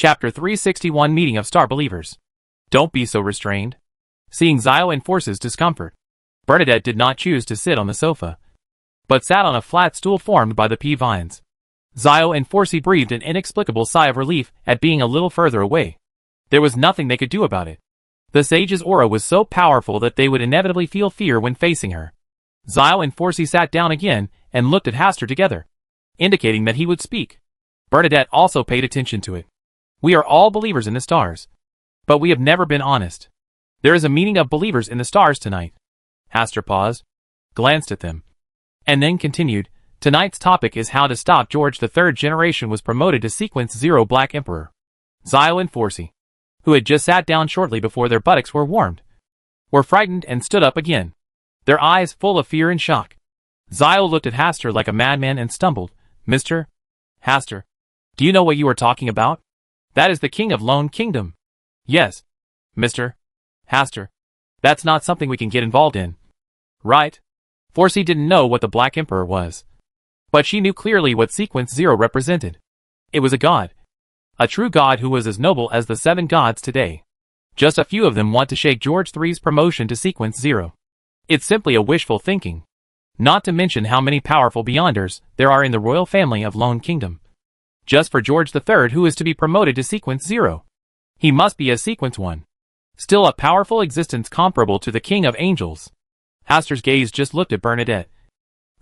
Chapter 361 Meeting of Star Believers. Don't be so restrained. Seeing Zio enforces discomfort, Bernadette did not choose to sit on the sofa, but sat on a flat stool formed by the pea vines. Zio and Forsey breathed an inexplicable sigh of relief at being a little further away. There was nothing they could do about it. The sage's aura was so powerful that they would inevitably feel fear when facing her. Zio and Forsey sat down again and looked at Hastur together, indicating that he would speak. Bernadette also paid attention to it. We are all believers in the stars, but we have never been honest. There is a meeting of believers in the stars tonight. Hastur paused, glanced at them, and then continued. Tonight's topic is how to stop George the Third generation was promoted to Sequence 0 Black Emperor. Zio and Forsey, who had just sat down shortly before their buttocks were warmed, were frightened and stood up again, their eyes full of fear and shock. Zio looked at Hastur like a madman and stumbled. Mr. Hastur, do you know what you are talking about? That is the king of Lone Kingdom. Yes, Mr. Hastur. That's not something we can get involved in. Right? Forsey didn't know what the Black Emperor was, but she knew clearly what Sequence 0 represented. It was a god. A true god who was as noble as the 7 gods today. Just a few of them want to shake George III's promotion to Sequence 0. It's simply a wishful thinking. Not to mention how many powerful Beyonders there are in the royal family of Lone Kingdom. Just for George III, who is to be promoted to Sequence 0. He must be a Sequence 1. Still a powerful existence comparable to the King of Angels. Hastur's gaze just looked at Bernadette,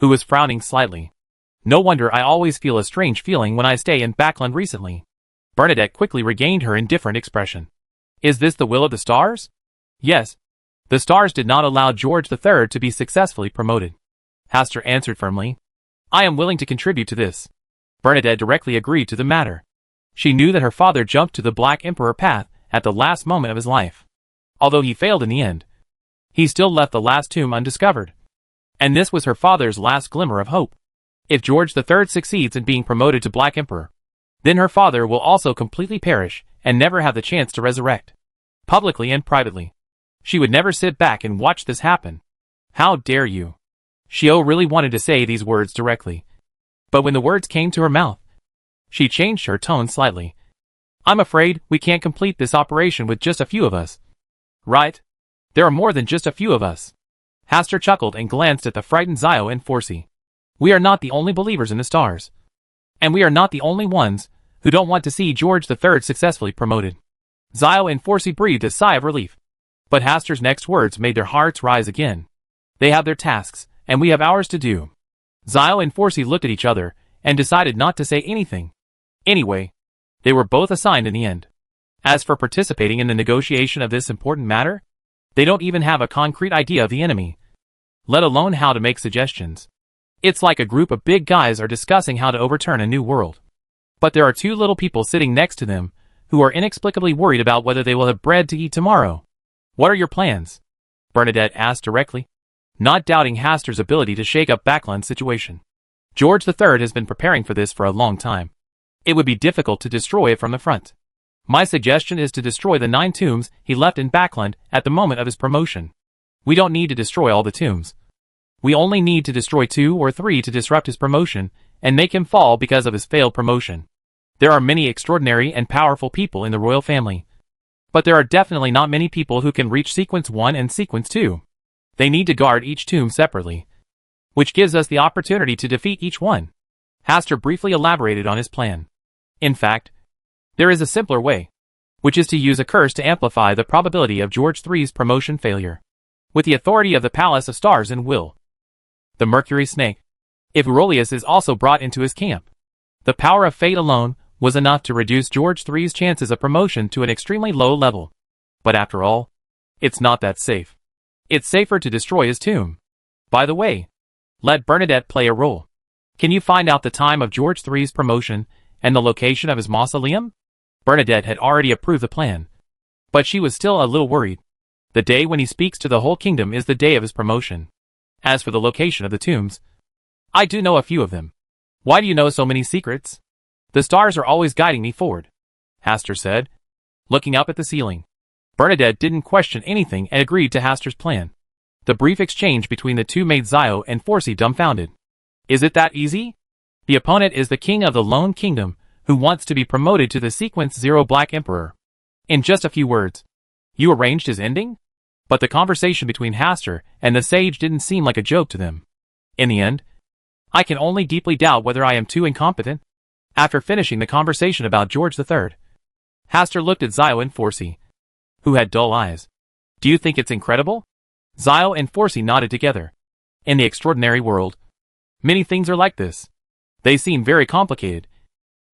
who was frowning slightly. No wonder I always feel a strange feeling when I stay in Backland recently. Bernadette quickly regained her indifferent expression. Is this the will of the stars? Yes. The stars did not allow George III to be successfully promoted. Hastur answered firmly. I am willing to contribute to this. Bernadette directly agreed to the matter. She knew that her father jumped to the Black Emperor path at the last moment of his life. Although he failed in the end, he still left the last tomb undiscovered. And this was her father's last glimmer of hope. If George III succeeds in being promoted to Black Emperor, then her father will also completely perish and never have the chance to resurrect. Publicly and privately. She would never sit back and watch this happen. How dare you? Shio really wanted to say these words directly, but when the words came to her mouth, she changed her tone slightly. I'm afraid we can't complete this operation with just a few of us. Right? There are more than just a few of us. Hastur chuckled and glanced at the frightened Zio and Forsey. We are not the only believers in the stars. And we are not the only ones who don't want to see George III successfully promoted. Zio and Forsey breathed a sigh of relief. But Hastur's next words made their hearts rise again. They have their tasks, and we have ours to do. Zio and Forsey looked at each other and decided not to say anything. Anyway, they were both assigned in the end. As for participating in the negotiation of this important matter, they don't even have a concrete idea of the enemy, let alone how to make suggestions. It's like a group of big guys are discussing how to overturn a new world. But there are 2 little people sitting next to them who are inexplicably worried about whether they will have bread to eat tomorrow. What are your plans? Bernadette asked directly, not doubting Hastur's ability to shake up Backland's situation. George III has been preparing for this for a long time. It would be difficult to destroy it from the front. My suggestion is to destroy the 9 tombs he left in Backland at the moment of his promotion. We don't need to destroy all the tombs. We only need to destroy 2 or 3 to disrupt his promotion and make him fall because of his failed promotion. There are many extraordinary and powerful people in the royal family, but there are definitely not many people who can reach Sequence 1 and Sequence 2. They need to guard each tomb separately, which gives us the opportunity to defeat each one. Hastur briefly elaborated on his plan. In fact, there is a simpler way, which is to use a curse to amplify the probability of George III's promotion failure. With the authority of the Palace of Stars and Will, the Mercury Snake, if Aurelius is also brought into his camp, the power of fate alone was enough to reduce George III's chances of promotion to an extremely low level. But after all, it's not that safe. It's safer to destroy his tomb. By the way, let Bernadette play a role. Can you find out the time of George III's promotion and the location of his mausoleum? Bernadette had already approved the plan, but she was still a little worried. The day when he speaks to the whole kingdom is the day of his promotion. As for the location of the tombs, I do know a few of them. Why do you know so many secrets? The stars are always guiding me forward, Hastur said, looking up at the ceiling. Bernadette didn't question anything and agreed to Hastur's plan. The brief exchange between the 2 made Zio and Forsey dumbfounded. Is it that easy? The opponent is the king of the Lone Kingdom, who wants to be promoted to the Sequence 0 Black Emperor. In just a few words. You arranged his ending? But the conversation between Hastur and the sage didn't seem like a joke to them. In the end, I can only deeply doubt whether I am too incompetent. After finishing the conversation about George III, Hastur looked at Zio and Forsey, who had dull eyes. Do you think it's incredible? Zio and Forsey nodded together. In the extraordinary world, many things are like this. They seem very complicated,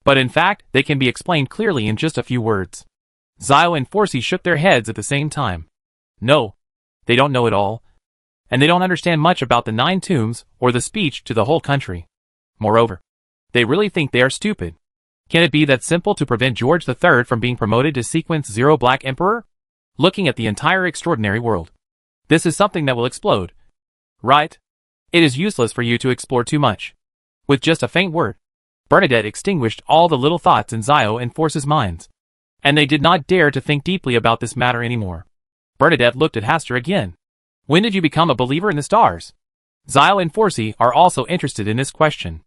but in fact, they can be explained clearly in just a few words. Zio and Forsey shook their heads at the same time. No, they don't know it all, and they don't understand much about the 9 tombs or the speech to the whole country. Moreover, they really think they are stupid. Can it be that simple to prevent George III from being promoted to Sequence 0 Black Emperor? Looking at the entire extraordinary world, this is something that will explode. Right? It is useless for you to explore too much. With just a faint word, Bernadette extinguished all the little thoughts in Zio and Forsey's minds, and they did not dare to think deeply about this matter anymore. Bernadette looked at Hastur again. When did you become a believer in the stars? Zio and Forsey are also interested in this question.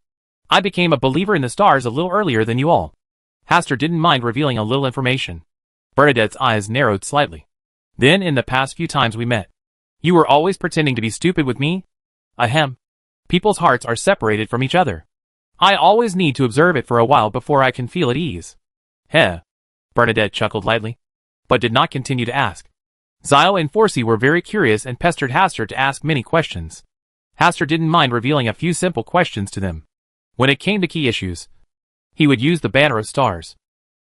I became a believer in the stars a little earlier than you all. Hastur didn't mind revealing a little information. Bernadette's eyes narrowed slightly. Then in the past few times we met, you were always pretending to be stupid with me? Ahem. People's hearts are separated from each other. I always need to observe it for a while before I can feel at ease. Heh. Bernadette chuckled lightly, but did not continue to ask. Zio and Forsey were very curious and pestered Hastur to ask many questions. Hastur didn't mind revealing a few simple questions to them. When it came to key issues, he would use the banner of stars.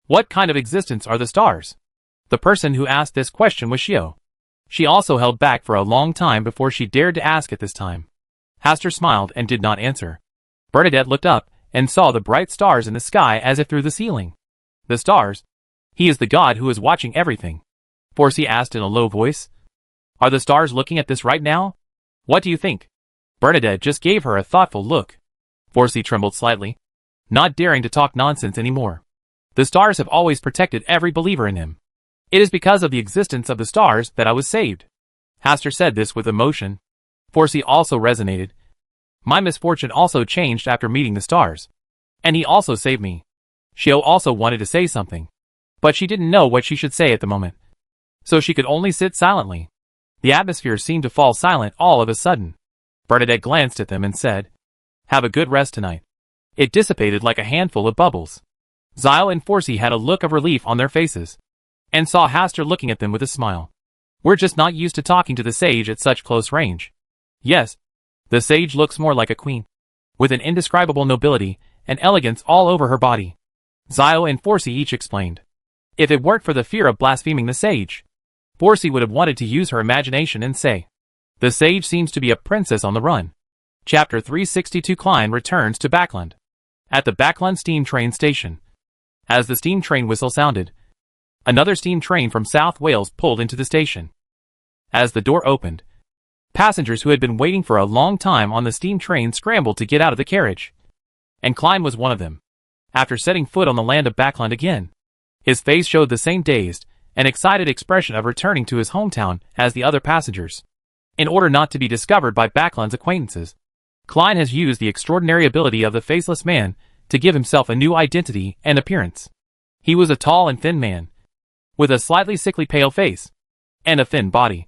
What kind of existence are the stars? The person who asked this question was Shio. She also held back for a long time before she dared to ask it this time. Hastur smiled and did not answer. Bernadette looked up and saw the bright stars in the sky as if through the ceiling. The stars? He is the god who is watching everything. Forsey asked in a low voice. Are the stars looking at this right now? What do you think? Bernadette just gave her a thoughtful look. Forsey trembled slightly, not daring to talk nonsense anymore. The stars have always protected every believer in him. It is because of the existence of the stars that I was saved. Hastur said this with emotion. Forsey also resonated. My misfortune also changed after meeting the stars. And he also saved me. Shio also wanted to say something, but she didn't know what she should say at the moment, so she could only sit silently. The atmosphere seemed to fall silent all of a sudden. Bernadette glanced at them and said, Have a good rest tonight. It dissipated like a handful of bubbles. Zio and Forsey had a look of relief on their faces, and saw Hastur looking at them with a smile. We're just not used to talking to the sage at such close range. Yes, the sage looks more like a queen, with an indescribable nobility and elegance all over her body. Zio and Forsey each explained. If it weren't for the fear of blaspheming the sage, Forsey would have wanted to use her imagination and say, The sage seems to be a princess on the run. Chapter 362 Klein returns to Backland. At the Backland steam train station. As the steam train whistle sounded, another steam train from South Wales pulled into the station. As the door opened, passengers who had been waiting for a long time on the steam train scrambled to get out of the carriage. And Klein was one of them. After setting foot on the land of Backland again, his face showed the same dazed and excited expression of returning to his hometown as the other passengers. In order not to be discovered by Backland's acquaintances, Klein has used the extraordinary ability of the faceless man to give himself a new identity and appearance. He was a tall and thin man, with a slightly sickly pale face, and a thin body,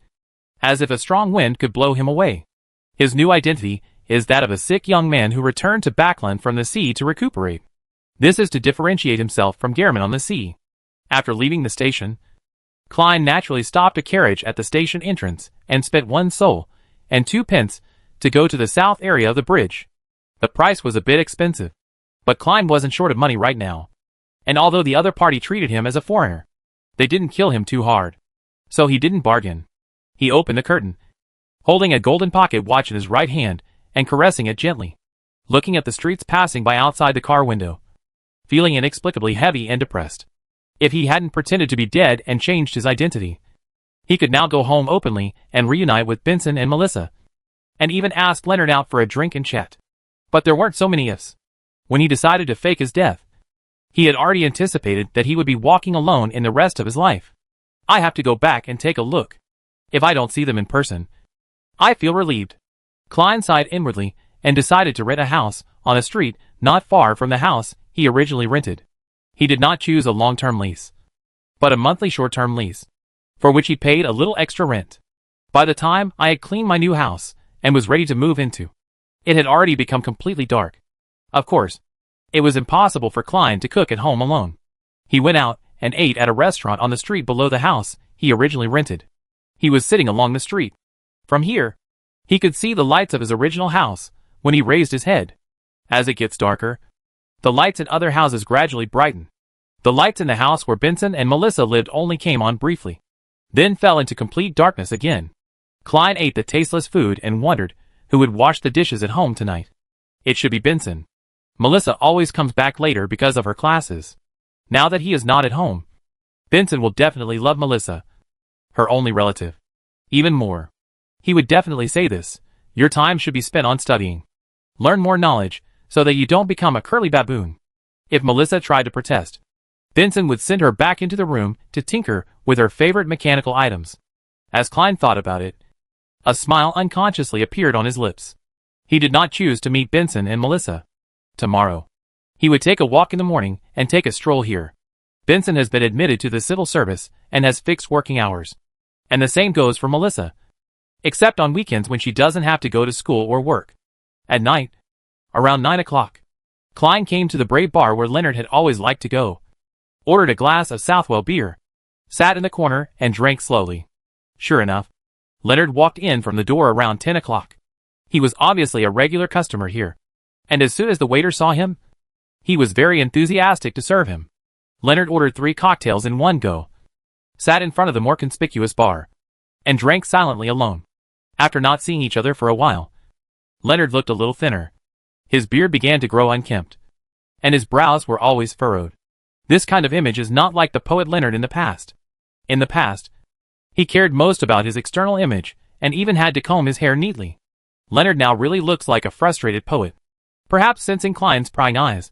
as if a strong wind could blow him away. His new identity is that of a sick young man who returned to Backland from the sea to recuperate. This is to differentiate himself from Gehrman on the sea. After leaving the station, Klein naturally stopped a carriage at the station entrance and spent 1 sol and 2 pence to go to the south area of the bridge. The price was a bit expensive, but Klein wasn't short of money right now. And although the other party treated him as a foreigner, they didn't kill him too hard. So he didn't bargain. He opened the curtain, holding a golden pocket watch in his right hand and caressing it gently, looking at the streets passing by outside the car window, feeling inexplicably heavy and depressed. If he hadn't pretended to be dead and changed his identity, he could now go home openly and reunite with Benson and Melissa, and even ask Leonard out for a drink and chat. But there weren't so many ifs. When he decided to fake his death, he had already anticipated that he would be walking alone in the rest of his life. I have to go back and take a look. If I don't see them in person, I feel relieved. Klein sighed inwardly and decided to rent a house on a street not far from the house he originally rented. He did not choose a long-term lease, but a monthly short-term lease, for which he paid a little extra rent. By the time I had cleaned my new house and was ready to move into, it had already become completely dark. Of course, it was impossible for Klein to cook at home alone. He went out and ate at a restaurant on the street below the house he originally rented. He was sitting along the street. From here, he could see the lights of his original house when he raised his head. As it gets darker, the lights in other houses gradually brighten. The lights in the house where Benson and Melissa lived only came on briefly, then fell into complete darkness again. Klein ate the tasteless food and wondered who would wash the dishes at home tonight. It should be Benson. Melissa always comes back later because of her classes. Now that he is not at home, Benson will definitely love Melissa, her only relative, even more. He would definitely say this: your time should be spent on studying. Learn more knowledge so that you don't become a curly baboon. If Melissa tried to protest, Benson would send her back into the room to tinker with her favorite mechanical items. As Klein thought about it, a smile unconsciously appeared on his lips. He did not choose to meet Benson and Melissa. Tomorrow, he would take a walk in the morning and take a stroll here. Benson has been admitted to the civil service and has fixed working hours. And the same goes for Melissa, except on weekends when she doesn't have to go to school or work. At night, around 9 o'clock, Klein came to the Brave bar where Leonard had always liked to go, ordered a glass of Southwell beer, sat in the corner and drank slowly. Sure enough, Leonard walked in from the door around 10 o'clock. He was obviously a regular customer here, and as soon as the waiter saw him, he was very enthusiastic to serve him. Leonard ordered 3 cocktails in one go, sat in front of the more conspicuous bar, and drank silently alone. After not seeing each other for a while, Leonard looked a little thinner. His beard began to grow unkempt, and his brows were always furrowed. This kind of image is not like the poet Leonard in the past. In the past, he cared most about his external image, and even had to comb his hair neatly. Leonard now really looks like a frustrated poet. Perhaps sensing Klein's prying eyes,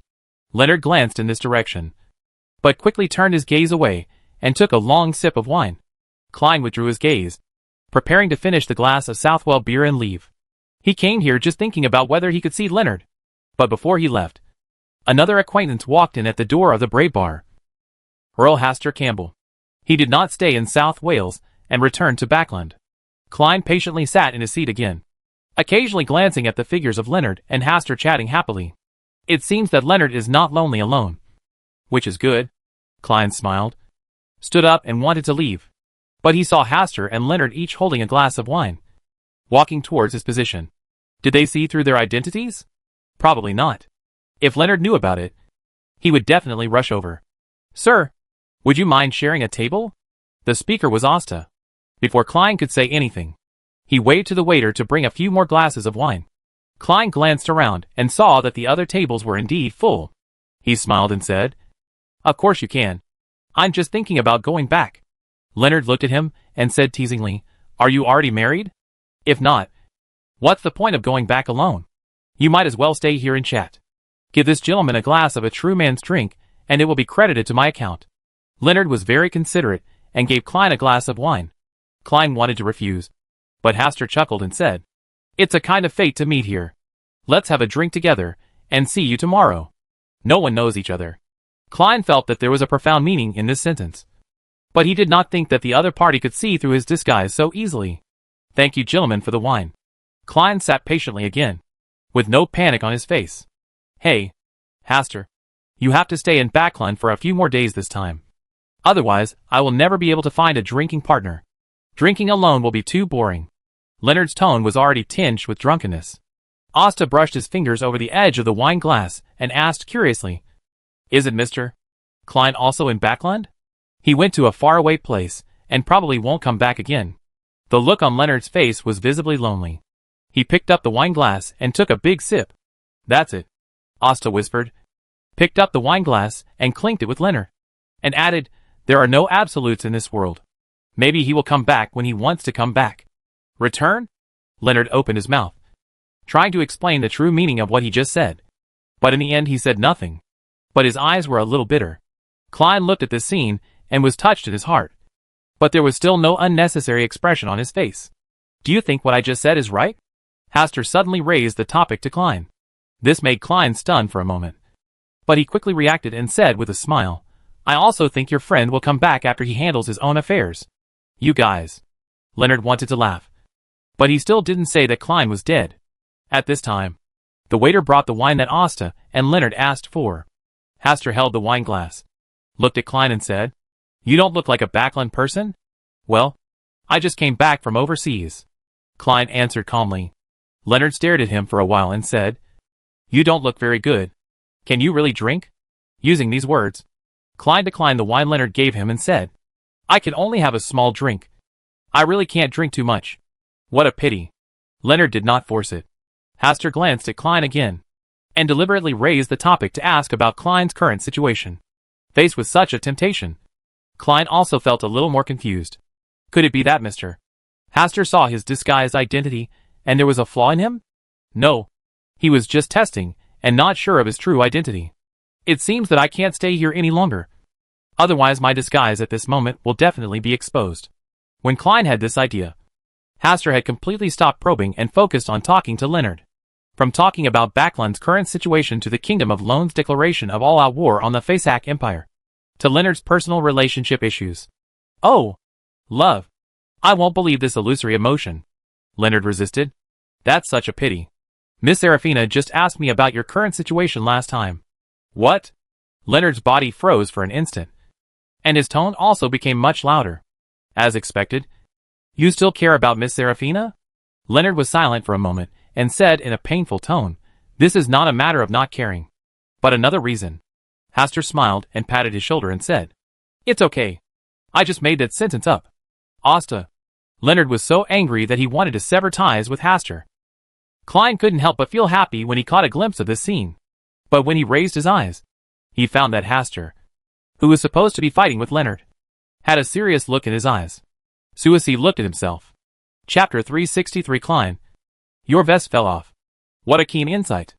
Leonard glanced in this direction, but quickly turned his gaze away and took a long sip of wine. Klein withdrew his gaze, preparing to finish the glass of Southwell beer and leave. He came here just thinking about whether he could see Leonard. But before he left, another acquaintance walked in at the door of the Brave bar. Earl Hastur Campbell. He did not stay in South Wales and returned to Backland. Klein patiently sat in his seat again, occasionally glancing at the figures of Leonard and Hastur chatting happily. It seems that Leonard is not lonely alone, which is good. Klein smiled, stood up and wanted to leave, but he saw Hastur and Leonard each holding a glass of wine, walking towards his position. Did they see through their identities? Probably not. If Leonard knew about it, he would definitely rush over. Sir, would you mind sharing a table? The speaker was Asta. Before Klein could say anything, he waved to the waiter to bring a few more glasses of wine. Klein glanced around and saw that the other tables were indeed full. He smiled and said, "Of course you can. I'm just thinking about going back." Leonard looked at him and said teasingly, "Are you already married? If not, what's the point of going back alone? You might as well stay here and chat. Give this gentleman a glass of a true man's drink, and it will be credited to my account." Leonard was very considerate and gave Klein a glass of wine. Klein wanted to refuse, but Hastur chuckled and said, "It's a kind of fate to meet here. Let's have a drink together, and see you tomorrow." No one knows each other. Klein felt that there was a profound meaning in this sentence, but he did not think that the other party could see through his disguise so easily. "Thank you, gentlemen, for the wine." Klein sat patiently again, with no panic on his face. "Hey, Hastur, you have to stay in Backland for a few more days this time. Otherwise, I will never be able to find a drinking partner. Drinking alone will be too boring." Leonard's tone was already tinged with drunkenness. Asta brushed his fingers over the edge of the wine glass and asked curiously, "Is it Mr. Klein also in Backland? He went to a faraway place and probably won't come back again." The look on Leonard's face was visibly lonely. He picked up the wine glass and took a big sip. "That's it," Asta whispered, picked up the wine glass and clinked it with Leonard, and added, "There are no absolutes in this world. Maybe he will come back when he wants to come back." "Return?" Leonard opened his mouth, trying to explain the true meaning of what he just said. But in the end he said nothing. But his eyes were a little bitter. Klein looked at this scene and was touched in his heart. But there was still no unnecessary expression on his face. "Do you think what I just said is right?" Hastur suddenly raised the topic to Klein. This made Klein stunned for a moment. But he quickly reacted and said with a smile, I also think your friend will come back after he handles his own affairs. You guys. Leonard wanted to laugh. But he still didn't say that Klein was dead. At this time, the waiter brought the wine that Asta and Leonard asked for. Hastur held the wine glass, looked at Klein and said, You don't look like a Backland person? Well, I just came back from overseas. Klein answered calmly. Leonard stared at him for a while and said, You don't look very good. Can you really drink? Using these words, Klein declined the wine Leonard gave him and said, I can only have a small drink. I really can't drink too much. What a pity. Leonard did not force it. Hastur glanced at Klein again, and deliberately raised the topic to ask about Klein's current situation. Faced with such a temptation, Klein also felt a little more confused. Could it be that Mr. Hastur saw his disguised identity, and there was a flaw in him? No. He was just testing, and not sure of his true identity. It seems that I can't stay here any longer. Otherwise my disguise at this moment will definitely be exposed. When Klein had this idea, Hastur had completely stopped probing and focused on talking to Leonard. From talking about Backland's current situation to the Kingdom of Loan's declaration of all-out war on the Fasak Empire, to Leonard's personal relationship issues. Oh, love. I won't believe this illusory emotion. Leonard resisted. That's such a pity. Miss Serafina just asked me about your current situation last time. What? Leonard's body froze for an instant, and his tone also became much louder. As expected. You still care about Miss Serafina? Leonard was silent for a moment, and said in a painful tone, This is not a matter of not caring, but another reason. Hastur smiled and patted his shoulder and said, It's okay. I just made that sentence up. Asta. Leonard was so angry that he wanted to sever ties with Hastur. Klein couldn't help but feel happy when he caught a glimpse of this scene. But when he raised his eyes, he found that Hastur, who was supposed to be fighting with Leonard, had a serious look in his eyes. Suisi looked at himself. Chapter 363 Klein. Your vest fell off. What a keen insight.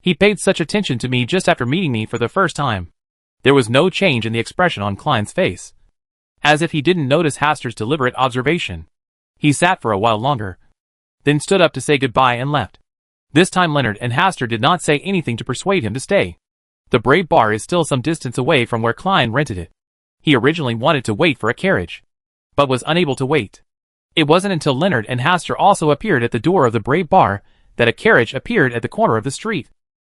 He paid such attention to me just after meeting me for the first time. There was no change in the expression on Klein's face, as if he didn't notice Hastur's deliberate observation. He sat for a while longer, then stood up to say goodbye and left. This time Leonard and Hastur did not say anything to persuade him to stay. The Brave Bar is still some distance away from where Klein rented it. He originally wanted to wait for a carriage, but was unable to wait. It wasn't until Leonard and Hastur also appeared at the door of the Brave Bar that a carriage appeared at the corner of the street.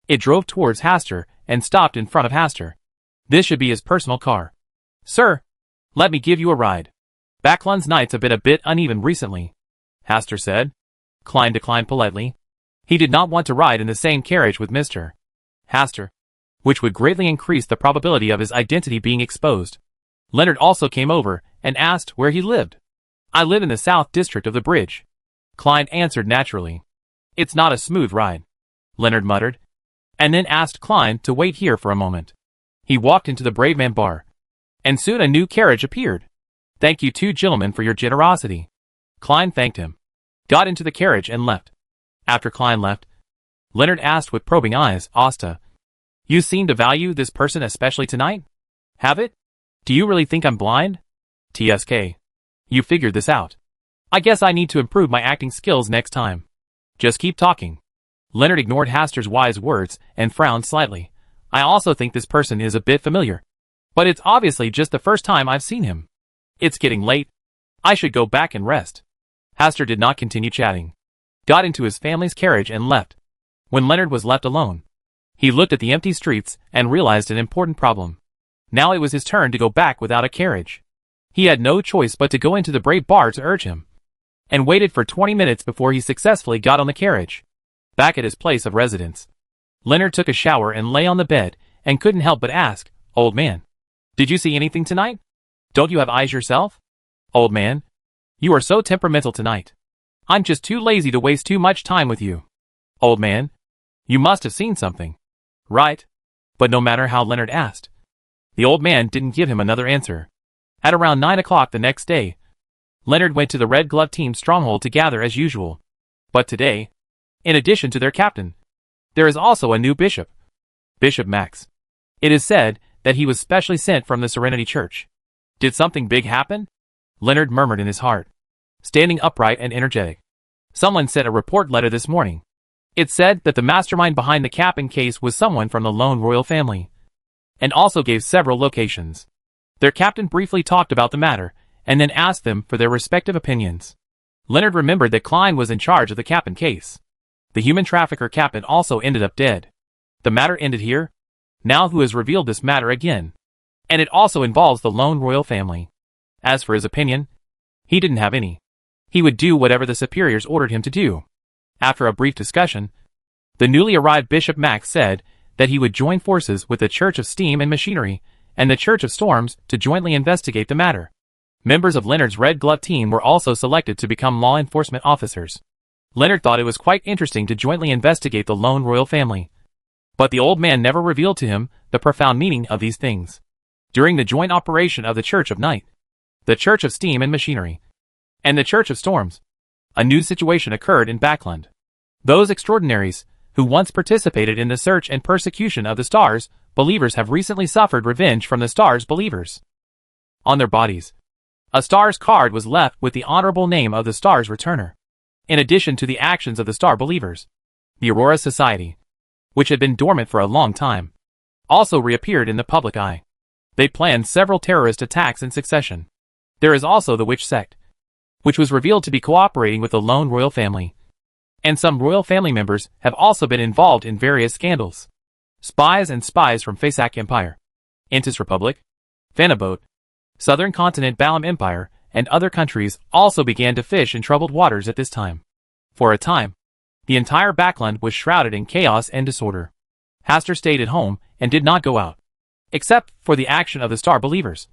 It drove towards Hastur and stopped in front of Hastur. This should be his personal car. Sir, let me give you a ride. Backland's nights have been a bit uneven recently, Hastur said. Klein declined politely. He did not want to ride in the same carriage with Mr. Hastur, which would greatly increase the probability of his identity being exposed. Leonard also came over and asked where he lived. I live in the South District of the bridge. Klein answered naturally. It's not a smooth ride, Leonard muttered, and then asked Klein to wait here for a moment. He walked into the Brave Man Bar, and soon a new carriage appeared. Thank you two gentlemen for your generosity. Klein thanked him, got into the carriage and left. After Klein left, Leonard asked with probing eyes, Asta, you seem to value this person especially tonight? Have it? Do you really think I'm blind? TSK. You figured this out. I guess I need to improve my acting skills next time. Just keep talking. Leonard ignored Hastur's wise words and frowned slightly. I also think this person is a bit familiar, but it's obviously just the first time I've seen him. It's getting late. I should go back and rest. Hastur did not continue chatting, got into his family's carriage and left. When Leonard was left alone, he looked at the empty streets and realized an important problem. Now it was his turn to go back without a carriage. He had no choice but to go into the Brave Bar to urge him, and waited for 20 minutes before he successfully got on the carriage. Back at his place of residence, Leonard took a shower and lay on the bed and couldn't help but ask, Old man, did you see anything tonight? Don't you have eyes yourself? Old man, you are so temperamental tonight. I'm just too lazy to waste too much time with you. Old man, you must have seen something. Right? But no matter how Leonard asked, the old man didn't give him another answer. At around 9 o'clock the next day, Leonard went to the Red Glove team's stronghold to gather as usual. But today, in addition to their captain, there is also a new bishop, Bishop Max. It is said that he was specially sent from the Serenity Church. Did something big happen? Leonard murmured in his heart, standing upright and energetic. Someone sent a report letter this morning. It said that the mastermind behind the Cap'n case was someone from the Lone royal family. and also gave several locations. Their captain briefly talked about the matter, and then asked them for their respective opinions. Leonard remembered that Klein was in charge of the Cap'n case. The human trafficker Cap'n also ended up dead. The matter ended here. Now who has revealed this matter again? And it also involves the lone royal family. As for his opinion, he didn't have any. He would do whatever the superiors ordered him to do. After a brief discussion, the newly arrived Bishop Max said that he would join forces with the Church of Steam and Machinery and the Church of Storms to jointly investigate the matter. Members of Leonard's Red Glove team were also selected to become law enforcement officers. Leonard thought it was quite interesting to jointly investigate the lone royal family. But the old man never revealed to him the profound meaning of these things. During the joint operation of the Church of Night, the Church of Steam and Machinery, and the Church of Storms, a new situation occurred in Backland. Those extraordinaries, who once participated in the search and persecution of the Stars believers have recently suffered revenge from the Stars believers. On their bodies, a Stars card was left with the honorable name of the Stars returner. In addition to the actions of the Star believers, the Aurora Society, which had been dormant for a long time, also reappeared in the public eye. They planned several terrorist attacks in succession. There is also the Witch Sect, which was revealed to be cooperating with the lone royal family. And some royal family members have also been involved in various scandals. Spies from Fasak Empire, Intis Republic, Fanabot, Southern Continent Balam Empire, and other countries also began to fish in troubled waters at this time. For a time, the entire Backland was shrouded in chaos and disorder. Hastur stayed at home and did not go out, except for the action of the Star believers,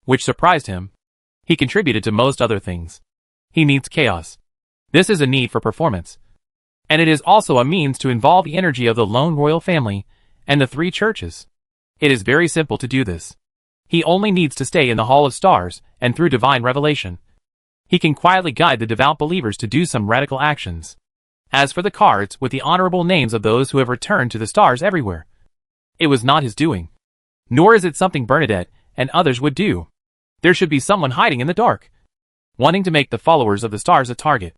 which surprised him. He contributed to most other things. He needs chaos. This is a need for performance. And it is also a means to involve the energy of the lone royal family and the three churches. It is very simple to do this. He only needs to stay in the Hall of Stars, and through divine revelation, he can quietly guide the devout believers to do some radical actions. As for the cards with the honorable names of those who have returned to the Stars everywhere, it was not his doing. Nor is it something Bernadette and others would do. There should be someone hiding in the dark, wanting to make the followers of the Stars a target.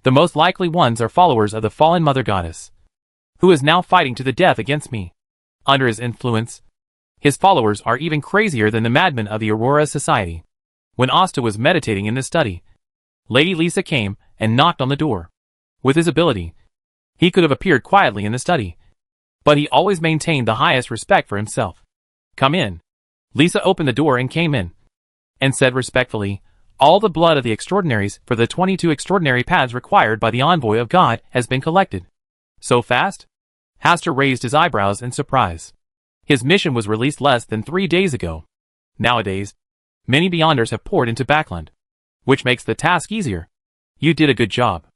The most likely ones are followers of the fallen Mother Goddess, who is now fighting to the death against me. Under his influence, his followers are even crazier than the madmen of the Aurora Society. When Asta was meditating in the study, Lady Lisa came and knocked on the door. With his ability, he could have appeared quietly in the study, but he always maintained the highest respect for himself. "Come in." Lisa opened the door and came in, and said respectfully, "All the blood of the extraordinaries for the 22 extraordinary paths required by the envoy of God has been collected." "So fast?" Hastur raised his eyebrows in surprise. His mission was released less than 3 days ago. Nowadays, many Beyonders have poured into Backland, which makes the task easier. "You did a good job."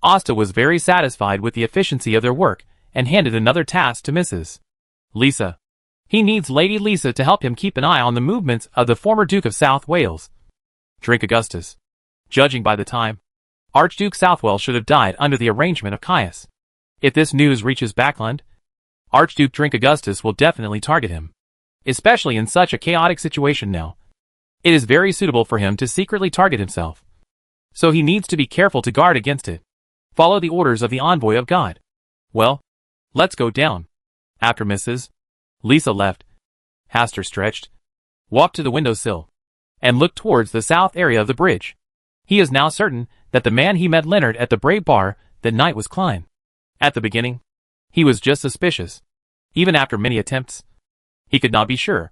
Asta was very satisfied with the efficiency of their work and handed another task to Mrs. Lisa. He needs Lady Lisa to help him keep an eye on the movements of the former Duke of South Wales, Drink Augustus. Judging by the time, Archduke Southwell should have died under the arrangement of Caius. If this news reaches Backland, Archduke Drink Augustus will definitely target him. Especially in such a chaotic situation now. It is very suitable for him to secretly target himself. So he needs to be careful to guard against it. Follow the orders of the envoy of God. Well, let's go down. After Mrs. Lisa left, Hastur stretched, walked to the windowsill, and looked towards the south area of the bridge. He is now certain that the man he met Leonard at the Brave Bar that night was Klein. At the beginning, he was just suspicious. Even after many attempts, he could not be sure.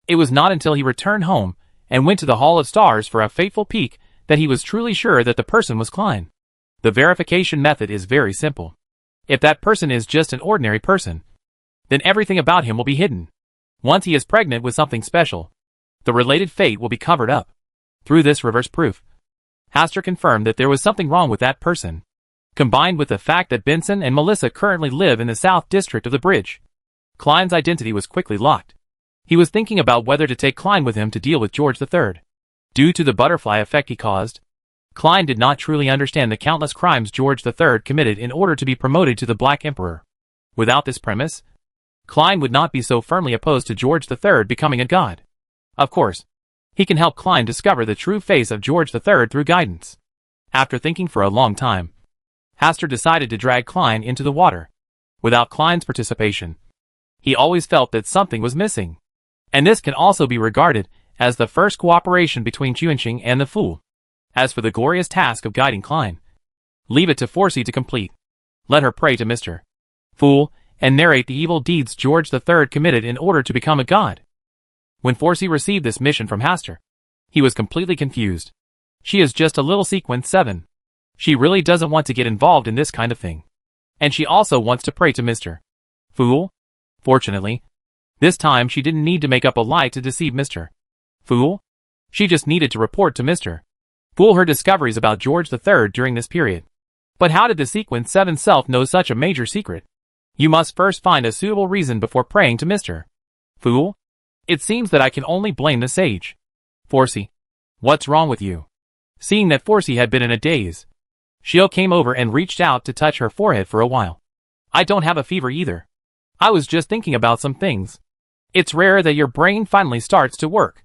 It was not until he returned home and went to the Hall of Stars for a fateful peek that he was truly sure that the person was Klein. The verification method is very simple. If that person is just an ordinary person, then everything about him will be hidden. Once he is pregnant with something special, the related fate will be covered up. Through this reverse proof, Hastur confirmed that there was something wrong with that person. Combined with the fact that Benson and Melissa currently live in the South District of the bridge, Klein's identity was quickly locked. He was thinking about whether to take Klein with him to deal with George III. Due to the butterfly effect he caused, Klein did not truly understand the countless crimes George III committed in order to be promoted to the Black Emperor. Without this premise, Klein would not be so firmly opposed to George III becoming a god. Of course, he can help Klein discover the true face of George III through guidance. After thinking for a long time, Hastur decided to drag Klein into the water. Without Klein's participation, he always felt that something was missing. And this can also be regarded as the first cooperation between Chuanqing and the Fool. As for the glorious task of guiding Klein, leave it to Forsey to complete. Let her pray to Mr. Fool and narrate the evil deeds George III committed in order to become a god. When Forsey received this mission from Hastur, he was completely confused. She is just a little sequence 7. She really doesn't want to get involved in this kind of thing. And she also wants to pray to Mr. Fool. Fortunately, this time she didn't need to make up a lie to deceive Mr. Fool. She just needed to report to Mr. Fool her discoveries about George III during this period. But how did the sequence 7 self know such a major secret? You must first find a suitable reason before praying to Mr. Fool. It seems that I can only blame the sage. Forsey. What's wrong with you? Seeing that Forsey had been in a daze, Shio came over and reached out to touch her forehead for a while. I don't have a fever either. I was just thinking about some things. It's rare that your brain finally starts to work.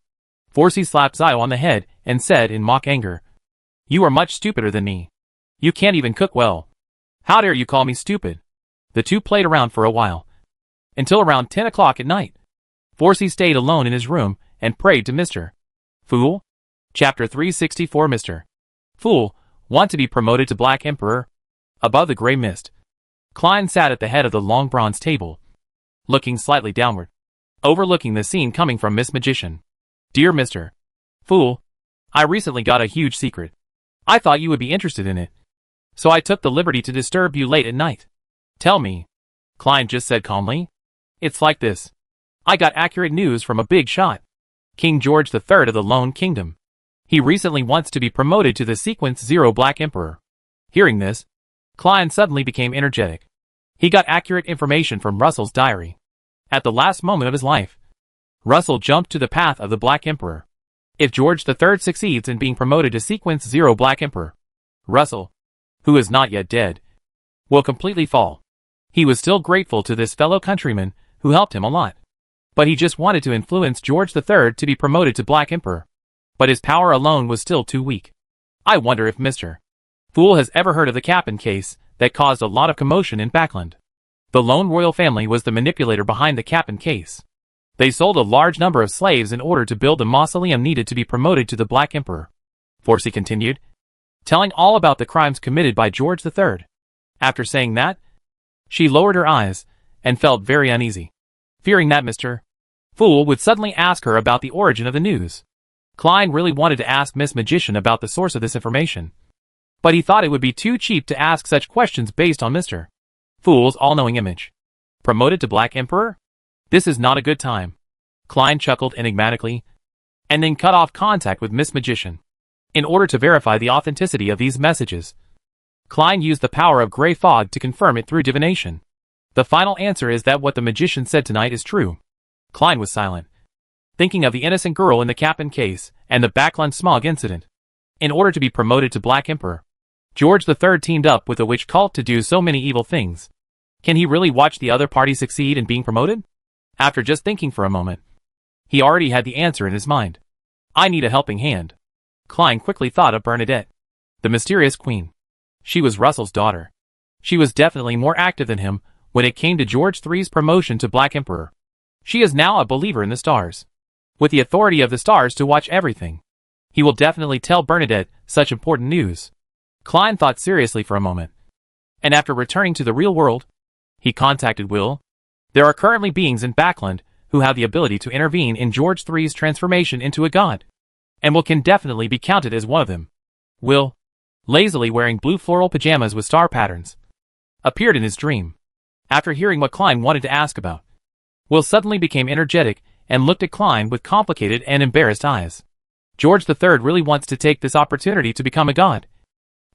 Forsey slapped Zio on the head and said in mock anger, You are much stupider than me. You can't even cook well. How dare you call me stupid? The two played around for a while. Until around 10 o'clock at night. Forsey stayed alone in his room and prayed to Mr. Fool. Chapter 364 Mr. Fool, want to be promoted to Black Emperor? Above the grey mist, Klein sat at the head of the long bronze table, looking slightly downward, overlooking the scene coming from Miss Magician. Dear Mr. Fool, I recently got a huge secret. I thought you would be interested in it. So I took the liberty to disturb you late at night. Tell me. Klein just said calmly. It's like this. I got accurate news from a big shot. King George III of the Lone Kingdom. He recently wants to be promoted to the Sequence 0 Black Emperor. Hearing this, Klein suddenly became energetic. He got accurate information from Russell's diary. At the last moment of his life, Russell jumped to the path of the Black Emperor. If George III succeeds in being promoted to Sequence 0 Black Emperor, Russell, who is not yet dead, will completely fall. He was still grateful to this fellow countryman who helped him a lot. But he just wanted to influence George III to be promoted to Black Emperor. But his power alone was still too weak. I wonder if Mr. Fool has ever heard of the Capin case that caused a lot of commotion in Backland. The lone royal family was the manipulator behind the Capin case. They sold a large number of slaves in order to build the mausoleum needed to be promoted to the Black Emperor. Forsey continued, telling all about the crimes committed by George III. After saying that, she lowered her eyes and felt very uneasy, fearing that Mr. Fool would suddenly ask her about the origin of the news. Klein really wanted to ask Miss Magician about the source of this information, but he thought it would be too cheap to ask such questions based on Mr. Fool's all-knowing image. Promoted to Black Emperor? This is not a good time. Klein chuckled enigmatically, and then cut off contact with Miss Magician. In order to verify the authenticity of these messages, Klein used the power of grey fog to confirm it through divination. The final answer is that what the magician said tonight is true. Klein was silent, thinking of the innocent girl in the Capin case and the Backland smog incident. In order to be promoted to Black Emperor, George III teamed up with a witch cult to do so many evil things. Can he really watch the other party succeed in being promoted? After just thinking for a moment, he already had the answer in his mind. I need a helping hand. Klein quickly thought of Bernadette, the mysterious queen. She was Russell's daughter. She was definitely more active than him when it came to George III's promotion to Black Emperor. She is now a believer in the stars, with the authority of the stars to watch everything. He will definitely tell Bernadette such important news. Klein thought seriously for a moment, and after returning to the real world, he contacted Will. There are currently beings in Backland who have the ability to intervene in George III's transformation into a god, and Will can definitely be counted as one of them. Will, lazily wearing blue floral pajamas with star patterns, appeared in his dream. After hearing what Klein wanted to ask about, Will suddenly became energetic and looked at Klein with complicated and embarrassed eyes. George III really wants to take this opportunity to become a god.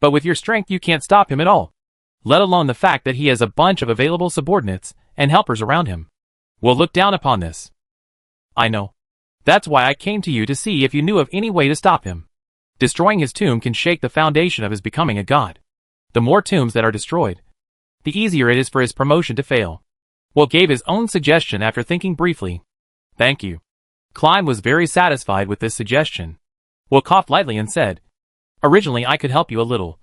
But with your strength you can't stop him at all, let alone the fact that he has a bunch of available subordinates and helpers around him. Will look down upon this. I know. That's why I came to you to see if you knew of any way to stop him. Destroying his tomb can shake the foundation of his becoming a god. The more tombs that are destroyed, the easier it is for his promotion to fail. Will gave his own suggestion after thinking briefly. Thank you. Klein was very satisfied with this suggestion. Will coughed lightly and said, Originally I could help you a little,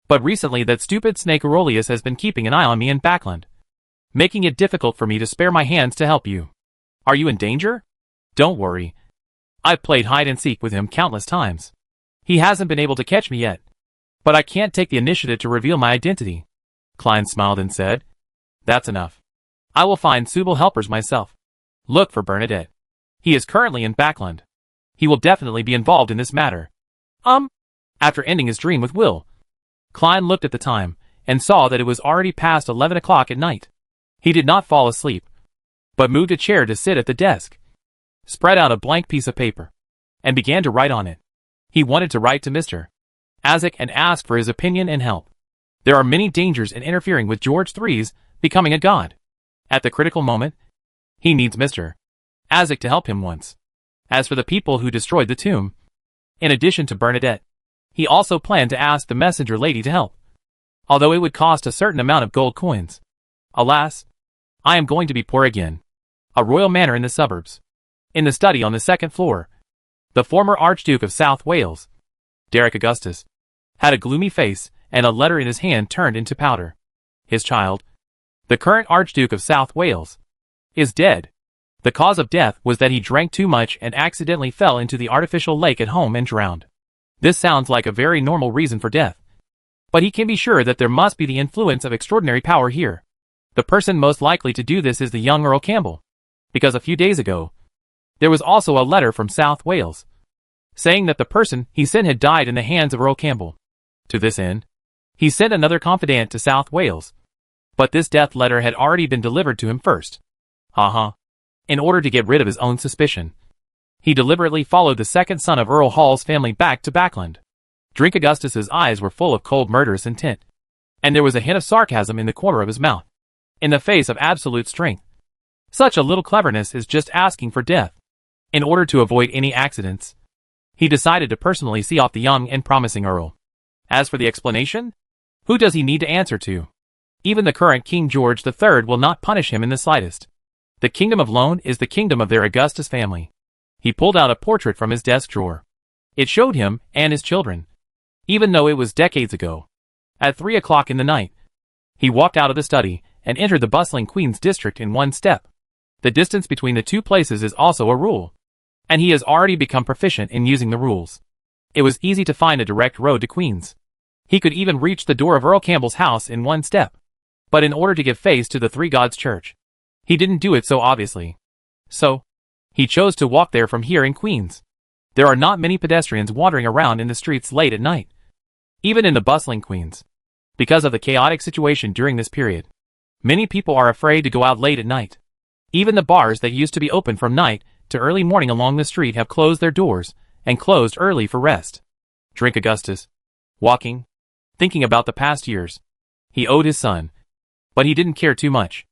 but recently that stupid snake Aurelius has been keeping an eye on me in Backland, making it difficult for me to spare my hands to help you. Are you in danger? Don't worry. I've played hide-and-seek with him countless times. He hasn't been able to catch me yet. But I can't take the initiative to reveal my identity. Klein smiled and said, That's enough. I will find suitable helpers myself. Look for Bernadette. He is currently in Backland. He will definitely be involved in this matter. After ending his dream with Will, Klein looked at the time, and saw that it was already past 11 o'clock at night. He did not fall asleep, but moved a chair to sit at the desk, spread out a blank piece of paper, and began to write on it. He wanted to write to Mr. Isaac and ask for his opinion and help. There are many dangers in interfering with George III's becoming a god. At the critical moment, he needs Mr. Isaac to help him once. As for the people who destroyed the tomb, in addition to Bernadette, he also planned to ask the messenger lady to help, although it would cost a certain amount of gold coins. Alas, I am going to be poor again. A royal manor in the suburbs. In the study on the second floor, the former Archduke of South Wales, Derek Augustus, had a gloomy face and a letter in his hand turned into powder. His child, the current Archduke of South Wales, is dead. The cause of death was that he drank too much and accidentally fell into the artificial lake at home and drowned. This sounds like a very normal reason for death. But he can be sure that there must be the influence of extraordinary power here. The person most likely to do this is the young Earl Campbell, because a few days ago, there was also a letter from South Wales, saying that the person he sent had died in the hands of Earl Campbell. To this end, he sent another confidant to South Wales, but this death letter had already been delivered to him first. In order to get rid of his own suspicion, he deliberately followed the second son of Earl Hall's family back to Backland. Drink Augustus's eyes were full of cold murderous intent, and there was a hint of sarcasm in the corner of his mouth. In the face of absolute strength, such a little cleverness is just asking for death. In order to avoid any accidents, he decided to personally see off the young and promising Earl. As for the explanation, who does he need to answer to? Even the current King George III will not punish him in the slightest. The kingdom of Lone is the kingdom of their Augustus family. He pulled out a portrait from his desk drawer. It showed him and his children, even though it was decades ago. At 3 o'clock in the night, he walked out of the study and entered the bustling Queen's district in one step. The distance between the two places is also a rule, and he has already become proficient in using the rules. It was easy to find a direct road to Queen's. He could even reach the door of Earl Campbell's house in one step. But in order to give face to the Three Gods Church, he didn't do it so obviously. So, he chose to walk there from here in Queens. There are not many pedestrians wandering around in the streets late at night, even in the bustling Queens. Because of the chaotic situation during this period, many people are afraid to go out late at night. Even the bars that used to be open from night to early morning along the street have closed their doors and closed early for rest. Drink Augustus, walking, thinking about the past years. He owed his son, but he didn't care too much.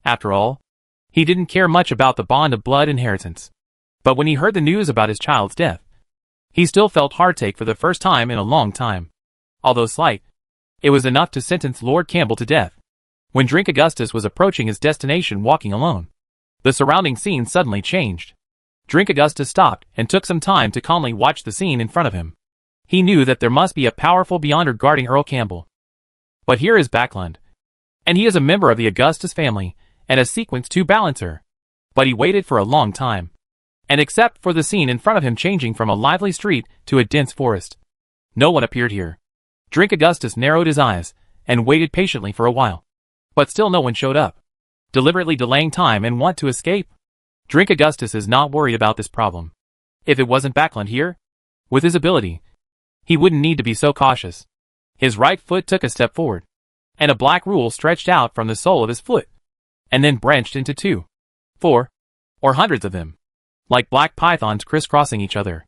After all, he didn't care much about the bond of blood inheritance. But when he heard the news about his child's death, he still felt heartache for the first time in a long time. Although slight, it was enough to sentence Lord Campbell to death. When Drink Augustus was approaching his destination walking alone, the surrounding scene suddenly changed. Drink Augustus stopped and took some time to calmly watch the scene in front of him. He knew that there must be a powerful beyonder guarding Earl Campbell. But here is Backland, and he is a member of the Augustus family and a Sequence 2 balancer. But he waited for a long time, and except for the scene in front of him changing from a lively street to a dense forest, no one appeared here. Drink Augustus narrowed his eyes and waited patiently for a while. But still no one showed up, deliberately delaying time and want to escape. Drink Augustus is not worried about this problem. If it wasn't Backland here, with his ability, he wouldn't need to be so cautious. His right foot took a step forward, and a black rule stretched out from the sole of his foot, and then branched into 2, 4, or hundreds of them, like black pythons crisscrossing each other.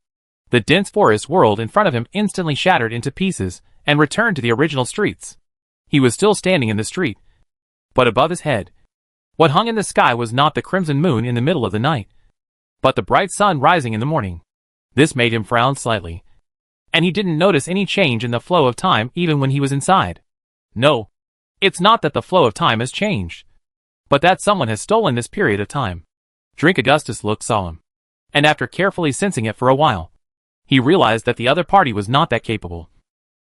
The dense forest whirled in front of him, instantly shattered into pieces, and returned to the original streets. He was still standing in the street, but above his head, what hung in the sky was not the crimson moon in the middle of the night, but the bright sun rising in the morning. This made him frown slightly, and he didn't notice any change in the flow of time even when he was inside. No, it's not that the flow of time has changed, but that someone has stolen this period of time. Drink Augustus looked solemn, and after carefully sensing it for a while, he realized that the other party was not that capable,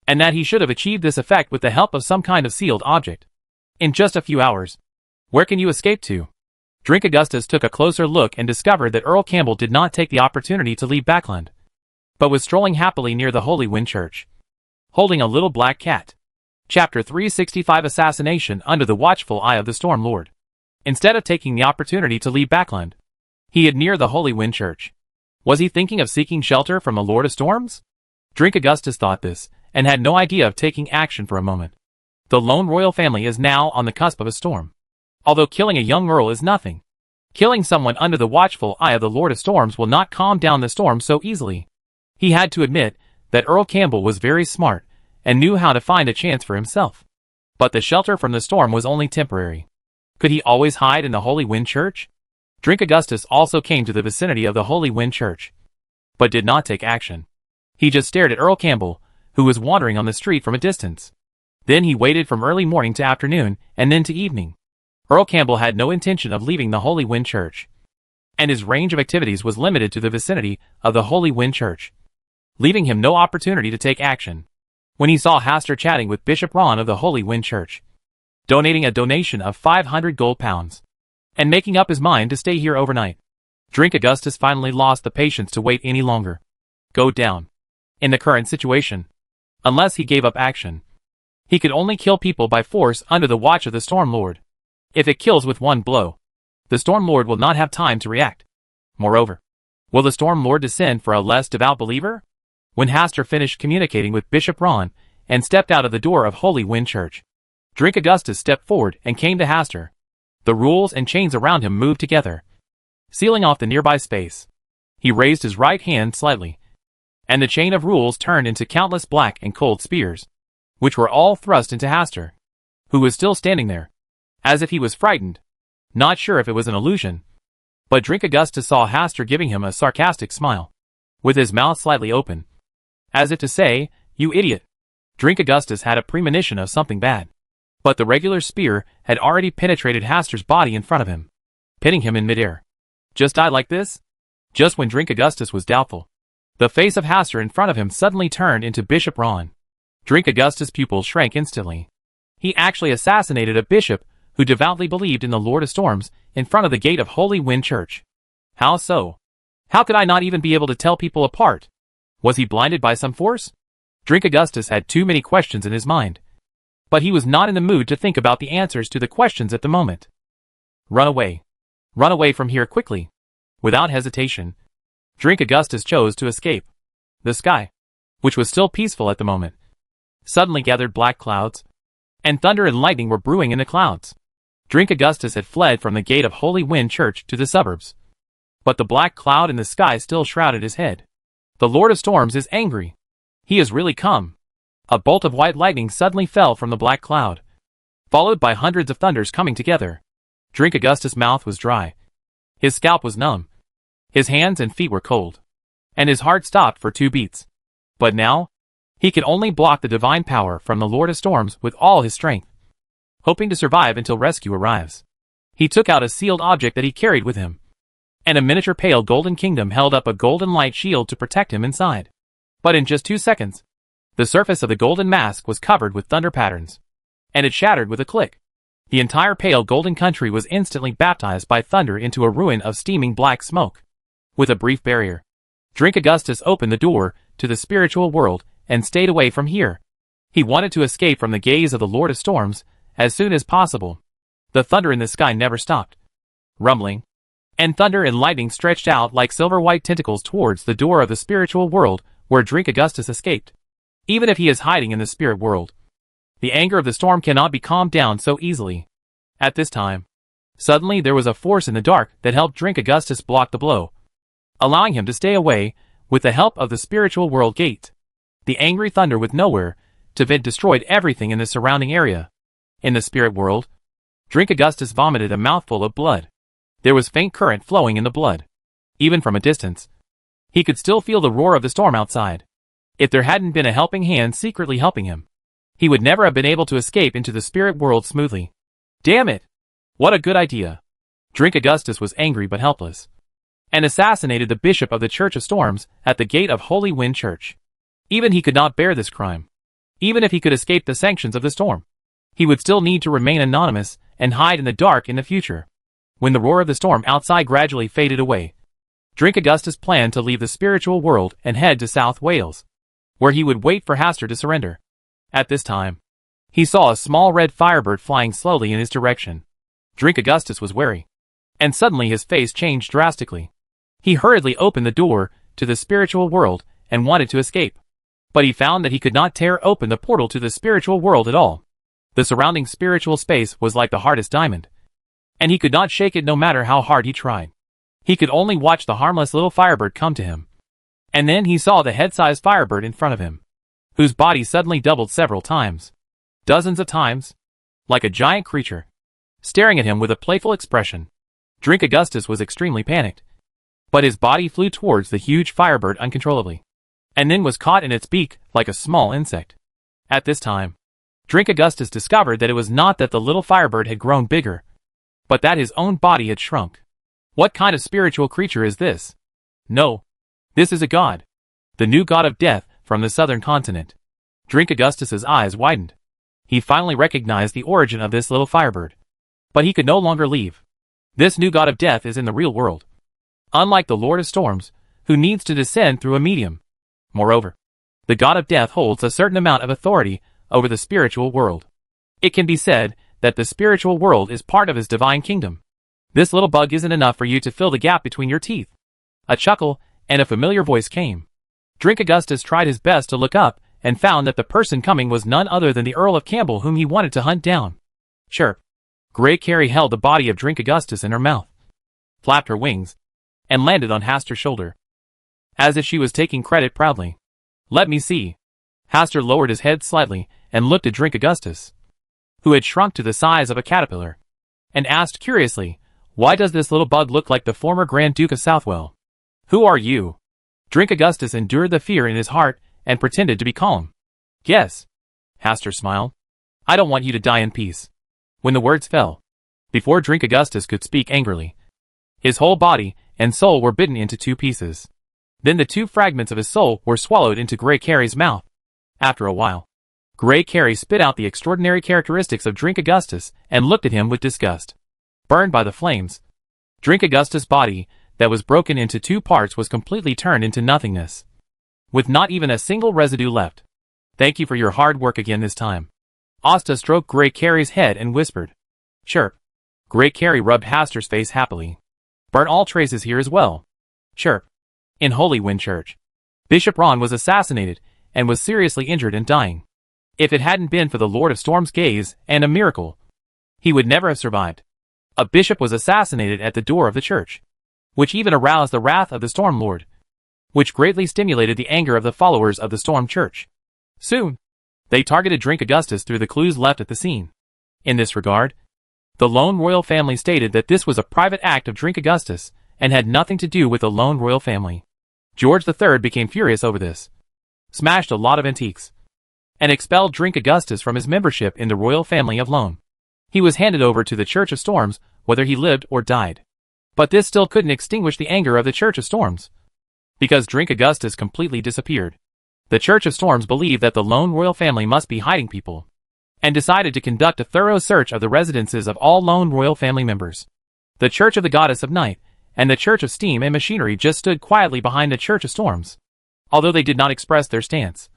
and that he should have achieved this effect with the help of some kind of sealed object. In just a few hours, where can you escape to? Drink Augustus took a closer look and discovered that Earl Campbell did not take the opportunity to leave Backland, but was strolling happily near the Holy Wind Church, holding a little black cat. Chapter 365 Assassination Under the Watchful Eye of the Storm Lord. Instead of taking the opportunity to leave Backland, he hid near the Holy Wind Church. Was he thinking of seeking shelter from the Lord of Storms? Drink Augustus thought this, and had no idea of taking action for a moment. The lone royal family is now on the cusp of a storm. Although killing a young earl is nothing, killing someone under the watchful eye of the Lord of Storms will not calm down the storm so easily. He had to admit that Earl Campbell was very smart and knew how to find a chance for himself. But the shelter from the storm was only temporary. Could he always hide in the Holy Wind Church? Drink Augustus also came to the vicinity of the Holy Wind Church, but did not take action. He just stared at Earl Campbell, who was wandering on the street from a distance. Then he waited from early morning to afternoon, and then to evening. Earl Campbell had no intention of leaving the Holy Wind Church, and his range of activities was limited to the vicinity of the Holy Wind Church, leaving him no opportunity to take action. When he saw Hastur chatting with Bishop Ron of the Holy Wind Church, donating a donation of 500 gold pounds, and making up his mind to stay here overnight, Drink Augustus finally lost the patience to wait any longer. Go down. In the current situation, unless he gave up action, he could only kill people by force under the watch of the Storm Lord. If it kills with one blow, the Storm Lord will not have time to react. Moreover, will the Storm Lord descend for a less devout believer? When Hastur finished communicating with Bishop Ron and stepped out of the door of Holy Wind Church, Drink Augustus stepped forward and came to Hastur. The rules and chains around him moved together, sealing off the nearby space. He raised his right hand slightly, and the chain of rules turned into countless black and cold spears, which were all thrust into Hastur, who was still standing there, as if he was frightened, not sure if it was an illusion. But Drink Augustus saw Hastur giving him a sarcastic smile, with his mouth slightly open, as if to say, "You idiot." Drink Augustus had a premonition of something bad, but the regular spear had already penetrated Hastur's body in front of him, pinning him in midair. Just die like this? Just when Drink Augustus was doubtful, the face of Hastur in front of him suddenly turned into Bishop Ron. Drink Augustus' pupils shrank instantly. He actually assassinated a bishop who devoutly believed in the Lord of Storms in front of the gate of Holy Wind Church. How so? How could I not even be able to tell people apart? Was he blinded by some force? Drink Augustus had too many questions in his mind, but he was not in the mood to think about the answers to the questions at the moment. Run away. Run away from here quickly. Without hesitation, Drink Augustus chose to escape. The sky, which was still peaceful at the moment, suddenly gathered black clouds, and thunder and lightning were brewing in the clouds. Drink Augustus had fled from the gate of Holy Wind Church to the suburbs, but the black cloud in the sky still shrouded his head. The Lord of Storms is angry. He has really come. A bolt of white lightning suddenly fell from the black cloud, followed by hundreds of thunders coming together. Drink Augustus' mouth was dry. His scalp was numb. His hands and feet were cold, and his heart stopped for 2 beats. But now, he could only block the divine power from the Lord of Storms with all his strength, hoping to survive until rescue arrives. He took out a sealed object that he carried with him, and a miniature pale golden kingdom held up a golden light shield to protect him inside. But in just 2 seconds, the surface of the golden mask was covered with thunder patterns, and it shattered with a click. The entire pale golden country was instantly baptized by thunder into a ruin of steaming black smoke. With a brief barrier, Drink Augustus opened the door to the spiritual world and stayed away from here. He wanted to escape from the gaze of the Lord of Storms as soon as possible. The thunder in the sky never stopped, rumbling, and thunder and lightning stretched out like silver-white tentacles towards the door of the spiritual world where Drink Augustus escaped. Even if he is hiding in the spirit world, the anger of the storm cannot be calmed down so easily. At this time, suddenly there was a force in the dark that helped Drink Augustus block the blow, allowing him to stay away with the help of the spiritual world gate. The angry thunder with nowhere to vent destroyed everything in the surrounding area. In the spirit world, Drink Augustus vomited a mouthful of blood. There was faint current flowing in the blood. Even from a distance, he could still feel the roar of the storm outside. If there hadn't been a helping hand secretly helping him, he would never have been able to escape into the spirit world smoothly. Damn it! What a good idea! Drink Augustus was angry but helpless, and assassinated the bishop of the Church of Storms at the gate of Holy Wind Church. Even he could not bear this crime. Even if he could escape the sanctions of the storm, he would still need to remain anonymous and hide in the dark in the future. When the roar of the storm outside gradually faded away, Drink Augustus planned to leave the spiritual world and head to South Wales, where he would wait for Hastur to surrender. At this time, he saw a small red firebird flying slowly in his direction. Drink Augustus was wary, and suddenly his face changed drastically. He hurriedly opened the door to the spiritual world and wanted to escape, but he found that he could not tear open the portal to the spiritual world at all. The surrounding spiritual space was like the hardest diamond, and he could not shake it no matter how hard he tried. He could only watch the harmless little firebird come to him. And then he saw the head-sized firebird in front of him, whose body suddenly doubled several times. Dozens of times. Like a giant creature, staring at him with a playful expression. Drink Augustus was extremely panicked, but his body flew towards the huge firebird uncontrollably, and then was caught in its beak like a small insect. At this time, Drink Augustus discovered that it was not that the little firebird had grown bigger, but that his own body had shrunk. What kind of spiritual creature is this? No. This is a god. The new god of death from the southern continent. Drink Augustus's eyes widened. He finally recognized the origin of this little firebird. But he could no longer leave. This new god of death is in the real world, unlike the Lord of Storms, who needs to descend through a medium. Moreover, the god of death holds a certain amount of authority over the spiritual world. It can be said that the spiritual world is part of his divine kingdom. This little bug isn't enough for you to fill the gap between your teeth. A chuckle and a familiar voice came. Drink Augustus tried his best to look up and found that the person coming was none other than the Earl of Campbell, whom he wanted to hunt down. Chirp. Grey Carrie held the body of Drink Augustus in her mouth, flapped her wings, and landed on Hastur's shoulder, as if she was taking credit proudly. Let me see. Hastur lowered his head slightly and looked at Drink Augustus, who had shrunk to the size of a caterpillar, and asked curiously, "Why does this little bug look like the former Grand Duke of Southwell? Who are you?" Drink Augustus endured the fear in his heart and pretended to be calm. "Guess." Hastur smiled. "I don't want you to die in peace." When the words fell, before Drink Augustus could speak angrily, his whole body and soul were bitten into two pieces. Then the two fragments of his soul were swallowed into Grey Carrie's mouth. After a while, Grey Carrie spit out the extraordinary characteristics of Drink Augustus and looked at him with disgust. Burned by the flames, Drink Augustus' body, that was broken into two parts, was completely turned into nothingness, with not even a single residue left. "Thank you for your hard work again this time." Asta stroked Grey Carrie's head and whispered, "Chirp." Grey Carrie rubbed Hastur's face happily. "Burn all traces here as well." Chirp. In Holy Wind Church, Bishop Ron was assassinated and was seriously injured and dying. If it hadn't been for the Lord of Storm's gaze and a miracle, he would never have survived. A bishop was assassinated at the door of the church, which even aroused the wrath of the Storm Lord, which greatly stimulated the anger of the followers of the Storm Church. Soon, they targeted Drink Augustus through the clues left at the scene. In this regard, the lone royal family stated that this was a private act of Drink Augustus and had nothing to do with the lone royal family. George III became furious over this, smashed a lot of antiques, and expelled Drink Augustus from his membership in the royal family of Lone. He was handed over to the Church of Storms, whether he lived or died. But this still couldn't extinguish the anger of the Church of Storms, because Drink Augustus completely disappeared. The Church of Storms believed that the lone royal family must be hiding people, and decided to conduct a thorough search of the residences of all lone royal family members. The Church of the Goddess of Night and the Church of Steam and Machinery just stood quietly behind the Church of Storms, although they did not express their stance.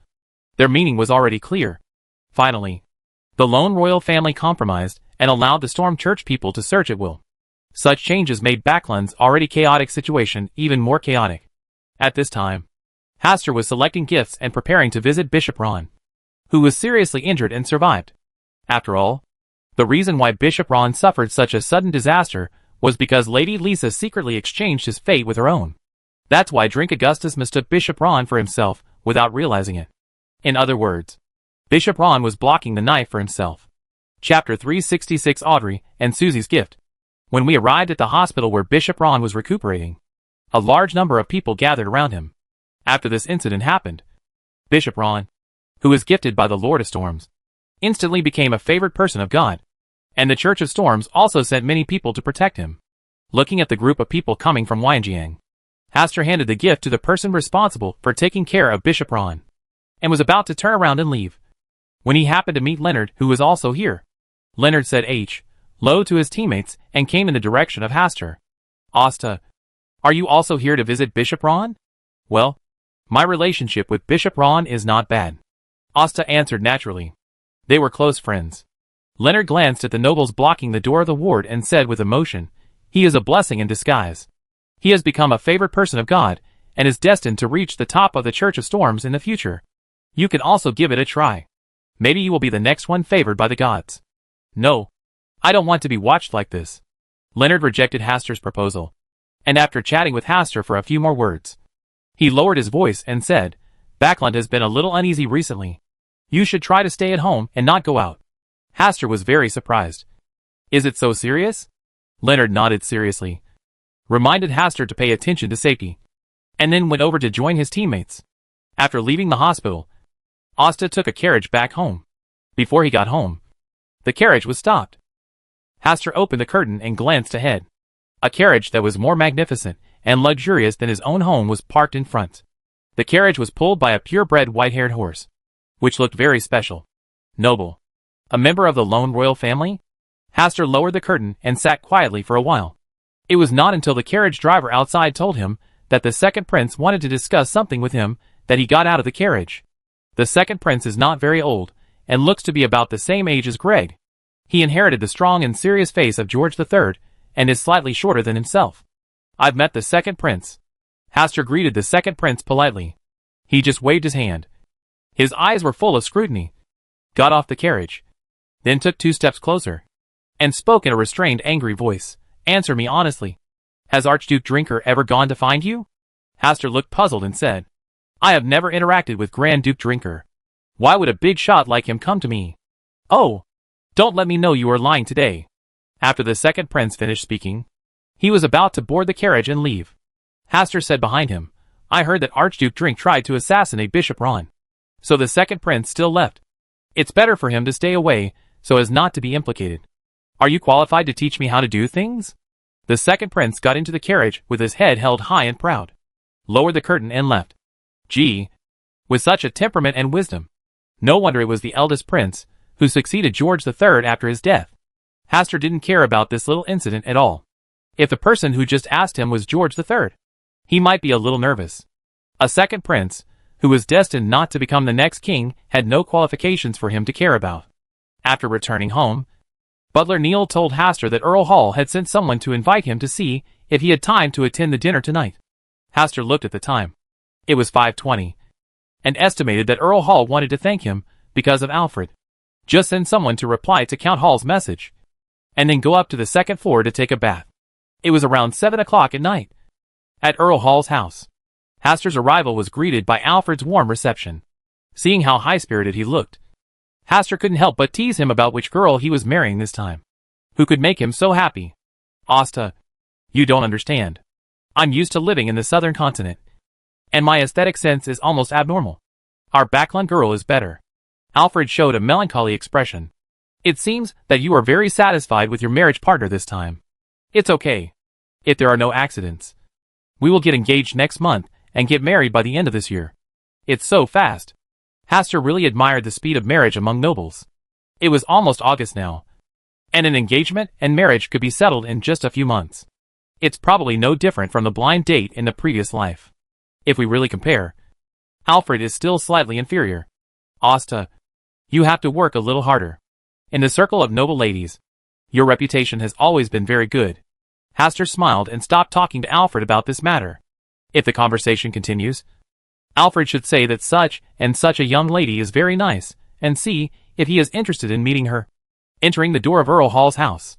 Their meaning was already clear. Finally, the lone royal family compromised and allowed the Storm Church people to search at will. Such changes made Backlund's already chaotic situation even more chaotic. At this time, Hastur was selecting gifts and preparing to visit Bishop Ron, who was seriously injured and survived. After all, the reason why Bishop Ron suffered such a sudden disaster was because Lady Lisa secretly exchanged his fate with her own. That's why Drink Augustus mistook Bishop Ron for himself without realizing it. In other words, Bishop Ron was blocking the knife for himself. Chapter 366: Audrey and Susie's Gift. When we arrived at the hospital where Bishop Ron was recuperating, a large number of people gathered around him. After this incident happened, Bishop Ron, who was gifted by the Lord of Storms, instantly became a favored person of God, and the Church of Storms also sent many people to protect him. Looking at the group of people coming from Wyanjiang, Hastur handed the gift to the person responsible for taking care of Bishop Ron, and was about to turn around and leave, when he happened to meet Leonard, who was also here. Leonard said, low to his teammates and came in the direction of Hastur. Asta, are you also here to visit Bishop Ron? Well, my relationship with Bishop Ron is not bad. Asta answered naturally. They were close friends. Leonard glanced at the nobles blocking the door of the ward and said with emotion, he is a blessing in disguise. He has become a favored person of God, and is destined to reach the top of the Church of Storms in the future. You can also give it a try. Maybe you will be the next one favored by the gods. No. I don't want to be watched like this. Leonard rejected Hastur's proposal. And after chatting with Hastur for a few more words, he lowered his voice and said, Backlund has been a little uneasy recently. You should try to stay at home and not go out. Hastur was very surprised. Is it so serious? Leonard nodded seriously, reminded Hastur to pay attention to safety, and then went over to join his teammates. After leaving the hospital, Asta took a carriage back home. Before he got home, the carriage was stopped. Hastur opened the curtain and glanced ahead. A carriage that was more magnificent and luxurious than his own home was parked in front. The carriage was pulled by a purebred white-haired horse, which looked very special. Noble. A member of the lone royal family? Hastur lowered the curtain and sat quietly for a while. It was not until the carriage driver outside told him that the second prince wanted to discuss something with him that he got out of the carriage. The second prince is not very old, and looks to be about the same age as Greg. He inherited the strong and serious face of George III, and is slightly shorter than himself. I've met the second prince. Hastur greeted the second prince politely. He just waved his hand. His eyes were full of scrutiny. Got off the carriage. Then took 2 steps closer. And spoke in a restrained, angry voice. Answer me honestly. Has Archduke Drinker ever gone to find you? Hastur looked puzzled and said, I have never interacted with Grand Duke Drinker. Why would a big shot like him come to me? Oh! Don't let me know you are lying today. After the second prince finished speaking, he was about to board the carriage and leave. Hastur said behind him, I heard that Archduke Drink tried to assassinate Bishop Ron. So the second prince still left. It's better for him to stay away, so as not to be implicated. Are you qualified to teach me how to do things? The second prince got into the carriage with his head held high and proud, lowered the curtain and left. Gee, with such a temperament and wisdom. No wonder it was the eldest prince, who succeeded George III after his death. Hastur didn't care about this little incident at all. If the person who just asked him was George III, he might be a little nervous. A second prince, who was destined not to become the next king, had no qualifications for him to care about. After returning home, Butler Neil told Hastur that Earl Hall had sent someone to invite him to see if he had time to attend the dinner tonight. Hastur looked at the time. It was 5:20, and estimated that Earl Hall wanted to thank him because of Alfred. Just send someone to reply to Count Hall's message, and then go up to the second floor to take a bath. It was around 7 o'clock at night. At Earl Hall's house, Hastur's arrival was greeted by Alfred's warm reception. Seeing how high-spirited he looked, Hastur couldn't help but tease him about which girl he was marrying this time. Who could make him so happy? Asta, you don't understand. I'm used to living in the southern continent, and my aesthetic sense is almost abnormal. Our Backlund girl is better. Alfred showed a melancholy expression. It seems that you are very satisfied with your marriage partner this time. It's okay. If there are no accidents, we will get engaged next month and get married by the end of this year. It's so fast. Hastur really admired the speed of marriage among nobles. It was almost August now, and an engagement and marriage could be settled in just a few months. It's probably no different from the blind date in the previous life. If we really compare, Alfred is still slightly inferior. Asta, you have to work a little harder. In the circle of noble ladies, your reputation has always been very good. Hastur smiled and stopped talking to Alfred about this matter. If the conversation continues, Alfred should say that such and such a young lady is very nice, and see if he is interested in meeting her. Entering the door of Earl Hall's house,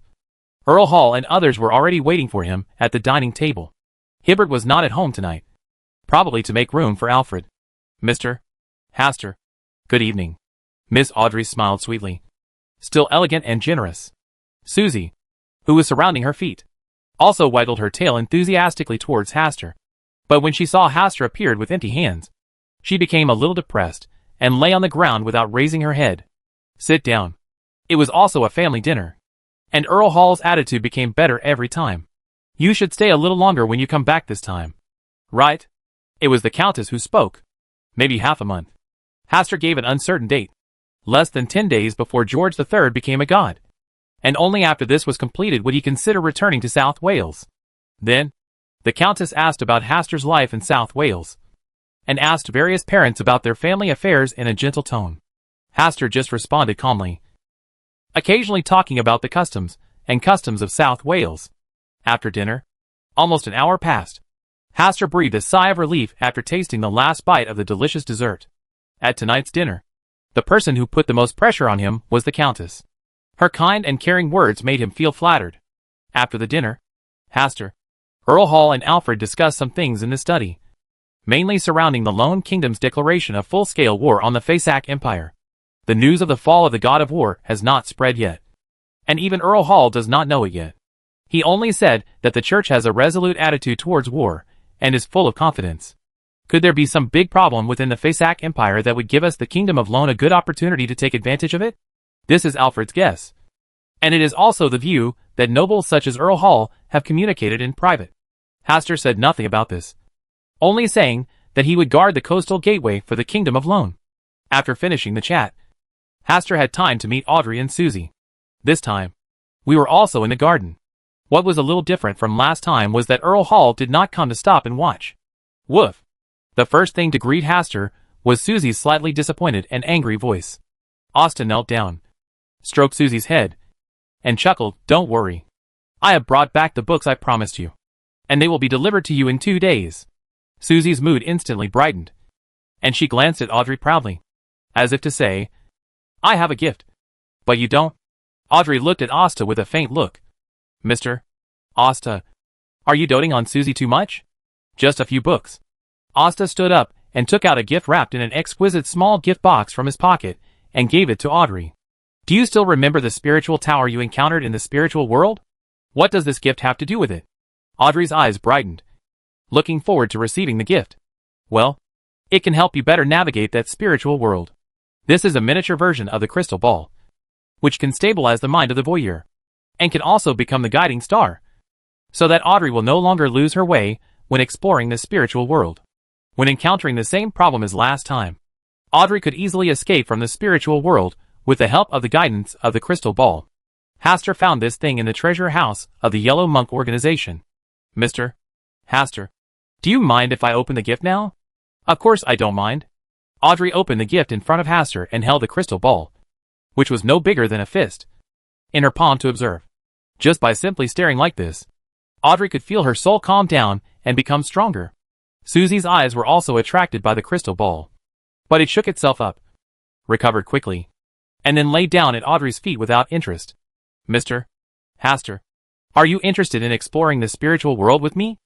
Earl Hall and others were already waiting for him at the dining table. Hibbert was not at home tonight, probably to make room for Alfred. Mr. Hastur. Good evening. Miss Audrey smiled sweetly, still elegant and generous. Susie, who was surrounding her feet, also waggled her tail enthusiastically towards Hastur. But when she saw Hastur appeared with empty hands, she became a little depressed, and lay on the ground without raising her head. Sit down. It was also a family dinner, and Earl Hall's attitude became better every time. You should stay a little longer when you come back this time. Right? It was the Countess who spoke. Maybe half a month. Hastur gave an uncertain date. Less than 10 days before George III became a god. and only after this was completed would he consider returning to South Wales. Then, the Countess asked about Hastur's life in South Wales, and asked various parents about their family affairs in a gentle tone. Hastur just responded calmly, occasionally talking about the customs of South Wales. After dinner, almost an hour passed. Hastur breathed a sigh of relief after tasting the last bite of the delicious dessert. At tonight's dinner, the person who put the most pressure on him was the Countess. Her kind and caring words made him feel flattered. After the dinner, Hastur, Earl Hall and Alfred discussed some things in the study, mainly surrounding the Lone Kingdom's declaration of full-scale war on the Fasak Empire. The news of the fall of the god of war has not spread yet, and even Earl Hall does not know it yet. He only said that the church has a resolute attitude towards war, and is full of confidence. Could there be some big problem within the Fasak Empire that would give us the Kingdom of Lone a good opportunity to take advantage of it? This is Alfred's guess. And it is also the view that nobles such as Earl Hall have communicated in private. Hastur said nothing about this, only saying that he would guard the coastal gateway for the Kingdom of Lone. After finishing the chat, Hastur had time to meet Audrey and Susie. This time, we were also in the garden. What was a little different from last time was that Earl Hall did not come to stop and watch. Woof! The first thing to greet Hastur was Susie's slightly disappointed and angry voice. Asta knelt down, stroked Susie's head, and chuckled, "Don't worry. I have brought back the books I promised you, and they will be delivered to you in 2 days." Susie's mood instantly brightened, and she glanced at Audrey proudly, as if to say, "I have a gift. But you don't." Audrey looked at Asta with a faint look. "Mr. Asta, are you doting on Susie too much? Just a few books." Asta stood up and took out a gift wrapped in an exquisite small gift box from his pocket and gave it to Audrey. "Do you still remember the spiritual tower you encountered in the spiritual world? What does this gift have to do with it?" Audrey's eyes brightened, looking forward to receiving the gift. "Well, it can help you better navigate that spiritual world. This is a miniature version of the crystal ball, which can stabilize the mind of the voyeur, and can also become the guiding star, so that Audrey will no longer lose her way when exploring the spiritual world. When encountering the same problem as last time, Audrey could easily escape from the spiritual world with the help of the guidance of the crystal ball. Hastur found this thing in the treasure house of the Yellow Monk organization. "Mr. Hastur, do you mind if I open the gift now?" "Of course I don't mind." Audrey opened the gift in front of Hastur and held the crystal ball, which was no bigger than a fist, in her palm to observe. Just by simply staring like this, Audrey could feel her soul calm down and become stronger. Susie's eyes were also attracted by the crystal ball, but it shook itself up, recovered quickly, and then lay down at Audrey's feet without interest. "Mr. Hastur, are you interested in exploring the spiritual world with me?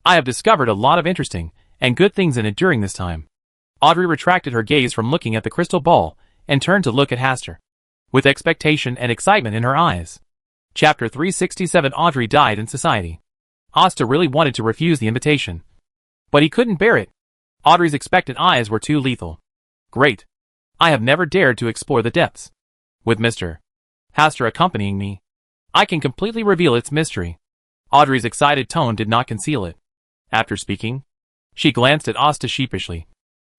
I have discovered a lot of interesting and good things in it during this time." Audrey retracted her gaze from looking at the crystal ball and turned to look at Hastur, with expectation and excitement in her eyes. Chapter 367. Audrey died in society. Asta really wanted to refuse the invitation, but he couldn't bear it. Audrey's expectant eyes were too lethal. "Great. I have never dared to explore the depths. With Mr. Hastur accompanying me, I can completely reveal its mystery." Audrey's excited tone did not conceal it. After speaking, she glanced at Asta sheepishly,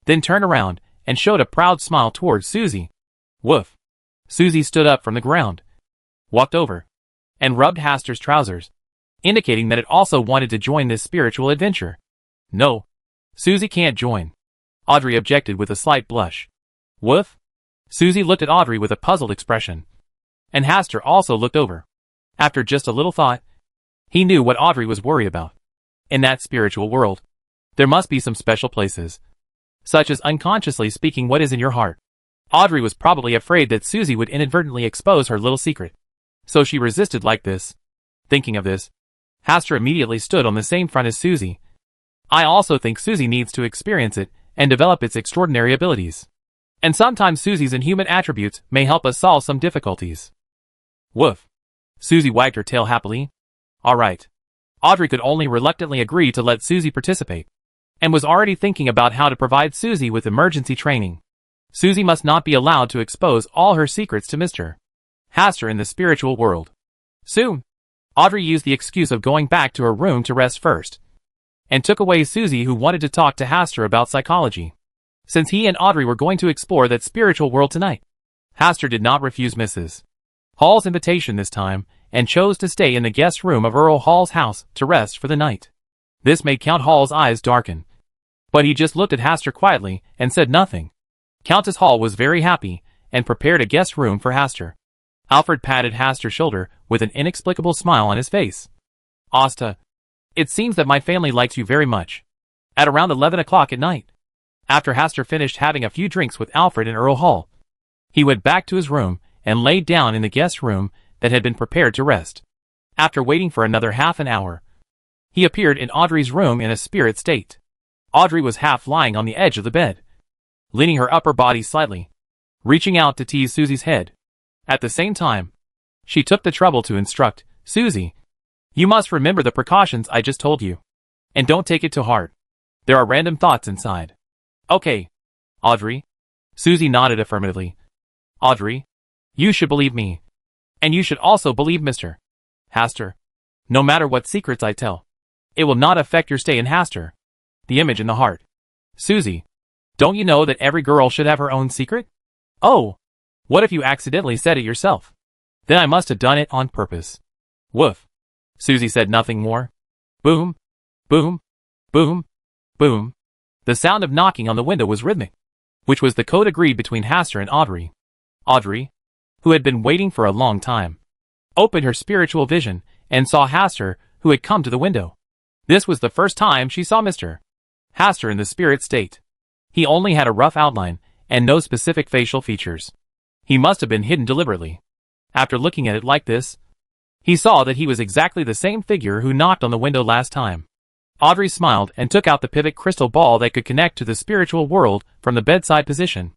then turned around and showed a proud smile towards Susie. "Woof." Susie stood up from the ground, walked over, and rubbed Hastur's trousers, indicating that it also wanted to join this spiritual adventure. "No, Susie can't join," Audrey objected with a slight blush. "Woof?" Susie looked at Audrey with a puzzled expression, and Hastur also looked over. After just a little thought, he knew what Audrey was worried about. In that spiritual world, there must be some special places, such as unconsciously speaking what is in your heart. Audrey was probably afraid that Susie would inadvertently expose her little secret, so she resisted like this. Thinking of this, Hastur immediately stood on the same front as Susie. "I also think Susie needs to experience it and develop its extraordinary abilities. And sometimes Susie's inhuman attributes may help us solve some difficulties." "Woof." Susie wagged her tail happily. "All right." Audrey could only reluctantly agree to let Susie participate, and was already thinking about how to provide Susie with emergency training. Susie must not be allowed to expose all her secrets to Mr. Hastur in the spiritual world. Soon, Audrey used the excuse of going back to her room to rest first, and took away Susie, who wanted to talk to Hastur about psychology, since he and Audrey were going to explore that spiritual world tonight. Hastur did not refuse Mrs. Hall's invitation this time, and chose to stay in the guest room of Earl Hall's house to rest for the night. This made Count Hall's eyes darken. But he just looked at Hastur quietly and said nothing. Countess Hall was very happy and prepared a guest room for Hastur. Alfred patted Hastur's shoulder with an inexplicable smile on his face. Asta, it seems that my family likes you very much. At around 11 o'clock at night, after Hastur finished having a few drinks with Alfred and Earl Hall, he went back to his room and laid down in the guest room that had been prepared to rest. After waiting for another half an hour, he appeared in Audrey's room in a spirit state. Audrey was half lying on the edge of the bed, leaning her upper body slightly, reaching out to tease Susie's head. At the same time, she took the trouble to instruct, Susie, you must remember the precautions I just told you. And don't take it to heart. There are random thoughts inside. Okay, Audrey. Susie nodded affirmatively. Audrey, you should believe me. And you should also believe Mr. Hastur. No matter what secrets I tell, it will not affect your stay in Hastur. The image in the heart. Susie, don't you know that every girl should have her own secret? Oh, what if you accidentally said it yourself? Then I must have done it on purpose. Woof. Susie said nothing more. Boom, boom, boom, boom. The sound of knocking on the window was rhythmic, which was the code agreed between Hastur and Audrey. Audrey, who had been waiting for a long time, opened her spiritual vision and saw Hastur, who had come to the window. This was the first time she saw Mr. Hastur in the spirit state. He only had a rough outline and no specific facial features. He must have been hidden deliberately. After looking at it like this, he saw that he was exactly the same figure who knocked on the window last time. Audrey smiled and took out the pivot crystal ball that could connect to the spiritual world from the bedside position.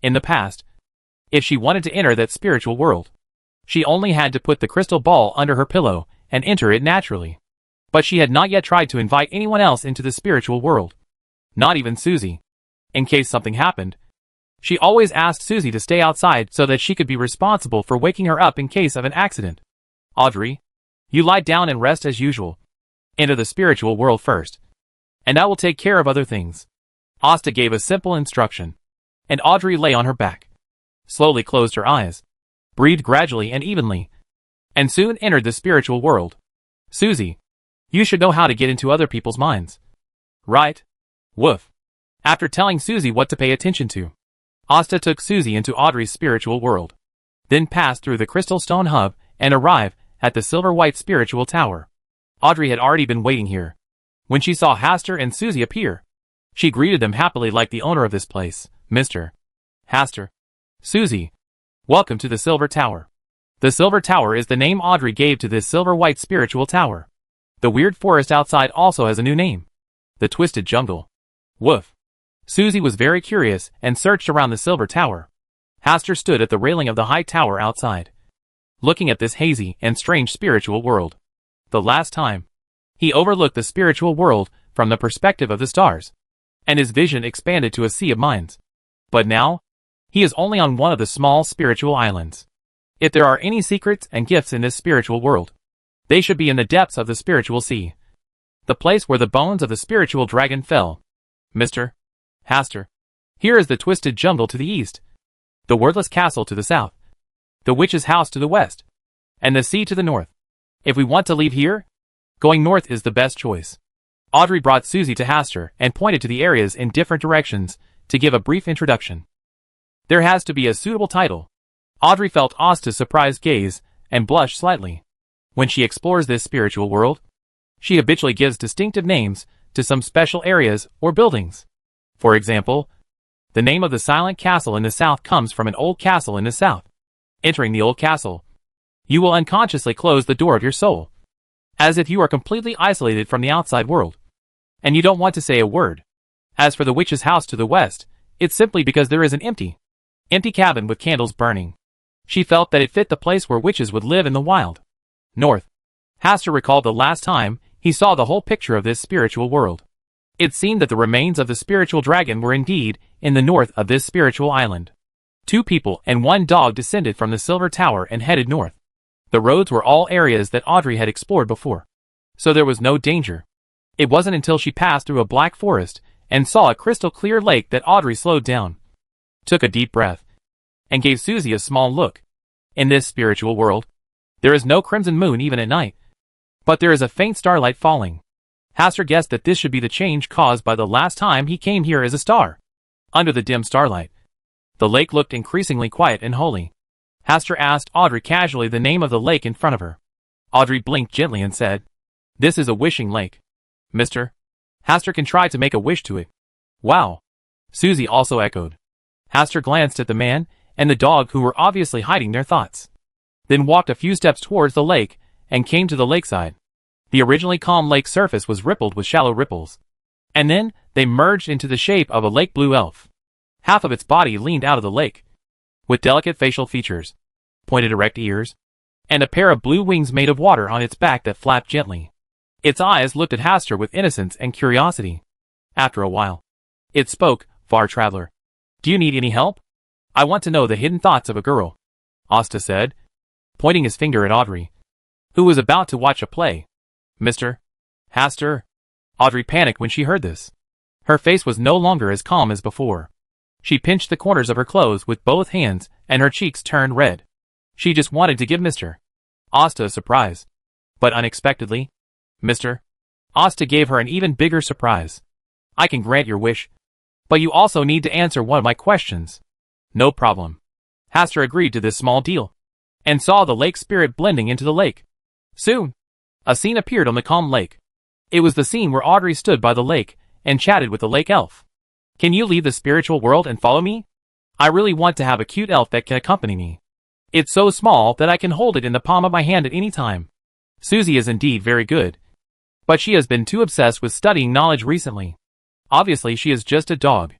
In the past, if she wanted to enter that spiritual world, she only had to put the crystal ball under her pillow and enter it naturally. But she had not yet tried to invite anyone else into the spiritual world. Not even Susie. In case something happened, she always asked Susie to stay outside so that she could be responsible for waking her up in case of an accident. Audrey, you lie down and rest as usual. Enter the spiritual world first, and I will take care of other things. Asta gave a simple instruction, and Audrey lay on her back, slowly closed her eyes, breathed gradually and evenly, and soon entered the spiritual world. Susie, you should know how to get into other people's minds. Right? Woof. After telling Susie what to pay attention to, Asta took Susie into Audrey's spiritual world, then passed through the crystal stone hub and arrived at the silver-white spiritual tower. Audrey had already been waiting here. When she saw Hastur and Susie appear, she greeted them happily like the owner of this place. Mr. Hastur. Susie, welcome to the Silver Tower. The Silver Tower is the name Audrey gave to this silver-white spiritual tower. The weird forest outside also has a new name. The Twisted Jungle. Woof. Susie was very curious and searched around the Silver Tower. Hastur stood at the railing of the high tower outside, looking at this hazy and strange spiritual world. The last time, he overlooked the spiritual world from the perspective of the stars, and his vision expanded to a sea of minds. But now, he is only on one of the small spiritual islands. If there are any secrets and gifts in this spiritual world, they should be in the depths of the spiritual sea, the place where the bones of the spiritual dragon fell. Mr. Hastur, here is the Twisted Jungle to the east, the Wordless Castle to the south, the Witch's House to the west, and the sea to the north. If we want to leave here, going north is the best choice. Audrey brought Susie to Hastur and pointed to the areas in different directions to give a brief introduction. There has to be a suitable title. Audrey felt Asta's surprised gaze and blushed slightly. When she explores this spiritual world, she habitually gives distinctive names to some special areas or buildings. For example, the name of the Silent Castle in the south comes from an old castle in the south. Entering the old castle, you will unconsciously close the door of your soul, as if you are completely isolated from the outside world, and you don't want to say a word. As for the Witch's House to the west, it's simply because there is an empty cabin with candles burning. She felt that it fit the place where witches would live in the wild. North. Hastur recalled the last time he saw the whole picture of this spiritual world. It seemed that the remains of the spiritual dragon were indeed in the north of this spiritual island. 2 people and 1 dog descended from the Silver Tower and headed north. The roads were all areas that Audrey had explored before, so there was no danger. It wasn't until she passed through a black forest and saw a crystal-clear lake that Audrey slowed down, took a deep breath, and gave Susie a small look. In this spiritual world, there is no crimson moon even at night. But there is a faint starlight falling. Hastur guessed that this should be the change caused by the last time he came here as a star. Under the dim starlight, the lake looked increasingly quiet and holy. Hastur asked Audrey casually the name of the lake in front of her. Audrey blinked gently and said, "This is a wishing lake. Mister, Hastur can try to make a wish to it." "Wow." Susie also echoed. Hastur glanced at the man and the dog who were obviously hiding their thoughts. Then walked a few steps towards the lake and came to the lakeside. The originally calm lake surface was rippled with shallow ripples. And then they merged into the shape of a lake blue elf. Half of its body leaned out of the lake, with delicate facial features, pointed erect ears, and a pair of blue wings made of water on its back that flapped gently. Its eyes looked at Hastur with innocence and curiosity. After a while, it spoke, "Far traveler, do you need any help? I want to know the hidden thoughts of a girl," Asta said, pointing his finger at Audrey, who was about to watch a play. "Mr. Hastur?" Audrey panicked when she heard this. Her face was no longer as calm as before. She pinched the corners of her clothes with both hands and her cheeks turned red. She just wanted to give Mr. Asta a surprise. But unexpectedly, Mr. Asta gave her an even bigger surprise. "I can grant your wish, but you also need to answer one of my questions." "No problem." Hastur agreed to this small deal, and saw the lake spirit blending into the lake. Soon, a scene appeared on the calm lake. It was the scene where Audrey stood by the lake and chatted with the lake elf. "Can you leave the spiritual world and follow me? I really want to have a cute elf that can accompany me. It's so small that I can hold it in the palm of my hand at any time." Susie is indeed very good, but she has been too obsessed with studying knowledge recently. Obviously she is just a dog.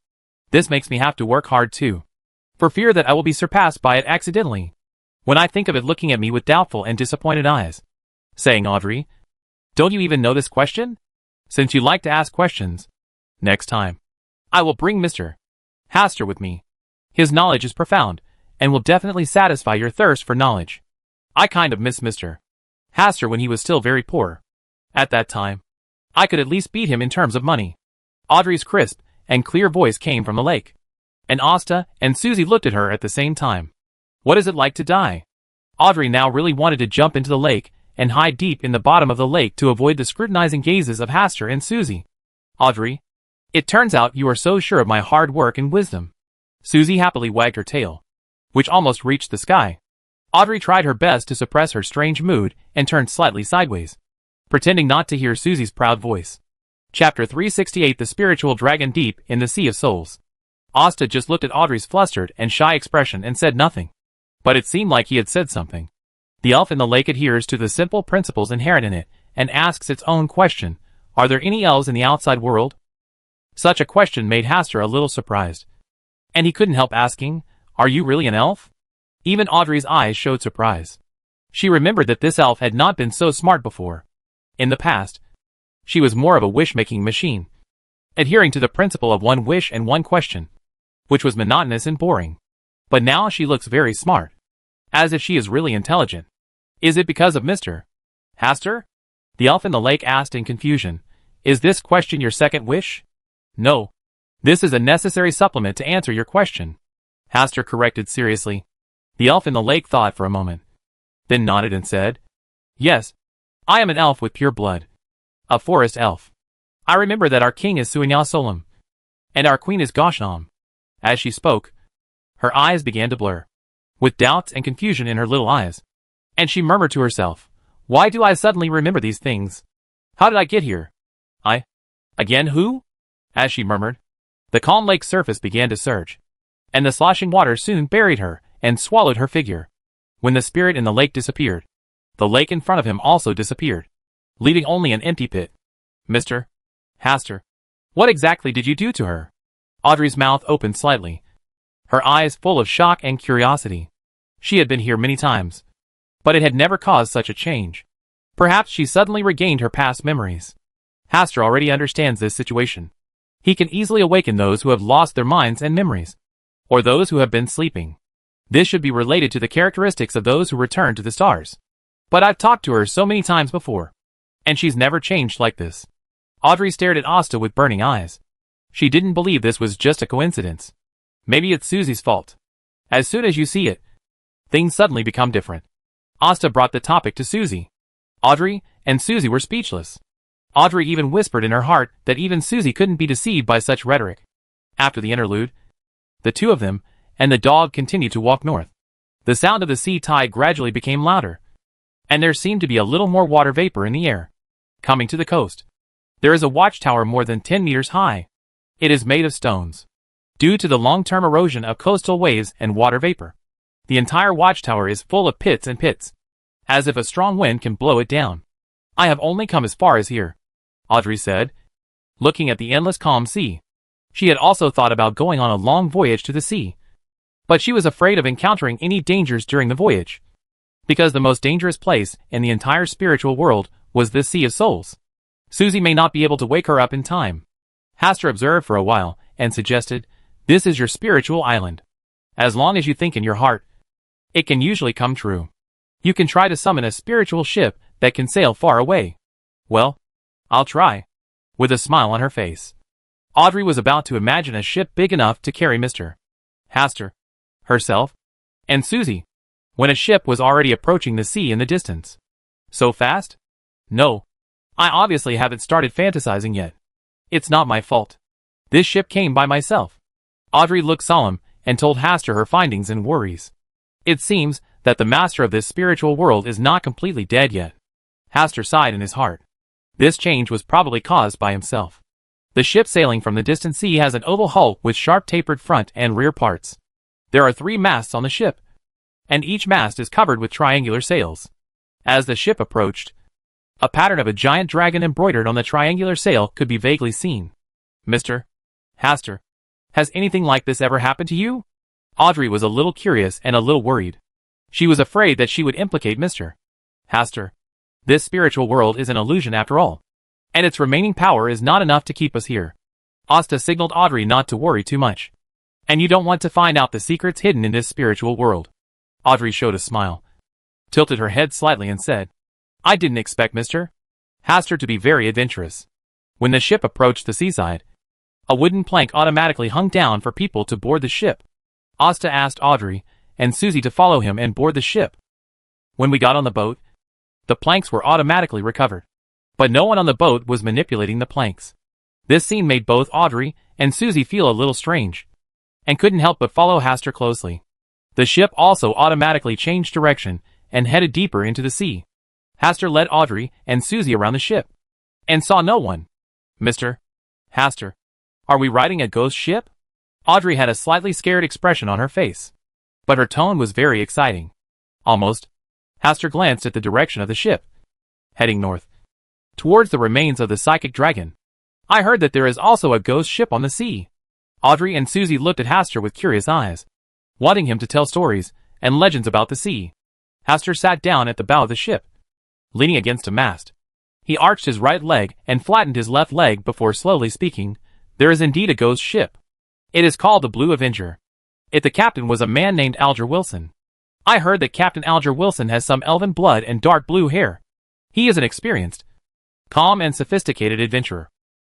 This makes me have to work hard too, for fear that I will be surpassed by it accidentally. When I think of it looking at me with doubtful and disappointed eyes. Saying, "Audrey, don't you even know this question? Since you like to ask questions, next time, I will bring Mr. Hastur with me. His knowledge is profound, and will definitely satisfy your thirst for knowledge. I kind of miss Mr. Hastur when he was still very poor. At that time, I could at least beat him in terms of money." Audrey's crisp and clear voice came from the lake, and Asta and Susie looked at her at the same time. "What is it like to die?" Audrey now really wanted to jump into the lake and hide deep in the bottom of the lake to avoid the scrutinizing gazes of Hastur and Susie. "Audrey, it turns out you are so sure of my hard work and wisdom." Susie happily wagged her tail, which almost reached the sky. Audrey tried her best to suppress her strange mood and turned slightly sideways, pretending not to hear Susie's proud voice. Chapter 368 The Spiritual Dragon Deep in the Sea of Souls. Asta just looked at Audrey's flustered and shy expression and said nothing. But it seemed like he had said something. The elf in the lake adheres to the simple principles inherent in it, and asks its own question, "Are there any elves in the outside world?" Such a question made Hastur a little surprised. And he couldn't help asking, "Are you really an elf?" Even Audrey's eyes showed surprise. She remembered that this elf had not been so smart before. In the past, she was more of a wish-making machine, adhering to the principle of one wish and one question, which was monotonous and boring. But now she looks very smart, as if she is really intelligent. "Is it because of Mr. Hastur?" the elf in the lake asked in confusion. "Is this question your second wish?" "No. This is a necessary supplement to answer your question," Hastur corrected seriously. The elf in the lake thought for a moment, then nodded and said, "Yes, I am an elf with pure blood. A forest elf. I remember that our king is Suinyasolam, and our queen is Goshnam." As she spoke, her eyes began to blur, with doubts and confusion in her little eyes, and she murmured to herself, "Why do I suddenly remember these things? How did I get here? Again who?" As she murmured, the calm lake surface began to surge, and the sloshing water soon buried her and swallowed her figure. When the spirit in the lake disappeared, the lake in front of him also disappeared, leaving only an empty pit. "Mr. Hastur, what exactly did you do to her?" Audrey's mouth opened slightly, her eyes full of shock and curiosity. She had been here many times, but it had never caused such a change. Perhaps she suddenly regained her past memories. Hastur already understands this situation. He can easily awaken those who have lost their minds and memories, or those who have been sleeping. This should be related to the characteristics of those who return to the stars. But I've talked to her so many times before, and she's never changed like this. Audrey stared at Asta with burning eyes. She didn't believe this was just a coincidence. Maybe it's Susie's fault. As soon as you see it, things suddenly become different. Asta brought the topic to Susie. Audrey and Susie were speechless. Audrey even whispered in her heart that even Susie couldn't be deceived by such rhetoric. After the interlude, the two of them and the dog continued to walk north. The sound of the sea tide gradually became louder, and there seemed to be a little more water vapor in the air. Coming to the coast, there is a watchtower more than 10 meters high. It is made of stones. Due to the long-term erosion of coastal waves and water vapor, the entire watchtower is full of pits and pits, as if a strong wind can blow it down. I have only come as far as here, Audrey said, looking at the endless calm sea. She had also thought about going on a long voyage to the sea, but she was afraid of encountering any dangers during the voyage, because the most dangerous place in the entire spiritual world was this Sea of Souls. Susie may not be able to wake her up in time. Hastur observed for a while and suggested, "This is your spiritual island. As long as you think in your heart, it can usually come true. You can try to summon a spiritual ship that can sail far away." "Well, I'll try," with a smile on her face. Audrey was about to imagine a ship big enough to carry Mr. Hastur, herself, and Susie, when a ship was already approaching the sea in the distance. So fast? No. I obviously haven't started fantasizing yet. It's not my fault. This ship came by myself. Audrey looked solemn and told Hastur her findings and worries. It seems that the master of this spiritual world is not completely dead yet. Hastur sighed in his heart. This change was probably caused by himself. The ship sailing from the distant sea has an oval hull with sharp tapered front and rear parts. There are 3 masts on the ship, and each mast is covered with triangular sails. As the ship approached, a pattern of a giant dragon embroidered on the triangular sail could be vaguely seen. "Mr. Hastur, has anything like this ever happened to you?" Audrey was a little curious and a little worried. She was afraid that she would implicate Mr. Hastur. This spiritual world is an illusion after all, and its remaining power is not enough to keep us here. Asta signaled Audrey not to worry too much. "And you don't want to find out the secrets hidden in this spiritual world." Audrey showed a smile, tilted her head slightly and said, "I didn't expect Mr. Hastur to be very adventurous." When the ship approached the seaside, a wooden plank automatically hung down for people to board the ship. Asta asked Audrey and Susie to follow him and board the ship. When we got on the boat, the planks were automatically recovered, but no one on the boat was manipulating the planks. This scene made both Audrey and Susie feel a little strange, and couldn't help but follow Hastur closely. The ship also automatically changed direction and headed deeper into the sea. Hastur led Audrey and Susie around the ship, and saw no one. "Mr. Hastur, are we riding a ghost ship?" Audrey had a slightly scared expression on her face, but her tone was very exciting. Almost. Hastur glanced at the direction of the ship, heading north, towards the remains of the psychic dragon. "I heard that there is also a ghost ship on the sea." Audrey and Susie looked at Hastur with curious eyes, wanting him to tell stories and legends about the sea. Hastur sat down at the bow of the ship, leaning against a mast. He arched his right leg and flattened his left leg before slowly speaking. "There is indeed a ghost ship. It is called the Blue Avenger. The captain was a man named Alger Wilson. I heard that Captain Alger Wilson has some elven blood and dark blue hair. He is an experienced, calm and sophisticated adventurer,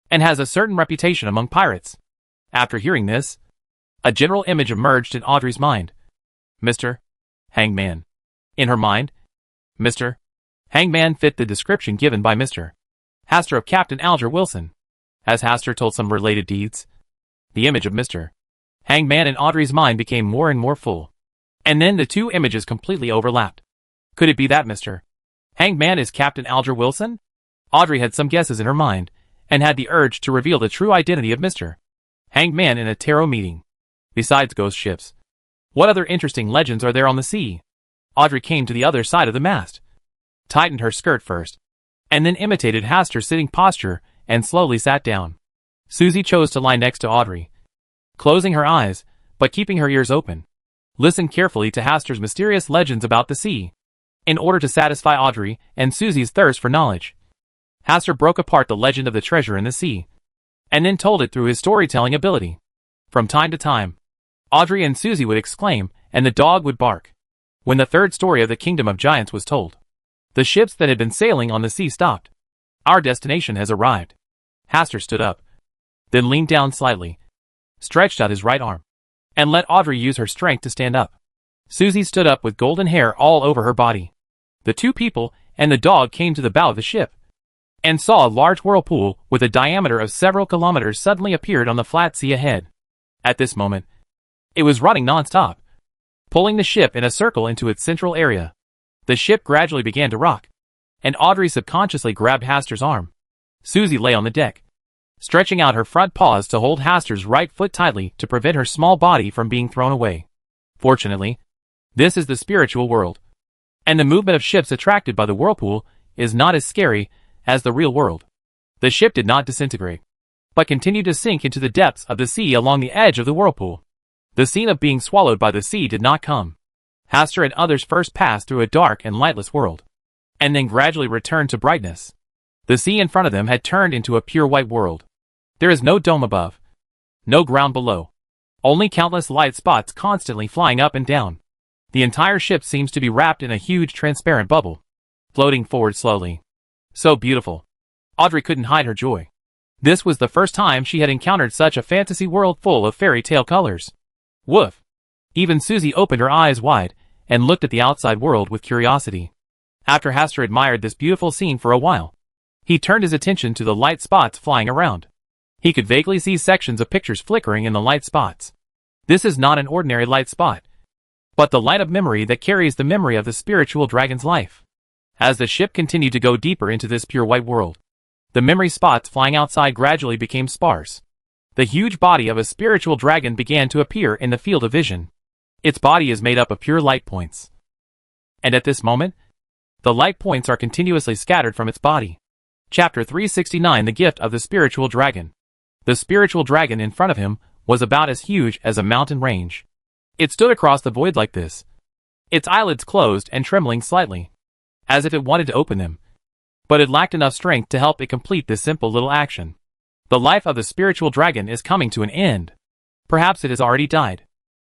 and has a certain reputation among pirates." After hearing this, a general image emerged in Audrey's mind. Mr. Hangman. In her mind, Mr. Hangman fit the description given by Mr. Hastur of Captain Alger Wilson. As Hastur told some related deeds, the image of Mr. Hangman in Audrey's mind became more and more full. And then the two images completely overlapped. Could it be that Mr. Hangman is Captain Alger Wilson? Audrey had some guesses in her mind, and had the urge to reveal the true identity of Mr. Hangman in a tarot meeting. Besides ghost ships, what other interesting legends are there on the sea? Audrey came to the other side of the mast, tightened her skirt first, and then imitated Hastur's sitting posture and slowly sat down. Susie chose to lie next to Audrey, closing her eyes, but keeping her ears open. Listened carefully to Hastur's mysterious legends about the sea, in order to satisfy Audrey and Susie's thirst for knowledge. Hastur broke apart the legend of the treasure in the sea, and then told it through his storytelling ability. From time to time, Audrey and Susie would exclaim, and the dog would bark. When the third story of the Kingdom of Giants was told, the ships that had been sailing on the sea stopped. Our destination has arrived. Hastur stood up, then leaned down slightly, stretched out his right arm, and let Audrey use her strength to stand up. Susie stood up with golden hair all over her body. The two people and the dog came to the bow of the ship and saw a large whirlpool with a diameter of several kilometers suddenly appeared on the flat sea ahead. At this moment, it was running non-stop, pulling the ship in a circle into its central area. The ship gradually began to rock, and Audrey subconsciously grabbed Haster's arm. Susie lay on the deck, stretching out her front paws to hold Haster's right foot tightly to prevent her small body from being thrown away. Fortunately, this is the spiritual world, and the movement of ships attracted by the whirlpool is not as scary as the real world. The ship did not disintegrate, but continued to sink into the depths of the sea along the edge of the whirlpool. The scene of being swallowed by the sea did not come. Haster and others first passed through a dark and lightless world, and then gradually returned to brightness. The sea in front of them had turned into a pure white world. There is no dome above, no ground below, only countless light spots constantly flying up and down. The entire ship seems to be wrapped in a huge transparent bubble, floating forward slowly. So beautiful. Audrey couldn't hide her joy. This was the first time she had encountered such a fantasy world full of fairy tale colors. Woof! Even Susie opened her eyes wide and looked at the outside world with curiosity. After Haster admired this beautiful scene for a while, he turned his attention to the light spots flying around. He could vaguely see sections of pictures flickering in the light spots. This is not an ordinary light spot, but the light of memory that carries the memory of the spiritual dragon's life. As the ship continued to go deeper into this pure white world, the memory spots flying outside gradually became sparse. The huge body of a spiritual dragon began to appear in the field of vision. Its body is made up of pure light points, and at this moment, the light points are continuously scattered from its body. Chapter 369: The Gift of the Spiritual Dragon. The spiritual dragon in front of him was about as huge as a mountain range. It stood across the void like this, its eyelids closed and trembling slightly, as if it wanted to open them, but it lacked enough strength to help it complete this simple little action. The life of the spiritual dragon is coming to an end. Perhaps it has already died.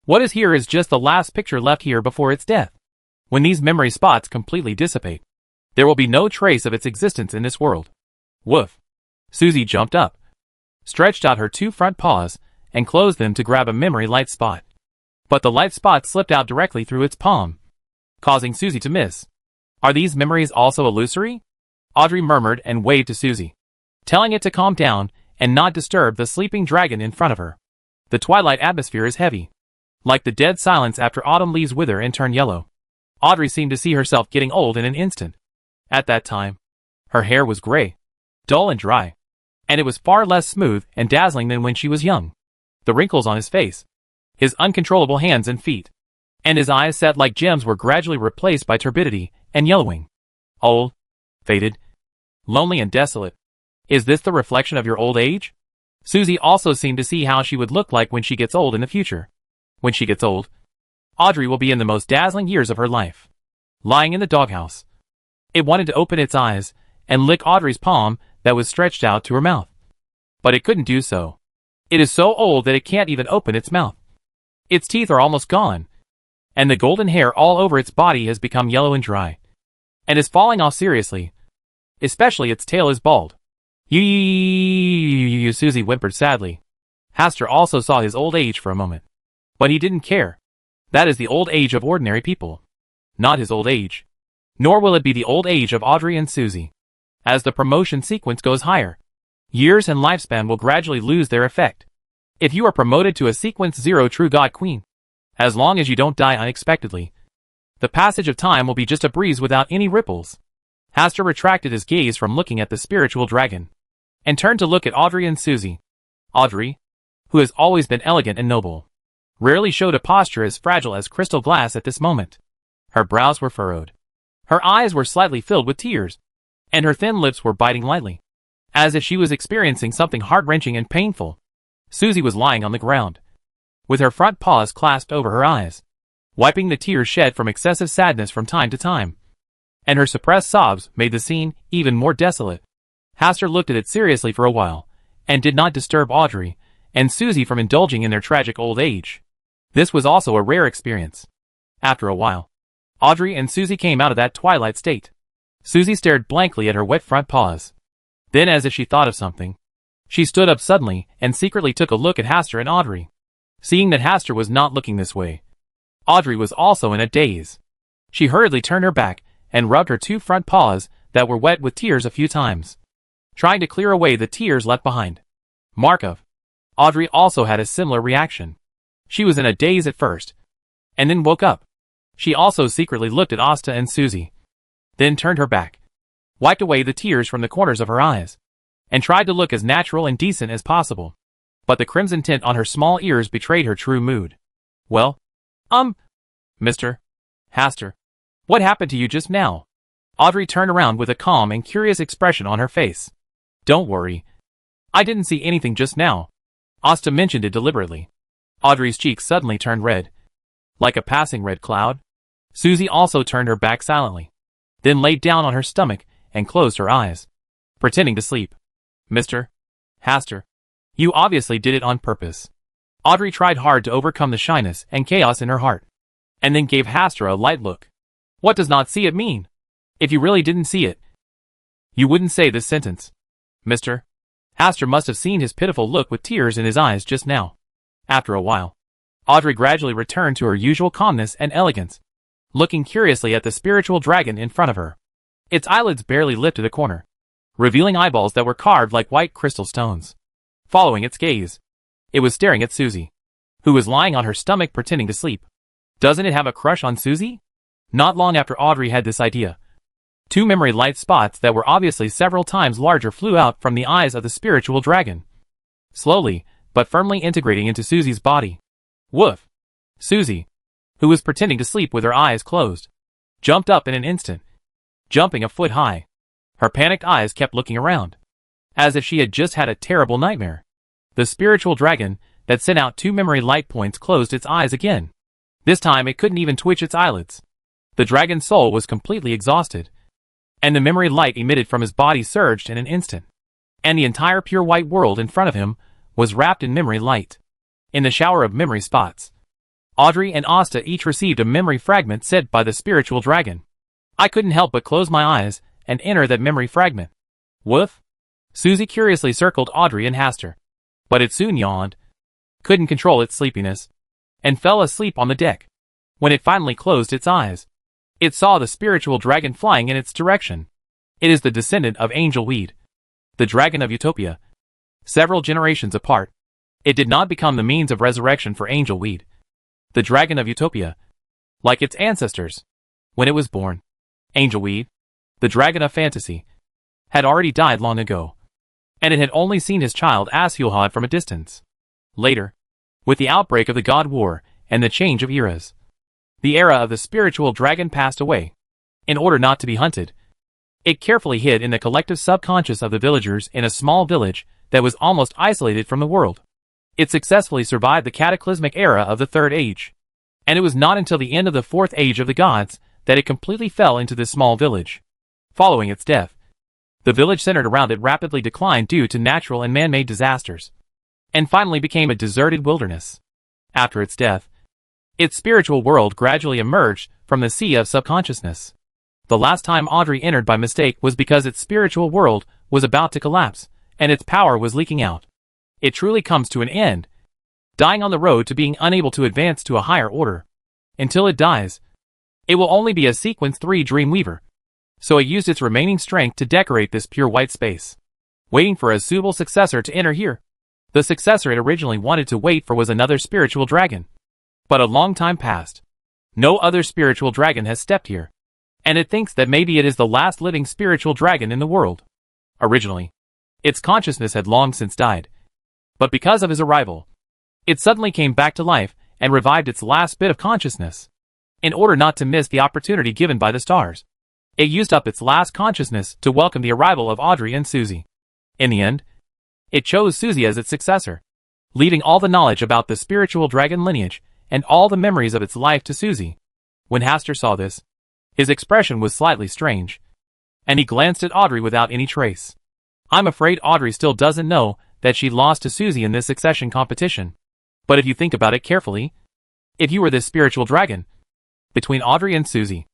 What is here is just the last picture left here before its death. When these memory spots completely dissipate, there will be no trace of its existence in this world. Woof! Susie jumped up, stretched out her two front paws, and closed them to grab a memory light spot. But the light spot slipped out directly through its palm, causing Susie to miss. Are these memories also illusory? Audrey murmured and waved to Susie, telling it to calm down and not disturb the sleeping dragon in front of her. The twilight atmosphere is heavy, like the dead silence after autumn leaves wither and turn yellow. Audrey seemed to see herself getting old in an instant. At that time, her hair was gray, dull and dry, and it was far less smooth and dazzling than when she was young. The wrinkles on his face, his uncontrollable hands and feet, and his eyes set like gems were gradually replaced by turbidity and yellowing. Old, faded, lonely and desolate. Is this the reflection of your old age? Susie also seemed to see how she would look like when she gets old in the future. When she gets old, Audrey will be in the most dazzling years of her life. Lying in the doghouse, it wanted to open its eyes and lick Audrey's palm that was stretched out to her mouth. But it couldn't do so. It is so old that it can't even open its mouth. Its teeth are almost gone, and the golden hair all over its body has become yellow and dry, and is falling off seriously. Especially its tail is bald. Susie whimpered sadly. Haster also saw his old age for a moment, but he didn't care. That is the old age of ordinary people, not his old age. Nor will it be the old age of Audrey and Susie. As the promotion sequence goes higher, years and lifespan will gradually lose their effect. If you are promoted to a sequence 0 True God Queen, as long as you don't die unexpectedly, the passage of time will be just a breeze without any ripples. Haster retracted his gaze from looking at the spiritual dragon, and turned to look at Audrey and Susie. Audrey, who has always been elegant and noble, rarely showed a posture as fragile as crystal glass at this moment. Her brows were furrowed, her eyes were slightly filled with tears, and her thin lips were biting lightly, as if she was experiencing something heart-wrenching and painful. Susie was lying on the ground, with her front paws clasped over her eyes, wiping the tears shed from excessive sadness from time to time, and her suppressed sobs made the scene even more desolate. Haster looked at it seriously for a while, and did not disturb Audrey and Susie from indulging in their tragic old age. This was also a rare experience. After a while, Audrey and Susie came out of that twilight state. Susie stared blankly at her wet front paws. Then, as if she thought of something, she stood up suddenly and secretly took a look at Haster and Audrey. Seeing that Haster was not looking this way, Audrey was also in a daze. She hurriedly turned her back and rubbed her 2 front paws that were wet with tears a few times, trying to clear away the tears left behind. Markov. Audrey also had a similar reaction. She was in a daze at first, and then woke up. She also secretly looked at Asta and Susie, then turned her back, wiped away the tears from the corners of her eyes, and tried to look as natural and decent as possible. But the crimson tint on her small ears betrayed her true mood. Well, Mr. Haster, what happened to you just now? Audrey turned around with a calm and curious expression on her face. Don't worry. I didn't see anything just now. Asta mentioned it deliberately. Audrey's cheeks suddenly turned red, like a passing red cloud. Susie also turned her back silently, then laid down on her stomach and closed her eyes, pretending to sleep. Mr. Haster, you obviously did it on purpose. Audrey tried hard to overcome the shyness and chaos in her heart, and then gave Haster a light look. What does not see it mean? If you really didn't see it, you wouldn't say this sentence. Mr. Haster must have seen his pitiful look with tears in his eyes just now. After a while, Audrey gradually returned to her usual calmness and elegance, looking curiously at the spiritual dragon in front of her. Its eyelids barely lifted a corner, revealing eyeballs that were carved like white crystal stones. Following its gaze, it was staring at Susie, who was lying on her stomach pretending to sleep. Doesn't it have a crush on Susie? Not long after Audrey had this idea, 2 memory light spots that were obviously several times larger flew out from the eyes of the spiritual dragon, slowly but firmly integrating into Susie's body. Woof! Susie, who was pretending to sleep with her eyes closed, jumped up in an instant, jumping a foot high. Her panicked eyes kept looking around, as if she had just had a terrible nightmare. The spiritual dragon that sent out 2 memory light points closed its eyes again. This time it couldn't even twitch its eyelids. The dragon's soul was completely exhausted, and the memory light emitted from his body surged in an instant, and the entire pure white world in front of him was wrapped in memory light. In the shower of memory spots, Audrey and Asta each received a memory fragment sent by the spiritual dragon. I couldn't help but close my eyes and enter that memory fragment. Woof! Susie curiously circled Audrey and Haster, but it soon yawned, couldn't control its sleepiness, and fell asleep on the deck. When it finally closed its eyes, it saw the spiritual dragon flying in its direction. It is the descendant of Angel Weed, the dragon of Utopia. Several generations apart, it did not become the means of resurrection for Angel Weed, the dragon of Utopia, like its ancestors. When it was born, Angel Weed, the dragon of fantasy, had already died long ago, and it had only seen his child Ashulhad from a distance. Later, with the outbreak of the God War and the change of eras, the era of the spiritual dragon passed away. In order not to be hunted, it carefully hid in the collective subconscious of the villagers in a small village that was almost isolated from the world. It successfully survived the cataclysmic era of the Third Age, and it was not until the end of the Fourth Age of the Gods that it completely fell into this small village. Following its death, the village centered around it rapidly declined due to natural and man-made disasters, and finally became a deserted wilderness. After its death, its spiritual world gradually emerged from the sea of subconsciousness. The last time Audrey entered by mistake was because its spiritual world was about to collapse, and its power was leaking out. It truly comes to an end, dying on the road to being unable to advance to a higher order. Until it dies, it will only be a Sequence 3 Dreamweaver, so it used its remaining strength to decorate this pure white space, waiting for a suitable successor to enter here. The successor it originally wanted to wait for was another spiritual dragon. But a long time passed. No other spiritual dragon has stepped here, and it thinks that maybe it is the last living spiritual dragon in the world. Originally, its consciousness had long since died, but because of his arrival, it suddenly came back to life and revived its last bit of consciousness. In order not to miss the opportunity given by the stars, it used up its last consciousness to welcome the arrival of Audrey and Susie. In the end, it chose Susie as its successor, leaving all the knowledge about the spiritual dragon lineage and all the memories of its life to Susie. When Haster saw this, his expression was slightly strange, and he glanced at Audrey without any trace. I'm afraid Audrey still doesn't know that she lost to Susie in this succession competition. But if you think about it carefully, if you were this spiritual dragon, between Audrey and Susie,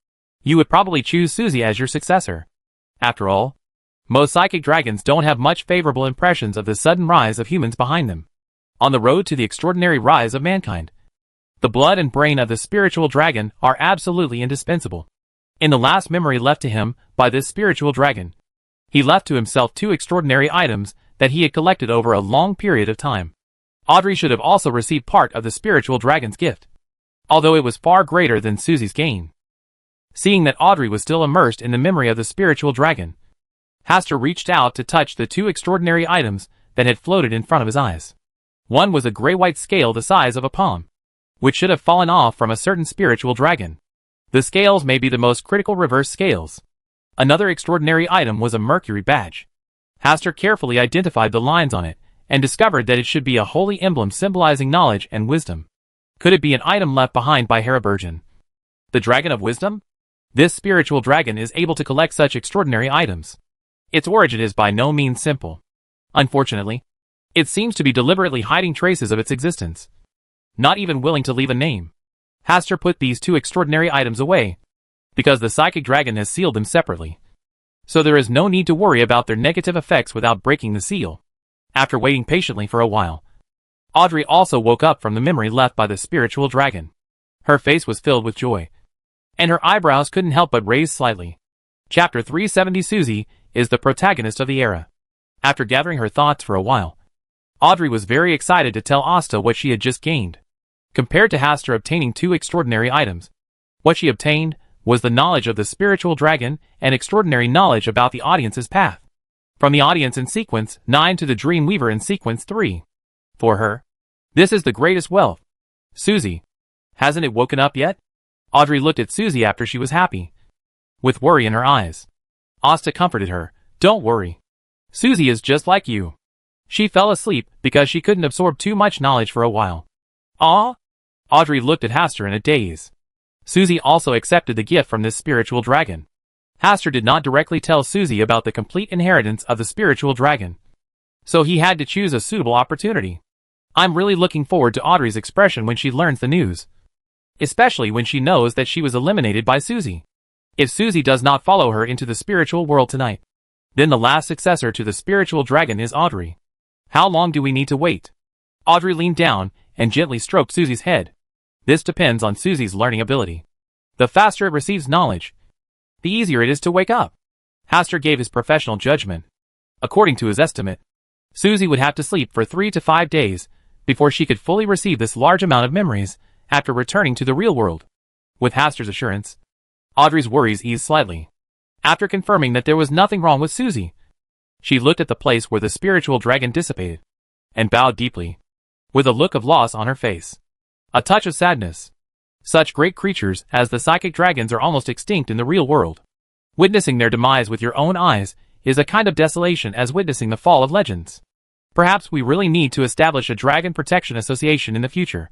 you would probably choose Susie as your successor. After all, most psychic dragons don't have much favorable impressions of the sudden rise of humans behind them, on the road to the extraordinary rise of mankind. The blood and brain of the spiritual dragon are absolutely indispensable. In the last memory left to him by this spiritual dragon, he left to himself 2 extraordinary items that he had collected over a long period of time. Audrey should have also received part of the spiritual dragon's gift, although it was far greater than Susie's gain. Seeing that Audrey was still immersed in the memory of the spiritual dragon, Hastur reached out to touch the 2 extraordinary items that had floated in front of his eyes. One was a gray-white scale the size of a palm, which should have fallen off from a certain spiritual dragon. The scales may be the most critical reverse scales. Another extraordinary item was a mercury badge. Hastur carefully identified the lines on it, and discovered that it should be a holy emblem symbolizing knowledge and wisdom. Could it be an item left behind by Haraburgen, the Dragon of Wisdom? This spiritual dragon is able to collect such extraordinary items. Its origin is by no means simple. Unfortunately, it seems to be deliberately hiding traces of its existence, not even willing to leave a name. Hastur put these 2 extraordinary items away, because the psychic dragon has sealed them separately. So there is no need to worry about their negative effects without breaking the seal. After waiting patiently for a while, Audrey also woke up from the memory left by the spiritual dragon. Her face was filled with joy, and her eyebrows couldn't help but raise slightly. Chapter 370. Susie is the protagonist of the era. After gathering her thoughts for a while, Audrey was very excited to tell Asta what she had just gained. Compared to Hastur obtaining 2 extraordinary items, what she obtained was the knowledge of the spiritual dragon and extraordinary knowledge about the audience's path. From the audience in sequence 9 to the dream weaver in sequence 3. For her, this is the greatest wealth. Susie, hasn't it woken up yet? Audrey looked at Susie after she was happy, with worry in her eyes. Asta comforted her. Don't worry. Susie is just like you. She fell asleep because she couldn't absorb too much knowledge for a while. Ah? Audrey looked at Hastur in a daze. Susie also accepted the gift from this spiritual dragon. Hastur did not directly tell Susie about the complete inheritance of the spiritual dragon, so he had to choose a suitable opportunity. I'm really looking forward to Audrey's expression when she learns the news, especially when she knows that she was eliminated by Susie. If Susie does not follow her into the spiritual world tonight, then the last successor to the spiritual dragon is Audrey. How long do we need to wait? Audrey leaned down and gently stroked Susie's head. This depends on Susie's learning ability. The faster it receives knowledge, the easier it is to wake up. Hastur gave his professional judgment. According to his estimate, Susie would have to sleep for 3 to 5 days before she could fully receive this large amount of memories after returning to the real world. With Hastur's assurance, Audrey's worries eased slightly. After confirming that there was nothing wrong with Susie, she looked at the place where the spiritual dragon dissipated, and bowed deeply, with a look of loss on her face. A touch of sadness. Such great creatures as the psychic dragons are almost extinct in the real world. Witnessing their demise with your own eyes is a kind of desolation as witnessing the fall of legends. Perhaps we really need to establish a Dragon Protection Association in the future.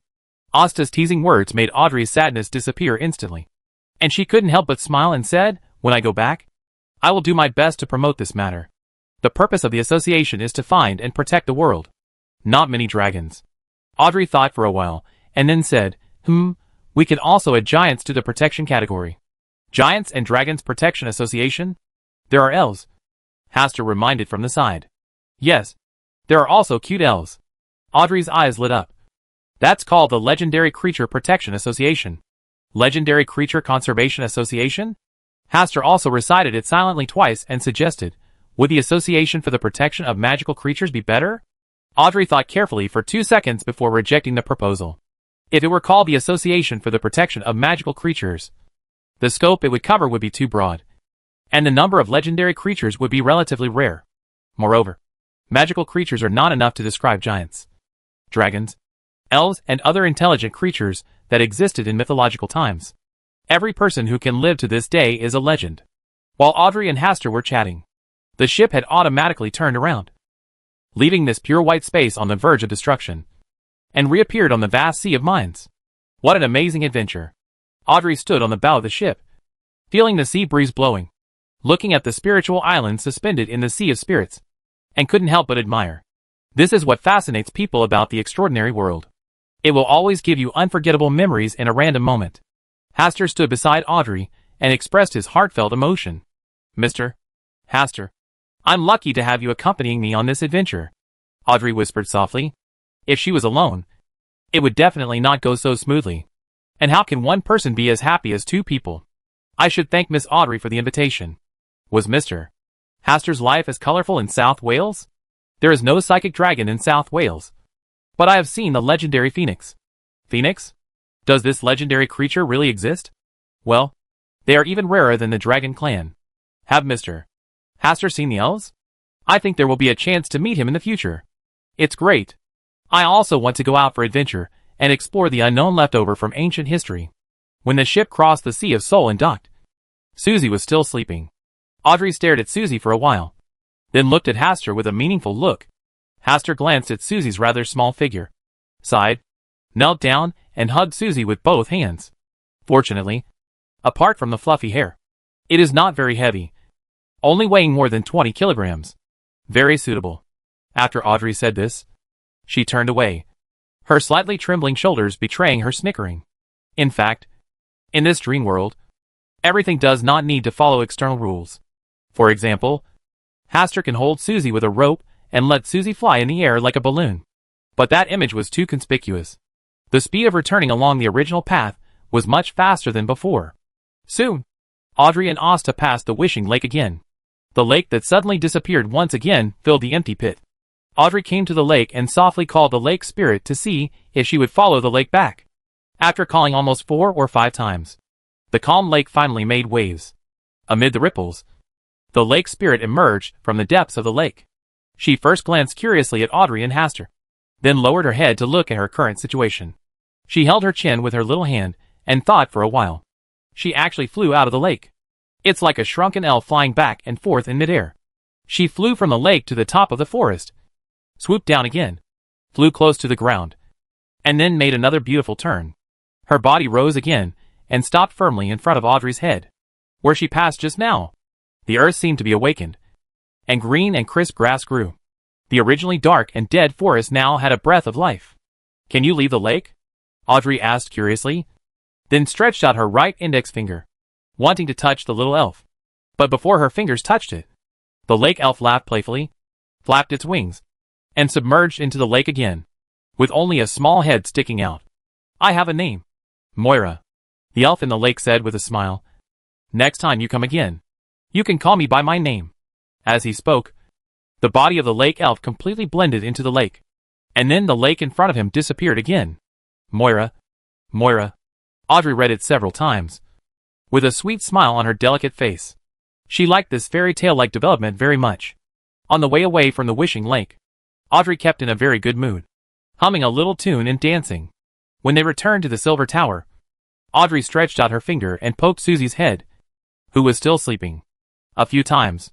Asta's teasing words made Audrey's sadness disappear instantly, and she couldn't help but smile and said, when I go back, I will do my best to promote this matter. The purpose of the association is to find and protect the world, not many dragons. Audrey thought for a while, and then said, we can also add giants to the protection category. Giants and Dragons Protection Association? There are elves, Hastur reminded from the side. Yes, there are also cute elves. Audrey's eyes lit up. That's called the Legendary Creature Protection Association. Legendary Creature Conservation Association? Hastur also recited it silently twice and suggested, would the Association for the Protection of Magical Creatures be better? Audrey thought carefully for 2 seconds before rejecting the proposal. If it were called the Association for the Protection of Magical Creatures, the scope it would cover would be too broad, and the number of legendary creatures would be relatively rare. Moreover, magical creatures are not enough to describe giants, dragons, elves, and other intelligent creatures that existed in mythological times. Every person who can live to this day is a legend. While Audrey and Hastur were chatting, the ship had automatically turned around, leaving this pure white space on the verge of destruction, and reappeared on the vast sea of mines. What an amazing adventure! Audrey stood on the bow of the ship, feeling the sea breeze blowing, looking at the spiritual island suspended in the sea of spirits, and couldn't help but admire. This is what fascinates people about the extraordinary world. It will always give you unforgettable memories in a random moment. Hastur stood beside Audrey and expressed his heartfelt emotion. Mr. Hastur, I'm lucky to have you accompanying me on this adventure, Audrey whispered softly. If she was alone, It would definitely not go so smoothly. And how can one person be as happy as two people? I should thank Miss Audrey for the invitation. Was Mr. Haster's life as colorful in South Wales? There is no psychic dragon in South Wales. But I have seen the legendary phoenix. Phoenix? Does this legendary creature really exist? Well, they are even rarer than the dragon clan. Have Mr. Haster seen the elves? I think there will be a chance to meet him in the future. It's great. I also want to go out for adventure and explore the unknown left over from ancient history. When the ship crossed the Sea of Soul and docked, Susie was still sleeping. Audrey stared at Susie for a while, then looked at Haster with a meaningful look. Haster glanced at Susie's rather small figure, sighed, knelt down, and hugged Susie with both hands. Fortunately, apart from the fluffy hair, it is not very heavy, only weighing more than 20 kilograms. Very suitable. After Audrey said this, she turned away, her slightly trembling shoulders betraying her snickering. In fact, in this dream world, everything does not need to follow external rules. For example, Haster can hold Susie with a rope and let Susie fly in the air like a balloon. But that image was too conspicuous. The speed of returning along the original path was much faster than before. Soon, Audrey and Asta passed the wishing lake again. The lake that suddenly disappeared once again filled the empty pit. Audrey came to the lake and softly called the lake spirit to see if she would follow the lake back. After calling almost 4 or 5 times, the calm lake finally made waves. Amid the ripples, the lake spirit emerged from the depths of the lake. She first glanced curiously at Audrey and Haster, then lowered her head to look at her current situation. She held her chin with her little hand and thought for a while. She actually flew out of the lake. It's like a shrunken elf flying back and forth in midair. She flew from the lake to the top of the forest, swooped down again, flew close to the ground, and then made another beautiful turn. Her body rose again and stopped firmly in front of Audrey's head. Where she passed just now, the earth seemed to be awakened, and green and crisp grass grew. The originally dark and dead forest now had a breath of life. "Can you leave the lake?" Audrey asked curiously, then stretched out her right index finger, wanting to touch the little elf. But before her fingers touched it, the lake elf laughed playfully, flapped its wings, and submerged into the lake again, with only a small head sticking out. "I have a name. Moira," the elf in the lake said with a smile. "Next time you come again, you can call me by my name." As he spoke, the body of the lake elf completely blended into the lake, and then the lake in front of him disappeared again. Moira, Moira. Audrey read it several times, with a sweet smile on her delicate face. She liked this fairy tale-like development very much. On the way away from the wishing lake, Audrey kept in a very good mood, humming a little tune and dancing. When they returned to the silver tower, Audrey stretched out her finger and poked Susie's head, who was still sleeping, a few times.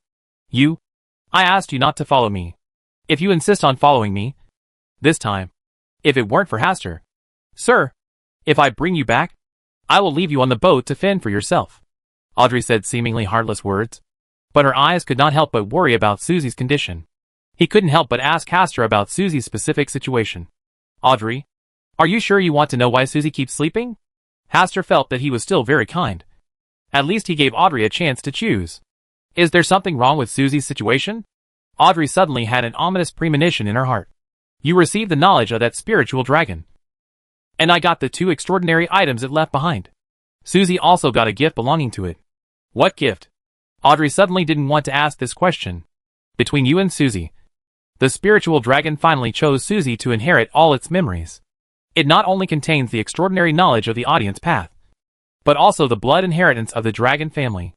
I asked you not to follow me. If you insist on following me, this time, if it weren't for Haster, sir, if I bring you back, I will leave you on the boat to fend for yourself." Audrey said seemingly heartless words, but her eyes could not help but worry about Susie's condition. He couldn't help but ask Haster about Susie's specific situation. "Audrey, are you sure you want to know why Susie keeps sleeping?" Haster felt that he was still very kind. At least he gave Audrey a chance to choose. "Is there something wrong with Susie's situation?" Audrey suddenly had an ominous premonition in her heart. "You received the knowledge of that spiritual dragon, and I got the 2 extraordinary items it left behind. Susie also got a gift belonging to it." "What gift?" Audrey suddenly didn't want to ask this question. "Between you and Susie, the spiritual dragon finally chose Susie to inherit all its memories. It not only contains the extraordinary knowledge of the audience path, but also the blood inheritance of the dragon family.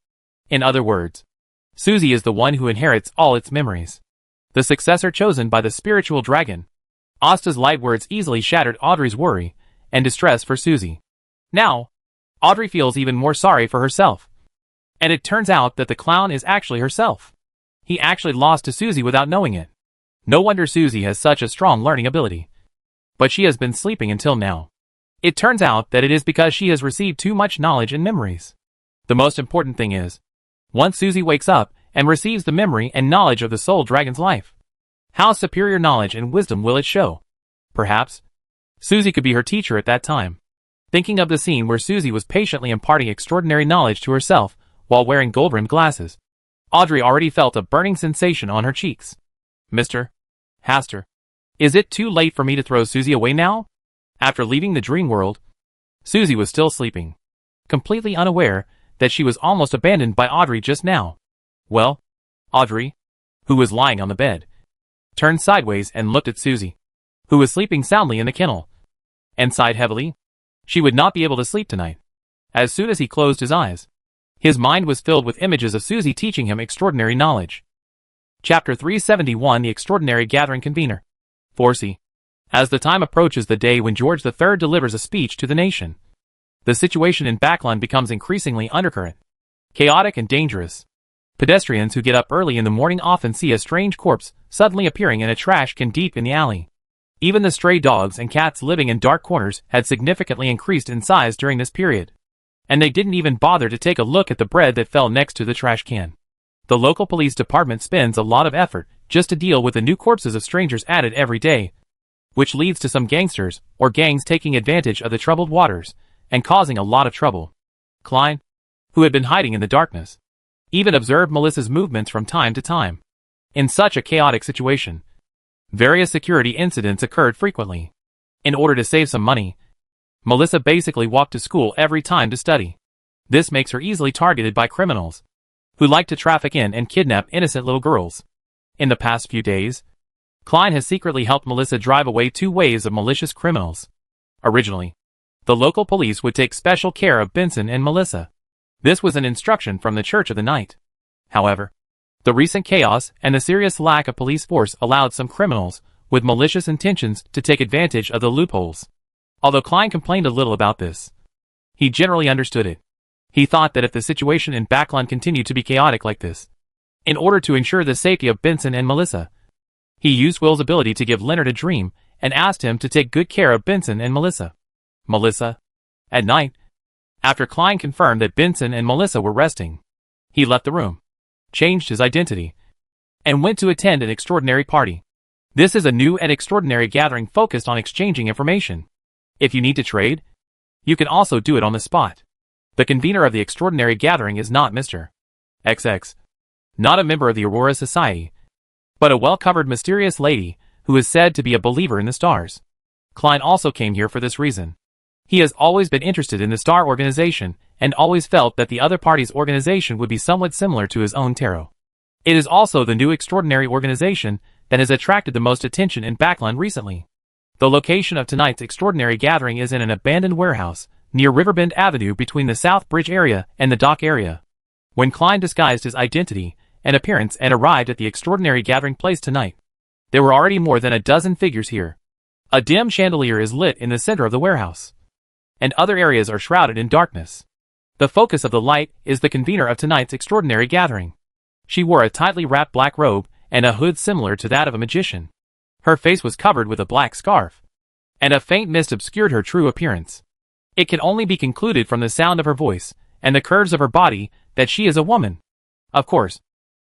In other words, Susie is the one who inherits all its memories, the successor chosen by the spiritual dragon." Asta's light words easily shattered Audrey's worry and distress for Susie. Now, Audrey feels even more sorry for herself. And it turns out that the clown is actually herself. He actually lost to Susie without knowing it. No wonder Susie has such a strong learning ability. But she has been sleeping until now. It turns out that it is because she has received too much knowledge and memories. The most important thing is, once Susie wakes up and receives the memory and knowledge of the soul dragon's life, how superior knowledge and wisdom will it show? Perhaps Susie could be her teacher at that time. Thinking of the scene where Susie was patiently imparting extraordinary knowledge to herself while wearing gold-rimmed glasses, Audrey already felt a burning sensation on her cheeks. "Mr. Haster, is it too late for me to throw Susie away now?" After leaving the dream world, Susie was still sleeping, completely unaware that she was almost abandoned by Audrey just now. Well, Audrey, who was lying on the bed, turned sideways and looked at Susie, who was sleeping soundly in the kennel, and sighed heavily. She would not be able to sleep tonight. As soon as he closed his eyes, his mind was filled with images of Susie teaching him extraordinary knowledge. Chapter 371 The Extraordinary Gathering Convener. 4c. As the time approaches the day when George III delivers a speech to the nation, the situation in Backland becomes increasingly undercurrent, chaotic and dangerous. Pedestrians who get up early in the morning often see a strange corpse suddenly appearing in a trash can deep in the alley. Even the stray dogs and cats living in dark corners had significantly increased in size during this period, and they didn't even bother to take a look at the bread that fell next to the trash can. The local police department spends a lot of effort just to deal with the new corpses of strangers added every day, which leads to some gangsters or gangs taking advantage of the troubled waters and causing a lot of trouble. Klein, who had been hiding in the darkness, even observed Melissa's movements from time to time. In such a chaotic situation, various security incidents occurred frequently. In order to save some money, Melissa basically walked to school every time to study. This makes her easily targeted by criminals who like to traffic in and kidnap innocent little girls. In the past few days, Klein has secretly helped Melissa drive away 2 waves of malicious criminals. Originally, the local police would take special care of Benson and Melissa. This was an instruction from the Church of the Night. However, the recent chaos and the serious lack of police force allowed some criminals with malicious intentions to take advantage of the loopholes. Although Klein complained a little about this, he generally understood it. He thought that if the situation in Backland continued to be chaotic like this, in order to ensure the safety of Benson and Melissa, he used Will's ability to give Leonard a dream and asked him to take good care of Benson and Melissa. At night, after Klein confirmed that Benson and Melissa were resting, he left the room, changed his identity, and went to attend an extraordinary party. This is a new and extraordinary gathering focused on exchanging information. If you need to trade, you can also do it on the spot. The convener of the extraordinary gathering is not Mr. XX, not a member of the Aurora Society, but a well-covered mysterious lady who is said to be a believer in the stars. Klein also came here for this reason. He has always been interested in the star organization and always felt that the other party's organization would be somewhat similar to his own tarot. It is also the new extraordinary organization that has attracted the most attention in Backland recently. The location of tonight's extraordinary gathering is in an abandoned warehouse near Riverbend Avenue between the South Bridge area and the dock area. When Klein disguised his identity and appearance and arrived at the extraordinary gathering place tonight, there were already more than a dozen figures here. A dim chandelier is lit in the center of the warehouse, and other areas are shrouded in darkness. The focus of the light is the convener of tonight's extraordinary gathering. She wore a tightly wrapped black robe and a hood similar to that of a magician. Her face was covered with a black scarf, and a faint mist obscured her true appearance. It can only be concluded from the sound of her voice and the curves of her body that she is a woman. Of course,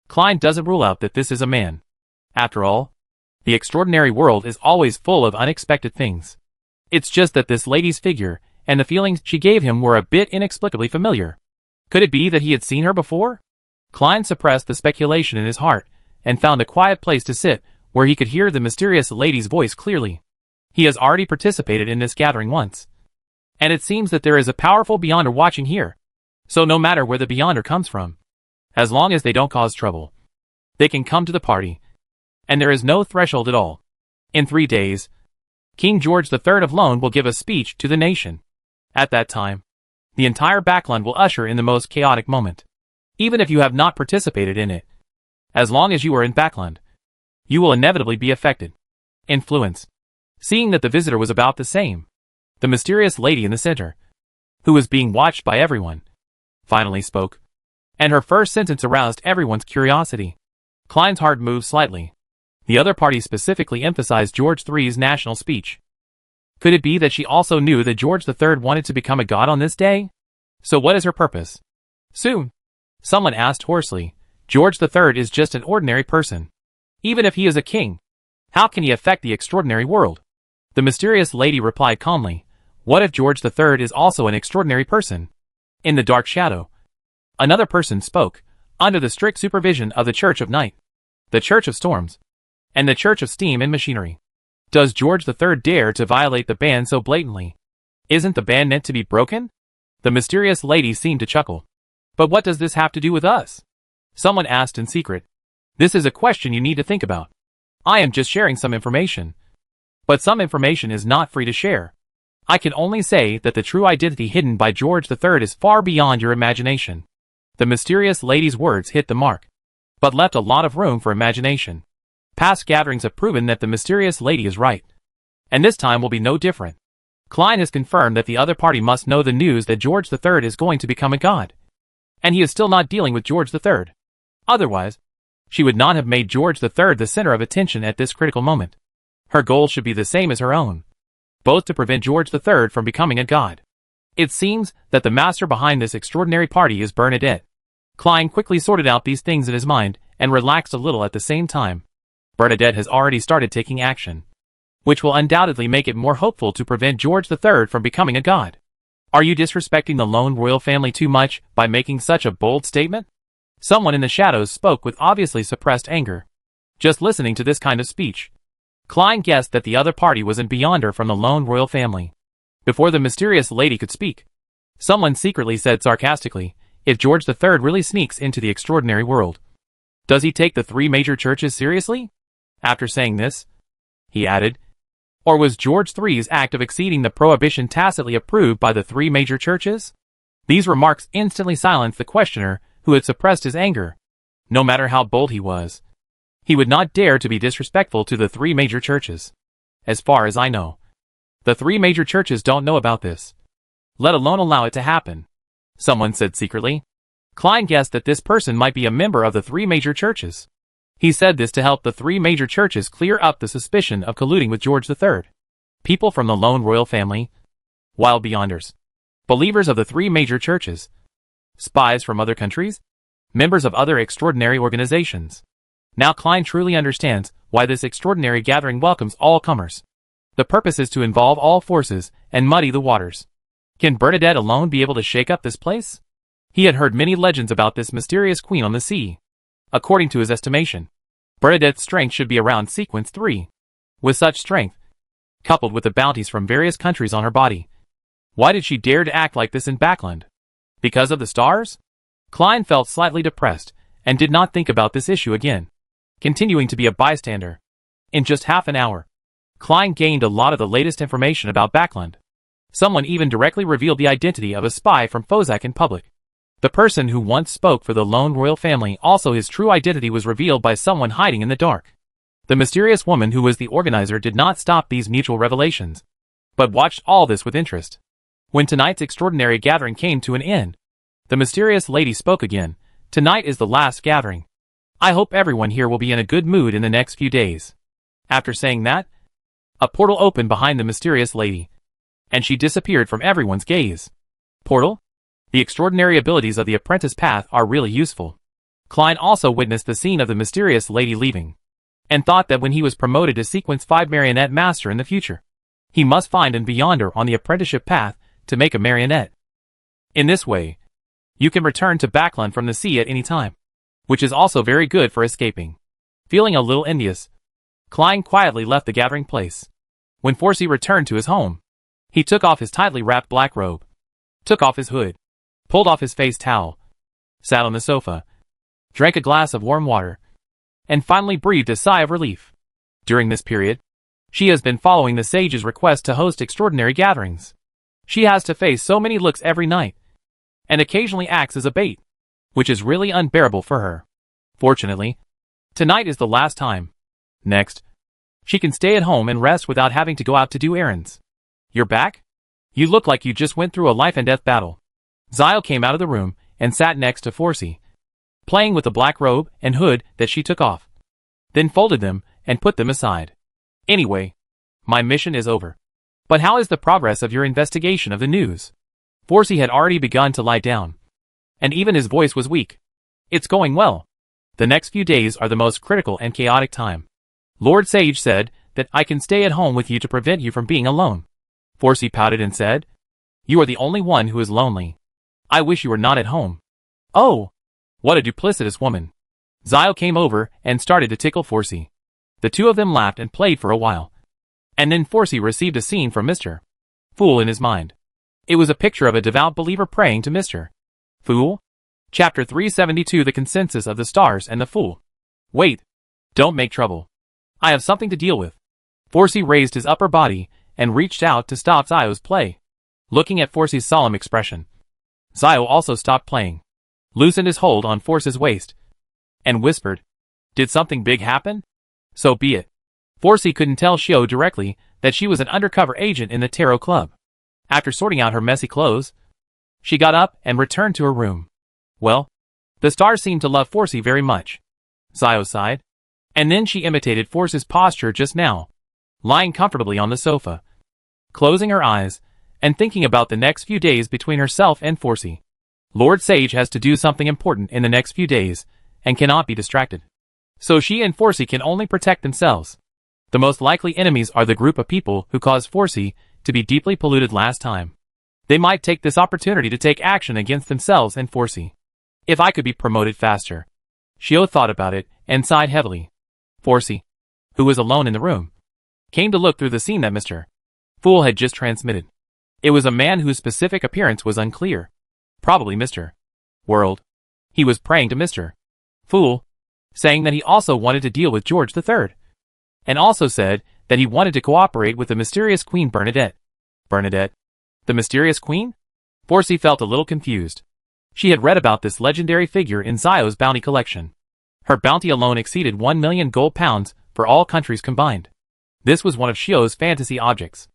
Klein doesn't rule out that this is a man. After all, the extraordinary world is always full of unexpected things. It's just that this lady's figure and the feelings she gave him were a bit inexplicably familiar. Could it be that he had seen her before? Klein suppressed the speculation in his heart and found a quiet place to sit where he could hear the mysterious lady's voice clearly. He has already participated in this gathering once, and it seems that there is a powerful Beyonder watching here. So no matter where the Beyonder comes from, as long as they don't cause trouble, they can come to the party, and there is no threshold at all. In 3 days, King George III of Lone will give a speech to the nation. At that time, the entire Backland will usher in the most chaotic moment. Even if you have not participated in it, as long as you are in Backland, you will inevitably be affected. Influence. Seeing that the visitor was about the same, the mysterious lady in the center, who was being watched by everyone, finally spoke, and her first sentence aroused everyone's curiosity. Klein's heart moved slightly. The other party specifically emphasized George III's national speech. Could it be that she also knew that George III wanted to become a god on this day? So what is her purpose? Soon, someone asked hoarsely, George III is just an ordinary person. Even if he is a king, how can he affect the extraordinary world? The mysterious lady replied calmly, what if George III is also an extraordinary person? In the dark shadow, another person spoke, under the strict supervision of the Church of Night, the Church of Storms, and the Church of Steam and Machinery. Does George III dare to violate the ban so blatantly? Isn't the ban meant to be broken? The mysterious lady seemed to chuckle. But what does this have to do with us? Someone asked in secret. This is a question you need to think about. I am just sharing some information. But some information is not free to share. I can only say that the true identity hidden by George III is far beyond your imagination. The mysterious lady's words hit the mark, but left a lot of room for imagination. Past gatherings have proven that the mysterious lady is right. And this time will be no different. Klein has confirmed that the other party must know the news that George III is going to become a god. And he is still not dealing with George III. Otherwise, she would not have made George III the center of attention at this critical moment. Her goal should be the same as her own, both to prevent George III from becoming a god. It seems that the master behind this extraordinary party is Bernadette. Klein quickly sorted out these things in his mind and relaxed a little at the same time. Bernadette has already started taking action, which will undoubtedly make it more hopeful to prevent George III from becoming a god. Are you disrespecting the lone royal family too much by making such a bold statement? Someone in the shadows spoke with obviously suppressed anger. Just listening to this kind of speech, Klein guessed that the other party was in beyonder from the lone royal family. Before the mysterious lady could speak, someone secretly said sarcastically, if George III really sneaks into the extraordinary world, does he take the three major churches seriously? After saying this, he added, or was George III's act of exceeding the prohibition tacitly approved by the three major churches? These remarks instantly silenced the questioner, who had suppressed his anger. No matter how bold he was, he would not dare to be disrespectful to the three major churches. As far as I know, the three major churches don't know about this, let alone allow it to happen. Someone said secretly. Klein guessed that this person might be a member of the three major churches. He said this to help the three major churches clear up the suspicion of colluding with George III. People from the lone royal family, wild beyonders, believers of the three major churches, spies from other countries, members of other extraordinary organizations. Now Klein truly understands why this extraordinary gathering welcomes all comers. The purpose is to involve all forces and muddy the waters. Can Bernadette alone be able to shake up this place? He had heard many legends about this mysterious queen on the sea. According to his estimation, Bernadette's strength should be around sequence 3. With such strength, coupled with the bounties from various countries on her body, why did she dare to act like this in Backland? Because of the stars? Klein felt slightly depressed and did not think about this issue again, continuing to be a bystander. In just half an hour, Klein gained a lot of the latest information about Backland. Someone even directly revealed the identity of a spy from Fozak in public. The person who once spoke for the lone royal family, also his true identity was revealed by someone hiding in the dark. The mysterious woman who was the organizer did not stop these mutual revelations, but watched all this with interest. When tonight's extraordinary gathering came to an end, the mysterious lady spoke again. Tonight is the last gathering. I hope everyone here will be in a good mood in the next few days. After saying that, a portal opened behind the mysterious lady, and she disappeared from everyone's gaze. Portal? The extraordinary abilities of the apprentice path are really useful. Klein also witnessed the scene of the mysterious lady leaving, and thought that when he was promoted to Sequence 5 Marionette Master in the future, he must find an beyonder on the apprenticeship path to make a marionette. In this way, you can return to Backland from the sea at any time, which is also very good for escaping. Feeling a little envious, Klein quietly left the gathering place. When Forsey returned to his home, he took off his tightly wrapped black robe, took off his hood, pulled off his face towel, sat on the sofa, drank a glass of warm water, and finally breathed a sigh of relief. During this period, she has been following the sage's request to host extraordinary gatherings. She has to face so many looks every night, and occasionally acts as a bait, which is really unbearable for her. Fortunately, tonight is the last time. Next, she can stay at home and rest without having to go out to do errands. You're back? You look like you just went through a life and death battle. Zyle came out of the room and sat next to Forsey, playing with the black robe and hood that she took off, then folded them and put them aside. Anyway, my mission is over. But how is the progress of your investigation of the news? Forsey had already begun to lie down, and even his voice was weak. It's going well. The next few days are the most critical and chaotic time. Lord Sage said that I can stay at home with you to prevent you from being alone. Forsey pouted and said, you are the only one who is lonely. I wish you were not at home. Oh, what a duplicitous woman. Zyle came over and started to tickle Forsey. The two of them laughed and played for a while. And then Forsey received a scene from Mr. Fool in his mind. It was a picture of a devout believer praying to Mr. Fool? Chapter 372 The Consensus of the Stars and the Fool. Wait. Don't make trouble. I have something to deal with. Forsey raised his upper body and reached out to stop Zio's play. Looking at Forsey's solemn expression, Zio also stopped playing, loosened his hold on Forsey's waist, and whispered, "Did something big happen?" "So be it." Forsey couldn't tell Shio directly that she was an undercover agent in the Tarot Club. After sorting out her messy clothes, she got up and returned to her room. Well, the stars seemed to love Forsey very much. Zio sighed. And then she imitated Forsey's posture just now, lying comfortably on the sofa, closing her eyes, and thinking about the next few days between herself and Forsey. Lord Sage has to do something important in the next few days, and cannot be distracted. So she and Forsey can only protect themselves. The most likely enemies are the group of people who caused Forsey to be deeply polluted last time. They might take this opportunity to take action against themselves and Forsey. If I could be promoted faster. Shio thought about it and sighed heavily. Forsey, who was alone in the room, came to look through the scene that Mr. Fool had just transmitted. It was a man whose specific appearance was unclear. Probably Mr. World. He was praying to Mr. Fool, saying that he also wanted to deal with George III. And also said that he wanted to cooperate with the mysterious Queen Bernadette. Bernadette? The mysterious queen? Forsey felt a little confused. She had read about this legendary figure in Zio's bounty collection. Her bounty alone exceeded 1 million gold pounds for all countries combined. This was one of Shio's fantasy objects.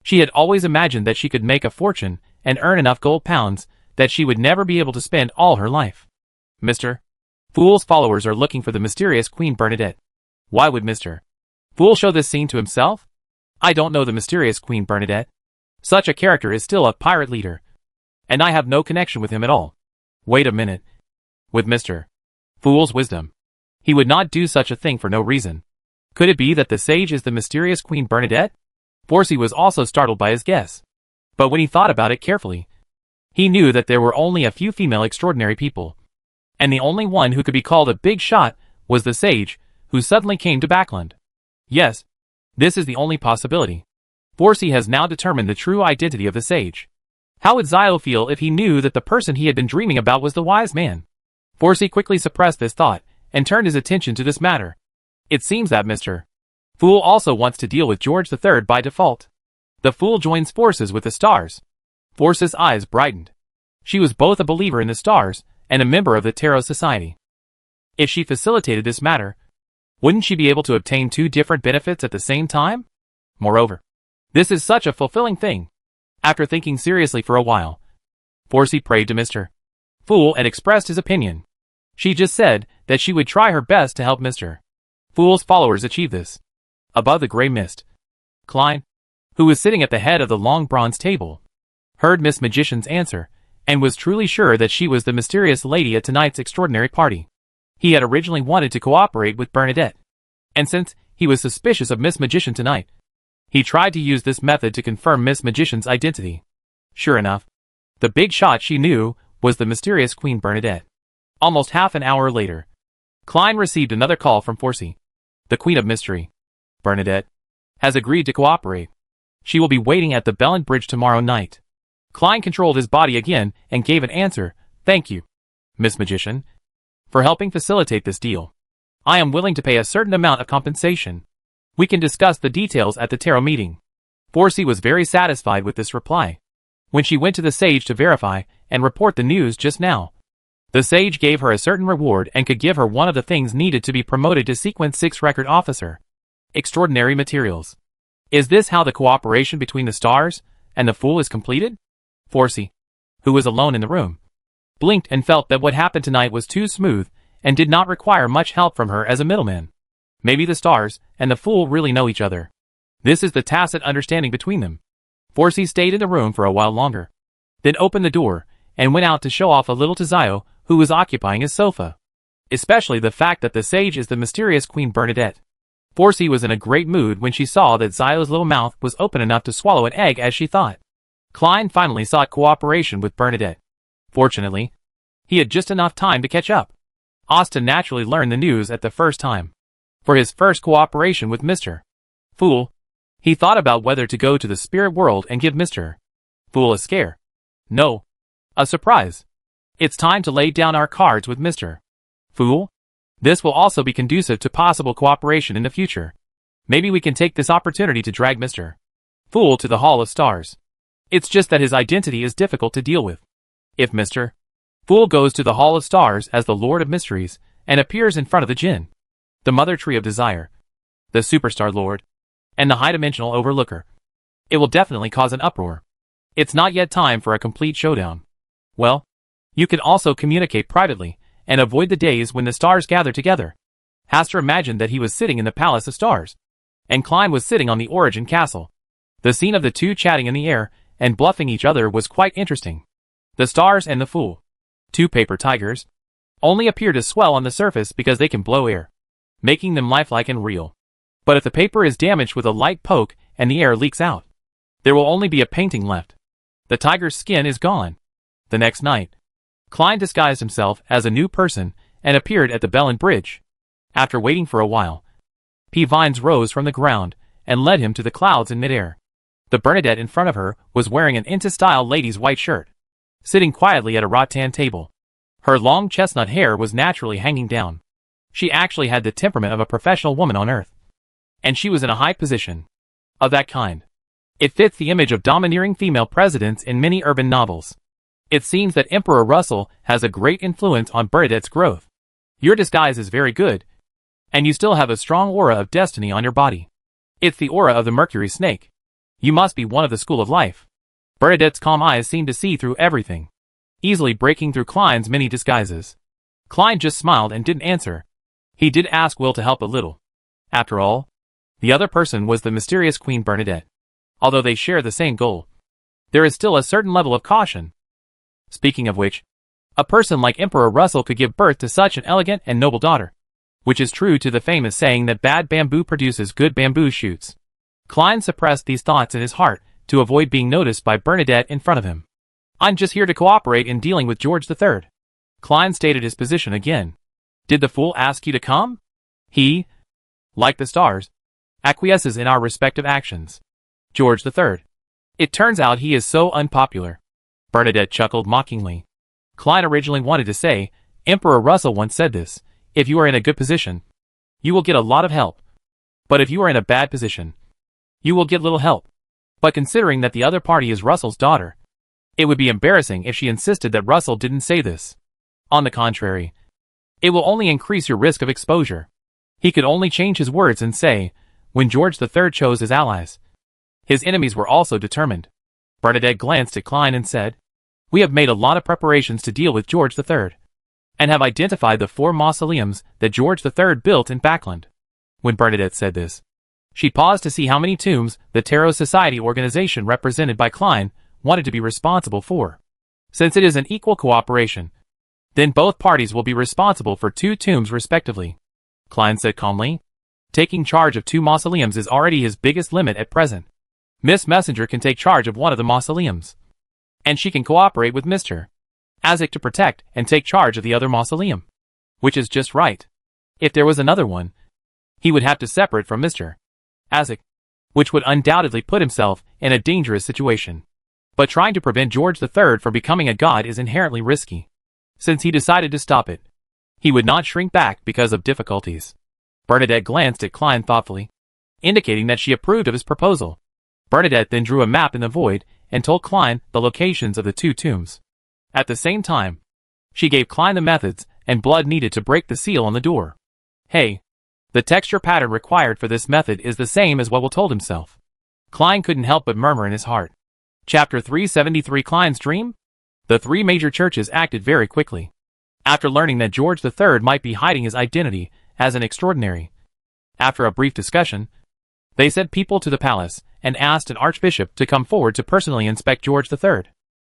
She had always imagined that she could make a fortune and earn enough gold pounds that she would never be able to spend all her life. Mr. Fool's followers are looking for the mysterious Queen Bernadette. Why would Mr. Fool show this scene to himself? I don't know the mysterious Queen Bernadette. Such a character is still a pirate leader, and I have no connection with him at all. Wait a minute. With Mr. Fool's wisdom, he would not do such a thing for no reason. Could it be that the sage is the mysterious Queen Bernadette? Forsey was also startled by his guess. But when he thought about it carefully, he knew that there were only a few female extraordinary people. And the only one who could be called a big shot was the sage, who suddenly came to Backland. Yes, this is the only possibility. Forsey has now determined the true identity of the sage. How would Zio feel if he knew that the person he had been dreaming about was the wise man? Forsey quickly suppressed this thought, and turned his attention to this matter. It seems that Mr. Fool also wants to deal with George III by default. The Fool joins forces with the stars. Forsey's eyes brightened. She was both a believer in the stars, and a member of the Tarot Society. If she facilitated this matter, wouldn't she be able to obtain 2 different benefits at the same time? Moreover, this is such a fulfilling thing. After thinking seriously for a while, Forsey prayed to Mr. Fool and expressed his opinion. She just said that she would try her best to help Mr. Fool's followers achieve this. Above the grey mist, Klein, who was sitting at the head of the long bronze table, heard Miss Magician's answer, and was truly sure that she was the mysterious lady at tonight's extraordinary party. He had originally wanted to cooperate with Bernadette, and since he was suspicious of Miss Magician tonight, he tried to use this method to confirm Miss Magician's identity. Sure enough, the big shot she knew was the mysterious Queen Bernadette. Almost half an hour later, Klein received another call from Forsey. The Queen of Mystery, Bernadette, has agreed to cooperate. She will be waiting at the Bellend Bridge tomorrow night. Klein controlled his body again and gave an answer. Thank you, Miss Magician, for helping facilitate this deal. I am willing to pay a certain amount of compensation. We can discuss the details at the tarot meeting. Forsey was very satisfied with this reply. When she went to the sage to verify and report the news just now, the sage gave her a certain reward and could give her one of the things needed to be promoted to Sequence 6 Record Officer. Extraordinary materials. Is this how the cooperation between the stars and the Fool is completed? Forsey, who was alone in the room, blinked and felt that what happened tonight was too smooth and did not require much help from her as a middleman. Maybe the stars and the Fool really know each other. This is the tacit understanding between them. Forsey stayed in the room for a while longer, then opened the door and went out to show off a little to Zio, who was occupying his sofa. Especially the fact that the sage is the mysterious Queen Bernadette. Forsey was in a great mood when she saw that Zio's little mouth was open enough to swallow an egg as she thought. Klein finally sought cooperation with Bernadette. Fortunately, he had just enough time to catch up. Austin naturally learned the news at the first time. For his first cooperation with Mr. Fool, He thought about whether to go to the spirit world and give Mr. Fool a scare. No. A surprise. It's time to lay down our cards with Mr. Fool. This will also be conducive to possible cooperation in the future. Maybe we can take this opportunity to drag Mr. Fool to the Hall of Stars. It's just that his identity is difficult to deal with. If Mr. Fool goes to the Hall of Stars as the Lord of Mysteries and appears in front of the Jinn, the Mother Tree of Desire, the Superstar Lord, and the High-Dimensional Overlooker, it will definitely cause an uproar. It's not yet time for a complete showdown. Well, you can also communicate privately and avoid the days when the stars gather together. Hastur imagined that he was sitting in the Palace of Stars, and Klein was sitting on the Origin Castle. The scene of the two chatting in the air and bluffing each other was quite interesting. The stars and the Fool, two paper tigers, only appear to swell on the surface because they can blow air, making them lifelike and real. But if the paper is damaged with a light poke and the air leaks out, there will only be a painting left. The tiger's skin is gone. The next night, Klein disguised himself as a new person and appeared at the Bellin Bridge. After waiting for a while, P. Vines rose from the ground and led him to the clouds in midair. The Bernadette in front of her was wearing an Inta-style lady's white shirt, sitting quietly at a rattan table. Her long chestnut hair was naturally hanging down. She actually had the temperament of a professional woman on Earth. And she was in a high position. Of that kind. It fits the image of domineering female presidents in many urban novels. It seems that Emperor Russell has a great influence on Bernadette's growth. Your disguise is very good, and you still have a strong aura of destiny on your body. It's the aura of the Mercury Snake. You must be one of the school of life. Bernadette's calm eyes seemed to see through everything, easily breaking through Klein's many disguises. Klein just smiled and didn't answer. He did ask Will to help a little. After all, the other person was the mysterious Queen Bernadette. Although they share the same goal, there is still a certain level of caution. Speaking of which, a person like Emperor Russell could give birth to such an elegant and noble daughter, which is true to the famous saying that bad bamboo produces good bamboo shoots. Klein suppressed these thoughts in his heart to avoid being noticed by Bernadette in front of him. I'm just here to cooperate in dealing with George III. Klein stated his position again. Did the Fool ask you to come? He, like the stars, acquiesces in our respective actions. George III. It turns out he is so unpopular. Bernadette chuckled mockingly. Klein originally wanted to say, Emperor Russell once said this, if you are in a good position, you will get a lot of help. But if you are in a bad position, you will get little help. But considering that the other party is Russell's daughter, it would be embarrassing if she insisted that Russell didn't say this. On the contrary, it will only increase your risk of exposure. He could only change his words and say, when George III chose his allies, his enemies were also determined. Bernadette glanced at Klein and said, we have made a lot of preparations to deal with George III, and have identified the 4 mausoleums that George III built in Backland. When Bernadette said this, she paused to see how many tombs the Tarot Society organization represented by Klein wanted to be responsible for. Since it is an equal cooperation, then both parties will be responsible for 2 tombs respectively. Klein said calmly, taking charge of 2 mausoleums is already his biggest limit at present. Miss Messenger can take charge of one of the mausoleums, and she can cooperate with Mr. Isaac to protect and take charge of the other mausoleum, which is just right. If there was another one, he would have to separate from Mr. Isaac, which would undoubtedly put himself in a dangerous situation. But trying to prevent George III from becoming a god is inherently risky. Since he decided to stop it, he would not shrink back because of difficulties. Bernadette glanced at Klein thoughtfully, indicating that she approved of his proposal. Bernadette then drew a map in the void and told Klein the locations of the 2 tombs. At the same time, she gave Klein the methods and blood needed to break the seal on the door. Hey, the texture pattern required for this method is the same as what Will told himself. Klein couldn't help but murmur in his heart. Chapter 373 Klein's Dream? The 3 major churches acted very quickly. After learning that George III might be hiding his identity as an extraordinary, after a brief discussion, they sent people to the palace and asked an archbishop to come forward to personally inspect George III.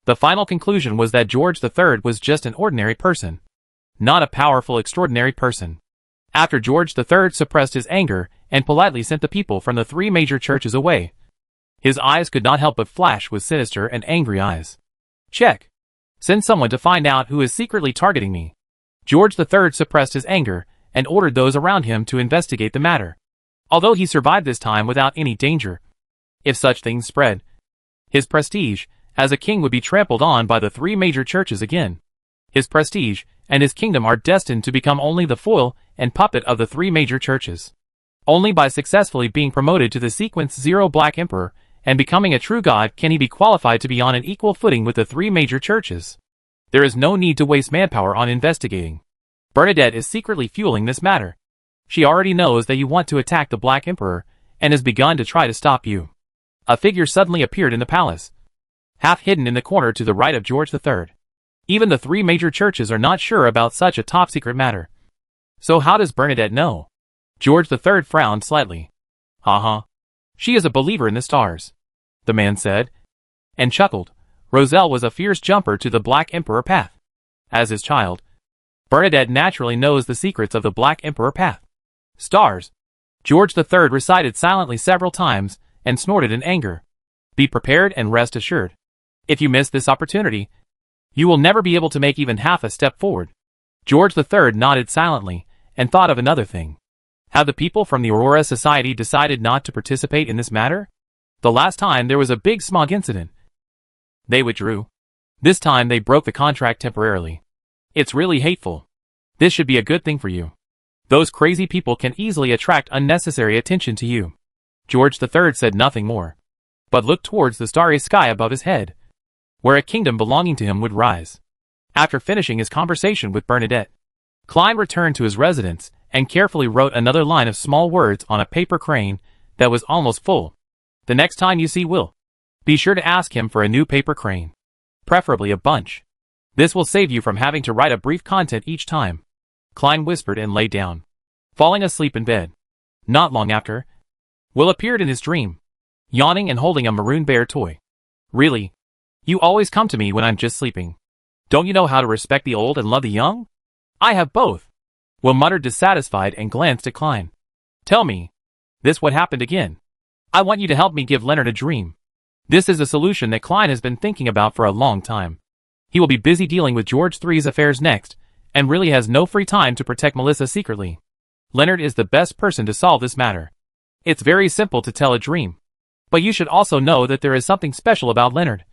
The final conclusion was that George III was just an ordinary person, not a powerful extraordinary person. After George III suppressed his anger and politely sent the people from the 3 major churches away, his eyes could not help but flash with sinister and angry eyes. Check. Send someone to find out who is secretly targeting me. George III suppressed his anger and ordered those around him to investigate the matter. Although he survived this time without any danger, If such things spread, his prestige as a king would be trampled on by the three major churches again. His prestige and his kingdom are destined to become only the foil and puppet of the three major churches. Only by successfully being promoted to the Sequence 0 Black Emperor and becoming a true god can he be qualified to be on an equal footing with the three major churches. There is no need to waste manpower on investigating. Bernadette is secretly fueling this matter. She already knows that you want to attack the Black Emperor and has begun to try to stop you. A figure suddenly appeared in the palace, half hidden in the corner to the right of George III. Even the three major churches are not sure about such a top-secret matter. So how does Bernadette know? George III frowned slightly. She is a believer in the stars, the man said, and chuckled. Roselle was a fierce jumper to the Black Emperor path. As his child, Bernadette naturally knows the secrets of the Black Emperor path. Stars. George III recited silently several times and snorted in anger. Be prepared and rest assured. If you miss this opportunity, you will never be able to make even half a step forward. George III nodded silently and thought of another thing. Have the people from the Aurora Society decided not to participate in this matter? The last time there was a big smog incident, they withdrew. This time they broke the contract temporarily. It's really hateful. This should be a good thing for you. Those crazy people can easily attract unnecessary attention to you. George III said nothing more, but looked towards the starry sky above his head, where a kingdom belonging to him would rise. After finishing his conversation with Bernadette, Klein returned to his residence and carefully wrote another line of small words on a paper crane that was almost full. The next time you see Will, be sure to ask him for a new paper crane, preferably a bunch. This will save you from having to write a brief content each time. Klein whispered and lay down, falling asleep in bed. Not long after, Will appeared in his dream, yawning and holding a maroon bear toy. Really? You always come to me when I'm just sleeping. Don't you know how to respect the old and love the young? I have both. Will muttered dissatisfied and glanced at Klein. Tell me, this what happened again? I want you to help me give Leonard a dream. This is a solution that Klein has been thinking about for a long time. He will be busy dealing with George III's affairs next, and really has no free time to protect Melissa secretly. Leonard is the best person to solve this matter. It's very simple to tell a dream. But you should also know that there is something special about Leonard.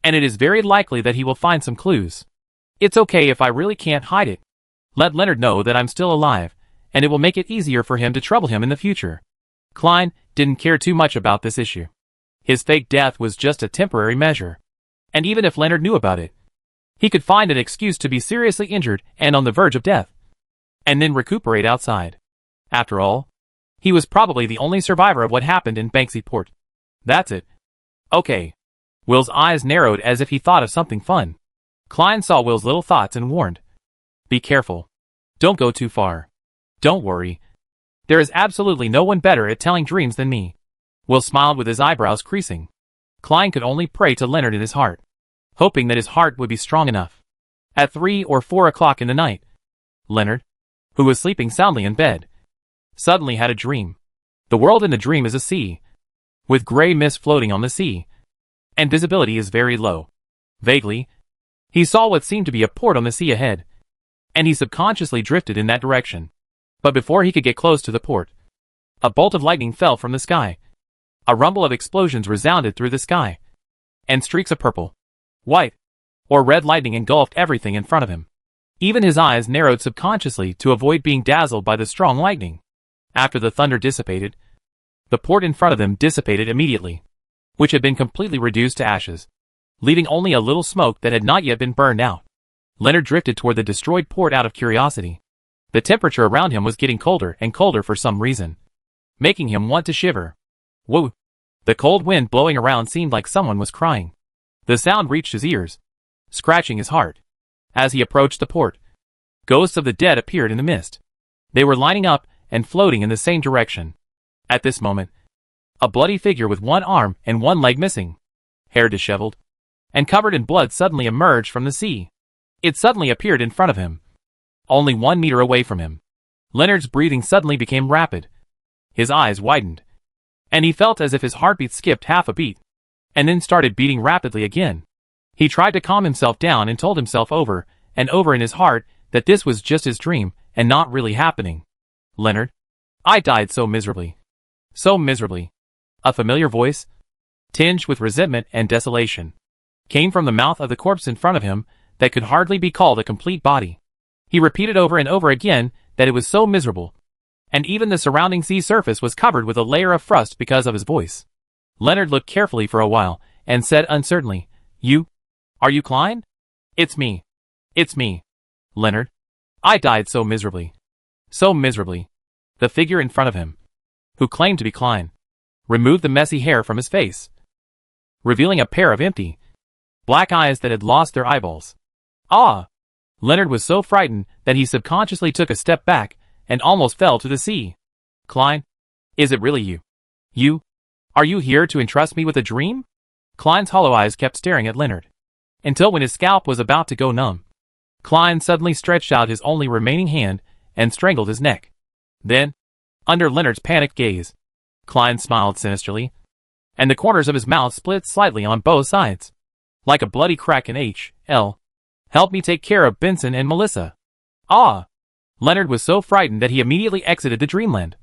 And it is very likely that he will find some clues. It's okay if I really can't hide it. Let Leonard know that I'm still alive, and it will make it easier for him to trouble him in the future. Klein didn't care too much about this issue. His fake death was just a temporary measure. And even if Leonard knew about it, he could find an excuse to be seriously injured and on the verge of death, and then recuperate outside. After all, he was probably the only survivor of what happened in Banksy Port. That's it. Okay. Will's eyes narrowed as if he thought of something fun. Klein saw Will's little thoughts and warned. Be careful. Don't go too far. Don't worry. There is absolutely no one better at telling dreams than me. Will smiled with his eyebrows creasing. Klein could only pray to Leonard in his heart, hoping that his heart would be strong enough. At 3 or 4 o'clock in the night, Leonard, who was sleeping soundly in bed, suddenly had a dream. The world in the dream is a sea, with gray mist floating on the sea, and visibility is very low. Vaguely, he saw what seemed to be a port on the sea ahead, and he subconsciously drifted in that direction. But before he could get close to the port, a bolt of lightning fell from the sky. A rumble of explosions resounded through the sky, and streaks of purple, white, or red lightning engulfed everything in front of him. Even his eyes narrowed subconsciously to avoid being dazzled by the strong lightning. After the thunder dissipated, the port in front of them dissipated immediately, which had been completely reduced to ashes, leaving only a little smoke that had not yet been burned out. Leonard drifted toward the destroyed port out of curiosity. The temperature around him was getting colder and colder for some reason, making him want to shiver. Whoa! The cold wind blowing around seemed like someone was crying. The sound reached his ears, scratching his heart. As he approached the port, ghosts of the dead appeared in the mist. They were lining up and floating in the same direction. At this moment, a bloody figure with one arm and one leg missing, hair disheveled, and covered in blood suddenly emerged from the sea. It suddenly appeared in front of him, only 1 meter away from him. Leonard's breathing suddenly became rapid. His eyes widened, and he felt as if his heartbeat skipped half a beat, and then started beating rapidly again. He tried to calm himself down and told himself over and over in his heart that this was just his dream and not really happening. Leonard, I died so miserably. So miserably. A familiar voice, tinged with resentment and desolation, came from the mouth of the corpse in front of him that could hardly be called a complete body. He repeated over and over again that it was so miserable, and even the surrounding sea surface was covered with a layer of frost because of his voice. Leonard looked carefully for a while, and said uncertainly, Are you Klein? It's me. It's me. Leonard. I died so miserably. So miserably. The figure in front of him, who claimed to be Klein, removed the messy hair from his face, revealing a pair of empty, black eyes that had lost their eyeballs. Ah! Leonard was so frightened that he subconsciously took a step back and almost fell to the sea. Klein? Is it really you? Are you here to entrust me with a dream? Klein's hollow eyes kept staring at Leonard, until when his scalp was about to go numb, Klein suddenly stretched out his only remaining hand and strangled his neck. Then, under Leonard's panicked gaze, Klein smiled sinisterly, and the corners of his mouth split slightly on both sides, like a bloody crack in H.L. Help me take care of Benson and Melissa. Ah! Leonard was so frightened that he immediately exited the dreamland,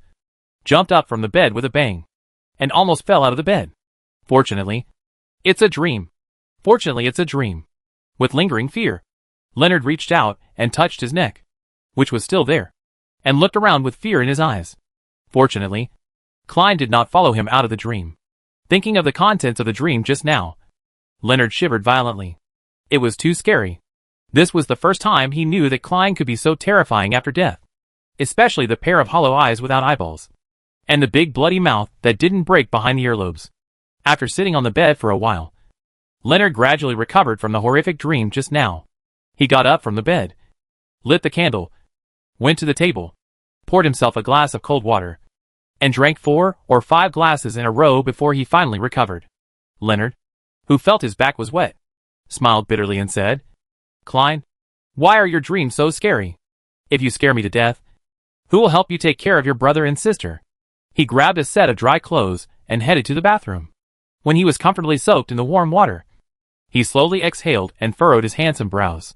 jumped up from the bed with a bang, and almost fell out of the bed. Fortunately, it's a dream. Fortunately, it's a dream. With lingering fear, Leonard reached out and touched his neck, which was still there, and looked around with fear in his eyes. Fortunately, Klein did not follow him out of the dream. Thinking of the contents of the dream just now, Leonard shivered violently. It was too scary. This was the first time he knew that Klein could be so terrifying after death, especially the pair of hollow eyes without eyeballs, and the big bloody mouth that didn't break behind the earlobes. After sitting on the bed for a while, Leonard gradually recovered from the horrific dream just now. He got up from the bed, lit the candle, went to the table, poured himself a glass of cold water, and drank 4 or 5 glasses in a row before he finally recovered. Leonard, who felt his back was wet, smiled bitterly and said, Klein, why are your dreams so scary? If you scare me to death, who will help you take care of your brother and sister? He grabbed a set of dry clothes and headed to the bathroom. When he was comfortably soaked in the warm water, he slowly exhaled and furrowed his handsome brows.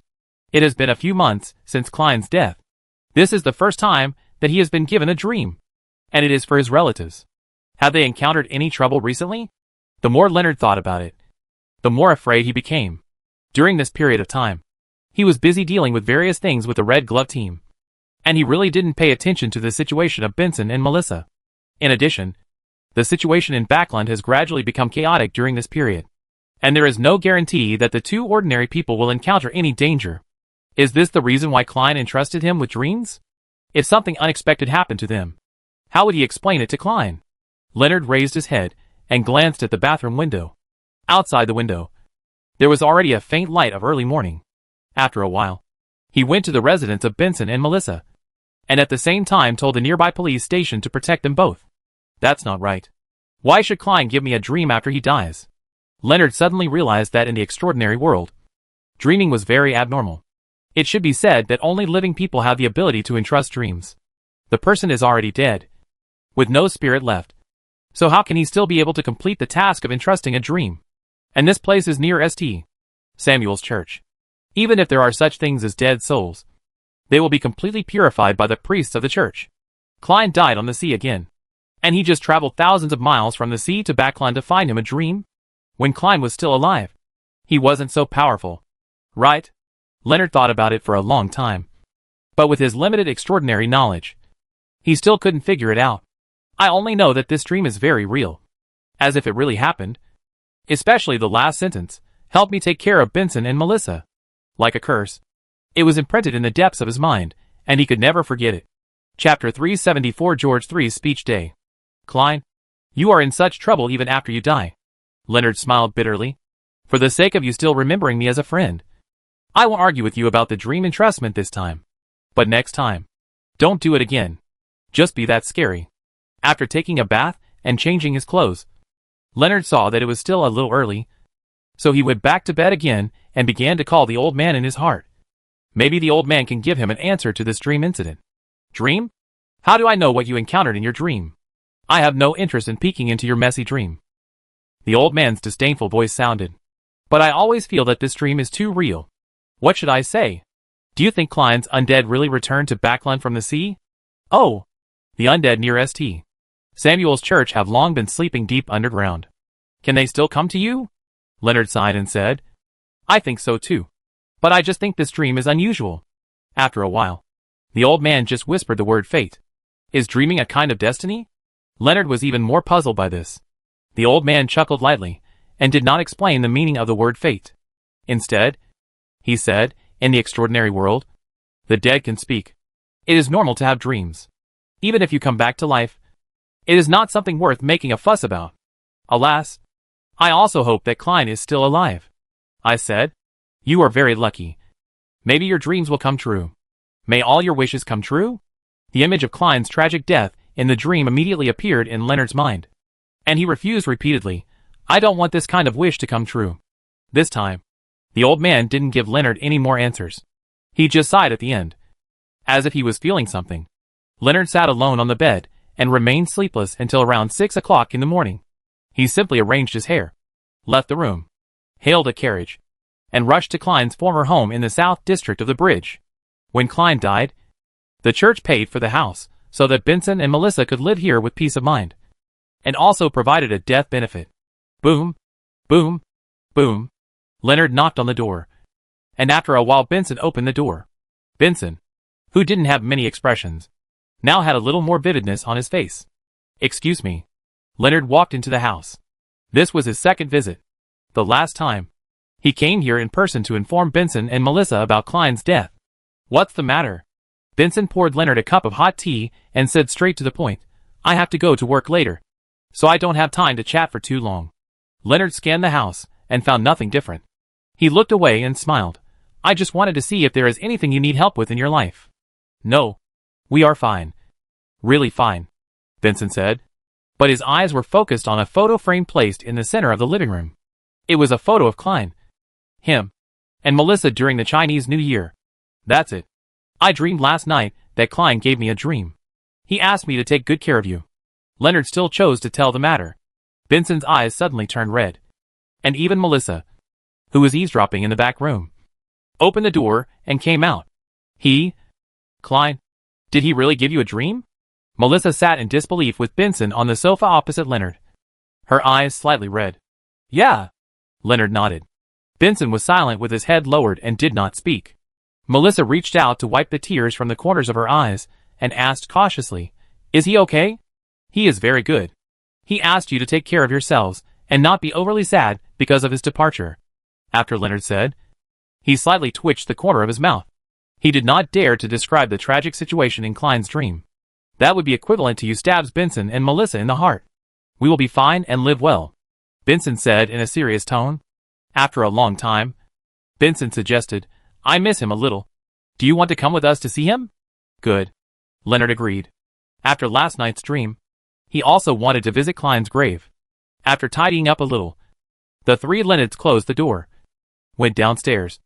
It has been a few months since Klein's death. This is the first time that he has been given a dream, and it is for his relatives. Have they encountered any trouble recently? The more Leonard thought about it, the more afraid he became. During this period of time, he was busy dealing with various things with the Red Glove team, and he really didn't pay attention to the situation of Benson and Melissa. In addition, the situation in Backland has gradually become chaotic during this period, and there is no guarantee that the two ordinary people will encounter any danger. Is this the reason why Klein entrusted him with dreams? If something unexpected happened to them, how would he explain it to Klein? Leonard raised his head and glanced at the bathroom window. Outside the window, there was already a faint light of early morning. After a while, he went to the residence of Benson and Melissa, and at the same time told the nearby police station to protect them both. That's not right. Why should Klein give me a dream after he dies? Leonard suddenly realized that in the extraordinary world, dreaming was very abnormal. It should be said that only living people have the ability to entrust dreams. The person is already dead, with no spirit left. So how can he still be able to complete the task of entrusting a dream? And this place is near St. Samuel's Church. Even if there are such things as dead souls, they will be completely purified by the priests of the church. Klein died on the sea again, and he just traveled thousands of miles from the sea to Backland to find him a dream? When Klein was still alive, he wasn't so powerful, right? Leonard thought about it for a long time, but with his limited extraordinary knowledge, he still couldn't figure it out. I only know that this dream is very real, as if it really happened. Especially the last sentence, help me take care of Benson and Melissa. Like a curse, it was imprinted in the depths of his mind, and he could never forget it. Chapter 374 George III's Speech Day. Klein, you are in such trouble even after you die. Leonard smiled bitterly. For the sake of you still remembering me as a friend, I won't argue with you about the dream entrustment this time. But next time, don't do it again. Just be that scary. After taking a bath and changing his clothes, Leonard saw that it was still a little early, so he went back to bed again and began to call the old man in his heart. Maybe the old man can give him an answer to this dream incident. Dream? How do I know what you encountered in your dream? I have no interest in peeking into your messy dream. The old man's disdainful voice sounded. But I always feel that this dream is too real. What should I say? Do you think Klein's undead really returned to Backland from the sea? Oh, the undead near St. Samuel's Church have long been sleeping deep underground, Can they still come to you? Leonard sighed and said, I think so too. But I just think this dream is unusual. After a while, the old man just whispered the word fate. Is dreaming a kind of destiny? Leonard was even more puzzled by this. The old man chuckled lightly, and did not explain the meaning of the word fate. Instead, he said, in the extraordinary world, the dead can speak. It is normal to have dreams. Even if you come back to life, it is not something worth making a fuss about. Alas, I also hope that Klein is still alive. I said, you are very lucky. Maybe your dreams will come true. May all your wishes come true? The image of Klein's tragic death in the dream immediately appeared in Leonard's mind. And he refused repeatedly, I don't want this kind of wish to come true. This time, the old man didn't give Leonard any more answers. He just sighed at the end, as if he was feeling something. Leonard sat alone on the bed, and remained sleepless until around 6 o'clock in the morning. He simply arranged his hair, left the room, hailed a carriage, and rushed to Klein's former home in the South District of the Bridge. When Klein died, the church paid for the house, so that Benson and Melissa could live here with peace of mind, and also provided a death benefit. Boom, boom, boom. Leonard knocked on the door, and after a while Benson opened the door. Benson, who didn't have many expressions, now had a little more vividness on his face. Excuse me. Leonard walked into the house. This was his second visit. The last time, he came here in person to inform Benson and Melissa about Klein's death. What's the matter? Benson poured Leonard a cup of hot tea and said straight to the point, I have to go to work later, so I don't have time to chat for too long. Leonard scanned the house and found nothing different. He looked away and smiled. I just wanted to see if there is anything you need help with in your life. No. We are fine. Really fine, Benson said. But his eyes were focused on a photo frame placed in the center of the living room. It was a photo of Klein, him, and Melissa during the Chinese New Year. That's it. I dreamed last night that Klein gave me a dream. He asked me to take good care of you. Leonard still chose to tell the matter. Benson's eyes suddenly turned red. And even Melissa, who was eavesdropping in the back room, opened the door and came out. Klein, did he really give you a dream? Melissa sat in disbelief with Benson on the sofa opposite Leonard, her eyes slightly red. Yeah. Leonard nodded. Benson was silent with his head lowered and did not speak. Melissa reached out to wipe the tears from the corners of her eyes and asked cautiously, Is he okay? He is very good. He asked you to take care of yourselves and not be overly sad because of his departure. After Leonard said, he slightly twitched the corner of his mouth. He did not dare to describe the tragic situation in Klein's dream. That would be equivalent to you stabs Benson and Melissa in the heart. We will be fine and live well, Benson said in a serious tone. After a long time, Benson suggested, I miss him a little. Do you want to come with us to see him? Good. Leonard agreed. After last night's dream, he also wanted to visit Klein's grave. After tidying up a little, the three Leonards closed the door, went downstairs,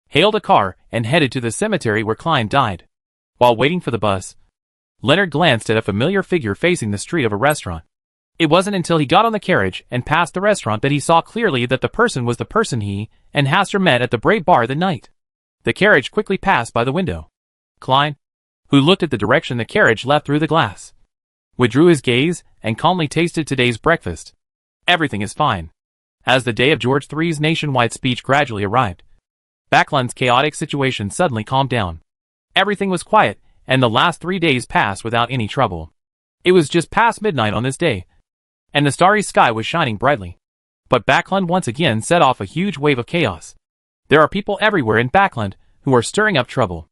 hailed a car, and headed to the cemetery where Klein died. While waiting for the bus, Leonard glanced at a familiar figure facing the street of a restaurant. It wasn't until he got on the carriage and passed the restaurant that he saw clearly that the person was the person he and Hastur met at the Brave Bar that night. The carriage quickly passed by the window. Klein, who looked at the direction the carriage left through the glass, withdrew his gaze and calmly tasted today's breakfast. Everything is fine. As the day of George III's nationwide speech gradually arrived, Backlund's chaotic situation suddenly calmed down. Everything was quiet, and the last 3 days passed without any trouble. It was just past midnight on this day, and the starry sky was shining brightly. But Backlund once again set off a huge wave of chaos. There are people everywhere in Backlund who are stirring up trouble.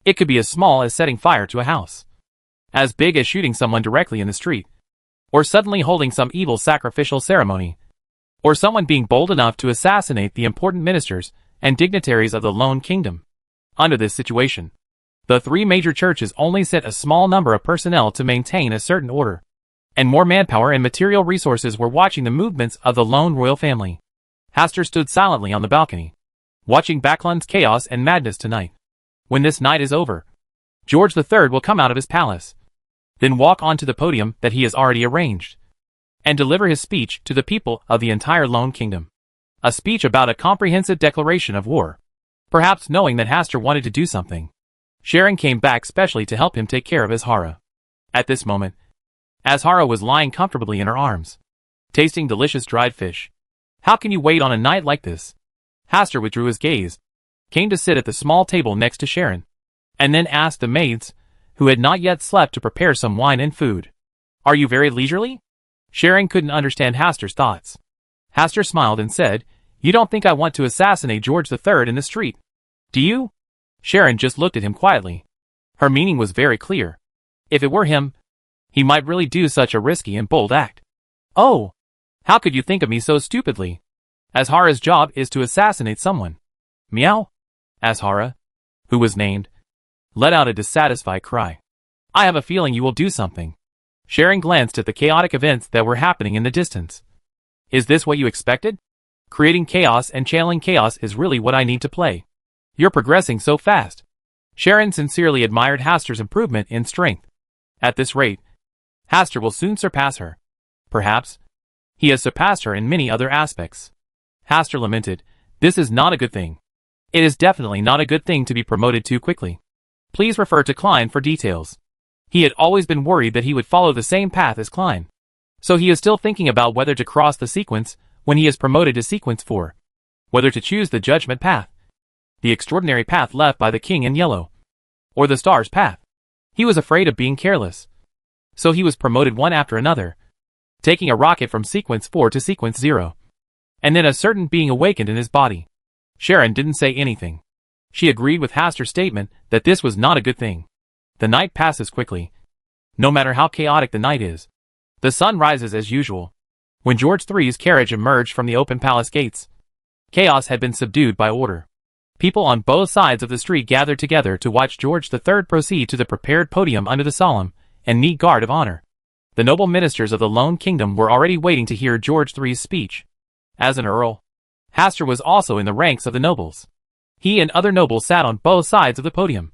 It could be as small as setting fire to a house, as big as shooting someone directly in the street, or suddenly holding some evil sacrificial ceremony, or someone being bold enough to assassinate the important ministers and dignitaries of the Lone Kingdom. Under this situation, the three major churches only sent a small number of personnel to maintain a certain order, and more manpower and material resources were watching the movements of the lone royal family. Hastur stood silently on the balcony, watching Backlund's chaos and madness tonight. When this night is over, George III will come out of his palace, then walk onto the podium that he has already arranged, and deliver his speech to the people of the entire Lone Kingdom. A speech about a comprehensive declaration of war. Perhaps knowing that Hastur wanted to do something, Sharon came back specially to help him take care of Azhara. At this moment, Azhara was lying comfortably in her arms. tasting delicious dried fish. How can you wait on a night like this? Hastur withdrew his gaze, came to sit at the small table next to Sharon, and then asked the maids, who had not yet slept, to prepare some wine and food. Are you very leisurely? Sharon couldn't understand Hastur's thoughts. Hastur smiled and said, You don't think I want to assassinate George III in the street, do you? Sharon just looked at him quietly. Her meaning was very clear. If it were him, he might really do such a risky and bold act. Oh! How could you think of me so stupidly? Azhara's job is to assassinate someone. Meow? Azhara, who was named, let out a dissatisfied cry. I have a feeling you will do something. Sharon glanced at the chaotic events that were happening in the distance. Is this what you expected? Creating chaos and channeling chaos is really what I need to play. You're progressing so fast. Sharon sincerely admired Hastur's improvement in strength. At this rate, Hastur will soon surpass her. Perhaps he has surpassed her in many other aspects. Hastur lamented, This is not a good thing. It is definitely not a good thing to be promoted too quickly. Please refer to Klein for details. He had always been worried that he would follow the same path as Klein. So he is still thinking about whether to cross the sequence when he is promoted to sequence 4. Whether to choose the judgment path, the extraordinary path left by the king in yellow, or the star's path. He was afraid of being careless. So he was promoted one after another, taking a rocket from sequence 4 to sequence 0. And then a certain being awakened in his body. Sharon didn't say anything. She agreed with Hastur's statement that this was not a good thing. The night passes quickly. No matter how chaotic the night is. The sun rises as usual. When George III's carriage emerged from the open palace gates, chaos had been subdued by order. People on both sides of the street gathered together to watch George III proceed to the prepared podium under the solemn and neat guard of honor. The noble ministers of the Lone Kingdom were already waiting to hear George III's speech. As an earl, Hastur was also in the ranks of the nobles. He and other nobles sat on both sides of the podium,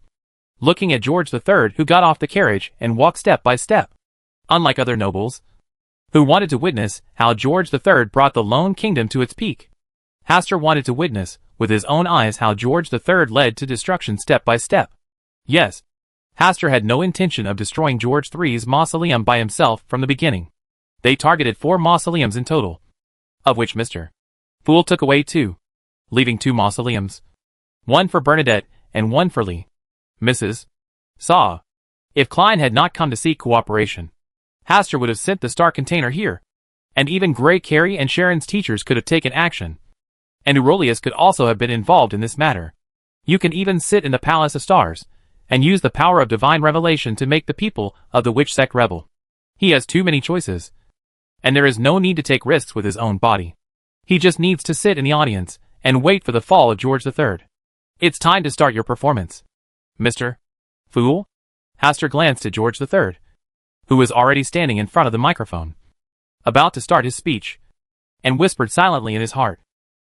looking at George III, who got off the carriage and walked step by step. Unlike other nobles, who wanted to witness how George III brought the Lone Kingdom to its peak, Hastur wanted to witness with his own eyes how George III led to destruction step by step. Yes, Hastur had no intention of destroying George III's mausoleum by himself from the beginning. They targeted 4 mausoleums in total, of which Mr. Fool took away 2, leaving 2 mausoleums. One for Bernadette and one for Lee. Mrs. Saw. If Klein had not come to seek cooperation, Hastur would have sent the star container here. And even Grey Carey and Sharon's teachers could have taken action. And Aurelius could also have been involved in this matter. You can even sit in the Palace of Stars and use the power of divine revelation to make the people of the witch sect rebel. He has too many choices. And there is no need to take risks with his own body. He just needs to sit in the audience and wait for the fall of George III. It's time to start your performance. Mr. Fool? Hastur glanced at George III, who was already standing in front of the microphone, about to start his speech, and whispered silently in his heart.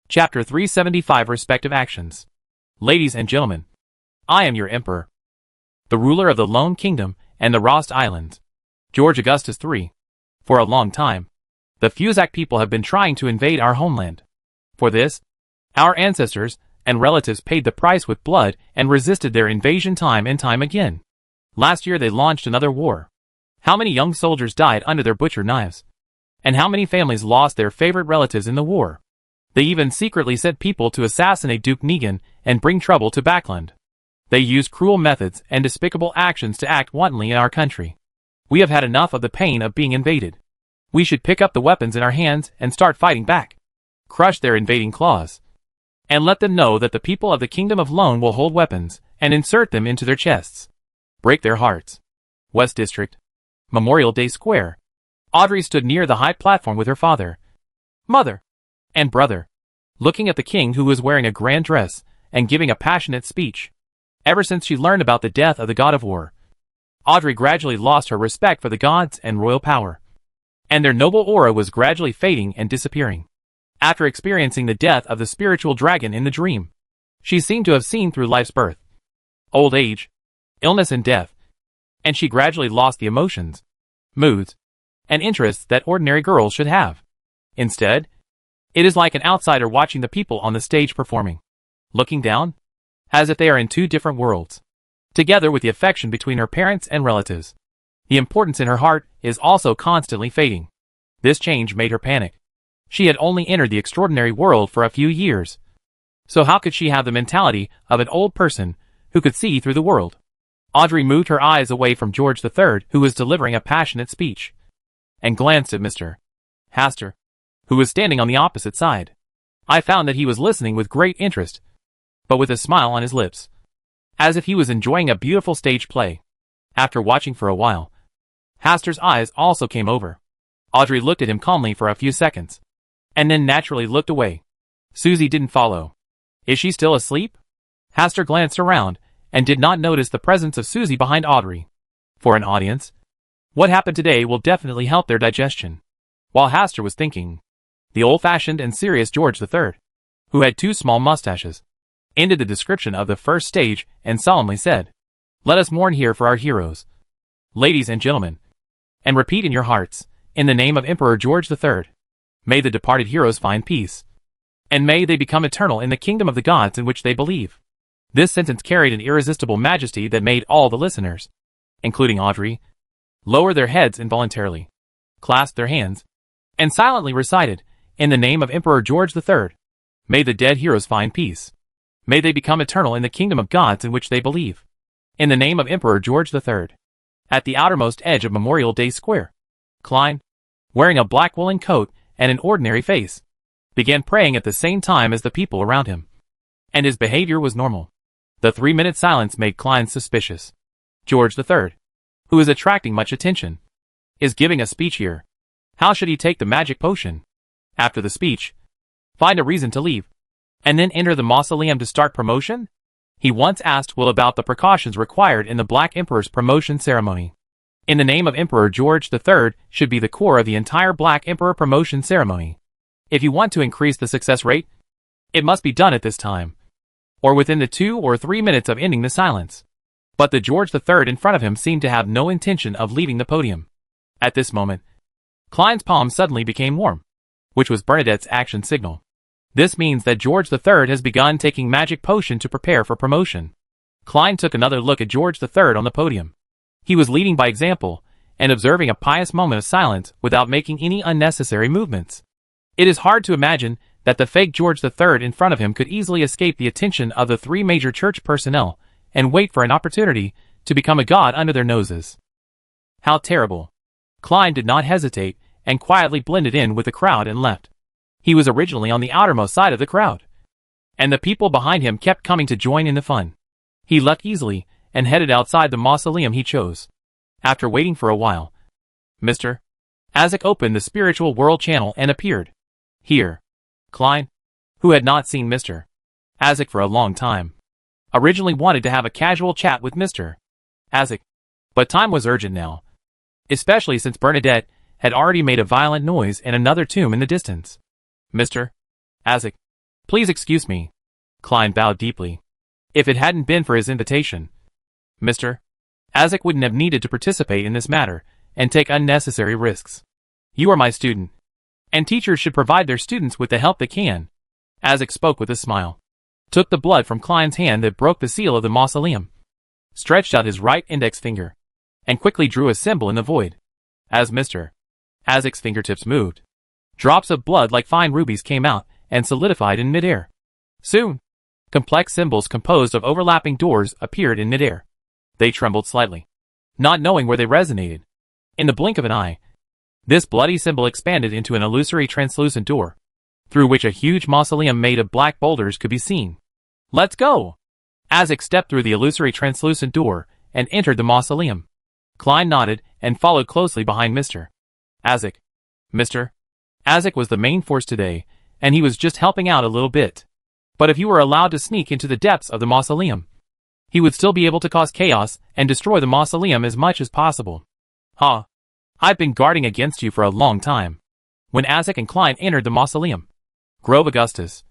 Chapter 375 Respective Actions. Ladies and gentlemen, I am your emperor, the ruler of the Lone Kingdom and the Rost Islands, George Augustus III. For a long time, the Fuzak people have been trying to invade our homeland. For this, our ancestors and relatives paid the price with blood and resisted their invasion time and time again. Last year they launched another war. How many young soldiers died under their butcher knives? And how many families lost their favorite relatives in the war? They even secretly sent people to assassinate Duke Negan and bring trouble to Backland. They used cruel methods and despicable actions to act wantonly in our country. We have had enough of the pain of being invaded. We should pick up the weapons in our hands and start fighting back. Crush their invading claws. And let them know that the people of the Kingdom of Lone will hold weapons and insert them into their chests. Break their hearts. West District. Memorial Day Square. Audrey stood near the high platform with her father, mother, and brother, looking at the king, who was wearing a grand dress and giving a passionate speech. Ever since she learned about the death of the god of war, Audrey gradually lost her respect for the gods and royal power, and their noble aura was gradually fading and disappearing. After experiencing the death of the spiritual dragon in the dream, she seemed to have seen through life's birth, old age, illness and death, and she gradually lost the emotions, moods, and interests that ordinary girls should have. Instead, it is like an outsider watching the people on the stage performing, looking down, as if they are in 2 different worlds. Together with the affection between her parents and relatives, the importance in her heart is also constantly fading. This change made her panic. She had only entered the extraordinary world for a few years. So how could she have the mentality of an old person who could see through the world? Audrey moved her eyes away from George III, who was delivering a passionate speech, and glanced at Mr. Hastur, who was standing on the opposite side. I found that he was listening with great interest, but with a smile on his lips, as if he was enjoying a beautiful stage play. After watching for a while, Hastur's eyes also came over. Audrey looked at him calmly for a few seconds, and then naturally looked away. Susie didn't follow. Is she still asleep? Hastur glanced around, and did not notice the presence of Susie behind Audrey. For an audience, what happened today will definitely help their digestion. While Hastur was thinking, the old-fashioned and serious George III, who had 2 small mustaches, ended the description of the first stage and solemnly said, "Let us mourn here for our heroes, ladies and gentlemen, and repeat in your hearts, in the name of Emperor George III, may the departed heroes find peace, and may they become eternal in the kingdom of the gods in which they believe." This sentence carried an irresistible majesty that made all the listeners, including Audrey, lower their heads involuntarily, clasped their hands, and silently recited, "In the name of Emperor George III, may the dead heroes find peace. May they become eternal in the kingdom of gods in which they believe. In the name of Emperor George III." At the outermost edge of Memorial Day Square, Klein, wearing a black woolen coat and an ordinary face, began praying at the same time as the people around him. And his behavior was normal. The 3-minute silence made Klein suspicious. George III, who is attracting much attention, is giving a speech here. How should he take the magic potion? After the speech, find a reason to leave, and then enter the mausoleum to start promotion? He once asked Will about the precautions required in the Black Emperor's promotion ceremony. "In the name of Emperor George III" should be the core of the entire Black Emperor promotion ceremony. If you want to increase the success rate, it must be done at this time, or within the 2 or 3 minutes of ending the silence. But the George III in front of him seemed to have no intention of leaving the podium. At this moment, Klein's palm suddenly became warm, which was Bernadette's action signal. This means that George III has begun taking magic potion to prepare for promotion. Klein took another look at George III on the podium. He was leading by example, and observing a pious moment of silence without making any unnecessary movements. It is hard to imagine that the fake George III in front of him could easily escape the attention of the 3 major church personnel and wait for an opportunity to become a god under their noses. How terrible. Klein did not hesitate and quietly blended in with the crowd and left. He was originally on the outermost side of the crowd, and the people behind him kept coming to join in the fun. He left easily and headed outside the mausoleum he chose. After waiting for a while, Mr. Isaac opened the spiritual world channel and appeared. Here, Klein, who had not seen Mr. Isaac for a long time, originally wanted to have a casual chat with Mr. Isaac, but time was urgent now, especially since Bernadette had already made a violent noise in another tomb in the distance. "Mr. Isaac, please excuse me." Klein bowed deeply. If it hadn't been for his invitation, Mr. Isaac wouldn't have needed to participate in this matter and take unnecessary risks. "You are my student, and teachers should provide their students with the help they can." Isaac spoke with a smile, took the blood from Klein's hand that broke the seal of the mausoleum, stretched out his right index finger, and quickly drew a symbol in the void. As Mr. Isaac's fingertips moved, drops of blood like fine rubies came out and solidified in midair. Soon, complex symbols composed of overlapping doors appeared in midair. They trembled slightly, not knowing where they resonated. In the blink of an eye, this bloody symbol expanded into an illusory translucent door, through which a huge mausoleum made of black boulders could be seen. "Let's go!" Isaac stepped through the illusory translucent door and entered the mausoleum. Klein nodded and followed closely behind Mr. Isaac. Mr. Isaac was the main force today, and he was just helping out a little bit. But if he were allowed to sneak into the depths of the mausoleum, he would still be able to cause chaos and destroy the mausoleum as much as possible. "Ha! I've been guarding against you for a long time." When Isaac and Klein entered the mausoleum, Grove Augustus,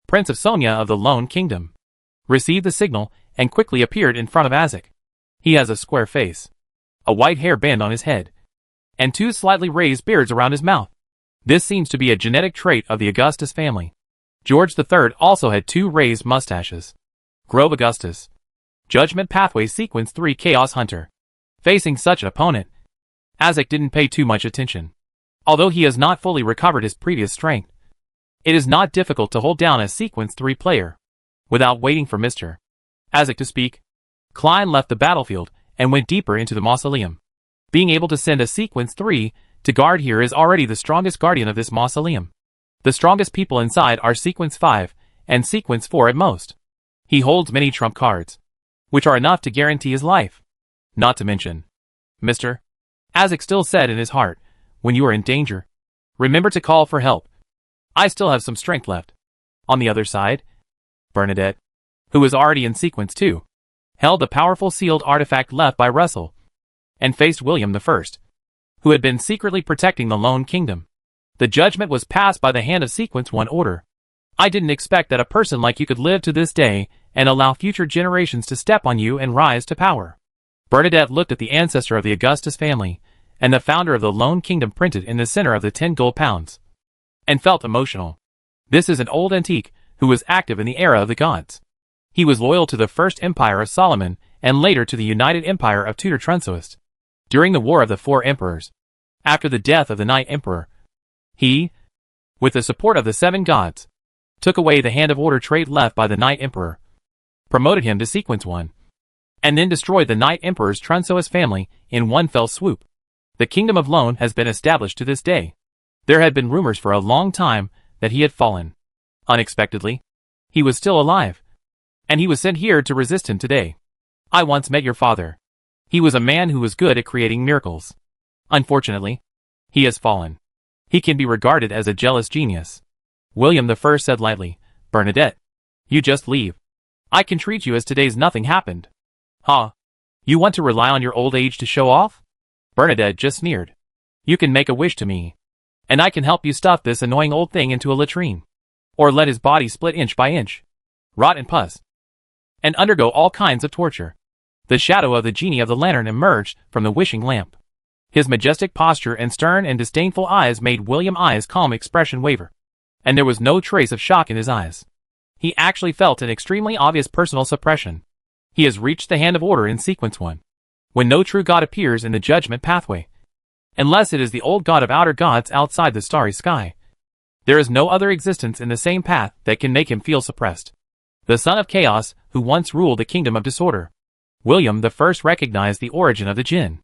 Prince of Sonia of the Lone Kingdom, received the signal and quickly appeared in front of Isaac. He has a square face, a white hair band on his head, and 2 slightly raised beards around his mouth. This seems to be a genetic trait of the Augustus family. George III also had 2 raised mustaches. Grove Augustus, Judgment Pathway Sequence 3 Chaos Hunter. Facing such an opponent, Isaac didn't pay too much attention. Although he has not fully recovered his previous strength, it is not difficult to hold down a Sequence 3 player. Without waiting for Mr. Isaac to speak, Klein left the battlefield and went deeper into the mausoleum. Being able to send a Sequence 3 to guard here is already the strongest guardian of this mausoleum. The strongest people inside are Sequence 5 and Sequence 4 at most. He holds many trump cards, which are enough to guarantee his life. Not to mention, Mr. Isaac still said in his heart, when you are in danger, remember to call for help. I still have some strength left. On the other side, Bernadette, who was already in Sequence 2, held a powerful sealed artifact left by Russell, and faced William I, who had been secretly protecting the Lone Kingdom. The judgment was passed by the hand of Sequence 1 order. I didn't expect that a person like you could live to this day and allow future generations to step on you and rise to power. Bernadette looked at the ancestor of the Augustus family, and the founder of the Lone Kingdom printed in the center of the 10 gold pounds, and felt emotional. This is an old antique who was active in the era of the gods. He was loyal to the First Empire of Solomon and later to the United Empire of Tudor Trunsoist. During the War of the Four Emperors, after the death of the Night Emperor, he, with the support of the 7 gods, took away the Hand of Order trait left by the Night Emperor, promoted him to Sequence 1, and then destroyed the Night Emperor's Trunsoist family in one fell swoop. The Kingdom of Lone has been established to this day. There had been rumors for a long time that he had fallen. Unexpectedly, he was still alive, and he was sent here to resist him today. I once met your father. He was a man who was good at creating miracles. Unfortunately, he has fallen. He can be regarded as a jealous genius. William I said lightly, Bernadette, you just leave. I can treat you as today's nothing happened. Huh? You want to rely on your old age to show off? Bernadette just sneered. You can make a wish to me, and I can help you stuff this annoying old thing into a latrine, or let his body split inch by inch, rot and pus, and undergo all kinds of torture. The shadow of the genie of the lantern emerged from the wishing lamp. His majestic posture and stern and disdainful eyes made William I's calm expression waver, and there was no trace of shock in his eyes. He actually felt an extremely obvious personal suppression. He has reached the Hand of Order in Sequence 1. When no true god appears in the judgment pathway, unless it is the old god of outer gods outside the starry sky, there is no other existence in the same path that can make him feel suppressed. The son of chaos, who once ruled the kingdom of disorder, William I recognized the origin of the jinn.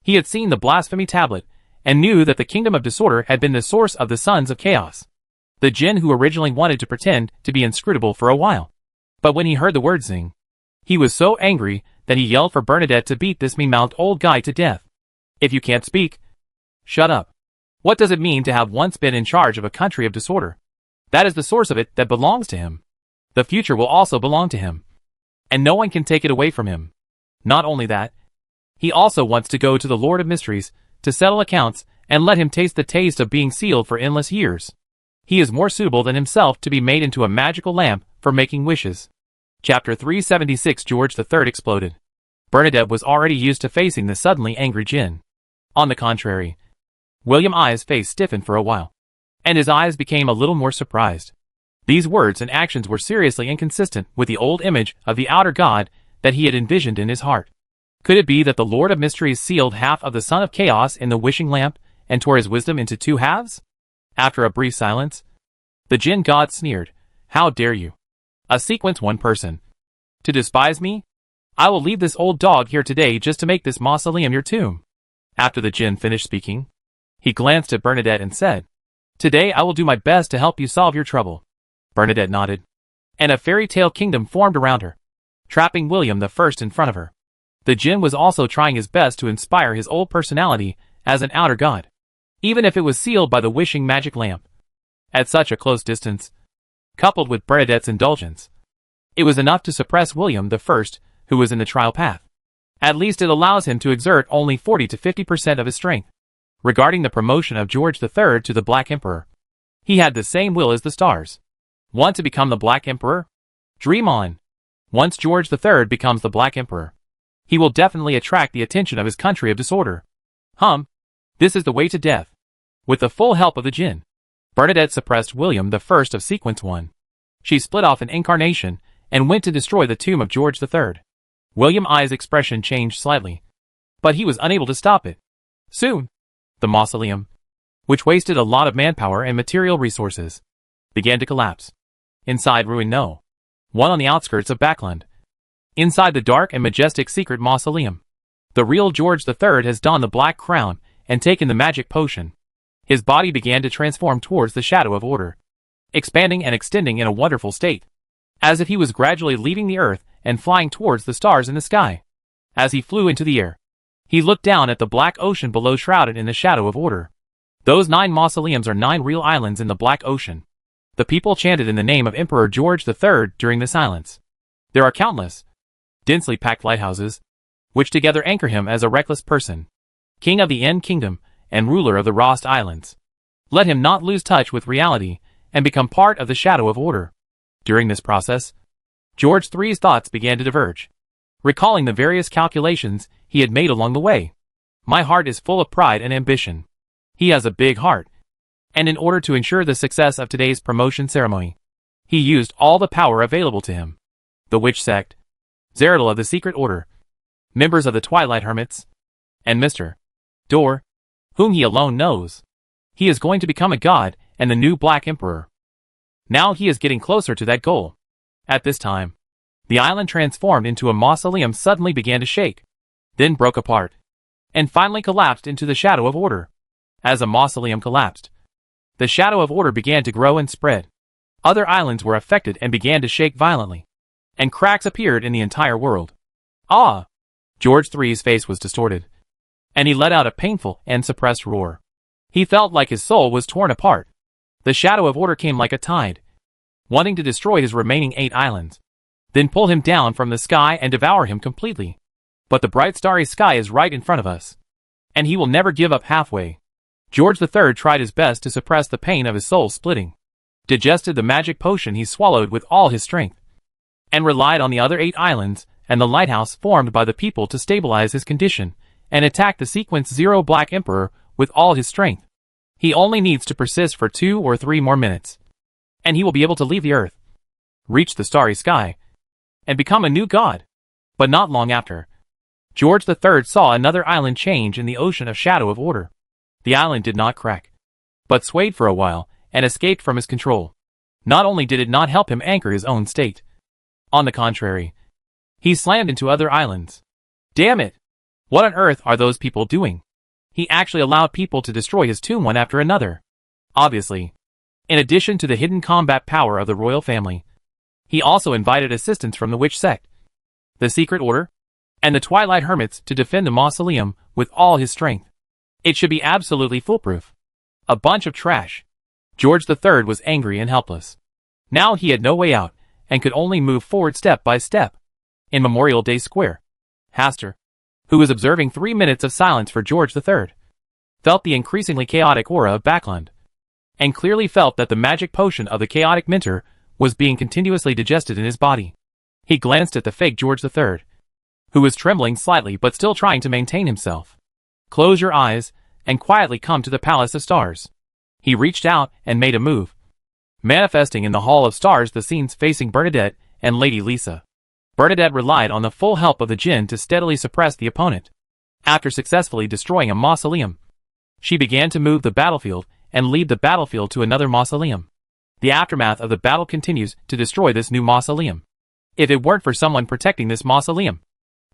He had seen the blasphemy tablet, and knew that the kingdom of disorder had been the source of the sons of chaos. The jinn who originally wanted to pretend to be inscrutable for a while. But when he heard the word zing, he was so angry that he yelled for Bernadette to beat this mean-mouthed old guy to death. If you can't speak, shut up. What does it mean to have once been in charge of a country of disorder? That is the source of it that belongs to him. The future will also belong to him, and no one can take it away from him. Not only that, he also wants to go to the Lord of Mysteries to settle accounts and let him taste the taste of being sealed for endless years. He is more suitable than himself to be made into a magical lamp for making wishes. Chapter 376 George III exploded. Bernadette was already used to facing the suddenly angry jinn. On the contrary, William I's face stiffened for a while, and his eyes became a little more surprised. These words and actions were seriously inconsistent with the old image of the outer god that he had envisioned in his heart. Could it be that the Lord of Mysteries sealed half of the Son of Chaos in the wishing lamp and tore his wisdom into 2 halves? After a brief silence, the jinn god sneered, How dare you, a Sequence 1 person, to despise me? I will leave this old dog here today just to make this mausoleum your tomb. After the jinn finished speaking, he glanced at Bernadette and said, Today I will do my best to help you solve your trouble. Bernadette nodded, and a fairy tale kingdom formed around her, trapping William I in front of her. The jinn was also trying his best to inspire his old personality as an outer god, even if it was sealed by the wishing magic lamp. At such a close distance, coupled with Bernadette's indulgence, it was enough to suppress William I, who was in the trial path. At least it allows him to exert only 40 to 50% of his strength. Regarding the promotion of George III to the Black Emperor, he had the same will as the stars. Want to become the Black Emperor? Dream on. Once George III becomes the Black Emperor, he will definitely attract the attention of his country of disorder. This is the way to death. With the full help of the jinn, Bernadette suppressed William I of Sequence 1. She split off an incarnation and went to destroy the tomb of George III. William I's expression changed slightly, but he was unable to stop it. Soon, the mausoleum, which wasted a lot of manpower and material resources, began to collapse. Inside ruin No. 1 on the outskirts of Backland. Inside the dark and majestic secret mausoleum. The real George III has donned the black crown and taken the magic potion. His body began to transform towards the shadow of order, expanding and extending in a wonderful state, as if he was gradually leaving the earth and flying towards the stars in the sky. As he flew into the air, he looked down at the black ocean below, shrouded in the shadow of order. Those 9 mausoleums are 9 real islands in the black ocean. The people chanted in the name of Emperor George III during the silence. There are countless, densely packed lighthouses, which together anchor him as a reckless person, king of the End Kingdom and ruler of the Rost Islands. Let him not lose touch with reality and become part of the shadow of order. During this process, George III's thoughts began to diverge, recalling the various calculations he had made along the way. My heart is full of pride and ambition. He has a big heart. And in order to ensure the success of today's promotion ceremony, he used all the power available to him. The witch sect, Zeradal of the Secret Order, members of the Twilight Hermits, and Mr. Dor, whom he alone knows. He is going to become a god and the new Black Emperor. Now he is getting closer to that goal. At this time, the island transformed into a mausoleum suddenly began to shake, then broke apart, and finally collapsed into the shadow of order. As a mausoleum collapsed, the shadow of order began to grow and spread. Other islands were affected and began to shake violently, and cracks appeared in the entire world. Ah! George III's face was distorted, and he let out a painful and suppressed roar. He felt like his soul was torn apart. The shadow of order came like a tide, wanting to destroy his remaining 8 islands, then pull him down from the sky and devour him completely. But the bright starry sky is right in front of us, and he will never give up halfway. George III tried his best to suppress the pain of his soul splitting, digested the magic potion he swallowed with all his strength, and relied on the other 8 islands and the lighthouse formed by the people to stabilize his condition and attack the Sequence 0 Black Emperor with all his strength. He only needs to persist for 2 or 3 more minutes, and he will be able to leave the earth, reach the starry sky, and become a new god. But not long after, George III saw another island change in the ocean of shadow of order. The island did not crack, but swayed for a while and escaped from his control. Not only did it not help him anchor his own state, on the contrary, he slammed into other islands. Damn it! What on earth are those people doing? He actually allowed people to destroy his tomb one after another. Obviously, in addition to the hidden combat power of the royal family, he also invited assistance from the witch sect, the Secret Order, and the Twilight Hermits to defend the mausoleum with all his strength. It should be absolutely foolproof. A bunch of trash. George III was angry and helpless. Now he had no way out, and could only move forward step by step. In Memorial Day Square, Hastur, who was observing 3 minutes of silence for George III, felt the increasingly chaotic aura of Backland, and clearly felt that the magic potion of the chaotic mentor was being continuously digested in his body. He glanced at the fake George III, who was trembling slightly but still trying to maintain himself. Close your eyes and quietly come to the Palace of Stars. He reached out and made a move, manifesting in the Hall of Stars the scenes facing Bernadette and Lady Lisa. Bernadette relied on the full help of the Jinn to steadily suppress the opponent. After successfully destroying a mausoleum, she began to move the battlefield and lead the battlefield to another mausoleum. The aftermath of the battle continues to destroy this new mausoleum. If it weren't for someone protecting this mausoleum,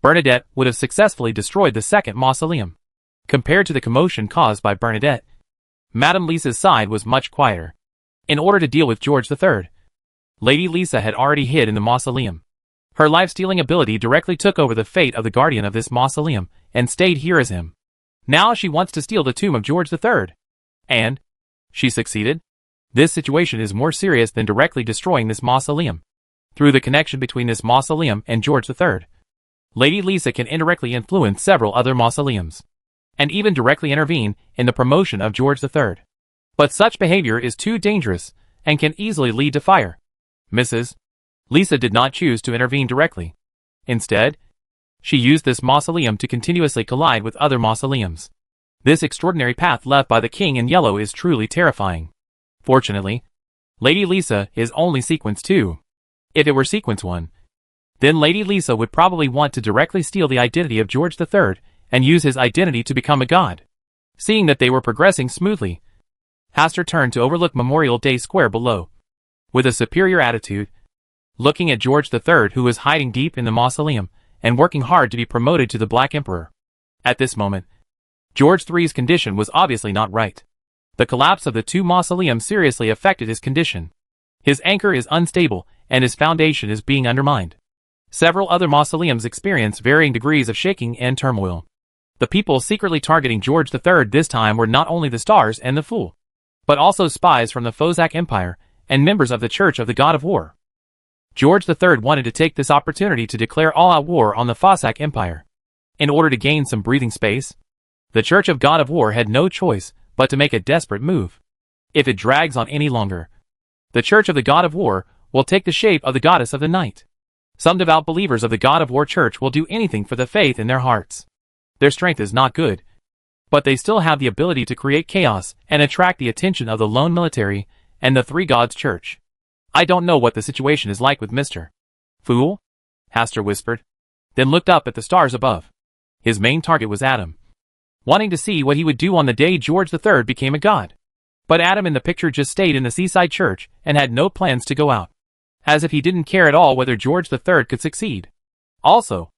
Bernadette would have successfully destroyed the second mausoleum. Compared to the commotion caused by Bernadette, Madame Lisa's side was much quieter. In order to deal with George III, Lady Lisa had already hid in the mausoleum. Her life-stealing ability directly took over the fate of the guardian of this mausoleum and stayed here as him. Now she wants to steal the tomb of George III. And she succeeded. This situation is more serious than directly destroying this mausoleum. Through the connection between this mausoleum and George III, Lady Lisa can indirectly influence several other mausoleums, and even directly intervene in the promotion of George III. But such behavior is too dangerous and can easily lead to fire. Mrs. Lisa did not choose to intervene directly. Instead, she used this mausoleum to continuously collide with other mausoleums. This extraordinary path left by the King in Yellow is truly terrifying. Fortunately, Lady Lisa is only Sequence 2. If it were Sequence 1, then Lady Lisa would probably want to directly steal the identity of George III and use his identity to become a god. Seeing that they were progressing smoothly, Hastur turned to overlook Memorial Day Square below. With a superior attitude, looking at George III, who was hiding deep in the mausoleum and working hard to be promoted to the Black Emperor. At this moment, George III's condition was obviously not right. The collapse of the two mausoleums seriously affected his condition. His anchor is unstable, and his foundation is being undermined. Several other mausoleums experience varying degrees of shaking and turmoil. The people secretly targeting George III this time were not only the Stars and the Fool, but also spies from the Fozak Empire and members of the Church of the God of War. George III wanted to take this opportunity to declare all-out war on the Fozak Empire. In order to gain some breathing space, the Church of God of War had no choice but to make a desperate move. If it drags on any longer, the Church of the God of War will take the shape of the Goddess of the Night. Some devout believers of the God of War Church will do anything for the faith in their hearts. Their strength is not good, but they still have the ability to create chaos and attract the attention of the lone military and the Three Gods Church. I don't know what the situation is like with Mr. Fool, Hastur whispered, then looked up at the stars above. His main target was Adam, wanting to see what he would do on the day George III became a god. But Adam in the picture just stayed in the seaside church and had no plans to go out. As if he didn't care at all whether George III could succeed. Also,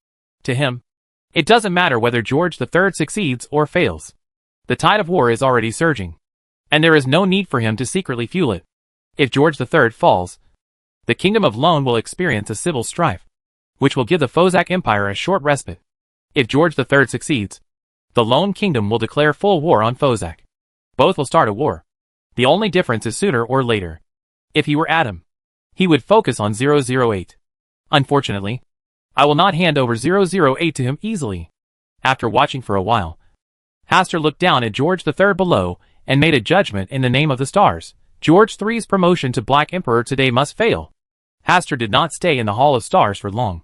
to him, it doesn't matter whether George III succeeds or fails. The tide of war is already surging, and there is no need for him to secretly fuel it. If George III falls, the Kingdom of Lone will experience a civil strife, which will give the Fozak Empire a short respite. If George III succeeds, the Lone Kingdom will declare full war on Fozak. Both will start a war. The only difference is sooner or later. If he were Adam, he would focus on 008. Unfortunately, I will not hand over 008 to him easily. After watching for a while, Hastur looked down at George III below and made a judgment in the name of the stars. George III's promotion to Black Emperor today must fail. Hastur did not stay in the Hall of Stars for long,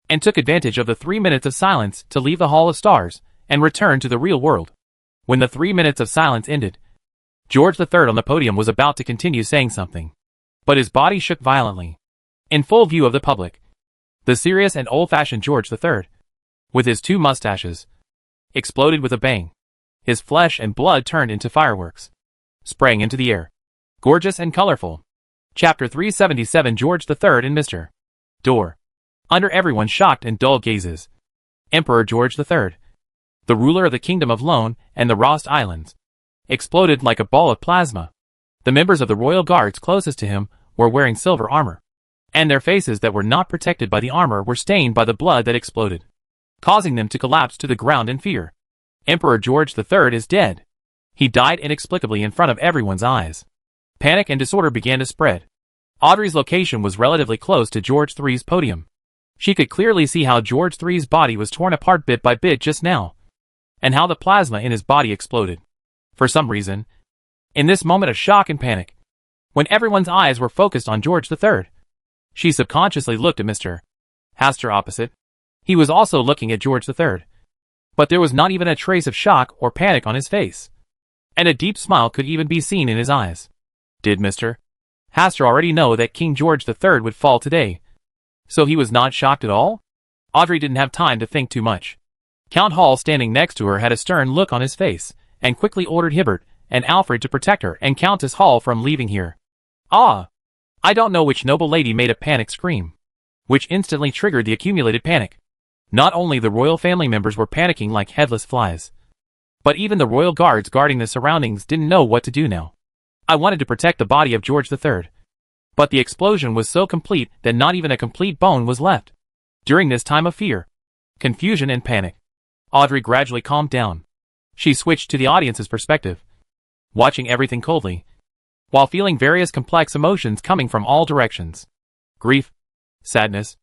and took advantage of the 3 minutes of silence to leave the Hall of Stars and return to the real world. When the 3 minutes of silence ended, George III on the podium was about to continue saying something, but his body shook violently. In full view of the public, the serious and old-fashioned George III, with his two mustaches, exploded with a bang. His flesh and blood turned into fireworks, sprang into the air, gorgeous and colorful. Chapter 377 George III and Mr. Door. Under everyone's shocked and dull gazes, Emperor George III, the ruler of the Kingdom of Lone and the Rost Islands, exploded like a ball of plasma. The members of the royal guards closest to him were wearing silver armor, and their faces that were not protected by the armor were stained by the blood that exploded, causing them to collapse to the ground in fear. Emperor George III is dead. He died inexplicably in front of everyone's eyes. Panic and disorder began to spread. Audrey's location was relatively close to George III's podium. She could clearly see how George III's body was torn apart bit by bit just now, and how the plasma in his body exploded. For some reason, in this moment of shock and panic, when everyone's eyes were focused on George III, she subconsciously looked at Mr. Hastur opposite. He was also looking at George III, but there was not even a trace of shock or panic on his face, and a deep smile could even be seen in his eyes. Did Mr. Hastur already know that King George III would fall today, so he was not shocked at all? Audrey didn't have time to think too much. Count Hall standing next to her had a stern look on his face, and quickly ordered Hibbert and Alfred to protect her and Countess Hall from leaving here. Ah! I don't know which noble lady made a panic scream, which instantly triggered the accumulated panic. Not only the royal family members were panicking like headless flies, but even the royal guards guarding the surroundings didn't know what to do now. I wanted to protect the body of George III, but the explosion was so complete that not even a complete bone was left. During this time of fear, confusion and panic, Audrey gradually calmed down. She switched to the audience's perspective, watching everything coldly, while feeling various complex emotions coming from all directions. Grief, sadness,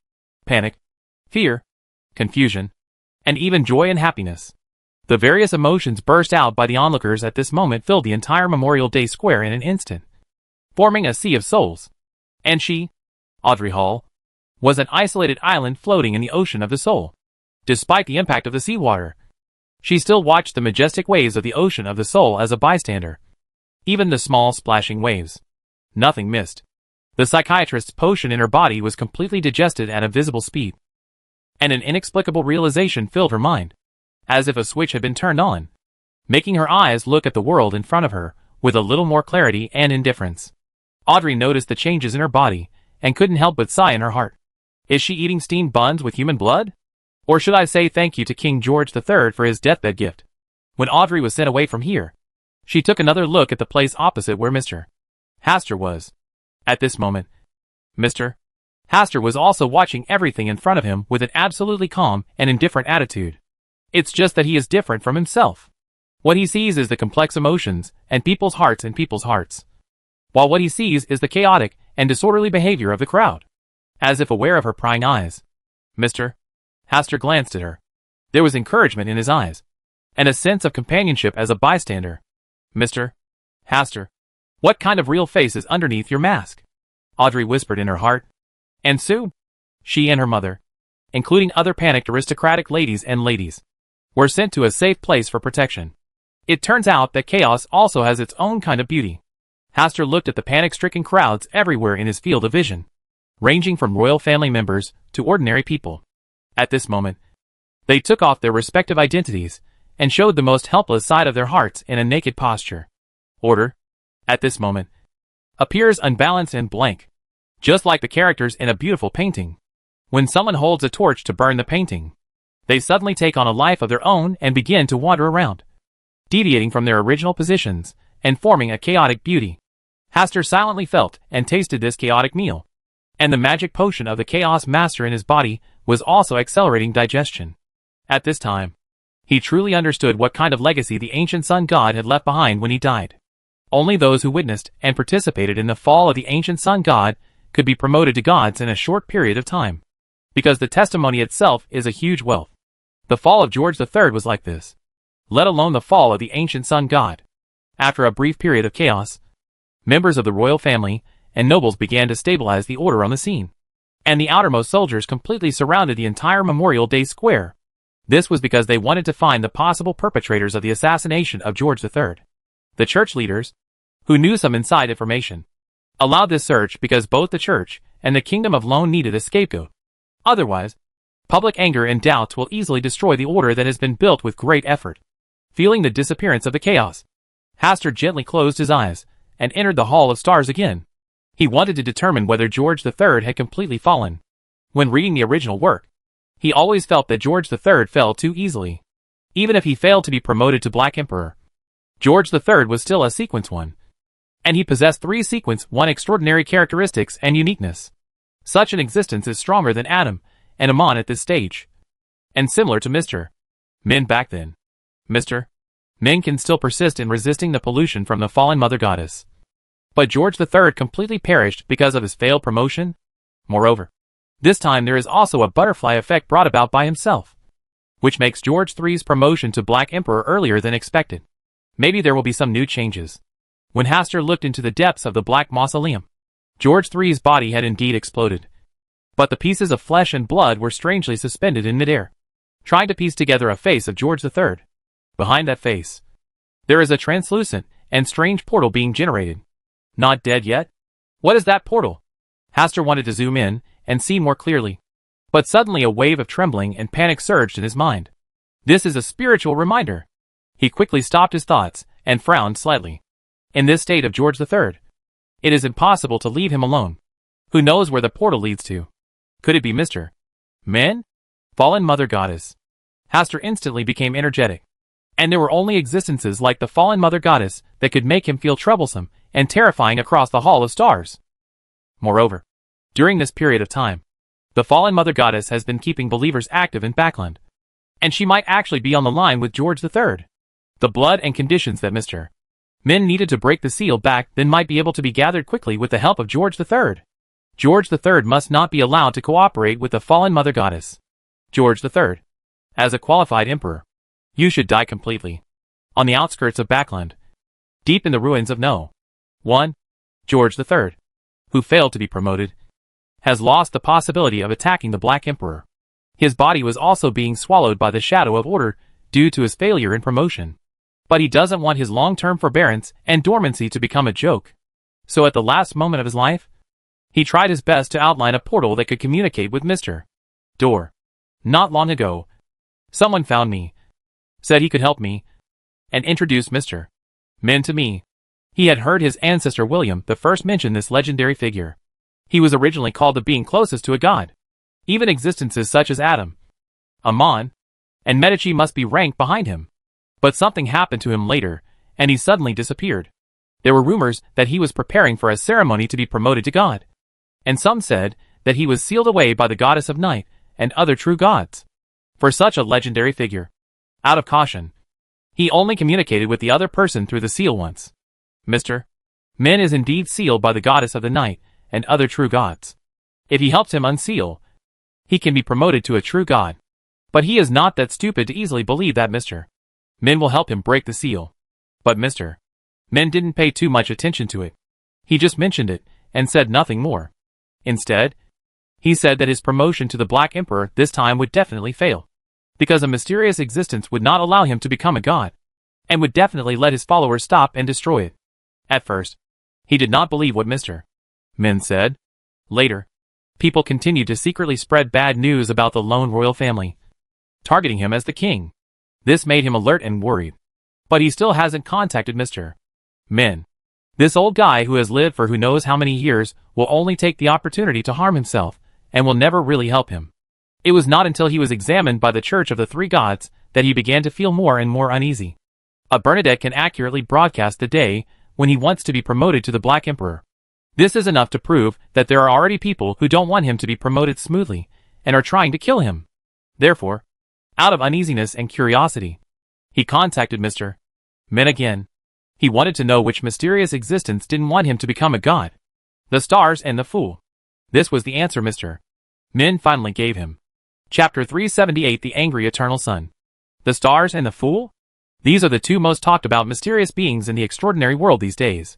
panic, fear, confusion, and even joy and happiness. The various emotions burst out by the onlookers at this moment filled the entire Memorial Day Square in an instant, forming a sea of souls. And she, Audrey Hall, was an isolated island floating in the ocean of the soul. Despite the impact of the seawater, she still watched the majestic waves of the ocean of the soul as a bystander. Even the small splashing waves. Nothing missed. The psychiatrist's potion in her body was completely digested at a visible speed, and an inexplicable realization filled her mind, as if a switch had been turned on, making her eyes look at the world in front of her with a little more clarity and indifference. Audrey noticed the changes in her body, and couldn't help but sigh in her heart. Is she eating steamed buns with human blood? Or should I say thank you to King George III for his deathbed gift? When Audrey was sent away from here, she took another look at the place opposite where Mr. Hastur was. At this moment, Mr. Hastur was also watching everything in front of him with an absolutely calm and indifferent attitude. It's just that he is different from himself. What he sees is the complex emotions and people's hearts in people's hearts, while what he sees is the chaotic and disorderly behavior of the crowd. As if aware of her prying eyes, Mr. Hastur glanced at her. There was encouragement in his eyes, and a sense of companionship as a bystander. Mr. Hastur, what kind of real face is underneath your mask? Audrey whispered in her heart. And Sue? She and her mother, including other panicked aristocratic ladies, were sent to a safe place for protection. It turns out that chaos also has its own kind of beauty. Hastur looked at the panic-stricken crowds everywhere in his field of vision, ranging from royal family members to ordinary people. At this moment, they took off their respective identities and showed the most helpless side of their hearts in a naked posture. Order, at this moment, appears unbalanced and blank, just like the characters in a beautiful painting. When someone holds a torch to burn the painting, they suddenly take on a life of their own and begin to wander around, deviating from their original positions and forming a chaotic beauty. Hastur silently felt and tasted this chaotic meal, and the magic potion of the Chaos Master in his body was also accelerating digestion. At this time, he truly understood what kind of legacy the ancient sun god had left behind when he died. Only those who witnessed and participated in the fall of the ancient sun god could be promoted to gods in a short period of time, because the testimony itself is a huge wealth. The fall of George III was like this, let alone the fall of the ancient sun god. After a brief period of chaos, members of the royal family and nobles began to stabilize the order on the scene, and the outermost soldiers completely surrounded the entire Memorial Day square. This was because they wanted to find the possible perpetrators of the assassination of George III. The church leaders, who knew some inside information, allowed this search because both the church and the Kingdom of Loan needed a scapegoat. Otherwise, public anger and doubts will easily destroy the order that has been built with great effort. Feeling the disappearance of the chaos, Hastur gently closed his eyes and entered the Hall of Stars again. He wanted to determine whether George III had completely fallen. When reading the original work, he always felt that George III fell too easily. Even if he failed to be promoted to Black Emperor, George III was still a Sequence 1. And he possessed 3 Sequence 1 extraordinary characteristics and uniqueness. Such an existence is stronger than Adam and Amon at this stage, and similar to Mr. Min back then. Mr. Min can still persist in resisting the pollution from the fallen mother goddess. But George III completely perished because of his failed promotion. Moreover, this time there is also a butterfly effect brought about by himself, which makes George III's promotion to Black Emperor earlier than expected. Maybe there will be some new changes. When Hastur looked into the depths of the Black Mausoleum, George III's body had indeed exploded, but the pieces of flesh and blood were strangely suspended in midair, trying to piece together a face of George III. Behind that face, there is a translucent and strange portal being generated. Not dead yet? What is that portal? Hastur wanted to zoom in and see more clearly, but suddenly a wave of trembling and panic surged in his mind. This is a spiritual reminder. He quickly stopped his thoughts and frowned slightly. In this state of George III, it is impossible to leave him alone. Who knows where the portal leads to? Could it be Mr. Min? Fallen Mother Goddess. Hastur instantly became energetic, and there were only existences like the Fallen Mother Goddess that could make him feel troublesome and terrifying across the Hall of Stars. Moreover, during this period of time, the Fallen Mother Goddess has been keeping believers active in Backland, and she might actually be on the line with George III. The blood and conditions that Mr. Min needed to break the seal back then might be able to be gathered quickly with the help of George III. George III must not be allowed to cooperate with the Fallen Mother Goddess. George III, as a qualified emperor, you should die completely. On the outskirts of Backland, deep in the ruins of No. 1, George III, who failed to be promoted, has lost the possibility of attacking the Black Emperor. His body was also being swallowed by the shadow of order due to his failure in promotion. But he doesn't want his long-term forbearance and dormancy to become a joke. So at the last moment of his life, he tried his best to outline a portal that could communicate with Mr. Door. Not long ago, someone found me, said he could help me, and introduced Mr. Min to me. He had heard his ancestor William the First mention this legendary figure. He was originally called the being closest to a god. Even existences such as Adam, Ammon, and Medici must be ranked behind him. But something happened to him later, and he suddenly disappeared. There were rumors that he was preparing for a ceremony to be promoted to god. And some said that he was sealed away by the goddess of night and other true gods. For such a legendary figure, out of caution, he only communicated with the other person through the seal once. Mr. Min is indeed sealed by the goddess of the night and other true gods. If he helps him unseal, he can be promoted to a true god. But he is not that stupid to easily believe that Mr. Min will help him break the seal. But Mr. Min didn't pay too much attention to it. He just mentioned it and said nothing more. Instead, he said that his promotion to the Black Emperor this time would definitely fail, because a mysterious existence would not allow him to become a god, and would definitely let his followers stop and destroy it. At first, he did not believe what Mr. Min said. Later, people continued to secretly spread bad news about the lone royal family, targeting him as the king. This made him alert and worried. But he still hasn't contacted Mr. Min. This old guy who has lived for who knows how many years will only take the opportunity to harm himself, and will never really help him. It was not until he was examined by the Church of the Three Gods that he began to feel more and more uneasy. A Bernadette can accurately broadcast the day when he wants to be promoted to the Black Emperor. This is enough to prove that there are already people who don't want him to be promoted smoothly, and are trying to kill him. Therefore, out of uneasiness and curiosity, he contacted Mr. Min again. He wanted to know which mysterious existence didn't want him to become a god. The stars and the fool. This was the answer Mr. Min finally gave him. Chapter 378 The Angry Eternal Sun. The stars and the fool? These are the two most talked about mysterious beings in the extraordinary world these days.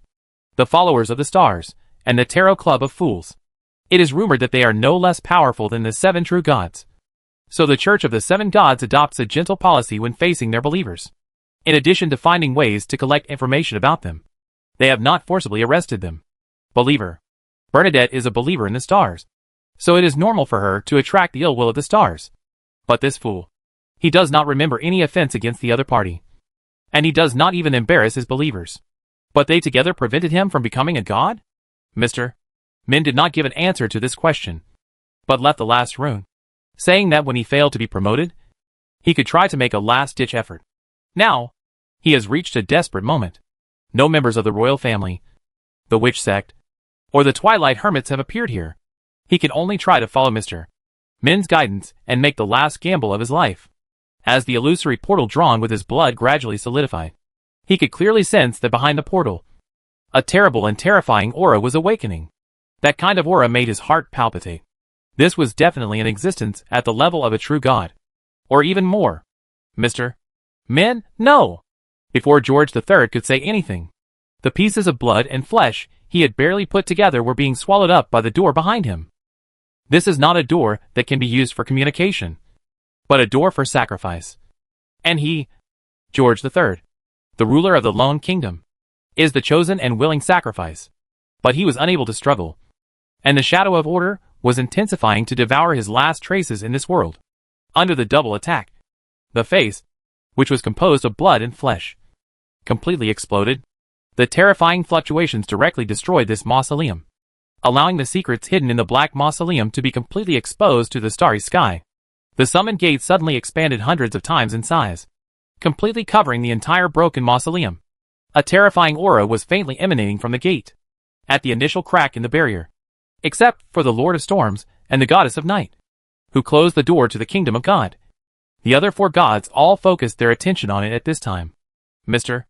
The followers of the stars, and the Tarot Club of Fools. It is rumored that they are no less powerful than the seven true gods. So the Church of the Seven Gods adopts a gentle policy when facing their believers. In addition to finding ways to collect information about them, they have not forcibly arrested them. Believer. Bernadette is a believer in the stars, so it is normal for her to attract the ill will of the stars. But this fool, he does not remember any offense against the other party. And he does not even embarrass his believers. But they together prevented him from becoming a god? Mr. Min did not give an answer to this question, but left the last rune, saying that when he failed to be promoted, he could try to make a last-ditch effort. Now, he has reached a desperate moment. No members of the royal family, the witch sect, or the Twilight Hermits have appeared here. He can only try to follow Mr. Min's guidance and make the last gamble of his life. As the illusory portal drawn with his blood gradually solidified, he could clearly sense that behind the portal, a terrible and terrifying aura was awakening. That kind of aura made his heart palpitate. This was definitely an existence at the level of a true god. Or even more. Mr. Min? No! Before George III could say anything, the pieces of blood and flesh he had barely put together were being swallowed up by the door behind him. This is not a door that can be used for communication, but a door for sacrifice. And he, George III, the ruler of the lone kingdom, is the chosen and willing sacrifice. But he was unable to struggle, and the shadow of order was intensifying to devour his last traces in this world. Under the double attack, the face, which was composed of blood and flesh, completely exploded. The terrifying fluctuations directly destroyed this mausoleum, allowing the secrets hidden in the black mausoleum to be completely exposed to the starry sky. The summoned gate suddenly expanded hundreds of times in size, completely covering the entire broken mausoleum. A terrifying aura was faintly emanating from the gate, at the initial crack in the barrier, except for the Lord of Storms and the Goddess of Night, who closed the door to the kingdom of God. The other four gods all focused their attention on it at this time. Mr.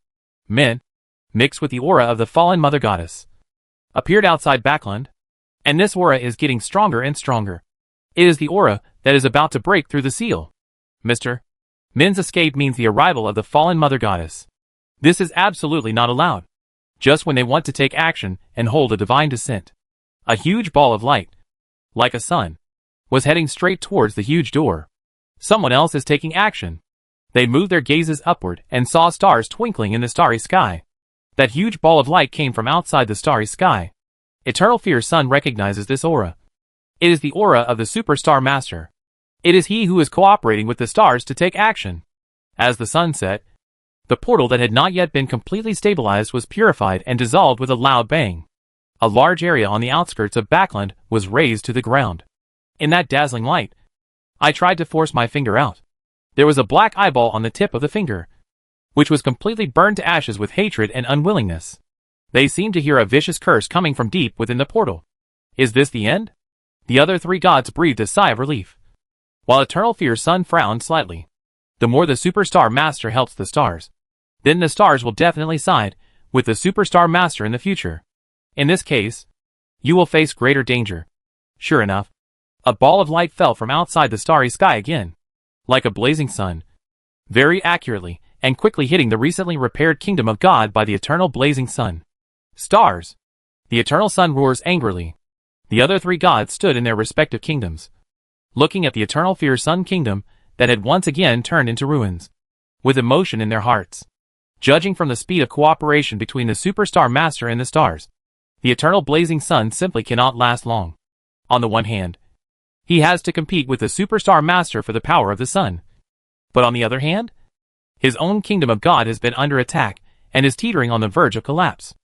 Min, mixed with the aura of the fallen Mother Goddess, appeared outside Backland, and this aura is getting stronger and stronger. It is the aura that is about to break through the seal. Mr. Min's escape means the arrival of the fallen Mother Goddess. This is absolutely not allowed. Just when they want to take action and hold a divine descent, a huge ball of light, like a sun, was heading straight towards the huge door. Someone else is taking action. They moved their gazes upward and saw stars twinkling in the starry sky. That huge ball of light came from outside the starry sky. Eternal Fear's Sun recognizes this aura. It is the aura of the Superstar Master. It is he who is cooperating with the stars to take action. As the sun set, The portal that had not yet been completely stabilized was purified and dissolved with a loud bang. A large area on the outskirts of Backland was razed to the ground. In that dazzling light, I tried to force my finger out. There was a black eyeball on the tip of the finger, which was completely burned to ashes with hatred and unwillingness. They seemed to hear a vicious curse coming from deep within the portal. Is this the end? The other three gods breathed a sigh of relief, while Eternal Fear's son frowned slightly. The more the Superstar Master helps the stars, then the stars will definitely side with the Superstar Master in the future. In this case, you will face greater danger. Sure enough, a ball of light fell from outside the starry sky again, like a blazing sun, very accurately and quickly hitting the recently repaired kingdom of God by the eternal blazing sun. Stars! The eternal sun roars angrily. The other three gods stood in their respective kingdoms, looking at the Eternal Fear Sun kingdom that had once again turned into ruins, with emotion in their hearts. Judging from the speed of cooperation between the Superstar Master and the stars, the eternal blazing sun simply cannot last long. On the one hand, he has to compete with the Superstar Master for the power of the sun. But on the other hand, his own kingdom of God has been under attack and is teetering on the verge of collapse.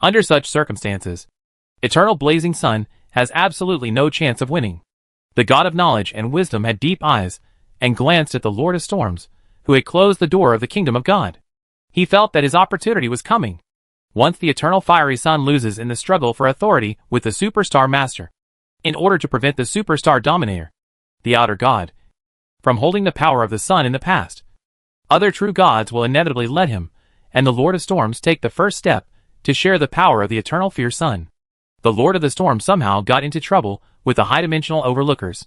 Under such circumstances, Eternal Blazing Sun has absolutely no chance of winning. The God of Knowledge and Wisdom had deep eyes and glanced at the Lord of Storms, who had closed the door of the kingdom of God. He felt that his opportunity was coming. Once the Eternal Fiery Sun loses in the struggle for authority with the Superstar Master, in order to prevent the Superstar Dominator, the Outer God, from holding the power of the sun in the past, other true gods will inevitably let him and the Lord of Storms take the first step to share the power of the Eternal Fear Sun. The Lord of the Storm somehow got into trouble with the high-dimensional overlookers.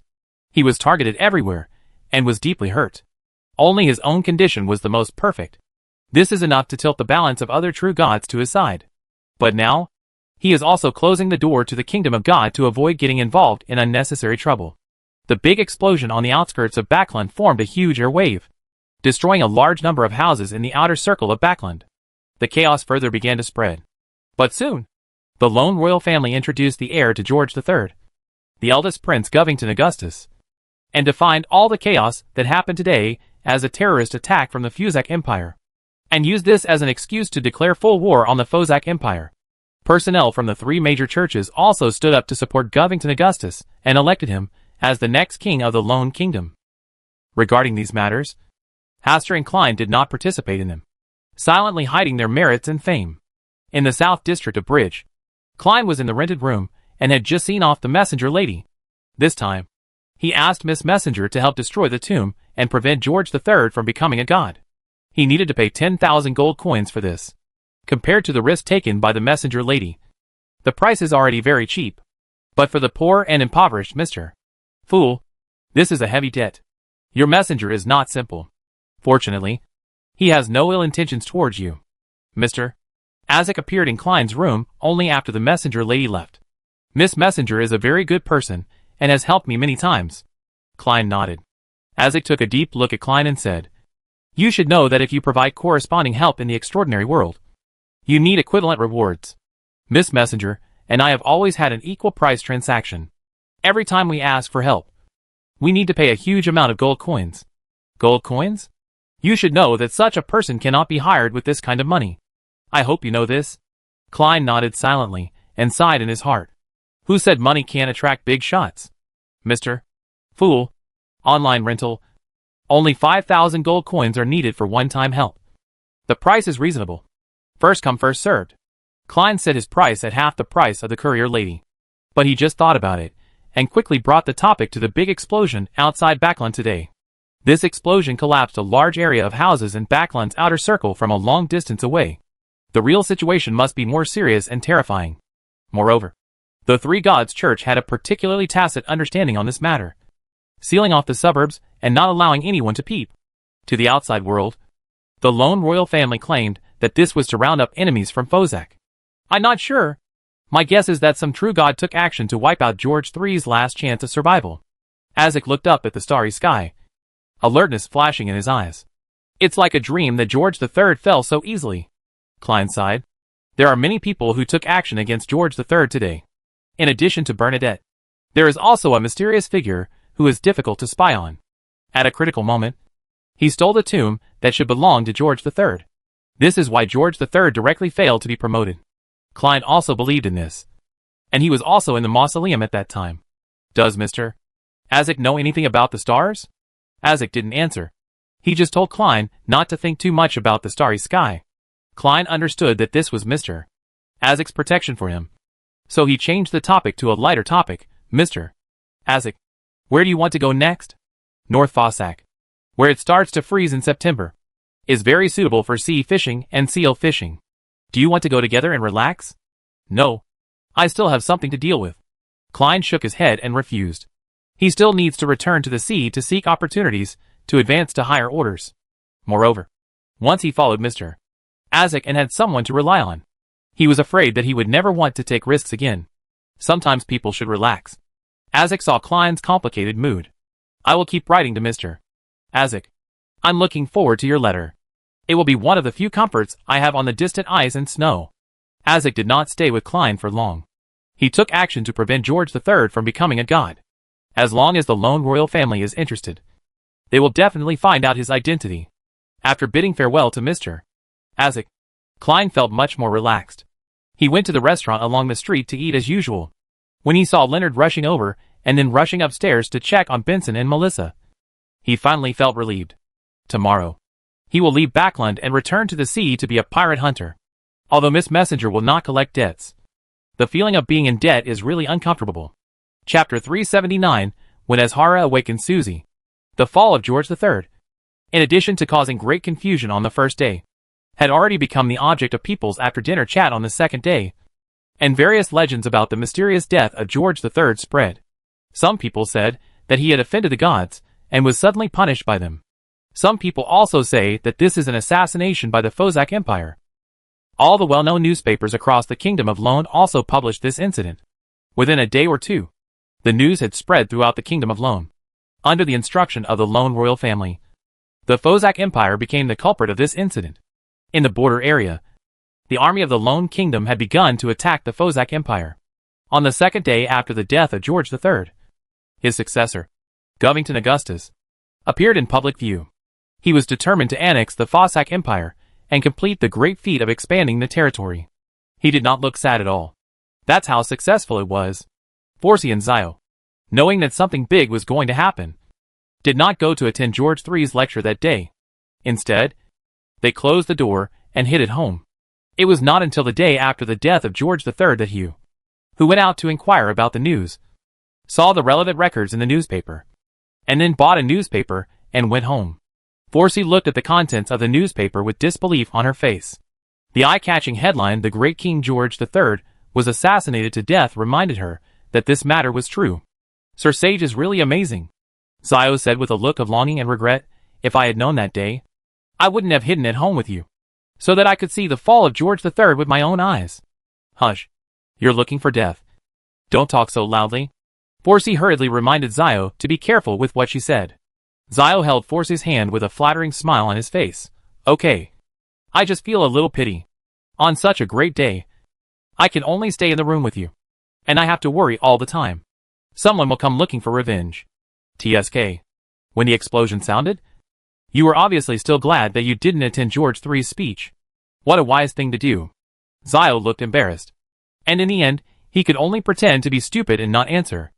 He was targeted everywhere and was deeply hurt. Only his own condition was the most perfect. This is enough to tilt the balance of other true gods to his side. But now, he is also closing the door to the kingdom of God to avoid getting involved in unnecessary trouble. The big explosion on the outskirts of Backland formed a huge air wave, destroying a large number of houses in the outer circle of Backland. The chaos further began to spread. But soon, the lone royal family introduced the heir to George III, the eldest Prince Govington Augustus, and defined all the chaos that happened today as a terrorist attack from the Fuzak Empire, and used this as an excuse to declare full war on the Fozak Empire. Personnel from the three major churches also stood up to support Govington Augustus and elected him as the next king of the Lone Kingdom. Regarding these matters, Hastur and Klein did not participate in them, silently hiding their merits and fame. In the South District of Bridge, Klein was in the rented room and had just seen off the messenger lady. This time, he asked Miss Messenger to help destroy the tomb and prevent George III from becoming a god. He needed to pay 10,000 gold coins for this. Compared to the risk taken by the messenger lady, the price is already very cheap. But for the poor and impoverished Mr. Fool, this is a heavy debt. Your messenger is not simple. Fortunately, he has no ill intentions towards you. Mr. Isaac appeared in Klein's room only after the messenger lady left. Miss Messenger is a very good person and has helped me many times. Klein nodded. Isaac took a deep look at Klein and said, "You should know that if you provide corresponding help in the extraordinary world, you need equivalent rewards. Miss Messenger and I have always had an equal price transaction. Every time we ask for help, we need to pay a huge amount of gold coins." Gold coins? You should know that such a person cannot be hired with this kind of money. I hope you know this. Klein nodded silently and sighed in his heart. Who said money can't attract big shots? Mr. Fool. Online rental. Only 5,000 gold coins are needed for one-time help. The price is reasonable. First come first served. Klein set his price at half the price of the courier lady. But he just thought about it, and quickly brought the topic to the big explosion outside Backland today. This explosion collapsed a large area of houses in Backland's outer circle from a long distance away. The real situation must be more serious and terrifying. Moreover, the Three Gods Church had a particularly tacit understanding on this matter, sealing off the suburbs and not allowing anyone to peep. To the outside world, the lone royal family claimed that this was to round up enemies from Fozak. I'm not sure. My guess is that some true god took action to wipe out George III's last chance of survival. Isaac looked up at the starry sky, alertness flashing in his eyes. It's like a dream that George III fell so easily. Klein sighed. There are many people who took action against George III today. In addition to Bernadette, there is also a mysterious figure who is difficult to spy on. At a critical moment, he stole the tomb that should belong to George III. This is why George III directly failed to be promoted. Klein also believed in this. And he was also in the mausoleum at that time. Does Mr. Isaac know anything about the stars? Isaac didn't answer. He just told Klein not to think too much about the starry sky. Klein understood that this was Mr. Isaac's protection for him. So he changed the topic to a lighter topic. Mr. Isaac, where do you want to go next? North Fossack, where it starts to freeze in September, is very suitable for sea fishing and seal fishing. Do you want to go together and relax? No. I still have something to deal with. Klein shook his head and refused. He still needs to return to the sea to seek opportunities to advance to higher orders. Moreover, once he followed Mr. Isaac and had someone to rely on, he was afraid that he would never want to take risks again. Sometimes people should relax. Isaac saw Klein's complicated mood. I will keep writing to Mr. Isaac. I'm looking forward to your letter. It will be one of the few comforts I have on the distant ice and snow. Isaac did not stay with Klein for long. He took action to prevent George III from becoming a god. As long as the lone royal family is interested, they will definitely find out his identity. After bidding farewell to Mr. Isaac, Klein felt much more relaxed. He went to the restaurant along the street to eat as usual. When he saw Leonard rushing over and then rushing upstairs to check on Benson and Melissa, he finally felt relieved. Tomorrow, he will leave Backland and return to the sea to be a pirate hunter. Although Miss Messenger will not collect debts, the feeling of being in debt is really uncomfortable. Chapter 379, When Azhara Awakens Susie. The fall of George III, in addition to causing great confusion on the first day, had already become the object of people's after-dinner chat on the second day, and various legends about the mysterious death of George III spread. Some people said that he had offended the gods and was suddenly punished by them. Some people also say that this is an assassination by the Fozak Empire. All the well-known newspapers across the Kingdom of Lone also published this incident. Within a day or two, the news had spread throughout the Kingdom of Lone. Under the instruction of the Lone royal family, the Fozak Empire became the culprit of this incident. In the border area, the army of the Lone Kingdom had begun to attack the Fozak Empire. On the second day after the death of George III, his successor, Govington Augustus, appeared in public view. He was determined to annex the Fossack Empire and complete the great feat of expanding the territory. He did not look sad at all. That's how successful it was. Forsey and Zio, knowing that something big was going to happen, did not go to attend George III's lecture that day. Instead, they closed the door and hid at home. It was not until the day after the death of George III that Hugh, who went out to inquire about the news, saw the relevant records in the newspaper, and then bought a newspaper and went home. Forsey looked at the contents of the newspaper with disbelief on her face. The eye-catching headline, "The Great King George III was assassinated to death," reminded her that this matter was true. "Sir Sage is really amazing," Zio said with a look of longing and regret. "If I had known that day, I wouldn't have hidden at home with you, so that I could see the fall of George III with my own eyes." "Hush. You're looking for death. Don't talk so loudly." Forsey hurriedly reminded Zio to be careful with what she said. Zio held Forsey's hand with a flattering smile on his face. "Okay. I just feel a little pity. On such a great day, I can only stay in the room with you, and I have to worry all the time. Someone will come looking for revenge." TSK. When the explosion sounded, you were obviously still glad that you didn't attend George III's speech. What a wise thing to do. Zio looked embarrassed, and in the end, he could only pretend to be stupid and not answer.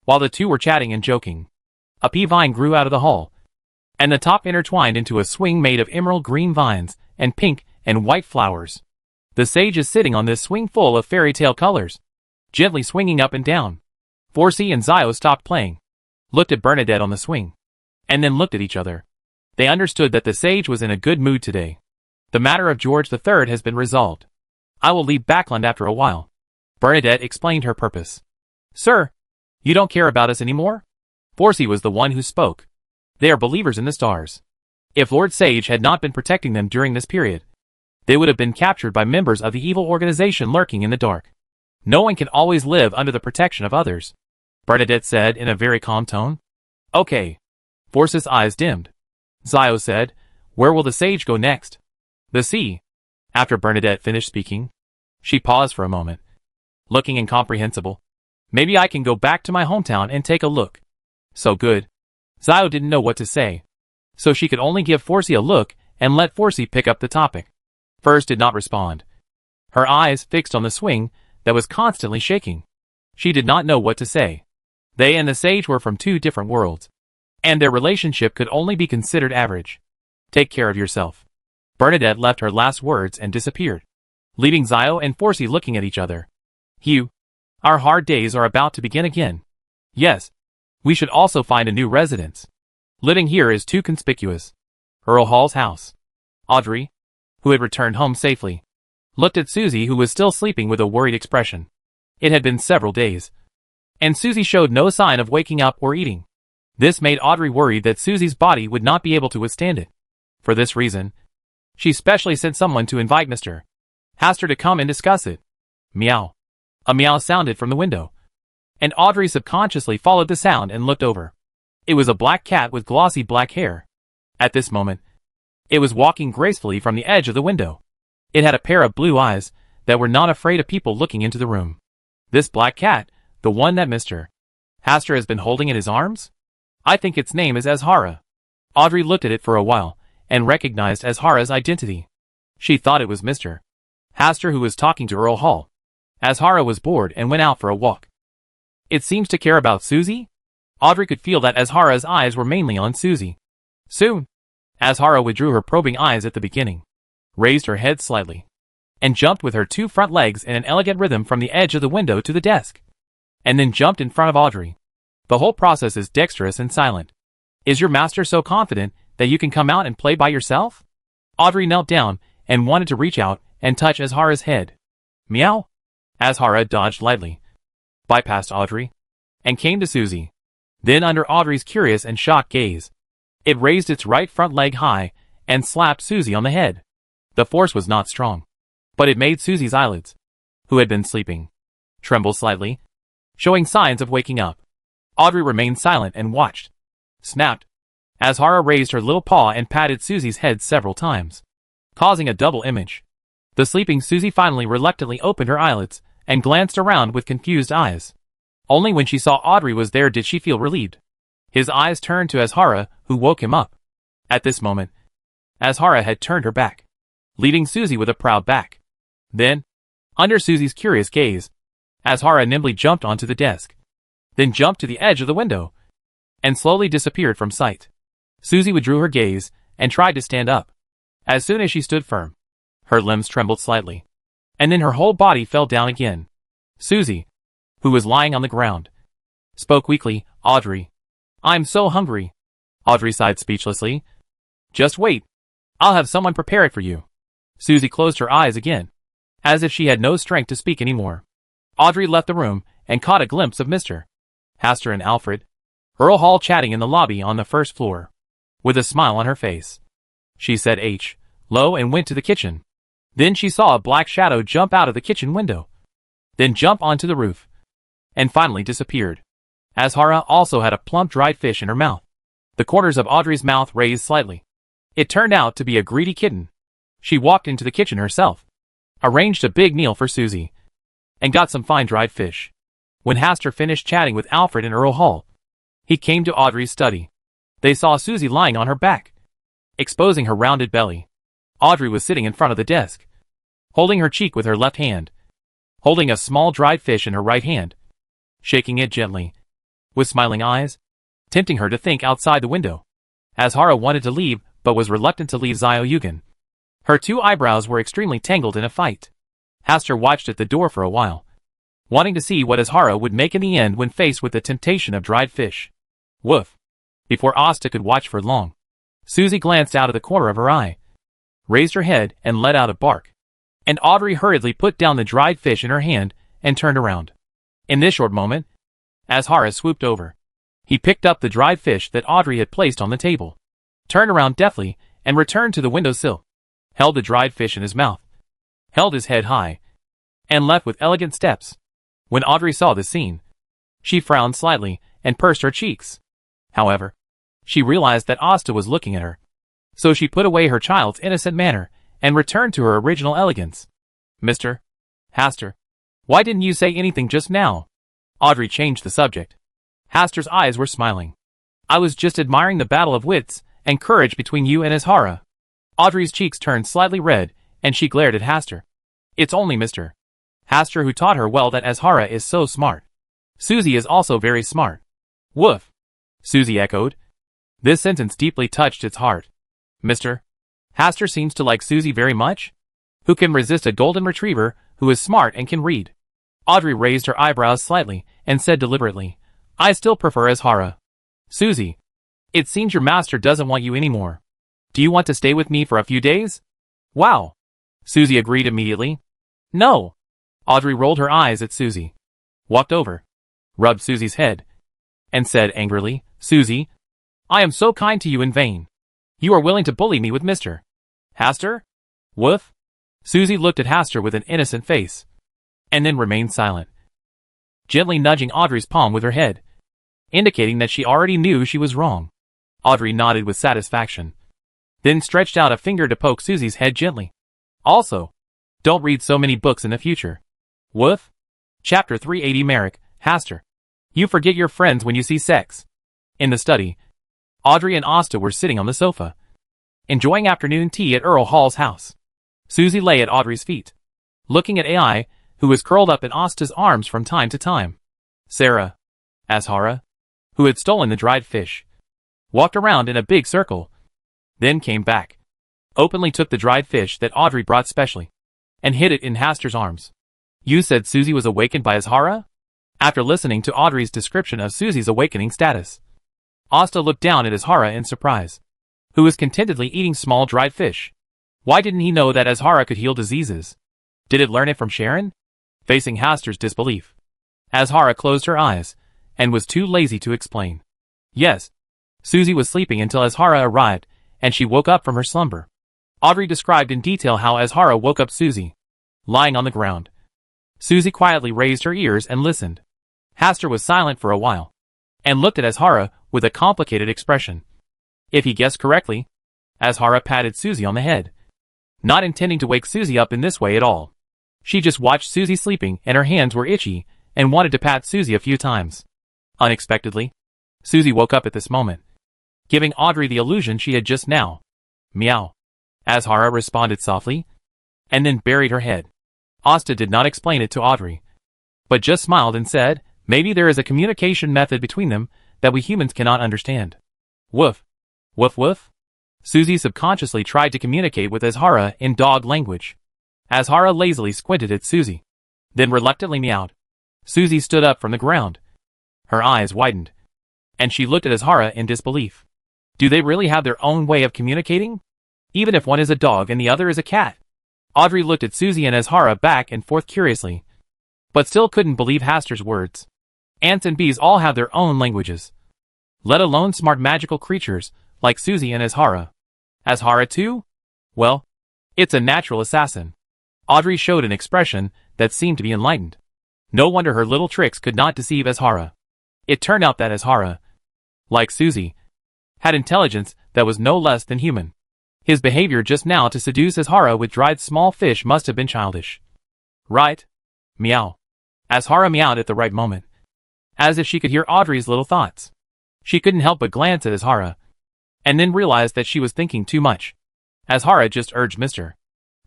While the two were chatting and joking, a pea vine grew out of the hall, and the top intertwined into a swing made of emerald green vines and pink and white flowers. The sage is sitting on this swing full of fairy tale colors, gently swinging up and down. Forsey and Zio stopped playing, looked at Bernadette on the swing, and then looked at each other. They understood that the sage was in a good mood today. The matter of George III has been resolved. I will leave Backland after a while. Bernadette explained her purpose. "Sir, you don't care about us anymore?" Forsey was the one who spoke. "They are believers in the stars. If Lord Sage had not been protecting them during this period, they would have been captured by members of the evil organization lurking in the dark. No one can always live under the protection of others," Bernadette said in a very calm tone. "Okay." Forsey's eyes dimmed. Zio said, "Where will the sage go next?" "The sea." After Bernadette finished speaking, she paused for a moment, looking incomprehensible. "Maybe I can go back to my hometown and take a look." "So good." Zio didn't know what to say, so she could only give Forsey a look and let Forsey pick up the topic. First did not respond, her eyes fixed on the swing that was constantly shaking. She did not know what to say. They and the sage were from two different worlds, and their relationship could only be considered average. Take care of yourself. Bernadette left her last words and disappeared, leaving Zio and Forsey looking at each other. Hugh, our hard days are about to begin again. Yes, we should also find a new residence. Living here is too conspicuous. Earl Hall's house. Audrey, who had returned home safely, looked at Susie, who was still sleeping, with a worried expression. It had been several days, and Susie showed no sign of waking up or eating. This made Audrey worried that Susie's body would not be able to withstand it. For this reason, she specially sent someone to invite Mr. Hastur to come and discuss it. Meow. A meow sounded from the window, and Audrey subconsciously followed the sound and looked over. It was a black cat with glossy black hair. At this moment, it was walking gracefully from the edge of the window. It had a pair of blue eyes that were not afraid of people looking into the room. This black cat, the one that Mr. Hastur has been holding in his arms? I think its name is Azhara. Audrey looked at it for a while and recognized Azhara's identity. She thought it was Mr. Hastur who was talking to Earl Hall. Azhara was bored and went out for a walk. It seems to care about Susie? Audrey could feel that Azhara's eyes were mainly on Susie. Soon, Azhara withdrew her probing eyes at the beginning, raised her head slightly, and jumped with her two front legs in an elegant rhythm from the edge of the window to the desk, and then jumped in front of Audrey. The whole process is dexterous and silent. Is your master so confident that you can come out and play by yourself? Audrey knelt down and wanted to reach out and touch Azhara's head. Meow. Azhara dodged lightly, bypassed Audrey, and came to Susie. Then, under Audrey's curious and shocked gaze, it raised its right front leg high and slapped Susie on the head. The force was not strong, but it made Susie's eyelids, who had been sleeping, tremble slightly, showing signs of waking up. Audrey remained silent and watched. Snapped. Azhara raised her little paw and patted Susie's head several times, causing a double image. The sleeping Susie finally reluctantly opened her eyelids and glanced around with confused eyes. Only when she saw Audrey was there did she feel relieved. His eyes turned to Azhara, who woke him up. At this moment, Azhara had turned her back, leaving Susie with a proud back. Then, under Susie's curious gaze, Azhara nimbly jumped onto the desk, then jumped to the edge of the window, and slowly disappeared from sight. Susie withdrew her gaze and tried to stand up. As soon as she stood firm, her limbs trembled slightly, and then her whole body fell down again. Susie, who was lying on the ground, spoke weakly. Audrey, I'm so hungry. Audrey sighed speechlessly. Just wait. I'll have someone prepare it for you. Susie closed her eyes again, as if she had no strength to speak anymore. Audrey left the room and caught a glimpse of Mr. Hastur and Alfred, Earl Hall, chatting in the lobby on the first floor. With a smile on her face, she said H low and went to the kitchen. Then she saw a black shadow jump out of the kitchen window, then jump onto the roof, and finally disappeared. Azhara also had a plump dried fish in her mouth. The corners of Audrey's mouth raised slightly. It turned out to be a greedy kitten. She walked into the kitchen herself, arranged a big meal for Susie, and got some fine dried fish. When Hastur finished chatting with Alfred and Earl Hall, he came to Audrey's study. They saw Susie lying on her back, exposing her rounded belly. Audrey was sitting in front of the desk, holding her cheek with her left hand, holding a small dried fish in her right hand, shaking it gently, with smiling eyes, tempting her to think outside the window. Azhara wanted to leave, but was reluctant to leave Zio Yugen. Her two eyebrows were extremely tangled in a fight. Hastur watched at the door for a while, wanting to see what Azhara would make in the end when faced with the temptation of dried fish. Woof. Before Asta could watch for long, Susie glanced out of the corner of her eye, raised her head and let out a bark, and Audrey hurriedly put down the dried fish in her hand and turned around. In this short moment, Azhara swooped over. He picked up the dried fish that Audrey had placed on the table, turned around deftly and returned to the windowsill, held the dried fish in his mouth, held his head high, and left with elegant steps. When Audrey saw this scene, she frowned slightly and pursed her cheeks. However, she realized that Asta was looking at her, so she put away her child's innocent manner and returned to her original elegance. Mr. Hastur, why didn't you say anything just now? Audrey changed the subject. Hastur's eyes were smiling. I was just admiring the battle of wits and courage between you and Azhara. Audrey's cheeks turned slightly red, and she glared at Hastur. It's only Mr. Hastur who taught her well that Azhara is so smart. Susie is also very smart. Woof. Susie echoed. This sentence deeply touched its heart. Mr. Hastur seems to like Susie very much? Who can resist a golden retriever who is smart and can read? Audrey raised her eyebrows slightly and said deliberately, I still prefer Azhara. Susie, it seems your master doesn't want you anymore. Do you want to stay with me for a few days? Wow. Susie agreed immediately. No. Audrey rolled her eyes at Susie, walked over, rubbed Susie's head, and said angrily, Susie, I am so kind to you in vain. You are willing to bully me with Mr. Hastur? Woof. Susie looked at Hastur with an innocent face, and then remained silent, gently nudging Audrey's palm with her head, indicating that she already knew she was wrong. Audrey nodded with satisfaction, then stretched out a finger to poke Susie's head gently. Also, don't read so many books in the future. Woof. Chapter 380 Merrick, Hastur. You forget your friends when you see sex. In the study, Audrey and Asta were sitting on the sofa, enjoying afternoon tea at Earl Hall's house. Susie lay at Audrey's feet, looking at AI, who was curled up in Asta's arms from time to time. Sarah, Azhara, who had stolen the dried fish, walked around in a big circle, then came back, openly took the dried fish that Audrey brought specially, and hid it in Hastur's arms. You said Susie was awakened by Azhara? After listening to Audrey's description of Susie's awakening status, Asta looked down at Azhara in surprise, who was contentedly eating small dried fish. Why didn't he know that Azhara could heal diseases? Did it learn it from Sharon? Facing Hastur's disbelief, Azhara closed her eyes, and was too lazy to explain. Yes, Susie was sleeping until Azhara arrived, and she woke up from her slumber. Audrey described in detail how Azhara woke up Susie, lying on the ground. Susie quietly raised her ears and listened. Hastur was silent for a while, and looked at Azhara with a complicated expression. If he guessed correctly, Azhara patted Susie on the head, not intending to wake Susie up in this way at all. She just watched Susie sleeping and her hands were itchy and wanted to pat Susie a few times. Unexpectedly, Susie woke up at this moment, giving Audrey the illusion she had just now. Meow. Azhara responded softly, and then buried her head. Asta did not explain it to Audrey, but just smiled and said, maybe there is a communication method between them that we humans cannot understand. Woof. Woof woof. Susie subconsciously tried to communicate with Azhara in dog language. Azhara lazily squinted at Susie, then reluctantly meowed. Susie stood up from the ground. Her eyes widened, and she looked at Azhara in disbelief. Do they really have their own way of communicating? Even if one is a dog and the other is a cat? Audrey looked at Susie and Azhara back and forth curiously, but still couldn't believe Hastur's words. Ants and bees all have their own languages, let alone smart magical creatures like Susie and Azhara. Azhara too? Well, it's a natural assassin. Audrey showed an expression that seemed to be enlightened. No wonder her little tricks could not deceive Azhara. It turned out that Azhara, like Susie, had intelligence that was no less than human. His behavior just now to seduce Azhara with dried small fish must have been childish. Right? Meow. Azhara meowed at the right moment, as if she could hear Audrey's little thoughts. She couldn't help but glance at Azhara, and then realized that she was thinking too much. Azhara just urged Mr.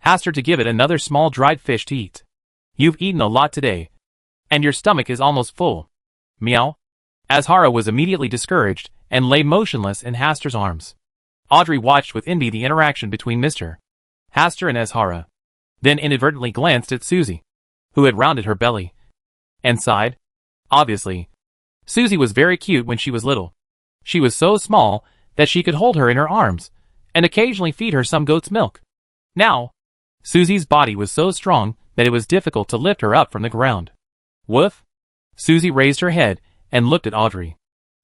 Hastur to give it another small dried fish to eat. You've eaten a lot today, and your stomach is almost full. Meow. Azhara was immediately discouraged and lay motionless in Hastur's arms. Audrey watched with envy the interaction between Mr. Hastur and Azhara, then inadvertently glanced at Susie, who had rounded her belly, and sighed. Obviously, Susie was very cute when she was little. She was so small that she could hold her in her arms, and occasionally feed her some goat's milk. Now, Susie's body was so strong that it was difficult to lift her up from the ground. Woof. Susie raised her head and looked at Audrey.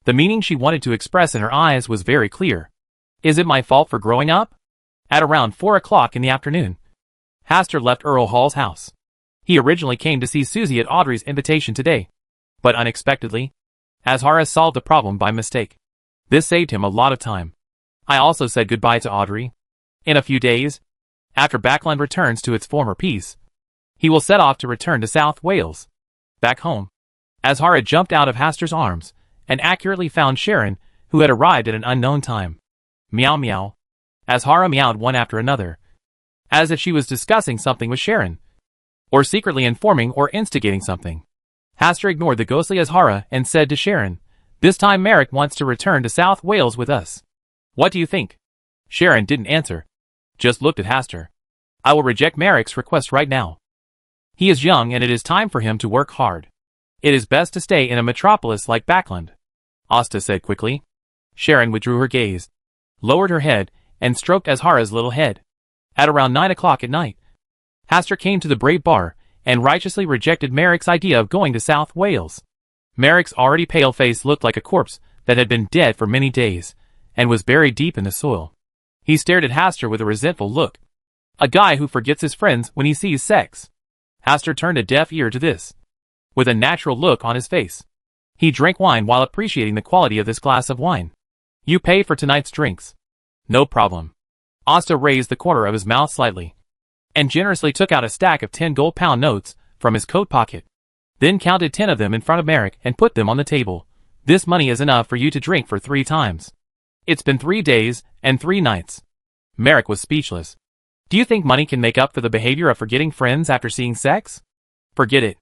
The meaning she wanted to express in her eyes was very clear. Is it my fault for growing up? At around 4 o'clock in the afternoon, Hastur left Earl Hall's house. He originally came to see Susie at Audrey's invitation today, but unexpectedly, Azhara solved the problem by mistake. This saved him a lot of time. I also said goodbye to Audrey. In a few days, after Backland returns to its former peace, he will set off to return to South Wales. Back home, Azhara jumped out of Hastur's arms and accurately found Sharon, who had arrived at an unknown time. Meow meow. Azhara meowed one after another, as if she was discussing something with Sharon, or secretly informing or instigating something. Hastur ignored the ghostly Azhara and said to Sharon, "This time Merrick wants to return to South Wales with us. What do you think?" Sharon didn't answer, just looked at Hastur. "I will reject Merrick's request right now. He is young and it is time for him to work hard. It is best to stay in a metropolis like Backland," Asta said quickly. Sharon withdrew her gaze, lowered her head, and stroked Azhara's little head. At around 9 o'clock at night, Hastur came to the Brave Bar and righteously rejected Merrick's idea of going to South Wales. Merrick's already pale face looked like a corpse that had been dead for many days and was buried deep in the soil. He stared at Hastur with a resentful look. A guy who forgets his friends when he sees sex. Hastur turned a deaf ear to this, with a natural look on his face. He drank wine while appreciating the quality of this glass of wine. "You pay for tonight's drinks." "No problem." Asta raised the corner of his mouth slightly, and generously took out a stack of 10 gold-pound notes from his coat pocket. Then counted 10 of them in front of Merrick and put them on the table. "This money is enough for you to drink for 3 times. It's been 3 days and 3 nights. Merrick was speechless. "Do you think money can make up for the behavior of forgetting friends after seeing sex?" "Forget it."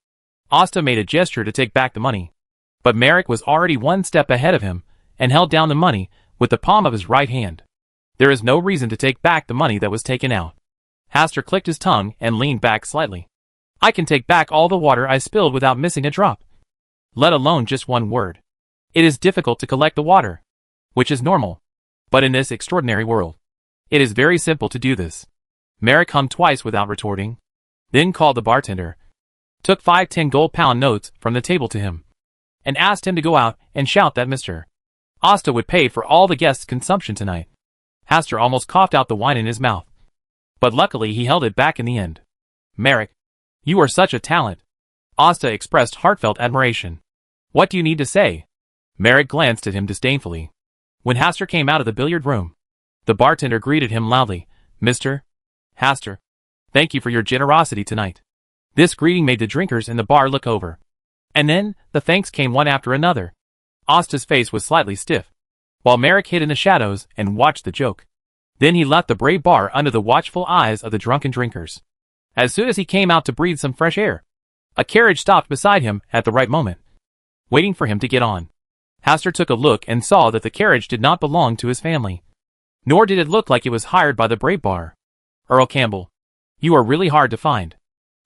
Asta made a gesture to take back the money, but Merrick was already 1 step ahead of him and held down the money with the palm of his right hand. "There is no reason to take back the money that was taken out." Hastur clicked his tongue and leaned back slightly. "I can take back all the water I spilled without missing a drop, let alone just 1 word. It is difficult to collect the water, which is normal, but in this extraordinary world, it is very simple to do this." Merrick hummed twice without retorting, then called the bartender, took 5 10 gold-pound notes from the table to him, and asked him to go out and shout that Mr. Asta would pay for all the guests' consumption tonight. Hastur almost coughed out the wine in his mouth, but luckily he held it back in the end. "Merrick, you are such a talent." Asta expressed heartfelt admiration. "What do you need to say?" Merrick glanced at him disdainfully. When Hastur came out of the billiard room, the bartender greeted him loudly, "Mr. Hastur, thank you for your generosity tonight." This greeting made the drinkers in the bar look over, and then the thanks came one after another. Asta's face was slightly stiff, while Merrick hid in the shadows and watched the joke. Then he left the Brave Bar under the watchful eyes of the drunken drinkers. As soon as he came out to breathe some fresh air, a carriage stopped beside him at the right moment, waiting for him to get on. Hastur took a look and saw that the carriage did not belong to his family, nor did it look like it was hired by the Brave Bar. "Earl Campbell, you are really hard to find."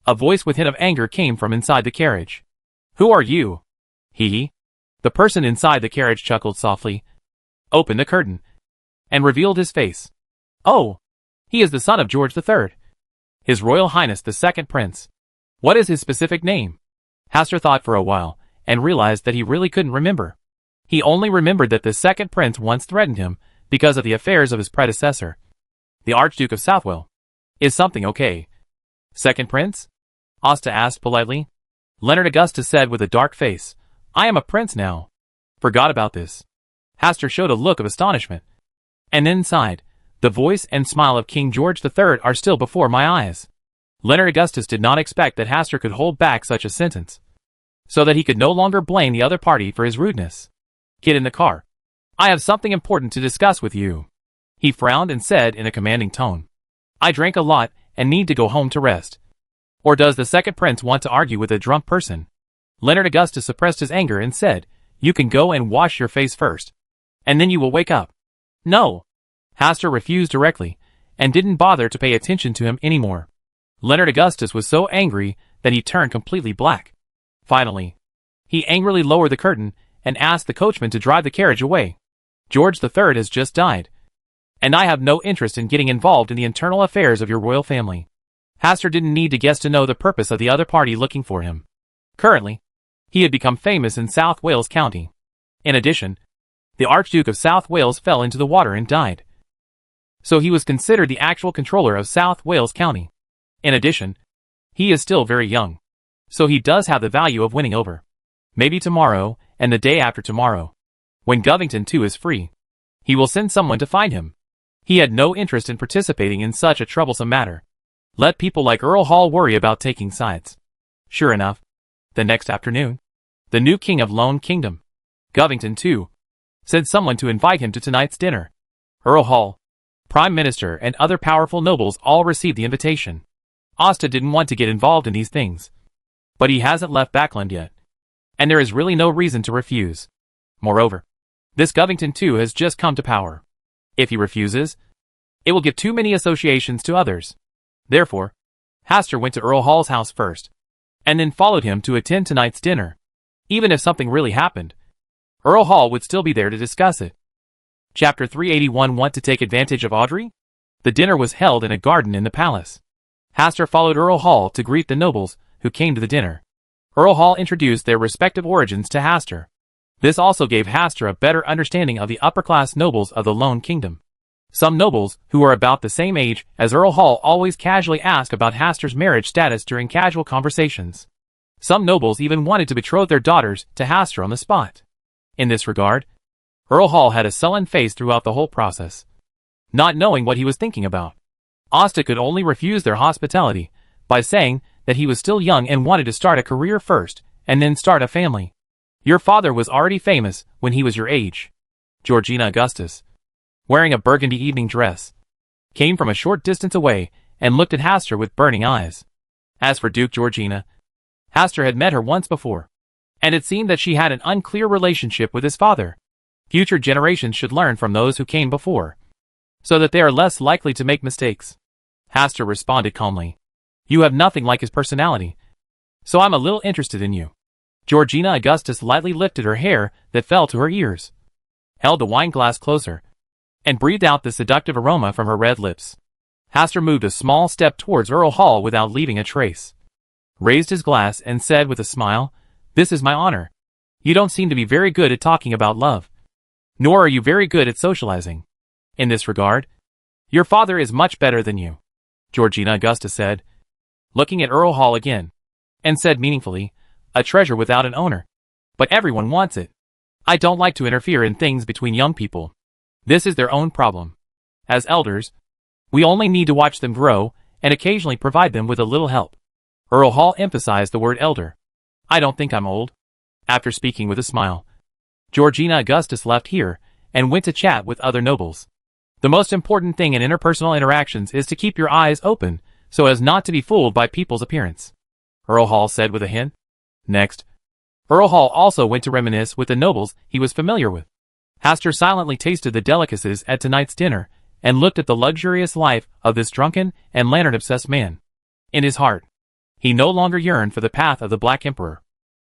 A voice with hint of anger came from inside the carriage. "Who are you?" "He." The person inside the carriage chuckled softly, opened the curtain, and revealed his face. "Oh, he is the son of George III. His Royal Highness the Second Prince." "What is his specific name?" Hastur thought for a while, and realized that he really couldn't remember. He only remembered that the Second Prince once threatened him because of the affairs of his predecessor, the Archduke of Southwell. "Is something okay, Second Prince?" Asta asked politely. Leonard Augustus said with a dark face, "I am a prince now. Forgot about this." Hastur showed a look of astonishment, and then sighed. "The voice and smile of King George III are still before my eyes." Leonard Augustus did not expect that Hastur could hold back such a sentence, so that he could no longer blame the other party for his rudeness. "Get in the car. I have something important to discuss with you." He frowned and said in a commanding tone, "I drank a lot and need to go home to rest. Or does the Second Prince want to argue with a drunk person?" Leonard Augustus suppressed his anger and said, "You can go and wash your face first, and then you will wake up." "No." Hastur refused directly, and didn't bother to pay attention to him anymore. Leonard Augustus was so angry that he turned completely black. Finally, he angrily lowered the curtain and asked the coachman to drive the carriage away. "George III has just died, and I have no interest in getting involved in the internal affairs of your royal family." Hastur didn't need to guess to know the purpose of the other party looking for him. Currently, he had become famous in South Wales County. In addition, the Archduke of South Wales fell into the water and died, so he was considered the actual controller of South Wales County. In addition, he is still very young, so he does have the value of winning over. Maybe tomorrow, and the day after tomorrow, when Govington too is free, he will send someone to find him. He had no interest in participating in such a troublesome matter. Let people like Earl Hall worry about taking sides. Sure enough, the next afternoon, the new king of Lone Kingdom, Govington too, sent someone to invite him to tonight's dinner. Earl Hall Prime Minister and other powerful nobles all received the invitation. Asta didn't want to get involved in these things. But he hasn't left Backland yet. And there is really no reason to refuse. Moreover, this Govington too has just come to power. If he refuses, it will give too many associations to others. Therefore, Hastur went to Earl Hall's house first, and then followed him to attend tonight's dinner. Even if something really happened, Earl Hall would still be there to discuss it. Chapter 381. Want to take advantage of Audrey? The dinner was held in a garden in the palace. Hastur followed Earl Hall to greet the nobles who came to the dinner. Earl Hall introduced their respective origins to Hastur. This also gave Hastur a better understanding of the upper-class nobles of the Lone Kingdom. Some nobles, who are about the same age as Earl Hall, always casually ask about Hastur's marriage status during casual conversations. Some nobles even wanted to betroth their daughters to Hastur on the spot. In this regard, Earl Hall had a sullen face throughout the whole process, not knowing what he was thinking about. Asta could only refuse their hospitality by saying that he was still young and wanted to start a career first, and then start a family. Your father was already famous when he was your age. Georgina Augustus, wearing a burgundy evening dress, came from a short distance away and looked at Hastur with burning eyes. As for Duke Georgina, Hastur had met her once before, and it seemed that she had an unclear relationship with his father. Future generations should learn from those who came before, so that they are less likely to make mistakes. Hastur responded calmly. You have nothing like his personality, so I'm a little interested in you. Georgina Augustus lightly lifted her hair that fell to her ears, held the wine glass closer, and breathed out the seductive aroma from her red lips. Hastur moved a small step towards Earl Hall without leaving a trace, raised his glass and said with a smile, This is my honor. You don't seem to be very good at talking about love, nor are you very good at socializing. In this regard, your father is much better than you, Georgina Augustus said, looking at Earl Hall again, and said meaningfully, a treasure without an owner. But everyone wants it. I don't like to interfere in things between young people. This is their own problem. As elders, we only need to watch them grow and occasionally provide them with a little help. Earl Hall emphasized the word elder. I don't think I'm old. After speaking with a smile, Georgina Augustus left here and went to chat with other nobles. The most important thing in interpersonal interactions is to keep your eyes open so as not to be fooled by people's appearance, Earl Hall said with a hint. Next, Earl Hall also went to reminisce with the nobles he was familiar with. Hastur silently tasted the delicacies at tonight's dinner and looked at the luxurious life of this drunken and lantern-obsessed man. In his heart, he no longer yearned for the path of the Black Emperor.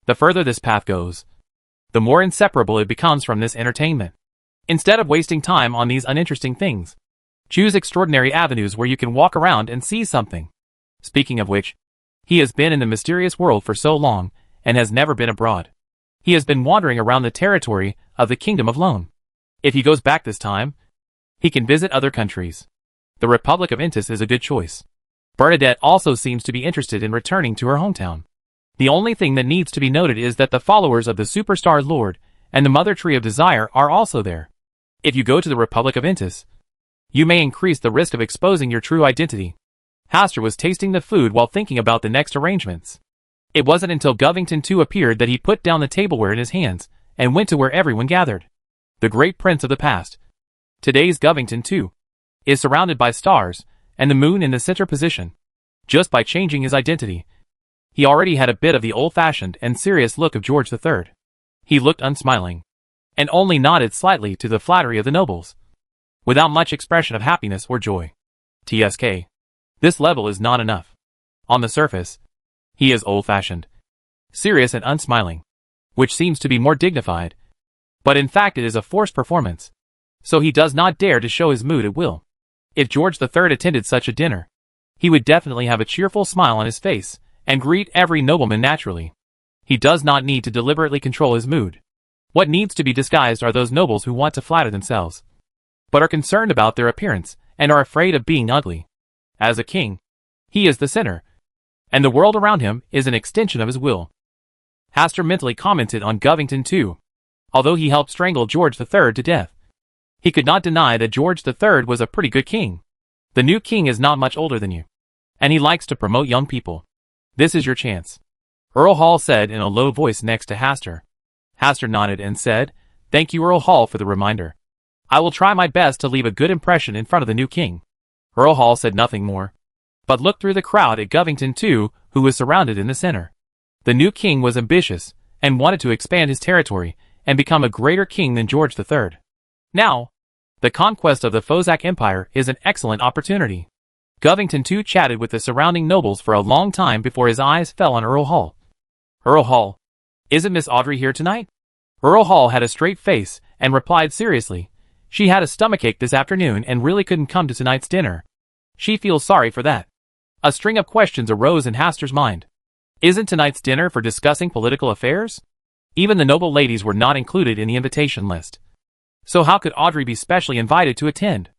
The further this path goes, the more inseparable it becomes from this entertainment. Instead of wasting time on these uninteresting things, choose extraordinary avenues where you can walk around and see something. Speaking of which, he has been in the mysterious world for so long and has never been abroad. He has been wandering around the territory of the Kingdom of Lone. If he goes back this time, he can visit other countries. The Republic of Intis is a good choice. Bernadette also seems to be interested in returning to her hometown. The only thing that needs to be noted is that the followers of the Superstar Lord and the Mother Tree of Desire are also there. If you go to the Republic of Intis, you may increase the risk of exposing your true identity. Hastur was tasting the food while thinking about the next arrangements. It wasn't until Govington II appeared that he put down the tableware in his hands and went to where everyone gathered. The great prince of the past, today's Govington II, is surrounded by stars and the moon in the center position. Just by changing his identity, he already had a bit of the old-fashioned and serious look of George III. He looked unsmiling, and only nodded slightly to the flattery of the nobles, without much expression of happiness or joy. TSK. This level is not enough. On the surface, he is old-fashioned, serious and unsmiling, which seems to be more dignified, but in fact it is a forced performance, so he does not dare to show his mood at will. If George III attended such a dinner, he would definitely have a cheerful smile on his face and greet every nobleman naturally. He does not need to deliberately control his mood. What needs to be disguised are those nobles who want to flatter themselves, but are concerned about their appearance and are afraid of being ugly. As a king, he is the center, and the world around him is an extension of his will. Hastur mentally commented on Govington II. Although he helped strangle George III to death, he could not deny that George III was a pretty good king. The new king is not much older than you, and he likes to promote young people. This is your chance, Earl Hall said in a low voice next to Hastur. Hastur nodded and said, Thank you, Earl Hall, for the reminder. I will try my best to leave a good impression in front of the new king. Earl Hall said nothing more, but looked through the crowd at Govington too, who was surrounded in the center. The new king was ambitious, and wanted to expand his territory, and become a greater king than George III. Now, the conquest of the Fozak Empire is an excellent opportunity. Govington too chatted with the surrounding nobles for a long time before his eyes fell on Earl Hall. Earl Hall, isn't Miss Audrey here tonight? Earl Hall had a straight face, and replied seriously, she had a stomachache this afternoon and really couldn't come to tonight's dinner. She feels sorry for that. A string of questions arose in Hastur's mind. Isn't tonight's dinner for discussing political affairs? Even the noble ladies were not included in the invitation list. So how could Audrey be specially invited to attend?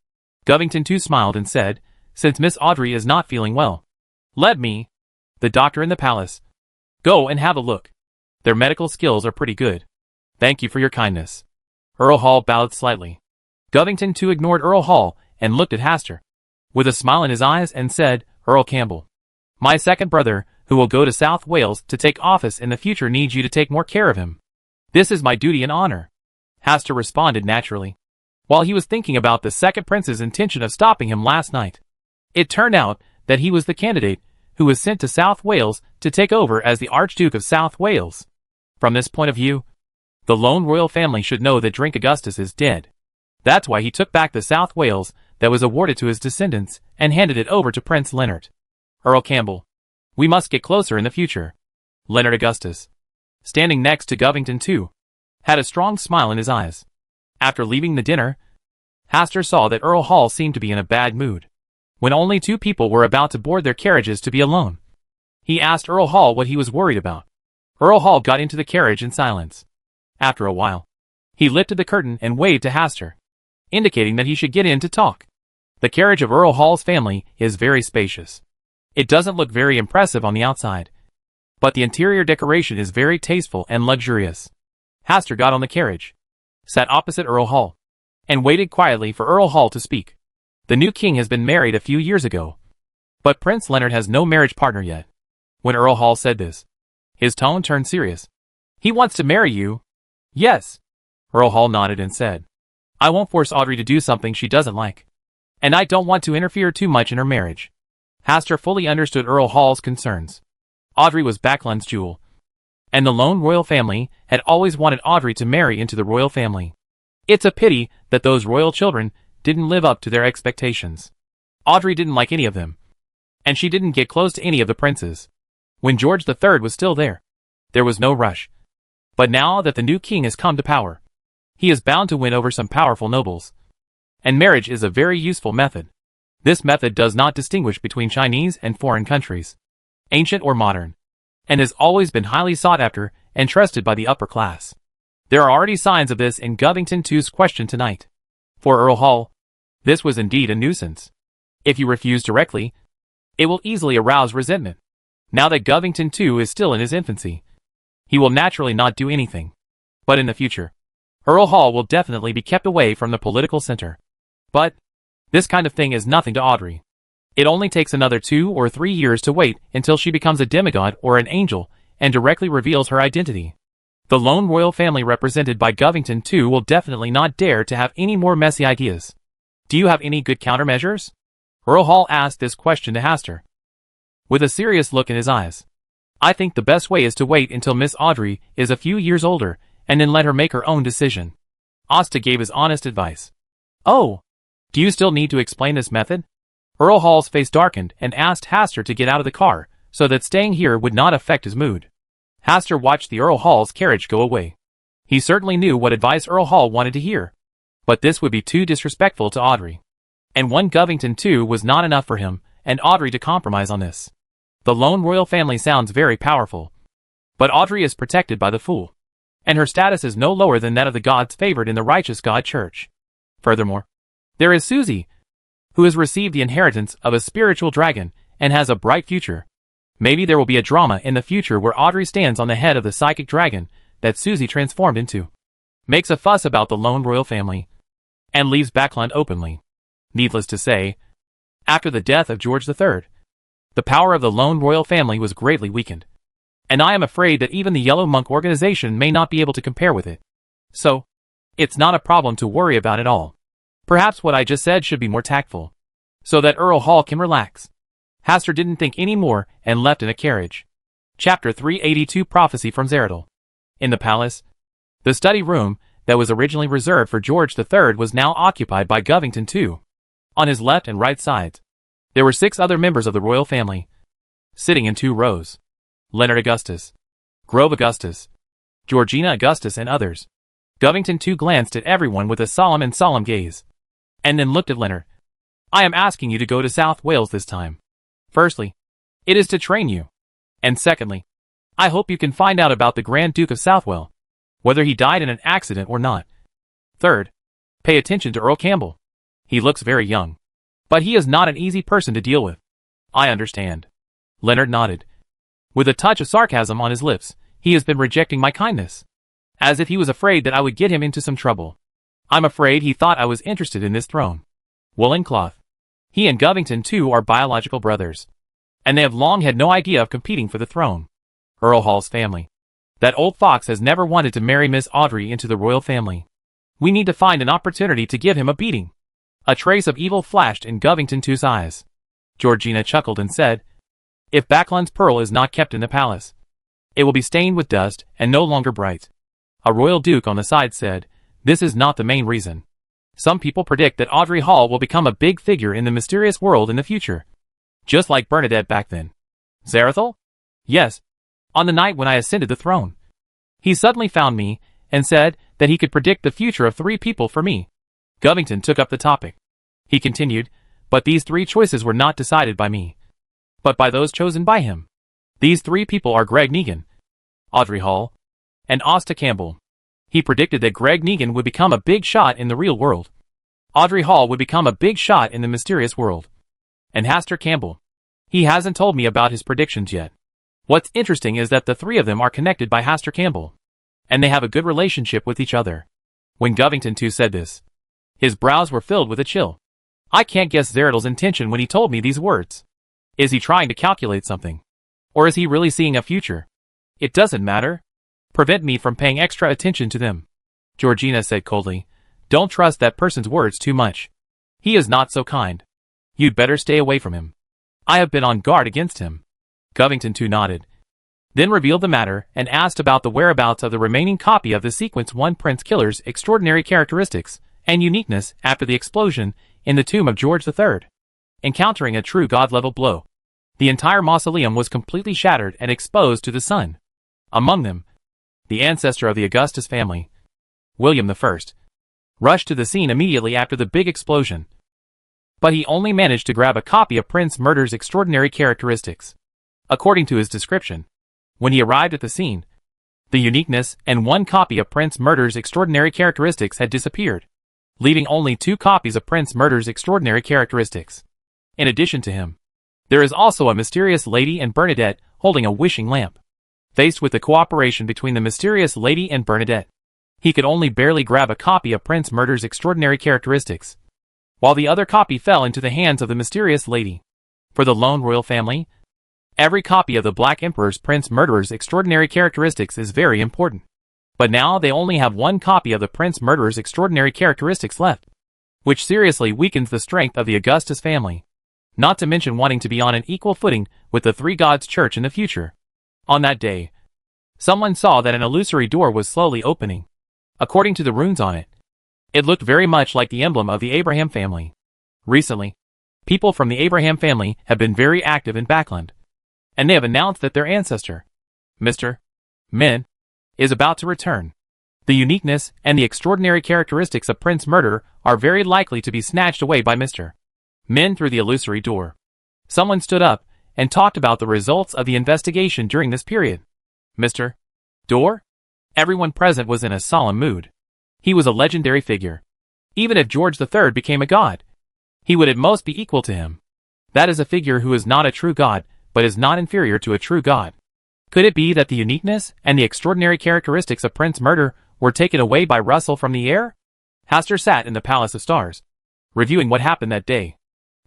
Govington too smiled and said, since Miss Audrey is not feeling well, let me, the doctor in the palace, go and have a look. Their medical skills are pretty good. Thank you for your kindness. Earl Hall bowed slightly. Govington too ignored Earl Hall and looked at Hastur, with a smile in his eyes, and said, Earl Campbell, my second brother, who will go to South Wales to take office in the future, needs you to take more care of him. This is my duty and honor. Hastur responded naturally, while he was thinking about the second prince's intention of stopping him last night. It turned out that he was the candidate who was sent to South Wales to take over as the Archduke of South Wales. From this point of view, the lone royal family should know that Drink Augustus is dead. That's why he took back the South Wales that was awarded to his descendants and handed it over to Prince Leonard. Earl Campbell, we must get closer in the future. Leonard Augustus, standing next to Govington too, had a strong smile in his eyes. After leaving the dinner, Hastur saw that Earl Hall seemed to be in a bad mood. When only two people were about to board their carriages to be alone, he asked Earl Hall what he was worried about. Earl Hall got into the carriage in silence. After a while, he lifted the curtain and waved to Hastur, indicating that he should get in to talk. The carriage of Earl Hall's family is very spacious. It doesn't look very impressive on the outside, but the interior decoration is very tasteful and luxurious. Hastur got on the carriage, sat opposite Earl Hall, and waited quietly for Earl Hall to speak. The new king has been married a few years ago, but Prince Leonard has no marriage partner yet. When Earl Hall said this, his tone turned serious. He wants to marry you? Yes. Earl Hall nodded and said, I won't force Audrey to do something she doesn't like, and I don't want to interfere too much in her marriage. Hastur fully understood Earl Hall's concerns. Audrey was Backlund's jewel, and the lone royal family had always wanted Audrey to marry into the royal family. It's a pity that those royal children didn't live up to their expectations. Audrey didn't like any of them, and she didn't get close to any of the princes. When George III was still there was no rush. But now that the new king has come to power, he is bound to win over some powerful nobles. And marriage is a very useful method. This method does not distinguish between Chinese and foreign countries, ancient or modern, and has always been highly sought after and trusted by the upper class. There are already signs of this in Govington too's question tonight. For Earl Hall, this was indeed a nuisance. If you refuse directly, it will easily arouse resentment. Now that Govington too is still in his infancy, he will naturally not do anything. But in the future, Earl Hall will definitely be kept away from the political center. But this kind of thing is nothing to Audrey. It only takes another 2 or 3 years to wait until she becomes a demigod or an angel and directly reveals her identity. The lone royal family represented by Govington too will definitely not dare to have any more messy ideas. Do you have any good countermeasures? Earl Hall asked this question to Hastur, with a serious look in his eyes. I think the best way is to wait until Miss Audrey is a few years older, and then let her make her own decision. Asta gave his honest advice. Oh, do you still need to explain this method? Earl Hall's face darkened and asked Hastur to get out of the car, so that staying here would not affect his mood. Hastur watched the Earl Hall's carriage go away. He certainly knew what advice Earl Hall wanted to hear, but this would be too disrespectful to Audrey. And one Govington too was not enough for him and Audrey to compromise on this. The lone royal family sounds very powerful, but Audrey is protected by the fool, and her status is no lower than that of the gods favored in the righteous God Church. Furthermore, there is Susie, who has received the inheritance of a spiritual dragon and has a bright future. Maybe there will be a drama in the future where Audrey stands on the head of the psychic dragon that Susie transformed into, makes a fuss about the lone royal family, and leaves Backlund openly. Needless to say, after the death of George III, the power of the lone royal family was greatly weakened, and I am afraid that even the Yellow Monk organization may not be able to compare with it. So, it's not a problem to worry about at all. Perhaps what I just said should be more tactful, so that Earl Hall can relax. Hastur didn't think any more and left in a carriage. Chapter 382 Prophecy from Zeradal. In the palace, the study room that was originally reserved for George III was now occupied by Govington II. On his left and right sides, there were 6 other members of the royal family, sitting in 2 rows. Leonard Augustus, Grove Augustus, Georgina Augustus and others. Govington II glanced at everyone with a solemn gaze, and then looked at Leonard. I am asking you to go to South Wales this time. Firstly, it is to train you. And secondly, I hope you can find out about the Grand Duke of Southwell, whether he died in an accident or not. Third, pay attention to Earl Campbell. He looks very young, but he is not an easy person to deal with. I understand. Leonard nodded, with a touch of sarcasm on his lips. He has been rejecting my kindness, as if he was afraid that I would get him into some trouble. I'm afraid he thought I was interested in this throne. Woolen cloth. He and Govington II are biological brothers, and they have long had no idea of competing for the throne. Earl Hall's family. That old fox has never wanted to marry Miss Audrey into the royal family. We need to find an opportunity to give him a beating. A trace of evil flashed in Govington II's eyes. Georgina chuckled and said, If Backlund's pearl is not kept in the palace, it will be stained with dust and no longer bright. A royal duke on the side said, This is not the main reason. Some people predict that Audrey Hall will become a big figure in the mysterious world in the future, just like Bernadette back then. Zarathal? Yes. On the night when I ascended the throne, he suddenly found me and said that he could predict the future of 3 people for me. Govington took up the topic. He continued, But these 3 choices were not decided by me, but by those chosen by him. These 3 people are Greg Negan, Audrey Hall, and Asta Campbell. He predicted that Greg Negan would become a big shot in the real world. Audrey Hall would become a big shot in the mysterious world. And Hastur Campbell. He hasn't told me about his predictions yet. What's interesting is that the 3 of them are connected by Hastur Campbell, and they have a good relationship with each other. When Govington II said this, his brows were filled with a chill. I can't guess Zeradal's intention when he told me these words. Is he trying to calculate something? Or is he really seeing a future? It doesn't matter. Prevent me from paying extra attention to them. Georgina said coldly, Don't trust that person's words too much. He is not so kind. You'd better stay away from him. I have been on guard against him. Govington II nodded, then revealed the matter and asked about the whereabouts of the remaining copy of the Sequence 1 Prince Killer's extraordinary characteristics and uniqueness after the explosion in the tomb of George III. Encountering a true god-level blow, the entire mausoleum was completely shattered and exposed to the sun. Among them, the ancestor of the Augustus family, William I, rushed to the scene immediately after the big explosion. But he only managed to grab a copy of Prince Murder's extraordinary characteristics. According to his description, when he arrived at the scene, the uniqueness and 1 copy of Prince Murder's extraordinary characteristics had disappeared, leaving only 2 copies of Prince Murder's extraordinary characteristics. In addition to him, there is also a mysterious lady and Bernadette holding a wishing lamp. Faced with the cooperation between the mysterious lady and Bernadette, he could only barely grab a copy of Prince Murder's extraordinary characteristics, while the other copy fell into the hands of the mysterious lady. For the lone royal family, every copy of the Black Emperor's Prince Murderer's extraordinary characteristics is very important. But now they only have 1 copy of the Prince Murderer's extraordinary characteristics left, which seriously weakens the strength of the Augustus family, not to mention wanting to be on an equal footing with the 3 Gods Church in the future. On that day, someone saw that an illusory door was slowly opening. According to the runes on it, it looked very much like the emblem of the Abraham family. Recently, people from the Abraham family have been very active in Backlund, and they have announced that their ancestor, Mr. Min, is about to return. The uniqueness and the extraordinary characteristics of Prince Murder are very likely to be snatched away by Mr. Min through the illusory door. Someone stood up and talked about the results of the investigation during this period. Mr. Door? Everyone present was in a solemn mood. He was a legendary figure. Even if George III became a god, he would at most be equal to him. That is a figure who is not a true god, but is not inferior to a true god. Could it be that the uniqueness and the extraordinary characteristics of Prince Murder were taken away by Russell from the air? Hastur sat in the Palace of Stars, reviewing what happened that day,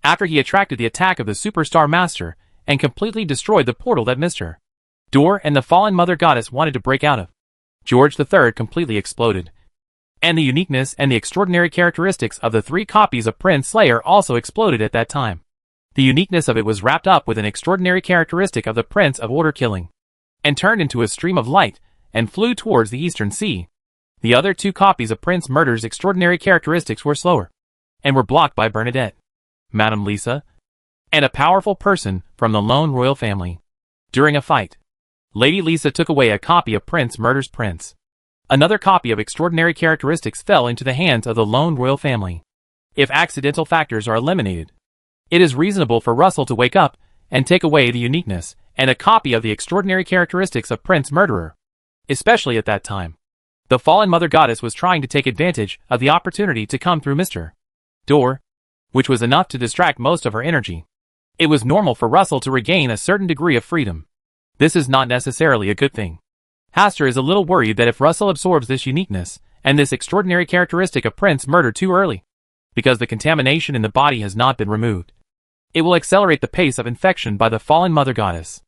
after he attracted the attack of the Superstar Master and completely destroyed the portal that Mr. Door and the fallen Mother Goddess wanted to break out of. George III completely exploded. And the uniqueness and the extraordinary characteristics of the 3 copies of Prince Slayer also exploded at that time. The uniqueness of it was wrapped up with an extraordinary characteristic of the Prince of Order killing, and turned into a stream of light, and flew towards the Eastern Sea. The other 2 copies of Prince Murder's extraordinary characteristics were slower, and were blocked by Bernadette, Madame Lisa, and a powerful person from the lone royal family. During a fight, Lady Lisa took away a copy of Prince Murder's prince. Another copy of extraordinary characteristics fell into the hands of the lone royal family. If accidental factors are eliminated, it is reasonable for Russell to wake up and take away the uniqueness and a copy of the extraordinary characteristics of Prince Murderer. Especially at that time, the fallen mother goddess was trying to take advantage of the opportunity to come through Mr. Door, which was enough to distract most of her energy. It was normal for Russell to regain a certain degree of freedom. This is not necessarily a good thing. Hastur is a little worried that if Russell absorbs this uniqueness and this extraordinary characteristic of Prince Murder too early, because the contamination in the body has not been removed, it will accelerate the pace of infection by the fallen mother goddess.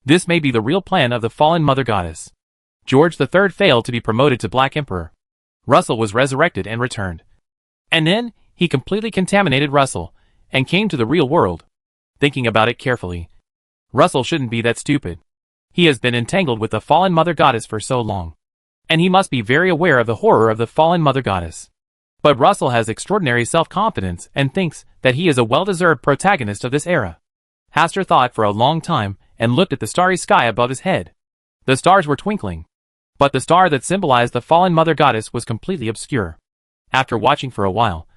This may be the real plan of the fallen mother goddess. George III failed to be promoted to Black Emperor. Russell was resurrected and returned. And then, he completely contaminated Russell, and came to the real world. Thinking about it carefully, Russell shouldn't be that stupid. He has been entangled with the fallen mother goddess for so long, and he must be very aware of the horror of the fallen mother goddess. But Russell has extraordinary self-confidence and thinks that he is a well-deserved protagonist of this era. Hastur thought for a long time and looked at the starry sky above his head. The stars were twinkling, but the star that symbolized the fallen mother goddess was completely obscure. After watching for a while,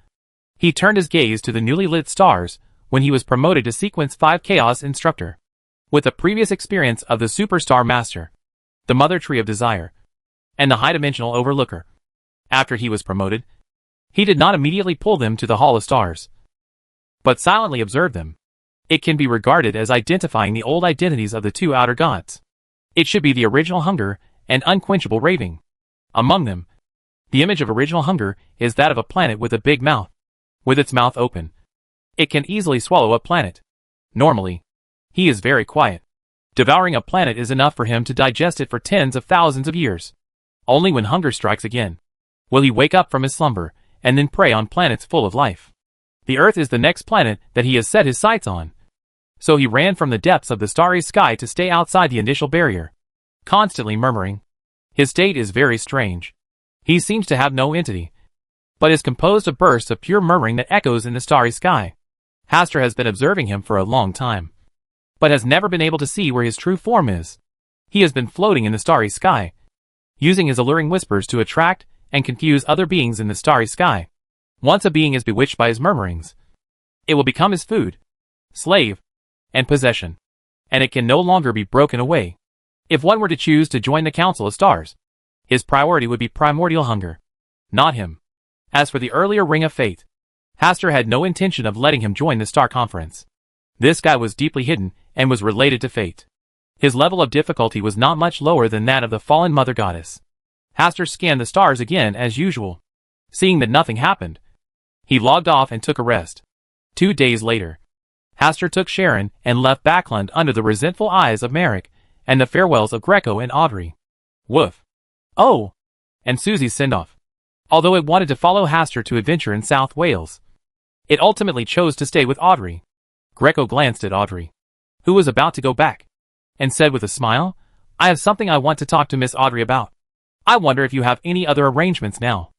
he turned his gaze to the newly lit stars when he was promoted to Sequence 5 Chaos Instructor. With the previous experience of the Superstar Master, the Mother Tree of Desire, and the High Dimensional Overlooker, after he was promoted, he did not immediately pull them to the Hall of Stars, but silently observed them. It can be regarded as identifying the old identities of the 2 outer gods. It should be the original hunger and unquenchable raving. Among them, the image of original hunger is that of a planet with a big mouth. With its mouth open, it can easily swallow a planet. Normally, he is very quiet. Devouring a planet is enough for him to digest it for tens of thousands of years. Only when hunger strikes again will he wake up from his slumber and then prey on planets full of life. The Earth is the next planet that he has set his sights on. So he ran from the depths of the starry sky to stay outside the initial barrier, constantly murmuring. His state is very strange. He seems to have no entity, but is composed of bursts of pure murmuring that echoes in the starry sky. Hastur has been observing him for a long time, but has never been able to see where his true form is. He has been floating in the starry sky, using his alluring whispers to attract and confuse other beings in the starry sky. Once a being is bewitched by his murmurings, it will become his food, slave, and possession, and it can no longer be broken away. If one were to choose to join the Council of Stars, his priority would be primordial hunger, not him. As for the earlier Ring of Fate, Hastur had no intention of letting him join the Star Conference. This guy was deeply hidden and was related to fate. His level of difficulty was not much lower than that of the fallen mother goddess. Hastur scanned the stars again as usual. Seeing that nothing happened, he logged off and took a rest. 2 days later, Hastur took Sharon and left Backland under the resentful eyes of Merrick and the farewells of Greco and Audrey. Woof. Oh! And Susie's send-off. Although it wanted to follow Hastur to adventure in South Wales, it ultimately chose to stay with Audrey. Greco glanced at Audrey, who was about to go back, and said with a smile, "I have something I want to talk to Miss Audrey about. I wonder if you have any other arrangements now."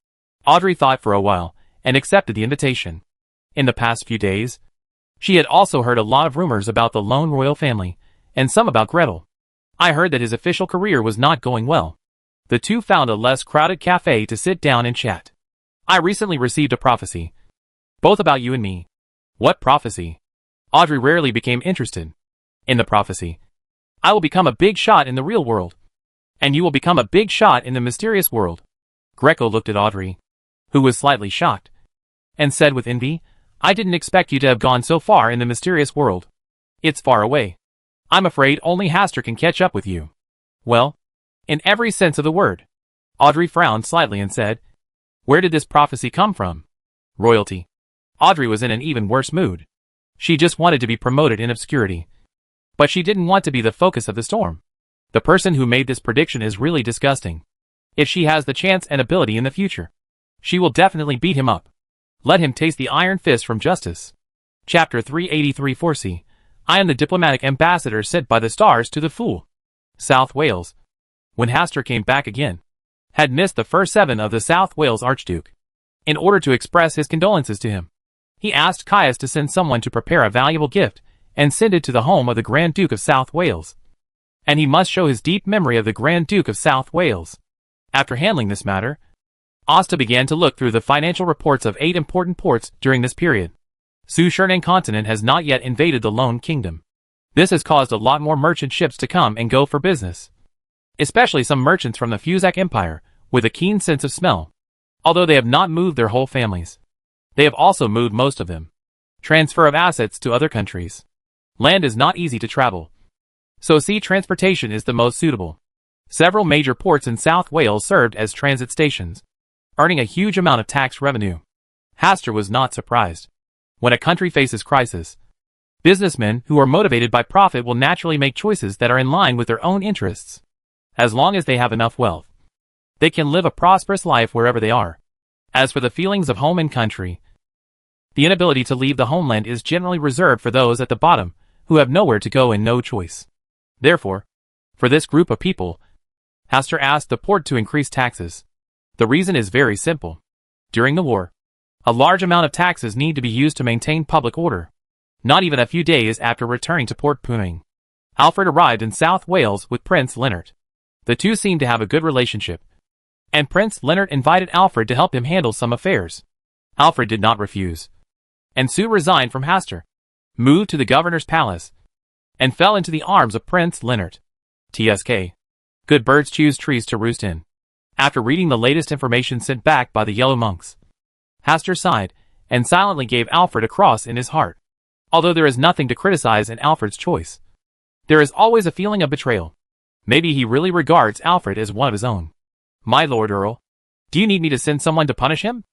Audrey thought for a while, and accepted the invitation. In the past few days, she had also heard a lot of rumors about the lone royal family, and some about Gretel. I heard that his official career was not going well. The two found a less crowded cafe to sit down and chat. "I recently received a prophecy, both about you and me." "What prophecy?" Audrey rarely became interested. "In the prophecy, I will become a big shot in the real world, and you will become a big shot in the mysterious world." Greco looked at Audrey, who was slightly shocked, and said with envy, "I didn't expect you to have gone so far in the mysterious world. It's far away. I'm afraid only Hastur can catch up with you." "Well, in every sense of the word." Audrey frowned slightly and said, "Where did this prophecy come from?" "Royalty." Audrey was in an even worse mood. She just wanted to be promoted in obscurity, but she didn't want to be the focus of the storm. The person who made this prediction is really disgusting. If she has the chance and ability in the future, She will definitely beat him up. Let him taste the iron fist from justice. Chapter 383 4C. I am the diplomatic ambassador sent by the stars to the fool. South Wales. When Hastur came back again, had missed the first 7 of the South Wales Archduke. In order to express his condolences to him, he asked Caius to send someone to prepare a valuable gift and send it to the home of the Grand Duke of South Wales. And he must show his deep memory of the Grand Duke of South Wales. After handling this matter, Asta began to look through the financial reports of 8 important ports during this period. Sushurnan continent has not yet invaded the Lone Kingdom. This has caused a lot more merchant ships to come and go for business. Especially some merchants from the Fuzak Empire, with a keen sense of smell. Although they have not moved their whole families, they have also moved most of them. Transfer of assets to other countries. Land is not easy to travel, so sea transportation is the most suitable. Several major ports in South Wales served as transit stations, earning a huge amount of tax revenue. Hastur was not surprised. When a country faces crisis, businessmen who are motivated by profit will naturally make choices that are in line with their own interests. As long as they have enough wealth, they can live a prosperous life wherever they are. As for the feelings of home and country, the inability to leave the homeland is generally reserved for those at the bottom who have nowhere to go and no choice. Therefore, for this group of people, Hastur asked the port to increase taxes. The reason is very simple. During the war, a large amount of taxes need to be used to maintain public order. Not even a few days after returning to Port Punning, Alfred arrived in South Wales with Prince Leonard. The two seemed to have a good relationship, and Prince Leonard invited Alfred to help him handle some affairs. Alfred did not refuse, and soon resigned from Hastur, moved to the governor's palace, and fell into the arms of Prince Leonard. TSK. Good birds choose trees to roost in. After reading the latest information sent back by the Yellow Monks, Hastur sighed, and silently gave Alfred a cross in his heart. Although there is nothing to criticize in Alfred's choice, there is always a feeling of betrayal. Maybe he really regards Alfred as one of his own. My Lord Earl, do you need me to send someone to punish him?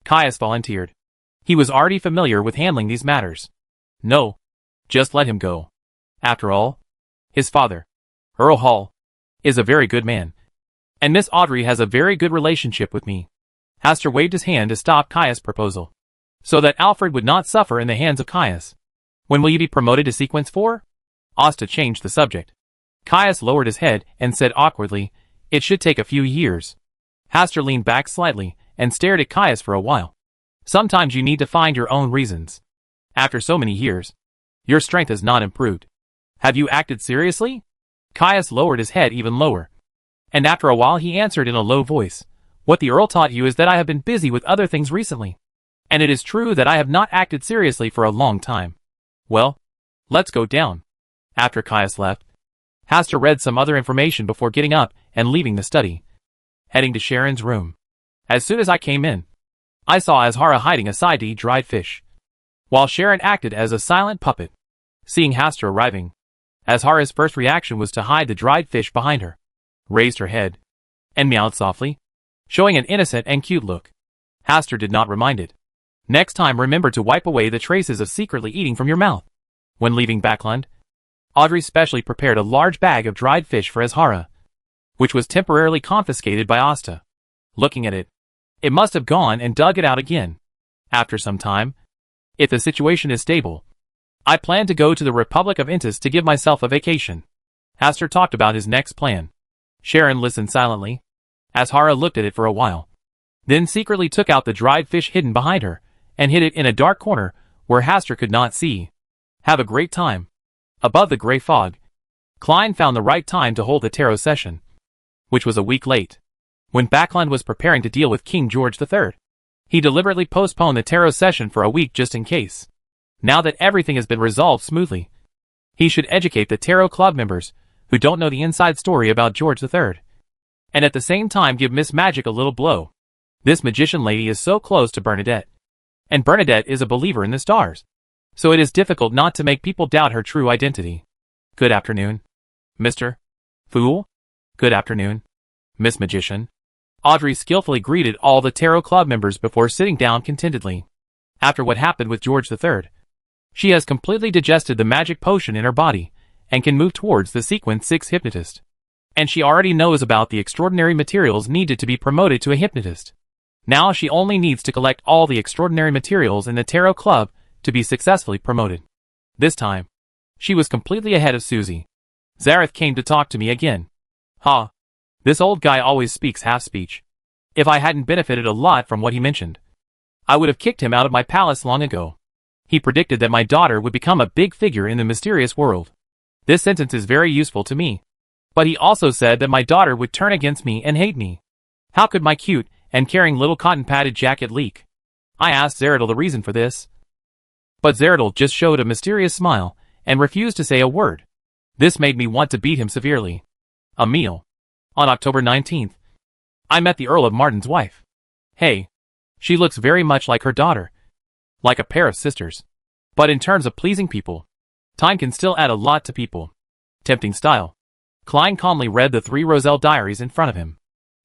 Caius volunteered. He was already familiar with handling these matters. No, just let him go. After all, his father, Earl Hall, is a very good man, and Miss Audrey has a very good relationship with me. Hastur waved his hand to stop Caius' proposal, so that Alfred would not suffer in the hands of Caius. When will you be promoted to Sequence 4? Asta changed the subject. Caius lowered his head and said awkwardly, it should take a few years. Hastur leaned back slightly and stared at Caius for a while. Sometimes you need to find your own reasons. After so many years, your strength has not improved. Have you acted seriously? Caius lowered his head even lower, and after a while he answered in a low voice, what the Earl taught you is that I have been busy with other things recently, and it is true that I have not acted seriously for a long time. Well, let's go down. After Caius left, Hastur read some other information before getting up and leaving the study, heading to Sharon's room. As soon as I came in, I saw Azhara hiding aside to eat dried fish, while Sharon acted as a silent puppet. Seeing Hastur arriving, Azhara's first reaction was to hide the dried fish behind her, raised her head, and meowed softly, showing an innocent and cute look. Hastur did not remind it. Next time remember to wipe away the traces of secretly eating from your mouth. When leaving Backlund, Audrey specially prepared a large bag of dried fish for Azhara, which was temporarily confiscated by Asta. Looking at it, it must have gone and dug it out again. After some time, if the situation is stable, I plan to go to the Republic of Intis to give myself a vacation. Hastur talked about his next plan. Sharon listened silently. Azhara looked at it for a while, then secretly took out the dried fish hidden behind her, and hid it in a dark corner where Hastur could not see. Have a great time. Above the gray fog, Klein found the right time to hold the tarot session, which was a week late. When Backlund was preparing to deal with King George III, he deliberately postponed the tarot session for a week just in case. Now that everything has been resolved smoothly, he should educate the tarot club members who don't know the inside story about George III, and at the same time give Miss Magic a little blow. This magician lady is so close to Bernadette, and Bernadette is a believer in the stars, so it is difficult not to make people doubt her true identity. Good afternoon, Mr. Fool. Good afternoon, Miss Magician. Audrey skillfully greeted all the tarot club members before sitting down contentedly. After what happened with George III, she has completely digested the magic potion in her body and can move towards the Sequence 6 hypnotist. And she already knows about the extraordinary materials needed to be promoted to a hypnotist. Now she only needs to collect all the extraordinary materials in the Tarot Club to be successfully promoted. This time, she was completely ahead of Susie. Zareth came to talk to me again. Ha! This old guy always speaks half-speech. If I hadn't benefited a lot from what he mentioned, I would have kicked him out of my palace long ago. He predicted that my daughter would become a big figure in the mysterious world. This sentence is very useful to me. But he also said that my daughter would turn against me and hate me. How could my cute and caring little cotton-padded jacket leak? I asked Zeridal the reason for this. But Zeridal just showed a mysterious smile and refused to say a word. This made me want to beat him severely. A meal. On October 19th, I met the Earl of Martin's wife. Hey. She looks very much like her daughter. Like a pair of sisters. But in terms of pleasing people, time can still add a lot to people. Tempting style. Klein calmly read the 3 Roselle diaries in front of him.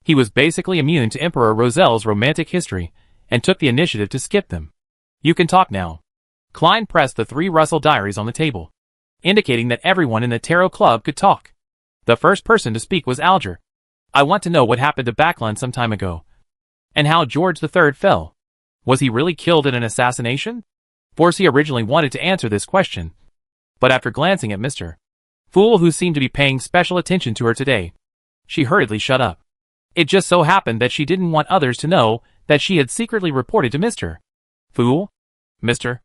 He was basically immune to Emperor Roselle's romantic history, and took the initiative to skip them. You can talk now. Klein pressed the 3 Russell diaries on the table, indicating that everyone in the Tarot Club could talk. The first person to speak was Alger. I want to know what happened to Backlund some time ago. And how George III fell. Was he really killed in an assassination? Forsey originally wanted to answer this question. But after glancing at Mr. Fool, who seemed to be paying special attention to her today, she hurriedly shut up. It just so happened that she didn't want others to know that she had secretly reported to Mr. Fool? Mr.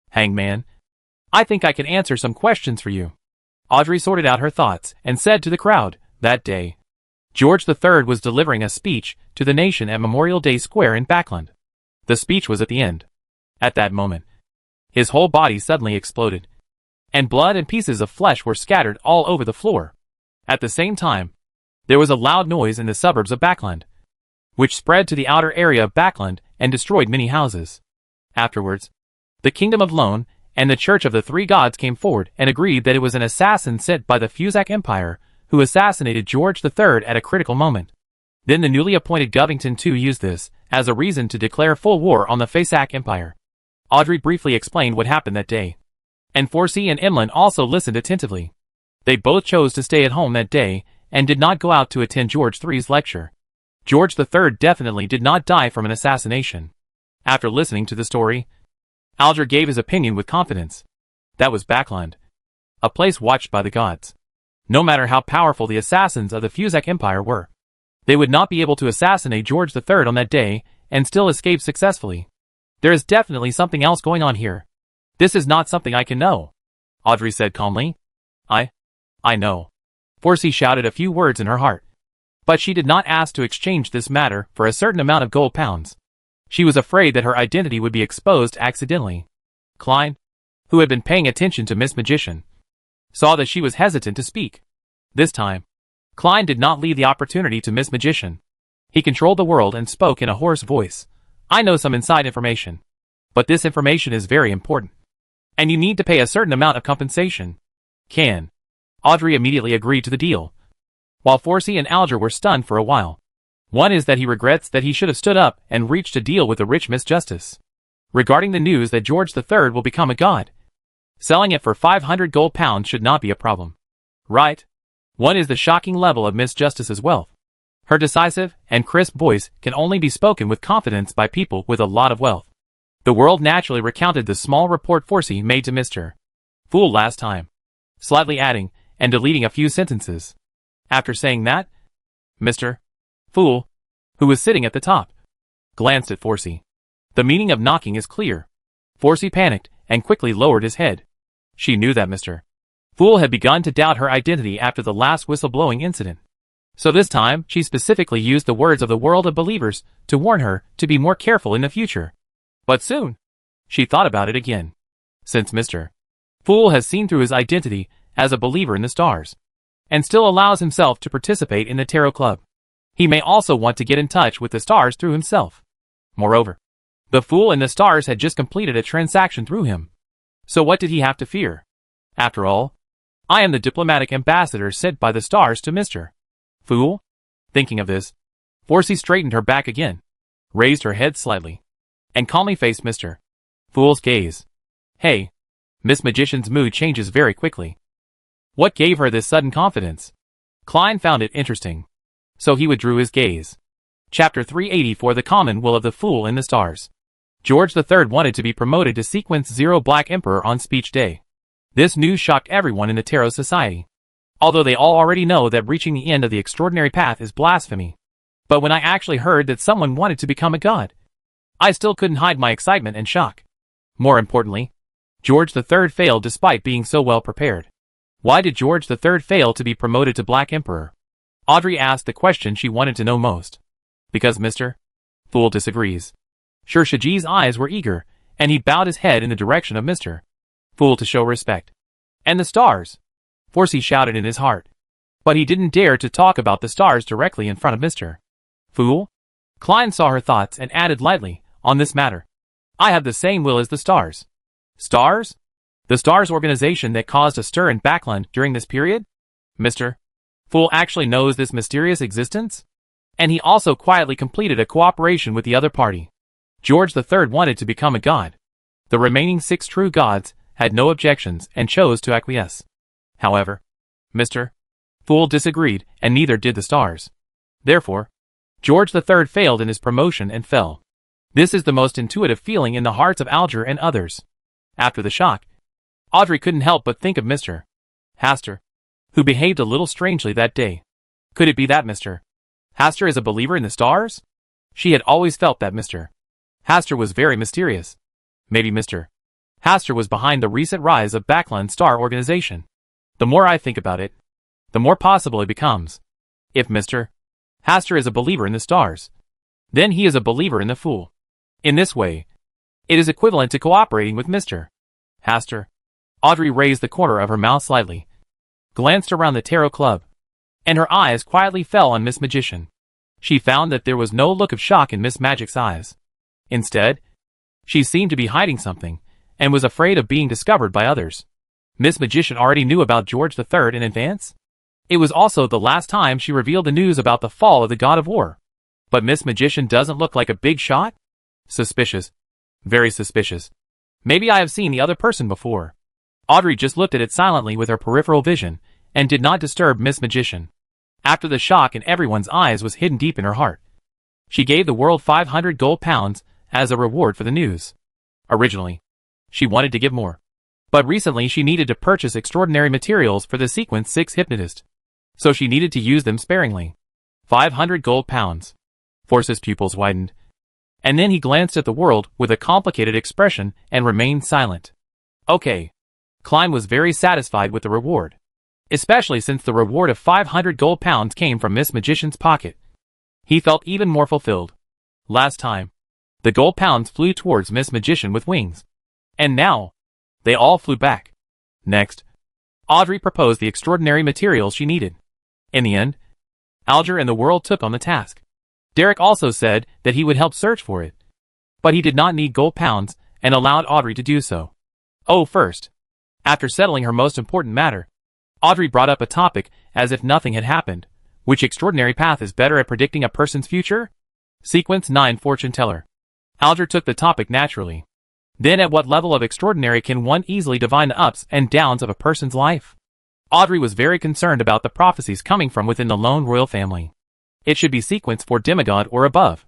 Hangman? I think I can answer some questions for you. Audrey sorted out her thoughts and said to the crowd, that day, George III was delivering a speech to the nation at Memorial Day Square in Backlund. The speech was at the end. At that moment, his whole body suddenly exploded, and blood and pieces of flesh were scattered all over the floor. At the same time, there was a loud noise in the suburbs of Backlund, which spread to the outer area of Backlund and destroyed many houses. Afterwards, the Kingdom of Lone and the Church of the Three Gods came forward and agreed that it was an assassin sent by the Fuzak Empire who assassinated George III at a critical moment. Then the newly appointed Govington II used this as a reason to declare full war on the Fuzak Empire. Audrey briefly explained what happened that day, and Forsey and Emlyn also listened attentively. They both chose to stay at home that day and did not go out to attend George III's lecture. George III definitely did not die from an assassination. After listening to the story, Alger gave his opinion with confidence. That was Backlund, a place watched by the gods. No matter how powerful the assassins of the Fuzak Empire were, they would not be able to assassinate George III on that day and still escape successfully. There is definitely something else going on here. This is not something I can know, Audrey said calmly. I know. Forsey shouted a few words in her heart. But she did not ask to exchange this matter for a certain amount of gold pounds. She was afraid that her identity would be exposed accidentally. Klein, who had been paying attention to Miss Magician, saw that she was hesitant to speak. This time, Klein did not leave the opportunity to Miss Magician. He controlled the world and spoke in a hoarse voice. I know some inside information, but this information is very important, and you need to pay a certain amount of compensation. Can. Audrey immediately agreed to the deal, while Forsey and Alger were stunned for a while. One is that he regrets that he should have stood up and reached a deal with the rich Miss Justice. Regarding the news that George III will become a god, selling it for 500 gold pounds should not be a problem. Right? One is the shocking level of Miss Justice's wealth. Her decisive and crisp voice can only be spoken with confidence by people with a lot of wealth. The world naturally recounted the small report Forsey made to Mr. Fool last time, slightly adding and deleting a few sentences. After saying that, Mr. Fool, who was sitting at the top, glanced at Forsey. The meaning of knocking is clear. Forsey panicked and quickly lowered his head. She knew that Mr. Fool had begun to doubt her identity after the last whistleblowing incident. So this time, she specifically used the words of the world of believers to warn her to be more careful in the future. But soon, she thought about it again. Since Mr. Fool has seen through his identity as a believer in the stars, and still allows himself to participate in the Tarot Club, he may also want to get in touch with the stars through himself. Moreover, the Fool and the stars had just completed a transaction through him. So what did he have to fear? After all, I am the diplomatic ambassador sent by the stars to Mr. Fool? Thinking of this, Forsey straightened her back again, raised her head slightly, and calmly faced Mr. Fool's gaze. Hey, Miss Magician's mood changes very quickly. What gave her this sudden confidence? Klein found it interesting, so he withdrew his gaze. Chapter 384 The Common Will of the Fool in the Stars. George III wanted to be promoted to Sequence 0 Black Emperor on speech day. This news shocked everyone in the Tarot Society. Although they all already know that reaching the end of the extraordinary path is blasphemy. But when I actually heard that someone wanted to become a god, I still couldn't hide my excitement and shock. More importantly, George III failed despite being so well prepared. Why did George III fail to be promoted to Black Emperor? Audrey asked the question she wanted to know most. Because Mr. Fool disagrees. Sir Shaji's eyes were eager, and he bowed his head in the direction of Mr. Fool to show respect. And the stars? Forsey shouted in his heart. But he didn't dare to talk about the stars directly in front of Mr. Fool? Klein saw her thoughts and added lightly, on this matter. I have the same will as the stars. Stars? The stars organization that caused a stir in Backland during this period? Mr. Fool actually knows this mysterious existence? And he also quietly completed a cooperation with the other party. George III wanted to become a god. The remaining 6 true gods had no objections and chose to acquiesce. However, Mr. Fool disagreed, and neither did the stars. Therefore, George III failed in his promotion and fell. This is the most intuitive feeling in the hearts of Alger and others. After the shock, Audrey couldn't help but think of Mr. Hastur, who behaved a little strangely that day. Could it be that Mr. Hastur is a believer in the stars? She had always felt that Mr. Hastur was very mysterious. Maybe Mr. Hastur was behind the recent rise of Backland Star Organization. The more I think about it, the more possible it becomes. If Mr. Hastur is a believer in the stars, then he is a believer in the Fool. In this way, it is equivalent to cooperating with Mr. Hastur. Audrey raised the corner of her mouth slightly, glanced around the tarot club, and her eyes quietly fell on Miss Magician. She found that there was no look of shock in Miss Magic's eyes. Instead, she seemed to be hiding something, and was afraid of being discovered by others. Miss Magician already knew about George III in advance. It was also the last time she revealed the news about the fall of the God of War. But Miss Magician doesn't look like a big shot? Suspicious. Very suspicious. Maybe I have seen the other person before. Audrey just looked at it silently with her peripheral vision, and did not disturb Miss Magician. After the shock in everyone's eyes was hidden deep in her heart, she gave the world 500 gold pounds as a reward for the news. Originally, she wanted to give more. But recently she needed to purchase extraordinary materials for the Sequence 6 hypnotist. So she needed to use them sparingly. 500 gold pounds. Force's pupils widened. And then he glanced at the world with a complicated expression and remained silent. Okay. Klein was very satisfied with the reward. Especially since the reward of 500 gold pounds came from Miss Magician's pocket. He felt even more fulfilled. Last time, the gold pounds flew towards Miss Magician with wings. And now, they all flew back. Next, Audrey proposed the extraordinary materials she needed. In the end, Alger and the world took on the task. Derek also said that he would help search for it. But he did not need gold pounds, and allowed Audrey to do so. Oh, first, after settling her most important matter, Audrey brought up a topic as if nothing had happened. Which extraordinary path is better at predicting a person's future? Sequence 9 Fortune Teller. Alger took the topic naturally. Then at what level of extraordinary can one easily divine the ups and downs of a person's life? Audrey was very concerned about the prophecies coming from within the lone royal family. It should be Sequence 4 Demigod or above.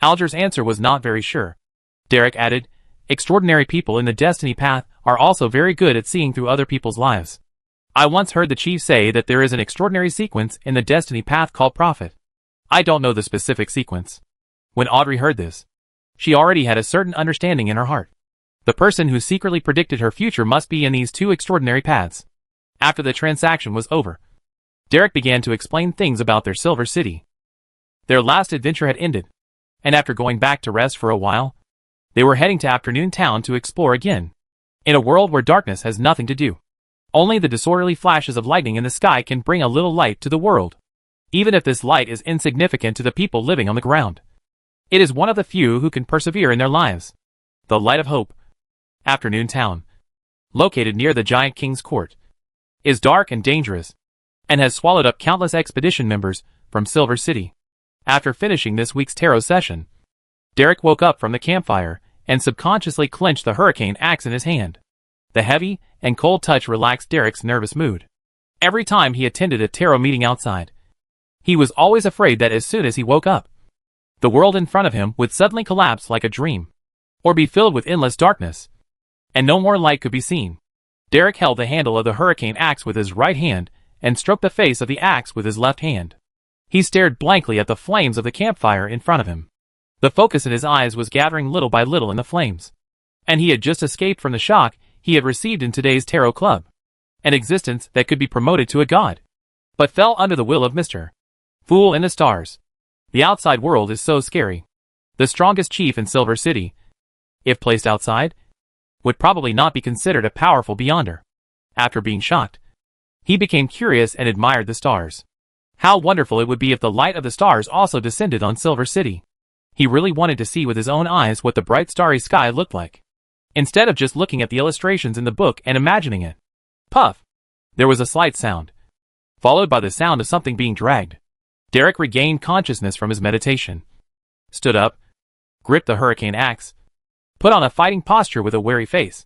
Alger's answer was not very sure. Derek added, extraordinary people in the destiny path are also very good at seeing through other people's lives. I once heard the chief say that there is an extraordinary sequence in the destiny path called Prophet. I don't know the specific sequence. When Audrey heard this, she already had a certain understanding in her heart. The person who secretly predicted her future must be in these 2 extraordinary paths. After the transaction was over, Derek began to explain things about their Silver City. Their last adventure had ended, and after going back to rest for a while, they were heading to Afternoon Town to explore again. In a world where darkness has nothing to do, only the disorderly flashes of lightning in the sky can bring a little light to the world. Even if this light is insignificant to the people living on the ground, it is one of the few who can persevere in their lives. The light of hope. Afternoon Town, located near the giant king's court, is dark and dangerous, and has swallowed up countless expedition members from Silver City. After finishing this week's tarot session, Derek woke up from the campfire and subconsciously clenched the hurricane axe in his hand. The heavy and cold touch relaxed Derek's nervous mood. Every time he attended a tarot meeting outside, he was always afraid that as soon as he woke up, The world in front of him would suddenly collapse like a dream, or be filled with endless darkness, and no more light could be seen. Derek held the handle of the hurricane axe with his right hand and stroked the face of the axe with his left hand. He stared blankly at the flames of the campfire in front of him. The focus in his eyes was gathering little by little in the flames, and he had just escaped from the shock he had received in today's tarot club. An existence that could be promoted to a god, but fell under the will of Mr. Fool in the Stars. The outside world is so scary. The strongest chief in Silver City, if placed outside, would probably not be considered a powerful beyonder. After being shocked, he became curious and admired the stars. How wonderful it would be if the light of the stars also descended on Silver City. He really wanted to see with his own eyes what the bright starry sky looked like, instead of just looking at the illustrations in the book and imagining it. Puff! There was a slight sound, followed by the sound of something being dragged. Derek regained consciousness from his meditation, stood up, gripped the hurricane axe, put on a fighting posture with a wary face,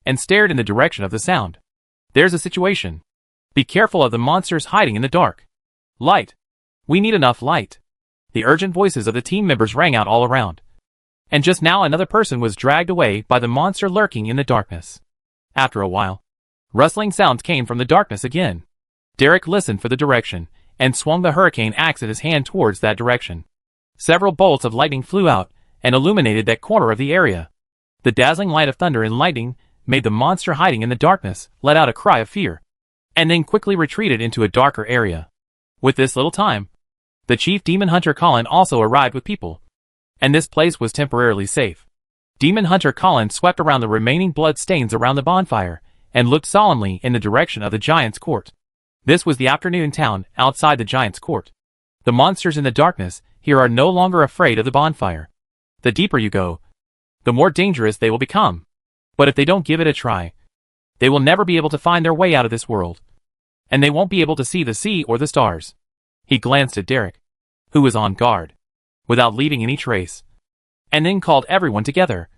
and stared in the direction of the sound. There's a situation. Be careful of the monsters hiding in the dark. Light. We need enough light. The urgent voices of the team members rang out all around. And just now another person was dragged away by the monster lurking in the darkness. After a while, rustling sounds came from the darkness again. Derek listened for the direction, and swung the hurricane axe in his hand towards that direction. Several bolts of lightning flew out, and illuminated that corner of the area. The dazzling light of thunder and lightning made the monster hiding in the darkness let out a cry of fear, and then quickly retreated into a darker area. With this little time, the chief demon hunter Colin also arrived with people, and this place was temporarily safe. Demon hunter Colin swept around the remaining blood stains around the bonfire, and looked solemnly in the direction of the giant's court. This was the afternoon town outside the giant's court. The monsters in the darkness here are no longer afraid of the bonfire. The deeper you go, the more dangerous they will become. But if they don't give it a try, they will never be able to find their way out of this world, and they won't be able to see the sea or the stars. He glanced at Derek, who was on guard, without leaving any trace, and then called everyone together,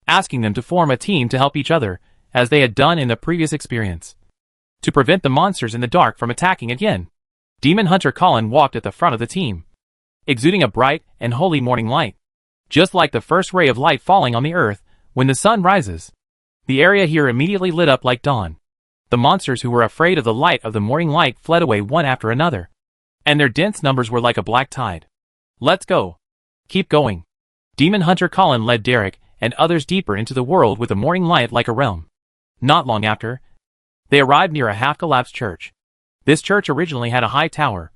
asking them to form a team to help each other, as they had done in the previous experience, to prevent the monsters in the dark from attacking again. Demon Hunter Colin walked at the front of the team, exuding a bright and holy morning light, just like the first ray of light falling on the earth when the sun rises. The area here immediately lit up like dawn. The monsters who were afraid of the light of the morning light fled away one after another, and their dense numbers were like a black tide. Let's go. Keep going. Demon Hunter Colin led Derek and others deeper into the world with the morning light like a realm. Not long after, they arrived near a half-collapsed church. This church originally had a high tower,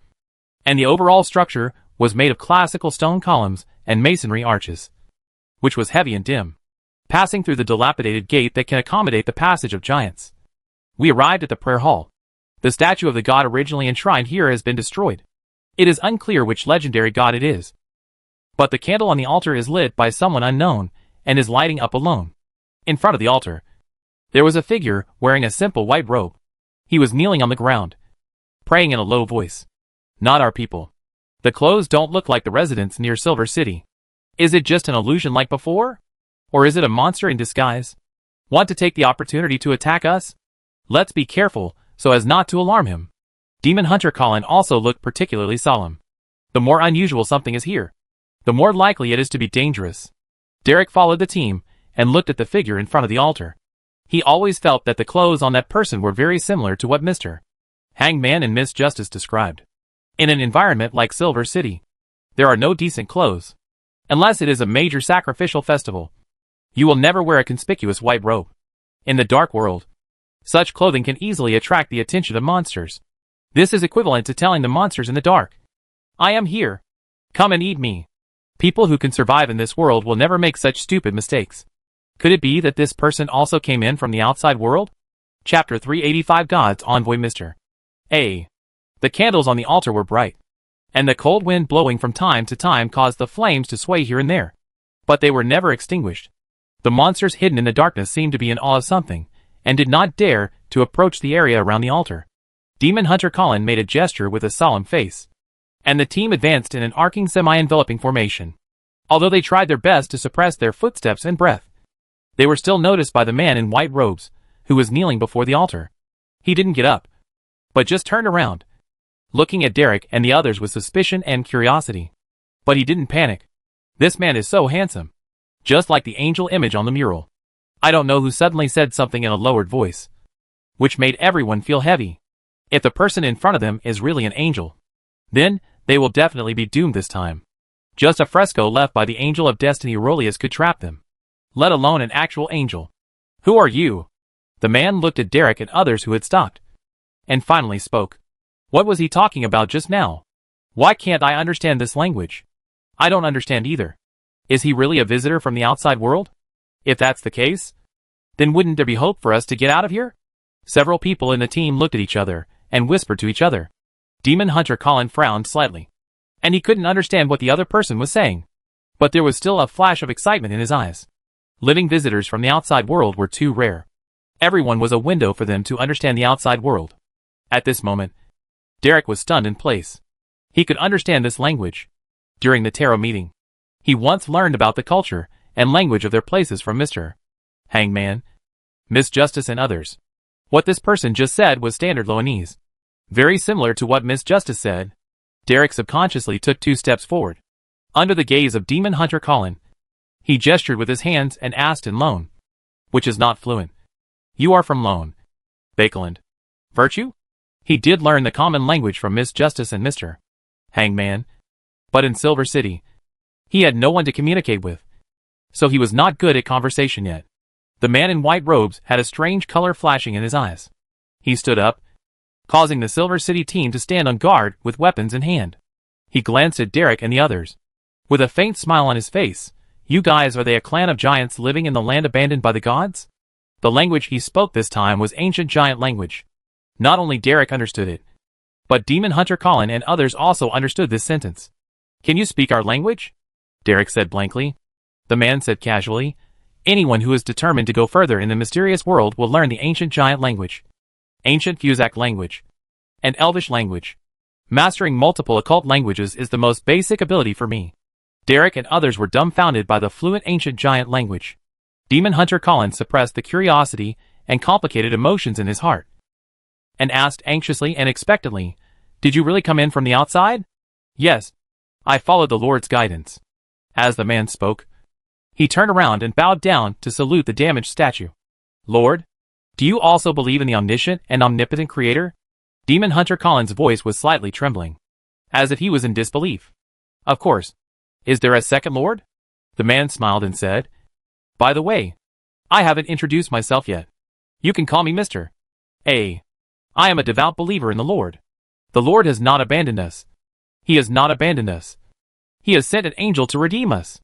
and the overall structure was made of classical stone columns and masonry arches, which was heavy and dim, passing through the dilapidated gate that can accommodate the passage of giants. We arrived at the prayer hall. The statue of the god originally enshrined here has been destroyed. It is unclear which legendary god it is, but the candle on the altar is lit by someone unknown and is lighting up alone. In front of the altar, there was a figure wearing a simple white robe. He was kneeling on the ground, praying in a low voice. Not our people. The clothes don't look like the residents near Silver City. Is it just an illusion like before? Or is it a monster in disguise? Want to take the opportunity to attack us? Let's be careful so as not to alarm him. Demon Hunter Colin also looked particularly solemn. The more unusual something is here, the more likely it is to be dangerous. Derek followed the team and looked at the figure in front of the altar. He always felt that the clothes on that person were very similar to what Mr. Hangman and Miss Justice described. In an environment like Silver City, there are no decent clothes. Unless it is a major sacrificial festival, you will never wear a conspicuous white robe. In the dark world, such clothing can easily attract the attention of monsters. This is equivalent to telling the monsters in the dark, I am here. Come and eat me. People who can survive in this world will never make such stupid mistakes. Could it be that this person also came in from the outside world? Chapter 385 God's Envoy Mr. A. The candles on the altar were bright, and the cold wind blowing from time to time caused the flames to sway here and there. But they were never extinguished. The monsters hidden in the darkness seemed to be in awe of something, and did not dare to approach the area around the altar. Demon Hunter Colin made a gesture with a solemn face, and the team advanced in an arcing semi-enveloping formation. Although they tried their best to suppress their footsteps and breath, they were still noticed by the man in white robes, who was kneeling before the altar. He didn't get up, but just turned around, looking at Derek and the others with suspicion and curiosity. But he didn't panic. This man is so handsome. Just like the angel image on the mural. I don't know who suddenly said something in a lowered voice, which made everyone feel heavy. If the person in front of them is really an angel, then they will definitely be doomed this time. Just a fresco left by the angel of destiny Aurelius could trap them, let alone an actual angel. Who are you? The man looked at Derek and others who had stopped, and finally spoke. What was he talking about just now? Why can't I understand this language? I don't understand either. Is he really a visitor from the outside world? If that's the case, then wouldn't there be hope for us to get out of here? Several people in the team looked at each other and whispered to each other. Demon Hunter Colin frowned slightly, and he couldn't understand what the other person was saying. But there was still a flash of excitement in his eyes. Living visitors from the outside world were too rare. Everyone was a window for them to understand the outside world. At this moment, Derek was stunned in place. He could understand this language. During the tarot meeting, he once learned about the culture and language of their places from Mr. Hangman, Miss Justice and others. What this person just said was standard Loanese. Very similar to what Miss Justice said. Derek subconsciously took 2 steps forward. Under the gaze of Demon Hunter Colin, he gestured with his hands and asked in Loan, which is not fluent. You are from Loan, Bakeland. Virtue? He did learn the common language from Miss Justice and Mr. Hangman, but in Silver City, he had no one to communicate with, so he was not good at conversation yet. The man in white robes had a strange color flashing in his eyes. He stood up, causing the Silver City team to stand on guard with weapons in hand. He glanced at Derek and the others, with a faint smile on his face. You guys, are they a clan of giants living in the land abandoned by the gods? The language he spoke this time was ancient giant language. Not only Derek understood it, but Demon Hunter Colin and others also understood this sentence. Can you speak our language? Derek said blankly. The man said casually, anyone who is determined to go further in the mysterious world will learn the ancient giant language, ancient Fusak language, and Elvish language. Mastering multiple occult languages is the most basic ability for me. Derek and others were dumbfounded by the fluent ancient giant language. Demon Hunter Colin suppressed the curiosity and complicated emotions in his heart, and asked anxiously and expectantly, did you really come in from the outside? Yes. I followed the Lord's guidance. As the man spoke, he turned around and bowed down to salute the damaged statue. Lord, do you also believe in the omniscient and omnipotent creator? Demon Hunter Colin's voice was slightly trembling, as if he was in disbelief. Of course. Is there a second Lord? The man smiled and said, by the way, I haven't introduced myself yet. You can call me Mr. A. I am a devout believer in the Lord. The Lord has not abandoned us. He has not abandoned us. He has sent an angel to redeem us.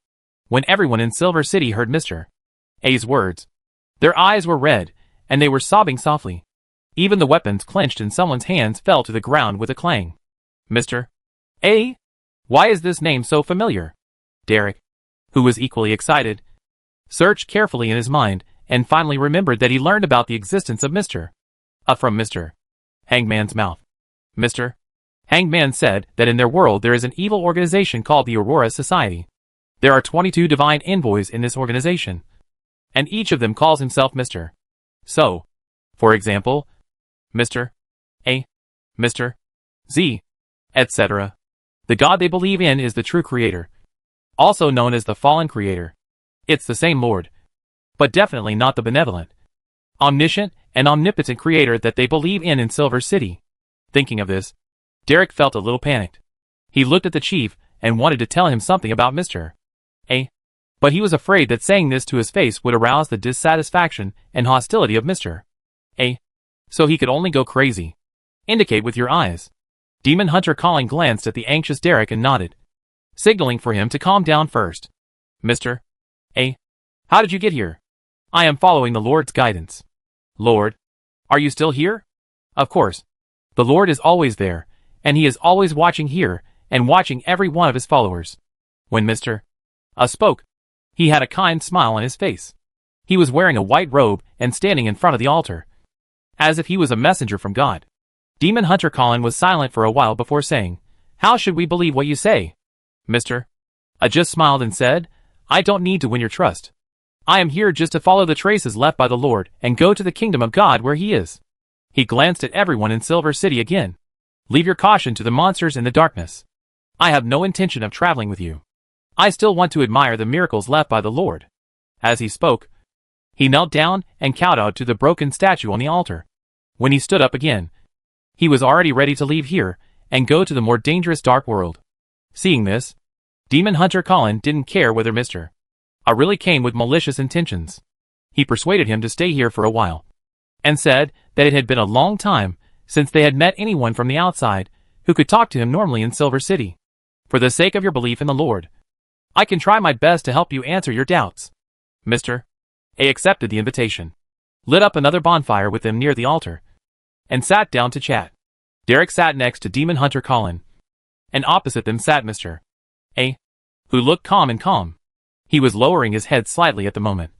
When everyone in Silver City heard Mr. A's words, their eyes were red, and they were sobbing softly. Even the weapons clenched in someone's hands fell to the ground with a clang. Mr. A? Why is this name so familiar? Derek, who was equally excited, searched carefully in his mind, and finally remembered that he learned about the existence of Mr. A from Mr. Hangman's mouth. Mr. Hangman said that in their world there is an evil organization called the Aurora Society. There are 22 divine envoys in this organization, and each of them calls himself Mr. So, for example, Mr. A, Mr. Z, etc. The God they believe in is the true creator, also known as the fallen creator. It's the same Lord, but definitely not the benevolent, omniscient, and omnipotent creator that they believe in Silver City. Thinking of this, Derek felt a little panicked. He looked at the chief and wanted to tell him something about Mr. A, but he was afraid that saying this to his face would arouse the dissatisfaction and hostility of Mr. A, so he could only go crazy. Indicate with your eyes. Demon Hunter Colin glanced at the anxious Derek and nodded, signaling for him to calm down first. Mr. A, how did you get here? I am following the Lord's guidance. Lord, are you still here? Of course. The Lord is always there, and he is always watching here, and watching every one of his followers. When Mr. A spoke, he had a kind smile on his face. He was wearing a white robe and standing in front of the altar, as if he was a messenger from God. Demon Hunter Colin was silent for a while before saying, how should we believe what you say? Mr. A just smiled and said, I don't need to win your trust. I am here just to follow the traces left by the Lord and go to the kingdom of God where he is. He glanced at everyone in Silver City again. Leave your caution to the monsters in the darkness. I have no intention of traveling with you. I still want to admire the miracles left by the Lord." As he spoke, he knelt down and kowtowed to the broken statue on the altar. When he stood up again, he was already ready to leave here and go to the more dangerous dark world. Seeing this, Demon Hunter Colin didn't care whether Mr. A really came with malicious intentions. He persuaded him to stay here for a while, and said that it had been a long time since they had met anyone from the outside who could talk to him normally in Silver City. "For the sake of your belief in the Lord, I can try my best to help you answer your doubts." Mr. A accepted the invitation, lit up another bonfire with them near the altar, and sat down to chat. Derek sat next to Demon Hunter Colin, and opposite them sat Mr. A, who looked calm. He was lowering his head slightly at the moment,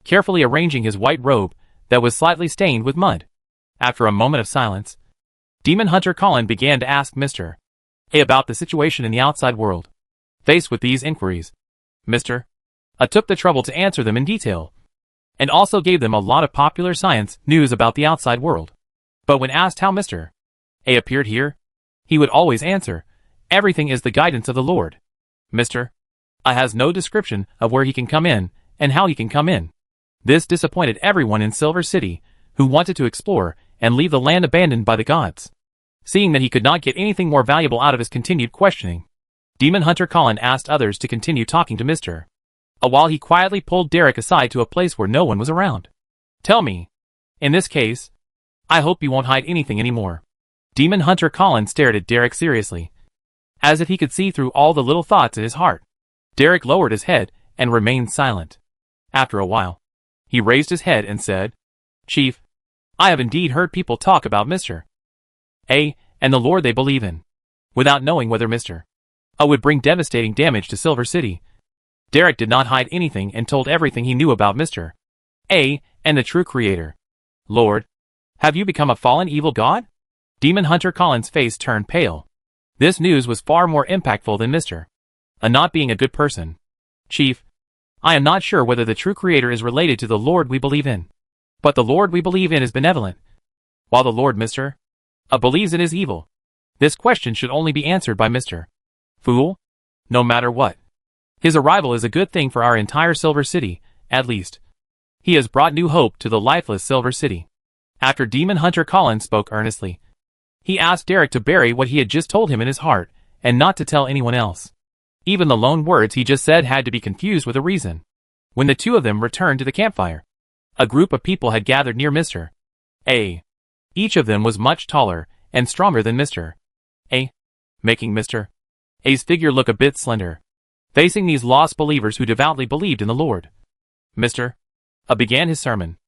carefully arranging his white robe that was slightly stained with mud. After a moment of silence, Demon Hunter Colin began to ask Mr. A about the situation in the outside world. Faced with these inquiries, Mr. A took the trouble to answer them in detail, and also gave them a lot of popular science news about the outside world. But when asked how Mr. A appeared here, he would always answer, "Everything is the guidance of the Lord." Mr. A has no description of where he can come in and how he can come in. This disappointed everyone in Silver City who wanted to explore and leave the land abandoned by the gods. Seeing that he could not get anything more valuable out of his continued questioning, Demon Hunter Colin asked others to continue talking to Mr. A while he quietly pulled Derek aside to a place where no one was around. "Tell me, in this case, I hope you won't hide anything anymore." Demon Hunter Colin stared at Derek seriously, as if he could see through all the little thoughts in his heart. Derek lowered his head and remained silent. After a while, he raised his head and said, "Chief, I have indeed heard people talk about Mr. A and the Lord they believe in, without knowing whether Mr. A would bring devastating damage to Silver City." Derek did not hide anything and told everything he knew about Mr. A and the true creator. "Lord, have you become a fallen evil god?" Demon Hunter Colin's face turned pale. This news was far more impactful than Mr. A not being a good person. "Chief, I am not sure whether the true creator is related to the Lord we believe in. But the Lord we believe in is benevolent, while the Lord Mr. A believes in is evil. This question should only be answered by Mr. Fool, no matter what. His arrival is a good thing for our entire Silver City, at least. He has brought new hope to the lifeless Silver City." After Demon Hunter Colin spoke earnestly, he asked Derek to bury what he had just told him in his heart, and not to tell anyone else. Even the lone words he just said had to be confused with a reason. When the two of them returned to the campfire, a group of people had gathered near Mr. A. Each of them was much taller and stronger than Mr. A, making Mr. A's figure look a bit slender. Facing these lost believers who devoutly believed in the Lord, Mr. A began his sermon.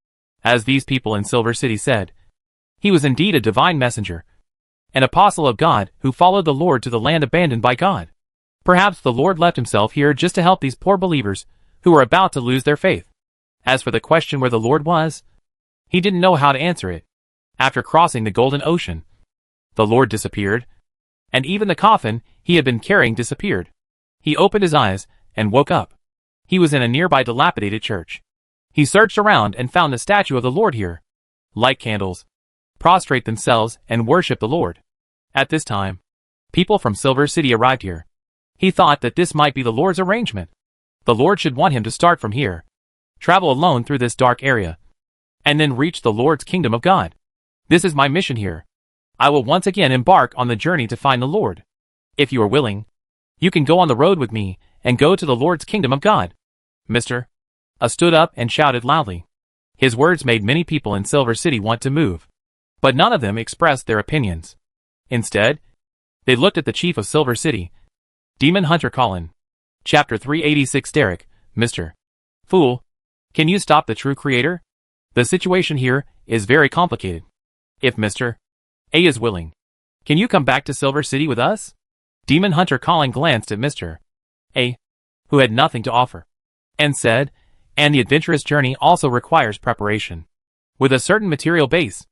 As these people in Silver City said, he was indeed a divine messenger, an apostle of God who followed the Lord to the land abandoned by God. Perhaps the Lord left himself here just to help these poor believers who were about to lose their faith. As for the question where the Lord was, he didn't know how to answer it. After crossing the Golden Ocean, the Lord disappeared, and even the coffin he had been carrying disappeared. He opened his eyes and woke up. He was in a nearby dilapidated church. He searched around and found the statue of the Lord here. Light candles, prostrate themselves and worship the Lord. At this time, people from Silver City arrived here. He thought that this might be the Lord's arrangement. The Lord should want him to start from here, travel alone through this dark area, and then reach the Lord's kingdom of God. This is my mission here. I will once again embark on the journey to find the Lord. If you are willing, you can go on the road with me and go to the Lord's kingdom of God." Mr. A stood up and shouted loudly. His words made many people in Silver City want to move, but none of them expressed their opinions. Instead, they looked at the chief of Silver City, Demon Hunter Colin. Chapter 386 Derek, Mr. Fool, can you stop the true creator? The situation here is very complicated. If Mr. A is willing, can you come back to Silver City with us? Demon Hunter Colin glanced at Mr. A, who had nothing to offer, and said, "And the adventurous journey also requires preparation. With a certain material base,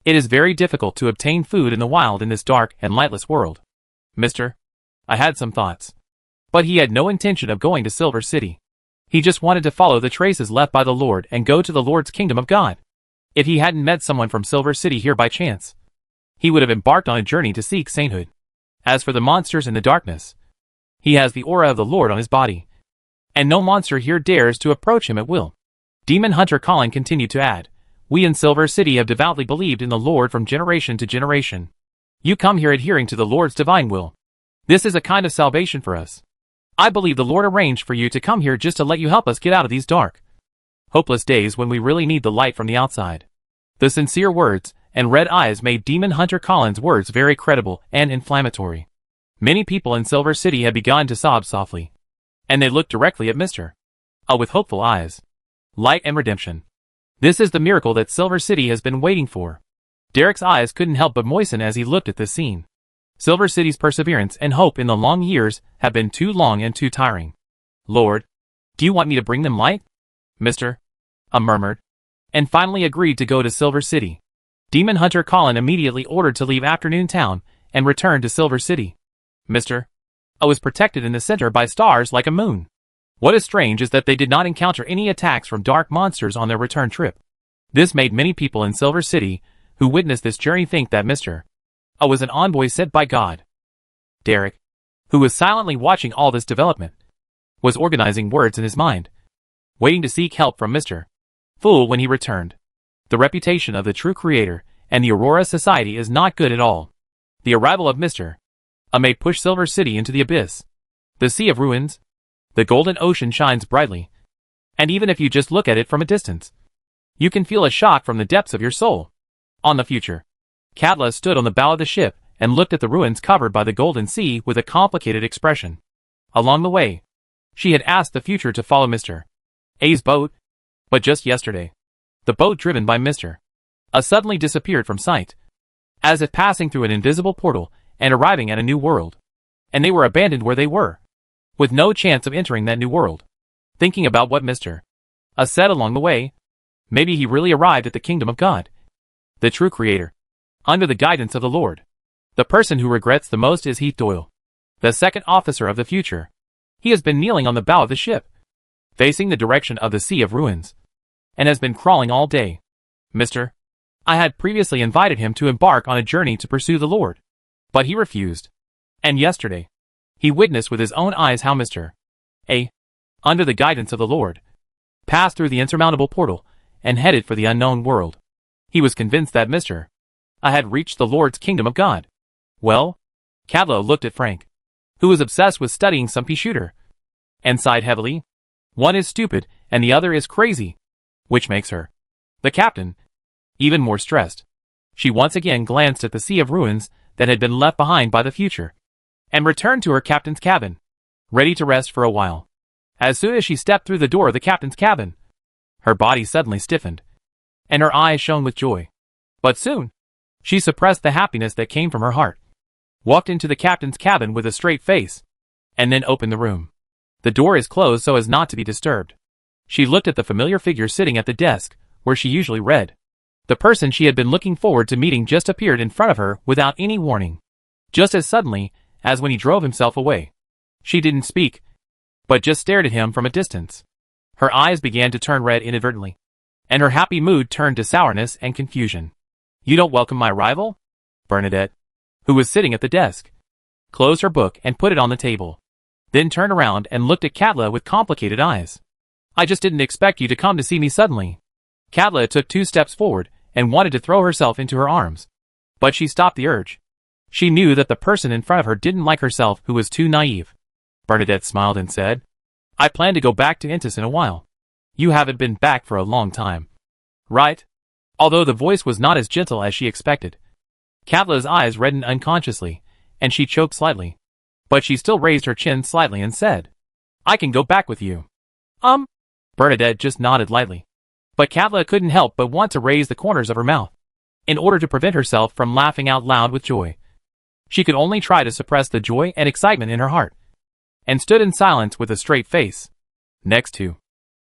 it is very difficult to obtain food in the wild in this dark and lightless world." Mr. I had some thoughts, but he had no intention of going to Silver City. He just wanted to follow the traces left by the Lord and go to the Lord's kingdom of God. If he hadn't met someone from Silver City here by chance, he would have embarked on a journey to seek sainthood. As for the monsters in the darkness, He has the aura of the Lord on his body, and no monster here dares to approach him at will. Demon Hunter Colin continued to add, "We in Silver City have devoutly believed in the Lord from generation to generation. You come here adhering to the Lord's divine will. This is a kind of salvation for us. I believe the Lord arranged for you to come here just to let you help us get out of these dark, hopeless days when we really need the light from the outside." The sincere words and red eyes made Demon Hunter Colin's words very credible and inflammatory. Many people in Silver City had begun to sob softly, and they looked directly at Mr. A with hopeful eyes. Light and redemption. This is the miracle that Silver City has been waiting for. Derek's eyes couldn't help but moisten as he looked at this scene. Silver City's perseverance and hope in the long years have been too long and too tiring. "Lord, do you want me to bring them light?" Mr. A murmured, and finally agreed to go to Silver City. Demon Hunter Colin immediately ordered to leave Afternoon Town and return to Silver City. Mr. A was protected in the center by stars like a moon. What is strange is that they did not encounter any attacks from dark monsters on their return trip. This made many people in Silver City who witnessed this journey think that Mr. A was an envoy sent by God. Derek, who was silently watching all this development, was organizing words in his mind, waiting to seek help from Mr. Fool when he returned. The reputation of the true creator and the Aurora Society is not good at all. The arrival of Mr. A may push Silver City into the abyss. The Sea of Ruins. The golden ocean shines brightly, and even if you just look at it from a distance, you can feel a shock from the depths of your soul. On the future, Katla stood on the bow of the ship and looked at the ruins covered by the golden sea with a complicated expression. Along the way, she had asked the future to follow Mr. A's boat, but just yesterday, the boat driven by Mr. A suddenly disappeared from sight, as if passing through an invisible portal and arriving at a new world, and they were abandoned where they were, with no chance of entering that new world. Thinking about what Mr. A said along the way, maybe he really arrived at the kingdom of God, the true creator, under the guidance of the Lord. The person who regrets the most is Heath Doyle, the second officer of the future. He has been kneeling on the bow of the ship, facing the direction of the Sea of Ruins, and has been crawling all day. Mr. I had previously invited him to embark on a journey to pursue the Lord, but he refused. And yesterday, he witnessed with his own eyes how Mr. A, under the guidance of the Lord, passed through the insurmountable portal and headed for the unknown world. He was convinced that Mr. A had reached the Lord's kingdom of God. Well, Katla looked at Frank, who was obsessed with studying some pea shooter, and sighed heavily. One is stupid and the other is crazy, which makes her, the captain, even more stressed. She once again glanced at the Sea of Ruins that had been left behind by the future, and returned to her captain's cabin, ready to rest for a while. As soon as she stepped through the door of the captain's cabin, her body suddenly stiffened, and her eyes shone with joy. But soon, she suppressed the happiness that came from her heart, walked into the captain's cabin with a straight face, and then opened the room. The door is closed so as not to be disturbed. She looked at the familiar figure sitting at the desk, where she usually read. The person she had been looking forward to meeting just appeared in front of her without any warning, just as suddenly as when he drove himself away. She didn't speak, but just stared at him from a distance. Her eyes began to turn red inadvertently, and her happy mood turned to sourness and confusion. "You don't welcome my arrival?" Bernadette, who was sitting at the desk, closed her book and put it on the table, then turned around and looked at Katla with complicated eyes. "I just didn't expect you to come to see me suddenly." Katla took 2 steps forward and wanted to throw herself into her arms, but she stopped the urge. She knew that the person in front of her didn't like herself, who was too naive. Bernadette smiled and said, "I plan to go back to Intis in a while. You haven't been back for a long time, right?" Although the voice was not as gentle as she expected, Katla's eyes reddened unconsciously, and she choked slightly. But she still raised her chin slightly and said, "I can go back with you." Bernadette just nodded lightly. But Katla couldn't help but want to raise the corners of her mouth, in order to prevent herself from laughing out loud with joy. She could only try to suppress the joy and excitement in her heart, and stood in silence with a straight face. Next to,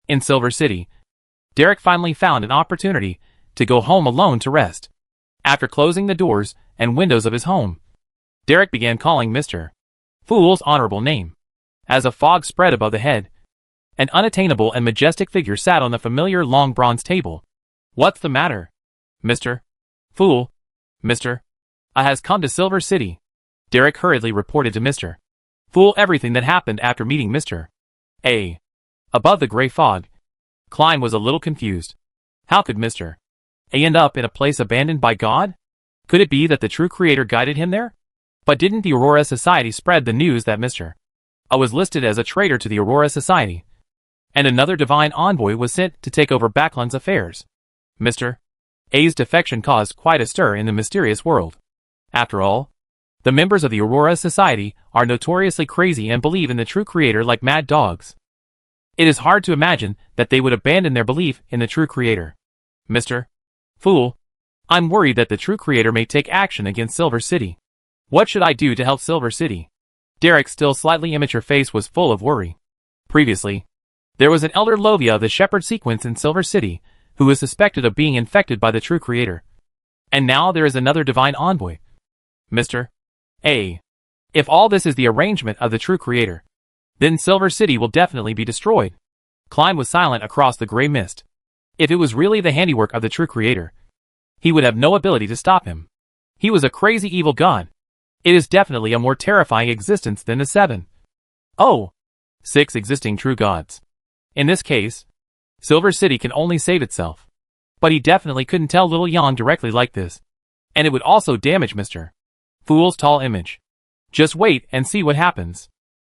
in Silver City, Derek finally found an opportunity to go home alone to rest. After closing the doors and windows of his home, Derek began calling Mr. Fool's honorable name. As a fog spread above the head, an unattainable and majestic figure sat on the familiar long bronze table. "What's the matter, Mr. Fool?" "Mr. I has come to Silver City," Derek hurriedly reported to Mr. Fool everything that happened after meeting Mr. A. Above the gray fog, Klein was a little confused. How could Mr. A end up in a place abandoned by God? Could it be that the true creator guided him there? But didn't the Aurora Society spread the news that Mr. A was listed as a traitor to the Aurora Society, and another divine envoy was sent to take over Backlund's affairs? Mr. A's defection caused quite a stir in the mysterious world. After all, the members of the Aurora Society are notoriously crazy and believe in the true creator like mad dogs. It is hard to imagine that they would abandon their belief in the true creator. Mr. Fool, I'm worried that the true creator may take action against Silver City. What should I do to help Silver City? Derek's still slightly immature face was full of worry. Previously, there was an elder Lovia of the Shepherd sequence in Silver City who was suspected of being infected by the true creator. And now there is another divine envoy. Mr. A. If all this is the arrangement of the true creator, then Silver City will definitely be destroyed. Klein was silent across the gray mist. If it was really the handiwork of the true creator, he would have no ability to stop him. He was a crazy evil god. It is definitely a more terrifying existence than the 6 existing true gods. In this case, Silver City can only save itself. But he definitely couldn't tell little Jan directly like this. And it would also damage Mr. Fool's tall image. Just wait and see what happens.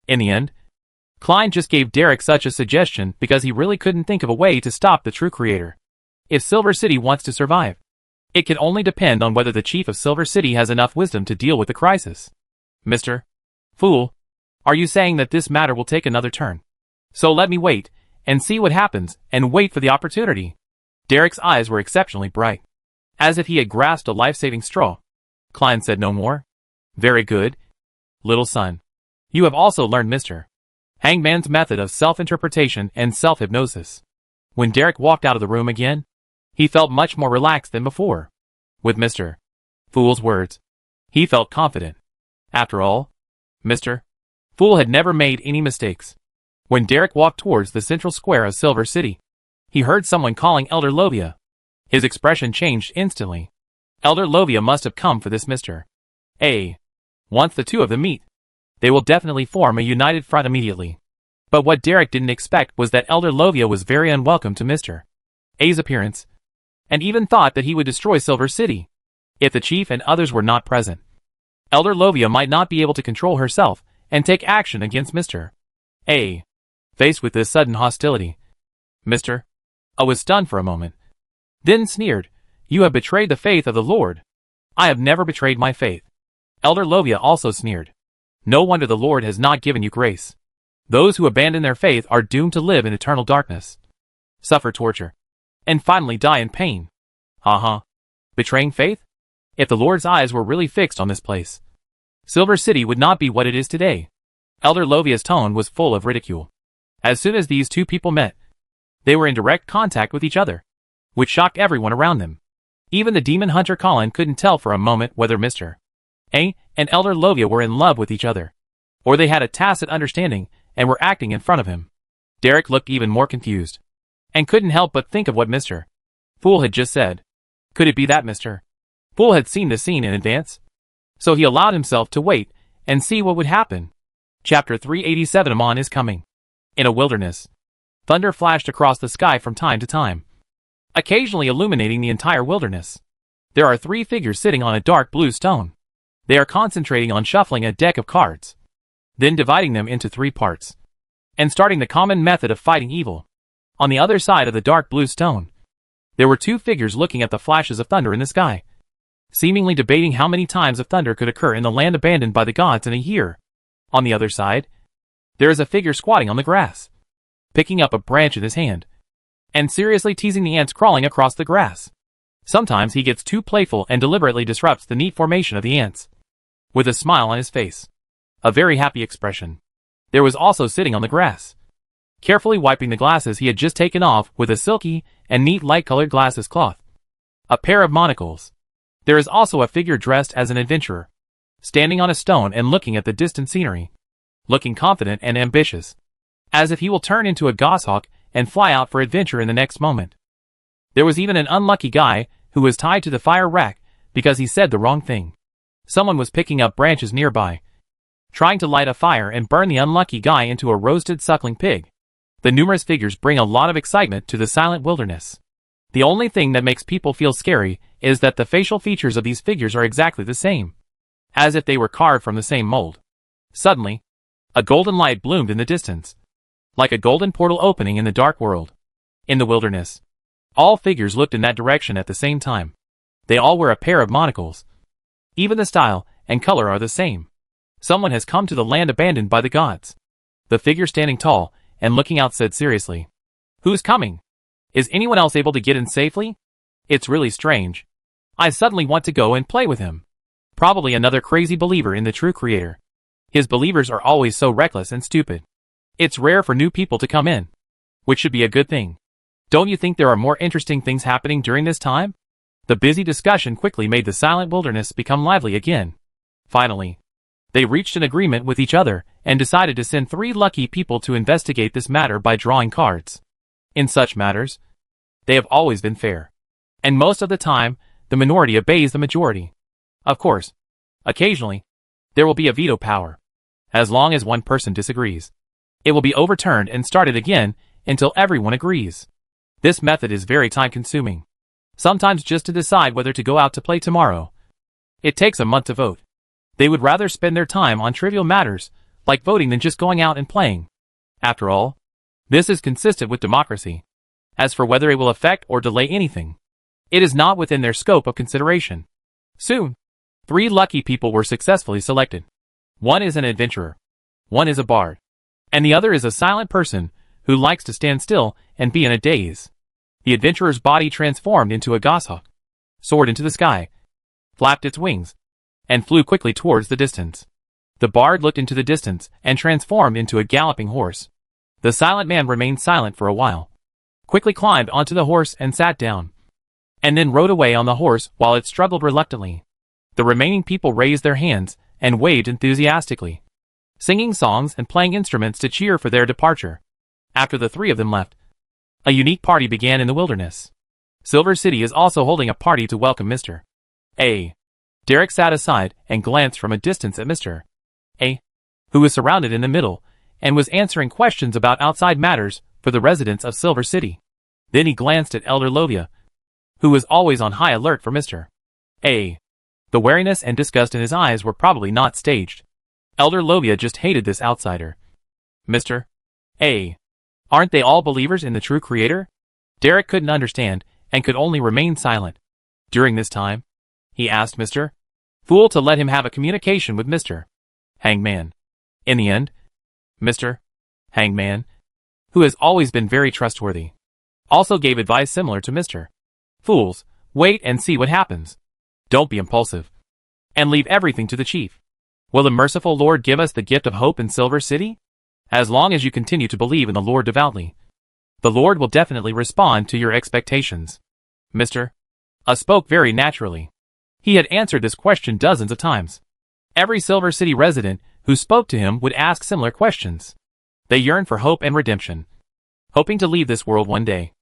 In the end, Klein just gave Derek such a suggestion because he really couldn't think of a way to stop the true creator. If Silver City wants to survive, it can only depend on whether the chief of Silver City has enough wisdom to deal with the crisis. Mr. Fool, are you saying that this matter will take another turn? So let me wait and see what happens and wait for the opportunity. Derek's eyes were exceptionally bright, as if he had grasped a life-saving straw. Klein said no more. Very good, little son. You have also learned Mr. Hangman's method of self-interpretation and self-hypnosis. When Derek walked out of the room again, he felt much more relaxed than before. With Mr. Fool's words, he felt confident. After all, Mr. Fool had never made any mistakes. When Derek walked towards the central square of Silver City, he heard someone calling Elder Lovia. His expression changed instantly. Elder Lovia must have come for this Mr. A. Once the two of them meet, they will definitely form a united front immediately. But what Derek didn't expect was that Elder Lovia was very unwelcome to Mr. A's appearance, and even thought that he would destroy Silver City if the chief and others were not present. Elder Lovia might not be able to control herself and take action against Mr. A. Faced with this sudden hostility, Mr. A was stunned for a moment, then sneered, "You have betrayed the faith of the Lord." "I have never betrayed my faith." Elder Lovia also sneered. "No wonder the Lord has not given you grace. Those who abandon their faith are doomed to live in eternal darkness, suffer torture, and finally die in pain." Betraying faith? If the Lord's eyes were really fixed on this place, Silver City would not be what it is today. Elder Lovia's tone was full of ridicule. As soon as these two people met, they were in direct contact with each other, which shocked everyone around them. Even the demon hunter Colin couldn't tell for a moment whether Mr. A and Elder Lovia were in love with each other, or they had a tacit understanding and were acting in front of him. Derek looked even more confused, and couldn't help but think of what Mr. Fool had just said. Could it be that Mr. Fool had seen the scene in advance? So he allowed himself to wait and see what would happen. Chapter 387. Amon is coming. In a wilderness, thunder flashed across the sky from time to time, occasionally illuminating the entire wilderness. There are 3 figures sitting on a dark blue stone. They are concentrating on shuffling a deck of cards, then dividing them into 3 parts, and starting the common method of fighting evil. On the other side of the dark blue stone, there were 2 figures looking at the flashes of thunder in the sky, seemingly debating how many times of thunder could occur in the land abandoned by the gods in a year. On the other side, there is a figure squatting on the grass, picking up a branch in his hand, and seriously teasing the ants crawling across the grass. Sometimes he gets too playful and deliberately disrupts the neat formation of the ants. With a smile on his face, a very happy expression, there was also sitting on the grass, carefully wiping the glasses he had just taken off with a silky and neat light-colored glasses cloth, a pair of monocles. There is also a figure dressed as an adventurer, standing on a stone and looking at the distant scenery, looking confident and ambitious, as if he will turn into a goshawk and fly out for adventure in the next moment. There was even an unlucky guy who was tied to the fire rack because he said the wrong thing. Someone was picking up branches nearby. trying to light a fire and burn the unlucky guy into a roasted suckling pig. The numerous figures bring a lot of excitement to the silent wilderness. The only thing that makes people feel scary is that the facial features of these figures are exactly the same, as if they were carved from the same mold. Suddenly, a golden light bloomed in the distance, like a golden portal opening in the dark world. In the wilderness, all figures looked in that direction at the same time. They all wear a pair of monocles. Even the style and color are the same. Someone has come to the land abandoned by the gods. The figure standing tall and looking out said seriously, "Who's coming? Is anyone else able to get in safely? It's really strange. I suddenly want to go and play with him." Probably another crazy believer in the true creator. His believers are always so reckless and stupid. It's rare for new people to come in, which should be a good thing. Don't you think there are more interesting things happening during this time? The busy discussion quickly made the silent wilderness become lively again. Finally, they reached an agreement with each other and decided to send 3 lucky people to investigate this matter by drawing cards. In such matters, they have always been fair. And most of the time, the minority obeys the majority. Of course, occasionally, there will be a veto power. As long as one person disagrees, it will be overturned and started again until everyone agrees. This method is very time-consuming. Sometimes just to decide whether to go out to play tomorrow, it takes a month to vote. They would rather spend their time on trivial matters, like voting, than just going out and playing. After all, this is consistent with democracy. As for whether it will affect or delay anything, it is not within their scope of consideration. Soon, 3 lucky people were successfully selected. One is an adventurer, one is a bard, and the other is a silent person who likes to stand still and be in a daze. The adventurer's body transformed into a goshawk, soared into the sky, flapped its wings, and flew quickly towards the distance. The bard looked into the distance and transformed into a galloping horse. The silent man remained silent for a while, quickly climbed onto the horse and sat down, and then rode away on the horse while it struggled reluctantly. The remaining people raised their hands and waved enthusiastically, singing songs and playing instruments to cheer for their departure. After the 3 of them left, a unique party began in the wilderness. Silver City is also holding a party to welcome Mr. A. Derek sat aside and glanced from a distance at Mr. A., who was surrounded in the middle and was answering questions about outside matters for the residents of Silver City. Then he glanced at Elder Lovia, who was always on high alert for Mr. A. The wariness and disgust in his eyes were probably not staged. Elder Lovia just hated this outsider. Mr. A. Aren't they all believers in the true creator? Derek couldn't understand and could only remain silent. During this time, he asked Mr. Fool to let him have a communication with Mr. Hangman. In the end, Mr. Hangman, who has always been very trustworthy, also gave advice similar to Mr. Fool's. Wait and see what happens. Don't be impulsive, and leave everything to the chief. Will the merciful Lord give us the gift of hope in Silver City? As long as you continue to believe in the Lord devoutly, the Lord will definitely respond to your expectations. Mr. A spoke very naturally. He had answered this question dozens of times. Every Silver City resident who spoke to him would ask similar questions. They yearned for hope and redemption, hoping to leave this world one day.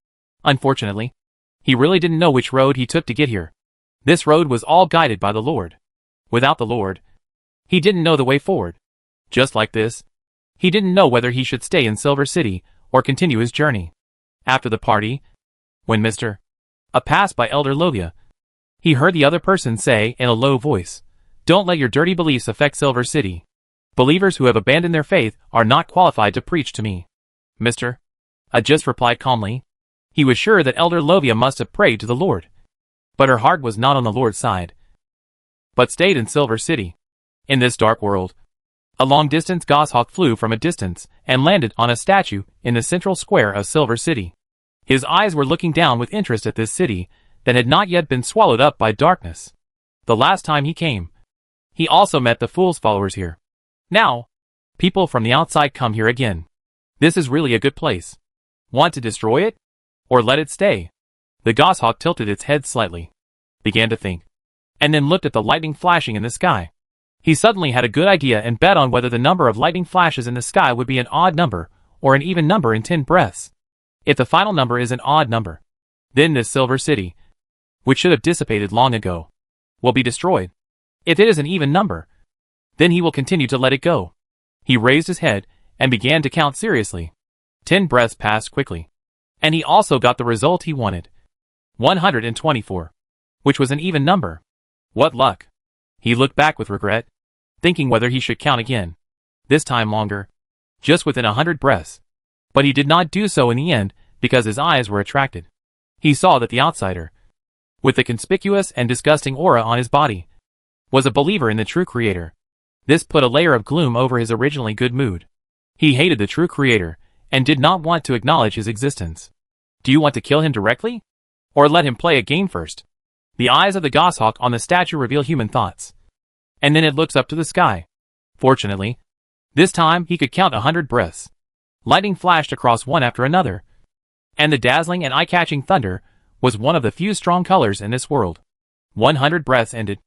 Unfortunately, he really didn't know which road he took to get here. This road was all guided by the Lord. Without the Lord, he didn't know the way forward. Just like this, he didn't know whether he should stay in Silver City or continue his journey. After the party, when Mr. A passed by Elder Lovia, he heard the other person say in a low voice, "Don't let your dirty beliefs affect Silver City. Believers who have abandoned their faith are not qualified to preach to me." Mr. A just replied calmly. He was sure that Elder Lovia must have prayed to the Lord, but her heart was not on the Lord's side, but stayed in Silver City. In this dark world, a long-distance goshawk flew from a distance and landed on a statue in the central square of Silver City. His eyes were looking down with interest at this city that had not yet been swallowed up by darkness. The last time he came, he also met the Fool's followers here. Now, people from the outside come here again. This is really a good place. Want to destroy it? Or let it stay? The goshawk tilted its head slightly, began to think, and then looked at the lightning flashing in the sky. He suddenly had a good idea and bet on whether the number of lightning flashes in the sky would be an odd number or an even number in 10 breaths. If the final number is an odd number, then this Silver City, which should have dissipated long ago, will be destroyed. If it is an even number, then he will continue to let it go. He raised his head and began to count seriously. 10 breaths passed quickly. And he also got the result he wanted. 124. Which was an even number. What luck. He looked back with regret, thinking whether he should count again. This time longer. Just within 100 breaths. But he did not do so in the end because his eyes were attracted. He saw that the outsider, with the conspicuous and disgusting aura on his body, was a believer in the true creator. This put a layer of gloom over his originally good mood. He hated the true creator and did not want to acknowledge his existence. Do you want to kill him directly? Or let him play a game first? The eyes of the goshawk on the statue reveal human thoughts. And then it looks up to the sky. Fortunately, this time he could count 100 breaths. Lightning flashed across one after another. And the dazzling and eye-catching thunder was one of the few strong colors in this world. 100 breaths ended.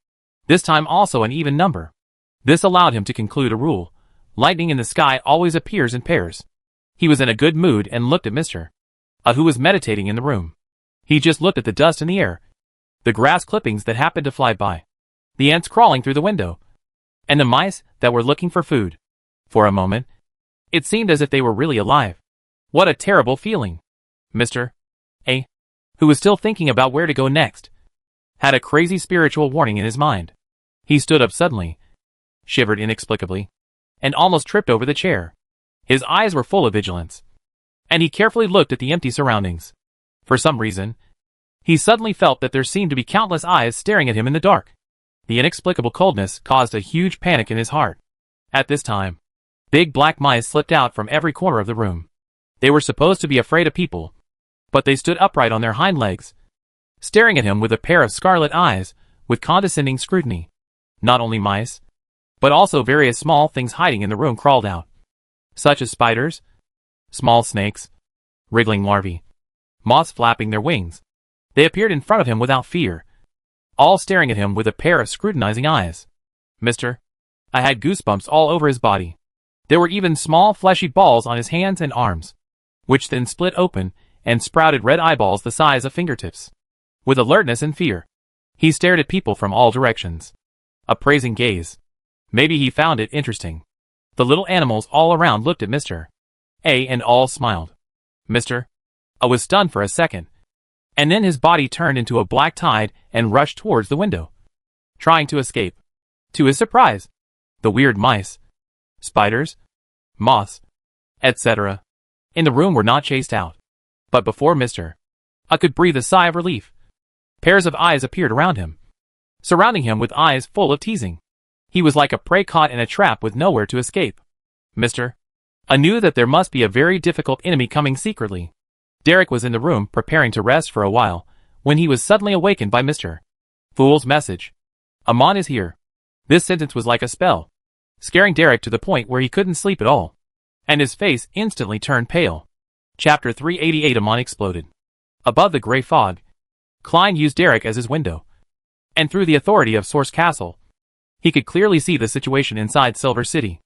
This time also an even number. This allowed him to conclude a rule. Lightning in the sky always appears in pairs. He was in a good mood and looked at Mr. Who was meditating in the room. He just looked at the dust in the air, the grass clippings that happened to fly by, the ants crawling through the window, and the mice that were looking for food. For a moment, it seemed as if they were really alive. What a terrible feeling. Mr. A, who was still thinking about where to go next, had a crazy spiritual warning in his mind. He stood up suddenly, shivered inexplicably, and almost tripped over the chair. His eyes were full of vigilance, and he carefully looked at the empty surroundings. For some reason, he suddenly felt that there seemed to be countless eyes staring at him in the dark. The inexplicable coldness caused a huge panic in his heart. At this time, big black mice slipped out from every corner of the room. They were supposed to be afraid of people, but they stood upright on their hind legs, staring at him with a pair of scarlet eyes, with condescending scrutiny. Not only mice, but also various small things hiding in the room crawled out, such as spiders, small snakes, wriggling larvae, moths flapping their wings. They appeared in front of him without fear, all staring at him with a pair of scrutinizing eyes. Mr. I had goosebumps all over his body. There were even small fleshy balls on his hands and arms, which then split open and sprouted red eyeballs the size of fingertips. With alertness and fear, he stared at people from all directions. A praising gaze. Maybe he found it interesting. The little animals all around looked at Mr. A and all smiled. Mr. A was stunned for a second, and then his body turned into a black tide and rushed towards the window, trying to escape. To his surprise, the weird mice, spiders, moths, etc. in the room were not chased out. But before Mr. A could breathe a sigh of relief, pairs of eyes appeared around him, surrounding him with eyes full of teasing. He was like a prey caught in a trap with nowhere to escape. Mr. A knew that there must be a very difficult enemy coming secretly. Derek was in the room preparing to rest for a while, when he was suddenly awakened by Mr. Fool's message. Amon is here. This sentence was like a spell, scaring Derek to the point where he couldn't sleep at all, and his face instantly turned pale. Chapter 388. Amon exploded. Above the gray fog, Klein used Derek as his window, and through the authority of Source Castle, he could clearly see the situation inside Silver City.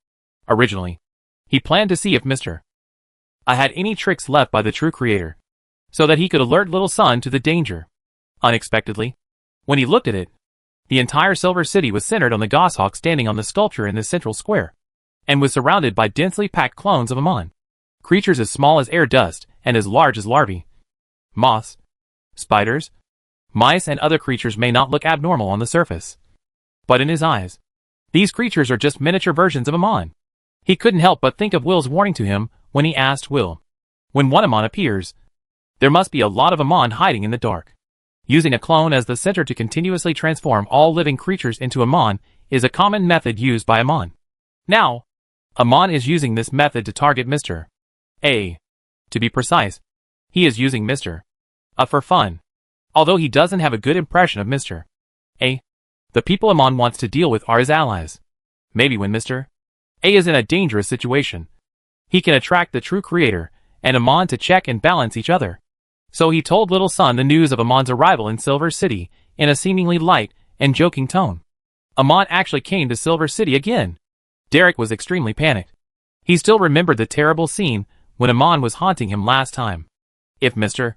Originally, he planned to see if Mr. A had any tricks left by the true creator, so that he could alert Little Sun to the danger. Unexpectedly, when he looked at it, the entire Silver City was centered on the goshawk standing on the sculpture in the central square, and was surrounded by densely packed clones of Amon. Creatures as small as air dust and as large as larvae, moths, spiders, mice and other creatures may not look abnormal on the surface, but in his eyes, these creatures are just miniature versions of Amon. He couldn't help but think of Will's warning to him when he asked Will, when one Amon appears, there must be a lot of Amon hiding in the dark. Using a clone as the center to continuously transform all living creatures into Amon is a common method used by Amon. Now, Amon is using this method to target Mr. A. To be precise, he is using Mr. A for fun, although he doesn't have a good impression of Mr. A. The people Amon wants to deal with are his allies. Maybe when Mr. A is in a dangerous situation, he can attract the true creator and Amon to check and balance each other. So he told Little Sun the news of Amon's arrival in Silver City in a seemingly light and joking tone. Amon actually came to Silver City again. Derek was extremely panicked. He still remembered the terrible scene when Amon was haunting him last time. If Mr.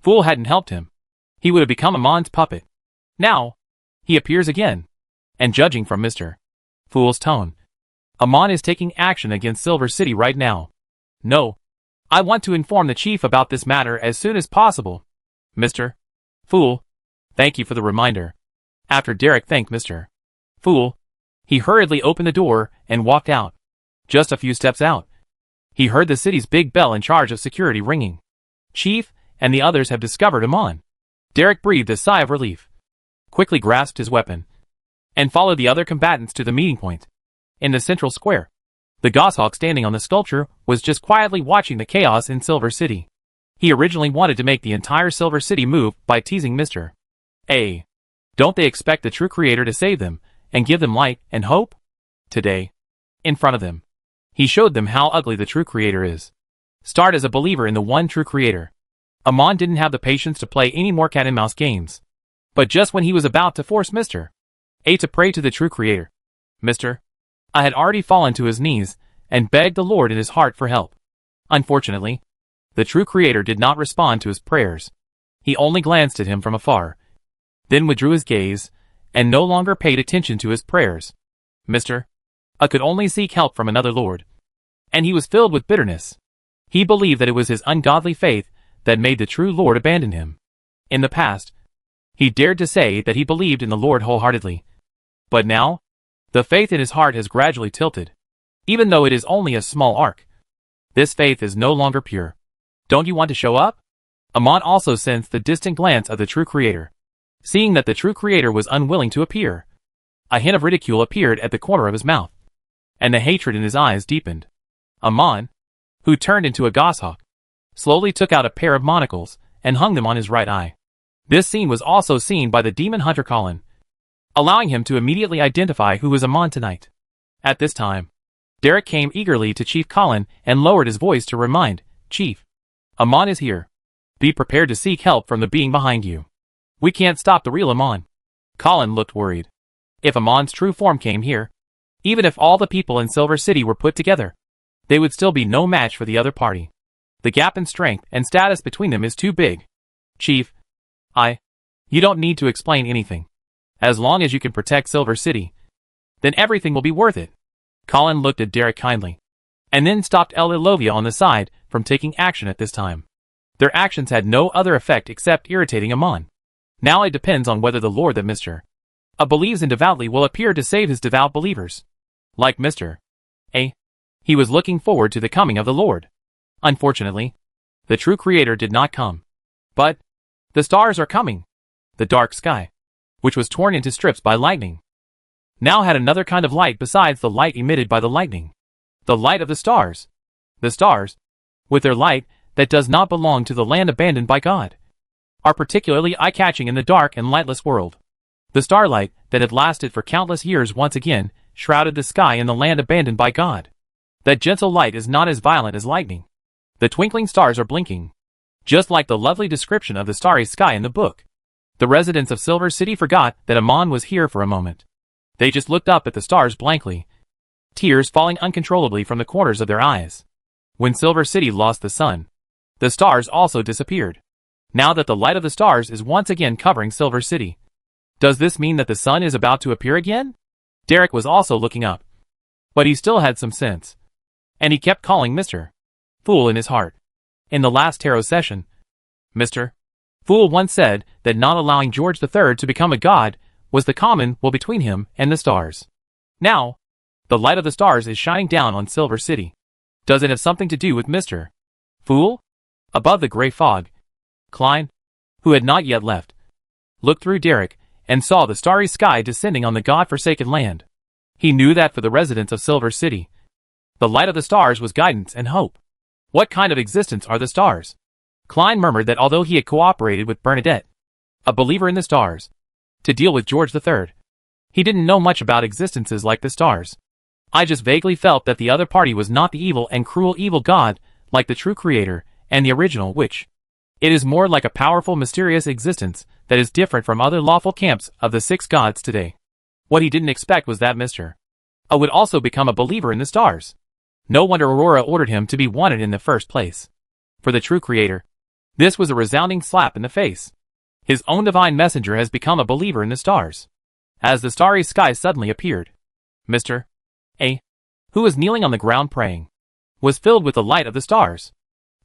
Fool hadn't helped him, he would have become Amon's puppet. Now, he appears again, and judging from Mr. Fool's tone. Amon is taking action against Silver City right now. No. I want to inform the chief about this matter as soon as possible. Mr. Fool. Thank you for the reminder. After Derek thanked Mr. Fool, he hurriedly opened the door and walked out. Just a few steps out, he heard the city's big bell in charge of security ringing. Chief and the others have discovered Amon. Derek breathed a sigh of relief, quickly grasped his weapon, and followed the other combatants to the meeting point. In the central square, the goshawk standing on the sculpture was just quietly watching the chaos in Silver City. He originally wanted to make the entire Silver City move by teasing Mr. A. Don't they expect the true creator to save them and give them light and hope? Today, in front of them, he showed them how ugly the true creator is. Start as a believer in the one true creator. Amon didn't have the patience to play any more cat and mouse games. But just when he was about to force Mr. A to pray to the true creator, Mr. A had already fallen to his knees and begged the Lord in his heart for help. Unfortunately, the true creator did not respond to his prayers. He only glanced at him from afar, then withdrew his gaze, and no longer paid attention to his prayers. Mr. A could only seek help from another Lord. And he was filled with bitterness. He believed that it was his ungodly faith that made the true Lord abandon him. In the past, he dared to say that he believed in the Lord wholeheartedly. But now, the faith in his heart has gradually tilted. Even though it is only a small arc, this faith is no longer pure. Don't you want to show up? Amon also sensed the distant glance of the true creator. Seeing that the true creator was unwilling to appear, a hint of ridicule appeared at the corner of his mouth, and the hatred in his eyes deepened. Amon, who turned into a goshawk, slowly took out a pair of monocles and hung them on his right eye. This scene was also seen by the demon hunter Colin, allowing him to immediately identify who was Amon tonight. At this time, Derek came eagerly to Chief Colin and lowered his voice to remind, Chief, Amon is here. Be prepared to seek help from the being behind you. We can't stop the real Amon. Colin looked worried. If Amon's true form came here, even if all the people in Silver City were put together, they would still be no match for the other party. The gap in strength and status between them is too big. Chief, you don't need to explain anything. As long as you can protect Silver City, then everything will be worth it. Colin looked at Derek kindly, and then stopped El Ilovia on the side from taking action at this time. Their actions had no other effect except irritating Amon. Now it depends on whether the Lord that Mr. A believes in devoutly will appear to save his devout believers. Like Mr. A, he was looking forward to the coming of the Lord. Unfortunately, the true creator did not come. But the stars are coming. The dark sky, which was torn into strips by lightning, now had another kind of light besides the light emitted by the lightning. The light of the stars. The stars, with their light that does not belong to the land abandoned by God, are particularly eye-catching in the dark and lightless world. The starlight that had lasted for countless years once again shrouded the sky in the land abandoned by God. That gentle light is not as violent as lightning. The twinkling stars are blinking, just like the lovely description of the starry sky in the book. The residents of Silver City forgot that Amon was here for a moment. They just looked up at the stars blankly, tears falling uncontrollably from the corners of their eyes. When Silver City lost the sun, the stars also disappeared. Now that the light of the stars is once again covering Silver City, does this mean that the sun is about to appear again? Derek was also looking up, but he still had some sense, and he kept calling Mr. Fool in his heart. In the last tarot session, Mr. Fool once said that not allowing George III to become a god was the common will between him and the stars. Now, the light of the stars is shining down on Silver City. Does it have something to do with Mr. Fool? Above the gray fog, Klein, who had not yet left, looked through Derek and saw the starry sky descending on the God-forsaken land. He knew that for the residents of Silver City, the light of the stars was guidance and hope. What kind of existence are the stars? Klein murmured that although he had cooperated with Bernadette, a believer in the stars, to deal with George III, he didn't know much about existences like the stars. I just vaguely felt that the other party was not the evil and cruel evil god like the true creator and the original witch. It is more like a powerful mysterious existence that is different from other lawful camps of the six gods today. What he didn't expect was that Mr. A would also become a believer in the stars. No wonder Aurora ordered him to be wanted in the first place. For the true creator, this was a resounding slap in the face. His own divine messenger has become a believer in the stars. As the starry sky suddenly appeared, Mr. A, who was kneeling on the ground praying, was filled with the light of the stars.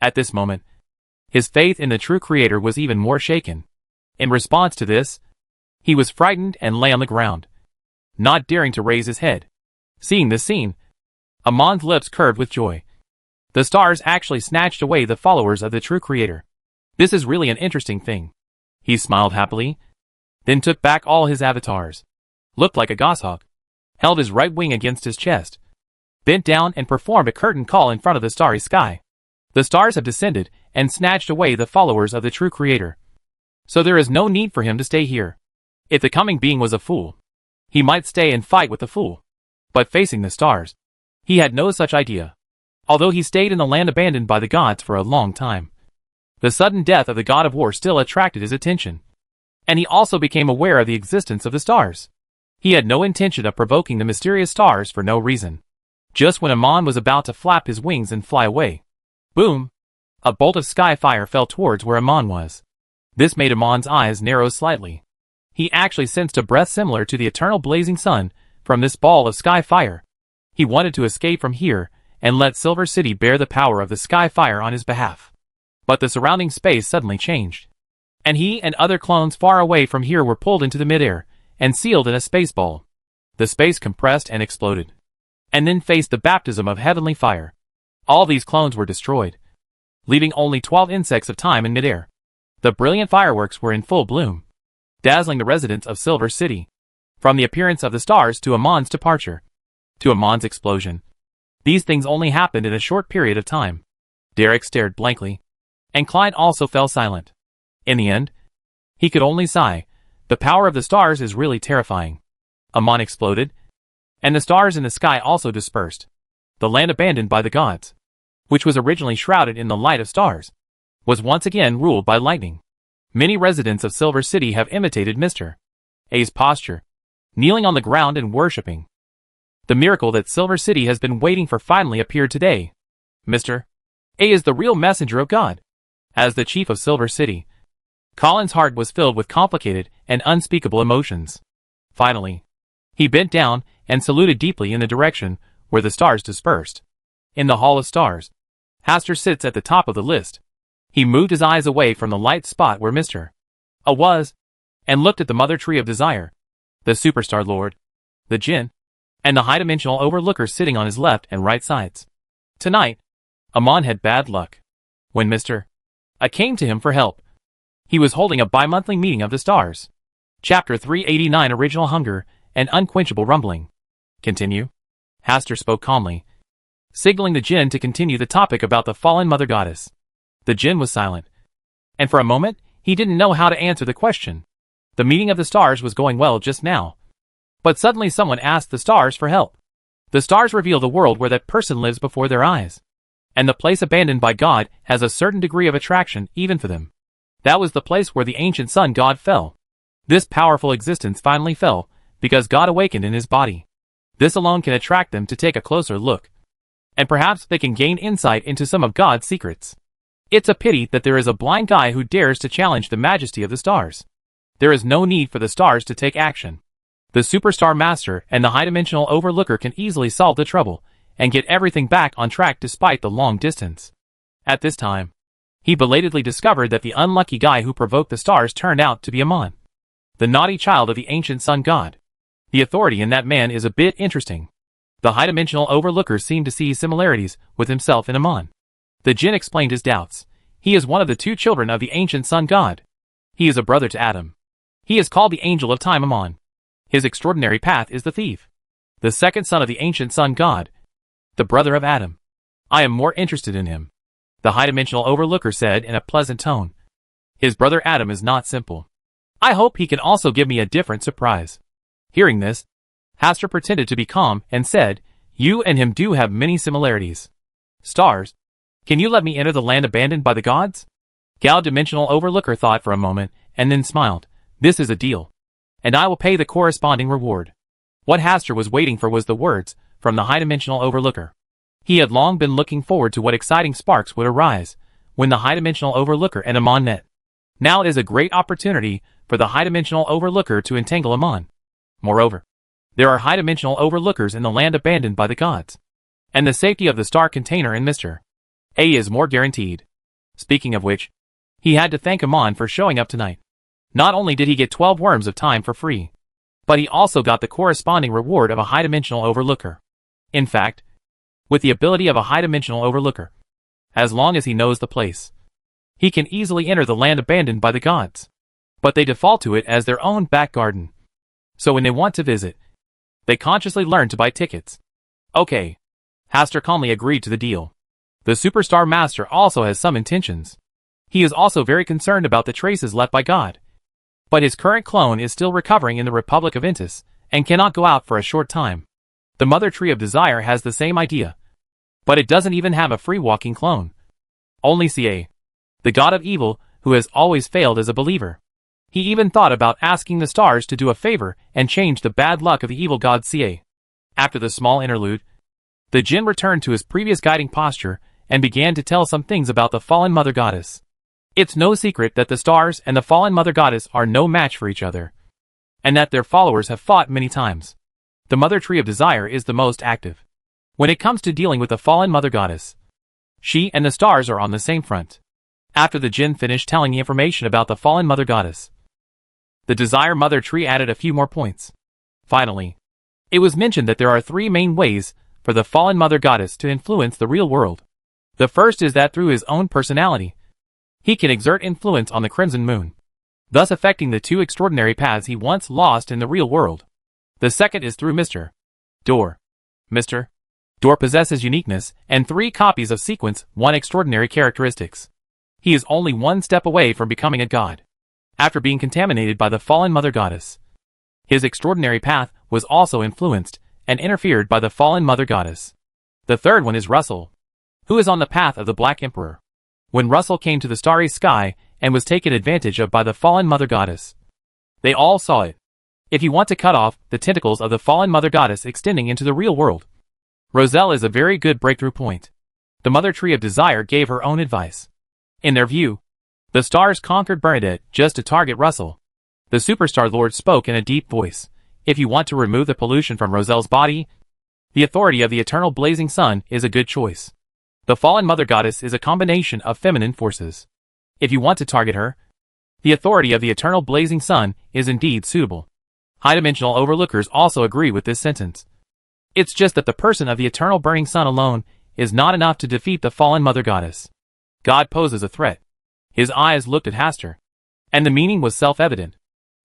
At this moment, his faith in the true Creator was even more shaken. In response to this, he was frightened and lay on the ground, not daring to raise his head. Seeing this scene, Amon's lips curved with joy. The stars actually snatched away the followers of the true Creator. This is really an interesting thing. He smiled happily, then took back all his avatars, looked like a goshawk, held his right wing against his chest, bent down and performed a curtain call in front of the starry sky. The stars have descended and snatched away the followers of the true Creator. So there is no need for him to stay here. If the coming being was a fool, he might stay and fight with the fool. But facing the stars, he had no such idea. Although he stayed in the land abandoned by the gods for a long time, the sudden death of the god of war still attracted his attention. And he also became aware of the existence of the stars. He had no intention of provoking the mysterious stars for no reason. Just when Amon was about to flap his wings and fly away, boom! A bolt of sky fire fell towards where Amon was. This made Amon's eyes narrow slightly. He actually sensed a breath similar to the eternal blazing sun from this ball of sky fire. He wanted to escape from here and let Silver City bear the power of the sky fire on his behalf. But the surrounding space suddenly changed, and he and other clones far away from here were pulled into the midair and sealed in a space ball. The space compressed and exploded, and then faced the baptism of heavenly fire. All these clones were destroyed, leaving only 12 insects of time in midair. The brilliant fireworks were in full bloom, dazzling the residents of Silver City. From the appearance of the stars to Amon's departure, to Amon's explosion, these things only happened in a short period of time. Derek stared blankly, and Clyde also fell silent. In the end, he could only sigh. The power of the stars is really terrifying. Amon exploded, and the stars in the sky also dispersed. The land abandoned by the gods, which was originally shrouded in the light of stars, was once again ruled by lightning. Many residents of Silver City have imitated Mr. A's posture, kneeling on the ground and worshipping. The miracle that Silver City has been waiting for finally appeared today. Mr. A is the real messenger of God. As the chief of Silver City, Colin's heart was filled with complicated and unspeakable emotions. Finally, he bent down and saluted deeply in the direction where the stars dispersed. In the Hall of Stars, Hastur sits at the top of the list. He moved his eyes away from the light spot where Mr. A was, and looked at the Mother Tree of Desire, the Superstar Lord, the Jinn, and the high-dimensional overlooker sitting on his left and right sides. Tonight, Amon had bad luck. When Mr. A came to him for help, he was holding a bi-monthly meeting of the stars. Chapter 389 Original Hunger and Unquenchable Rumbling. Continue. Hastur spoke calmly, signaling the Jinn to continue the topic about the fallen mother goddess. The Jinn was silent, and for a moment, he didn't know how to answer the question. The meeting of the stars was going well just now, but suddenly someone asked the stars for help. The stars reveal the world where that person lives before their eyes, and the place abandoned by God has a certain degree of attraction even for them. That was the place where the ancient sun god fell. This powerful existence finally fell because God awakened in his body. This alone can attract them to take a closer look, and perhaps they can gain insight into some of God's secrets. It's a pity that there is a blind guy who dares to challenge the majesty of the stars. There is no need for the stars to take action. The Superstar Master and the high-dimensional overlooker can easily solve the trouble and get everything back on track despite the long distance. At this time, he belatedly discovered that the unlucky guy who provoked the stars turned out to be Amon, the naughty child of the ancient sun god. The authority in that man is a bit interesting. The high-dimensional overlooker seemed to see similarities with himself in Amon. The Jinn explained his doubts. He is one of the two children of the ancient sun god. He is a brother to Adam. He is called the Angel of Time Amon. His extraordinary path is the thief, the second son of the ancient sun god, the brother of Adam. I am more interested in him, the high-dimensional overlooker said in a pleasant tone. His brother Adam is not simple. I hope he can also give me a different surprise. Hearing this, Hastur pretended to be calm and said, You and him do have many similarities. Stars, can you let me enter the land abandoned by the gods? Gal-dimensional overlooker thought for a moment and then smiled. This is a deal, and I will pay the corresponding reward. What Hastur was waiting for was the words from the high-dimensional overlooker. He had long been looking forward to what exciting sparks would arise when the high-dimensional overlooker and Amon met. Now is a great opportunity for the high-dimensional overlooker to entangle Amon. Moreover, There are high-dimensional overlookers in the land abandoned by the gods. And the safety of the star container in Mr. A is more guaranteed. Speaking of which, he had to thank Amon for showing up tonight. Not only did he get 12 worms of time for free, but he also got the corresponding reward of a high-dimensional overlooker. In fact, with the ability of a high-dimensional overlooker, as long as he knows the place, he can easily enter the land abandoned by the gods. But they default to it as their own back garden. So when they want to visit, they consciously learn to buy tickets. Okay. Hastur calmly agreed to the deal. The Superstar Master also has some intentions. He is also very concerned about the traces left by God. But his current clone is still recovering in the Republic of Intis, and cannot go out for a short time. The Mother Tree of Desire has the same idea. But it doesn't even have a free-walking clone. Only Ca, the god of evil, who has always failed as a believer. He even thought about asking the stars to do a favor and change the bad luck of the evil god Ca. After the small interlude, the Jinn returned to his previous guiding posture and began to tell some things about the fallen Mother Goddess. It's no secret that the stars and the fallen Mother Goddess are no match for each other, and that their followers have fought many times. The Mother Tree of Desire is the most active when it comes to dealing with the fallen Mother Goddess. She and the stars are on the same front. After the Jinn finished telling the information about the fallen Mother Goddess, the Desire Mother Tree added a few more points. Finally, it was mentioned that there are 3 main ways for the fallen Mother Goddess to influence the real world. The first is that through his own personality, he can exert influence on the Crimson Moon, thus affecting the 2 extraordinary paths he once lost in the real world. The second is through Mr. Door. Mr. Door possesses uniqueness and 3 copies of Sequence 1 extraordinary characteristics. He is only 1 step away from becoming a god. After being contaminated by the fallen Mother Goddess, his extraordinary path was also influenced and interfered by the fallen Mother Goddess. The third one is Russell, who is on the path of the Black Emperor. When Russell came to the starry sky and was taken advantage of by the fallen Mother Goddess, they all saw it. If you want to cut off the tentacles of the fallen Mother Goddess extending into the real world, Roselle is a very good breakthrough point. The Mother Tree of Desire gave her own advice. In their view, the stars conquered Bernadette just to target Russell. The Superstar Lord spoke in a deep voice. If you want to remove the pollution from Roselle's body, the authority of the eternal blazing sun is a good choice. The fallen Mother Goddess is a combination of feminine forces. If you want to target her, the authority of the eternal blazing sun is indeed suitable. High-dimensional overlookers also agree with this sentence. It's just that the person of the eternal burning sun alone is not enough to defeat the fallen Mother Goddess. God poses a threat. His eyes looked at Hastur, and the meaning was self-evident.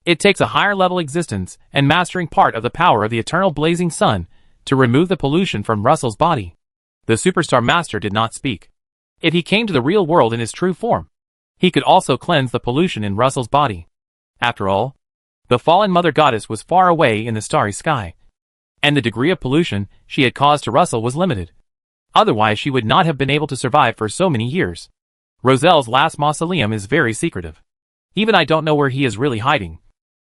It takes a higher-level existence and mastering part of the power of the eternal blazing sun to remove the pollution from Russell's body. The Superstar Master did not speak. If he came to the real world in his true form, he could also cleanse the pollution in Russell's body. After all, the fallen Mother Goddess was far away in the starry sky, and the degree of pollution she had caused to Russell was limited. Otherwise she would not have been able to survive for so many years. Roselle's last mausoleum is very secretive. Even I don't know where he is really hiding,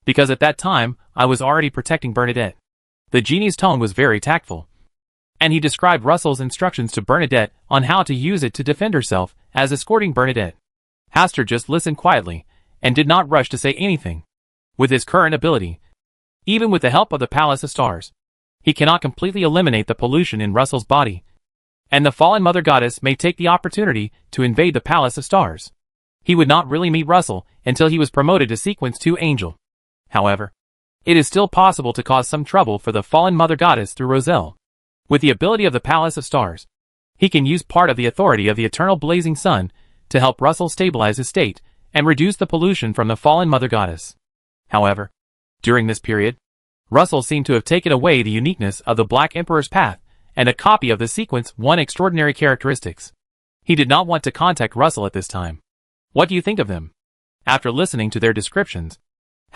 because at that time I was already protecting Bernadette. The genie's tone was very tactful, and he described Russell's instructions to Bernadette on how to use it to defend herself as escorting Bernadette. Hastur just listened quietly, and did not rush to say anything. With his current ability, even with the help of the Palace of Stars, he cannot completely eliminate the pollution in Russell's body, and the fallen Mother Goddess may take the opportunity to invade the Palace of Stars. He would not really meet Russell until he was promoted to Sequence 2 Angel. However, it is still possible to cause some trouble for the fallen Mother Goddess through Roselle. With the ability of the Palace of Stars, he can use part of the authority of the eternal blazing sun to help Russell stabilize his state and reduce the pollution from the fallen Mother Goddess. However, during this period, Russell seemed to have taken away the uniqueness of the Black Emperor's path and a copy of the Sequence 1 extraordinary characteristics. He did not want to contact Russell at this time. What do you think of them? After listening to their descriptions,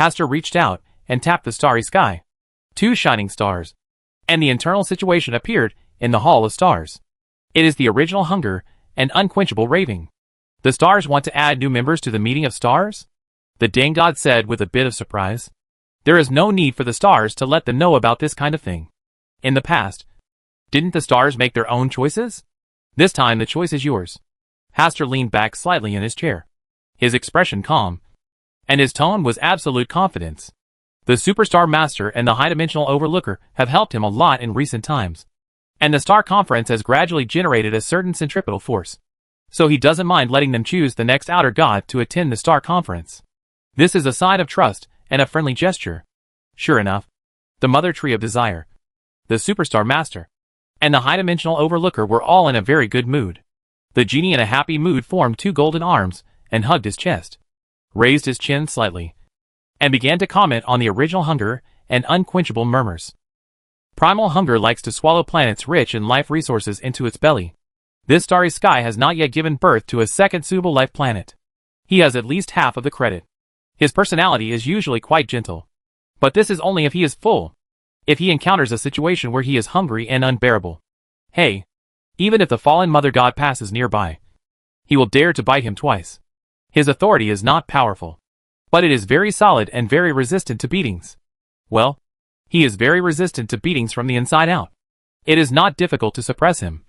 Hastur reached out and tapped the starry sky. 2 shining stars, and the internal situation appeared in the Hall of Stars. It is the original hunger and unquenchable raving. The stars want to add new members to the meeting of stars? The Dane God said with a bit of surprise. There is no need for the stars to let them know about this kind of thing. In the past, didn't the stars make their own choices? This time the choice is yours. Hastur leaned back slightly in his chair, his expression calm, and his tone was absolute confidence. The Superstar Master and the High-Dimensional Overlooker have helped him a lot in recent times. And the Star Conference has gradually generated a certain centripetal force. So he doesn't mind letting them choose the next outer god to attend the Star Conference. This is a sign of trust and a friendly gesture. Sure enough, the Mother Tree of Desire, the Superstar Master, and the High-Dimensional Overlooker were all in a very good mood. The genie in a happy mood formed two golden arms and hugged his chest, raised his chin slightly, and began to comment on the original hunger and unquenchable murmurs. Primal hunger likes to swallow planets rich in life resources into its belly. This starry sky has not yet given birth to a second suitable life planet. He has at least half of the credit. His personality is usually quite gentle. But this is only if he is full. If he encounters a situation where he is hungry and unbearable. Hey, even if the fallen mother god passes nearby, he will dare to bite him twice. His authority is not powerful, but it is very solid and very resistant to beatings. Well, he is very resistant to beatings from the inside out. It is not difficult to suppress him,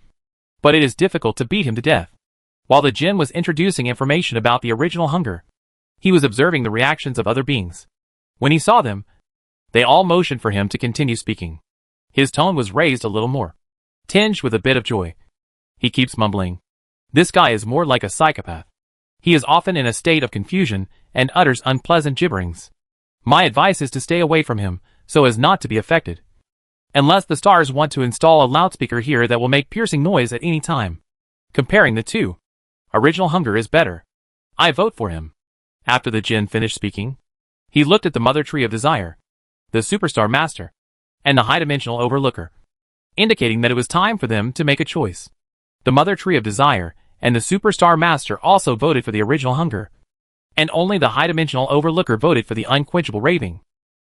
but it is difficult to beat him to death. While the Jinn was introducing information about the original hunger, he was observing the reactions of other beings. When he saw them, they all motioned for him to continue speaking. His tone was raised a little more, tinged with a bit of joy. He keeps mumbling. This guy is more like a psychopath. He is often in a state of confusion and utters unpleasant gibberings. My advice is to stay away from him, so as not to be affected. Unless the stars want to install a loudspeaker here that will make piercing noise at any time. Comparing the two, original hunger is better. I vote for him. After the Jinn finished speaking, he looked at the Mother Tree of Desire, the Superstar Master, and the High-Dimensional Overlooker, indicating that it was time for them to make a choice. The Mother Tree of Desire and the Superstar Master also voted for the original hunger, and only the High-Dimensional Overlooker voted for the unquenchable raving.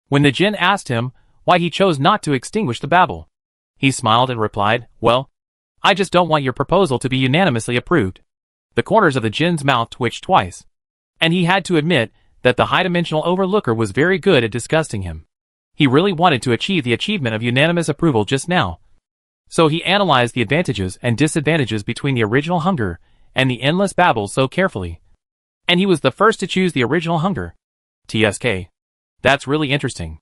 When the Jinn asked him why he chose not to extinguish the babble, he smiled and replied, "Well, I just don't want your proposal to be unanimously approved." The corners of the Jinn's mouth twitched twice, and he had to admit that the High-Dimensional Overlooker was very good at disgusting him. He really wanted to achieve the achievement of unanimous approval just now. So he analyzed the advantages and disadvantages between the original hunger and the endless babble so carefully. And he was the first to choose the original hunger. TSK. That's really interesting.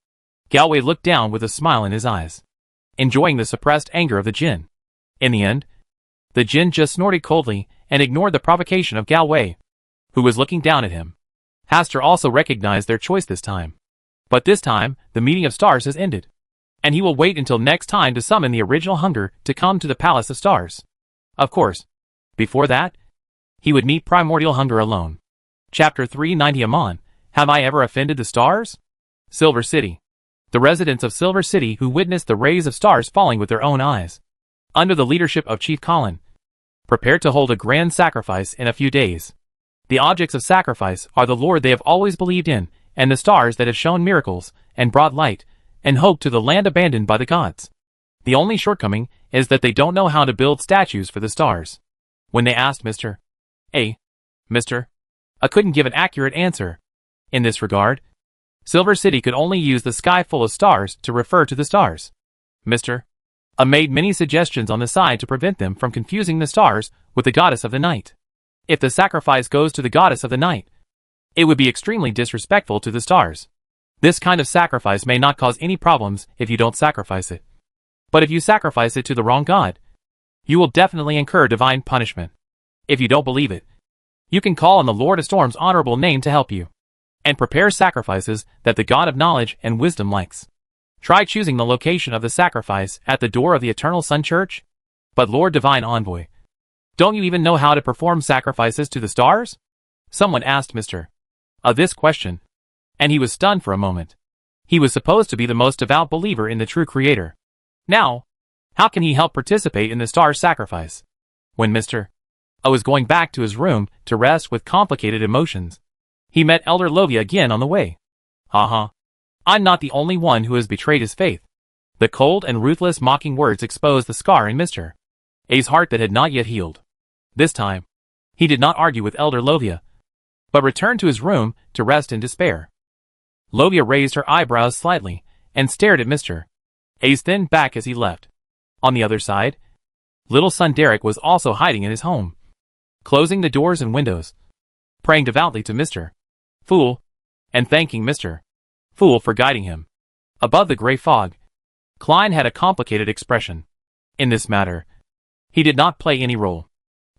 Galway looked down with a smile in his eyes, enjoying the suppressed anger of the Jinn. In the end, the Jinn just snorted coldly and ignored the provocation of Galway, who was looking down at him. Hastur also recognized their choice this time. But this time, the meeting of stars has ended, and he will wait until next time to summon the original hunger to come to the Palace of Stars. Of course, before that, he would meet primordial hunger alone. Chapter 390 Amon, Have I Ever Offended the Stars? Silver City. The residents of Silver City who witnessed the rays of stars falling with their own eyes, under the leadership of Chief Colin, prepared to hold a grand sacrifice in a few days. The objects of sacrifice are the Lord they have always believed in, and the stars that have shown miracles and brought light and hope to the land abandoned by the gods. The only shortcoming is that they don't know how to build statues for the stars. When they asked Mr. A, couldn't give an accurate answer. In this regard, Silver City could only use the sky full of stars to refer to the stars. Mr. A made many suggestions on the side to prevent them from confusing the stars with the goddess of the night. If the sacrifice goes to the goddess of the night, it would be extremely disrespectful to the stars. This kind of sacrifice may not cause any problems if you don't sacrifice it. But if you sacrifice it to the wrong god, you will definitely incur divine punishment. If you don't believe it, you can call on the Lord of Storm's honorable name to help you, and prepare sacrifices that the God of knowledge and wisdom likes. Try choosing the location of the sacrifice at the door of the Eternal Sun Church. But Lord Divine Envoy, don't you even know how to perform sacrifices to the stars? Someone asked Mr. A this question, and he was stunned for a moment. He was supposed to be the most devout believer in the true Creator. Now, how can he help participate in the star sacrifice? When Mr. A was going back to his room to rest with complicated emotions, he met Elder Lovia again on the way. I'm not the only one who has betrayed his faith. The cold and ruthless mocking words exposed the scar in Mr. A's heart that had not yet healed. This time, he did not argue with Elder Lovia, but returned to his room to rest in despair. Lovia raised her eyebrows slightly and stared at Mr. A's thin back as he left. On the other side, little son Derek was also hiding in his home, closing the doors and windows, praying devoutly to Mr. Fool, and thanking Mr. Fool for guiding him. Above the gray fog, Klein had a complicated expression. In this matter, he did not play any role.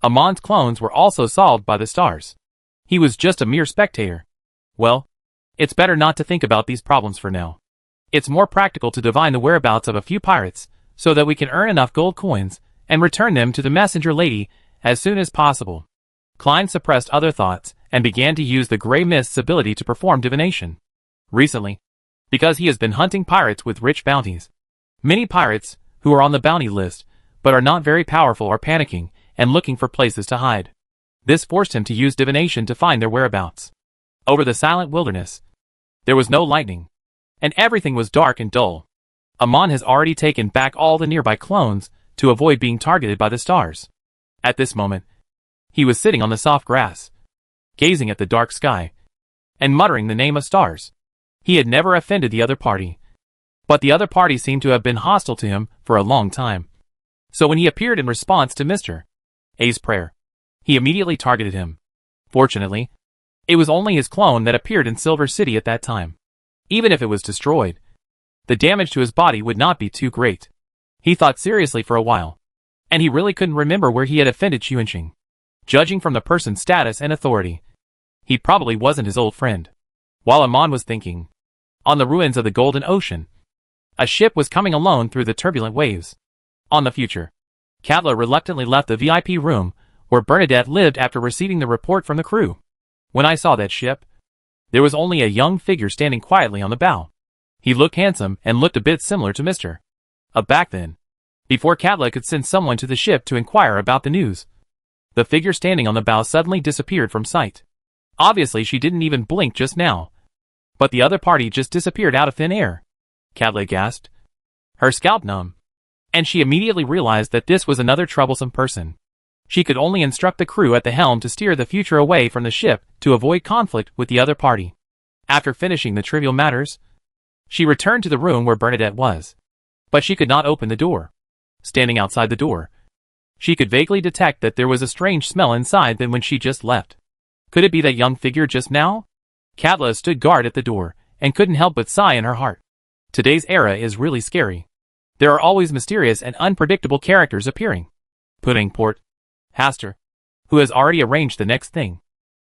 Amon's clones were also solved by the stars. He was just a mere spectator. Well, it's better not to think about these problems for now. It's more practical to divine the whereabouts of a few pirates, so that we can earn enough gold coins and return them to the messenger lady as soon as possible. Klein suppressed other thoughts and began to use the gray mist's ability to perform divination. Recently, because he has been hunting pirates with rich bounties, many pirates who are on the bounty list but are not very powerful are panicking and looking for places to hide. This forced him to use divination to find their whereabouts. Over the silent wilderness, there was no lightning, and everything was dark and dull. Amon has already taken back all the nearby clones to avoid being targeted by the stars. At this moment, he was sitting on the soft grass, gazing at the dark sky, and muttering the name of stars. He had never offended the other party, but the other party seemed to have been hostile to him for a long time. So when he appeared in response to Mr. A's prayer, he immediately targeted him. Fortunately, it was only his clone that appeared in Silver City at that time. Even if it was destroyed, the damage to his body would not be too great. He thought seriously for a while, and he really couldn't remember where he had offended Xuanqing. Judging from the person's status and authority, he probably wasn't his old friend. While Amon was thinking, on the ruins of the Golden Ocean, a ship was coming alone through the turbulent waves. On the future, Katla reluctantly left the VIP room where Bernadette lived after receiving the report from the crew. When I saw that ship, there was only a young figure standing quietly on the bow. He looked handsome and looked a bit similar to Mr. A back then, before Katla could send someone to the ship to inquire about the news. The figure standing on the bow suddenly disappeared from sight. Obviously she didn't even blink just now, but the other party just disappeared out of thin air. Katla gasped, her scalp numb, and she immediately realized that this was another troublesome person. She could only instruct the crew at the helm to steer the future away from the ship to avoid conflict with the other party. After finishing the trivial matters, she returned to the room where Bernadette was. But she could not open the door. Standing outside the door, she could vaguely detect that there was a strange smell inside than when she just left. Could it be that young figure just now? Katla stood guard at the door and couldn't help but sigh in her heart. Today's era is really scary. There are always mysterious and unpredictable characters appearing. Pudding Port, Hastur, who has already arranged the next thing,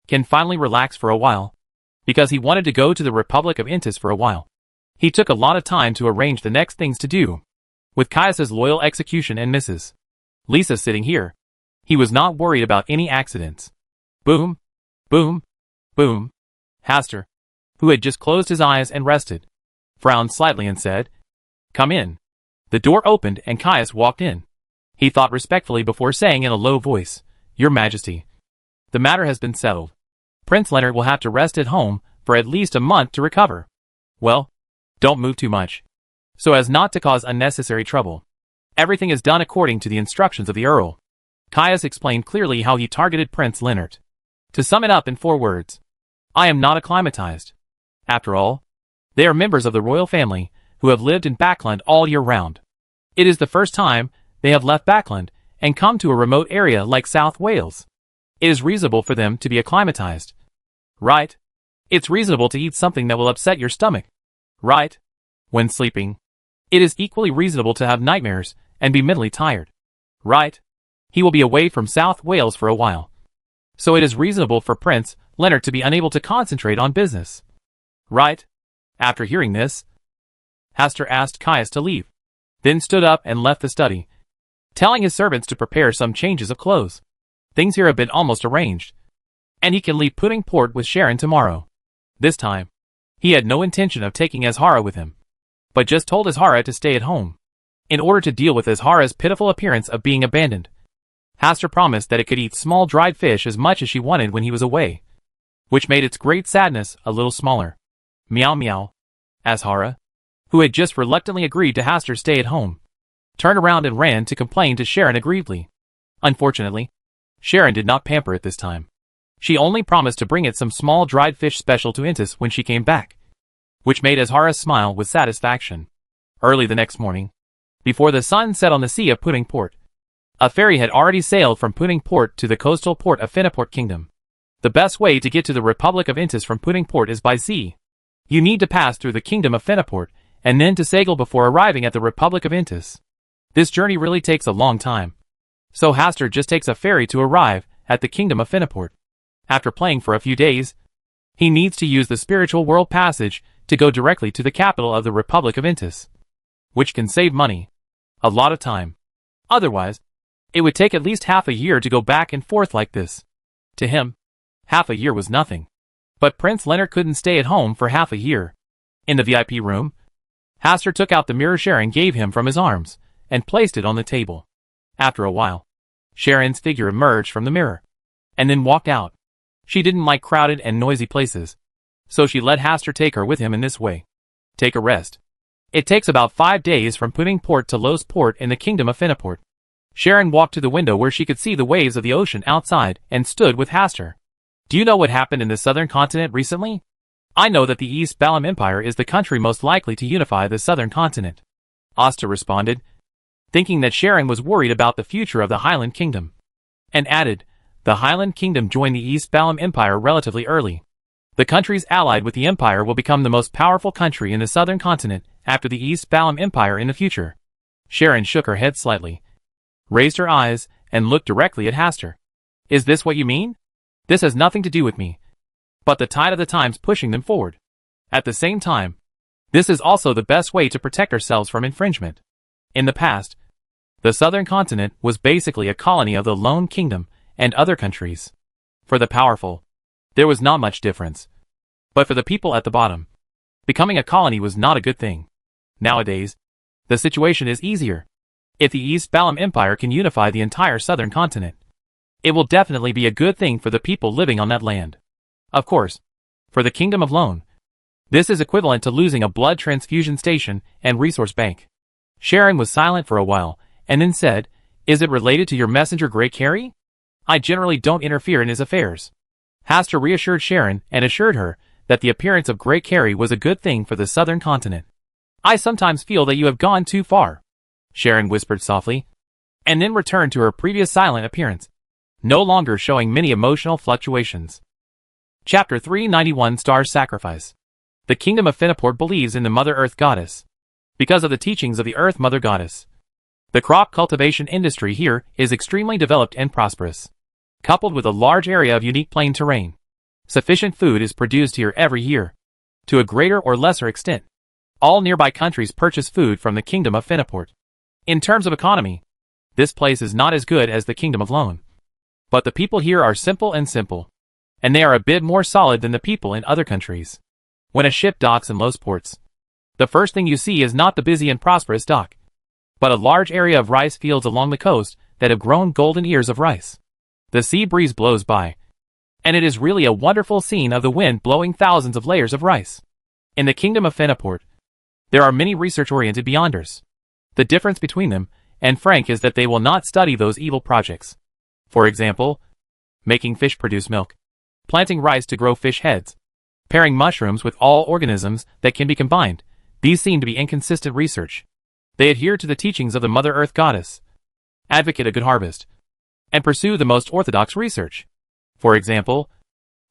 can finally relax for a while, because he wanted to go to the Republic of Intis for a while. He took a lot of time to arrange the next things to do. With Caius's loyal execution and Mrs. Lisa sitting here, he was not worried about any accidents. Boom, boom, boom. Hastur, who had just closed his eyes and rested, frowned slightly and said, "Come in." The door opened and Caius walked in. He thought respectfully before saying in a low voice, "Your Majesty, the matter has been settled. Prince Leonard will have to rest at home for at least a month to recover. Well, don't move too much, so as not to cause unnecessary trouble. Everything is done according to the instructions of the Earl." Caius explained clearly how he targeted Prince Leonard. To sum it up in 4 words, I am not acclimatized. After all, they are members of the royal family who have lived in Backland all year round. It is the first time they have left Backland and come to a remote area like South Wales. It is reasonable for them to be acclimatized. Right? It's reasonable to eat something that will upset your stomach. Right? When sleeping, it is equally reasonable to have nightmares and be mentally tired. Right? He will be away from South Wales for a while, so it is reasonable for Prince Leonard to be unable to concentrate on business. Right? After hearing this, Hastur asked Caius to leave, then stood up and left the study, telling his servants to prepare some changes of clothes. Things here have been almost arranged, and he can leave Pudding Port with Sharon tomorrow. This time, he had no intention of taking Azhara with him, but just told Azhara to stay at home, in order to deal with Azhara's pitiful appearance of being abandoned. Hastur promised that it could eat small dried fish as much as she wanted when he was away, which made its great sadness a little smaller. Meow meow. Azhara, who had just reluctantly agreed to Hastur stay at home, turned around and ran to complain to Sharon aggrievedly. Unfortunately, Sharon did not pamper it this time. She only promised to bring it some small dried fish special to Intis when she came back, which made Azhara smile with satisfaction. Early the next morning, before the sun set on the sea of Pudding Port, a ferry had already sailed from Pudding Port to the coastal port of Finiport Kingdom. The best way to get to the Republic of Intis from Pudding Port is by sea. You need to pass through the kingdom of Fenaport, and then to Sagal before arriving at the Republic of Intis. This journey really takes a long time. So Hastur just takes a ferry to arrive at the kingdom of Fenaport. After playing for a few days, he needs to use the spiritual world passage to go directly to the capital of the Republic of Intis, which can save money. A lot of time. Otherwise, it would take at least half a year to go back and forth like this. To him, half a year was nothing. But Prince Leonard couldn't stay at home for half a year. In the VIP room, Hastur took out the mirror Sharon gave him from his arms and placed it on the table. After a while, Sharon's figure emerged from the mirror and then walked out. She didn't like crowded and noisy places, so she let Hastur take her with him in this way. Take a rest. It takes about 5 days from Pudding Port to Los Port in the kingdom of Fenaport. Sharon walked to the window where she could see the waves of the ocean outside and stood with Hastur. Do you know what happened in the southern continent recently? I know that the East Balam Empire is the country most likely to unify the southern continent. Asta responded, thinking that Sharon was worried about the future of the Highland Kingdom, and added, the Highland Kingdom joined the East Balam Empire relatively early. The countries allied with the empire will become the most powerful country in the southern continent after the East Balam Empire in the future. Sharon shook her head slightly, raised her eyes, and looked directly at Hastur. Is this what you mean? This has nothing to do with me, but the tide of the times pushing them forward. At the same time, this is also the best way to protect ourselves from infringement. In the past, the southern continent was basically a colony of the Lone Kingdom and other countries. For the powerful, there was not much difference. But for the people at the bottom, becoming a colony was not a good thing. Nowadays, the situation is easier. If the East Balam Empire can unify the entire southern continent, it will definitely be a good thing for the people living on that land. Of course, for the Kingdom of Lone, this is equivalent to losing a blood transfusion station and resource bank. Sharon was silent for a while, and then said, is it related to your messenger Grey Carey? I generally don't interfere in his affairs. Hastur reassured Sharon and assured her that the appearance of Grey Carey was a good thing for the southern continent. I sometimes feel that you have gone too far, Sharon whispered softly, and then returned to her previous silent appearance, no longer showing many emotional fluctuations. Chapter 391 Star Sacrifice. The Kingdom of Fenaport believes in the Mother Earth Goddess. Because of the teachings of the Earth Mother Goddess, the crop cultivation industry here is extremely developed and prosperous. Coupled with a large area of unique plain terrain, sufficient food is produced here every year. To a greater or lesser extent, all nearby countries purchase food from the Kingdom of Fenaport. In terms of economy, this place is not as good as the Kingdom of Lone. But the people here are simple, and they are a bit more solid than the people in other countries. When a ship docks in Los Ports, the first thing you see is not the busy and prosperous dock, but a large area of rice fields along the coast that have grown golden ears of rice. The sea breeze blows by, and it is really a wonderful scene of the wind blowing thousands of layers of rice. In the Kingdom of Fenaport, there are many research-oriented beyonders. The difference between them and Frank is that they will not study those evil projects. For example, making fish produce milk, planting rice to grow fish heads, pairing mushrooms with all organisms that can be combined. These seem to be inconsistent research. They adhere to the teachings of the Mother Earth Goddess, advocate a good harvest, and pursue the most orthodox research. For example,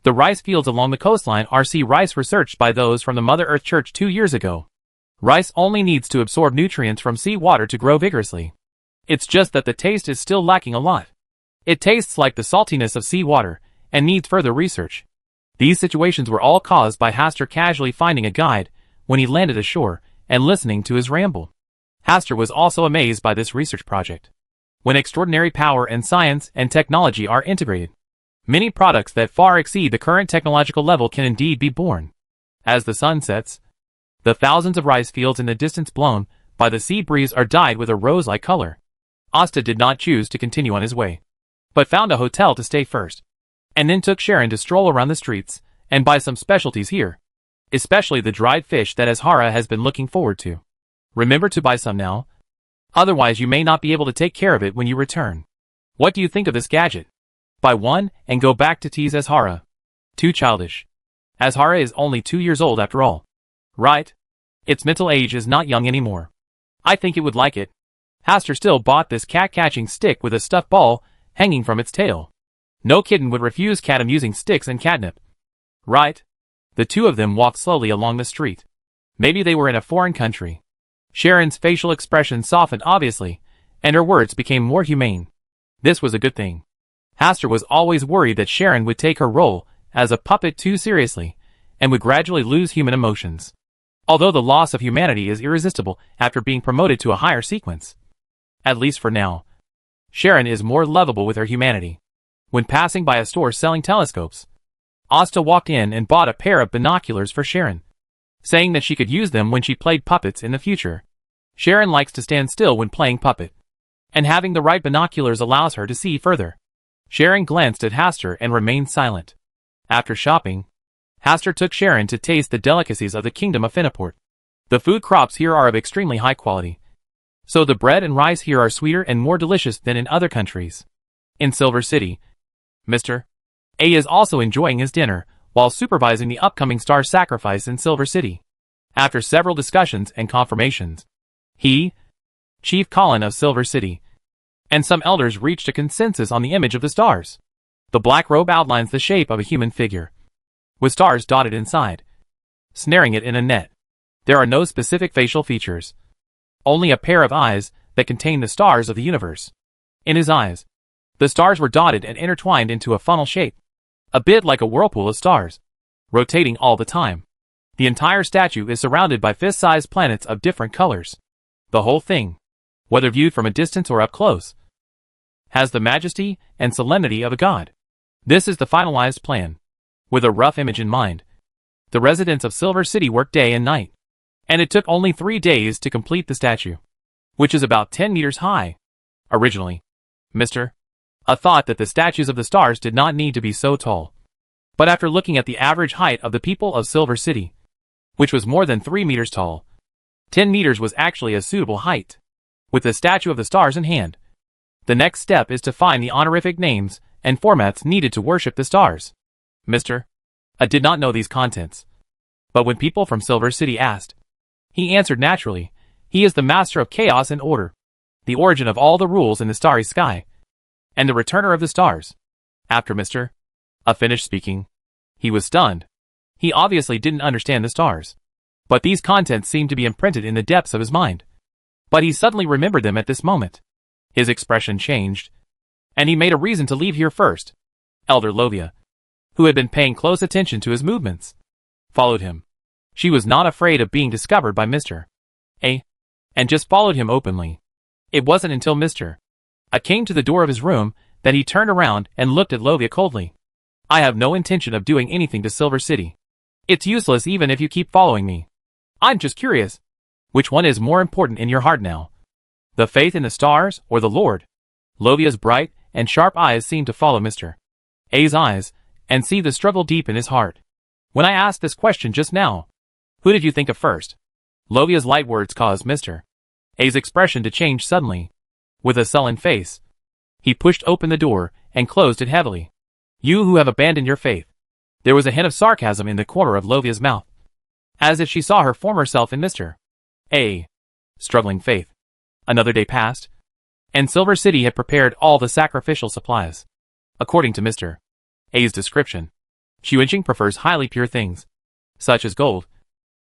the rice fields along the coastline are rice researched by those from the Mother Earth Church 2 years ago. Rice only needs to absorb nutrients from sea water to grow vigorously. It's just that the taste is still lacking a lot. It tastes like the saltiness of sea water and needs further research. These situations were all caused by Hastur casually finding a guide when he landed ashore and listening to his ramble. Hastur was also amazed by this research project. When extraordinary power and science and technology are integrated, many products that far exceed the current technological level can indeed be born. As the sun sets, the thousands of rice fields in the distance blown by the sea breeze are dyed with a rose-like color. Asta did not choose to continue on his way, but found a hotel to stay first, and then took Sharon to stroll around the streets and buy some specialties here, especially the dried fish that Azhara has been looking forward to. Remember to buy some now, otherwise you may not be able to take care of it when you return. What do you think of this gadget? Buy one and go back to tease Azhara. Too childish. Azhara is only 2 years old after all. Right? Its mental age is not young anymore. I think it would like it. Hastur still bought this cat-catching stick with a stuffed ball hanging from its tail. No kitten would refuse cat-amusing sticks and catnip. Right? The two of them walked slowly along the street. Maybe they were in a foreign country. Sharon's facial expression softened obviously, and her words became more humane. This was a good thing. Hastur was always worried that Sharon would take her role as a puppet too seriously, and would gradually lose human emotions. Although the loss of humanity is irresistible after being promoted to a higher sequence. At least for now. Sharon is more lovable with her humanity. When passing by a store selling telescopes, Asta walked in and bought a pair of binoculars for Sharon, saying that she could use them when she played puppets in the future. Sharon likes to stand still when playing puppet, and having the right binoculars allows her to see further. Sharon glanced at Hastur and remained silent. After shopping, Hastur took Sharon to taste the delicacies of the kingdom of Finnaport. The food crops here are of extremely high quality, so the bread and rice here are sweeter and more delicious than in other countries. In Silver City, Mr. A is also enjoying his dinner, while supervising the upcoming star sacrifice in Silver City. After several discussions and confirmations, he, Chief Colin of Silver City, and some elders reached a consensus on the image of the stars. The black robe outlines the shape of a human figure, with stars dotted inside, snaring it in a net. There are no specific facial features, only a pair of eyes that contain the stars of the universe. In his eyes, the stars were dotted and intertwined into a funnel shape, a bit like a whirlpool of stars, rotating all the time. The entire statue is surrounded by fist-sized planets of different colors. The whole thing, whether viewed from a distance or up close, has the majesty and solemnity of a god. This is the finalized plan. With a rough image in mind, the residents of Silver City worked day and night, and it took only 3 days to complete the statue, which is about 10 meters high. Originally, Mr. A thought that the statues of the stars did not need to be so tall. But after looking at the average height of the people of Silver City, which was more than 3 meters tall, 10 meters was actually a suitable height. With the statue of the stars in hand, the next step is to find the honorific names and formats needed to worship the stars. Mr. A did not know these contents, but when people from Silver City asked, he answered naturally. He is the master of chaos and order, the origin of all the rules in the starry sky, and the returner of the stars. After Mr. A finished speaking, he was stunned. He obviously didn't understand the stars, but these contents seemed to be imprinted in the depths of his mind. But he suddenly remembered them at this moment. His expression changed, and he made a reason to leave here first. Elder Lovia, who had been paying close attention to his movements, followed him. She was not afraid of being discovered by Mr. A, and just followed him openly. It wasn't until Mr. A came to the door of his room that he turned around and looked at Lovia coldly. I have no intention of doing anything to Silver City. It's useless even if you keep following me. I'm just curious. Which one is more important in your heart now? The faith in the stars or the Lord? Lovia's bright and sharp eyes seemed to follow Mr. A's eyes and see the struggle deep in his heart. When I asked this question just now, who did you think of first? Lovia's light words caused Mr. A's expression to change suddenly. With a sullen face, he pushed open the door and closed it heavily. You who have abandoned your faith. There was a hint of sarcasm in the corner of Lovia's mouth, as if she saw her former self in Mr. A. Struggling faith. Another day passed, and Silver City had prepared all the sacrificial supplies. According to Mr. A's description, Xuanqing prefers highly pure things, such as gold,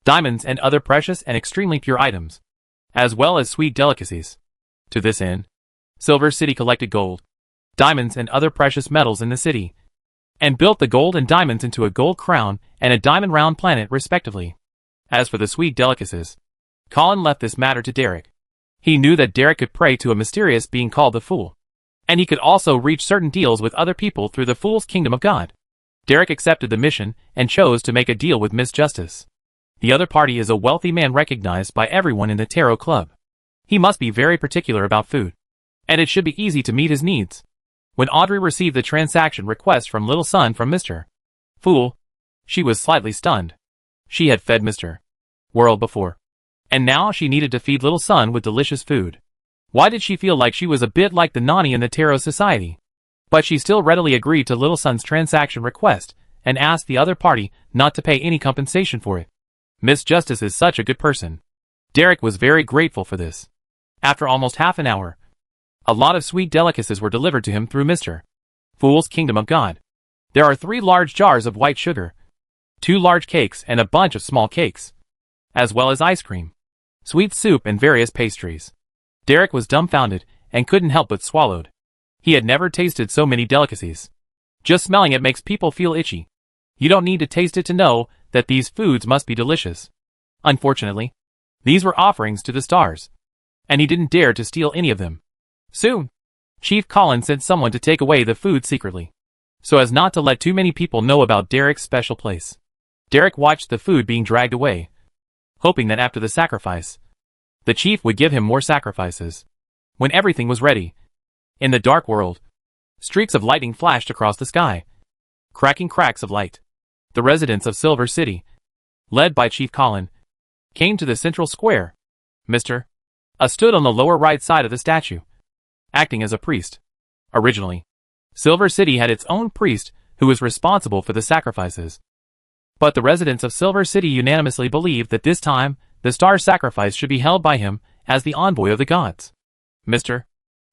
diamonds and other precious and extremely pure items, as well as sweet delicacies. To this end, Silver City collected gold, diamonds and other precious metals in the city, and built the gold and diamonds into a gold crown and a diamond round planet respectively. As for the sweet delicacies, Colin left this matter to Derek. He knew that Derek could pray to a mysterious being called the Fool, and he could also reach certain deals with other people through the Fool's Kingdom of God. Derek accepted the mission and chose to make a deal with Miss Justice. The other party is a wealthy man recognized by everyone in the Tarot Club. He must be very particular about food, and it should be easy to meet his needs. When Audrey received the transaction request from Little Sun from Mr. Fool, she was slightly stunned. She had fed Mr. World before, and now she needed to feed Little Sun with delicious food. Why did she feel like she was a bit like the Nani in the Tarot Society? But she still readily agreed to Little Sun's transaction request and asked the other party not to pay any compensation for it. Miss Justice is such a good person. Derek was very grateful for this. After almost half an hour, a lot of sweet delicacies were delivered to him through Mr. Fool's Kingdom of God. There are 3 large jars of white sugar, 2 large cakes and a bunch of small cakes, as well as ice cream, sweet soup and various pastries. Derek was dumbfounded and couldn't help but swallowed. He had never tasted so many delicacies. Just smelling it makes people feel itchy. You don't need to taste it to know that these foods must be delicious. Unfortunately, these were offerings to the stars, and he didn't dare to steal any of them. Soon, Chief Colin sent someone to take away the food secretly, so as not to let too many people know about Derek's special place. Derek watched the food being dragged away, hoping that after the sacrifice, the chief would give him more sacrifices. When everything was ready, in the dark world, streaks of lightning flashed across the sky, cracking cracks of light. The residents of Silver City, led by Chief Colin, came to the central square. Mr. A stood on the lower right side of the statue, acting as a priest. Originally, Silver City had its own priest who was responsible for the sacrifices. But the residents of Silver City unanimously believed that this time, the star sacrifice should be held by him as the envoy of the gods. Mr.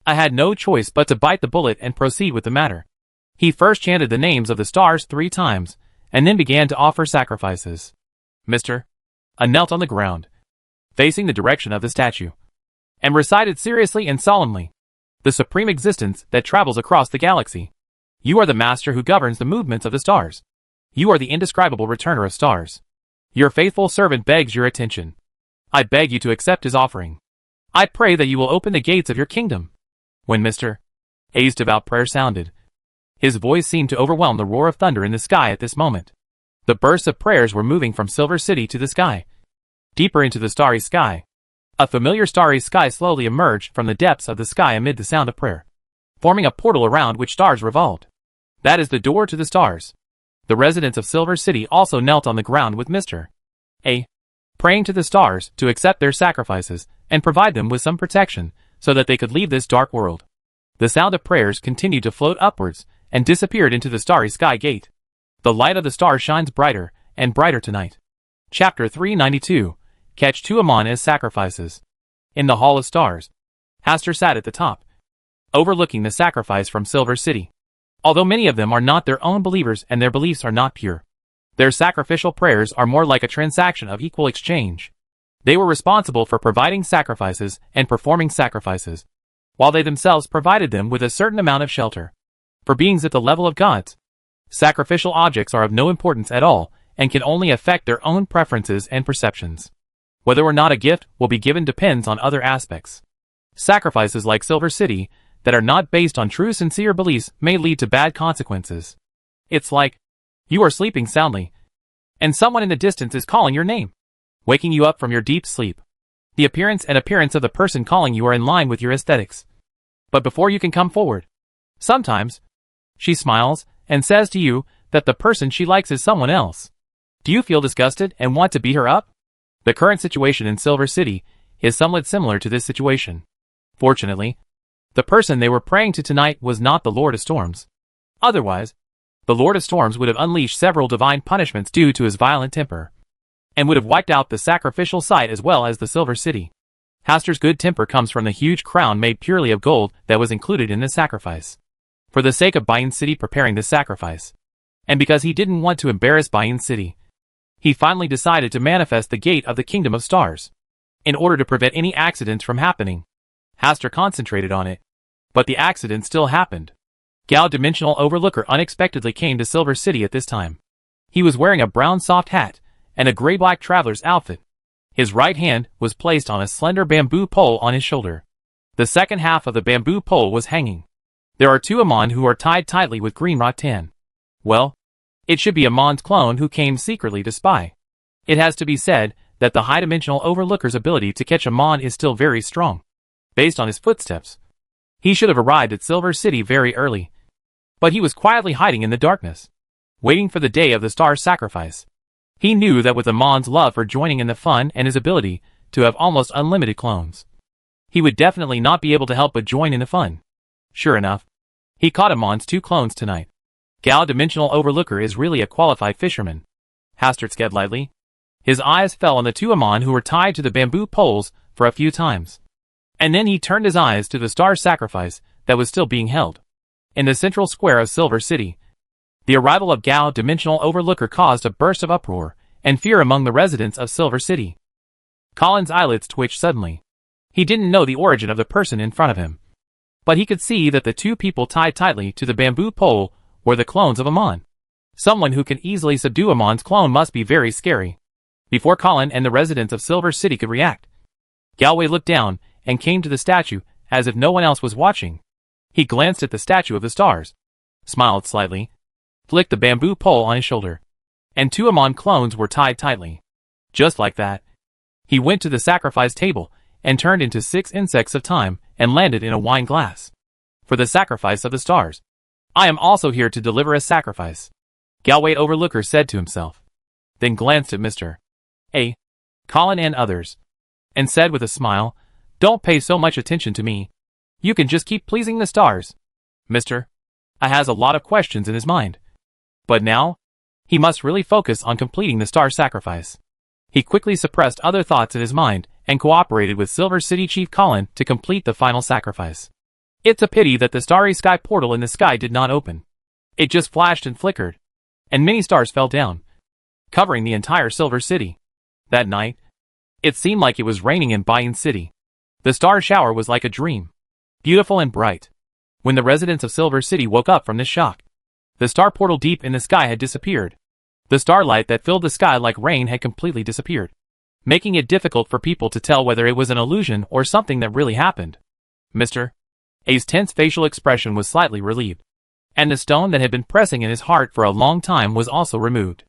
I had no choice but to bite the bullet and proceed with the matter. He first chanted the names of the stars 3 times, and then began to offer sacrifices. Mr. A knelt on the ground, facing the direction of the statue, and recited seriously and solemnly, "The supreme existence that travels across the galaxy. You are the master who governs the movements of the stars. You are the indescribable returner of stars. Your faithful servant begs your attention. I beg you to accept his offering. I pray that you will open the gates of your kingdom." When Mr. A's devout prayer sounded, his voice seemed to overwhelm the roar of thunder in the sky at this moment. The bursts of prayers were moving from Silver City to the sky, deeper into the starry sky. A familiar starry sky slowly emerged from the depths of the sky amid the sound of prayer, forming a portal around which stars revolved. That is the door to the stars. The residents of Silver City also knelt on the ground with Mr. A, praying to the stars to accept their sacrifices and provide them with some protection so that they could leave this dark world. The sound of prayers continued to float upwards and disappeared into the starry sky gate. The light of the stars shines brighter and brighter tonight. Chapter 392. Catch 2 Amon as sacrifices. In the Hall of Stars, Hastur sat at the top, overlooking the sacrifice from Silver City. Although many of them are not their own believers and their beliefs are not pure, their sacrificial prayers are more like a transaction of equal exchange. They were responsible for providing sacrifices and performing sacrifices, while they themselves provided them with a certain amount of shelter. For beings at the level of gods, sacrificial objects are of no importance at all and can only affect their own preferences and perceptions. Whether or not a gift will be given depends on other aspects. Sacrifices like Silver City that are not based on true sincere beliefs may lead to bad consequences. It's like you are sleeping soundly, and someone in the distance is calling your name, waking you up from your deep sleep. The appearance of the person calling you are in line with your aesthetics. But before you can come forward, sometimes she smiles and says to you that the person she likes is someone else. Do you feel disgusted and want to beat her up? The current situation in Silver City is somewhat similar to this situation. Fortunately, the person they were praying to tonight was not the Lord of Storms. Otherwise, the Lord of Storms would have unleashed several divine punishments due to his violent temper, and would have wiped out the sacrificial site as well as the Silver City. Hastur's good temper comes from the huge crown made purely of gold that was included in the sacrifice. For the sake of Bayan City preparing the sacrifice, and because he didn't want to embarrass Bayan City, he finally decided to manifest the gate of the Kingdom of Stars. In order to prevent any accidents from happening, Hastur concentrated on it. But the accident still happened. Gao Dimensional Overlooker unexpectedly came to Silver City at this time. He was wearing a brown soft hat and a gray-black traveler's outfit. His right hand was placed on a slender bamboo pole on his shoulder. The second half of the bamboo pole was hanging. There are 2 Amon who are tied tightly with green rattan. Well, it should be Amon's clone who came secretly to spy. It has to be said that the high-dimensional Overlooker's ability to catch Amon is still very strong. Based on his footsteps, he should have arrived at Silver City very early. But he was quietly hiding in the darkness, waiting for the day of the star sacrifice. He knew that with Amon's love for joining in the fun and his ability to have almost unlimited clones, he would definitely not be able to help but join in the fun. Sure enough, he caught Amon's 2 clones tonight. Gao Dimensional Overlooker is really a qualified fisherman. Hastur said lightly. His eyes fell on the 2 Amon who were tied to the bamboo poles for a few times. And then he turned his eyes to the star sacrifice that was still being held in the central square of Silver City. The arrival of Gao Dimensional Overlooker caused a burst of uproar and fear among the residents of Silver City. Colin's eyelids twitched suddenly. He didn't know the origin of the person in front of him, but he could see that the two people tied tightly to the bamboo pole were the clones of Amon. Someone who can easily subdue Amon's clone must be very scary. Before Colin and the residents of Silver City could react, Galway looked down and came to the statue as if no one else was watching. He glanced at the statue of the stars, smiled slightly, flicked the bamboo pole on his shoulder, and two Amon clones were tied tightly. Just like that, he went to the sacrifice table and turned into 6 insects of time and landed in a wine glass. For the sacrifice of the stars. I am also here to deliver a sacrifice, Galway Overlooker said to himself, then glanced at Mr. A. Colin and others, and said with a smile, don't pay so much attention to me. You can just keep pleasing the stars. Mr. A has a lot of questions in his mind. But now, he must really focus on completing the star sacrifice. He quickly suppressed other thoughts in his mind and cooperated with Silver City Chief Colin to complete the final sacrifice. It's a pity that the starry sky portal in the sky did not open. It just flashed and flickered, and many stars fell down, covering the entire Silver City. That night, it seemed like it was raining in Bayan City. The star shower was like a dream, beautiful and bright. When the residents of Silver City woke up from this shock, the star portal deep in the sky had disappeared. The starlight that filled the sky like rain had completely disappeared, making it difficult for people to tell whether it was an illusion or something that really happened. Mr. A's tense facial expression was slightly relieved, and the stone that had been pressing in his heart for a long time was also removed.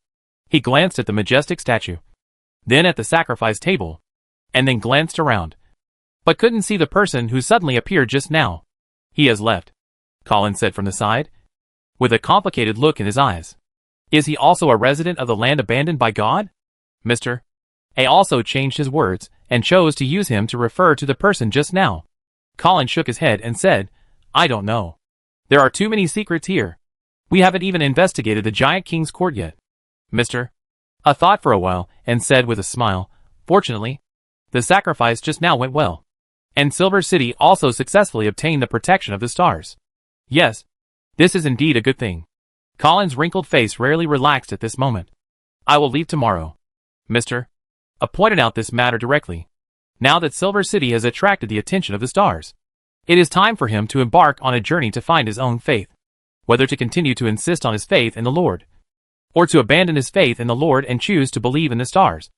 He glanced at the majestic statue, then at the sacrifice table, and then glanced around, but couldn't see the person who suddenly appeared just now. He has left, Colin said from the side, with a complicated look in his eyes. Is he also a resident of the land abandoned by God? Mr. A also changed his words and chose to use him to refer to the person just now. Colin shook his head and said, I don't know. There are too many secrets here. We haven't even investigated the Giant King's court yet. Mr. A thought for a while and said with a smile, fortunately, the sacrifice just now went well, and Silver City also successfully obtained the protection of the stars. Yes, this is indeed a good thing. Colin's wrinkled face rarely relaxed at this moment. I will leave tomorrow. Mr. A pointed out this matter directly. Now that Silver City has attracted the attention of the stars, it is time for him to embark on a journey to find his own faith, whether to continue to insist on his faith in the Lord, or to abandon his faith in the Lord and choose to believe in the stars.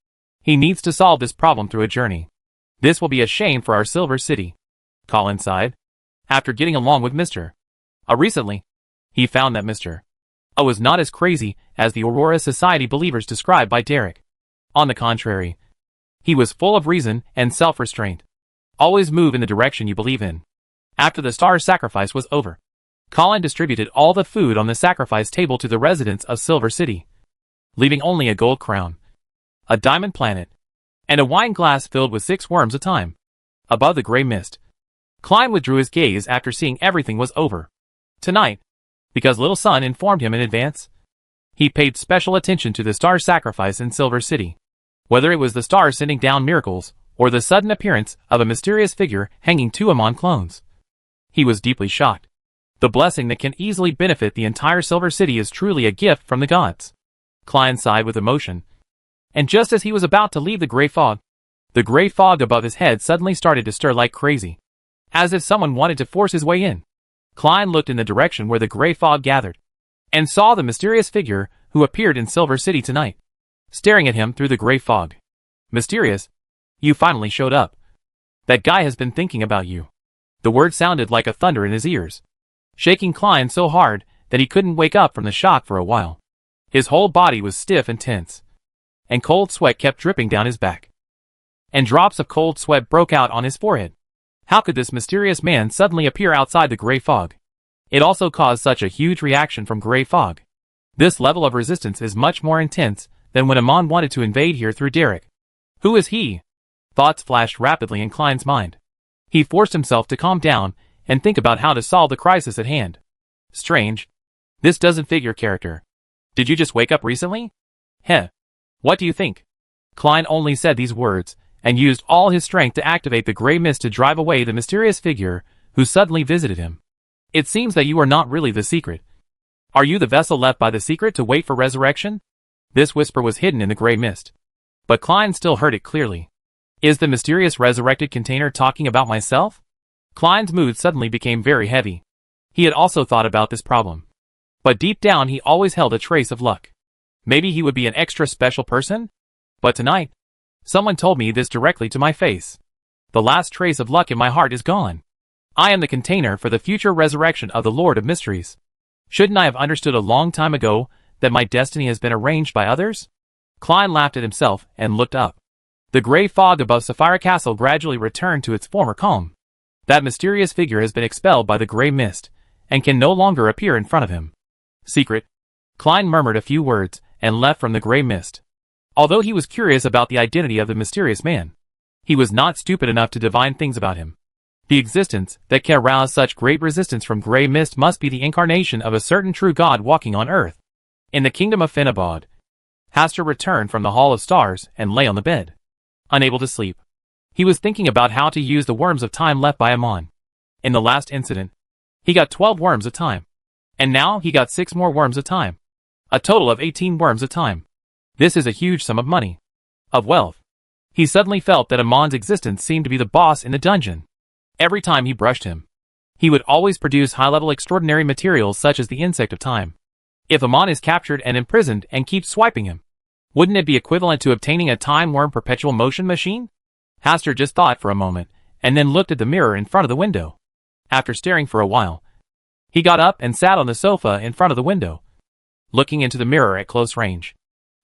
He needs to solve this problem through a journey. This will be a shame for our Silver City, Colin sighed. After getting along with Mr. A recently, he found that Mr. A was not as crazy as the Aurora Society believers described by Derek. On the contrary, he was full of reason and self-restraint. Always move in the direction you believe in. After the star sacrifice was over, Colin distributed all the food on the sacrifice table to the residents of Silver City, leaving only a gold crown, a diamond planet, and a wine glass filled with 6 worms a time. Above the gray mist, Klein withdrew his gaze after seeing everything was over. Tonight, because Little Sun informed him in advance, he paid special attention to the star sacrifice in Silver City. Whether it was the stars sending down miracles, or the sudden appearance of a mysterious figure hanging 2 Amon clones, he was deeply shocked. The blessing that can easily benefit the entire Silver City is truly a gift from the gods. Klein sighed with emotion, and just as he was about to leave the gray fog above his head suddenly started to stir like crazy, as if someone wanted to force his way in. Klein looked in the direction where the gray fog gathered, and saw the mysterious figure who appeared in Silver City tonight, staring at him through the gray fog. Mysterious, you finally showed up. That guy has been thinking about you. The word sounded like a thunder in his ears, shaking Klein so hard that he couldn't wake up from the shock for a while. His whole body was stiff and tense, and cold sweat kept dripping down his back, and drops of cold sweat broke out on his forehead. How could this mysterious man suddenly appear outside the gray fog? It also caused such a huge reaction from gray fog. This level of resistance is much more intense than when Amon wanted to invade here through Derek. Who is he? Thoughts flashed rapidly in Klein's mind. He forced himself to calm down and think about how to solve the crisis at hand. Strange. This doesn't fit your character. Did you just wake up recently? Heh. What do you think? Klein only said these words, and used all his strength to activate the gray mist to drive away the mysterious figure who suddenly visited him. It seems that you are not really the secret. Are you the vessel left by the secret to wait for resurrection? This whisper was hidden in the gray mist. But Klein still heard it clearly. Is the mysterious resurrected container talking about myself? Klein's mood suddenly became very heavy. He had also thought about this problem. But deep down he always held a trace of luck. Maybe he would be an extra special person? But tonight, someone told me this directly to my face. The last trace of luck in my heart is gone. I am the container for the future resurrection of the Lord of Mysteries. Shouldn't I have understood a long time ago that my destiny has been arranged by others? Klein laughed at himself and looked up. The gray fog above Sapphire Castle gradually returned to its former calm. That mysterious figure has been expelled by the gray mist, and can no longer appear in front of him. Secret. Klein murmured a few words, and left from the gray mist. Although he was curious about the identity of the mysterious man, he was not stupid enough to divine things about him. The existence that can arouse such great resistance from gray mist must be the incarnation of a certain true god walking on earth. In the kingdom of Finabod, Hastur returned from the Hall of Stars and lay on the bed, unable to sleep. He was thinking about how to use the worms of time left by Amon. In the last incident, he got 12 worms of time. And now he got 6 more worms of time. A total of 18 worms of time. This is a huge sum of money. Of wealth. He suddenly felt that Amon's existence seemed to be the boss in the dungeon. Every time he brushed him, he would always produce high-level extraordinary materials such as the insect of time. If Amon is captured and imprisoned and keeps swiping him, wouldn't it be equivalent to obtaining a time-worm perpetual motion machine? Hastur just thought for a moment, and then looked at the mirror in front of the window. After staring for a while, he got up and sat on the sofa in front of the window, looking into the mirror at close range.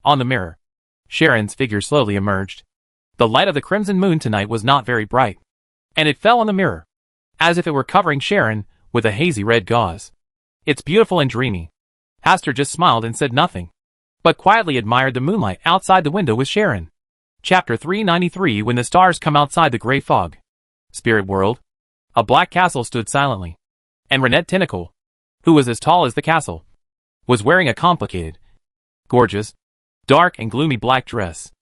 On the mirror, Sharon's figure slowly emerged. The light of the crimson moon tonight was not very bright, and it fell on the mirror, as if it were covering Sharon with a hazy red gauze. It's beautiful and dreamy. Hastur just smiled and said nothing, but quietly admired the moonlight outside the window with Sharon. Chapter 393. When the stars come outside the gray fog. Spirit world. A black castle stood silently, and Renette Tentacle, who was as tall as the castle, was wearing a complicated, gorgeous, dark and gloomy black dress.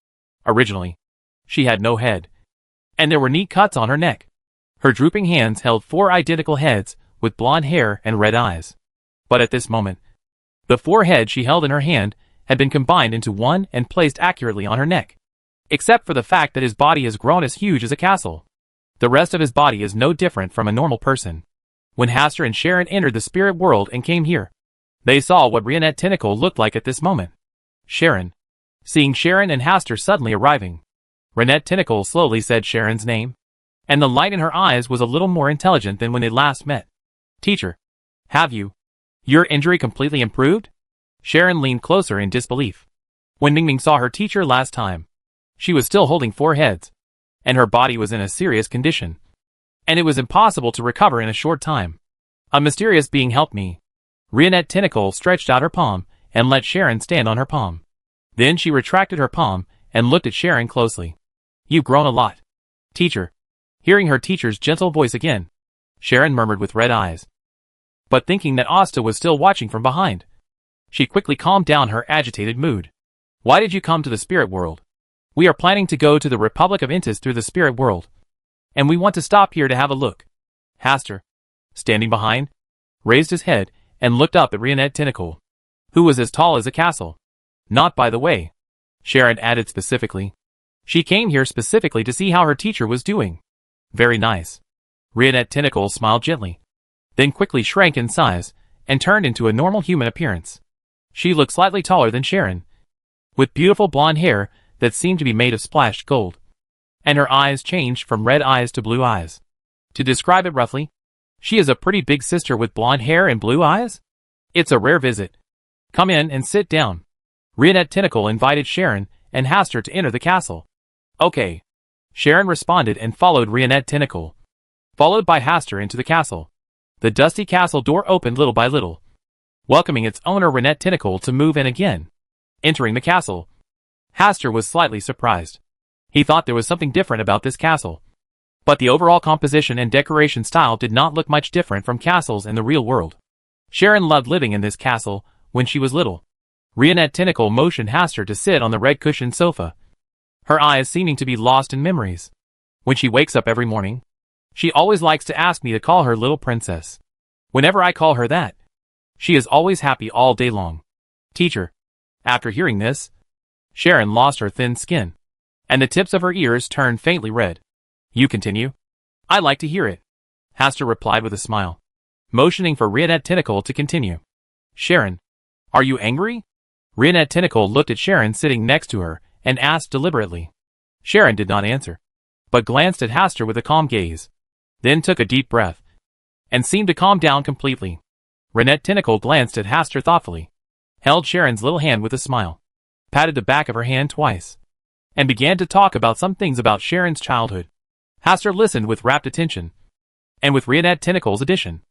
Originally, she had no head, and there were neat cuts on her neck. Her drooping hands held 4 identical heads with blonde hair and red eyes. But at this moment, the 4 heads she held in her hand had been combined into one and placed accurately on her neck. Except for the fact that his body has grown as huge as a castle. The rest of his body is no different from a normal person. When Hastur and Sharon entered the spirit world and came here, they saw what Renette Tentacle looked like at this moment. Sharon. Seeing Sharon and Hastur suddenly arriving, Renette Tentacle slowly said Sharon's name, and the light in her eyes was a little more intelligent than when they last met. Teacher. Have your injury completely improved? Sharon leaned closer in disbelief. When Mingming saw her teacher last time, she was still holding 4 heads, and her body was in a serious condition, and it was impossible to recover in a short time. A mysterious being helped me. Renette Tentacle stretched out her palm and let Sharon stand on her palm. Then she retracted her palm and looked at Sharon closely. You've grown a lot. Teacher. Hearing her teacher's gentle voice again, Sharon murmured with red eyes. But thinking that Asta was still watching from behind, she quickly calmed down her agitated mood. Why did you come to the spirit world? We are planning to go to the Republic of Intis through the spirit world, and we want to stop here to have a look. Hastur, standing behind, raised his head and looked up at Renette Tentacle, who was as tall as a castle. Not by the way, Sharon added specifically. She came here specifically to see how her teacher was doing. Very nice. Renette Tentacle smiled gently, then quickly shrank in size and turned into a normal human appearance. She looked slightly taller than Sharon, with beautiful blonde hair that seemed to be made of splashed gold, and her eyes changed from red eyes to blue eyes. To describe it roughly, she is a pretty big sister with blonde hair and blue eyes? It's a rare visit. Come in and sit down. Renette Tentacle invited Sharon and Hastur to enter the castle. Okay. Sharon responded and followed Renette Tentacle, followed by Hastur into the castle. The dusty castle door opened little by little, welcoming its owner Renette Tentacle to move in again. Entering the castle, Hastur was slightly surprised. He thought there was something different about this castle, but the overall composition and decoration style did not look much different from castles in the real world. Sharon loved living in this castle when she was little. Renette Tentacle motioned Hastur to sit on the red-cushioned sofa, her eyes seeming to be lost in memories. When she wakes up every morning, she always likes to ask me to call her little princess. Whenever I call her that, She is always happy all day long. Teacher. After hearing this, Sharon lost her thin skin, and the tips of her ears turned faintly red. You continue? I like to hear it. Hastur replied with a smile, motioning for Rionette Tentacle to continue. Sharon. Are you angry? Rionette Tentacle looked at Sharon sitting next to her and asked deliberately. Sharon did not answer, but glanced at Hastur with a calm gaze, then took a deep breath, and seemed to calm down completely. Rionette Tentacle glanced at Hastur thoughtfully, held Sharon's little hand with a smile, patted the back of her hand twice, and began to talk about some things about Sharon's childhood. Hastur listened with rapt attention, and with Rionette Tentacle's addition,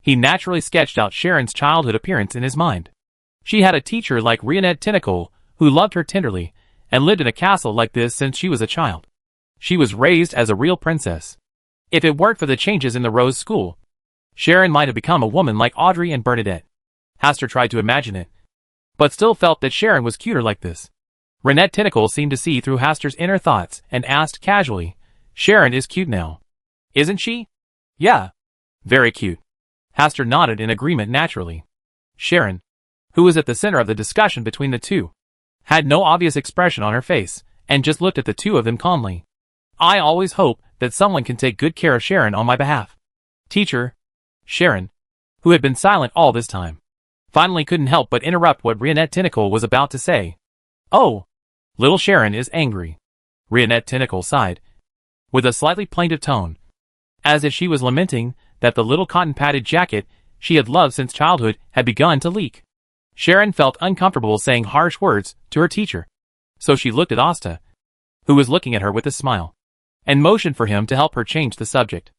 he naturally sketched out Sharon's childhood appearance in his mind. She had a teacher like Rionette Tentacle who loved her tenderly and lived in a castle like this since she was a child. She was raised as a real princess. If it weren't for the changes in the Rose School, Sharon might have become a woman like Audrey and Bernadette. Hastur tried to imagine it, but still felt that Sharon was cuter like this. Rionette Tentacle seemed to see through Hastur's inner thoughts and asked casually, Sharon is cute now. Isn't she? Yeah. Very cute. Hastur nodded in agreement naturally. Sharon, who was at the center of the discussion between the two, had no obvious expression on her face, and just looked at the two of them calmly. I always hope that someone can take good care of Sharon on my behalf. Teacher. Sharon, who had been silent all this time, finally couldn't help but interrupt what Rionette Tentacle was about to say. Oh, little Sharon is angry. Rionette Tentacle sighed, with a slightly plaintive tone, as if she was lamenting that the little cotton-padded jacket she had loved since childhood had begun to leak. Sharon felt uncomfortable saying harsh words to her teacher, so she looked at Asta, who was looking at her with a smile, and motioned for him to help her change the subject.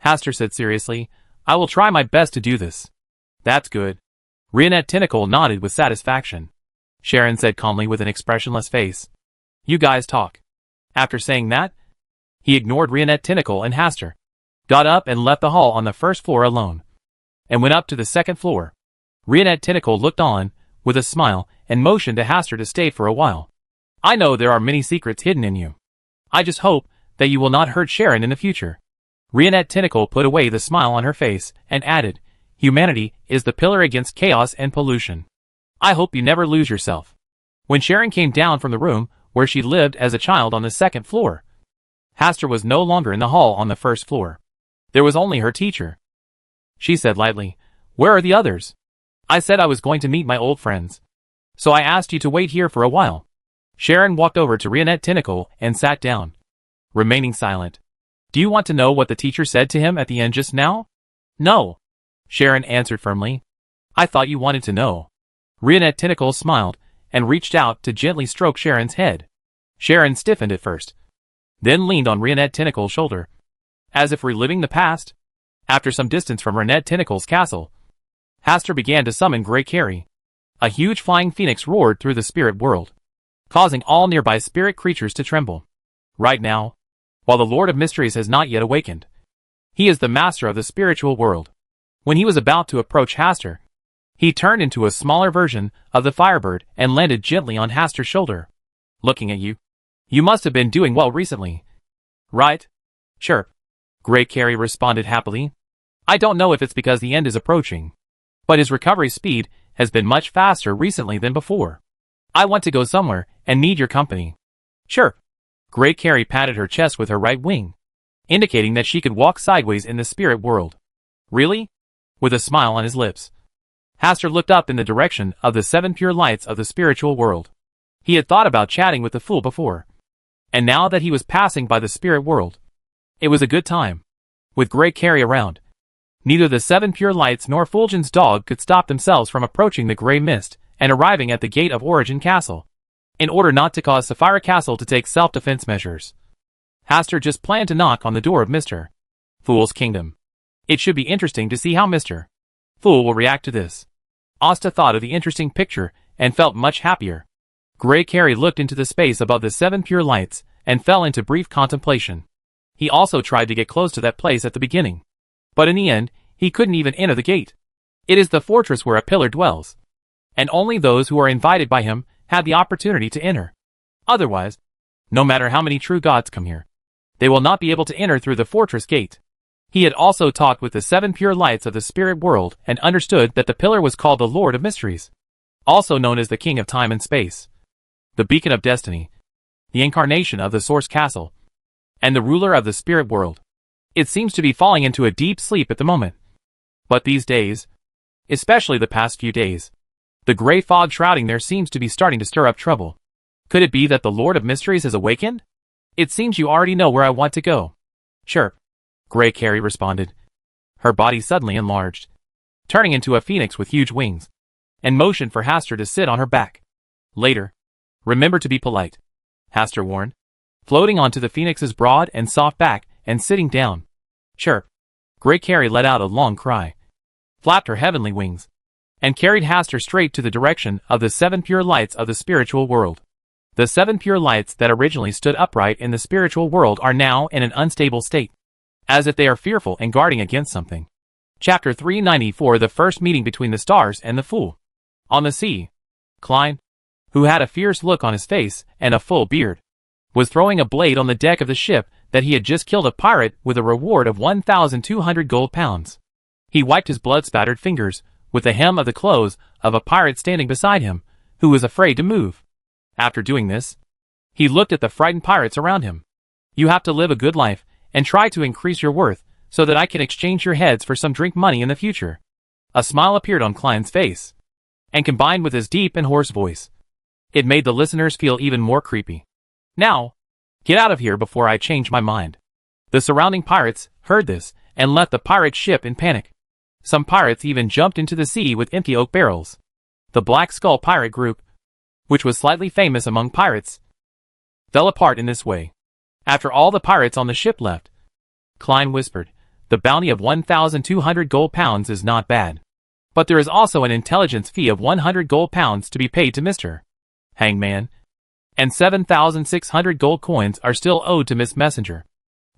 Hastur said seriously, I will try my best to do this. That's good. Rionette Tentacle nodded with satisfaction. Sharon said calmly with an expressionless face, You guys talk. After saying that, he ignored Rionette Tentacle and Hastur, got up and left the hall on the first floor alone, and went up to the second floor. Rionette Tentacle looked on, with a smile, and motioned to Hastur to stay for a while. I know there are many secrets hidden in you. I just hope that you will not hurt Sharon in the future. Rionette Tentacle put away the smile on her face, and added, Humanity is the pillar against chaos and pollution. I hope you never lose yourself. When Sharon came down from the room where she lived as a child on the second floor, Hastur was no longer in the hall on the first floor. There was only her teacher. She said lightly, Where are the others? I said I was going to meet my old friends, so I asked you to wait here for a while. Sharon walked over to Rionette Tentacle and sat down, remaining silent. Do you want to know what the teacher said to him at the end just now? No. Sharon answered firmly. I thought you wanted to know. Rionette Tentacle smiled and reached out to gently stroke Sharon's head. Sharon stiffened at first, then leaned on Rionette Tentacle's shoulder, as if reliving the past. After some distance from Rionette Tentacle's castle, Hastur began to summon Grey Carrie. A huge flying phoenix roared through the spirit world, causing all nearby spirit creatures to tremble. Right now, while the Lord of Mysteries has not yet awakened, he is the master of the spiritual world. When he was about to approach Hastur, he turned into a smaller version of the Firebird and landed gently on Hastur's shoulder. Looking at you. You must have been doing well recently. Right? Chirp. Grey Carrie responded happily. I don't know if it's because the end is approaching, but his recovery speed has been much faster recently than before. I want to go somewhere and need your company. Chirp. Grey Carrie patted her chest with her right wing, indicating that she could walk sideways in the spirit world. Really? With a smile on his lips, Hastur looked up in the direction of the 7 pure lights of the spiritual world. He had thought about chatting with the fool before, and now that he was passing by the spirit world, it was a good time. With Grey Carrie around, neither the 7 pure lights nor Fulgen's dog could stop themselves from approaching the gray mist and arriving at the gate of Origin Castle, in order not to cause Sapphire Castle to take self-defense measures. Hastur just planned to knock on the door of Mr. Fool's kingdom. It should be interesting to see how Mr. Fool will react to this. Asta thought of the interesting picture and felt much happier. Grey Carrie looked into the space above the 7 pure lights and fell into brief contemplation. He also tried to get close to that place at the beginning, but in the end, he couldn't even enter the gate. It is the fortress where a pillar dwells, and only those who are invited by him have the opportunity to enter. Otherwise, no matter how many true gods come here, they will not be able to enter through the fortress gate. He had also talked with the 7 pure lights of the spirit world and understood that the pillar was called the Lord of Mysteries, also known as the King of Time and Space, the Beacon of Destiny, the incarnation of the Source Castle, and the ruler of the spirit world. It seems to be falling into a deep sleep at the moment. But these days, especially the past few days, the gray fog shrouding there seems to be starting to stir up trouble. Could it be that the Lord of Mysteries has awakened? It seems you already know where I want to go. Sure, Gray Carrie responded. Her body suddenly enlarged, turning into a phoenix with huge wings, and motioned for Hastur to sit on her back. Later, remember to be polite, Hastur warned, floating onto the phoenix's broad and soft back and sitting down. Sure. Gray Carrie let out a long cry, flapped her heavenly wings, and carried Hastur straight to the direction of the 7 pure lights of the spiritual world. The 7 pure lights that originally stood upright in the spiritual world are now in an unstable state, as if they are fearful and guarding against something. Chapter 394 The First Meeting Between the Stars and the Fool. On the sea, Klein, who had a fierce look on his face and a full beard, was throwing a blade on the deck of the ship that he had just killed a pirate with a reward of 1,200 gold pounds. He wiped his blood-spattered fingers with the hem of the clothes of a pirate standing beside him, who was afraid to move. After doing this, he looked at the frightened pirates around him. You have to live a good life and try to increase your worth so that I can exchange your heads for some drink money in the future. A smile appeared on Klein's face, and combined with his deep and hoarse voice, it made the listeners feel even more creepy. Now, get out of here before I change my mind. The surrounding pirates heard this and left the pirate ship in panic. Some pirates even jumped into the sea with empty oak barrels. The Black Skull pirate group, which was slightly famous among pirates, fell apart in this way. After all the pirates on the ship left, Klein whispered, the bounty of 1,200 gold pounds is not bad. But there is also an intelligence fee of 100 gold pounds to be paid to Mr. Hangman, and 7,600 gold coins are still owed to Miss Messenger.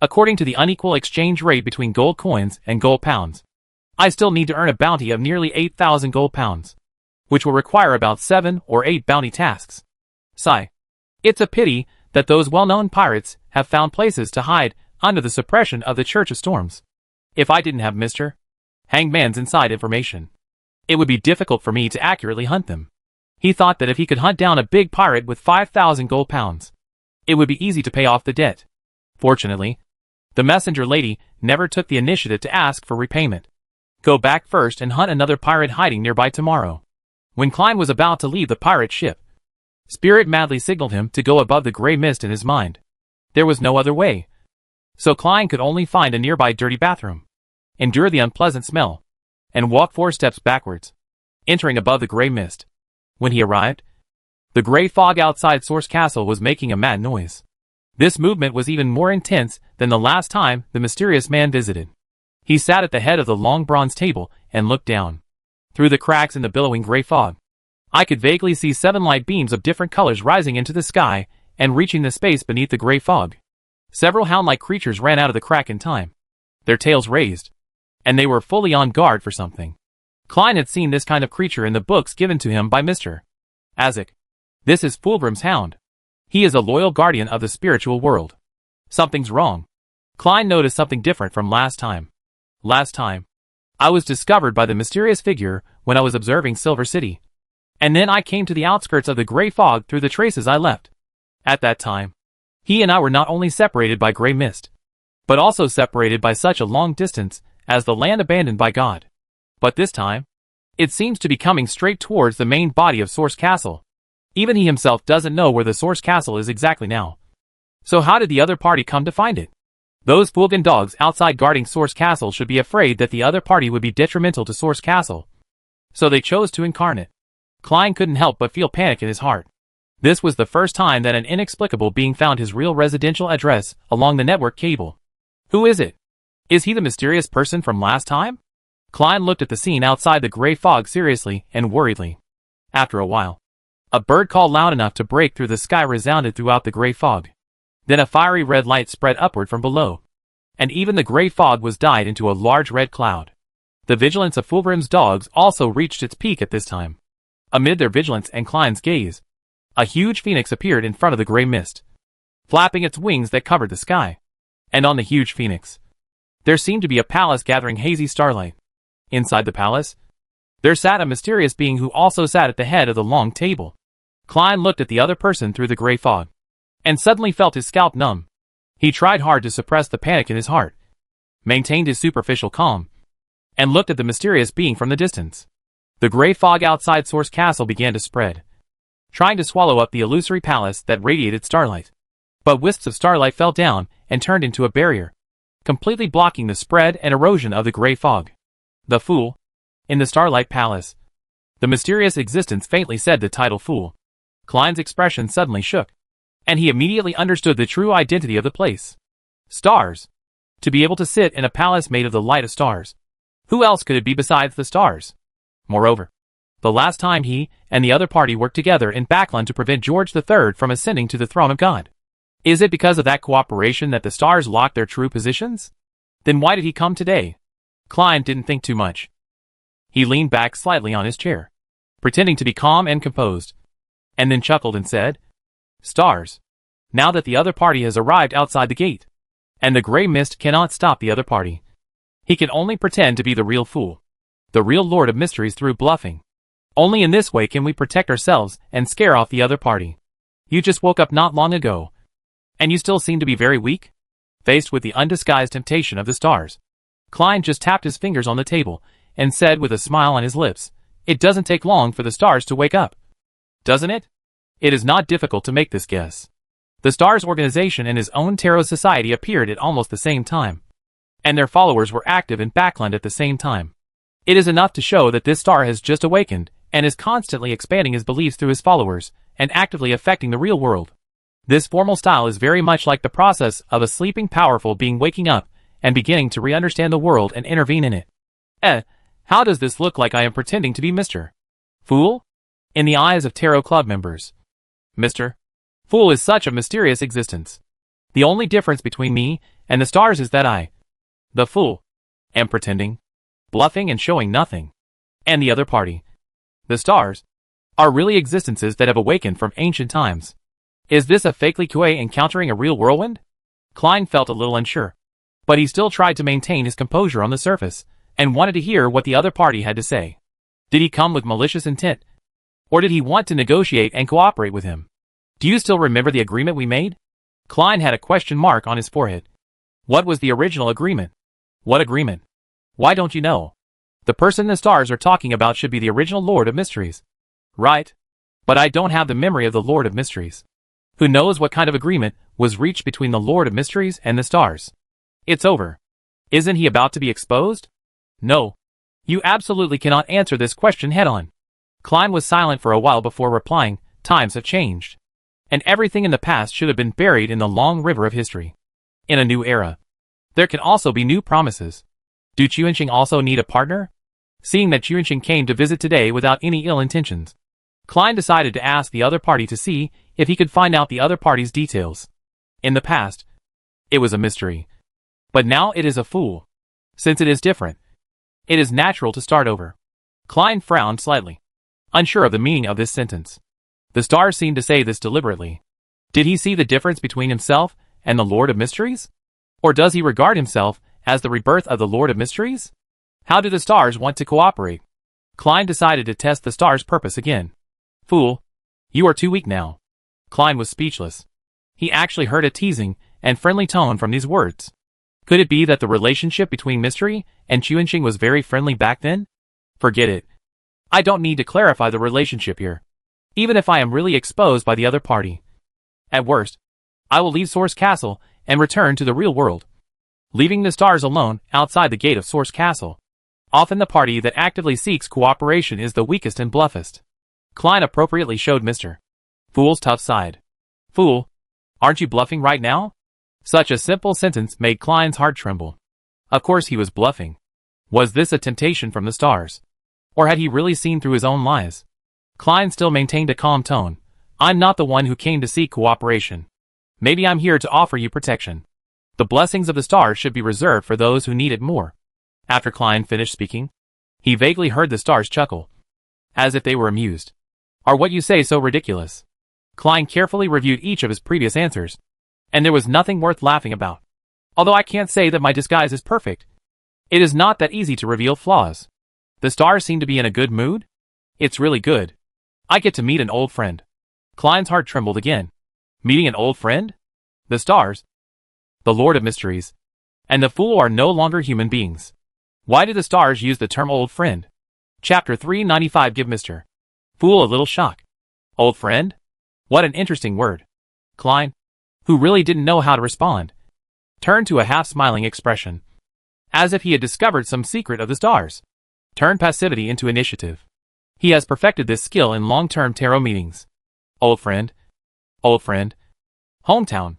According to the unequal exchange rate between gold coins and gold pounds, I still need to earn a bounty of nearly 8,000 gold pounds, which will require about 7 or 8 bounty tasks. Sigh. It's a pity that those well-known pirates have found places to hide under the suppression of the Church of Storms. If I didn't have Mr. Hangman's inside information, it would be difficult for me to accurately hunt them. He thought that if he could hunt down a big pirate with 5,000 gold pounds, it would be easy to pay off the debt. Fortunately, the messenger lady never took the initiative to ask for repayment. Go back first and hunt another pirate hiding nearby tomorrow. When Klein was about to leave the pirate ship, Spirit madly signaled him to go above the gray mist in his mind. There was no other way, so Klein could only find a nearby dirty bathroom, endure the unpleasant smell, and walk 4 steps backwards, entering above the gray mist. When he arrived, the gray fog outside Source Castle was making a mad noise. This movement was even more intense than the last time the mysterious man visited. He sat at the head of the long bronze table and looked down. Through the cracks in the billowing gray fog, I could vaguely see 7 light beams of different colors rising into the sky and reaching the space beneath the gray fog. Several hound-like creatures ran out of the crack in time, their tails raised, and they were fully on guard for something. Klein had seen this kind of creature in the books given to him by Mr. Azek. This is Fulgrim's hound. He is a loyal guardian of the spiritual world. Something's wrong. Klein noticed something different from last time. Last time, I was discovered by the mysterious figure when I was observing Silver City. And then I came to the outskirts of the gray fog through the traces I left. At that time, he and I were not only separated by gray mist, but also separated by such a long distance as the land abandoned by God. But this time, it seems to be coming straight towards the main body of Source Castle. Even he himself doesn't know where the Source Castle is exactly now. So how did the other party come to find it? Those Fulgan dogs outside guarding Source Castle should be afraid that the other party would be detrimental to Source Castle. So they chose to incarnate. Klein couldn't help but feel panic in his heart. This was the first time that an inexplicable being found his real residential address along the network cable. Who is it? Is he the mysterious person from last time? Klein looked at the scene outside the gray fog seriously and worriedly. After a while, a bird call loud enough to break through the sky resounded throughout the gray fog. Then a fiery red light spread upward from below, and even the gray fog was dyed into a large red cloud. The vigilance of Fulgrim's dogs also reached its peak at this time. Amid their vigilance and Klein's gaze, a huge phoenix appeared in front of the gray mist, flapping its wings that covered the sky. And on the huge phoenix, There seemed to be a palace gathering hazy starlight. Inside the palace, there sat a mysterious being who also sat at the head of the long table. Klein looked at the other person through the gray fog, and suddenly felt his scalp numb. He tried hard to suppress the panic in his heart, maintained his superficial calm, and looked at the mysterious being from the distance. The gray fog outside Source Castle began to spread, trying to swallow up the illusory palace that radiated starlight. But wisps of starlight fell down and turned into a barrier, completely blocking the spread and erosion of the gray fog. The Fool. In the Starlight Palace, the mysterious existence faintly said the title Fool. Klein's expression suddenly shook, and he immediately understood the true identity of the place. Stars. To be able to sit in a palace made of the light of stars. Who else could it be besides the stars? Moreover, the last time he and the other party worked together in Backland to prevent George III from ascending to the throne of God. Is it because of that cooperation that the stars locked their true positions? Then why did he come today? Klein didn't think too much. He leaned back slightly on his chair, pretending to be calm and composed, and then chuckled and said, "Stars. Now that the other party has arrived outside the gate, and the gray mist cannot stop the other party, he can only pretend to be the real fool, the real Lord of Mysteries through bluffing. Only in this way can we protect ourselves and scare off the other party. You just woke up not long ago, and you still seem to be very weak?" Faced with the undisguised temptation of the stars, Klein just tapped his fingers on the table and said with a smile on his lips, "It doesn't take long for the stars to wake up. Doesn't it?" It is not difficult to make this guess. The Stars organization and his own Tarot Society appeared at almost the same time, and their followers were active in Backland at the same time. It is enough to show that this star has just awakened and is constantly expanding his beliefs through his followers and actively affecting the real world. This formal style is very much like the process of a sleeping powerful being waking up and beginning to re-understand the world and intervene in it. How does this look like I am pretending to be Mr. Fool? In the eyes of Tarot Club members, Mr. Fool is such a mysterious existence. The only difference between me and the stars is that I, the Fool, am pretending, bluffing and showing nothing. And the other party, the stars, are really existences that have awakened from ancient times. Is this a fake liqueur encountering a real whirlwind? Klein felt a little unsure, but he still tried to maintain his composure on the surface, and wanted to hear what the other party had to say. Did he come with malicious intent? Or did he want to negotiate and cooperate with him? Do you still remember the agreement we made? Klein had a question mark on his forehead. What was the original agreement? What agreement? Why don't you know? The person the stars are talking about should be the original Lord of Mysteries. Right. But I don't have the memory of the Lord of Mysteries. Who knows what kind of agreement was reached between the Lord of Mysteries and the stars? It's over. Isn't he about to be exposed? No. You absolutely cannot answer this question head-on. Klein was silent for a while before replying, "Times have changed, and everything in the past should have been buried in the long river of history. In a new era, there can also be new promises. Do Chuanqing also need a partner?" Seeing that Chuanqing came to visit today without any ill intentions, Klein decided to ask the other party to see if he could find out the other party's details. In the past, it was a mystery, but now it is a fool. Since it is different, it is natural to start over. Klein frowned slightly, unsure of the meaning of this sentence. The stars seemed to say this deliberately. Did he see the difference between himself and the Lord of Mysteries? Or does he regard himself as the rebirth of the Lord of Mysteries? How do the stars want to cooperate? Klein decided to test the stars' purpose again. "Fool, you are too weak now." Klein was speechless. He actually heard a teasing and friendly tone from these words. Could it be that the relationship between Mystery and Chuanqing was very friendly back then? Forget it. I don't need to clarify the relationship here, even if I am really exposed by the other party. At worst, I will leave Source Castle and return to the real world, leaving the stars alone outside the gate of Source Castle. Often the party that actively seeks cooperation is the weakest and bluffest. Klein appropriately showed Mr. Fool's tough side. "Fool, aren't you bluffing right now?" Such a simple sentence made Klein's heart tremble. Of course he was bluffing. Was this a temptation from the stars? Or had he really seen through his own lies? Klein still maintained a calm tone. "I'm not the one who came to seek cooperation. Maybe I'm here to offer you protection. The blessings of the stars should be reserved for those who need it more." After Klein finished speaking, he vaguely heard the stars chuckle, as if they were amused. "Are what you say so ridiculous?" Klein carefully reviewed each of his previous answers, and there was nothing worth laughing about. Although I can't say that my disguise is perfect. It is not that easy to reveal flaws. The stars seem to be in a good mood. It's really good. I get to meet an old friend. Klein's heart trembled again. Meeting an old friend? The stars, the Lord of Mysteries, and the Fool are no longer human beings. Why do the stars use the term old friend? Chapter 395 give Mr. Fool a little shock. Old friend? What an interesting word. Klein, who really didn't know how to respond, turned to a half-smiling expression, as if he had discovered some secret of the stars. Turned passivity into initiative. He has perfected this skill in long-term tarot meetings. Old friend. Old friend. Hometown.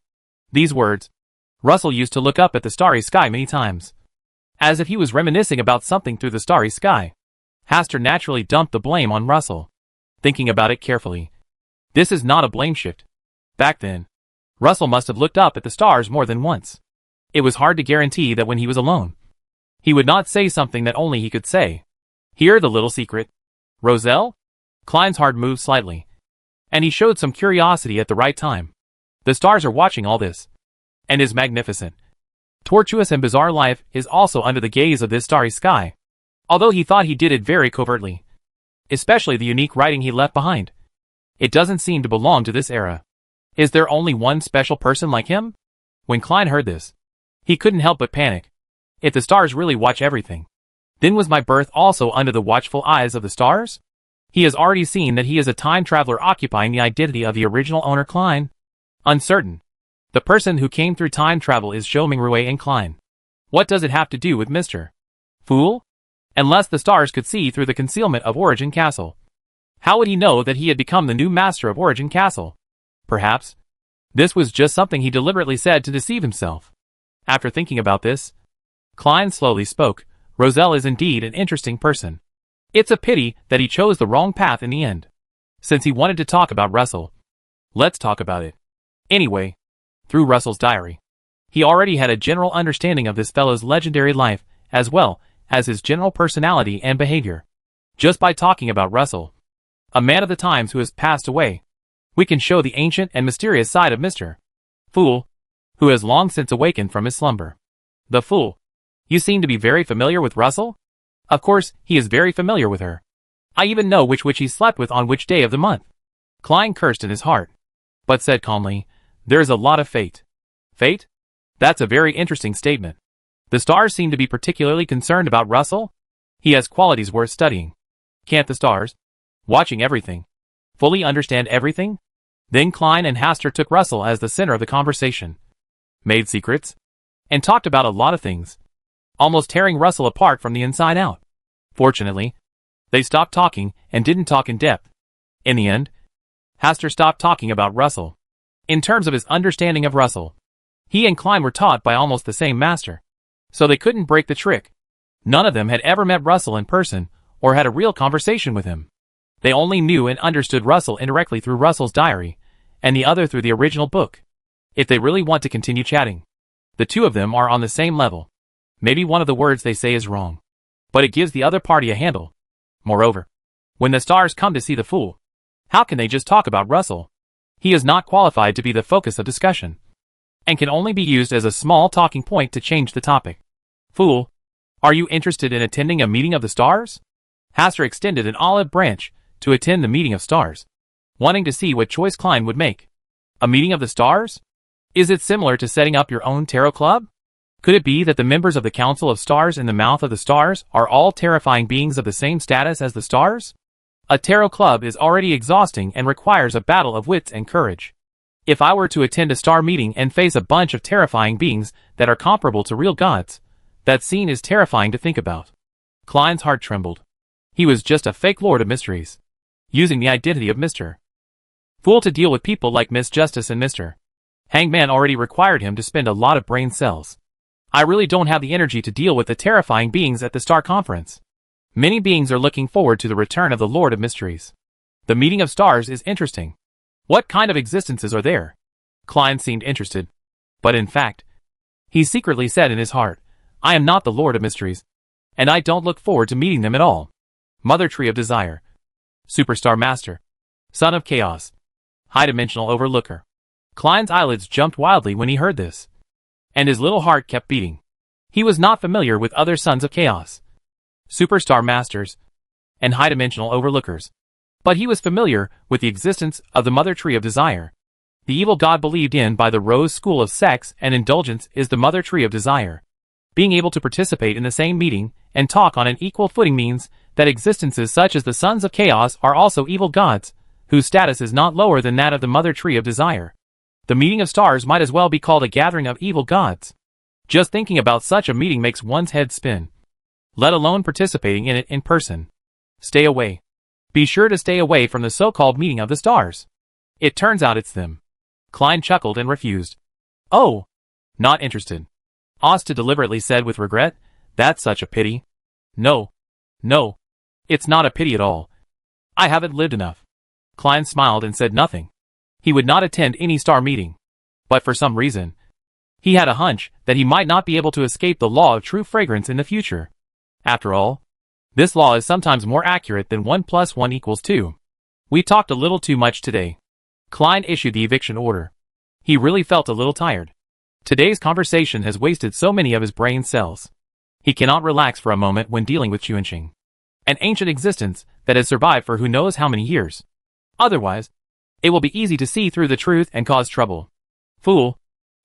These words, Russell used to look up at the starry sky many times, as if he was reminiscing about something through the starry sky. Hastur naturally dumped the blame on Russell. Thinking about it carefully, this is not a blame shift. Back then, Russell must have looked up at the stars more than once. It was hard to guarantee that when he was alone, he would not say something that only he could say. Hear the little secret. Roselle? Klein's heart moved slightly, and he showed some curiosity at the right time. The stars are watching all this, and his magnificent, tortuous and bizarre life is also under the gaze of this starry sky, although he thought he did it very covertly. Especially the unique writing he left behind. It doesn't seem to belong to this era. Is there only one special person like him? When Klein heard this, he couldn't help but panic. If the stars really watch everything, then was my birth also under the watchful eyes of the stars? He has already seen that he is a time traveler occupying the identity of the original owner Klein. Uncertain. The person who came through time travel is Xiaoming and Klein. What does it have to do with Mr. Fool? Unless the stars could see through the concealment of Origin Castle. How would he know that he had become the new master of Origin Castle? Perhaps this was just something he deliberately said to deceive himself. After thinking about this, Klein slowly spoke. Roselle is indeed an interesting person. It's a pity that he chose the wrong path in the end. Since he wanted to talk about Russell, let's talk about it. Anyway, through Russell's diary, he already had a general understanding of this fellow's legendary life, as well as his general personality and behavior. Just by talking about Russell, a man of the times who has passed away, we can show the ancient and mysterious side of Mr. Fool, who has long since awakened from his slumber. The Fool. You seem to be very familiar with Russell? Of course, he is very familiar with her. I even know which witch he slept with on which day of the month. Klein cursed in his heart, but said calmly, there is a lot of fate. Fate? That's a very interesting statement. The stars seem to be particularly concerned about Russell. He has qualities worth studying. Can't the stars, watching everything, fully understand everything? Then Klein and Hastur took Russell as the center of the conversation, made secrets, and talked about a lot of things, almost tearing Russell apart from the inside out. Fortunately, they stopped talking and didn't talk in depth. In the end, Hastur stopped talking about Russell. In terms of his understanding of Russell, he and Klein were taught by almost the same master, so they couldn't break the trick. None of them had ever met Russell in person or had a real conversation with him. They only knew and understood Russell indirectly through Russell's diary, and the other through the original book. If they really want to continue chatting, the two of them are on the same level. Maybe one of the words they say is wrong, but it gives the other party a handle. Moreover, when the stars come to see the Fool, how can they just talk about Russell? He is not qualified to be the focus of discussion, and can only be used as a small talking point to change the topic. Fool, are you interested in attending a meeting of the stars? Hastur extended an olive branch to attend the meeting of stars, wanting to see what choice Klein would make. A meeting of the stars? Is it similar to setting up your own tarot club? Could it be that the members of the Council of Stars in the Mouth of the Stars are all terrifying beings of the same status as the stars? A tarot club is already exhausting and requires a battle of wits and courage. If I were to attend a star meeting and face a bunch of terrifying beings that are comparable to real gods, that scene is terrifying to think about. Klein's heart trembled. He was just a fake Lord of Mysteries, using the identity of Mr. Fool to deal with people like Miss Justice and Mr. Hangman already required him to spend a lot of brain cells. I really don't have the energy to deal with the terrifying beings at the Star Conference. Many beings are looking forward to the return of the Lord of Mysteries. The meeting of stars is interesting. What kind of existences are there? Klein seemed interested, but in fact, he secretly said in his heart, I am not the Lord of Mysteries, and I don't look forward to meeting them at all. Mother Tree of Desire, Superstar Master, Son of Chaos, High Dimensional Overlooker. Klein's eyelids jumped wildly when he heard this. and his little heart kept beating. He was not familiar with other sons of chaos, superstar masters, and high-dimensional overlookers. But he was familiar with the existence of the mother tree of desire. The evil god believed in by the Rose School of Sex and Indulgence is the mother tree of desire. Being able to participate in the same meeting and talk on an equal footing means that existences such as the sons of chaos are also evil gods, whose status is not lower than that of the mother tree of desire. The meeting of stars might as well be called a gathering of evil gods. Just thinking about such a meeting makes one's head spin, let alone participating in it in person. Stay away. Be sure to stay away from the so-called meeting of the stars. It turns out it's them. Klein chuckled and refused. Oh, not interested. Asta deliberately said with regret, that's such a pity. No. It's not a pity at all. I haven't lived enough. Klein smiled and said nothing. He would not attend any star meeting. But for some reason, he had a hunch that he might not be able to escape the law of true fragrance in the future. After all, this law is sometimes more accurate than 1 + 1 = 2. We talked a little too much today. Klein issued the eviction order. He really felt a little tired. Today's conversation has wasted so many of his brain cells. He cannot relax for a moment when dealing with Chuanqing, an ancient existence that has survived for who knows how many years. Otherwise, it will be easy to see through the truth and cause trouble. Fool.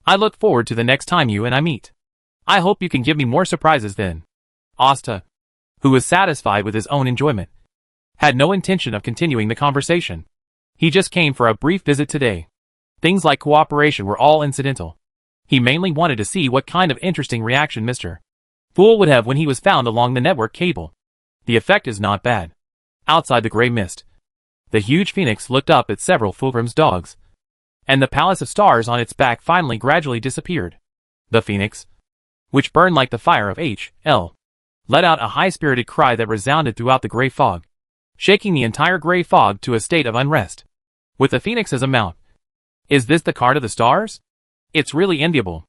I look forward to the next time you and I meet. I hope you can give me more surprises then. Asta, who was satisfied with his own enjoyment, had no intention of continuing the conversation. He just came for a brief visit today. Things like cooperation were all incidental. He mainly wanted to see what kind of interesting reaction Mr. Fool would have when he was found along the network cable. The effect is not bad. Outside the gray mist, the huge phoenix looked up at several Fulgrim's dogs, and the palace of stars on its back finally gradually disappeared. The phoenix, which burned like the fire of H.L., let out a high-spirited cry that resounded throughout the gray fog, shaking the entire gray fog to a state of unrest. With the phoenix as a mount, is this the card of the stars? It's really enviable.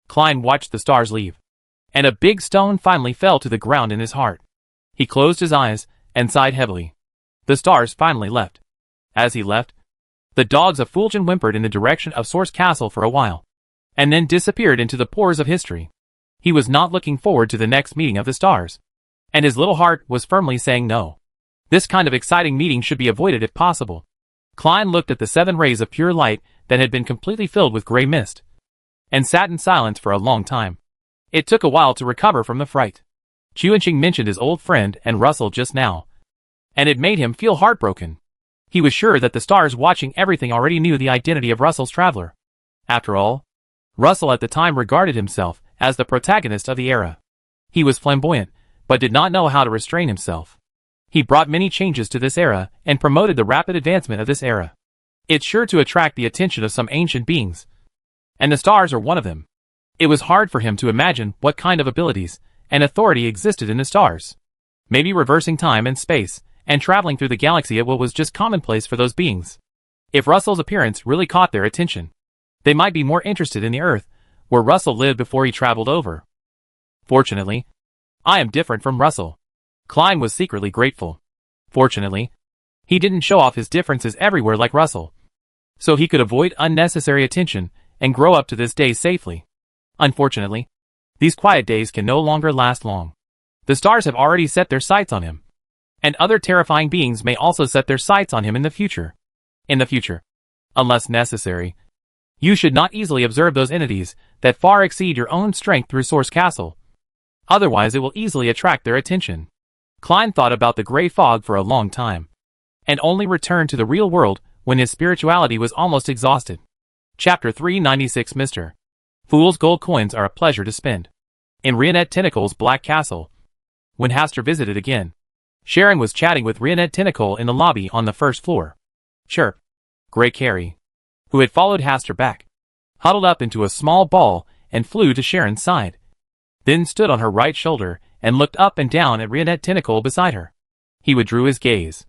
Klein watched the stars leave, and a big stone finally fell to the ground in his heart. He closed his eyes and sighed heavily. The stars finally left. As he left, the dogs of Fulgen whimpered in the direction of Source Castle for a while, and then disappeared into the pores of history. He was not looking forward to the next meeting of the stars, and his little heart was firmly saying no. This kind of exciting meeting should be avoided if possible. Klein looked at the 7 rays of pure light that had been completely filled with gray mist, and sat in silence for a long time. It took a while to recover from the fright. Chuanqing mentioned his old friend and Russell just now, and it made him feel heartbroken. He was sure that the stars watching everything already knew the identity of Russell's traveler. After all, Russell at the time regarded himself as the protagonist of the era. He was flamboyant, but did not know how to restrain himself. He brought many changes to this era and promoted the rapid advancement of this era. It's sure to attract the attention of some ancient beings, and the stars are one of them. It was hard for him to imagine what kind of abilities and authority existed in the stars. Maybe reversing time and space and traveling through the galaxy at will was just commonplace for those beings. If Russell's appearance really caught their attention, they might be more interested in the Earth, where Russell lived before he traveled over. Fortunately, I am different from Russell. Klein was secretly grateful. Fortunately, he didn't show off his differences everywhere like Russell, so he could avoid unnecessary attention and grow up to this day safely. Unfortunately, these quiet days can no longer last long. The stars have already set their sights on him, and other terrifying beings may also set their sights on him in the future. In the future, unless necessary, you should not easily observe those entities that far exceed your own strength through Source Castle. Otherwise it will easily attract their attention. Klein thought about the gray fog for a long time, and only returned to the real world when his spirituality was almost exhausted. Chapter 396 Mr. Fool's gold coins are a pleasure to spend. In Rionette Tentacle's Black Castle, when Hastur visited again, Sharon was chatting with Rionette Tentacle in the lobby on the first floor. Chirp. Grey Carrie, who had followed Hastur back, huddled up into a small ball and flew to Sharon's side, then stood on her right shoulder and looked up and down at Rionette Tentacle beside her. He withdrew his gaze.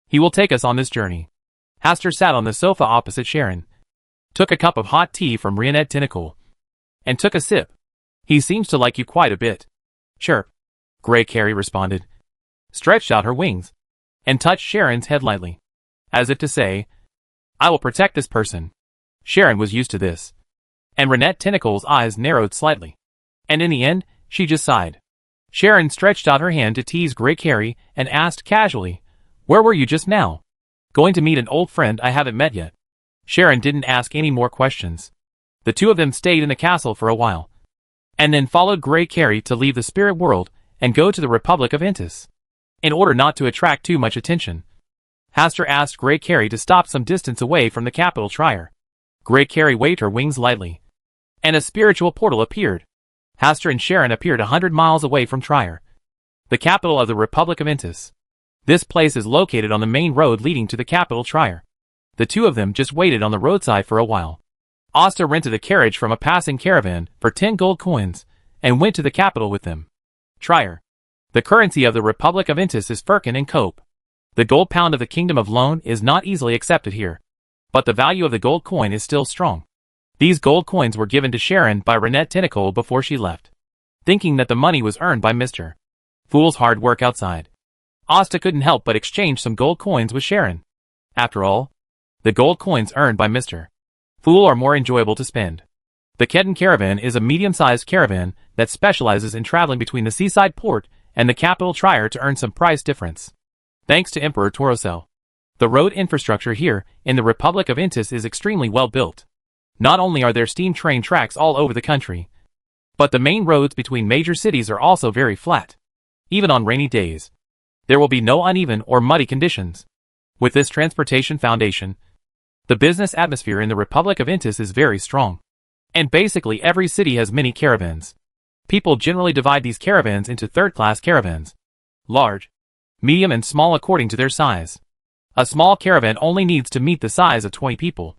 He will take us on this journey. Hastur sat on the sofa opposite Sharon, took a cup of hot tea from Rionette Tentacle, and took a sip. He seems to like you quite a bit. Chirp. Grey Carrie responded, stretched out her wings, and touched Sharon's head lightly, as if to say, I will protect this person. Sharon was used to this. And Renette Tentacle's eyes narrowed slightly. And in the end, she just sighed. Sharon stretched out her hand to tease Grey Carrie and asked casually, "Where were you just now?" "Going to meet an old friend I haven't met yet." Sharon didn't ask any more questions. The two of them stayed in the castle for a while, and then followed Grey Carrie to leave the spirit world and go to the Republic of Intis. In order not to attract too much attention, Hastur asked Grey Carrie to stop some distance away from the capital Trier. Grey Carrie waved her wings lightly, and a spiritual portal appeared. Hastur and Sharon appeared 100 miles away from Trier, the capital of the Republic of Intis. This place is located on the main road leading to the capital Trier. The two of them just waited on the roadside for a while. Asta rented a carriage from a passing caravan for 10 gold coins and went to the capital with them. Trier. The currency of the Republic of Intis is firkin and cope. The gold pound of the Kingdom of Loan is not easily accepted here, but the value of the gold coin is still strong. These gold coins were given to Sharon by Renette Tentacle before she left, thinking that the money was earned by Mr. Fool's hard work outside. Asta couldn't help but exchange some gold coins with Sharon. After all, the gold coins earned by Mr. Fool are more enjoyable to spend. The Kedon Caravan is a medium-sized caravan that specializes in traveling between the seaside port and the capital Trier to earn some price difference. Thanks to Emperor Torosel, the road infrastructure here in the Republic of Intis is extremely well built. Not only are there steam train tracks all over the country, but the main roads between major cities are also very flat. Even on rainy days, there will be no uneven or muddy conditions. With this transportation foundation, the business atmosphere in the Republic of Intis is very strong. And basically every city has many caravans. People generally divide these caravans into third-class caravans. Large, medium and small according to their size. A small caravan only needs to meet the size of 20 people,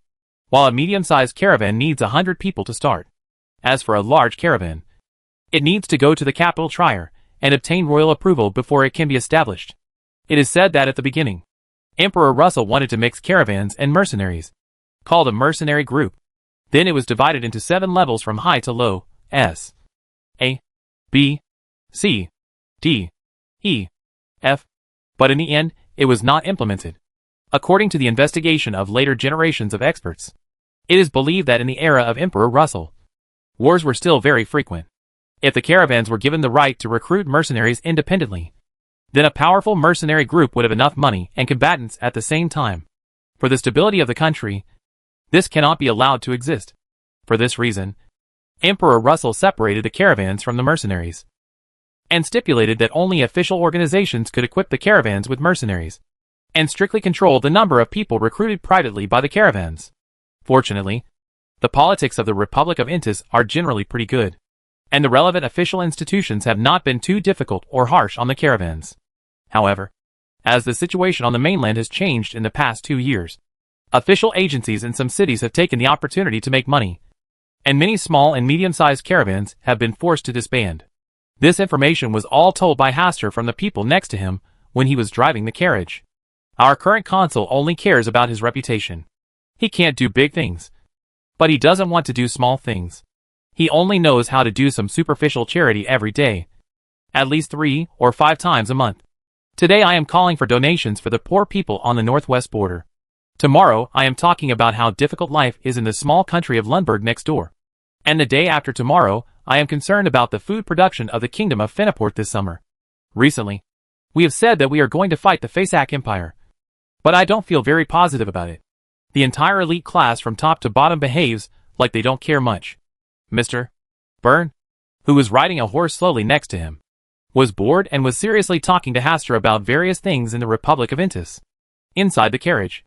while a medium-sized caravan needs 100 people to start. As for a large caravan, it needs to go to the capital Trier and obtain royal approval before it can be established. It is said that at the beginning, Emperor Russell wanted to mix caravans and mercenaries, called a mercenary group. Then it was divided into 7 levels from high to low, S, A, B, C, D, E, F, but in the end, it was not implemented. According to the investigation of later generations of experts, it is believed that in the era of Emperor Russell, wars were still very frequent. If the caravans were given the right to recruit mercenaries independently, then a powerful mercenary group would have enough money and combatants at the same time. For the stability of the country, this cannot be allowed to exist. For this reason, Emperor Russell separated the caravans from the mercenaries, and stipulated that only official organizations could equip the caravans with mercenaries, and strictly control the number of people recruited privately by the caravans. Fortunately, the politics of the Republic of Intis are generally pretty good, and the relevant official institutions have not been too difficult or harsh on the caravans. However, as the situation on the mainland has changed in the past 2 years, official agencies in some cities have taken the opportunity to make money, and many small and medium-sized caravans have been forced to disband. This information was all told by Hastur from the people next to him when he was driving the carriage. Our current consul only cares about his reputation. He can't do big things, but he doesn't want to do small things. He only knows how to do some superficial charity every day, at least 3 or 5 times a month. Today I am calling for donations for the poor people on the northwest border. Tomorrow I am talking about how difficult life is in the small country of Lundberg next door. And the day after tomorrow, I am concerned about the food production of the Kingdom of Fenaport this summer. Recently, we have said that we are going to fight the Fasak Empire, but I don't feel very positive about it. The entire elite class from top to bottom behaves like they don't care much. Mr. Byrne, who was riding a horse slowly next to him, was bored and was seriously talking to Hastur about various things in the Republic of Intis. Inside the carriage,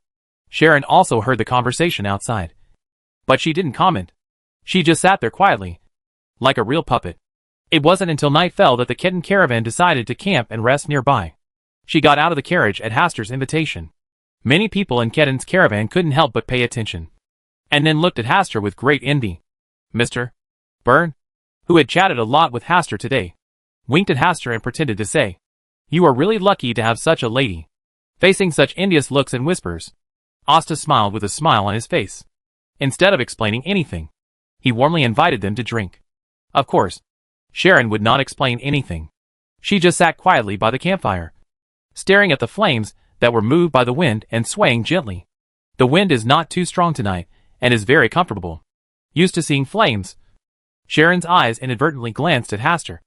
Sharon also heard the conversation outside, but she didn't comment. She just sat there quietly, like a real puppet. It wasn't until night fell that the Kedon caravan decided to camp and rest nearby. She got out of the carriage at Hastur's invitation. Many people in Kedon's caravan couldn't help but pay attention, and then looked at Hastur with great envy. Mr. Byrne, who had chatted a lot with Hastur today, winked at Hastur and pretended to say, "You are really lucky to have such a lady." Facing such envious looks and whispers, Asta smiled with a smile on his face. Instead of explaining anything, he warmly invited them to drink. Of course, Sharon would not explain anything. She just sat quietly by the campfire, staring at the flames that were moved by the wind and swaying gently. The wind is not too strong tonight, and is very comfortable. Used to seeing flames. Sharon's eyes inadvertently glanced at Haster,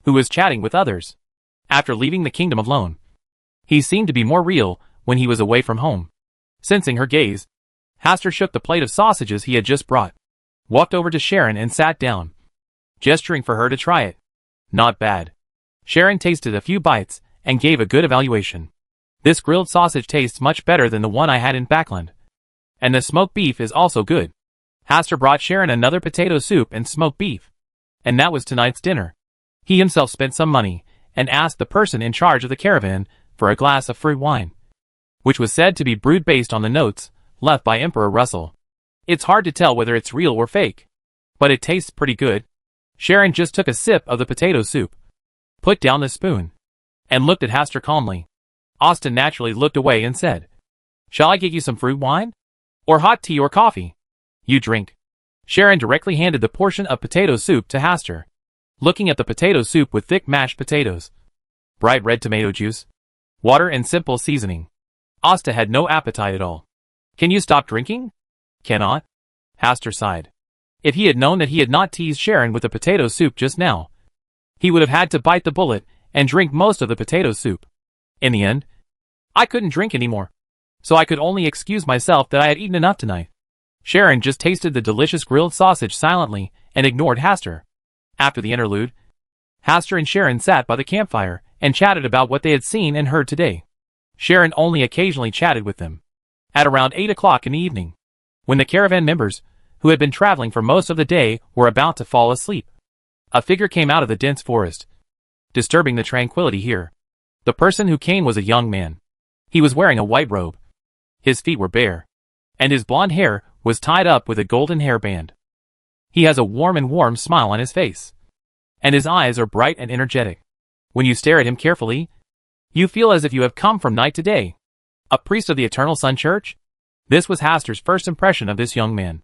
who was chatting with others. After leaving the kingdom alone, he seemed to be more real when he was away from home. Sensing her gaze, Haster shook the plate of sausages he had just brought, walked over to Sharon and sat down, gesturing for her to try it. Not bad. Sharon tasted a few bites and gave a good evaluation. This grilled sausage tastes much better than the one I had in Backland. And the smoked beef is also good. Haster brought Sharon another potato soup and smoked beef. And that was tonight's dinner. He himself spent some money and asked the person in charge of the caravan for a glass of fruit wine, which was said to be brewed based on the notes left by Emperor Russell. It's hard to tell whether it's real or fake, but it tastes pretty good. Sharon just took a sip of the potato soup, put down the spoon, and looked at Haster calmly. Austin naturally looked away and said, "Shall I get you some fruit wine? Or hot tea or coffee? You drink." Sharon directly handed the portion of potato soup to Haster, looking at the potato soup with thick mashed potatoes, bright red tomato juice, water and simple seasoning. Asta had no appetite at all. "Can you stop drinking?" "Cannot." Haster sighed. If he had known that he had not teased Sharon with the potato soup just now, he would have had to bite the bullet and drink most of the potato soup. In the end, "I couldn't drink anymore, so I could only excuse myself that I had eaten enough tonight." Sharon just tasted the delicious grilled sausage silently and ignored Haster. After the interlude, Haster and Sharon sat by the campfire and chatted about what they had seen and heard today. Sharon only occasionally chatted with them. At around 8 o'clock in the evening, when the caravan members, who had been traveling for most of the day, were about to fall asleep, a figure came out of the dense forest, disturbing the tranquility here. The person who came was a young man. He was wearing a white robe. His feet were bare, and his blonde hair was tied up with a golden hairband. He has a warm smile on his face, and his eyes are bright and energetic. When you stare at him carefully, you feel as if you have come from night to day. A priest of the Eternal Sun Church? This was Haster's first impression of this young man.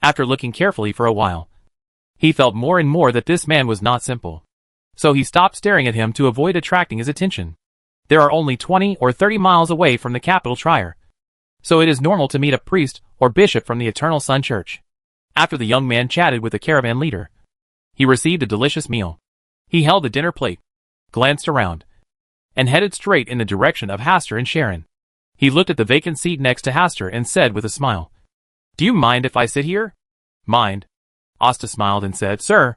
After looking carefully for a while, he felt more and more that this man was not simple. So he stopped staring at him to avoid attracting his attention. There are only 20 or 30 miles away from the capital Trier, so it is normal to meet a priest or bishop from the Eternal Sun Church. After the young man chatted with the caravan leader, he received a delicious meal. He held the dinner plate, glanced around, and headed straight in the direction of Haster and Sharon. He looked at the vacant seat next to Haster and said with a smile, "Do you mind if I sit here?" "Mind?" Asta smiled and said, "Sir,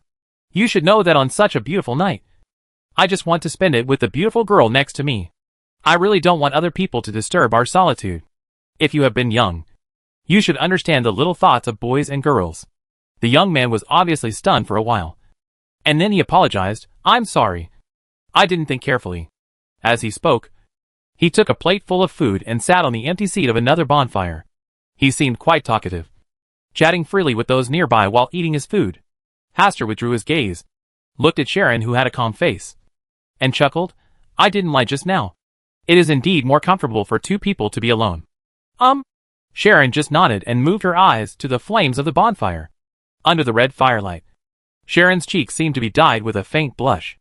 you should know that on such a beautiful night, I just want to spend it with the beautiful girl next to me. I really don't want other people to disturb our solitude. If you have been young, you should understand the little thoughts of boys and girls." The young man was obviously stunned for a while, and then he apologized. "I'm sorry. I didn't think carefully." As he spoke, he took a plate full of food and sat on the empty seat of another bonfire. He seemed quite talkative, chatting freely with those nearby while eating his food. Haster withdrew his gaze, looked at Sharon, who had a calm face, and chuckled. "I didn't lie just now. It is indeed more comfortable for two people to be alone." Sharon just nodded and moved her eyes to the flames of the bonfire. Under the red firelight, Sharon's cheeks seemed to be dyed with a faint blush.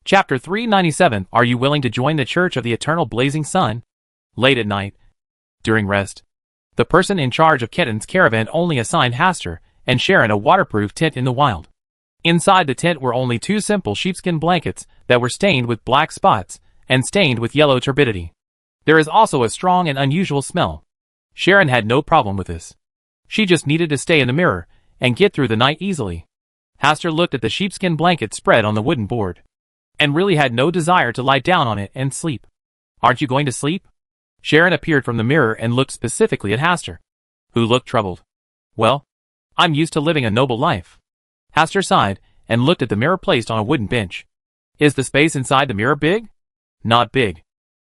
Chapter 397. Are you willing to join the Church of the Eternal Blazing Sun? Late at night, during rest, the person in charge of Ketten's caravan only assigned Haster and Sharon a waterproof tent in the wild. Inside the tent were only two simple sheepskin blankets that were stained with black spots and stained with yellow turbidity. There is also a strong and unusual smell. Sharon had no problem with this. She just needed to stay in the mirror and get through the night easily. Haster looked at the sheepskin blanket spread on the wooden board, and really had no desire to lie down on it and sleep. "Aren't you going to sleep?" Sharon appeared from the mirror and looked specifically at Haster, who looked troubled. "Well, I'm used to living a noble life." Haster sighed and looked at the mirror placed on a wooden bench. "Is the space inside the mirror big?" "Not big.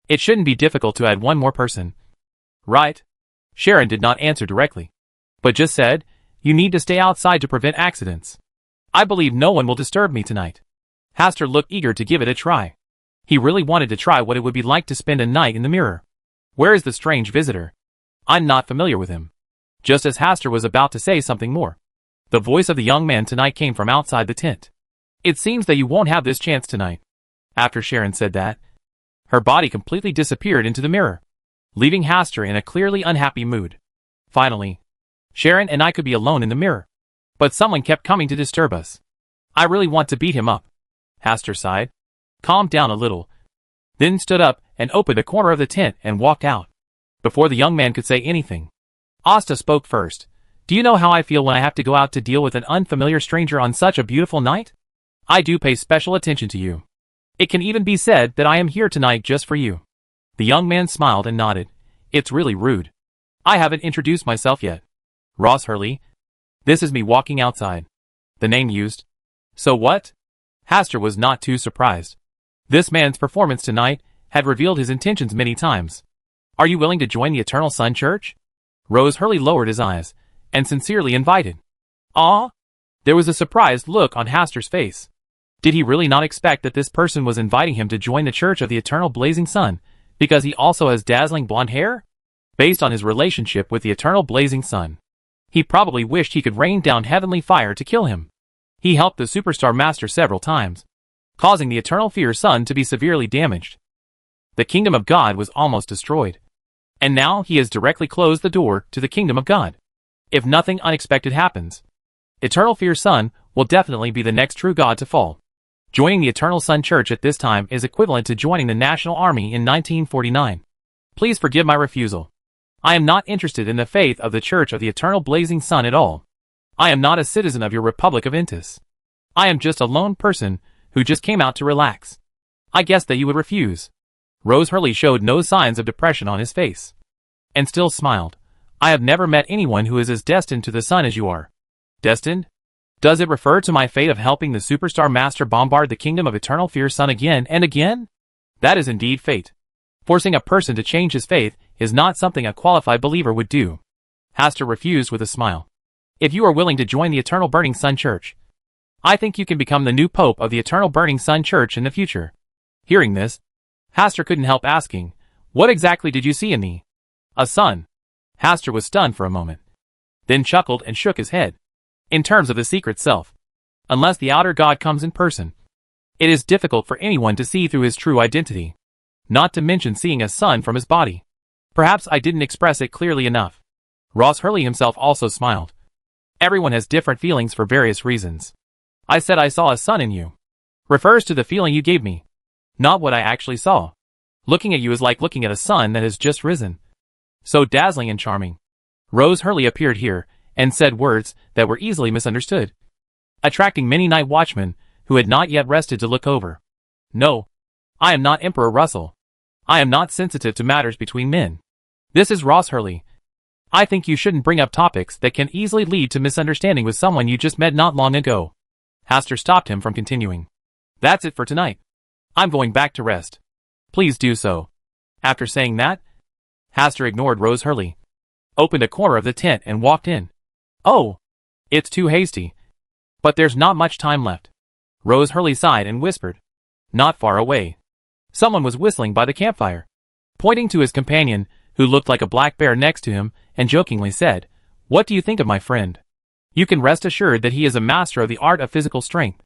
It shouldn't be difficult to add one more person." "Right." Sharon did not answer directly, but just said, "You need to stay outside to prevent accidents. I believe no one will disturb me tonight." Haster looked eager to give it a try. He really wanted to try what it would be like to spend a night in the mirror. "Where is the strange visitor? I'm not familiar with him." Just as Haster was about to say something more, the voice of the young man tonight came from outside the tent. "It seems that you won't have this chance tonight." After Sharon said that, her body completely disappeared into the mirror, leaving Haster in a clearly unhappy mood. Finally, Sharon and I could be alone in the mirror. but someone kept coming to disturb us. I really want to beat him up. Hastur sighed, calmed down a little, then stood up and opened a corner of the tent and walked out. Before the young man could say anything, Asta spoke first. Do you know how I feel when I have to go out to deal with an unfamiliar stranger on such a beautiful night? I do pay special attention to you. It can even be said that I am here tonight just for you. The young man smiled and nodded. It's really rude. I haven't introduced myself yet. Ross Hurley. This is me walking outside. The name used. So what? Hastur was not too surprised. This man's performance tonight had revealed his intentions many times. Are you willing to join the Eternal Sun Church? Rose Hurley lowered his eyes and sincerely invited. Ah? There was a surprised look on Hastur's face. Did he really not expect that this person was inviting him to join the Church of the Eternal Blazing Sun because he also has dazzling blonde hair? Based on his relationship with the Eternal Blazing Sun, he probably wished he could rain down heavenly fire to kill him. He helped the Superstar Master several times, causing the Eternal Fear Sun to be severely damaged. The Kingdom of God was almost destroyed. And now he has directly closed the door to the Kingdom of God. If nothing unexpected happens, Eternal Fear Sun will definitely be the next true god to fall. Joining the Eternal Sun Church at this time is equivalent to joining the National Army in 1949. Please forgive my refusal. I am not interested in the faith of the Church of the Eternal Blazing Sun at all. I am not a citizen of your Republic of Intis. I am just a lone person who just came out to relax. I guessed that you would refuse. Rose Hurley showed no signs of depression on his face, and still smiled. I have never met anyone who is as destined to the sun as you are. Destined? Does it refer to my fate of helping the Superstar Master bombard the Kingdom of Eternal Fear Sun again and again? That is indeed fate. Forcing a person to change his faith is not something a qualified believer would do. Hastur refused with a smile. If you are willing to join the Eternal Burning Sun Church, I think you can become the new Pope of the Eternal Burning Sun Church in the future. Hearing this, Hastur couldn't help asking, what exactly did you see in me? A sun. Hastur was stunned for a moment, then chuckled and shook his head. In terms of the secret self, unless the outer god comes in person, it is difficult for anyone to see through his true identity, not to mention seeing a sun from his body. Perhaps I didn't express it clearly enough. Ross Hurley himself also smiled. Everyone has different feelings for various reasons. I said I saw a sun in you. Refers to the feeling you gave me, not what I actually saw. Looking at you is like looking at a sun that has just risen. So dazzling and charming. Rose Hurley appeared here and said words that were easily misunderstood, attracting many night watchmen who had not yet rested to look over. No, I am not Emperor Russell. I am not sensitive to matters between men. This is Ross Hurley. I think you shouldn't bring up topics that can easily lead to misunderstanding with someone you just met not long ago. Hastur stopped him from continuing. That's it for tonight. I'm going back to rest. Please do so. After saying that, Hastur ignored Rose Hurley, opened a corner of the tent and walked in. Oh, it's too hasty. But there's not much time left. Rose Hurley sighed and whispered. Not far away, someone was whistling by the campfire. Pointing to his companion, who looked like a black bear next to him, and jokingly said, What do you think of my friend? You can rest assured that he is a master of the art of physical strength.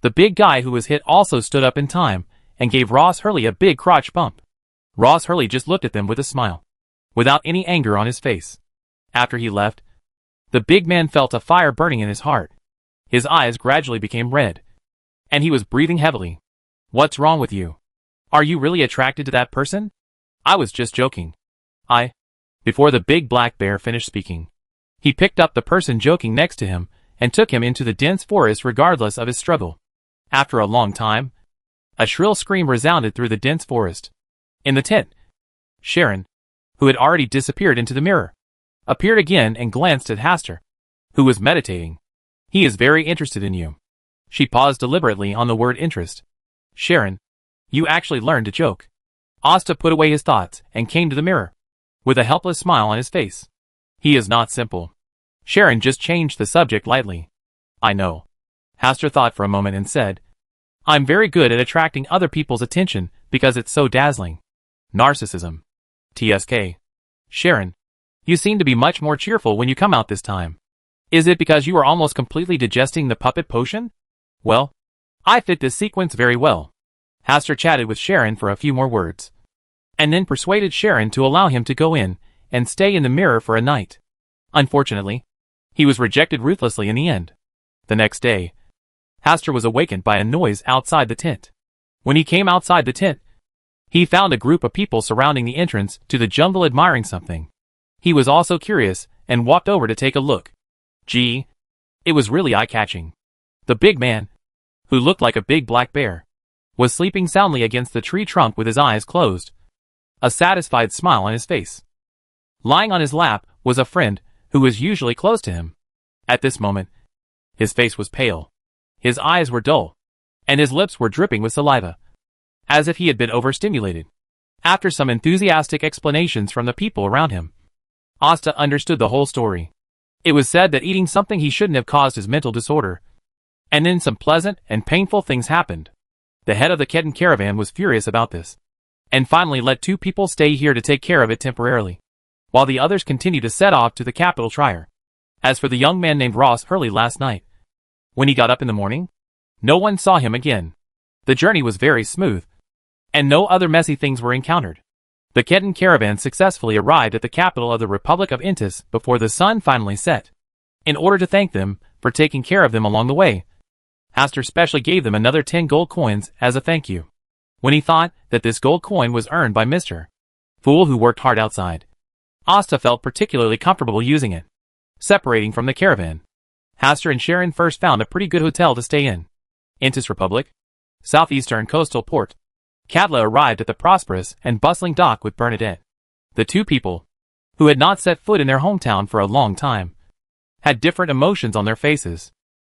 The big guy who was hit also stood up in time, and gave Ross Hurley a big crotch bump. Ross Hurley just looked at them with a smile, without any anger on his face. After he left, the big man felt a fire burning in his heart. His eyes gradually became red, and he was breathing heavily. What's wrong with you? Are you really attracted to that person? I was just joking. Before the big black bear finished speaking, he picked up the person joking next to him and took him into the dense forest regardless of his struggle. After a long time, a shrill scream resounded through the dense forest. In the tent, Sharon, who had already disappeared into the mirror, appeared again and glanced at Hastur, who was meditating. He is very interested in you. She paused deliberately on the word interest. Sharon, you actually learned to joke. Asta put away his thoughts and came to the mirror, with a helpless smile on his face. He is not simple. Sharon just changed the subject lightly. I know. Hastur thought for a moment and said, I'm very good at attracting other people's attention because it's so dazzling. Narcissism. TSK. Sharon, you seem to be much more cheerful when you come out this time. Is it because you are almost completely digesting the puppet potion? Well, I fit this sequence very well. Hastur chatted with Sharon for a few more words, and then persuaded Sharon to allow him to go in and stay in the mirror for a night. Unfortunately, he was rejected ruthlessly in the end. The next day, Hastur was awakened by a noise outside the tent. When he came outside the tent, he found a group of people surrounding the entrance to the jungle admiring something. He was also curious and walked over to take a look. Gee, it was really eye-catching. The big man, who looked like a big black bear, was sleeping soundly against the tree trunk with his eyes closed, a satisfied smile on his face. Lying on his lap was a friend who was usually close to him. At this moment, his face was pale, his eyes were dull, and his lips were dripping with saliva, as if he had been overstimulated. After some enthusiastic explanations from the people around him, Asta understood the whole story. It was said that eating something he shouldn't have caused his mental disorder, and then some pleasant and painful things happened. The head of the Ketan caravan was furious about this, and finally let 2 people stay here to take care of it temporarily, while the others continued to set off to the capital Trier. As for the young man named Ross Hurley last night, when he got up in the morning, no one saw him again. The journey was very smooth, and no other messy things were encountered. The Ketan caravan successfully arrived at the capital of the Republic of Intis before the sun finally set. In order to thank them for taking care of them along the way, Hastur specially gave them another 10 gold coins as a thank you. When he thought that this gold coin was earned by Mr. Fool who worked hard outside, Asta felt particularly comfortable using it. Separating from the caravan, Hastur and Sharon first found a pretty good hotel to stay in. Intis Republic, southeastern coastal port. Cadla arrived at the prosperous and bustling dock with Bernadette. The 2 people, who had not set foot in their hometown for a long time, had different emotions on their faces.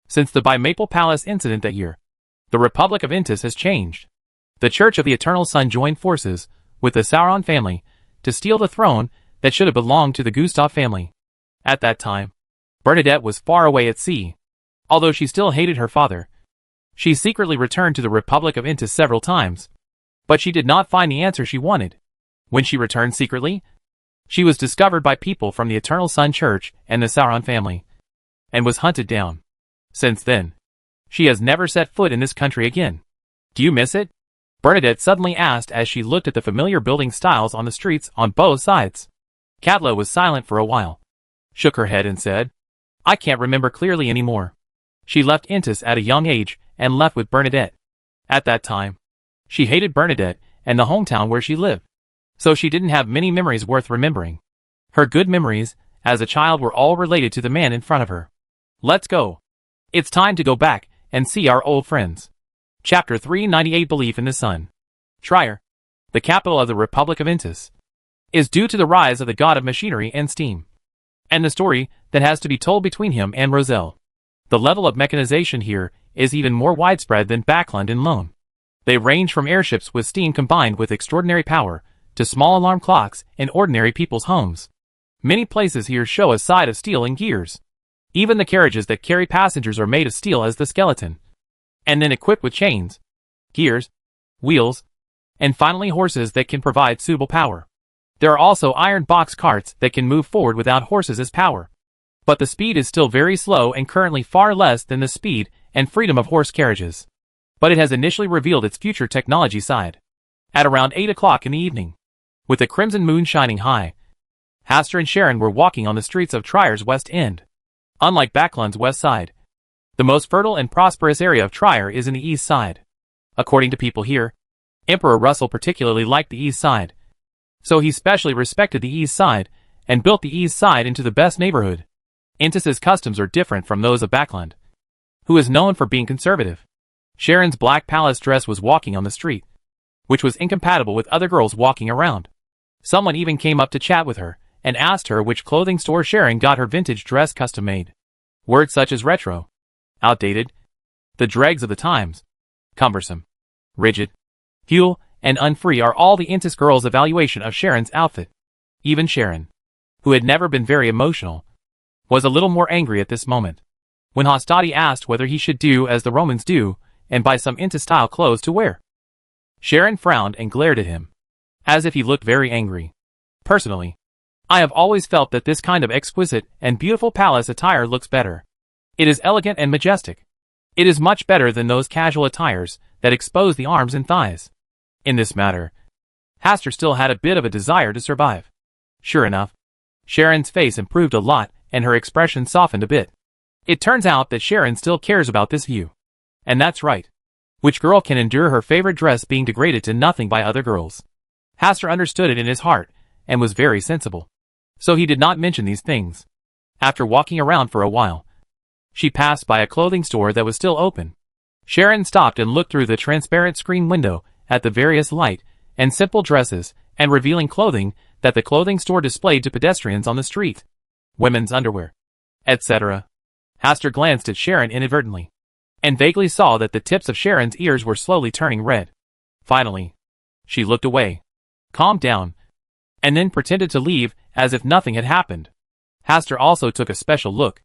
Since the Bi-Maple Palace incident that year, the Republic of Intis has changed. The Church of the Eternal Sun joined forces with the Sauron family to steal the throne that should have belonged to the Gustav family. At that time, Bernadette was far away at sea. Although she still hated her father, she secretly returned to the Republic of Intis several times, but she did not find the answer she wanted. When she returned secretly, she was discovered by people from the Eternal Sun Church and the Sauron family, and was hunted down. Since then, she has never set foot in this country again. Do you miss it? Bernadette suddenly asked as she looked at the familiar building styles on the streets on both sides. Cadla was silent for a while, shook her head and said, I can't remember clearly anymore. She left Intis at a young age and left with Bernadette. At that time, she hated Bernadette and the hometown where she lived, so she didn't have many memories worth remembering. Her good memories as a child were all related to the man in front of her. Let's go. It's time to go back and see our old friends. Chapter 398 Belief in the Sun. Trier, the capital of the Republic of Intis, is due to the rise of the god of machinery and steam, and the story that has to be told between him and Roselle. The level of mechanization here is even more widespread than Backlund and Lone. They range from airships with steam combined with extraordinary power to small alarm clocks in ordinary people's homes. Many places here show a side of steel and gears. Even the carriages that carry passengers are made of steel as the skeleton, and then equipped with chains, gears, wheels, and finally horses that can provide suitable power. There are also iron box carts that can move forward without horses as power. But the speed is still very slow and currently far less than the speed and freedom of horse carriages. But it has initially revealed its future technology side. At around 8 o'clock in the evening, with the crimson moon shining high, Hastur and Sharon were walking on the streets of Trier's west end. Unlike Backlund's west side, the most fertile and prosperous area of Trier is in the east side. According to people here, Emperor Russell particularly liked the east side, so he specially respected the east side and built the east side into the best neighborhood. Intis's customs are different from those of Backlund, who is known for being conservative. Sharon's black palace dress was walking on the street, which was incompatible with other girls walking around. Someone even came up to chat with her and asked her which clothing store Sharon got her vintage dress custom made. Words such as retro, outdated, the dregs of the times, cumbersome, rigid, fuel, and unfree are all the Intis girls' evaluation of Sharon's outfit. Even Sharon, who had never been very emotional, was a little more angry at this moment. When Hastati asked whether he should do as the Romans do and buy some Intis-style clothes to wear, Sharon frowned and glared at him, as if he looked very angry. Personally, I have always felt that this kind of exquisite and beautiful palace attire looks better. It is elegant and majestic. It is much better than those casual attires that expose the arms and thighs. In this matter, Hastur still had a bit of a desire to survive. Sure enough, Sharon's face improved a lot and her expression softened a bit. It turns out that Sharon still cares about this view. And that's right. Which girl can endure her favorite dress being degraded to nothing by other girls? Hastur understood it in his heart, and was very sensible. So he did not mention these things. After walking around for a while, she passed by a clothing store that was still open. Sharon stopped and looked through the transparent screen window at the various light and simple dresses and revealing clothing that the clothing store displayed to pedestrians on the street. Women's underwear, etc. Hastur glanced at Sharon inadvertently, and vaguely saw that the tips of Sharon's ears were slowly turning red. Finally, she looked away, calmed down, and then pretended to leave as if nothing had happened. Hastur also took a special look,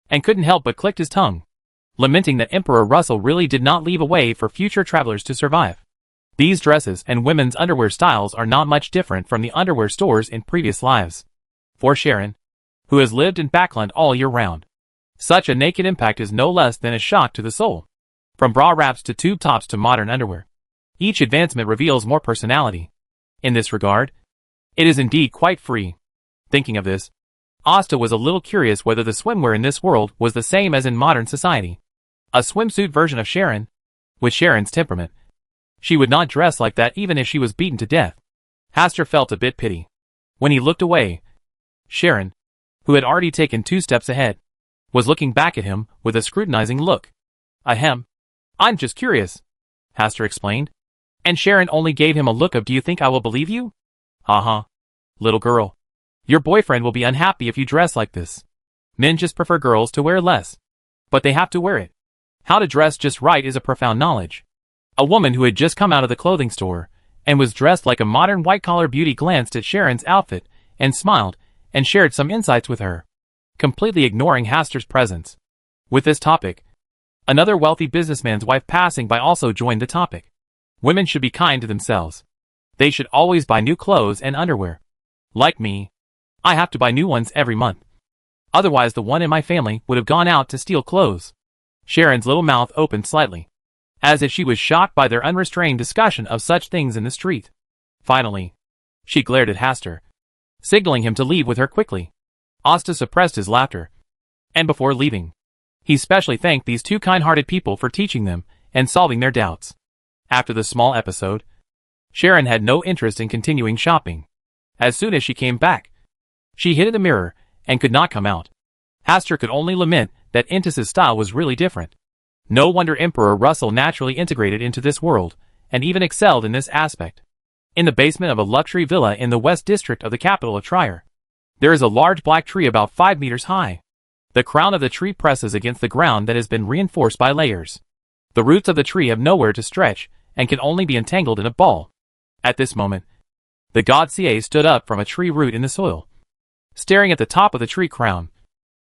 and couldn't help but click his tongue, lamenting that Emperor Russell really did not leave a way for future travelers to survive. These dresses and women's underwear styles are not much different from the underwear stores in previous lives. For Sharon, who has lived in Backland all year round, such a naked impact is no less than a shock to the soul. From bra wraps to tube tops to modern underwear, each advancement reveals more personality. In this regard, it is indeed quite free. Thinking of this, Asta was a little curious whether the swimwear in this world was the same as in modern society. A swimsuit version of Sharon. With Sharon's temperament, she would not dress like that even if she was beaten to death. Hastur felt a bit pity. When he looked away, Sharon, who had already taken 2 steps ahead, was looking back at him with a scrutinizing look. Ahem. I'm just curious, Hastur explained. And Sharon only gave him a look of, do you think I will believe you? Uh-huh. Little girl. Your boyfriend will be unhappy if you dress like this. Men just prefer girls to wear less. But they have to wear it. How to dress just right is a profound knowledge. A woman who had just come out of the clothing store, and was dressed like a modern white-collar beauty glanced at Sharon's outfit, and smiled, and shared some insights with her, completely ignoring Hastur's presence. With this topic, another wealthy businessman's wife passing by also joined the topic. Women should be kind to themselves. They should always buy new clothes and underwear. Like me, I have to buy new ones every month. Otherwise the one in my family would have gone out to steal clothes. Sharon's little mouth opened slightly, as if she was shocked by their unrestrained discussion of such things in the street. Finally, she glared at Hastur, signaling him to leave with her quickly. Asta suppressed his laughter, and before leaving, he specially thanked these 2 kind-hearted people for teaching them and solving their doubts. After the small episode, Sharon had no interest in continuing shopping. As soon as she came back, she hid in the mirror and could not come out. Hastur could only lament that Intis's style was really different. No wonder Emperor Russell naturally integrated into this world, and even excelled in this aspect. In the basement of a luxury villa in the west district of the capital of Trier, there is a large black tree about 5 meters high. The crown of the tree presses against the ground that has been reinforced by layers. The roots of the tree have nowhere to stretch, and can only be entangled in a ball. At this moment, the god Ca stood up from a tree root in the soil, staring at the top of the tree crown.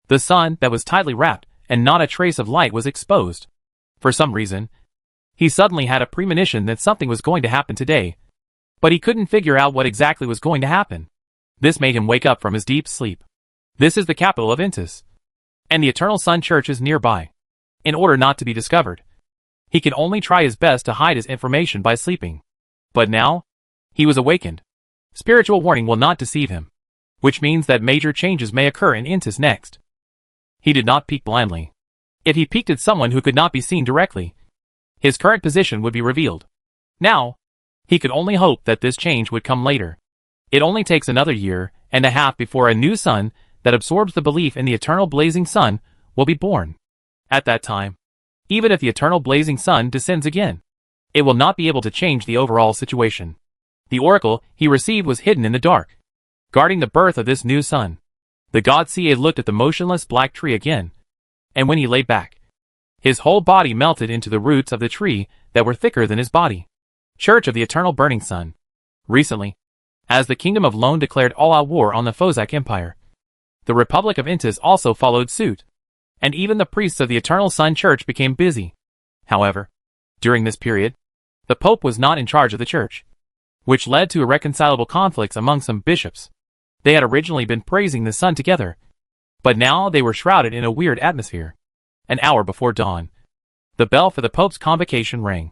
The sun, that was tightly wrapped, and not a trace of light was exposed. For some reason, he suddenly had a premonition that something was going to happen today, but he couldn't figure out what exactly was going to happen. This made him wake up from his deep sleep. This is the capital of Intis, and the Eternal Sun Church is nearby. In order not to be discovered, he could only try his best to hide his information by sleeping. But now, he was awakened. Spiritual warning will not deceive him, which means that major changes may occur in Intis next. He did not peek blindly. If he peeked at someone who could not be seen directly, his current position would be revealed. Now, he could only hope that this change would come later. It only takes another year and a half before a new sun that absorbs the belief in the eternal blazing sun will be born. At that time, even if the eternal blazing sun descends again, it will not be able to change the overall situation. The oracle he received was hidden in the dark, guarding the birth of this new sun. The god Ca looked at the motionless black tree again, and when he lay back, his whole body melted into the roots of the tree that were thicker than his body. Church of the Eternal Burning Sun. Recently, as the Kingdom of Lone declared all-out war on the Fozak Empire, the Republic of Intis also followed suit, and even the priests of the Eternal Sun Church became busy. However, during this period, the Pope was not in charge of the church, which led to irreconcilable conflicts among some bishops. They had originally been praising the sun together, but now they were shrouded in a weird atmosphere. An hour before dawn, the bell for the Pope's convocation rang,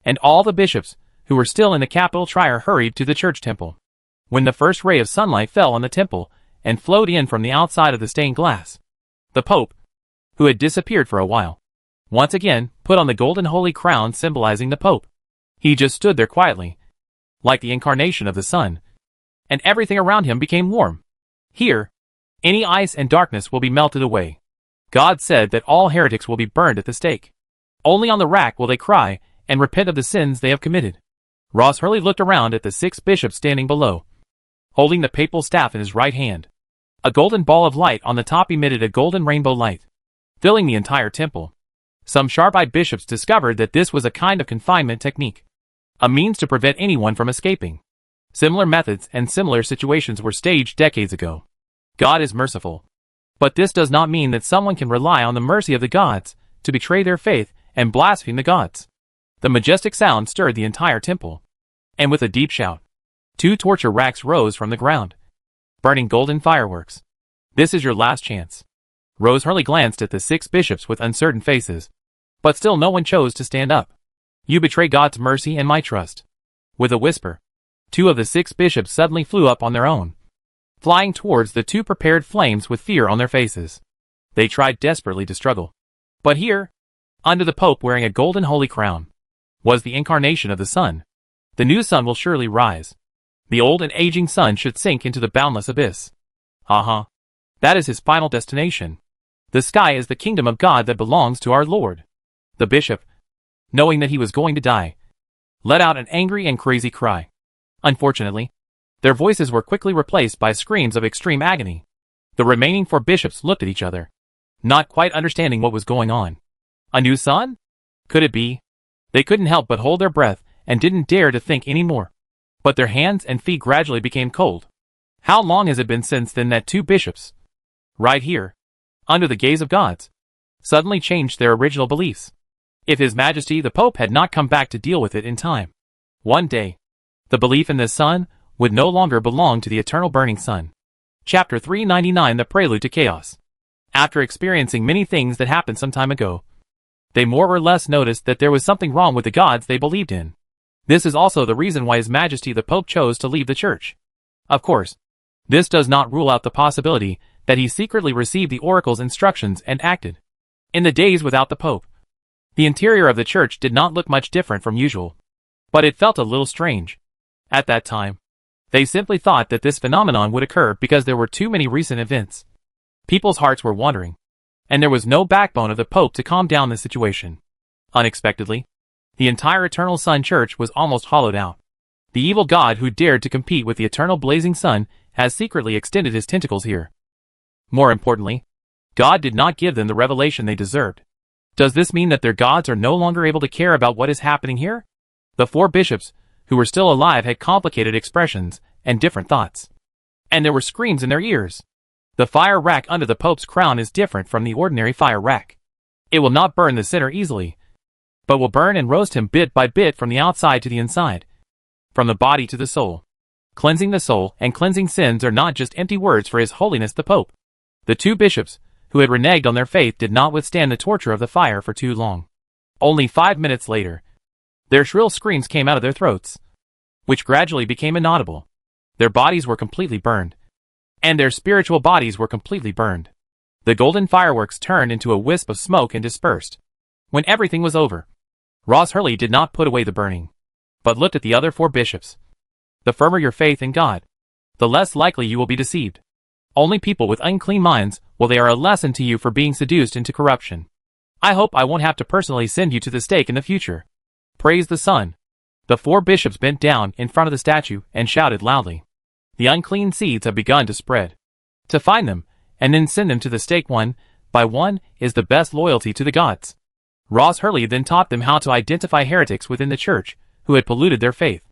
and all the bishops, who were still in the capital Trier, hurried to the church temple. When the first ray of sunlight fell on the temple and flowed in from the outside of the stained glass, the Pope, who had disappeared for a while, once again put on the golden holy crown symbolizing the Pope. He just stood there quietly, like the incarnation of the sun, and everything around him became warm. Here, any ice and darkness will be melted away. God said that all heretics will be burned at the stake. Only on the rack will they cry and repent of the sins they have committed. Ross Hurley looked around at the 6 bishops standing below, holding the papal staff in his right hand. A golden ball of light on the top emitted a golden rainbow light, filling the entire temple. Some sharp-eyed bishops discovered that this was a kind of confinement technique, a means to prevent anyone from escaping. Similar methods and similar situations were staged decades ago. God is merciful, but this does not mean that someone can rely on the mercy of the gods to betray their faith and blaspheme the gods. The majestic sound stirred the entire temple, and with a deep shout, 2 torture racks rose from the ground, burning golden fireworks. This is your last chance. Rose Hurley glanced at the 6 bishops with uncertain faces, but still no one chose to stand up. You betray God's mercy and my trust. With a whisper, 2 of the 6 bishops suddenly flew up on their own, flying towards the 2 prepared flames with fear on their faces. They tried desperately to struggle. But here, under the Pope wearing a golden holy crown, was the incarnation of the sun. The new sun will surely rise. The old and aging sun should sink into the boundless abyss. That is his final destination. The sky is the kingdom of God that belongs to our Lord. The bishop, knowing that he was going to die, let out an angry and crazy cry. Unfortunately, their voices were quickly replaced by screams of extreme agony. The remaining 4 bishops looked at each other, not quite understanding what was going on. A new sun? Could it be? They couldn't help but hold their breath and didn't dare to think any more. But their hands and feet gradually became cold. How long has it been since then that 2 bishops, right here, under the gaze of gods, suddenly changed their original beliefs? If His Majesty the Pope had not come back to deal with it in time, one day, the belief in the sun would no longer belong to the eternal burning sun. Chapter 399, The Prelude to Chaos. After experiencing many things that happened some time ago, they more or less noticed that there was something wrong with the gods they believed in. This is also the reason why His Majesty the Pope chose to leave the church. Of course, this does not rule out the possibility that he secretly received the oracle's instructions and acted. In the days without the Pope, the interior of the church did not look much different from usual, but it felt a little strange. At that time, they simply thought that this phenomenon would occur because there were too many recent events. People's hearts were wandering, and there was no backbone of the Pope to calm down the situation. Unexpectedly, the entire Eternal Sun Church was almost hollowed out. The evil god who dared to compete with the eternal blazing sun has secretly extended his tentacles here. More importantly, God did not give them the revelation they deserved. Does this mean that their gods are no longer able to care about what is happening here? The 4 bishops, who were still alive, had complicated expressions and different thoughts. And there were screams in their ears. The fire rack under the Pope's crown is different from the ordinary fire rack. It will not burn the sinner easily, but will burn and roast him bit by bit from the outside to the inside, from the body to the soul. Cleansing the soul and cleansing sins are not just empty words for His Holiness the Pope. The 2 bishops, who had reneged on their faith, did not withstand the torture of the fire for too long. Only 5 minutes later, their shrill screams came out of their throats, which gradually became inaudible. Their bodies were completely burned, and their spiritual bodies were completely burned. The golden fireworks turned into a wisp of smoke and dispersed. When everything was over, Ross Hurley did not put away the burning, but looked at the other 4 bishops. The firmer your faith in God, the less likely you will be deceived. Only people with unclean minds will they are a lesson to you for being seduced into corruption. I hope I won't have to personally send you to the stake in the future. Praise the sun. The 4 bishops bent down in front of the statue and shouted loudly. The unclean seeds have begun to spread. To find them, and then send them to the stake one by one, is the best loyalty to the gods. Ross Hurley then taught them how to identify heretics within the church who had polluted their faith.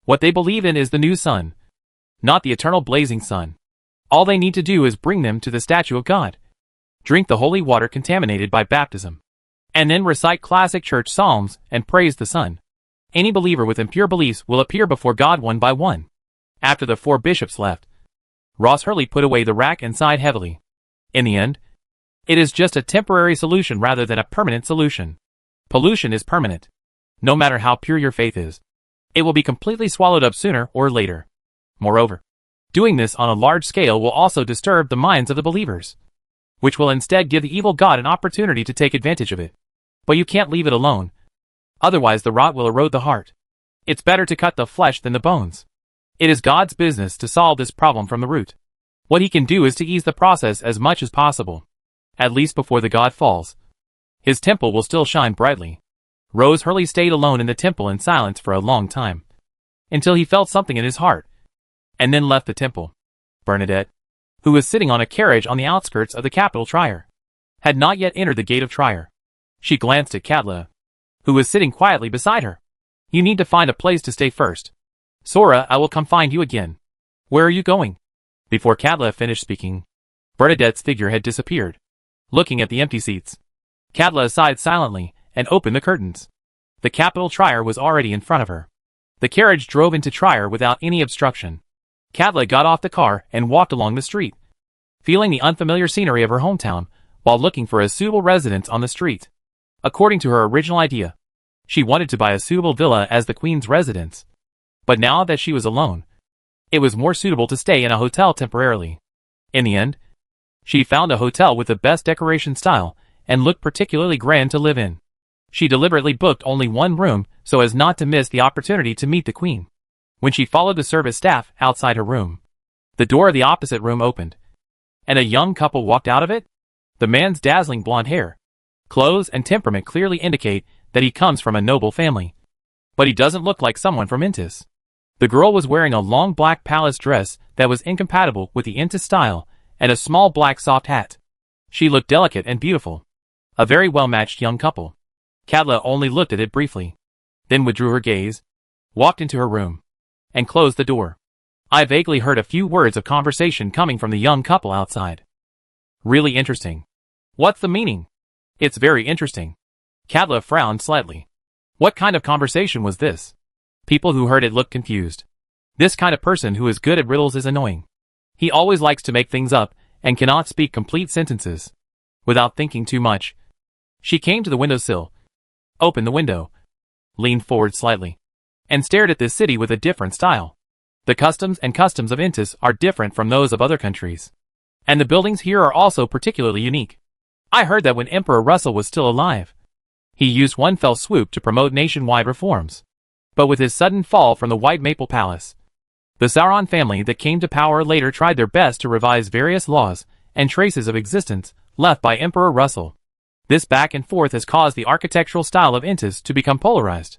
What they believe in is the new sun, not the eternal blazing sun. All they need to do is bring them to the statue of God, drink the holy water contaminated by baptism, and then recite classic church psalms and praise the sun. Any believer with impure beliefs will appear before God one by one. After the 4 bishops left, Ross Hurley put away the rack and sighed heavily. In the end, it is just a temporary solution rather than a permanent solution. Pollution is permanent. No matter how pure your faith is, it will be completely swallowed up sooner or later. Moreover, doing this on a large scale will also disturb the minds of the believers. which will instead give the evil god an opportunity to take advantage of it. But you can't leave it alone. Otherwise the rot will erode the heart. It's better to cut the flesh than the bones. It is God's business to solve this problem from the root. What he can do is to ease the process as much as possible. At least before the god falls. His temple will still shine brightly. Rose Hurley stayed alone in the temple in silence for a long time. Until he felt something in his heart. And then left the temple. Bernadette, who was sitting on a carriage on the outskirts of the capital Trier, had not yet entered the gate of Trier. She glanced at Katla, who was sitting quietly beside her. You need to find a place to stay first. Sora, I will come find you again. Where are you going? Before Katla finished speaking, Bernadette's figure had disappeared. Looking at the empty seats, Katla sighed silently and opened the curtains. The capital Trier was already in front of her. The carriage drove into Trier without any obstruction. Katla got off the car and walked along the street, feeling the unfamiliar scenery of her hometown while looking for a suitable residence on the street. According to her original idea, she wanted to buy a suitable villa as the queen's residence. But now that she was alone, it was more suitable to stay in a hotel temporarily. In the end, she found a hotel with the best decoration style and looked particularly grand to live in. She deliberately booked only one room so as not to miss the opportunity to meet the queen. When she followed the service staff outside her room, the door of the opposite room opened, and a young couple walked out of it. The man's dazzling blonde hair, clothes, and temperament clearly indicate that he comes from a noble family. But he doesn't look like someone from Intis. The girl was wearing a long black palace dress that was incompatible with the Intis style and a small black soft hat. She looked delicate and beautiful. A very well-matched young couple. Katla only looked at it briefly, then withdrew her gaze, walked into her room, and closed the door. I vaguely heard a few words of conversation coming from the young couple outside. Really interesting. What's the meaning? It's very interesting. Katla frowned slightly. What kind of conversation was this? People who heard it looked confused. This kind of person who is good at riddles is annoying. He always likes to make things up and cannot speak complete sentences. Without thinking too much, she came to the windowsill, opened the window, leaned forward slightly, and stared at this city with a different style. The customs of Intis are different from those of other countries. And the buildings here are also particularly unique. I heard that when Emperor Russell was still alive, he used one fell swoop to promote nationwide reforms. But with his sudden fall from the White Maple Palace, the Sauron family that came to power later tried their best to revise various laws and traces of existence left by Emperor Russell. This back and forth has caused the architectural style of Intis to become polarized.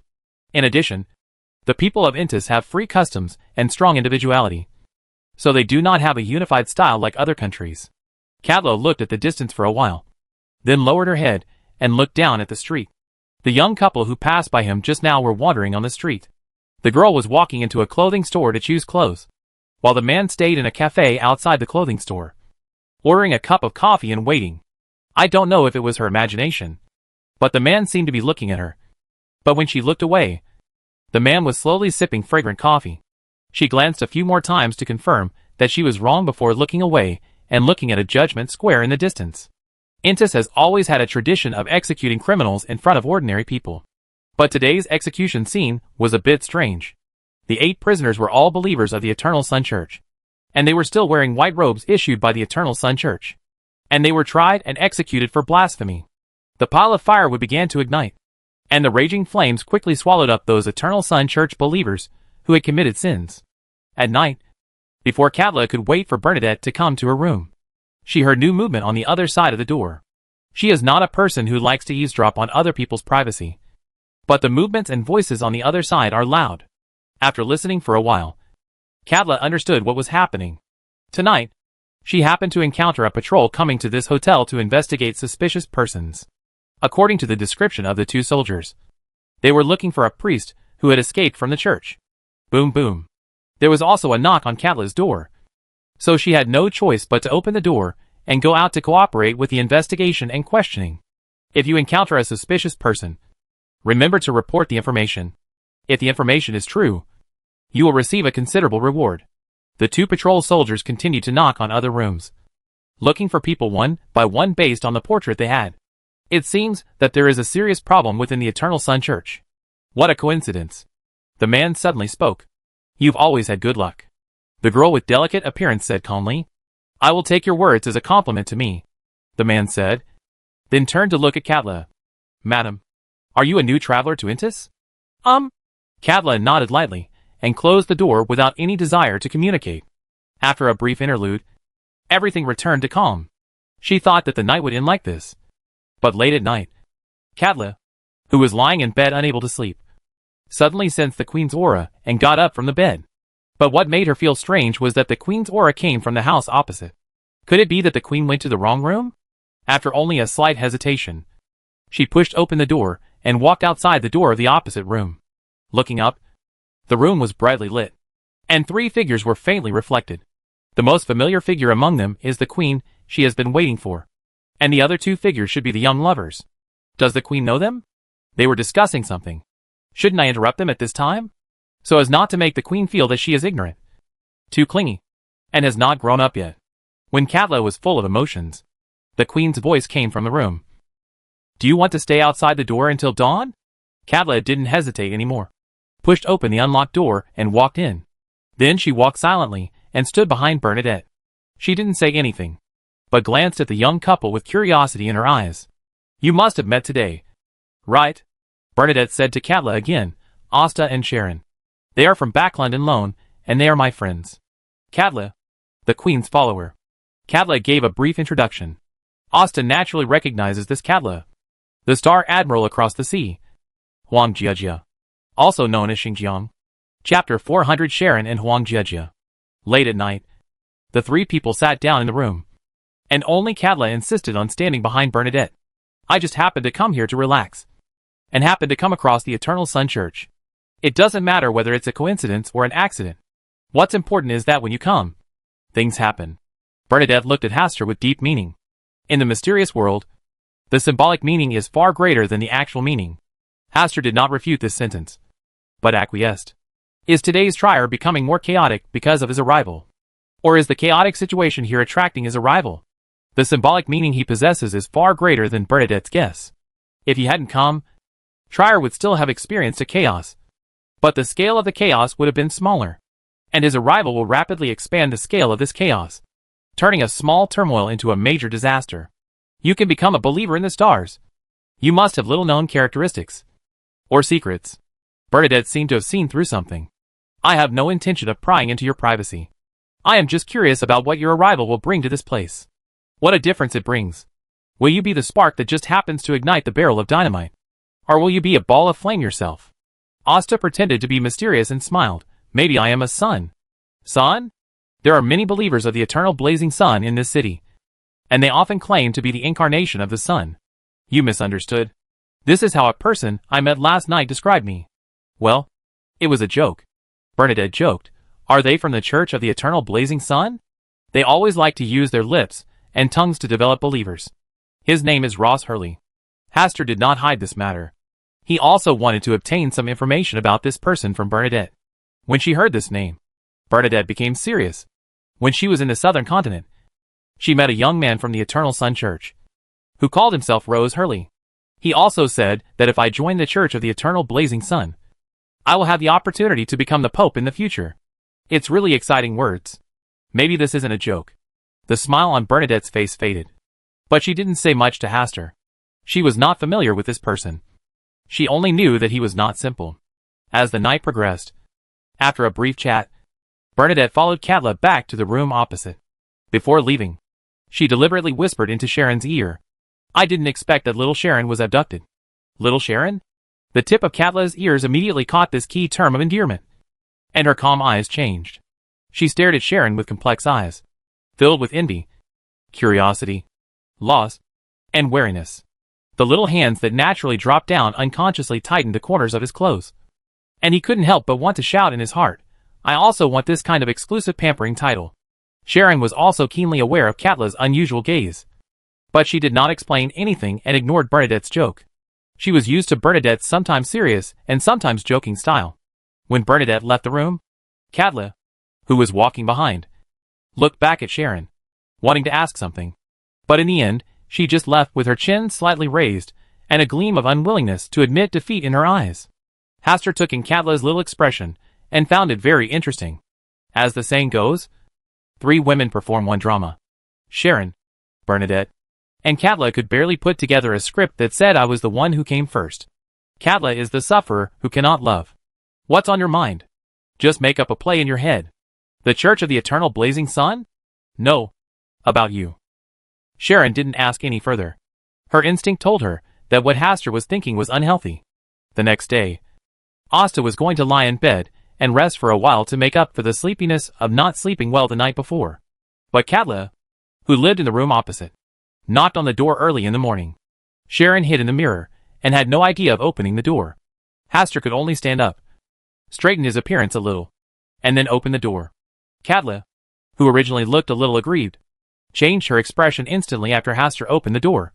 In addition, the people of Intis have free customs and strong individuality, so they do not have a unified style like other countries. Katla looked at the distance for a while, then lowered her head and looked down at the street. The young couple who passed by him just now were wandering on the street. The girl was walking into a clothing store to choose clothes, while the man stayed in a cafe outside the clothing store, ordering a cup of coffee and waiting. I don't know if it was her imagination, but the man seemed to be looking at her. But when she looked away, the man was slowly sipping fragrant coffee. She glanced a few more times to confirm that she was wrong before looking away and looking at a judgment square in the distance. Intis has always had a tradition of executing criminals in front of ordinary people. But today's execution scene was a bit strange. The 8 prisoners were all believers of the Eternal Sun Church, and they were still wearing white robes issued by the Eternal Sun Church. And they were tried and executed for blasphemy. The pile of fire would begin to ignite, and the raging flames quickly swallowed up those Eternal Sun Church believers who had committed sins. At night, before Katla could wait for Bernadette to come to her room, she heard new movement on the other side of the door. She is not a person who likes to eavesdrop on other people's privacy, but the movements and voices on the other side are loud. After listening for a while, Katla understood what was happening. Tonight, she happened to encounter a patrol coming to this hotel to investigate suspicious persons. According to the description of the 2 soldiers, they were looking for a priest who had escaped from the church. Boom boom. There was also a knock on Katla's door, so she had no choice but to open the door and go out to cooperate with the investigation and questioning. If you encounter a suspicious person, remember to report the information. If the information is true, you will receive a considerable reward. The 2 patrol soldiers continued to knock on other rooms, looking for people one by one based on the portrait they had. It seems that there is a serious problem within the Eternal Sun Church. What a coincidence. The man suddenly spoke. You've always had good luck. The girl with delicate appearance said calmly. I will take your words as a compliment to me. the man said, then turned to look at Katla. Madam, are you a new traveler to Intis? Katla nodded lightly, and closed the door without any desire to communicate. After a brief interlude, everything returned to calm. She thought that the night would end like this. But late at night, Katla, who was lying in bed unable to sleep, suddenly sensed the queen's aura and got up from the bed. But what made her feel strange was that the queen's aura came from the house opposite. Could it be that the queen went to the wrong room? After only a slight hesitation, she pushed open the door and walked outside the door of the opposite room. Looking up, the room was brightly lit, and 3 figures were faintly reflected. The most familiar figure among them is the queen she has been waiting for, and the other 2 figures should be the young lovers. Does the queen know them? They were discussing something. Shouldn't I interrupt them at this time? So as not to make the queen feel that she is ignorant, too clingy, and has not grown up yet. When Katla was full of emotions, the queen's voice came from the room. Do you want to stay outside the door until dawn? Katla didn't hesitate anymore, pushed open the unlocked door and walked in. Then she walked silently and stood behind Bernadette. She didn't say anything, but glanced at the young couple with curiosity in her eyes. You must have met today, right? Bernadette said to Katla again, Asta and Sharon. They are from back London Loan, and they are my friends. Katla, the queen's follower. Katla gave a brief introduction. Asta naturally recognizes this Katla, the Star Admiral across the sea. Huang Jiejia, also known as Xingjiang. Chapter 400 Sharon and Huang Jiejia. Late at night, the 3 people sat down in the room, and only Katla insisted on standing behind Bernadette. I just happened to come here to relax, and happened to come across the Eternal Sun Church. It doesn't matter whether it's a coincidence or an accident. What's important is that when you come, things happen. Bernadette looked at Haster with deep meaning. In the mysterious world, the symbolic meaning is far greater than the actual meaning. Haster did not refute this sentence, but acquiesced. Is today's trier becoming more chaotic because of his arrival? Or is the chaotic situation here attracting his arrival? The symbolic meaning he possesses is far greater than Bernadette's guess. If he hadn't come, Trier would still have experienced a chaos, but the scale of the chaos would have been smaller, and his arrival will rapidly expand the scale of this chaos, turning a small turmoil into a major disaster. You can become a believer in the stars. You must have little-known characteristics, or secrets. Bernadette seemed to have seen through something. I have no intention of prying into your privacy. I am just curious about what your arrival will bring to this place. What a difference it brings. Will you be the spark that just happens to ignite the barrel of dynamite? Or will you be a ball of flame yourself? Asta pretended to be mysterious and smiled. Maybe I am a sun. Sun? There are many believers of the eternal blazing sun in this city, and they often claim to be the incarnation of the sun. You misunderstood. This is how a person I met last night described me. Well, it was a joke. Bernadette joked. Are they from the Church of the Eternal Blazing Sun? They always like to use their lips and tongues to develop believers. His name is Ross Hurley. Haster did not hide this matter. He also wanted to obtain some information about this person from Bernadette. When she heard this name, Bernadette became serious. When she was in the southern continent, she met a young man from the Eternal Sun Church, who called himself Rose Hurley. He also said that if I join the Church of the Eternal Blazing Sun, I will have the opportunity to become the Pope in the future. It's really exciting words. Maybe this isn't a joke. The smile on Bernadette's face faded, but she didn't say much to Haster. She was not familiar with this person. She only knew that he was not simple. As the night progressed, after a brief chat, Bernadette followed Katla back to the room opposite. Before leaving, she deliberately whispered into Sharon's ear. I didn't expect that little Sharon was abducted. Little Sharon? The tip of Katla's ears immediately caught this key term of endearment, and her calm eyes changed. She stared at Sharon with complex eyes, filled with envy, curiosity, loss, and wariness. The little hands that naturally dropped down unconsciously tightened the corners of his clothes, and he couldn't help but want to shout in his heart, I also want this kind of exclusive pampering title. Sharon was also keenly aware of Katla's unusual gaze, but she did not explain anything and ignored Bernadette's joke. She was used to Bernadette's sometimes serious and sometimes joking style. When Bernadette left the room, Katla, who was walking behind, looked back at Sharon, wanting to ask something. But in the end, she just left with her chin slightly raised and a gleam of unwillingness to admit defeat in her eyes. Haster took in Katla's little expression and found it very interesting. As the saying goes, 3 women perform 1 drama. Sharon, Bernadette, And Katla could barely put together a script that said I was the one who came first. Katla is the sufferer who cannot love. What's on your mind? Just make up a play in your head. The Church of the Eternal Blazing Sun? No. About you. Sharon didn't ask any further. Her instinct told her that what Hastur was thinking was unhealthy. The next day, Asta was going to lie in bed and rest for a while to make up for the sleepiness of not sleeping well the night before. But Katla, who lived in the room opposite, knocked on the door early in the morning. Sharon hid in the mirror and had no idea of opening the door. Hastur could only stand up, straighten his appearance a little, and then open the door. Katla, who originally looked a little aggrieved, changed her expression instantly after Hastur opened the door,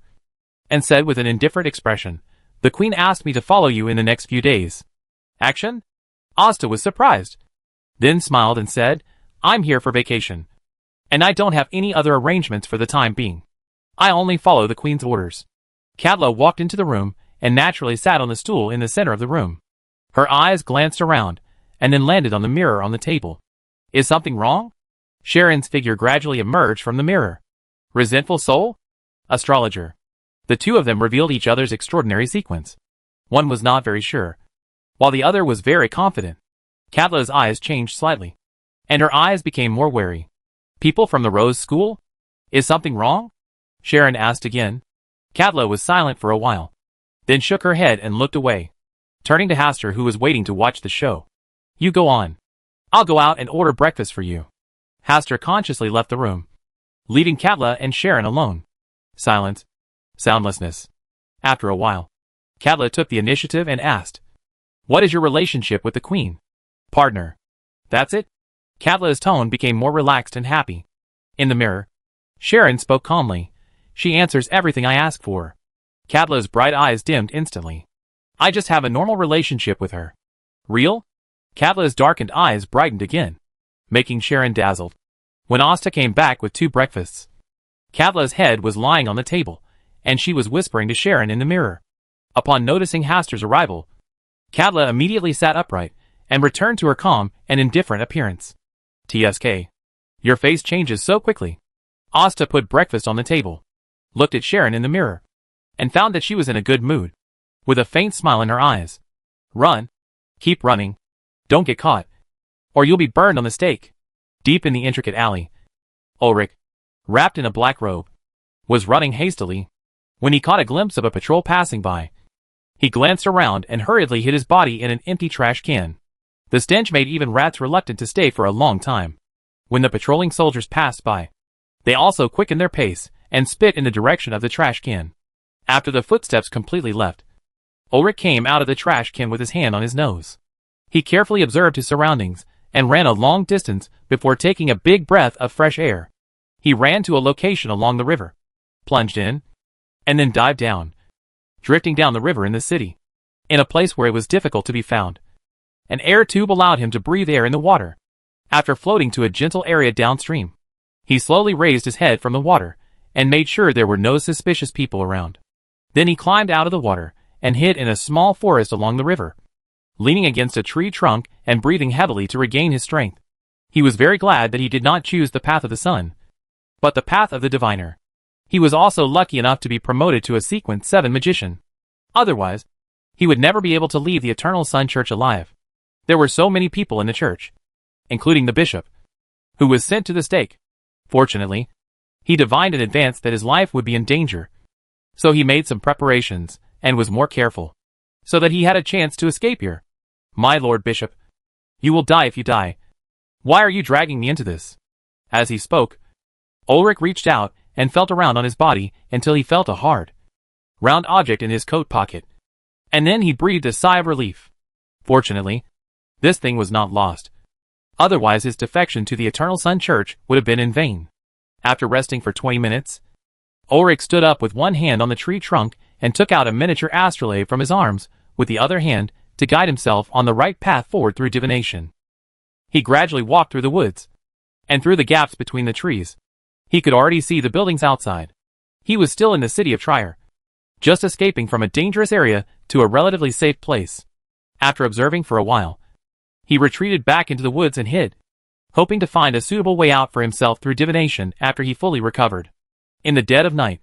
and said with an indifferent expression, "The Queen asked me to follow you in the next few days." Action? Asta was surprised, then smiled and said, "I'm here for vacation, and I don't have any other arrangements for the time being. I only follow the Queen's orders." Katla walked into the room and naturally sat on the stool in the center of the room. Her eyes glanced around and then landed on the mirror on the table. Is something wrong? Sharon's figure gradually emerged from the mirror. Resentful soul? Astrologer. The two of them revealed each other's extraordinary sequence. One was not very sure, while the other was very confident. Katla's eyes changed slightly, and her eyes became more wary. People from the Rose School? Is something wrong? Sharon asked again. Katla was silent for a while, then shook her head and looked away, turning to Hastur, who was waiting to watch the show. "You go on. I'll go out and order breakfast for you." Hastur consciously left the room, leaving Katla and Sharon alone. Silence. Soundlessness. After a while, Katla took the initiative and asked, "What is your relationship with the Queen?" "Partner." "That's it?" Katla's tone became more relaxed and happy. In the mirror, Sharon spoke calmly. "She answers everything I ask for." Katla's bright eyes dimmed instantly. "I just have a normal relationship with her." "Real?" Katla's darkened eyes brightened again, making Sharon dazzled. When Asta came back with 2 breakfasts, Katla's head was lying on the table, and she was whispering to Sharon in the mirror. Upon noticing Hastur's arrival, Katla immediately sat upright and returned to her calm and indifferent appearance. "TSK. Your face changes so quickly." Asta put breakfast on the table, looked at Sharon in the mirror, and found that she was in a good mood, with a faint smile in her eyes. "Run. Keep running. Don't get caught, or you'll be burned on the stake." Deep in the intricate alley, Ulrich, wrapped in a black robe, was running hastily when he caught a glimpse of a patrol passing by. He glanced around and hurriedly hid his body in an empty trash can. The stench made even rats reluctant to stay for a long time. When the patrolling soldiers passed by, they also quickened their pace and spit in the direction of the trash can. After the footsteps completely left, Ulrich came out of the trash can with his hand on his nose. He carefully observed his surroundings and ran a long distance before taking a big breath of fresh air. He ran to a location along the river, plunged in, and then dived down, drifting down the river in the city, in a place where it was difficult to be found. An air tube allowed him to breathe air in the water. After floating to a gentle area downstream, he slowly raised his head from the water and made sure there were no suspicious people around. Then he climbed out of the water and hid in a small forest along the river, leaning against a tree trunk and breathing heavily to regain his strength. He was very glad that he did not choose the path of the sun, but the path of the diviner. He was also lucky enough to be promoted to a sequence 7 magician. Otherwise, he would never be able to leave the Eternal Sun Church alive. There were so many people in the church, including the bishop, who was sent to the stake. Fortunately, he divined in advance that his life would be in danger, so he made some preparations and was more careful, so that he had a chance to escape here. "My lord bishop, you will die if you die. Why are you dragging me into this?" As he spoke, Ulrich reached out and felt around on his body until he felt a hard, round object in his coat pocket, and then he breathed a sigh of relief. Fortunately, this thing was not lost. Otherwise his defection to the Eternal Sun Church would have been in vain. After resting for 20 minutes, Ulrich stood up with one hand on the tree trunk and took out a miniature astrolabe from his arms with the other hand to guide himself on the right path forward through divination. He gradually walked through the woods and through the gaps between the trees. He could already see the buildings outside. He was still in the city of Trier, just escaping from a dangerous area to a relatively safe place. After observing for a while, he retreated back into the woods and hid, hoping to find a suitable way out for himself through divination after he fully recovered. In the dead of night,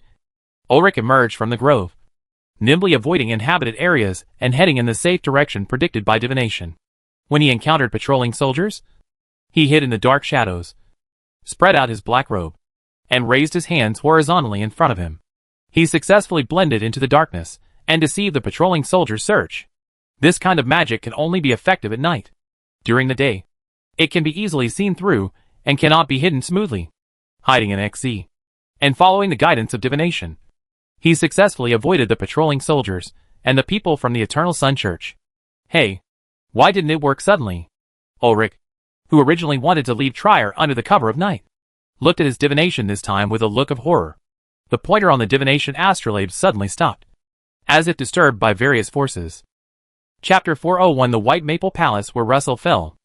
Ulrich emerged from the grove, nimbly avoiding inhabited areas and heading in the safe direction predicted by divination. When he encountered patrolling soldiers, he hid in the dark shadows, spread out his black robe, and raised his hands horizontally in front of him. He successfully blended into the darkness and deceived the patrolling soldiers' search. This kind of magic can only be effective at night. During the day, it can be easily seen through and cannot be hidden smoothly. Hiding in XZ and following the guidance of divination, he successfully avoided the patrolling soldiers and the people from the Eternal Sun Church. Hey, why didn't it work suddenly? Ulrich, who originally wanted to leave Trier under the cover of night, looked at his divination this time with a look of horror. The pointer on the divination astrolabe suddenly stopped, as if disturbed by various forces. Chapter 401 The White Maple Palace where Russell fell.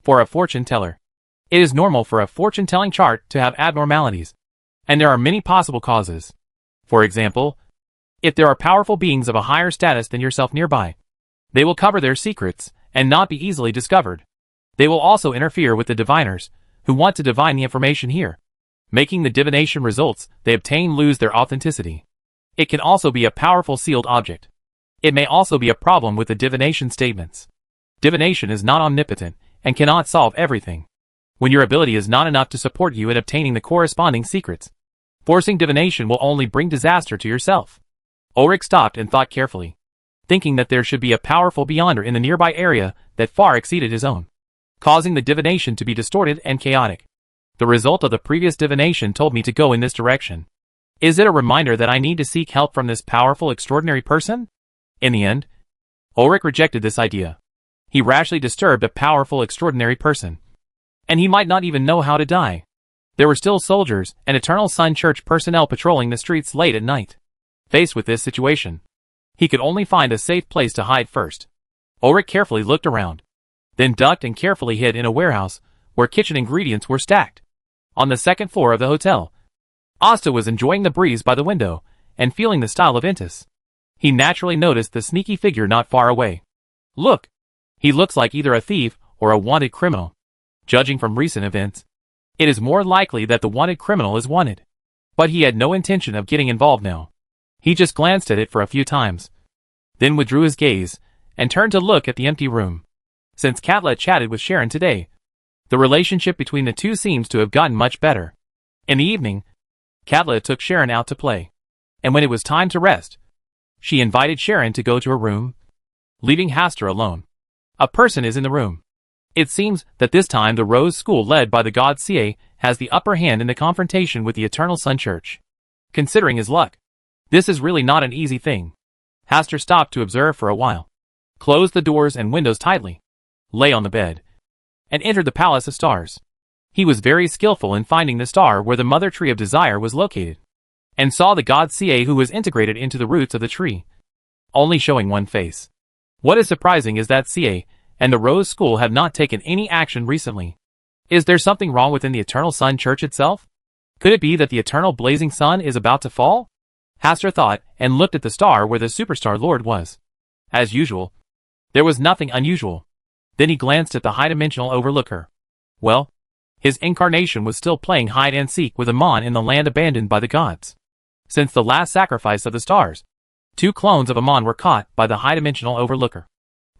For a fortune teller, it is normal for a fortune-telling chart to have abnormalities, and there are many possible causes. For example, if there are powerful beings of a higher status than yourself nearby, they will cover their secrets and not be easily discovered. They will also interfere with the diviners who want to divine the information here, making the divination results they obtain lose their authenticity. It can also be a powerful sealed object. It may also be a problem with the divination statements. Divination is not omnipotent and cannot solve everything. When your ability is not enough to support you in obtaining the corresponding secrets, forcing divination will only bring disaster to yourself. Ulrich stopped and thought carefully, thinking that there should be a powerful beyonder in the nearby area that far exceeded his own, causing the divination to be distorted and chaotic. The result of the previous divination told me to go in this direction. Is it a reminder that I need to seek help from this powerful, extraordinary person? In the end, Ulrich rejected this idea. He rashly disturbed a powerful, extraordinary person, and he might not even know how to die. There were still soldiers and Eternal Sun Church personnel patrolling the streets late at night. Faced with this situation, he could only find a safe place to hide first. Ulrich carefully looked around, then ducked and carefully hid in a warehouse where kitchen ingredients were stacked. On the second floor of the hotel, Asta was enjoying the breeze by the window and feeling the style of Intis. He naturally noticed the sneaky figure not far away. Look, he looks like either a thief or a wanted criminal. Judging from recent events, it is more likely that the wanted criminal is wanted. But he had no intention of getting involved now. He just glanced at it for a few times, then withdrew his gaze and turned to look at the empty room. Since Katla chatted with Sharon today, the relationship between the two seems to have gotten much better. In the evening, Katla took Sharon out to play, and when it was time to rest, she invited Sharon to go to her room, leaving Hastur alone. A person is in the room. It seems that this time the Rose School led by the god Ca has the upper hand in the confrontation with the Eternal Sun Church. Considering his luck, this is really not an easy thing. Hastur stopped to observe for a while, closed the doors and windows tightly, lay on the bed, and entered the Palace of Stars. He was very skillful in finding the star where the Mother Tree of Desire was located, and saw the god Ca who was integrated into the roots of the tree, only showing one face. What is surprising is that Ca and the Rose School have not taken any action recently. Is there something wrong within the Eternal Sun Church itself? Could it be that the eternal blazing sun is about to fall? Hastur thought and looked at the star where the Superstar Lord was. As usual, there was nothing unusual. Then he glanced at the high-dimensional overlooker. Well, his incarnation was still playing hide-and-seek with Amon in the land abandoned by the gods. Since the last sacrifice of the stars, 2 clones of Amon were caught by the high-dimensional overlooker.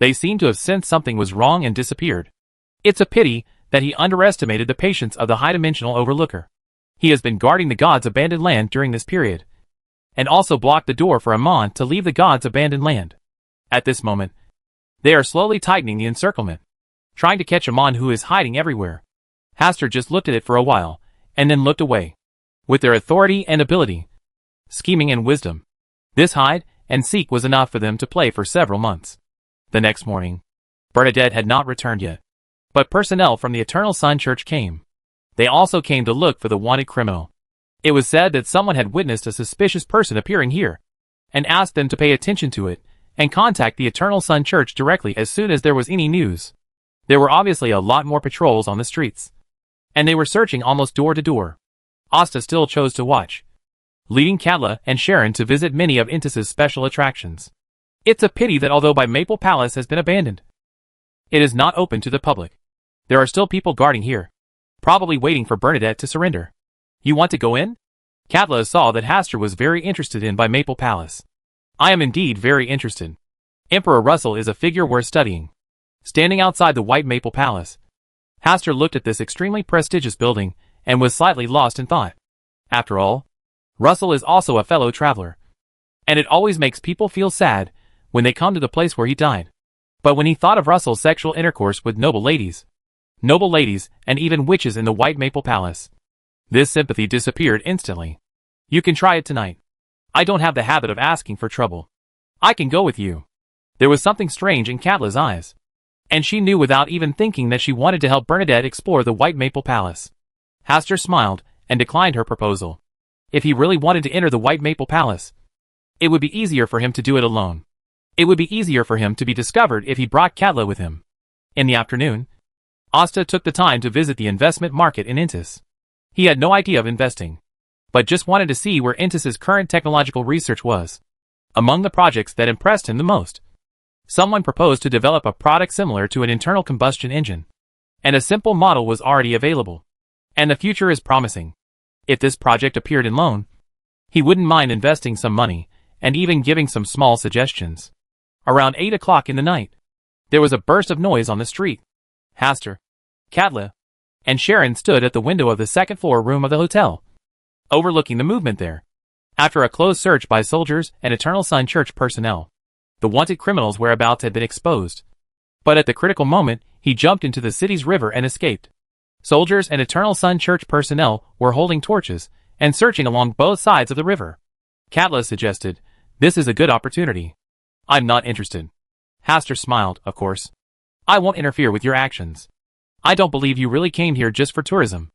They seemed to have sensed something was wrong and disappeared. It's a pity that he underestimated the patience of the high-dimensional overlooker. He has been guarding the gods' abandoned land during this period, and also blocked the door for Amon to leave the gods' abandoned land. At this moment, they are slowly tightening the encirclement, trying to catch Amon who is hiding everywhere. Hastur just looked at it for a while, and then looked away. With their authority and ability, scheming and wisdom, this hide and seek was enough for them to play for several months. The next morning, Bernadette had not returned yet, but personnel from the Eternal Sun Church came. They also came to look for the wanted criminal. It was said that someone had witnessed a suspicious person appearing here, and asked them to pay attention to it, and contact the Eternal Sun Church directly as soon as there was any news. There were obviously a lot more patrols on the streets, and they were searching almost door to door. Asta still chose to watch, leading Katla and Sharon to visit many of Intis's special attractions. It's a pity that although Maple Palace has been abandoned, it is not open to the public. There are still people guarding here, probably waiting for Bernadette to surrender. You want to go in? Katla saw that Hastur was very interested in by Maple Palace. I am indeed very interested. Emperor Russell is a figure worth studying. Standing outside the White Maple Palace, Hastur looked at this extremely prestigious building and was slightly lost in thought. After all, Russell is also a fellow traveler. And it always makes people feel sad when they come to the place where he died. But when he thought of Russell's sexual intercourse with noble ladies, and even witches in the White Maple Palace, this sympathy disappeared instantly. You can try it tonight. I don't have the habit of asking for trouble. I can go with you. There was something strange in Katla's eyes, and she knew without even thinking that she wanted to help Bernadette explore the White Maple Palace. Hastur smiled and declined her proposal. If he really wanted to enter the White Maple Palace, it would be easier for him to do it alone. It would be easier for him to be discovered if he brought Katla with him. In the afternoon, Asta took the time to visit the investment market in Intis. He had no idea of investing, but just wanted to see where Intis's current technological research was. Among the projects that impressed him the most, someone proposed to develop a product similar to an internal combustion engine, and a simple model was already available. And the future is promising. If this project appeared in loan, he wouldn't mind investing some money, and even giving some small suggestions. Around 8 o'clock in the night, there was a burst of noise on the street. Hastur, Katla, and Sharon stood at the window of the second-floor room of the hotel, overlooking the movement there. After a close search by soldiers and Eternal Sun Church personnel, the wanted criminal's whereabouts had been exposed. But at the critical moment, he jumped into the city's river and escaped. Soldiers and Eternal Sun Church personnel were holding torches and searching along both sides of the river. Katla suggested, "This is a good opportunity." "I'm not interested." Hastur smiled, "Of course. I won't interfere with your actions. I don't believe you really came here just for tourism."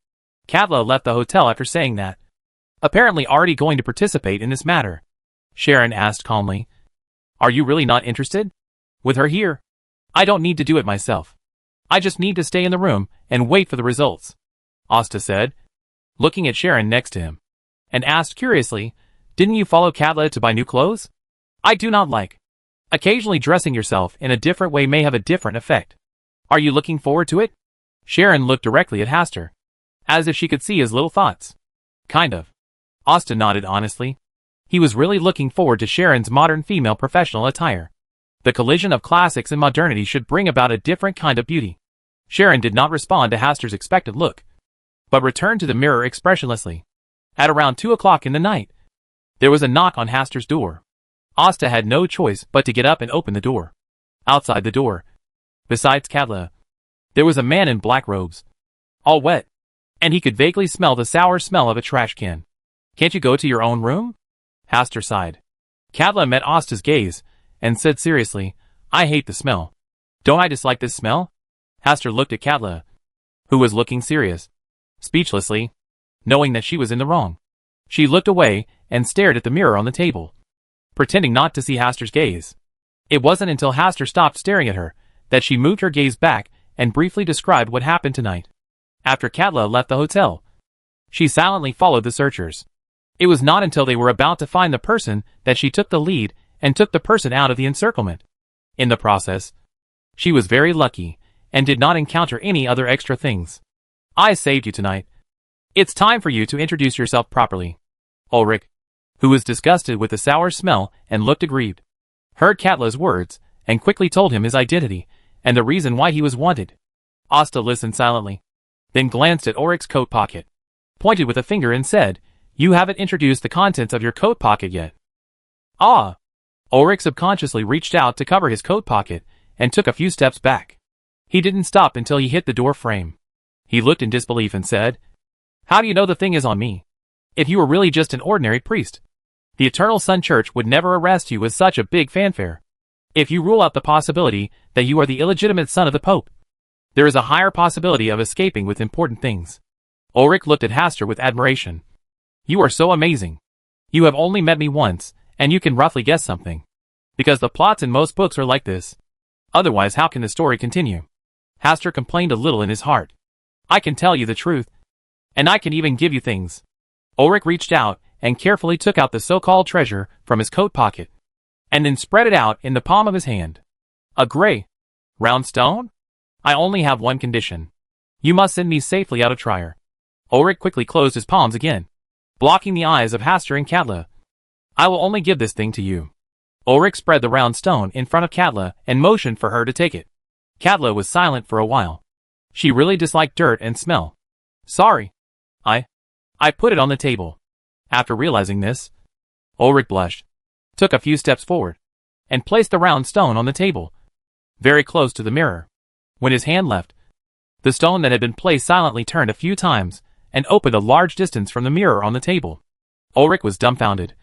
Katla left the hotel after saying that, apparently already going to participate in this matter. Sharon asked calmly, "Are you really not interested? With her here, I don't need to do it myself. I just need to stay in the room and wait for the results," Asta said, looking at Sharon next to him, and asked curiously, "Didn't you follow Katla to buy new clothes?" "I do not like. Occasionally dressing yourself in a different way may have a different effect. Are you looking forward to it?" Sharon looked directly at Hastur, as if she could see his little thoughts. "Kind of." Asta nodded honestly. He was really looking forward to Sharon's modern female professional attire. The collision of classics and modernity should bring about a different kind of beauty. Sharon did not respond to Hastur's expectant look, but returned to the mirror expressionlessly. At around 2 o'clock in the night, there was a knock on Hastur's door. Asta had no choice but to get up and open the door. Outside the door, besides Katla, there was a man in black robes, all wet, and he could vaguely smell the sour smell of a trash can. "Can't you go to your own room?" Hastur sighed. Katla met Asta's gaze and said seriously, "I hate the smell." "Don't I dislike this smell?" Hastur looked at Katla, who was looking serious, speechlessly, knowing that she was in the wrong. She looked away and stared at the mirror on the table, pretending not to see Hastur's gaze. It wasn't until Hastur stopped staring at her that she moved her gaze back and briefly described what happened tonight. After Katla left the hotel, she silently followed the searchers. It was not until they were about to find the person that she took the lead and took the person out of the encirclement. In the process, she was very lucky and did not encounter any other extra things. "I saved you tonight. It's time for you to introduce yourself properly." Ulrich, who was disgusted with the sour smell and looked aggrieved, heard Katla's words and quickly told him his identity and the reason why he was wanted. Asta listened silently, then glanced at Ulrich's coat pocket, pointed with a finger and said, "You haven't introduced the contents of your coat pocket yet." "Ah!" Ulrich subconsciously reached out to cover his coat pocket and took a few steps back. He didn't stop until he hit the door frame. He looked in disbelief and said, "How do you know the thing is on me? If you were really just an ordinary priest, the Eternal Sun Church would never arrest you with such a big fanfare. If you rule out the possibility that you are the illegitimate son of the Pope, there is a higher possibility of escaping with important things." Ulrich looked at Hastur with admiration. "You are so amazing. You have only met me once, and you can roughly guess something. Because the plots in most books are like this. Otherwise, how can the story continue?" Hastur complained a little in his heart. "I can tell you the truth. And I can even give you things." Ulrich reached out and carefully took out the so-called treasure from his coat pocket, and then spread it out in the palm of his hand. "A gray, round stone? I only have one condition. You must send me safely out of Trier." Ulrich quickly closed his palms again. blocking the eyes of Hastur and Katla. I will only give this thing to you. Ulrich spread the round stone in front of Katla and motioned for her to take it. Katla was silent for a while. She really disliked dirt and smell. Sorry. I put it on the table. After realizing this, Ulrich blushed, took a few steps forward, and placed the round stone on the table, very close to the mirror. When his hand left, the stone that had been placed silently turned a few times and opened a large distance from the mirror on the table. Ulrich was dumbfounded,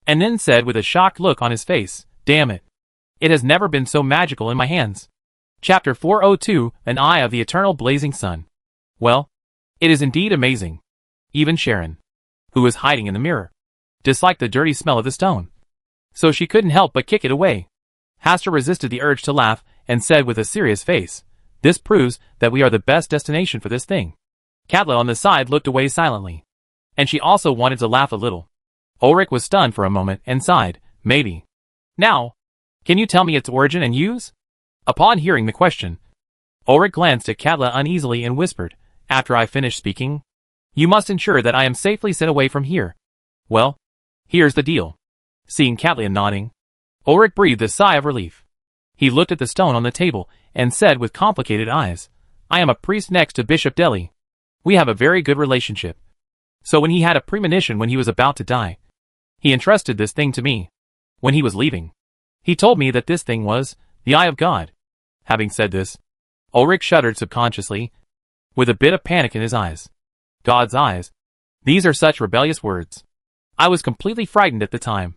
and then said with a shocked look on his face, "Damn it. It has never been so magical in my hands." Chapter 402, An Eye of the Eternal Blazing Sun. Well, it is indeed amazing. Even Sharon, who was hiding in the mirror, disliked the dirty smell of the stone, so she couldn't help but kick it away. Hastur resisted the urge to laugh and said with a serious face, "This proves that we are the best destination for this thing." Katla on the side looked away silently, and she also wanted to laugh a little. Ulrich was stunned for a moment and sighed, "Maybe. Now, can you tell me its origin and use?" Upon hearing the question, Ulrich glanced at Katla uneasily and whispered, "After I finish speaking, you must ensure that I am safely sent away from here." "Well, here's the deal." Seeing Katla nodding, Ulrich breathed a sigh of relief. He looked at the stone on the table and said with complicated eyes, "I am a priest next to Bishop Deli. We have a very good relationship. So when he had a premonition when he was about to die, he entrusted this thing to me. When he was leaving, he told me that this thing was the Eye of God." Having said this, Ulrich shuddered subconsciously, with a bit of panic in his eyes. God's eyes. These are such rebellious words. I was completely frightened at the time.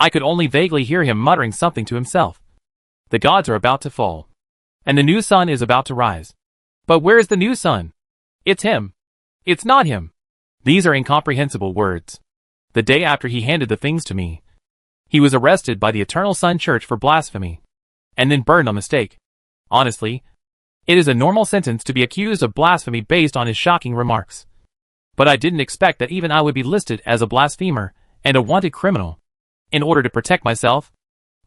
I could only vaguely hear him muttering something to himself. The gods are about to fall, and the new sun is about to rise. But where is the new sun? It's him. It's not him. These are incomprehensible words. The day after he handed the things to me, he was arrested by the Eternal Sun Church for blasphemy, and then burned on the stake. Honestly, it is a normal sentence to be accused of blasphemy based on his shocking remarks. But I didn't expect that even I would be listed as a blasphemer and a wanted criminal. In order to protect myself,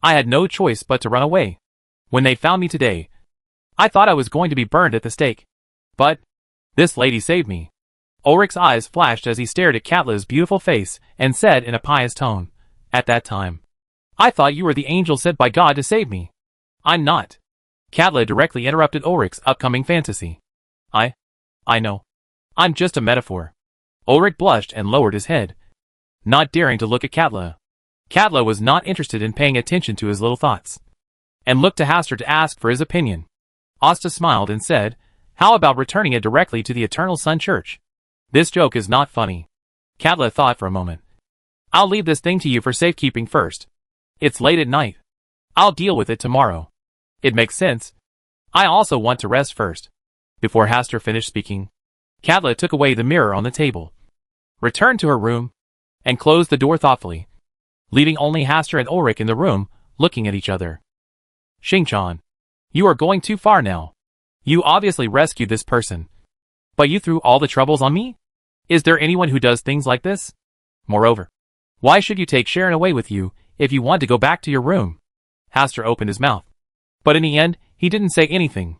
I had no choice but to run away. When they found me today, I thought I was going to be burned at the stake. But this lady saved me. Ulrich's eyes flashed as he stared at Katla's beautiful face and said in a pious tone, "At that time, I thought you were the angel sent by God to save me." "I'm not." Katla directly interrupted Ulrich's upcoming fantasy. I know. I'm just a metaphor." Ulrich blushed and lowered his head, not daring to look at Katla. Katla was not interested in paying attention to his little thoughts, and looked to Hastur to ask for his opinion. Asta smiled and said, "How about returning it directly to the Eternal Sun Church? This joke is not funny." Katla thought for a moment. "I'll leave this thing to you for safekeeping first. It's late at night. I'll deal with it tomorrow." "It makes sense. I also want to rest first." Before Hastur finished speaking, Katla took away the mirror on the table, returned to her room, and closed the door thoughtfully, leaving only Hastur and Ulrich in the room, looking at each other. "Xingchan, you are going too far now. You obviously rescued this person, but you threw all the troubles on me? Is there anyone who does things like this? Moreover, why should you take Sharon away with you if you want to go back to your room?" Hastur opened his mouth, but in the end, he didn't say anything.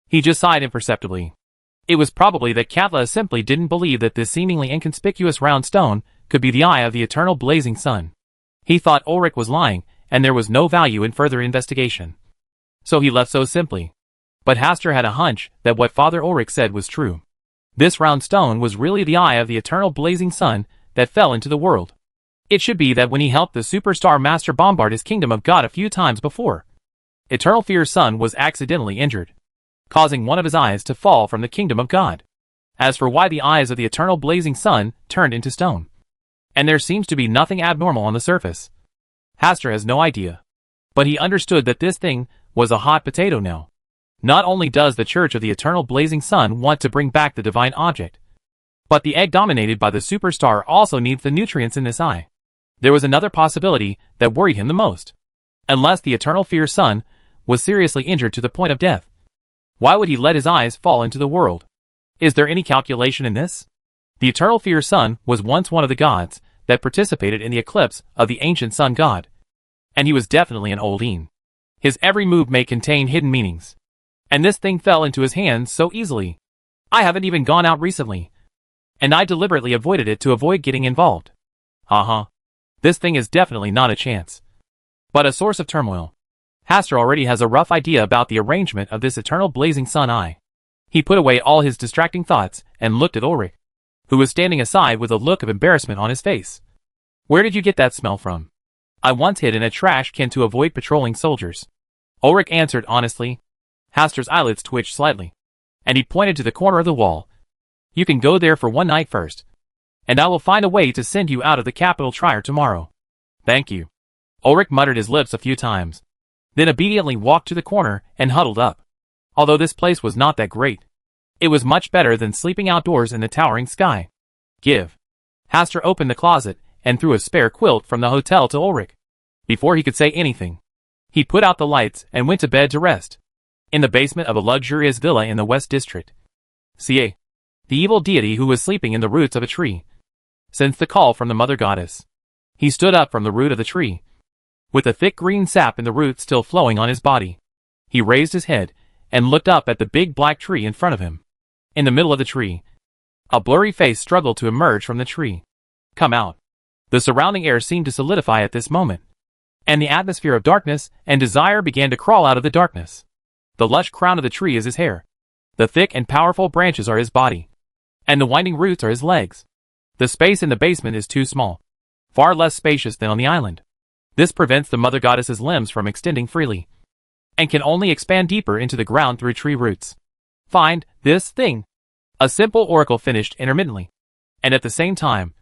He just sighed imperceptibly. It was probably that Katla simply didn't believe that this seemingly inconspicuous round stone could be the eye of the eternal blazing sun. He thought Ulrich was lying, and there was no value in further investigation. So he left so simply. But Hastur had a hunch that what Father Ulrich said was true. This round stone was really the eye of the eternal blazing sun that fell into the world. It should be that when he helped the superstar master bombard his kingdom of God a few times before, Eternal Fear's son was accidentally injured, causing one of his eyes to fall from the kingdom of God. As for why the eyes of the eternal blazing sun turned into stone, and there seems to be nothing abnormal on the surface, Hastur has no idea. But he understood that this thing was a hot potato now. Not only does the Church of the Eternal Blazing Sun want to bring back the divine object, but the egg dominated by the superstar also needs the nutrients in this eye. There was another possibility that worried him the most. Unless the Eternal Fear Sun was seriously injured to the point of death, why would he let his eyes fall into the world? Is there any calculation in this? The Eternal Fear Sun was once one of the gods that participated in the eclipse of the ancient sun god, and he was definitely an Oldeen. His every move may contain hidden meanings, and this thing fell into his hands so easily. "I haven't even gone out recently. And I deliberately avoided it to avoid getting involved. This thing is definitely not a chance, but a source of turmoil. Hastur already has a rough idea about the arrangement of this eternal blazing sun. He put away all his distracting thoughts and looked at Ulrich, who was standing aside with a look of embarrassment on his face. Where did you get that smell from? I once hid in a trash can to avoid patrolling soldiers. Ulrich answered honestly. Hastur's eyelids twitched slightly, and he pointed to the corner of the wall. You can go there for one night first, and I will find a way to send you out of the capital Trier tomorrow. Thank you. Ulrich muttered his lips a few times, then obediently walked to the corner and huddled up. Although this place was not that great, it was much better than sleeping outdoors in the towering sky. Give. Hastur opened the closet and threw a spare quilt from the hotel to Ulrich. Before he could say anything, he put out the lights and went to bed to rest, in the basement of a luxurious villa in the West District. Ca. The evil deity who was sleeping in the roots of a tree. Since the call from the mother goddess, he stood up from the root of the tree, with the thick green sap in the roots still flowing on his body. He raised his head and looked up at the big black tree in front of him. In the middle of the tree, a blurry face struggled to emerge from the tree. Come out. The surrounding air seemed to solidify at this moment, and the atmosphere of darkness and desire began to crawl out of the darkness. The lush crown of the tree is his hair. The thick and powerful branches are his body, and the winding roots are his legs. The space in the basement is too small, far less spacious than on the island. This prevents the mother goddess's limbs from extending freely, and can only expand deeper into the ground through tree roots. Find this thing. A simple oracle finished intermittently, and at the same time,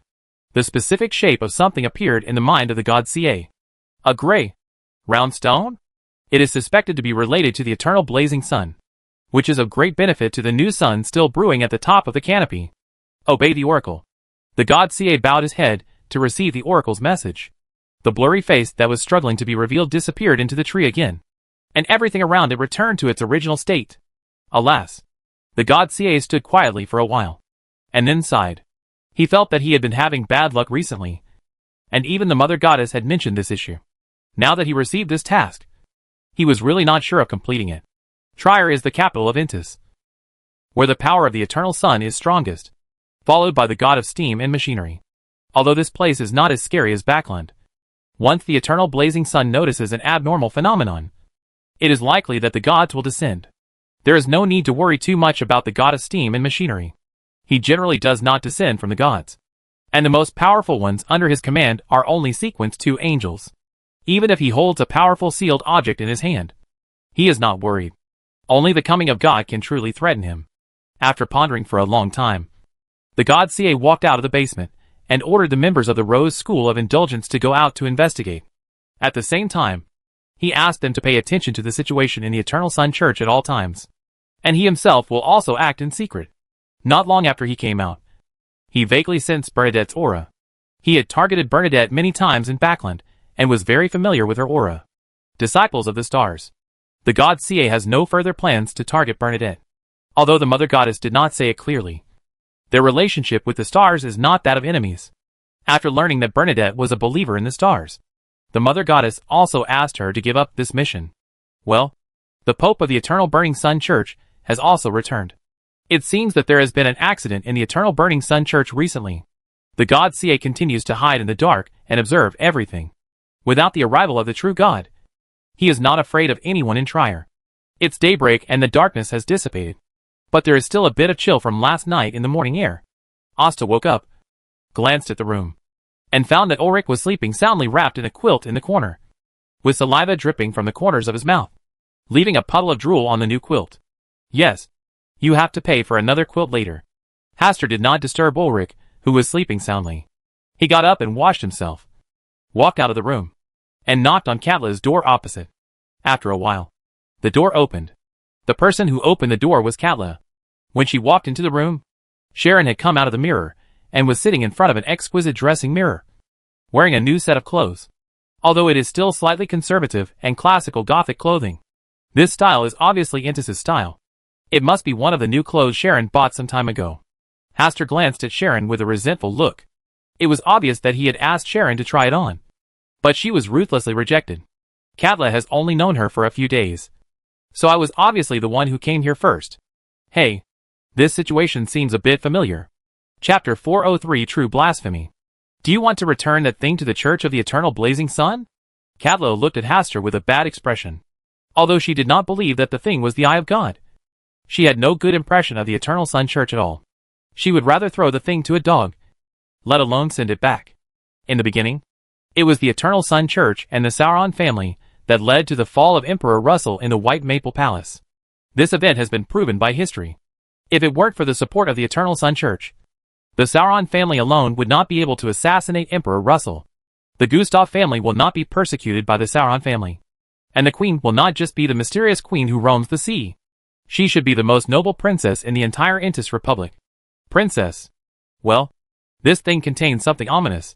the specific shape of something appeared in the mind of the god Ca. A gray, round stone? It is suspected to be related to the eternal blazing sun, which is of great benefit to the new sun still brewing at the top of the canopy. Obey the oracle. The god Ca bowed his head to receive the oracle's message. The blurry face that was struggling to be revealed disappeared into the tree again, and everything around it returned to its original state. Alas! The god Ca stood quietly for a while, and then sighed. He felt that he had been having bad luck recently, and even the mother goddess had mentioned this issue. Now that he received this task, he was really not sure of completing it. Trier is the capital of Intis, where the power of the eternal sun is strongest, followed by the god of steam and machinery. Although this place is not as scary as Backland, once the eternal blazing sun notices an abnormal phenomenon, it is likely that the gods will descend. There is no need to worry too much about the god of steam and machinery. He generally does not descend from the gods, and the most powerful ones under his command are only sequenced 2 angels. Even if he holds a powerful sealed object in his hand, he is not worried. Only the coming of God can truly threaten him. After pondering for a long time, the god Ca walked out of the basement and ordered the members of the Rose School of Indulgence to go out to investigate. At the same time, he asked them to pay attention to the situation in the Eternal Sun Church at all times, and he himself will also act in secret. Not long after he came out, he vaguely sensed Bernadette's aura. He had targeted Bernadette many times in Backland, and was very familiar with her aura. Disciples of the stars. The god Ca has no further plans to target Bernadette, although the mother goddess did not say it clearly. Their relationship with the stars is not that of enemies. After learning that Bernadette was a believer in the stars, the mother goddess also asked her to give up this mission. Well, the Pope of the Eternal Burning Sun Church has also returned. It seems that there has been an accident in the Eternal Burning Sun Church recently. The god Ca continues to hide in the dark and observe everything. Without the arrival of the true god, he is not afraid of anyone in Trier. It's daybreak and the darkness has dissipated, but there is still a bit of chill from last night in the morning air. Asta woke up, glanced at the room, and found that Ulrich was sleeping soundly wrapped in a quilt in the corner, with saliva dripping from the corners of his mouth, leaving a puddle of drool on the new quilt. Yes, you have to pay for another quilt later. Hastur did not disturb Ulrich, who was sleeping soundly. He got up and washed himself, walked out of the room, and knocked on Katla's door opposite. After a while, the door opened. The person who opened the door was Katla. When she walked into the room, Sharon had come out of the mirror, and was sitting in front of an exquisite dressing mirror, wearing a new set of clothes. Although it is still slightly conservative and classical Gothic clothing, this style is obviously Intis's style. It must be one of the new clothes Sharon bought some time ago. Hastur glanced at Sharon with a resentful look. It was obvious that he had asked Sharon to try it on, but she was ruthlessly rejected. Katla has only known her for a few days, so I was obviously the one who came here first. Hey, this situation seems a bit familiar. Chapter 403 True Blasphemy. Do you want to return that thing to the Church of the Eternal Blazing Sun? Cadlo looked at Hastur with a bad expression. Although she did not believe that the thing was the Eye of God, she had no good impression of the Eternal Sun Church at all. She would rather throw the thing to a dog, let alone send it back. In the beginning, it was the Eternal Sun Church and the Sauron family that led to the fall of Emperor Russell in the White Maple Palace. This event has been proven by history. If it weren't for the support of the Eternal Sun Church, the Sauron family alone would not be able to assassinate Emperor Russell. The Gustav family will not be persecuted by the Sauron family. And the queen will not just be the mysterious queen who roams the sea. She should be the most noble princess in the entire Intis Republic. Princess. Well, this thing contains something ominous,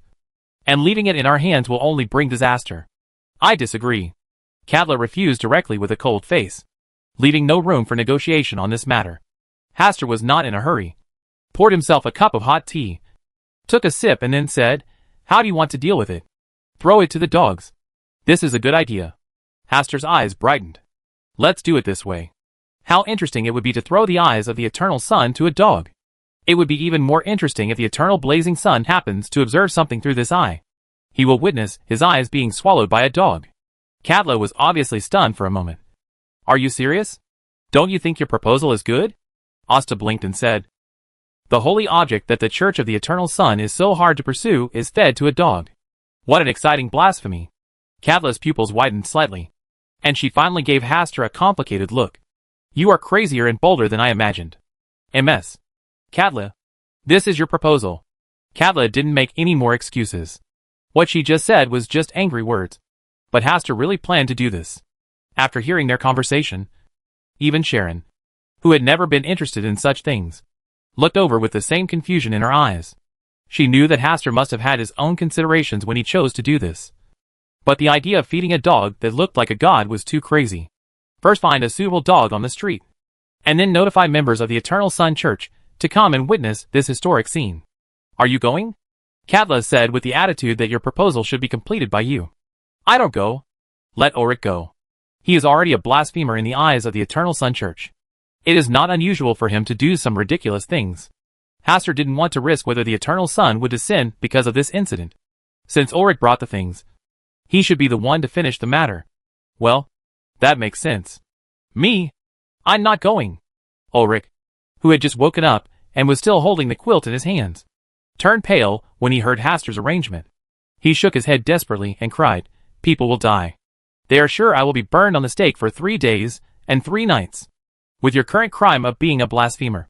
and leaving it in our hands will only bring disaster. I disagree. Cadla refused directly with a cold face, leaving no room for negotiation on this matter. Hastur was not in a hurry. Poured himself a cup of hot tea, took a sip and then said, "How do you want to deal with it? Throw it to the dogs." "This is a good idea." Hastur's eyes brightened. "Let's do it this way. How interesting it would be to throw the eyes of the Eternal Sun to a dog. It would be even more interesting if the Eternal Blazing Sun happens to observe something through this eye. He will witness his eyes being swallowed by a dog." Cadlo was obviously stunned for a moment. "Are you serious? Don't you think your proposal is good?" Asta blinked and said, "The holy object that the Church of the Eternal Sun is so hard to pursue is fed to a dog. What an exciting blasphemy." Cadla's pupils widened slightly, and she finally gave Hastur a complicated look. "You are crazier and bolder than I imagined." "MS. Cadla, this is your proposal." Cadla didn't make any more excuses. What she just said was just angry words. But Hastur really planned to do this. After hearing their conversation, even Sharon, who had never been interested in such things, looked over with the same confusion in her eyes. She knew that Hastur must have had his own considerations when he chose to do this. But the idea of feeding a dog that looked like a god was too crazy. First find a suitable dog on the street, and then notify members of the Eternal Sun Church to come and witness this historic scene. "Are you going?" Cadla said with the attitude that your proposal should be completed by you. "I don't go. Let Ulrich go. He is already a blasphemer in the eyes of the Eternal Sun Church. It is not unusual for him to do some ridiculous things." Hastur didn't want to risk whether the Eternal Sun would descend because of this incident. Since Ulrich brought the things, he should be the one to finish the matter. "Well, that makes sense. Me? I'm not going." Ulrich, who had just woken up and was still holding the quilt in his hands, turned pale when he heard Hastur's arrangement. He shook his head desperately and cried, "People will die. They are sure I will be burned on the stake for 3 days and 3 nights. With your current crime of being a blasphemer,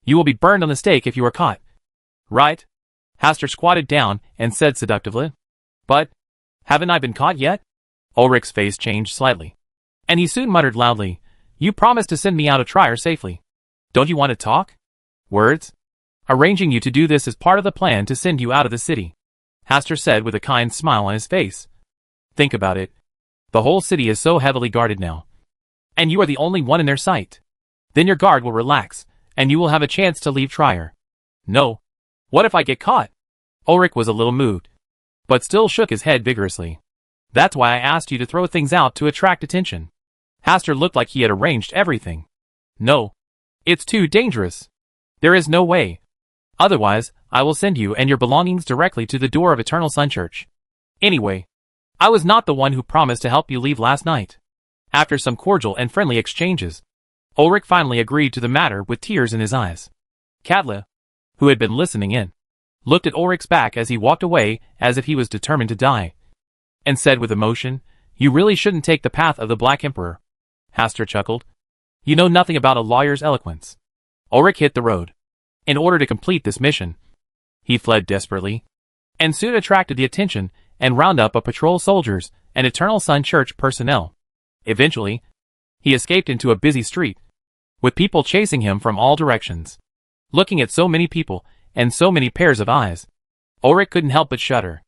you will be burned on the stake if you are caught. Right?" Hastur squatted down and said seductively, "But, haven't I been caught yet?" Ulrich's face changed slightly, and he soon muttered loudly, "You promised to send me out of Trier safely. Don't you want to talk? Words? Arranging you to do this is part of the plan to send you out of the city," Hastur said with a kind smile on his face. "Think about it. The whole city is so heavily guarded now, and you are the only one in their sight. Then your guard will relax, and you will have a chance to leave Trier." "No. What if I get caught?" Ulrich was a little moved, but still shook his head vigorously. "That's why I asked you to throw things out to attract attention." Hastur looked like he had arranged everything. "No. It's too dangerous. There is no way. Otherwise, I will send you and your belongings directly to the door of Eternal Sun Church. Anyway, I was not the one who promised to help you leave last night." After some cordial and friendly exchanges, Ulrich finally agreed to the matter with tears in his eyes. Cadla, who had been listening in, looked at Ulrich's back as he walked away as if he was determined to die, and said with emotion, "You really shouldn't take the path of the Black Emperor." Hastur chuckled. "You know nothing about a lawyer's eloquence." Ulrich hit the road. In order to complete this mission, he fled desperately, and soon attracted the attention and round up of patrol soldiers and Eternal Sun Church personnel. Eventually, he escaped into a busy street, with people chasing him from all directions. Looking at so many people and so many pairs of eyes, Ulrich couldn't help but shudder.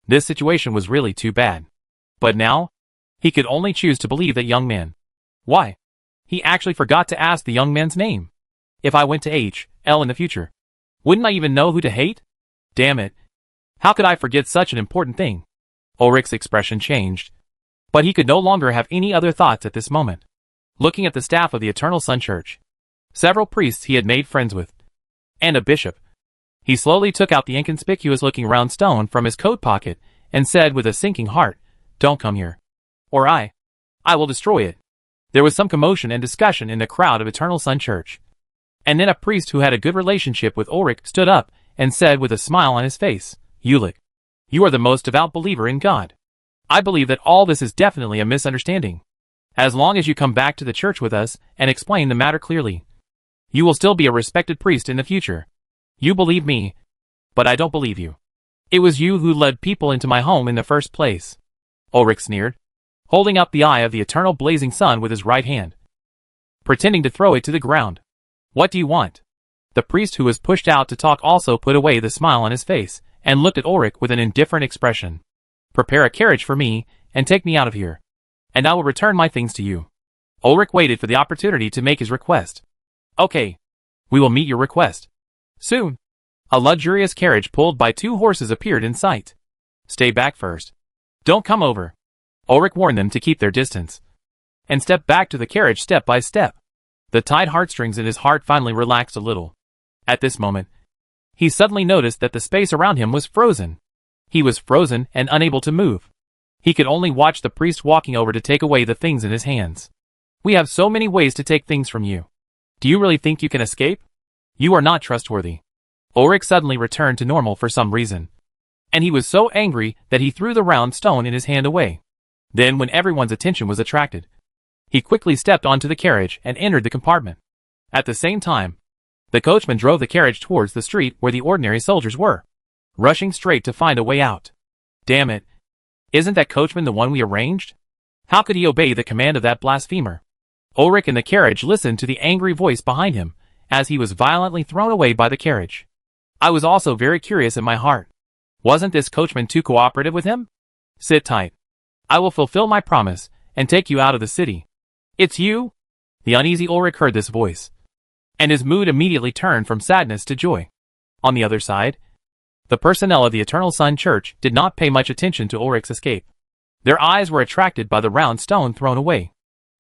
This situation was really too bad. But now, he could only choose to believe that young man. Why? He actually forgot to ask the young man's name. If I went to H.L. in the future, wouldn't I even know who to hate? Damn it. How could I forget such an important thing? Ulrich's expression changed, but he could no longer have any other thoughts at this moment. Looking at the staff of the Eternal Sun Church, several priests he had made friends with, and a bishop, He slowly took out the inconspicuous-looking round stone from his coat pocket and said with a sinking heart, "Don't come here. Or I will destroy it." There was some commotion and discussion in the crowd of Eternal Sun Church. And then a priest who had a good relationship with Ulrich stood up and said with a smile on his face, "Ulrich, you are the most devout believer in God. I believe that all this is definitely a misunderstanding. As long as you come back to the church with us and explain the matter clearly, you will still be a respected priest in the future. You believe me, but I don't believe you. It was you who led people into my home in the first place," Ulrich sneered, holding up the eye of the eternal blazing sun with his right hand, pretending to throw it to the ground. "What do you want?" The priest who was pushed out to talk also put away the smile on his face and looked at Ulrich with an indifferent expression. "Prepare a carriage for me and take me out of here, and I will return my things to you." Ulrich waited for the opportunity to make his request. "Okay. We will meet your request soon." A luxurious carriage pulled by 2 horses appeared in sight. "Stay back first. Don't come over." Ulrich warned them to keep their distance and stepped back to the carriage step by step. The tight heartstrings in his heart finally relaxed a little. At this moment, he suddenly noticed that the space around him was frozen. He was frozen and unable to move. He could only watch the priest walking over to take away the things in his hands. "We have so many ways to take things from you. Do you really think you can escape? You are not trustworthy." Ulrich suddenly returned to normal for some reason, and he was so angry that he threw the round stone in his hand away. Then, when everyone's attention was attracted, he quickly stepped onto the carriage and entered the compartment. At the same time, the coachman drove the carriage towards the street where the ordinary soldiers were, rushing straight to find a way out. Damn it! Isn't that coachman the one we arranged? How could he obey the command of that blasphemer? Ulrich in the carriage listened to the angry voice behind him as he was violently thrown away by the carriage. I was also very curious in my heart. Wasn't this coachman too cooperative with him? "Sit tight. I will fulfill my promise and take you out of the city." "It's you?" The uneasy Ulrich heard this voice, and his mood immediately turned from sadness to joy. On the other side, the personnel of the Eternal Sun Church did not pay much attention to Ulrich's escape. Their eyes were attracted by the round stone thrown away.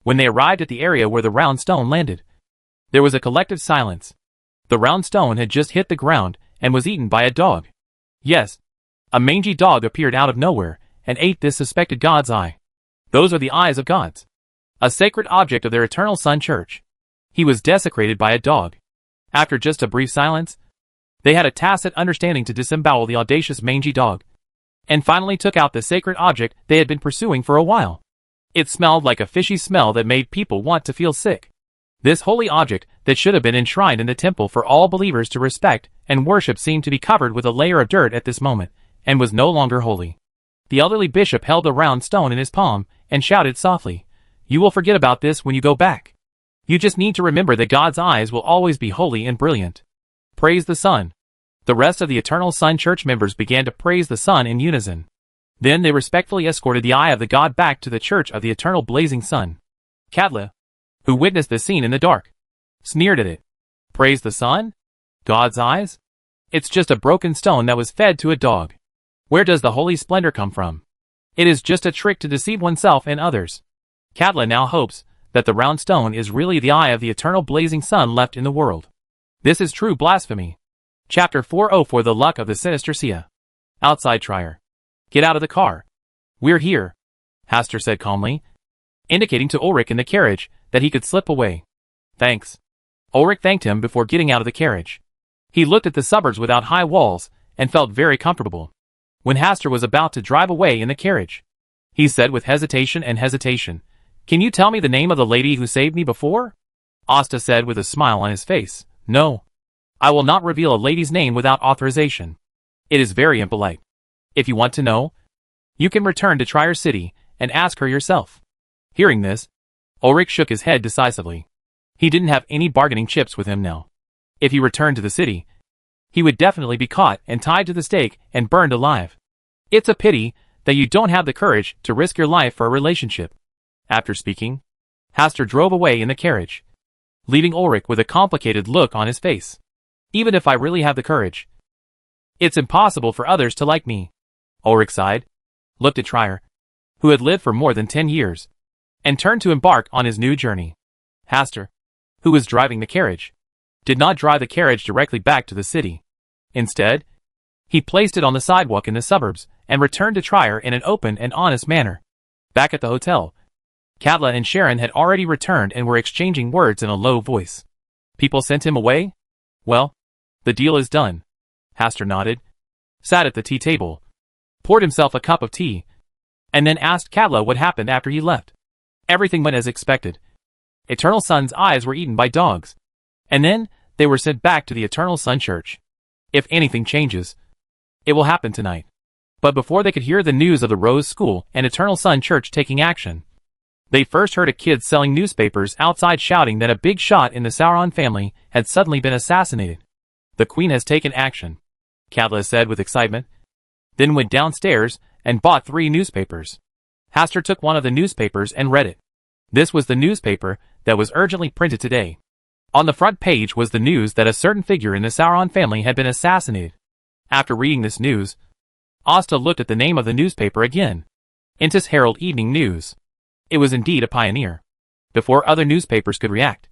When they arrived at the area where the round stone landed, there was a collective silence. The round stone had just hit the ground and was eaten by a dog. Yes, a mangy dog appeared out of nowhere and ate this suspected god's eye. Those are the eyes of gods, a sacred object of their Eternal Sun Church. He was desecrated by a dog. After just a brief silence, they had a tacit understanding to disembowel the audacious mangy dog, and finally took out the sacred object they had been pursuing for a while. It smelled like a fishy smell that made people want to feel sick. This holy object that should have been enshrined in the temple for all believers to respect and worship seemed to be covered with a layer of dirt at this moment, and was no longer holy. The elderly bishop held a round stone in his palm and shouted softly, "You will forget about this when you go back. You just need to remember that God's eyes will always be holy and brilliant. Praise the sun." The rest of the Eternal Sun Church members began to praise the sun in unison. Then they respectfully escorted the eye of the god back to the Church of the Eternal Blazing Sun. Katla, who witnessed the scene in the dark, sneered at it. "Praise the sun? God's eyes? It's just a broken stone that was fed to a dog. Where does the holy splendor come from? It is just a trick to deceive oneself and others." Katla now hopes that the round stone is really the eye of the eternal blazing sun left in the world. This is true blasphemy. Chapter 404 The Luck of the Sinister Sia. Outside Trier. "Get out of the car. We're here," Hastur said calmly, indicating to Ulrich in the carriage that he could slip away. "Thanks." Ulrich thanked him before getting out of the carriage. He looked at the suburbs without high walls and felt very comfortable. When Hastur was about to drive away in the carriage, he said with hesitation, "Can you tell me the name of the lady who saved me before?" Asta said with a smile on his face, "No. I will not reveal a lady's name without authorization. It is very impolite. If you want to know, you can return to Trier City and ask her yourself." Hearing this, Ulrich shook his head decisively. He didn't have any bargaining chips with him now. If he returned to the city, he would definitely be caught and tied to the stake and burned alive. It's a pity that you don't have the courage to risk your life for a relationship. After speaking, Hastur drove away in the carriage, leaving Ulrich with a complicated look on his face. Even if I really have the courage, it's impossible for others to like me. Ulrich sighed, looked at Trier, who had lived for more than 10 years, and turned to embark on his new journey. Hastur, who was driving the carriage, did not drive the carriage directly back to the city. Instead, he placed it on the sidewalk in the suburbs and returned to Trier in an open and honest manner. Back at the hotel, Katla and Sharon had already returned and were exchanging words in a low voice. People sent him away? Well, the deal is done. Hastur nodded, sat at the tea table, poured himself a cup of tea, and then asked Katla what happened after he left. Everything went as expected. Eternal Sun's eyes were eaten by dogs, and then they were sent back to the Eternal Sun Church. If anything changes, it will happen tonight. But before they could hear the news of the Rose School and Eternal Sun Church taking action, they first heard a kid selling newspapers outside shouting that a big shot in the Sauron family had suddenly been assassinated. The Queen has taken action, Katla said with excitement, then went downstairs and bought 3 newspapers. Hastur took one of the newspapers and read it. This was the newspaper that was urgently printed today. On the front page was the news that a certain figure in the Sauron family had been assassinated. After reading this news, Asta looked at the name of the newspaper again. Intis Herald Evening News. It was indeed a pioneer. Before other newspapers could react,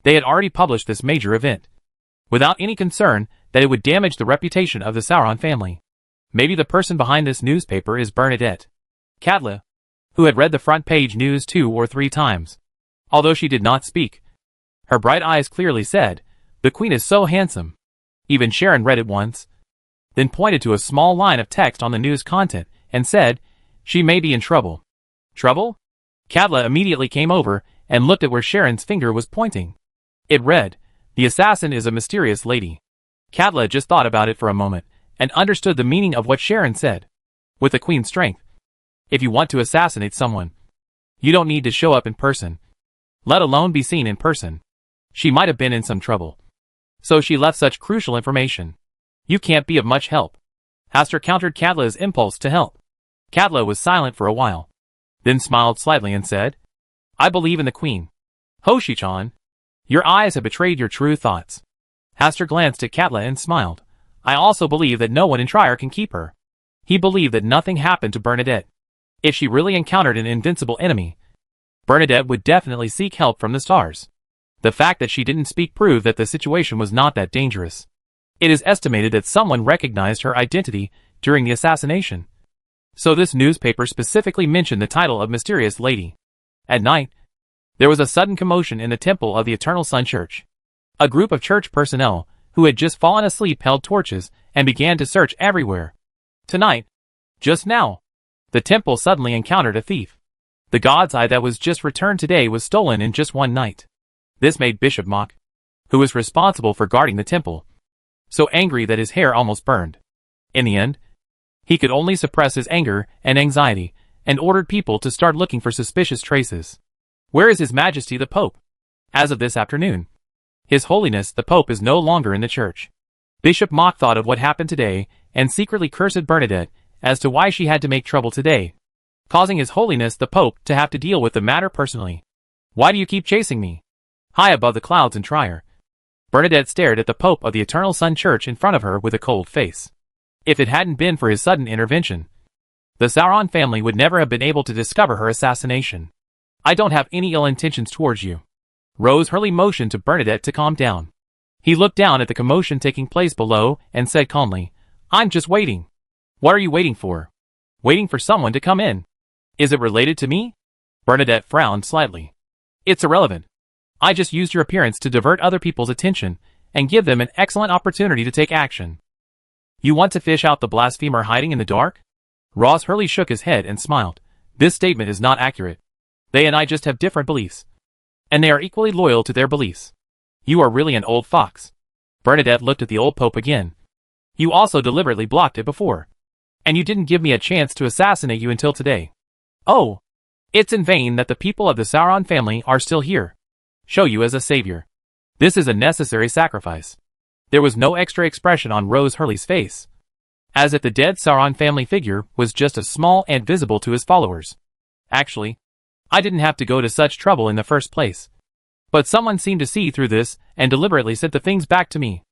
they had already published this major event, without any concern that it would damage the reputation of the Sauron family. Maybe the person behind this newspaper is Bernadette. Katla, who had read the front page news 2 or 3 times, although she did not speak, her bright eyes clearly said, "The Queen is so handsome." Even Sharon read it once, then pointed to a small line of text on the news content and said, "She may be in trouble." Trouble? Katla immediately came over and looked at where Sharon's finger was pointing. It read, "The assassin is a mysterious lady." Katla just thought about it for a moment and understood the meaning of what Sharon said. With the Queen's strength, if you want to assassinate someone, you don't need to show up in person, let alone be seen in person. She might have been in some trouble, so she left such crucial information. You can't be of much help. Hastur countered Katla's impulse to help. Katla was silent for a while, then smiled slightly and said, "I believe in the Queen. Hoshi-chan, your eyes have betrayed your true thoughts." Hastur glanced at Katla and smiled. "I also believe that no one in Trier can keep her." He believed that nothing happened to Bernadette. If she really encountered an invincible enemy, Bernadette would definitely seek help from the stars. The fact that she didn't speak proved that the situation was not that dangerous. It is estimated that someone recognized her identity during the assassination, so this newspaper specifically mentioned the title of Mysterious Lady. At night, there was a sudden commotion in the temple of the Eternal Sun Church. A group of church personnel, who had just fallen asleep, held torches and began to search everywhere. Tonight, just now, the temple suddenly encountered a thief. The God's Eye that was just returned today was stolen in just one night. This made Bishop Mock, who was responsible for guarding the temple, so angry that his hair almost burned. In the end, he could only suppress his anger and anxiety, and ordered people to start looking for suspicious traces. Where is His Majesty the Pope? As of this afternoon, His Holiness the Pope is no longer in the church. Bishop Mock thought of what happened today, and secretly cursed Bernadette as to why she had to make trouble today, causing His Holiness the Pope to have to deal with the matter personally. "Why do you keep chasing me?" High above the clouds in Trier, Bernadette stared at the Pope of the Eternal Sun Church in front of her with a cold face. If it hadn't been for his sudden intervention, the Sauron family would never have been able to discover her assassination. "I don't have any ill intentions towards you." Rose Hurley motioned to Bernadette to calm down. He looked down at the commotion taking place below and said calmly, "I'm just waiting." "What are you waiting for?" "Waiting for someone to come in." "Is it related to me?" Bernadette frowned slightly. "It's irrelevant. I just used your appearance to divert other people's attention and give them an excellent opportunity to take action." "You want to fish out the blasphemer hiding in the dark?" Ross Hurley shook his head and smiled. "This statement is not accurate. They and I just have different beliefs, and they are equally loyal to their beliefs." "You are really an old fox." Bernadette looked at the old Pope again. "You also deliberately blocked it before, and you didn't give me a chance to assassinate you until today." "Oh, it's in vain that the people of the Sauron family are still here. Show you as a savior. This is a necessary sacrifice." There was no extra expression on Rose Hurley's face, as if the dead Sauron family figure was just as small and visible to his followers. "Actually, I didn't have to go to such trouble in the first place. But someone seemed to see through this and deliberately sent the things back to me.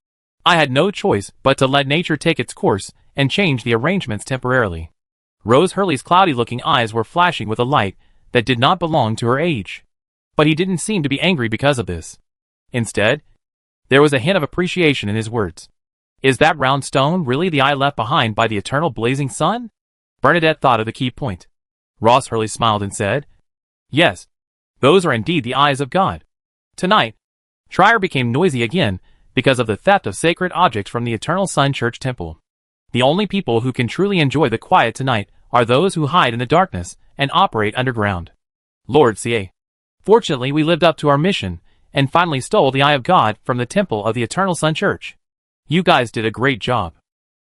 I had no choice but to let nature take its course and change the arrangements temporarily." Rose Hurley's cloudy-looking eyes were flashing with a light that did not belong to her age. But he didn't seem to be angry because of this. Instead, there was a hint of appreciation in his words. Is that round stone really the eye left behind by the eternal blazing sun? Bernadette thought of the key point. Ross Hurley smiled and said, Yes, those are indeed the eyes of God. Tonight, Trier became noisy again because of the theft of sacred objects from the Eternal Sun Church Temple. The only people who can truly enjoy the quiet tonight are those who hide in the darkness and operate underground. Lord CA. Fortunately, we lived up to our mission and finally stole the Eye of God from the temple of the Eternal Sun Church. You guys did a great job.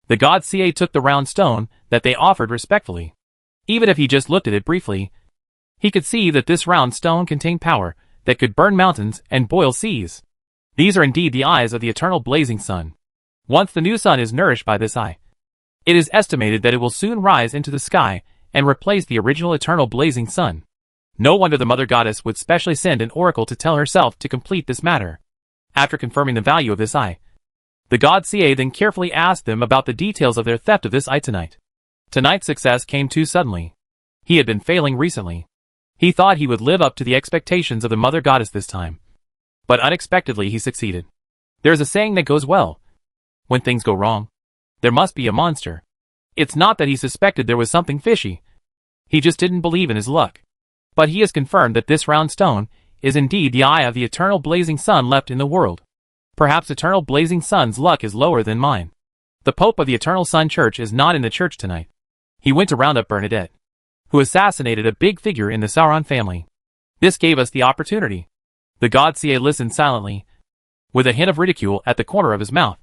The God CA took the round stone that they offered respectfully. Even if he just looked at it briefly, he could see that this round stone contained power that could burn mountains and boil seas. These are indeed the eyes of the eternal blazing sun. Once the new sun is nourished by this eye, it is estimated that it will soon rise into the sky and replace the original eternal blazing sun. No wonder the Mother Goddess would specially send an oracle to tell herself to complete this matter. After confirming the value of this eye, the God CA then carefully asked them about the details of their theft of this eye tonight. Tonight's success came too suddenly. He had been failing recently. He thought he would live up to the expectations of the Mother Goddess this time. But unexpectedly he succeeded. There's a saying that goes well. When things go wrong, there must be a monster. It's not that he suspected there was something fishy. He just didn't believe in his luck. But he has confirmed that this round stone is indeed the eye of the eternal blazing sun left in the world. Perhaps eternal blazing sun's luck is lower than mine. The Pope of the Eternal Sun Church is not in the church tonight. He went to round up Bernadette, who assassinated a big figure in the Sauron family. This gave us the opportunity. The God CA listened silently, with a hint of ridicule at the corner of his mouth.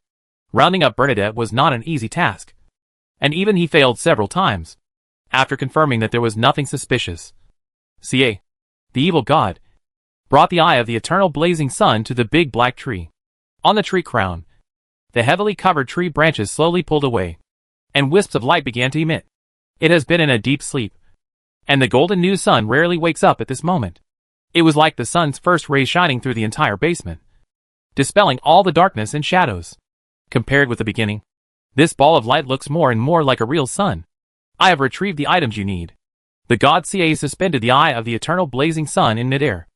Rounding up Bernadette was not an easy task, and even he failed several times. After confirming that there was nothing suspicious, CA, the evil god, brought the eye of the eternal blazing sun to the big black tree. On the tree crown, the heavily covered tree branches slowly pulled away, and wisps of light began to emit. It has been in a deep sleep, and the golden new sun rarely wakes up at this moment. It was like the sun's first rays shining through the entire basement, dispelling all the darkness and shadows. Compared with the beginning, this ball of light looks more and more like a real sun. I have retrieved the items you need. The God CA suspended the eye of the eternal blazing sun in midair,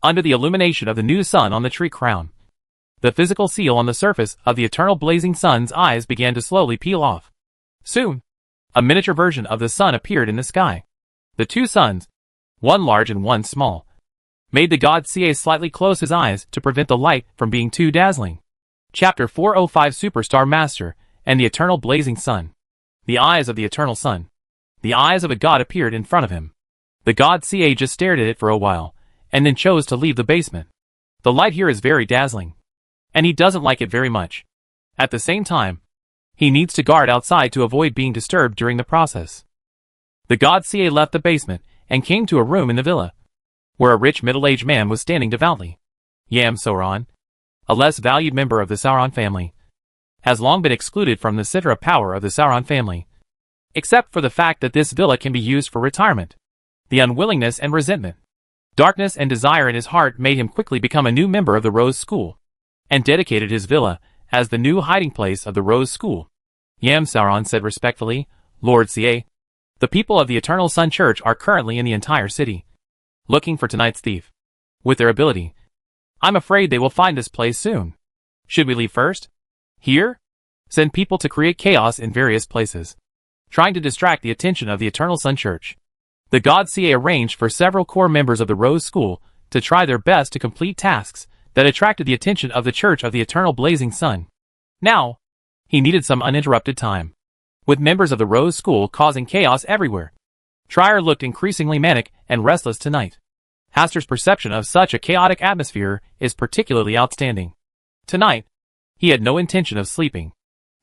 under the illumination of the new sun on the tree crown. The physical seal on the surface of the eternal blazing sun's eyes began to slowly peel off. Soon, a miniature version of the sun appeared in the sky. The two suns, one large and one small, made the God CA slightly close his eyes to prevent the light from being too dazzling. Chapter 405 Superstar Master and the Eternal Blazing Sun. The eyes of the eternal sun. The eyes of a god appeared in front of him. The God CA just stared at it for a while, and then chose to leave the basement. The light here is very dazzling, and he doesn't like it very much. At the same time, he needs to guard outside to avoid being disturbed during the process. The God CA left the basement and came to a room in the villa, where a rich middle-aged man was standing devoutly. Yam Sauron, a less valued member of the Sauron family, has long been excluded from the center of power of the Sauron family, except for the fact that this villa can be used for retirement. The unwillingness and resentment, darkness and desire in his heart made him quickly become a new member of the Rose School, and dedicated his villa as the new hiding place of the Rose School. Yam Sauron said respectfully, Lord CA, the people of the Eternal Sun Church are currently in the entire city, looking for tonight's thief. With their ability, I'm afraid they will find this place soon. Should we leave first? Here? Send people to create chaos in various places, trying to distract the attention of the Eternal Sun Church. The God CA arranged for several core members of the Rose School to try their best to complete tasks that attracted the attention of the Church of the Eternal Blazing Sun. Now, he needed some uninterrupted time. With members of the Rose School causing chaos everywhere, Trier looked increasingly manic and restless tonight. Haster's perception of such a chaotic atmosphere is particularly outstanding. Tonight, he had no intention of sleeping.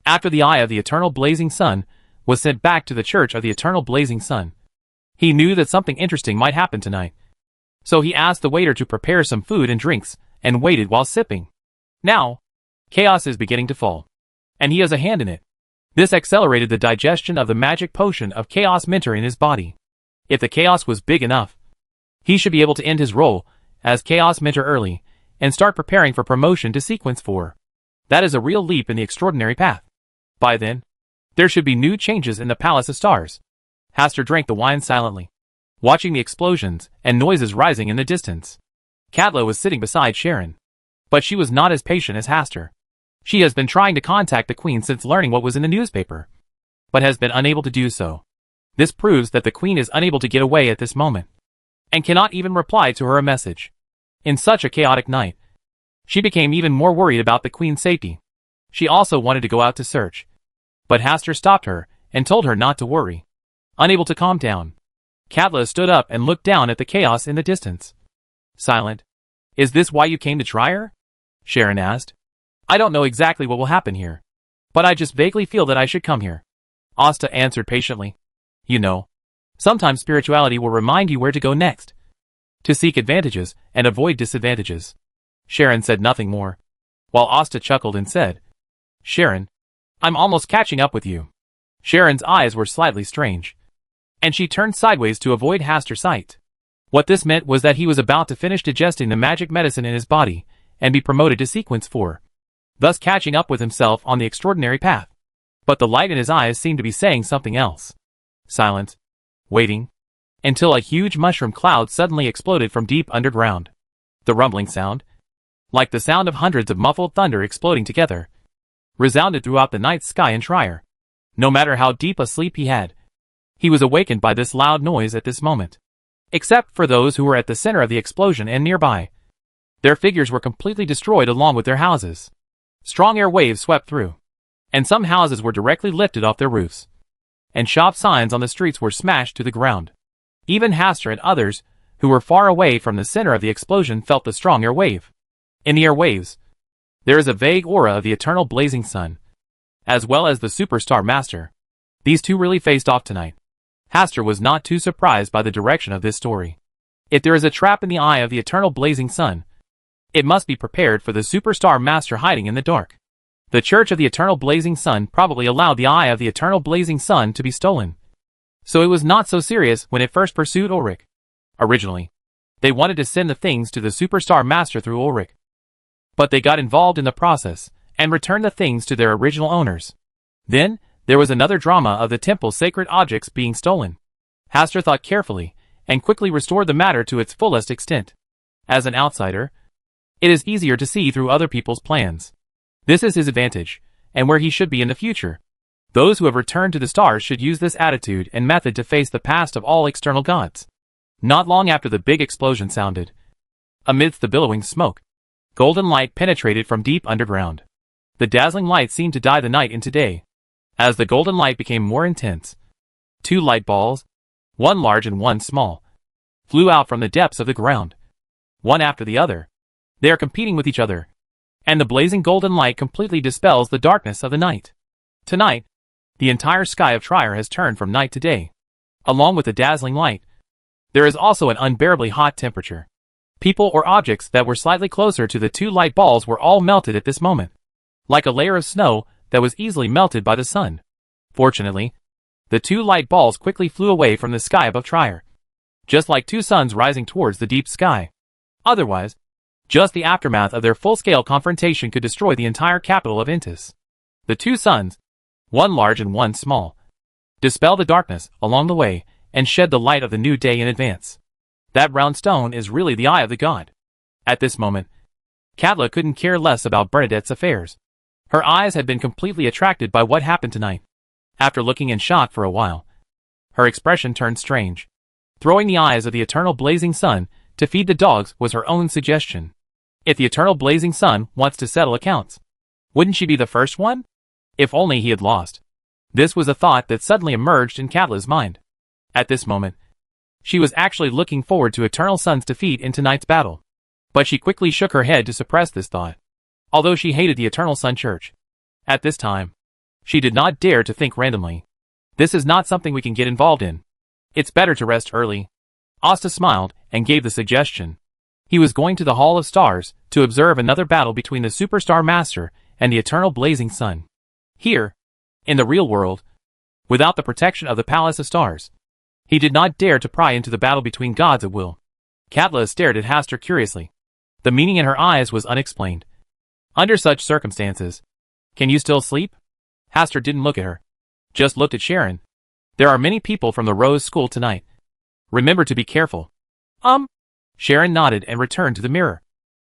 After the eye of the Eternal Blazing Sun was sent back to the Church of the Eternal Blazing Sun, he knew that something interesting might happen tonight. So he asked the waiter to prepare some food and drinks, and waited while sipping. Now, chaos is beginning to fall, and he has a hand in it. This accelerated the digestion of the magic potion of Chaos Mentor in his body. If the chaos was big enough, he should be able to end his role as Chaos Mentor early, and start preparing for promotion to Sequence 4. That is a real leap in the extraordinary path. By then, there should be new changes in the Palace of Stars. Haster drank the wine silently, watching the explosions and noises rising in the distance. Katla was sitting beside Sharon, but she was not as patient as Haster. She has been trying to contact the Queen since learning what was in the newspaper, but has been unable to do so. This proves that the Queen is unable to get away at this moment, and cannot even reply to her a message. In such a chaotic night, she became even more worried about the Queen's safety. She also wanted to go out to search, but Hastur stopped her and told her not to worry. Unable to calm down, Katla stood up and looked down at the chaos in the distance. Silent. Is this why you came to try her? Sharon asked. I don't know exactly what will happen here, but I just vaguely feel that I should come here. Asta answered patiently. You know, sometimes spirituality will remind you where to go next, to seek advantages and avoid disadvantages. Sharon said nothing more, while Asta chuckled and said, Sharon, I'm almost catching up with you. Sharon's eyes were slightly strange, and she turned sideways to avoid Hastur's sight. What this meant was that he was about to finish digesting the magic medicine in his body and be promoted to sequence 4, thus catching up with himself on the extraordinary path. But the light in his eyes seemed to be saying something else. Silence. Waiting. Until a huge mushroom cloud suddenly exploded from deep underground. The rumbling sound, like the sound of hundreds of muffled thunder exploding together, resounded throughout the night sky in Trier. No matter how deep a sleep he had, he was awakened by this loud noise at this moment. Except for those who were at the center of the explosion and nearby. Their figures were completely destroyed along with their houses. Strong air waves swept through, and some houses were directly lifted off their roofs, and shop signs on the streets were smashed to the ground. Even Hastur and others, who were far away from the center of the explosion, felt the strong air wave. In the air waves, there is a vague aura of the eternal blazing sun, as well as the superstar master. These two really faced off tonight. Hastur was not too surprised by the direction of this story. If there is a trap in the eye of the eternal blazing sun, it must be prepared for the superstar master hiding in the dark. The Church of the Eternal Blazing Sun probably allowed the eye of the eternal blazing sun to be stolen, so it was not so serious when it first pursued Ulrich. Originally, they wanted to send the things to the superstar master through Ulrich, but they got involved in the process and returned the things to their original owners. Then, there was another drama of the temple's sacred objects being stolen. Hastur thought carefully and quickly restored the matter to its fullest extent. As an outsider, it is easier to see through other people's plans. This is his advantage, and where he should be in the future. Those who have returned to the stars should use this attitude and method to face the past of all external gods. Not long after the big explosion sounded, amidst the billowing smoke, golden light penetrated from deep underground. The dazzling light seemed to dye the night into day. As the golden light became more intense, 2 light balls, one large and one small, flew out from the depths of the ground, one after the other. They are competing with each other, and the blazing golden light completely dispels the darkness of the night. Tonight, the entire sky of Trier has turned from night to day. Along with the dazzling light, there is also an unbearably hot temperature. People or objects that were slightly closer to the 2 light balls were all melted at this moment, like a layer of snow that was easily melted by the sun. Fortunately, the 2 light balls quickly flew away from the sky above Trier, just like 2 suns rising towards the deep sky. Otherwise, just the aftermath of their full-scale confrontation could destroy the entire capital of Intis. The 2 suns, one large and one small, dispel the darkness along the way and shed the light of the new day in advance. That round stone is really the eye of the god. At this moment, Katla couldn't care less about Bernadette's affairs. Her eyes had been completely attracted by what happened tonight. After looking in shock for a while, her expression turned strange. Throwing the eyes of the eternal blazing sun to feed the dogs was her own suggestion. If the eternal blazing sun wants to settle accounts, wouldn't she be the first one? If only he had lost. This was a thought that suddenly emerged in Katla's mind. At this moment, she was actually looking forward to Eternal Sun's defeat in tonight's battle. But she quickly shook her head to suppress this thought. Although she hated the Eternal Sun Church, at this time, she did not dare to think randomly. This is not something we can get involved in. It's better to rest early. Asta smiled and gave the suggestion. He was going to the Hall of Stars to observe another battle between the Superstar Master and the Eternal Blazing Sun. Here, in the real world, without the protection of the Palace of Stars, he did not dare to pry into the battle between gods at will. Katla stared at Hastur curiously. The meaning in her eyes was unexplained. Under such circumstances, can you still sleep? Hastur didn't look at her, just looked at Sharon. There are many people from the Rose School tonight. Remember to be careful. Sharon nodded and returned to the mirror.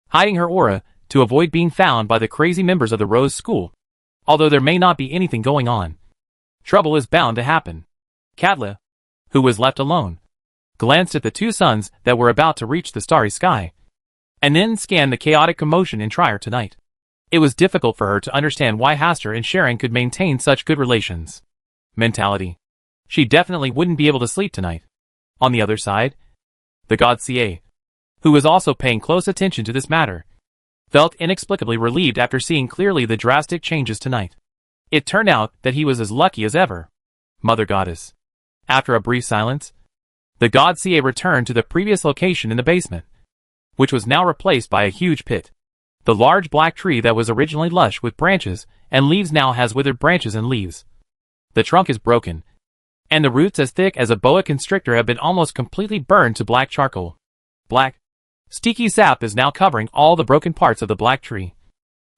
Hiding her aura to avoid being found by the crazy members of the Rose School. Although there may not be anything going on, trouble is bound to happen. Katla, who was left alone, glanced at the two suns that were about to reach the starry sky, and then scanned the chaotic commotion in Trier tonight. It was difficult for her to understand why Hastur and Sharon could maintain such good relations. Mentality. She definitely wouldn't be able to sleep tonight. On the other side, the god Ca, who was also paying close attention to this matter, felt inexplicably relieved after seeing clearly the drastic changes tonight. It turned out that he was as lucky as ever. Mother Goddess. After a brief silence, the god Ca returned to the previous location in the basement, which was now replaced by a huge pit. The large black tree that was originally lush with branches and leaves now has withered branches and leaves. The trunk is broken, and the roots as thick as a boa constrictor have been almost completely burned to black charcoal. Black, sticky sap is now covering all the broken parts of the black tree,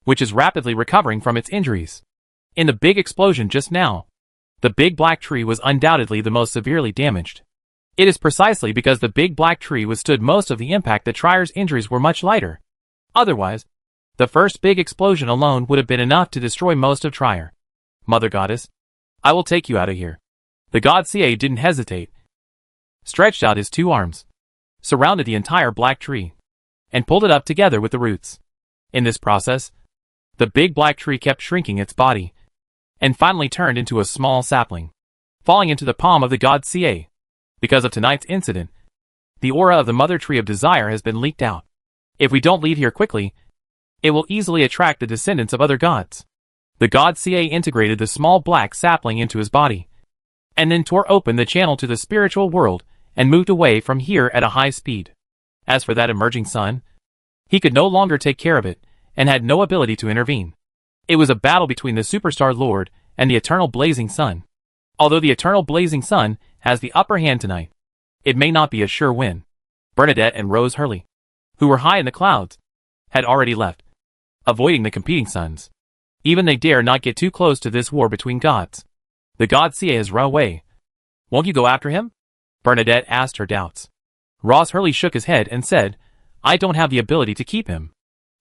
which is rapidly recovering from its injuries. In the big explosion just now, the big black tree was undoubtedly the most severely damaged. It is precisely because the big black tree withstood most of the impact that Trier's injuries were much lighter. Otherwise, the first big explosion alone would have been enough to destroy most of Trier. Mother Goddess, I will take you out of here. The god Ca didn't hesitate, stretched out his two arms, surrounded the entire black tree, and pulled it up together with the roots. In this process, the big black tree kept shrinking its body, and finally turned into a small sapling, falling into the palm of the god Ca. Because of tonight's incident, the aura of the mother tree of desire has been leaked out. If we don't leave here quickly, it will easily attract the descendants of other gods. The god Ca integrated the small black sapling into his body, and then tore open the channel to the spiritual world and moved away from here at a high speed. As for that emerging sun, he could no longer take care of it, and had no ability to intervene. It was a battle between the Superstar Lord and the Eternal Blazing Sun. Although the Eternal Blazing Sun has the upper hand tonight, it may not be a sure win. Bernadette and Rose Hurley, who were high in the clouds, had already left, avoiding the competing suns. Even they dare not get too close to this war between gods. The god Ca has run away. Won't you go after him? Bernadette asked her doubts. Ross Hurley shook his head and said, I don't have the ability to keep him.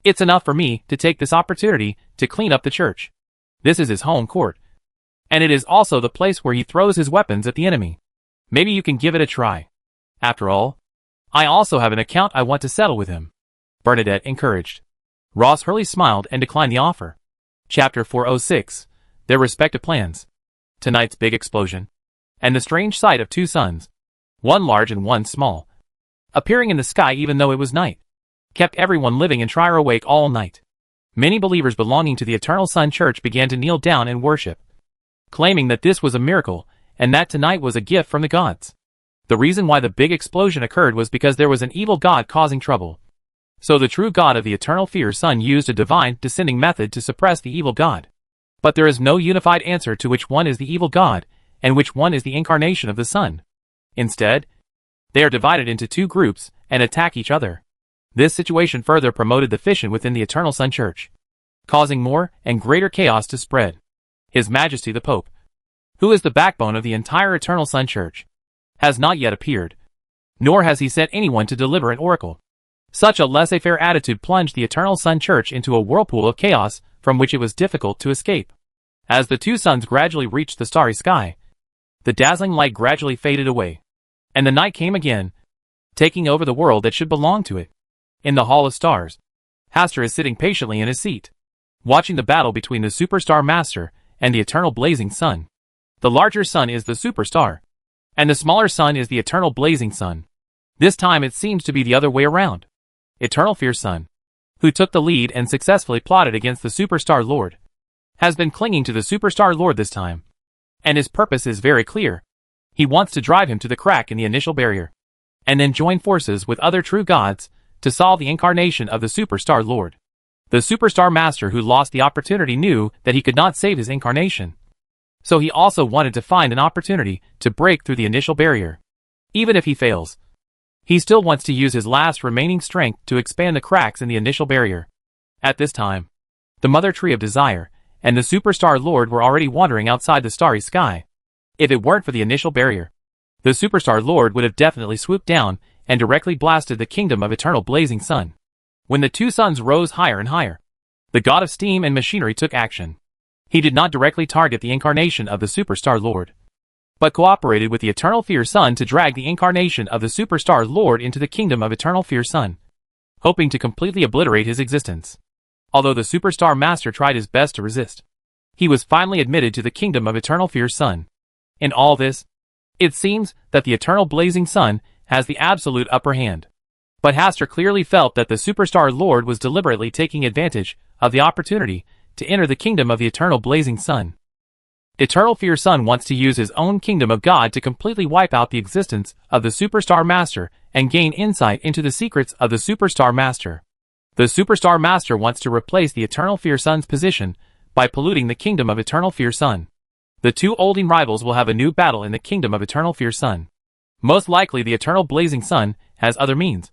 It's enough for me to take this opportunity to clean up the church. This is his home court, and it is also the place where he throws his weapons at the enemy. Maybe you can give it a try. After all, I also have an account I want to settle with him. Bernadette encouraged. Ross Hurley smiled and declined the offer. Chapter 406. Their respective plans. Tonight's big explosion, and the strange sight of two suns, one large and one small, appearing in the sky even though it was night, kept everyone living in Trier awake all night. Many believers belonging to the Eternal Sun Church began to kneel down and worship, claiming that this was a miracle, and that tonight was a gift from the gods. The reason why the big explosion occurred was because there was an evil god causing trouble. So the true god of the Eternal Fear Sun used a divine descending method to suppress the evil god. But there is no unified answer to which one is the evil god, and which one is the incarnation of the sun. Instead, they are divided into two groups and attack each other. This situation further promoted the fission within the Eternal Sun Church, causing more and greater chaos to spread. His Majesty the Pope, who is the backbone of the entire Eternal Sun Church, has not yet appeared, nor has he sent anyone to deliver an oracle. Such a laissez-faire attitude plunged the Eternal Sun Church into a whirlpool of chaos from which it was difficult to escape. As the two suns gradually reached the starry sky, the dazzling light gradually faded away, and the night came again, taking over the world that should belong to it. In the Hall of Stars, Hastur is sitting patiently in his seat, watching the battle between the Superstar Master and the Eternal Blazing Sun. The larger sun is the Superstar, and the smaller sun is the Eternal Blazing Sun. This time it seems to be the other way around. Eternal Fear Sun, who took the lead and successfully plotted against the Superstar Lord, has been clinging to the Superstar Lord this time, and his purpose is very clear. He wants to drive him to the crack in the initial barrier, and then join forces with other true gods to solve the incarnation of the Superstar Lord. The Superstar Master who lost the opportunity knew that he could not save his incarnation, so he also wanted to find an opportunity to break through the initial barrier. Even if he fails, he still wants to use his last remaining strength to expand the cracks in the initial barrier. At this time, the Mother Tree of Desire and the Superstar Lord were already wandering outside the starry sky. If it weren't for the initial barrier, the Superstar Lord would have definitely swooped down and directly blasted the kingdom of Eternal Blazing Sun. When the two suns rose higher and higher, the god of steam and machinery took action. He did not directly target the incarnation of the Superstar Lord, but cooperated with the Eternal Fear Sun to drag the incarnation of the Superstar Lord into the kingdom of Eternal Fear Sun, hoping to completely obliterate his existence. Although the Superstar Master tried his best to resist, he was finally admitted to the kingdom of Eternal Fear Sun. In all this, it seems that the Eternal Blazing Sun has the absolute upper hand. But Hastur clearly felt that the Superstar Lord was deliberately taking advantage of the opportunity to enter the kingdom of the Eternal Blazing Sun. Eternal Fear Sun wants to use his own kingdom of God to completely wipe out the existence of the Superstar Master and gain insight into the secrets of the Superstar Master. The Superstar Master wants to replace the Eternal Fear Sun's position by polluting the kingdom of Eternal Fear Sun. The two olding rivals will have a new battle in the kingdom of Eternal Fear Sun. Most likely the Eternal Blazing Sun has other means.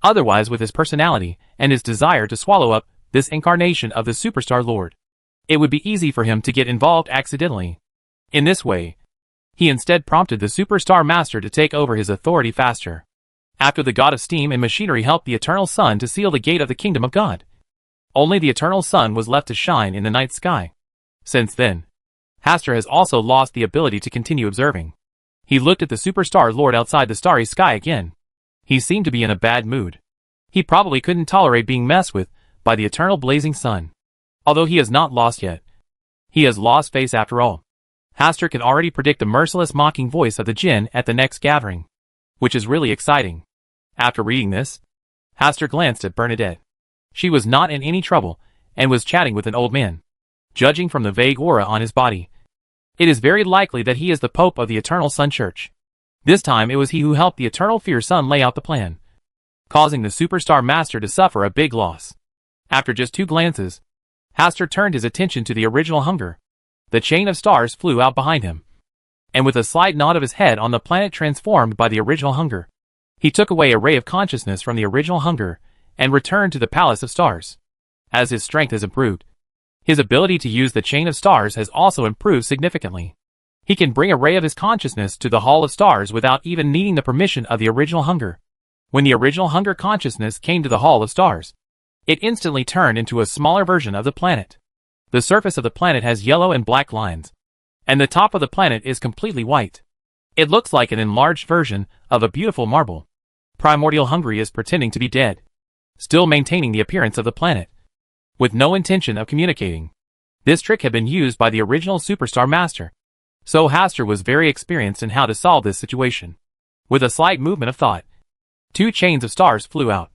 Otherwise, with his personality and his desire to swallow up this incarnation of the Superstar Lord, it would be easy for him to get involved accidentally. In this way, he instead prompted the Superstar Master to take over his authority faster. After the god of steam and machinery helped the Eternal Sun to seal the gate of the kingdom of God, only the Eternal Sun was left to shine in the night sky. Since then, Hastur has also lost the ability to continue observing. He looked at the Superstar Lord outside the starry sky again. He seemed to be in a bad mood. He probably couldn't tolerate being messed with by the Eternal Blazing Sun. Although he has not lost yet, he has lost face after all. Hastur can already predict the merciless mocking voice of the Jinn at the next gathering, which is really exciting. After reading this, Hastur glanced at Bernadette. She was not in any trouble and was chatting with an old man. Judging from the vague aura on his body, it is very likely that he is the Pope of the Eternal Sun Church. This time it was he who helped the Eternal Fear Sun lay out the plan, causing the Superstar Master to suffer a big loss. After just 2 glances, Hastur turned his attention to the original hunger. The chain of stars flew out behind him, and with a slight nod of his head on the planet transformed by the original hunger, he took away a ray of consciousness from the original hunger and returned to the Palace of Stars. As his strength has improved, his ability to use the chain of stars has also improved significantly. He can bring a ray of his consciousness to the Hall of Stars without even needing the permission of the original hunger. When the original hunger consciousness came to the Hall of Stars, it instantly turned into a smaller version of the planet. The surface of the planet has yellow and black lines, and the top of the planet is completely white. It looks like an enlarged version of a beautiful marble. Primordial Hungry is pretending to be dead, still maintaining the appearance of the planet, with no intention of communicating. This trick had been used by the original Superstar Master, so Hastur was very experienced in how to solve this situation. With a slight movement of thought, 2 chains of stars flew out,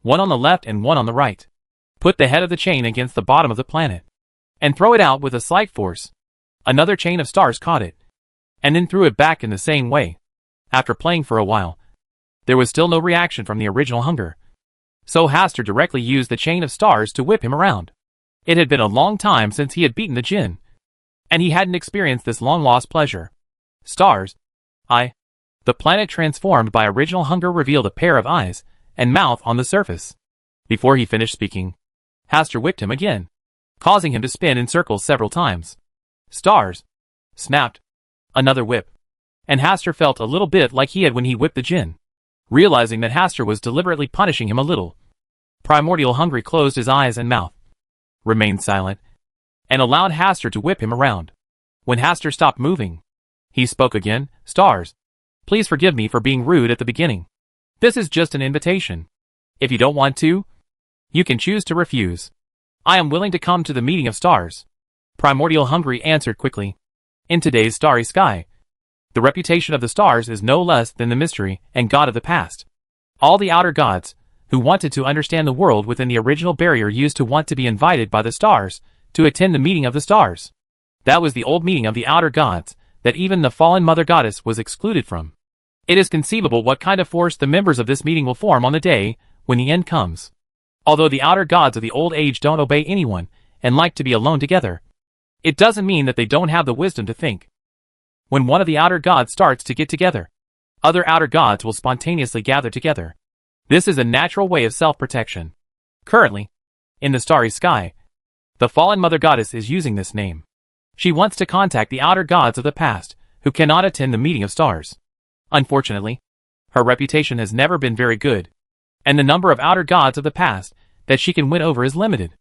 one on the left and one on the right. Put the head of the chain against the bottom of the planet, and throw it out with a slight force. Another chain of stars caught it, and then threw it back in the same way. After playing for a while, there was still no reaction from the original hunger, so Hastur directly used the chain of stars to whip him around. It had been a long time since he had beaten the Jinn, and he hadn't experienced this long-lost pleasure. Stars. The planet transformed by original hunger revealed a pair of eyes and mouth on the surface. Before he finished speaking, Hastur whipped him again, causing him to spin in circles several times. Stars. Snapped. Another whip. And Hastur felt a little bit like he had when he whipped the Jinn. Realizing that Hastur was deliberately punishing him a little, Primordial Hungry closed his eyes and mouth, remained silent, and allowed Hastur to whip him around. When Hastur stopped moving, he spoke again. Stars. Please forgive me for being rude at the beginning. This is just an invitation. If you don't want to, you can choose to refuse. I am willing to come to the meeting of stars. Primordial Hungry answered quickly. In today's starry sky, the reputation of the stars is no less than the mystery and god of the past. All the outer gods, who wanted to understand the world within the original barrier, used to want to be invited by the stars to attend the meeting of the stars. That was the old meeting of the outer gods that even the fallen mother goddess was excluded from. It is conceivable what kind of force the members of this meeting will form on the day when the end comes. Although the outer gods of the old age don't obey anyone and like to be alone together, it doesn't mean that they don't have the wisdom to think. When one of the outer gods starts to get together, other outer gods will spontaneously gather together. This is a natural way of self-protection. Currently, in the starry sky, the fallen mother goddess is using this name. She wants to contact the outer gods of the past who cannot attend the meeting of stars. Unfortunately, her reputation has never been very good, and the number of outer gods of the past that she can win over is limited.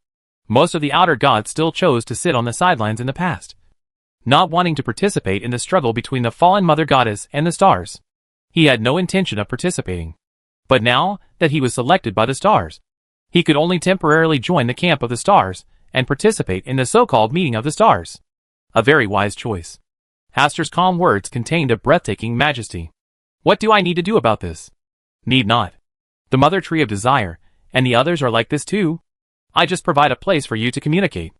Most of the outer gods still chose to sit on the sidelines in the past, not wanting to participate in the struggle between the fallen mother goddess and the stars. He had no intention of participating. But now that he was selected by the stars, he could only temporarily join the camp of the stars and participate in the so-called meeting of the stars. A very wise choice. Hastur's calm words contained a breathtaking majesty. What do I need to do about this? Need not. The mother tree of desire, and the others are like this too. I just provide a place for you to communicate,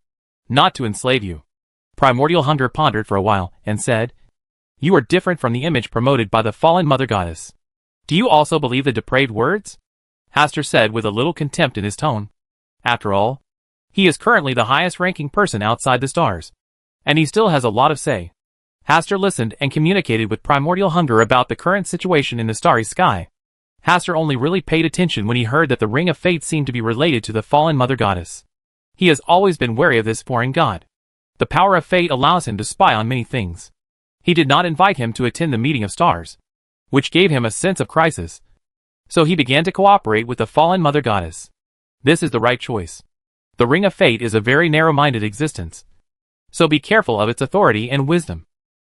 not to enslave you. Primordial Hunger pondered for a while and said, You are different from the image promoted by the fallen mother goddess. Do you also believe the depraved words? Hastur said with a little contempt in his tone. After all, he is currently the highest ranking person outside the stars, and he still has a lot of say. Hastur listened and communicated with Primordial Hunger about the current situation in the starry sky. Hastur only really paid attention when he heard that the Ring of Fate seemed to be related to the fallen mother goddess. He has always been wary of this foreign god. The power of fate allows him to spy on many things. He did not invite him to attend the meeting of stars, which gave him a sense of crisis. So he began to cooperate with the fallen mother goddess. This is the right choice. The Ring of Fate is a very narrow-minded existence, so be careful of its authority and wisdom.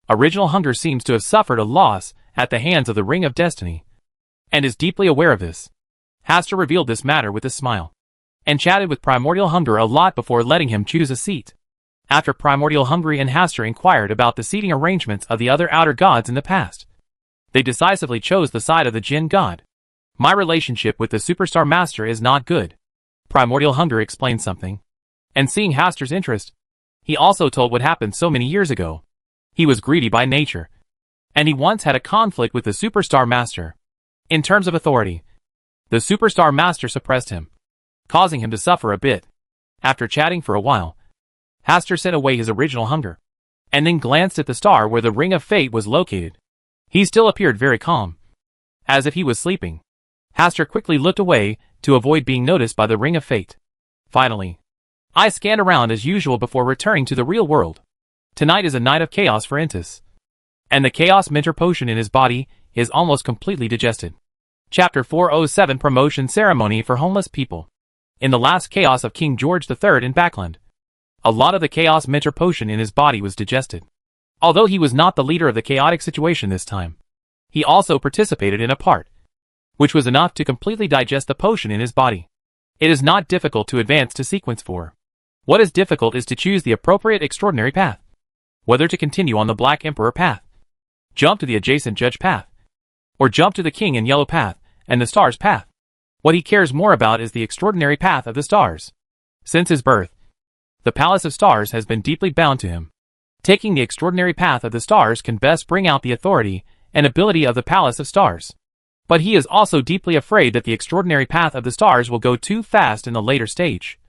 Original Hunger seems to have suffered a loss at the hands of the Ring of Destiny, and is deeply aware of this. Hastur revealed this matter with a smile, and chatted with Primordial Hunger a lot before letting him choose a seat. After Primordial Hunger and Hastur inquired about the seating arrangements of the other outer gods in the past, they decisively chose the side of the Jinn god. My relationship with the Superstar Master is not good. Primordial Hunger explained something, and seeing Hastur's interest, he also told what happened so many years ago. He was greedy by nature, and he once had a conflict with the Superstar Master. In terms of authority, the Superstar Master suppressed him, causing him to suffer a bit. After chatting for a while, Hastur sent away his original hunger, and then glanced at the star where the Ring of Fate was located. He still appeared very calm, as if he was sleeping. Hastur quickly looked away to avoid being noticed by the Ring of Fate. Finally, I scanned around as usual before returning to the real world. Tonight is a night of chaos for Intis, and the Chaos Mentor potion in his body is almost completely digested. Chapter 407 Promotion Ceremony for Homeless People. In the last chaos of King George III in Backland, a lot of the Chaos Mentor potion in his body was digested. Although he was not the leader of the chaotic situation this time, he also participated in a part, which was enough to completely digest the potion in his body. It is not difficult to advance to sequence 4. What is difficult is to choose the appropriate extraordinary path. Whether to continue on the Black Emperor path, jump to the adjacent Judge path, or jump to the King in Yellow path and the Stars path. What he cares more about is the extraordinary path of the stars. Since his birth, the Palace of Stars has been deeply bound to him. Taking the extraordinary path of the stars can best bring out the authority and ability of the Palace of Stars. But he is also deeply afraid that the extraordinary path of the stars will go too fast in the later stage.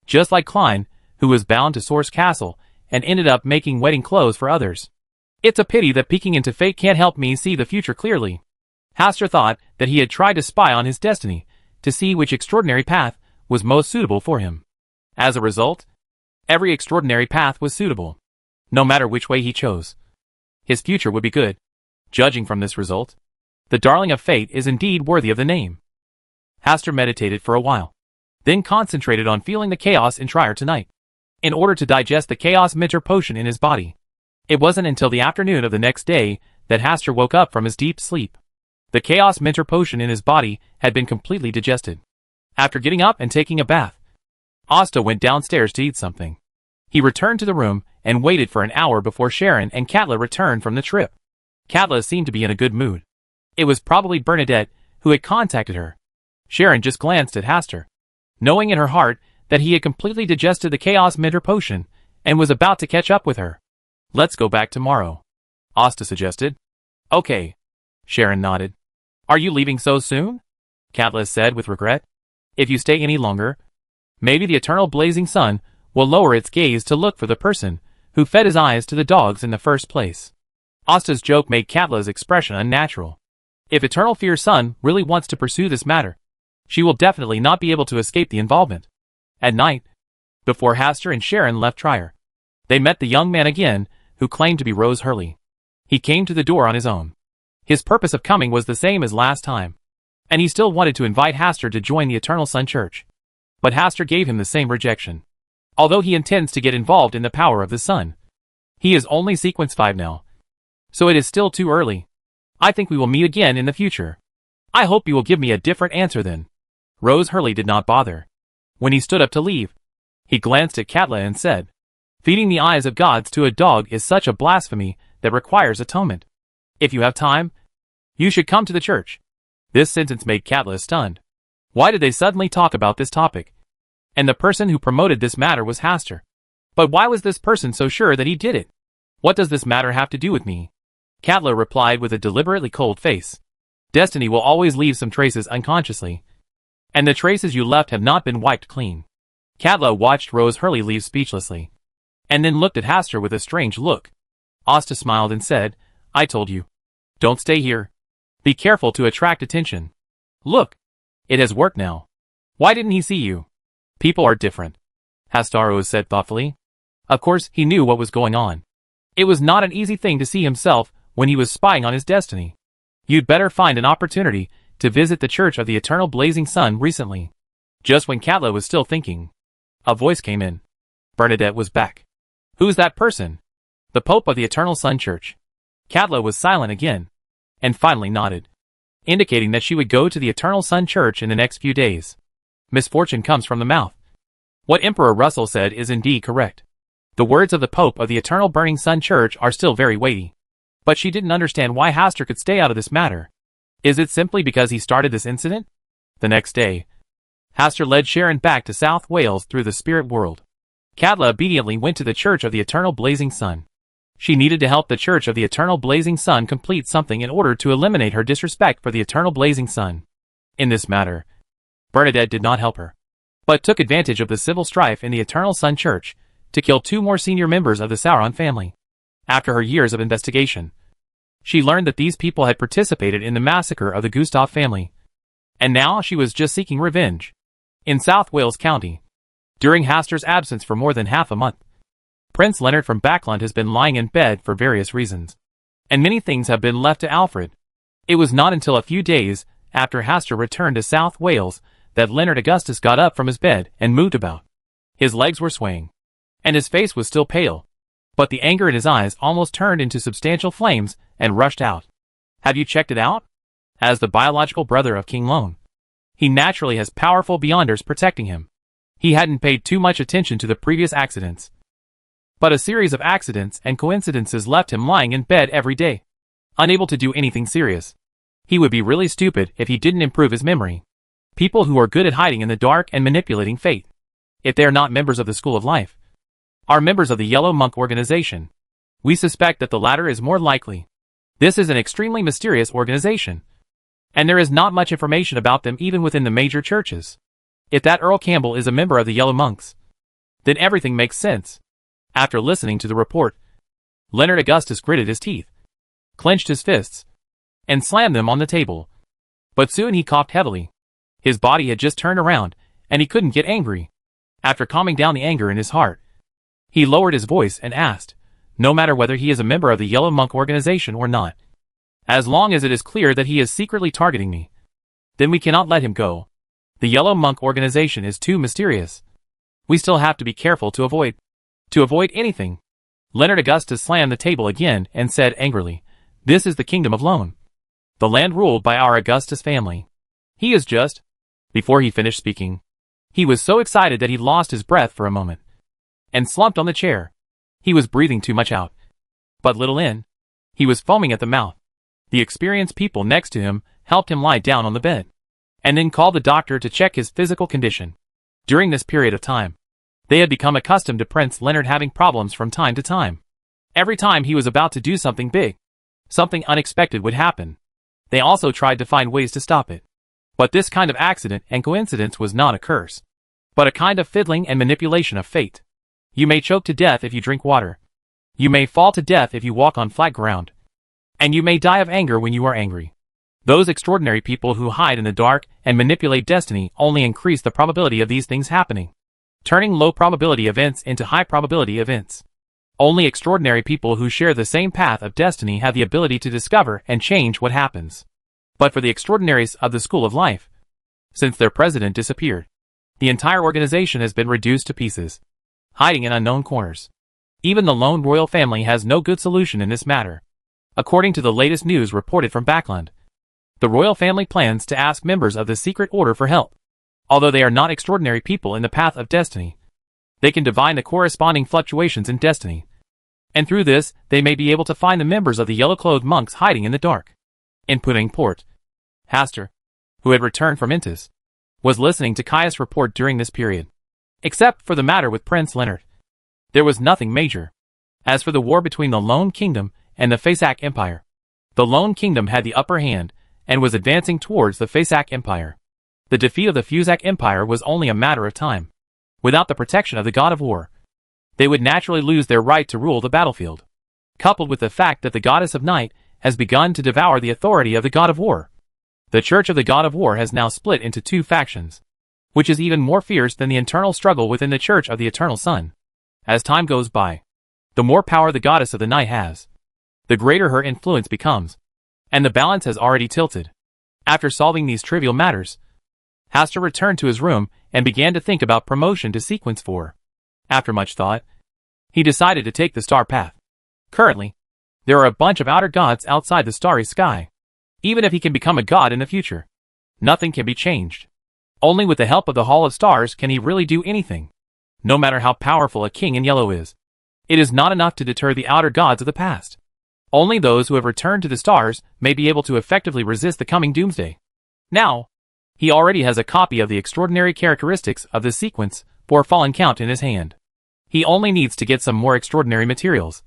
Just like Klein, who was bound to Source Castle and ended up making wedding clothes for others. It's a pity that peeking into fate can't help me see the future clearly. Hastur thought that he had tried to spy on his destiny, to see which extraordinary path was most suitable for him. As a result, every extraordinary path was suitable. No matter which way he chose, his future would be good. Judging from this result, the Darling of Fate is indeed worthy of the name. Hastur meditated for a while, then concentrated on feeling the chaos in Trier tonight, in order to digest the Chaos Mentor potion in his body. It wasn't until the afternoon of the next day that Hastur woke up from his deep sleep. The Chaos Mentor potion in his body had been completely digested. After getting up and taking a bath, Asta went downstairs to eat something. He returned to the room and waited for an hour before Sharon and Katla returned from the trip. Katla seemed to be in a good mood. It was probably Bernadette who had contacted her. Sharon just glanced at Hastur, knowing in her heart that he had completely digested the Chaos Mentor potion and was about to catch up with her. Let's go back tomorrow, Asta suggested. Okay. Sharon nodded. Are you leaving so soon? Katla said with regret. If you stay any longer, maybe the eternal blazing sun will lower its gaze to look for the person who fed his eyes to the dogs in the first place. Asta's joke made Katla's expression unnatural. If Eternal Fear Sun really wants to pursue this matter, she will definitely not be able to escape the involvement. At night, before Hastur and Sharon left Trier, they met the young man again who claimed to be Rose Hurley. He came to the door on his own. His purpose of coming was the same as last time, and he still wanted to invite Hastur to join the Eternal Sun Church. But Hastur gave him the same rejection. Although he intends to get involved in the power of the sun. He is only sequence 5 now. So it is still too early. I think we will meet again in the future. I hope you will give me a different answer then. Rose Hurley did not bother. When he stood up to leave, he glanced at Katla and said, "Feeding the eyes of gods to a dog is such a blasphemy that requires atonement. If you have time, you should come to the church." This sentence made Katla stunned. Why did they suddenly talk about this topic? And the person who promoted this matter was Hastur. But why was this person so sure that he did it? What does this matter have to do with me? Katla replied with a deliberately cold face. Destiny will always leave some traces unconsciously. And the traces you left have not been wiped clean. Katla watched Rose Hurley leave speechlessly. And then looked at Hastur with a strange look. Asta smiled and said, "I told you. Don't stay here. Be careful to attract attention. Look. It has worked now. Why didn't he see you?" "People are different," Hastaros said thoughtfully. Of course, he knew what was going on. It was not an easy thing to see himself when he was spying on his destiny. You'd better find an opportunity to visit the Church of the Eternal Blazing Sun recently. Just when Katla was still thinking, a voice came in. Bernadette was back. "Who's that person?" "The Pope of the Eternal Sun Church." Katla was silent again, and finally nodded, indicating that she would go to the Eternal Sun Church in the next few days. Misfortune comes from the mouth. What Emperor Russell said is indeed correct. The words of the Pope of the Eternal Burning Sun Church are still very weighty. But she didn't understand why Hastur could stay out of this matter. Is it simply because he started this incident? The next day, Hastur led Sharon back to South Wales through the spirit world. Katla obediently went to the Church of the Eternal Blazing Sun. She needed to help the Church of the Eternal Blazing Sun complete something in order to eliminate her disrespect for the Eternal Blazing Sun. In this matter, Bernadette did not help her, but took advantage of the civil strife in the Eternal Sun Church to kill 2 more senior members of the Sauron family. After her years of investigation, she learned that these people had participated in the massacre of the Gustav family, and now she was just seeking revenge. In South Wales County, during Hastur's absence for more than half a month, Prince Leonard from Backland has been lying in bed for various reasons, and many things have been left to Alfred. It was not until a few days after Hastur returned to South Wales that Leonard Augustus got up from his bed and moved about. His legs were swaying, and his face was still pale, but the anger in his eyes almost turned into substantial flames and rushed out. "Have you checked it out?" As the biological brother of King Lone, he naturally has powerful Beyonders protecting him. He hadn't paid too much attention to the previous accidents, but a series of accidents and coincidences left him lying in bed every day, unable to do anything serious. He would be really stupid if he didn't improve his memory. People who are good at hiding in the dark and manipulating fate, if they are not members of the School of Life, are members of the Yellow Monk organization. We suspect that the latter is more likely. This is an extremely mysterious organization, and there is not much information about them even within the major churches. If that Earl Campbell is a member of the Yellow Monks, then everything makes sense. After listening to the report, Leonard Augustus gritted his teeth, clenched his fists, and slammed them on the table. But soon he coughed heavily. His body had just turned around, and he couldn't get angry. After calming down the anger in his heart, he lowered his voice and asked, "No matter whether he is a member of the Yellow Monk organization or not, as long as it is clear that he is secretly targeting me, then we cannot let him go. The Yellow Monk organization is too mysterious. We still have to be careful to avoid anything." Leonard Augustus slammed the table again and said angrily, "This is the Kingdom of Lone, the land ruled by our Augustus family. He is just..." Before he finished speaking, he was so excited that he lost his breath for a moment and slumped on the chair. He was breathing too much out, but little in. He was foaming at the mouth. The experienced people next to him helped him lie down on the bed, and then called the doctor to check his physical condition. During this period of time, they had become accustomed to Prince Leonard having problems from time to time. Every time he was about to do something big, something unexpected would happen. They also tried to find ways to stop it. But this kind of accident and coincidence was not a curse, but a kind of fiddling and manipulation of fate. You may choke to death if you drink water. You may fall to death if you walk on flat ground. And you may die of anger when you are angry. Those extraordinary people who hide in the dark and manipulate destiny only increase the probability of these things happening, turning low probability events into high probability events. Only extraordinary people who share the same path of destiny have the ability to discover and change what happens. But for the extraordinaries of the School of Life, since their president disappeared, The entire organization has been reduced to pieces, hiding in unknown corners. Even the lone royal family has no good solution in this matter. According to the latest news reported from Backland, the royal family plans to ask members of the secret order for help. Although they are not extraordinary people in the path of destiny, they can divine the corresponding fluctuations in destiny. And through this, they may be able to find the members of the yellow-clothed monks hiding in the dark. In Pudding Port, Hastur, who had returned from Intis, was listening to Caius' report during this period. Except for the matter with Prince Leonard, there was nothing major. As for the war between the Lone Kingdom and the Fasak Empire, the Lone Kingdom had the upper hand and was advancing towards the Fasak Empire. The defeat of the Fusak Empire was only a matter of time. Without the protection of the god of war, they would naturally lose their right to rule the battlefield. Coupled with the fact that the goddess of night has begun to devour the authority of the god of war, the Church of the God of War has now split into two factions, which is even more fierce than the internal struggle within the Church of the Eternal Sun. As time goes by, the more power the goddess of the night has, the greater her influence becomes, and the balance has already tilted. After solving these trivial matters, Hastur returned to his room and began to think about promotion to Sequence 4. After much thought, he decided to take the star path. Currently, there are a bunch of outer gods outside the starry sky. Even if he can become a god in the future, nothing can be changed. Only with the help of the Hall of Stars can he really do anything. No matter how powerful a king in yellow is, it is not enough to deter the outer gods of the past. Only those who have returned to the stars may be able to effectively resist the coming doomsday. Now, he already has a copy of the extraordinary characteristics of the Sequence 4 Fallen Count in his hand. He only needs to get some more extraordinary materials,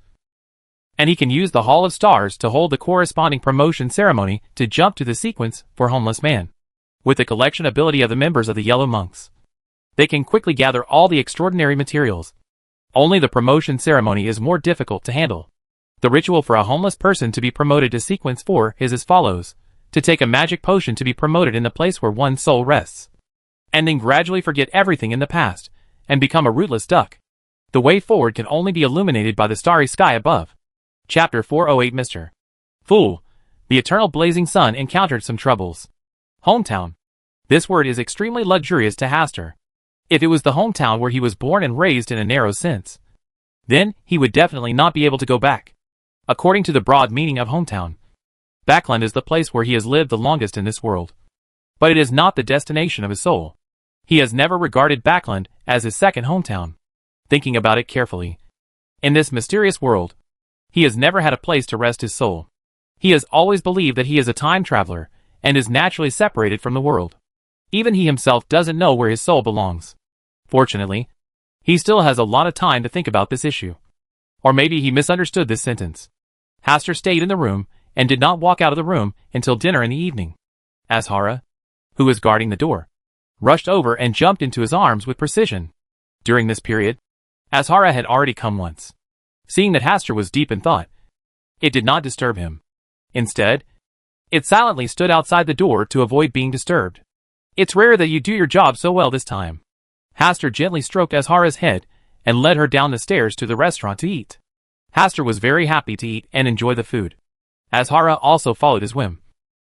and he can use the Hall of Stars to hold the corresponding promotion ceremony to jump to the Sequence 4 Homeless Man. With the collection ability of the members of the Yellow Monks, they can quickly gather all the extraordinary materials. Only the promotion ceremony is more difficult to handle. The ritual for a homeless person to be promoted to Sequence 4 is as follows: to take a magic potion to be promoted in the place where one's soul rests, and then gradually forget everything in the past, and become a rootless duck. The way forward can only be illuminated by the starry sky above. Chapter 408 Mr. Fool, the eternal blazing sun encountered some troubles. Hometown. This word is extremely luxurious to Hastur. If it was the hometown where he was born and raised in a narrow sense, then he would definitely not be able to go back. According to the broad meaning of hometown, Backland is the place where he has lived the longest in this world. But it is not the destination of his soul. He has never regarded Backland as his second hometown. Thinking about it carefully, in this mysterious world, he has never had a place to rest his soul. He has always believed that he is a time traveler and is naturally separated from the world. Even he himself doesn't know where his soul belongs. Fortunately, he still has a lot of time to think about this issue. Or maybe he misunderstood this sentence. Hastur stayed in the room and did not walk out of the room until dinner in the evening. Azhara, who was guarding the door, rushed over and jumped into his arms with precision. During this period, Azhara had already come once. Seeing that Hastur was deep in thought, it did not disturb him. Instead, it silently stood outside the door to avoid being disturbed. It's rare that you do your job so well this time. Hastur gently stroked Azhara's head and led her down the stairs to the restaurant to eat. Hastur was very happy to eat and enjoy the food. Azhara also followed his whim.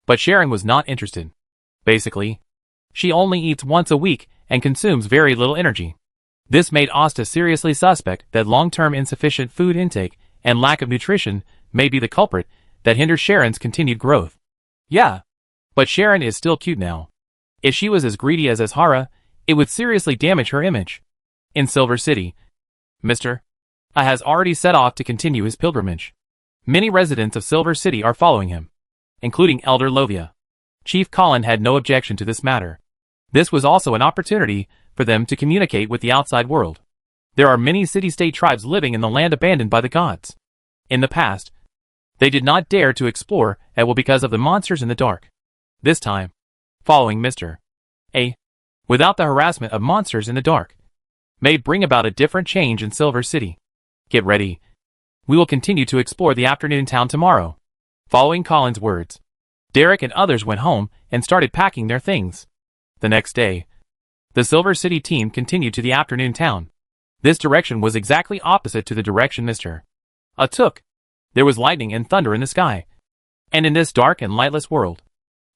But Sharon was not interested. Basically, she only eats once a week and consumes very little energy. This made Asta seriously suspect that long-term insufficient food intake and lack of nutrition may be the culprit that hinders Sharon's continued growth. Yeah, but Sharon is still cute now. If she was as greedy as Azhara, it would seriously damage her image. In Silver City, Mr. A has already set off to continue his pilgrimage. Many residents of Silver City are following him, including Elder Lovia. Chief Colin had no objection to this matter. This was also an opportunity for them to communicate with the outside world. There are many city-state tribes living in the land abandoned by the gods. In the past, they did not dare to explore because of the monsters in the dark. This time, following Mr. A, without the harassment of monsters in the dark, may bring about a different change in Silver City. Get ready. We will continue to explore the afternoon town tomorrow. Following Colin's words, Derek and others went home and started packing their things. The next day, the Silver City team continued to the afternoon town. This direction was exactly opposite to the direction Mr. A took. There was lightning and thunder in the sky. And in this dark and lightless world,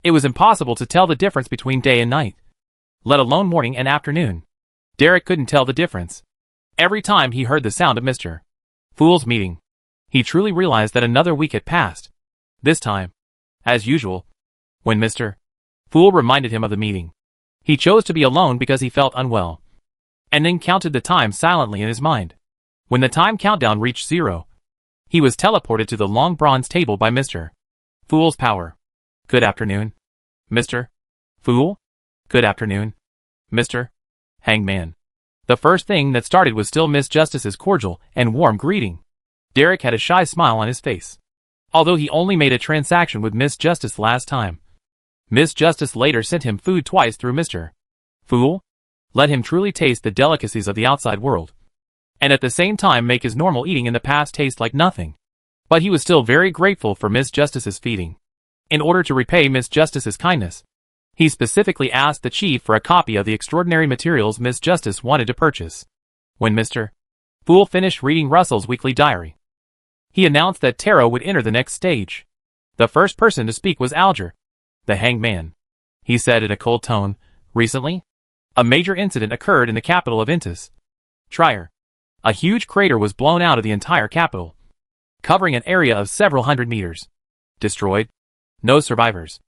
it was impossible to tell the difference between day and night. let alone morning and afternoon. Derek couldn't tell the difference. Every time he heard the sound of Mr. Fool's meeting, he truly realized that another week had passed. This time, as usual, when Mr. Fool reminded him of the meeting, he chose to be alone because he felt unwell, and then counted the time silently in his mind. When the time countdown reached 0, he was teleported to the long bronze table by Mr. Fool's power. Good afternoon, Mr. Fool? Good afternoon, Mr. Hangman. The first thing that started was still Miss Justice's cordial and warm greeting. Derek had a shy smile on his face, although he only made a transaction with Miss Justice last time. Miss Justice later sent him food twice through Mr. Fool, let him truly taste the delicacies of the outside world, and at the same time make his normal eating in the past taste like nothing. But he was still very grateful for Miss Justice's feeding. In order to repay Miss Justice's kindness, he specifically asked the chief for a copy of the extraordinary materials Miss Justice wanted to purchase. When Mr. Fool finished reading Russell's weekly diary, he announced that Taro would enter the next stage. The first person to speak was Alger, the hangman. He said in a cold tone, "Recently, a major incident occurred in the capital of Intis. Trier. A huge crater was blown out of the entire capital, covering an area of several hundred meters. Destroyed. No survivors.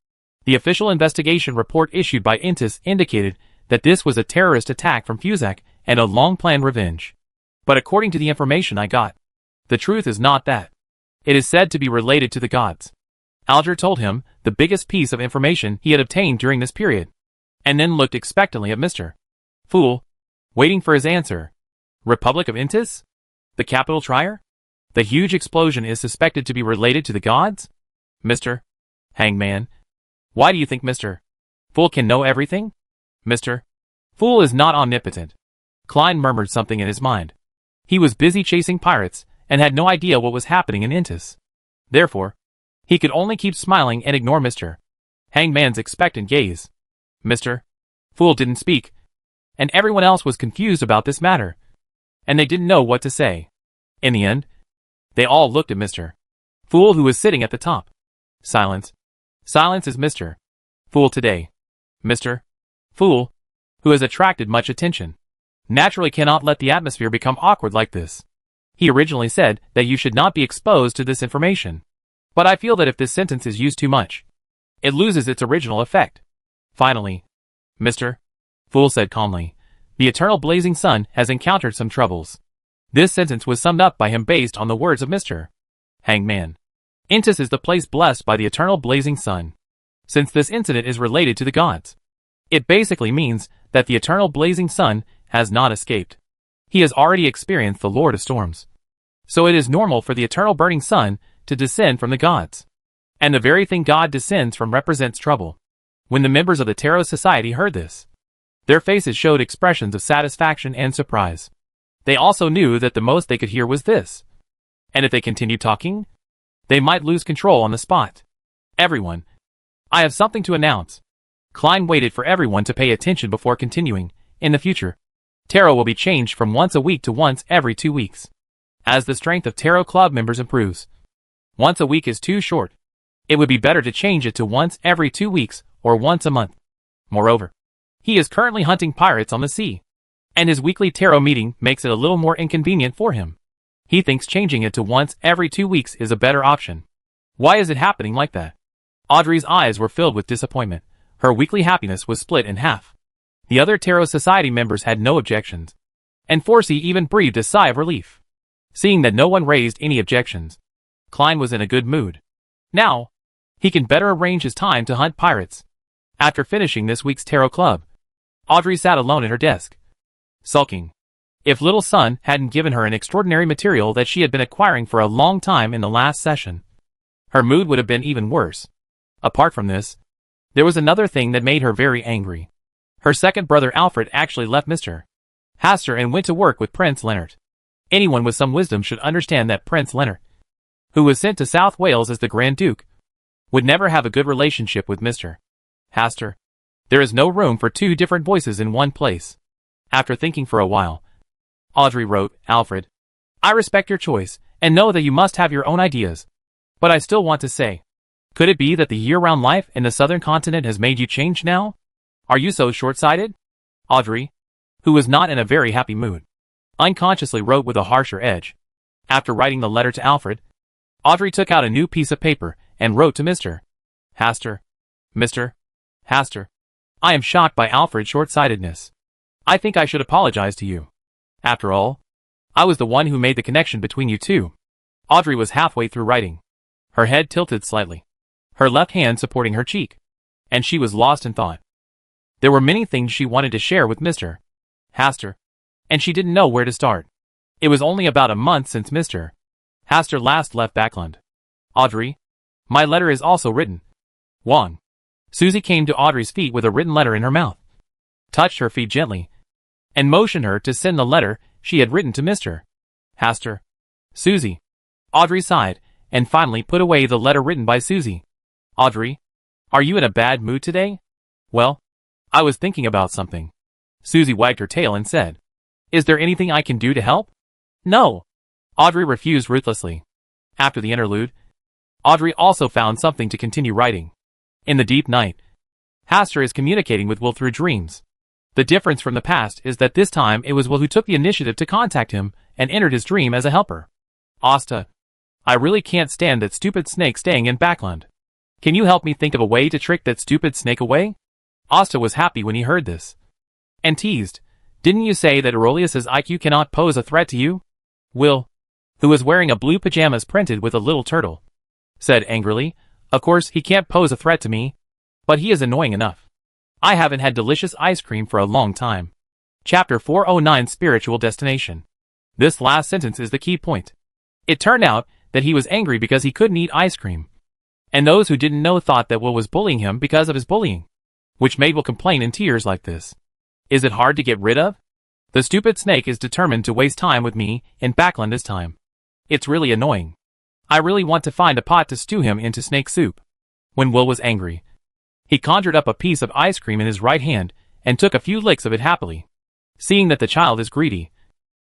The official investigation report issued by Intis indicated that this was a terrorist attack from Fuzak and a long-planned revenge. But according to the information I got, the truth is not that. It is said to be related to the gods." Alger told him the biggest piece of information he had obtained during this period, and then looked expectantly at Mr. Fool, waiting for his answer. Republic of Intis? The capital Trier? The huge explosion is suspected to be related to the gods? Mr. Hangman, why do you think Mr. Fool can know everything? Mr. Fool is not omnipotent. Klein murmured something in his mind. He was busy chasing pirates and had no idea what was happening in Intis. Therefore, he could only keep smiling and ignore Mr. Hangman's expectant gaze. Mr. Fool didn't speak, and everyone else was confused about this matter, and they didn't know what to say. In the end, they all looked at Mr. Fool, who was sitting at the top. Silence. Silence is Mr. Fool today. Mr. Fool, who has attracted much attention, naturally cannot let the atmosphere become awkward like this. He originally said that you should not be exposed to this information, but I feel that if this sentence is used too much, it loses its original effect. Finally, Mr. Fool said calmly, the eternal blazing sun has encountered some troubles. This sentence was summed up by him based on the words of Mr. Hangman. Intis is the place blessed by the eternal blazing sun. Since this incident is related to the gods, it basically means that the eternal blazing sun has not escaped. He has already experienced the Lord of Storms. So it is normal for the eternal burning sun to descend from the gods. And the very thing God descends from represents trouble. When the members of the Tarot Society heard this, their faces showed expressions of satisfaction and surprise. They also knew that the most they could hear was this. And if they continued talking, they might lose control on the spot. Everyone, I have something to announce. Klein waited for everyone to pay attention before continuing. In the future, tarot will be changed from once a week to once every 2 weeks. As the strength of tarot club members improves, once a week is too short. It would be better to change it to once every 2 weeks or once a month. Moreover, he is currently hunting pirates on the sea, and his weekly tarot meeting makes it a little more inconvenient for him. He thinks changing it to once every 2 weeks is a better option. Why is it happening like that? Audrey's eyes were filled with disappointment. Her weekly happiness was split in half. The other Tarot Society members had no objections, and Forsey even breathed a sigh of relief. Seeing that no one raised any objections, Klein was in a good mood. Now, he can better arrange his time to hunt pirates. After finishing this week's tarot club, Audrey sat alone at her desk, sulking. If Little Sun hadn't given her an extraordinary material that she had been acquiring for a long time in the last session, her mood would have been even worse. Apart from this, there was another thing that made her very angry. Her second brother Alfred actually left Mr. Hastur and went to work with Prince Leonard. Anyone with some wisdom should understand that Prince Leonard, who was sent to South Wales as the Grand Duke, would never have a good relationship with Mr. Hastur. There is no room for two different voices in one place. After thinking for a while, Audrey wrote, Alfred, I respect your choice, and know that you must have your own ideas. But I still want to say, could it be that the year-round life in the southern continent has made you change now? Are you so short-sighted? Audrey, who was not in a very happy mood, unconsciously wrote with a harsher edge. After writing the letter to Alfred, Audrey took out a new piece of paper and wrote to Mr. Hastur. Mr. Hastur, I am shocked by Alfred's short-sightedness. I think I should apologize to you. After all, I was the one who made the connection between you two. Audrey was halfway through writing, her head tilted slightly, her left hand supporting her cheek, and she was lost in thought. There were many things she wanted to share with Mr. Hastur, and she didn't know where to start. It was only about a month since Mr. Hastur last left Backland. Audrey, my letter is also written. 1. Susie came to Audrey's feet with a written letter in her mouth, touched her feet gently, and motioned her to send the letter she had written to Mr. Hastur. Susie. Audrey sighed, and finally put away the letter written by Susie. Audrey, are you in a bad mood today? Well, I was thinking about something. Susie wagged her tail and said, Is there anything I can do to help? No. Audrey refused ruthlessly. After the interlude, Audrey also found something to continue writing. In the deep night, Hastur is communicating with Will through dreams. The difference from the past is that this time it was Will who took the initiative to contact him and entered his dream as a helper. Asta, I really can't stand that stupid snake staying in Backland. Can you help me think of a way to trick that stupid snake away? Asta was happy when he heard this, and teased, Didn't you say that Aurelius's IQ cannot pose a threat to you? Will, who was wearing a blue pajamas printed with a little turtle, said angrily, Of course he can't pose a threat to me, but he is annoying enough. I haven't had delicious ice cream for a long time. Chapter 409 Spiritual Destination. This last sentence is the key point. It turned out that he was angry because he couldn't eat ice cream, and those who didn't know thought that Will was bullying him because of his bullying, which made Will complain in tears like this. Is it hard to get rid of? The stupid snake is determined to waste time with me in Backland this time. It's really annoying. I really want to find a pot to stew him into snake soup. When Will was angry, he conjured up a piece of ice cream in his right hand and took a few licks of it happily. Seeing that the child is greedy,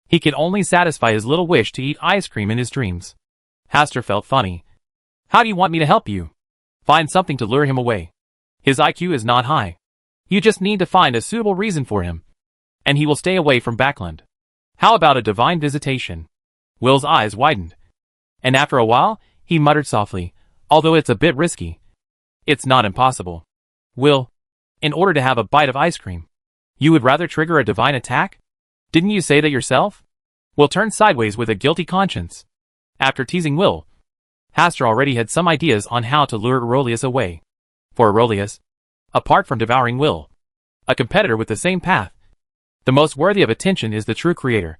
he can only satisfy his little wish to eat ice cream in his dreams. Hastur felt funny. How do you want me to help you? Find something to lure him away. His IQ is not high. You just need to find a suitable reason for him, and he will stay away from Backland. How about a divine visitation? Will's eyes widened, and after a while, he muttered softly, Although it's a bit risky, it's not impossible. Will, in order to have a bite of ice cream, you would rather trigger a divine attack? Didn't you say that yourself? Will turned sideways with a guilty conscience. After teasing Will, Hastur already had some ideas on how to lure Aurelius away. For Aurelius, apart from devouring Will, a competitor with the same path, the most worthy of attention is the true creator.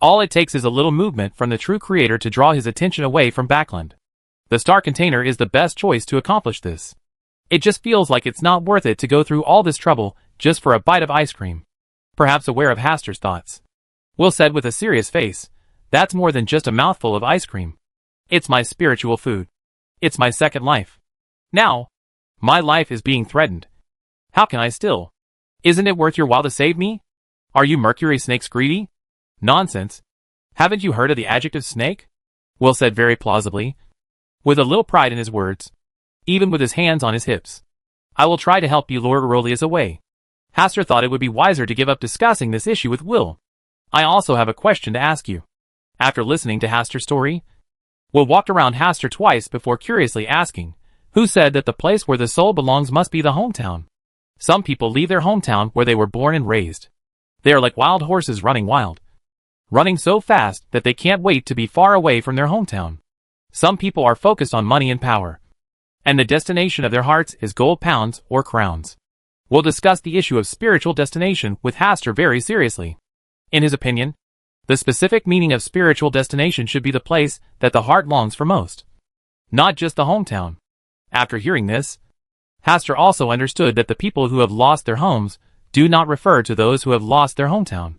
All it takes is a little movement from the true creator to draw his attention away from Backland. The star container is the best choice to accomplish this. It just feels like it's not worth it to go through all this trouble just for a bite of ice cream. Perhaps aware of Hastur's thoughts, Will said with a serious face, That's more than just a mouthful of ice cream. It's my spiritual food. It's my second life. Now, my life is being threatened. How can I still? Isn't it worth your while to save me? Are you Mercury snakes greedy? Nonsense. Haven't you heard of the adjective snake? Will said very plausibly, with a little pride in his words, even with his hands on his hips. I will try to help you lure Aurelius away. Hastur thought it would be wiser to give up discussing this issue with Will. I also have a question to ask you. After listening to Hastur's story, Will walked around Hastur twice before curiously asking, Who said that the place where the soul belongs must be the hometown? Some people leave their hometown where they were born and raised. They are like wild horses running wild, running so fast that they can't wait to be far away from their hometown. Some people are focused on money and power, and the destination of their hearts is gold pounds or crowns. We'll discuss the issue of spiritual destination with Hastur very seriously. In his opinion, the specific meaning of spiritual destination should be the place that the heart longs for most, not just the hometown. After hearing this, Hastur also understood that the people who have lost their homes do not refer to those who have lost their hometown,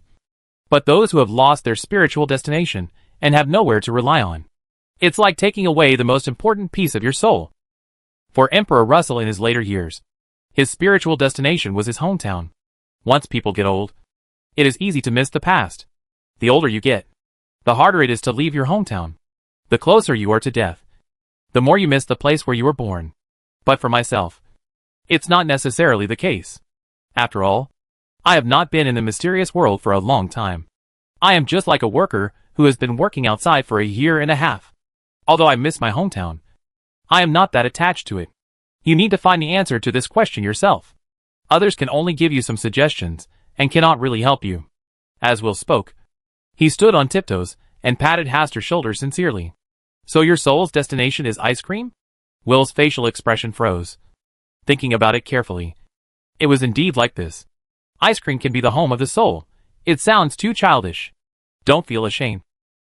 but those who have lost their spiritual destination and have nowhere to rely on. It's like taking away the most important piece of your soul. For Emperor Russell in his later years, his spiritual destination was his hometown. Once people get old, it is easy to miss the past. The older you get, the harder it is to leave your hometown. The closer you are to death, the more you miss the place where you were born. But for myself, it's not necessarily the case. After all, I have not been in the mysterious world for a long time. I am just like a worker who has been working outside for a year and a half. Although I miss my hometown, I am not that attached to it. You need to find the answer to this question yourself. Others can only give you some suggestions and cannot really help you. As Will spoke, he stood on tiptoes and patted Hastur's shoulder sincerely. So your soul's destination is ice cream? Will's facial expression froze. Thinking about it carefully, it was indeed like this. Ice cream can be the home of the soul. It sounds too childish. Don't feel ashamed.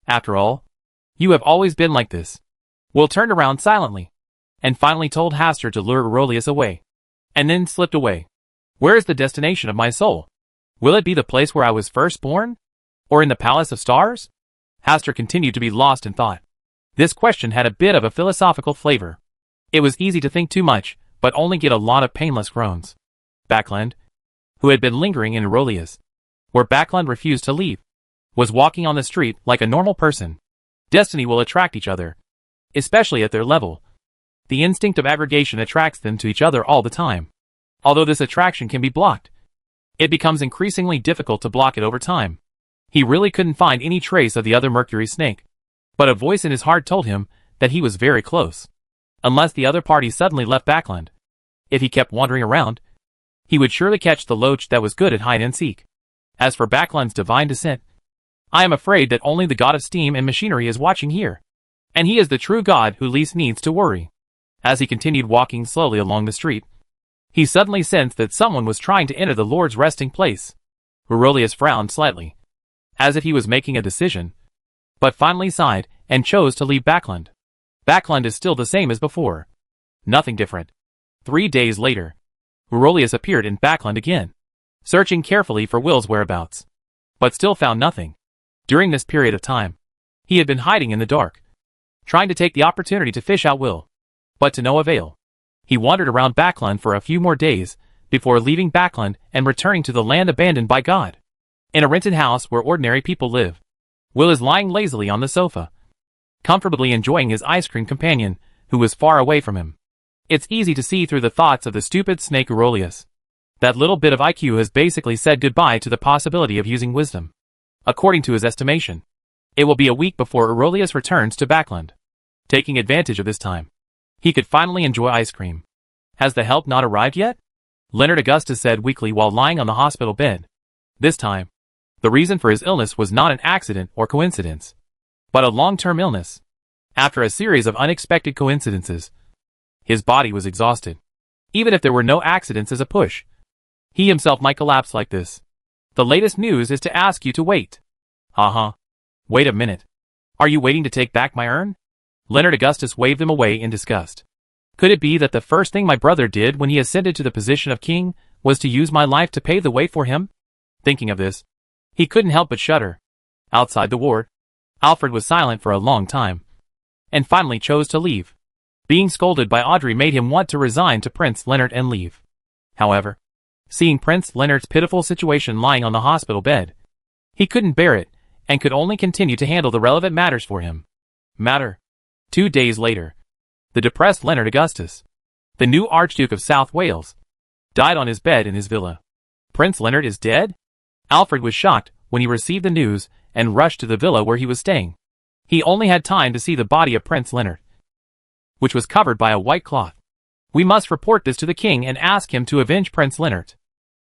After all, you have always been like this. Will turned around silently, and finally told Hastur to lure Aurelius away, and then slipped away. Where is the destination of my soul? Will it be the place where I was first born? Or in the Palace of Stars? Hastur continued to be lost in thought. This question had a bit of a philosophical flavor. It was easy to think too much, but only get a lot of painless groans. Backlund, who had been lingering in Aurelius, where Backlund refused to leave, was walking on the street like a normal person. Destiny will attract each other, especially at their level. The instinct of aggregation attracts them to each other all the time. Although this attraction can be blocked, it becomes increasingly difficult to block it over time. He really couldn't find any trace of the other Mercury snake, but a voice in his heart told him that he was very close. Unless the other party suddenly left Backlund, if he kept wandering around, he would surely catch the loach that was good at hide and seek. As for Backlund's divine descent, I am afraid that only the god of steam and machinery is watching here, and he is the true god who least needs to worry. As he continued walking slowly along the street, he suddenly sensed that someone was trying to enter the Lord's resting place. Aurelius frowned slightly, as if he was making a decision, but finally sighed and chose to leave Backlund. Backlund is still the same as before. Nothing different. 3 days later, Aurelius appeared in Backlund again, searching carefully for Will's whereabouts, but still found nothing. During this period of time, he had been hiding in the dark, trying to take the opportunity to fish out Will, but to no avail. He wandered around Backlund for a few more days before leaving Backlund and returning to the land abandoned by God. In a rented house where ordinary people live, Will is lying lazily on the sofa, comfortably enjoying his ice cream companion, who was far away from him. It's easy to see through the thoughts of the stupid snake Aurelius. That little bit of IQ has basically said goodbye to the possibility of using wisdom. According to his estimation, it will be a week before Aurelius returns to Backlund. Taking advantage of this time, he could finally enjoy ice cream. Has the help not arrived yet? Leonard Augustus said weakly while lying on the hospital bed. This time, the reason for his illness was not an accident or coincidence, but a long-term illness. After a series of unexpected coincidences, his body was exhausted. Even if there were no accidents as a push, he himself might collapse like this. The latest news is to ask you to wait. Wait a minute. Are you waiting to take back my urn? Leonard Augustus waved him away in disgust. Could it be that the first thing my brother did when he ascended to the position of king was to use my life to pave the way for him? Thinking of this, he couldn't help but shudder. Outside the ward, Alfred was silent for a long time, and finally chose to leave. Being scolded by Audrey made him want to resign to Prince Leonard and leave. However, seeing Prince Leonard's pitiful situation lying on the hospital bed, he couldn't bear it, and could only continue to handle the relevant matters for him. 2 days later, the depressed Leonard Augustus, the new Archduke of South Wales, died on his bed in his villa. Prince Leonard is dead? Alfred was shocked when he received the news and rushed to the villa where he was staying. He only had time to see the body of Prince Leonard, which was covered by a white cloth. We must report this to the king and ask him to avenge Prince Leonard.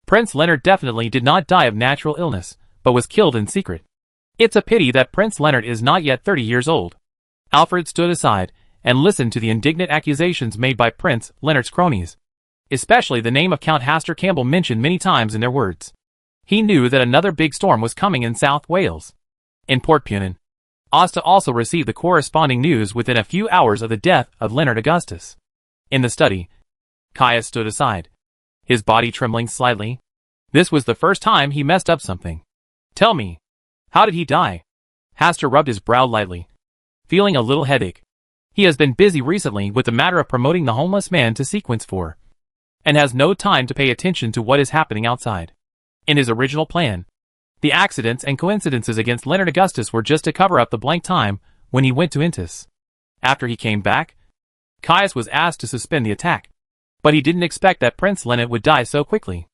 Prince Leonard definitely did not die of natural illness, but was killed in secret. It's a pity that Prince Leonard is not yet 30 years old. Alfred stood aside and listened to the indignant accusations made by Prince Leonard's cronies, especially the name of Count Hastur Campbell mentioned many times in their words. He knew that another big storm was coming in South Wales. In Port Punan, Asta also received the corresponding news within a few hours of the death of Leonard Augustus. In the study, Caius stood aside, his body trembling slightly. This was the first time he messed up something. Tell me, how did he die? Hastur rubbed his brow lightly, feeling a little headache. He has been busy recently with the matter of promoting the homeless man to sequence 4, and has no time to pay attention to what is happening outside. In his original plan, the accidents and coincidences against Leonard Augustus were just to cover up the blank time when he went to Intis. After he came back, Caius was asked to suspend the attack, but he didn't expect that Prince Leonard would die so quickly.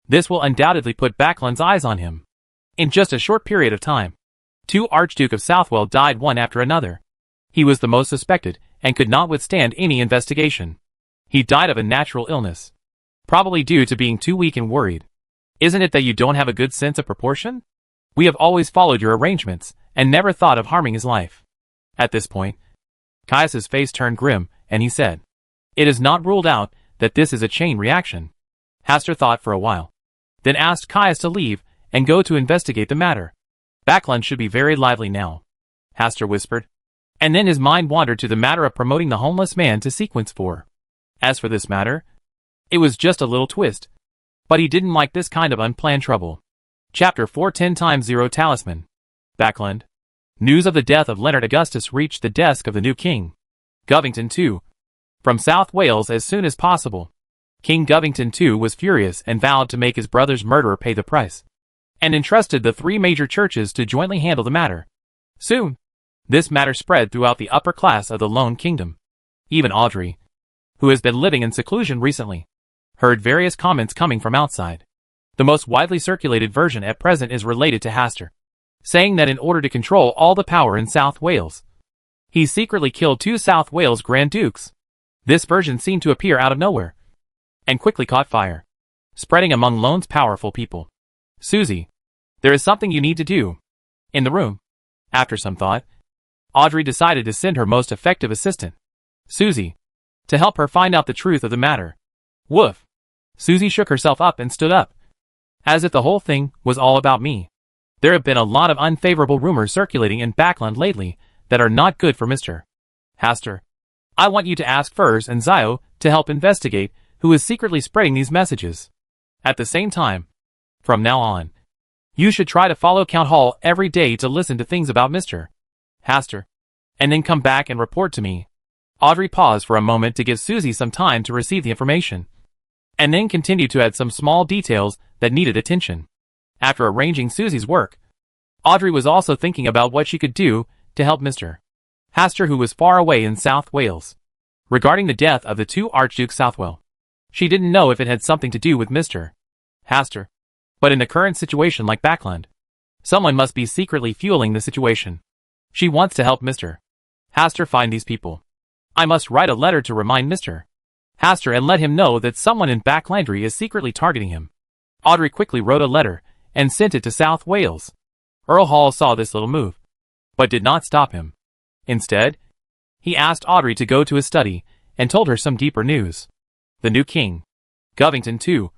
This will undoubtedly put Backlund's eyes on him. In just a short period of time, 2 Archduke of Southwell died one after another. He was the most suspected, and could not withstand any investigation. He died of a natural illness. Probably due to being too weak and worried. Isn't it that you don't have a good sense of proportion? We have always followed your arrangements, and never thought of harming his life. At this point, Caius's face turned grim, and he said, "It is not ruled out that this is a chain reaction." Hastur thought for a while, then asked Caius to leave and go to investigate the matter. Backlund should be very lively now, Hastur whispered. And then his mind wandered to the matter of promoting the homeless man to sequence 4. As for this matter, it was just a little twist. But he didn't like this kind of unplanned trouble. Chapter 4 10x0 Talisman. Backlund. News of the death of Leonard Augustus reached the desk of the new king. Govington II. From South Wales as soon as possible. King Govington II was furious and vowed to make his brother's murderer pay the price, and entrusted the 3 major churches to jointly handle the matter. Soon, this matter spread throughout the upper class of the Lone Kingdom. Even Audrey, who has been living in seclusion recently, heard various comments coming from outside. The most widely circulated version at present is related to Hastur, saying that in order to control all the power in South Wales, he secretly killed 2 South Wales Grand Dukes. This version seemed to appear out of nowhere, and quickly caught fire, spreading among Lone's powerful people. "Susie, there is something you need to do." In the room, after some thought, Audrey decided to send her most effective assistant, Susie, to help her find out the truth of the matter. Woof. Susie shook herself up and stood up, as if the whole thing was all about me. There have been a lot of unfavorable rumors circulating in Backlund lately that are not good for Mr. Hastur. I want you to ask Furs and Zio to help investigate who is secretly spreading these messages. At the same time, from now on, you should try to follow Count Hall every day to listen to things about Mr. Hastur, and then come back and report to me. Audrey paused for a moment to give Susie some time to receive the information, and then continued to add some small details that needed attention. After arranging Susie's work, Audrey was also thinking about what she could do to help Mr. Hastur, who was far away in South Wales. Regarding the death of the 2 Archdukes Southwell, she didn't know if it had something to do with Mr. Hastur. But in the current situation like Backlund, someone must be secretly fueling the situation. She wants to help Mr. Hastur find these people. I must write a letter to remind Mr. Hastur and let him know that someone in Backlandry is secretly targeting him. Audrey quickly wrote a letter and sent it to South Wales. Earl Hall saw this little move, but did not stop him. Instead, he asked Audrey to go to his study and told her some deeper news. The new king, Govington II,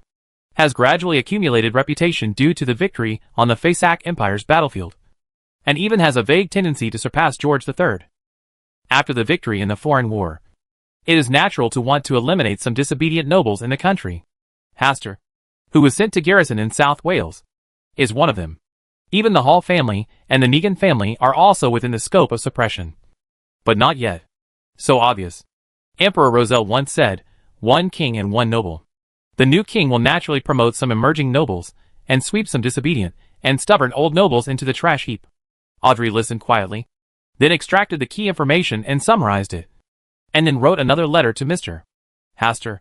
has gradually accumulated reputation due to the victory on the Fasak Empire's battlefield, and even has a vague tendency to surpass George III. After the victory in the Foreign War, it is natural to want to eliminate some disobedient nobles in the country. Hastur, who was sent to garrison in South Wales, is one of them. Even the Hall family and the Negan family are also within the scope of suppression. But not yet so obvious. Emperor Roselle once said, "One king and one noble." The new king will naturally promote some emerging nobles, and sweep some disobedient and stubborn old nobles into the trash heap. Audrey listened quietly, then extracted the key information and summarized it, and then wrote another letter to Mr. Hastur.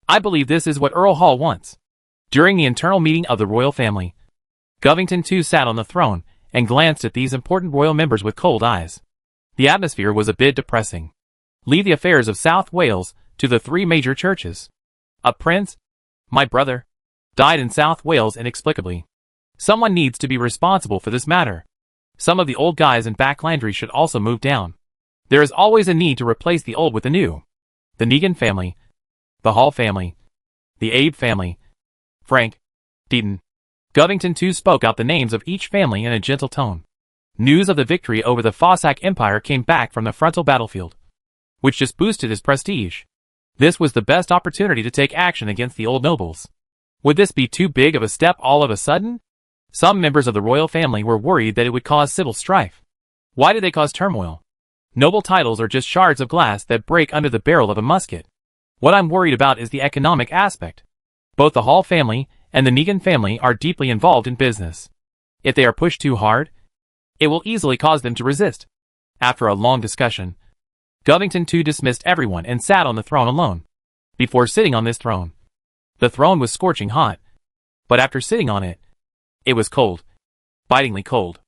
I believe this is what Earl Hall wants. During the internal meeting of the royal family, Govington II sat on the throne and glanced at these important royal members with cold eyes. The atmosphere was a bit depressing. Leave the affairs of South Wales to the 3 major churches. A prince, my brother, died in South Wales inexplicably. Someone needs to be responsible for this matter. Some of the old guys in Backlandry should also move down. There is always a need to replace the old with the new. The Negan family, the Hall family, the Abe family, Frank, Deaton. Govington II spoke out the names of each family in a gentle tone. News of the victory over the Fossack Empire came back from the frontal battlefield, which just boosted his prestige. This was the best opportunity to take action against the old nobles. Would this be too big of a step all of a sudden? Some members of the royal family were worried that it would cause civil strife. Why did they cause turmoil? Noble titles are just shards of glass that break under the barrel of a musket. What I'm worried about is the economic aspect. Both the Hall family and the Negan family are deeply involved in business. If they are pushed too hard, it will easily cause them to resist. After a long discussion, Govington II dismissed everyone and sat on the throne alone. Before sitting on this throne, the throne was scorching hot, but after sitting on it, it was cold. Bitingly cold.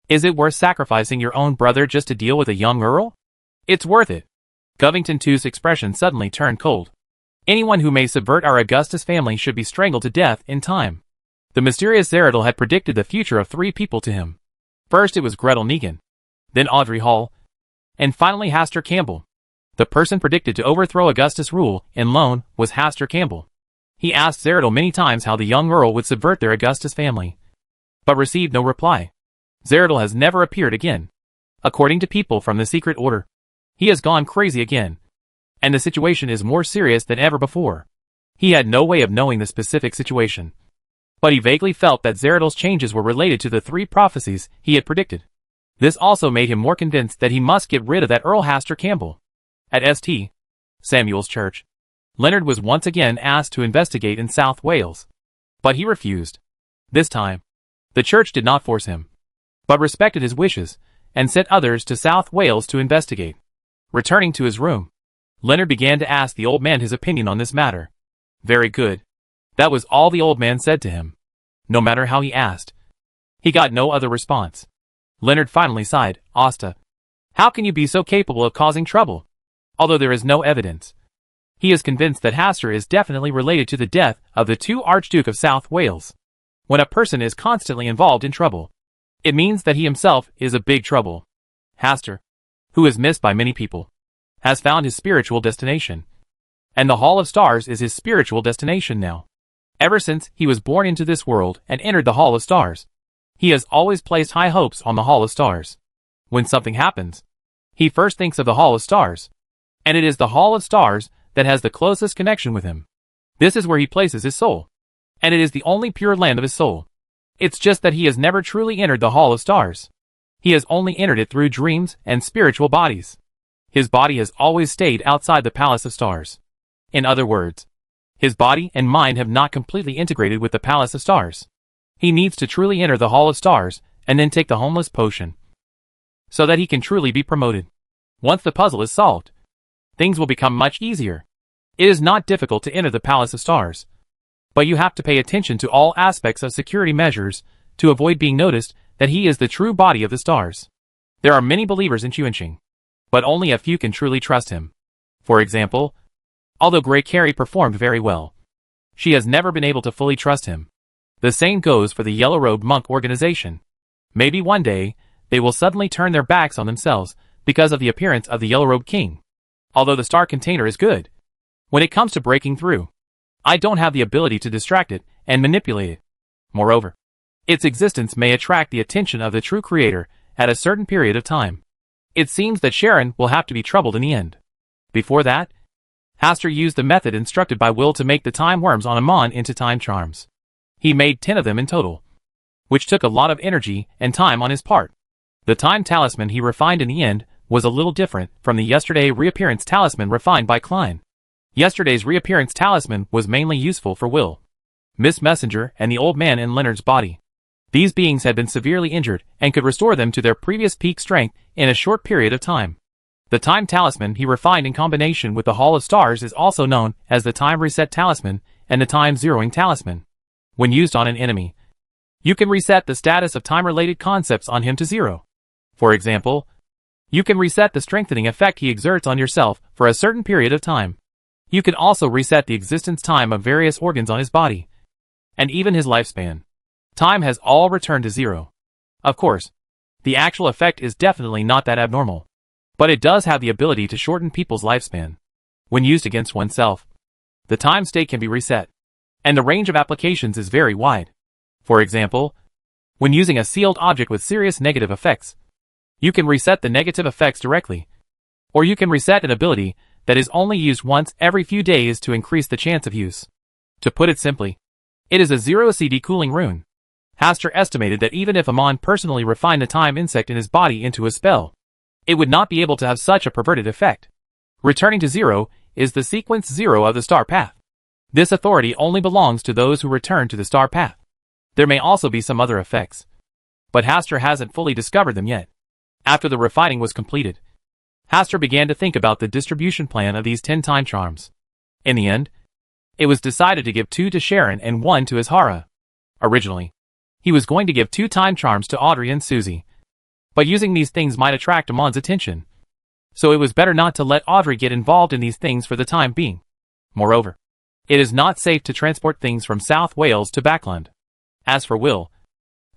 Is it worth sacrificing your own brother just to deal with a young earl? It's worth it. Govington II's expression suddenly turned cold. Anyone who may subvert our Augustus family should be strangled to death in time. The mysterious Zeradal had predicted the future of 3 people to him. First it was Gretel Negan, then Audrey Hall, and finally Hastur Campbell. The person predicted to overthrow Augustus' rule in Lone was Hastur Campbell. He asked Zeradal many times how the young earl would subvert their Augustus family, but received no reply. Zeradal has never appeared again. According to people from the Secret Order, he has gone crazy again, and the situation is more serious than ever before. He had no way of knowing the specific situation, but he vaguely felt that Zeradal's changes were related to the 3 prophecies he had predicted. This also made him more convinced that he must get rid of that Earl Hastur Campbell. At St. Samuel's Church, Leonard was once again asked to investigate in South Wales, but he refused. This time, the church did not force him, but respected his wishes and sent others to South Wales to investigate. Returning to his room, Leonard began to ask the old man his opinion on this matter. Very good. That was all the old man said to him. No matter how he asked, he got no other response. Leonard finally sighed. Asta, how can you be so capable of causing trouble? Although there is no evidence, he is convinced that Hastur is definitely related to the death of the 2 Archduke of South Wales. When a person is constantly involved in trouble, it means that he himself is a big trouble. Hastur, who is missed by many people, has found his spiritual destination, and the Hall of Stars is his spiritual destination now. Ever since he was born into this world and entered the Hall of Stars, he has always placed high hopes on the Hall of Stars. When something happens, he first thinks of the Hall of Stars, and it is the Hall of Stars that has the closest connection with him. This is where he places his soul, and it is the only pure land of his soul. It's just that he has never truly entered the Hall of Stars. He has only entered it through dreams and spiritual bodies. His body has always stayed outside the Palace of Stars. In other words, his body and mind have not completely integrated with the Palace of Stars. He needs to truly enter the Hall of Stars and then take the Homeless Potion, so that he can truly be promoted. Once the puzzle is solved, things will become much easier. It is not difficult to enter the Palace of Stars, but you have to pay attention to all aspects of security measures to avoid being noticed that he is the true body of the stars. There are many believers in Xuanqing, but only a few can truly trust him. For example, although Grey Carrie performed very well, she has never been able to fully trust him. The same goes for the Yellow-Robed Monk organization. Maybe one day, they will suddenly turn their backs on themselves because of the appearance of the Yellow-Robed King. Although the star container is good, when it comes to breaking through, I don't have the ability to distract it and manipulate it. Moreover, its existence may attract the attention of the true creator at a certain period of time. It seems that Sharon will have to be troubled in the end. Before that, Hastur used the method instructed by Will to make the time worms on Amon into time charms. He made 10 of them in total, which took a lot of energy and time on his part. The time talisman he refined in the end was a little different from the yesterday reappearance talisman refined by Klein. Yesterday's reappearance talisman was mainly useful for Will, Miss Messenger, and the old man in Leonard's body. These beings had been severely injured and could restore them to their previous peak strength in a short period of time. The time talisman he refined in combination with the Hall of Stars is also known as the time reset talisman and the time zeroing talisman. When used on an enemy, you can reset the status of time-related concepts on him to 0. For example, you can reset the strengthening effect he exerts on yourself for a certain period of time. You can also reset the existence time of various organs on his body, and even his lifespan. Time has all returned to 0. Of course, the actual effect is definitely not that abnormal, but it does have the ability to shorten people's lifespan. When used against oneself, the time state can be reset, and the range of applications is very wide. For example, when using a sealed object with serious negative effects, you can reset the negative effects directly, or you can reset an ability that is only used once every few days to increase the chance of use. To put it simply, it is a 0 CD cooling rune. Hastur estimated that even if Amon personally refined the time insect in his body into a spell, it would not be able to have such a perverted effect. Returning to 0 is the sequence 0 of the star path. This authority only belongs to those who return to the star path. There may also be some other effects, but Hastur hasn't fully discovered them yet. After the refining was completed, Hastur began to think about the distribution plan of these 10 time charms. In the end, it was decided to give 2 to Sharon and 1 to Ishara. Originally, he was going to give 2 time charms to Audrey and Susie, but using these things might attract Amon's attention. So it was better not to let Audrey get involved in these things for the time being. Moreover, it is not safe to transport things from South Wales to Backland. As for Will,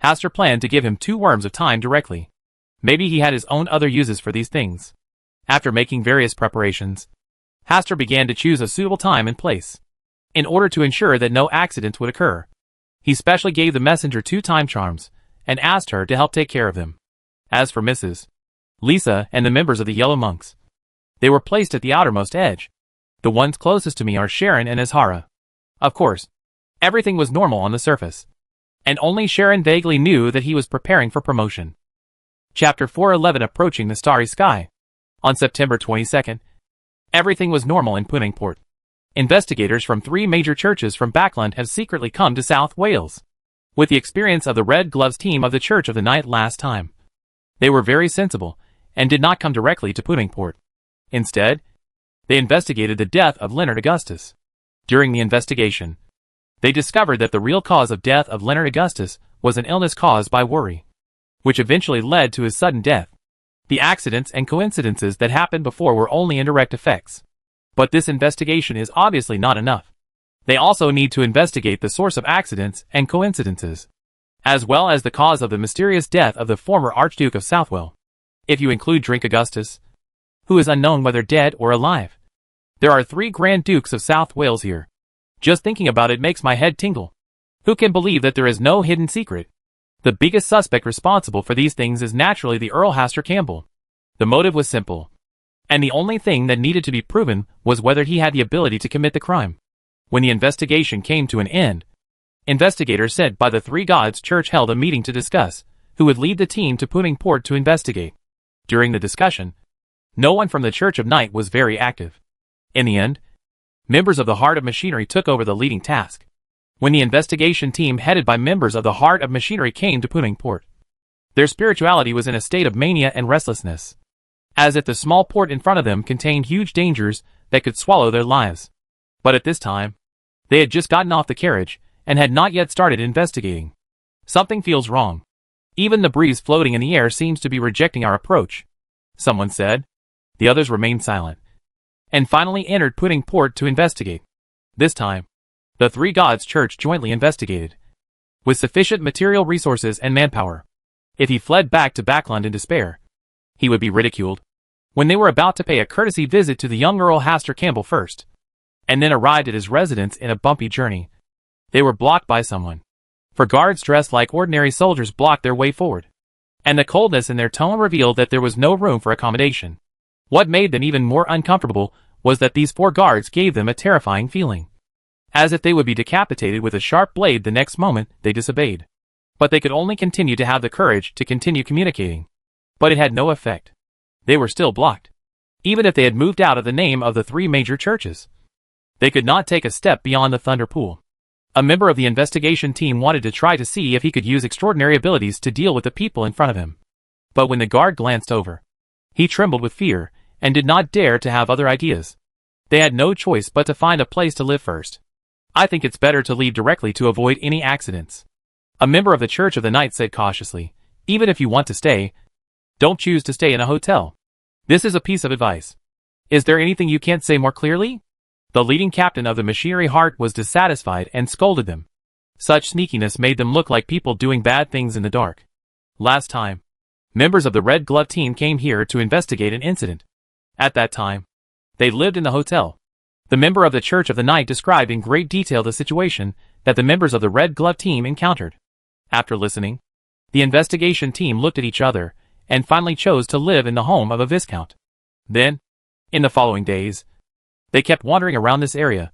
Hastur planned to give him 2 worms of time directly. Maybe he had his own other uses for these things. After making various preparations, Hastur began to choose a suitable time and place. In order to ensure that no accidents would occur, he specially gave the messenger 2 time charms, and asked her to help take care of them. As for Mrs. Lisa and the members of the Yellow Monks, they were placed at the outermost edge. The ones closest to me are Sharon and Azhara. Of course, everything was normal on the surface, and only Sharon vaguely knew that he was preparing for promotion. Chapter 411 Approaching the Starry Sky. On September 22nd, everything was normal in Puddingport. Investigators from 3 major churches from Backland have secretly come to South Wales. With the experience of the Red Gloves team of the Church of the Night last time, they were very sensible and did not come directly to Puddingport. Instead, they investigated the death of Leonard Augustus. During the investigation, they discovered that the real cause of death of Leonard Augustus was an illness caused by worry, which eventually led to his sudden death. The accidents and coincidences that happened before were only indirect effects. But this investigation is obviously not enough. They also need to investigate the source of accidents and coincidences, as well as the cause of the mysterious death of the former Archduke of Southwell. If you include Drink Augustus, who is unknown whether dead or alive. There are 3 Grand Dukes of South Wales here. Just thinking about it makes my head tingle. Who can believe that there is no hidden secret? The biggest suspect responsible for these things is naturally the Earl Hastur Campbell. The motive was simple, and the only thing that needed to be proven was whether he had the ability to commit the crime. When the investigation came to an end, investigators sent by the 3 Gods Church held a meeting to discuss who would lead the team to Puddingport to investigate. During the discussion, no one from the Church of Night was very active. In the end, members of the Heart of Machinery took over the leading task. When the investigation team headed by members of the Heart of Machinery came to Puddingport, their spirituality was in a state of mania and restlessness, as if the small port in front of them contained huge dangers that could swallow their lives. But at this time, they had just gotten off the carriage and had not yet started investigating. Something feels wrong. Even the breeze floating in the air seems to be rejecting our approach, someone said. The others remained silent, and finally entered Puddingport to investigate. This time, the 3 Gods Church jointly investigated, with sufficient material resources and manpower. If he fled back to Backland in despair, he would be ridiculed. When they were about to pay a courtesy visit to the young Earl Hastur Campbell first, and then arrived at his residence in a bumpy journey, they were blocked by someone. For guards dressed like ordinary soldiers blocked their way forward, and the coldness in their tone revealed that there was no room for accommodation. What made them even more uncomfortable was that these 4 guards gave them a terrifying feeling, as if they would be decapitated with a sharp blade the next moment they disobeyed. But they could only continue to have the courage to continue communicating. But it had no effect. They were still blocked. Even if they had moved out of the name of the 3 major churches, they could not take a step beyond the Thunder Pool. A member of the investigation team wanted to try to see if he could use extraordinary abilities to deal with the people in front of him. But when the guard glanced over, he trembled with fear and did not dare to have other ideas. They had no choice but to find a place to live first. I think it's better to leave directly to avoid any accidents, a member of the Church of the Night said cautiously. Even if you want to stay, don't choose to stay in a hotel. This is a piece of advice. Is there anything you can't say more clearly? The leading captain of the Machinery Heart was dissatisfied and scolded them. Such sneakiness made them look like people doing bad things in the dark. Last time, members of the Red Glove team came here to investigate an incident. At that time, they lived in the hotel. The member of the Church of the Night described in great detail the situation that the members of the Red Glove team encountered. After listening, the investigation team looked at each other and finally chose to live in the home of a viscount. Then, in the following days, they kept wandering around this area,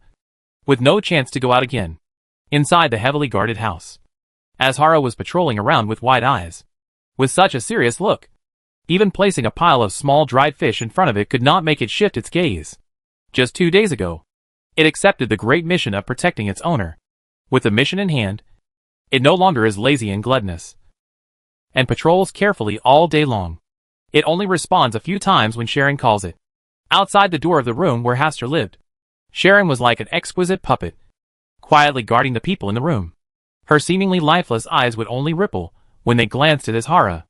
with no chance to go out again, inside the heavily guarded house. Azhara was patrolling around with wide eyes, with such a serious look. Even placing a pile of small dried fish in front of it could not make it shift its gaze. Just 2 days ago, it accepted the great mission of protecting its owner. With the mission in hand, it no longer is lazy and gluttonous, and patrols carefully all day long. It only responds a few times when Sharon calls it. Outside the door of the room where Hastur lived, Sharon was like an exquisite puppet, quietly guarding the people in the room. Her seemingly lifeless eyes would only ripple when they glanced at Azhara.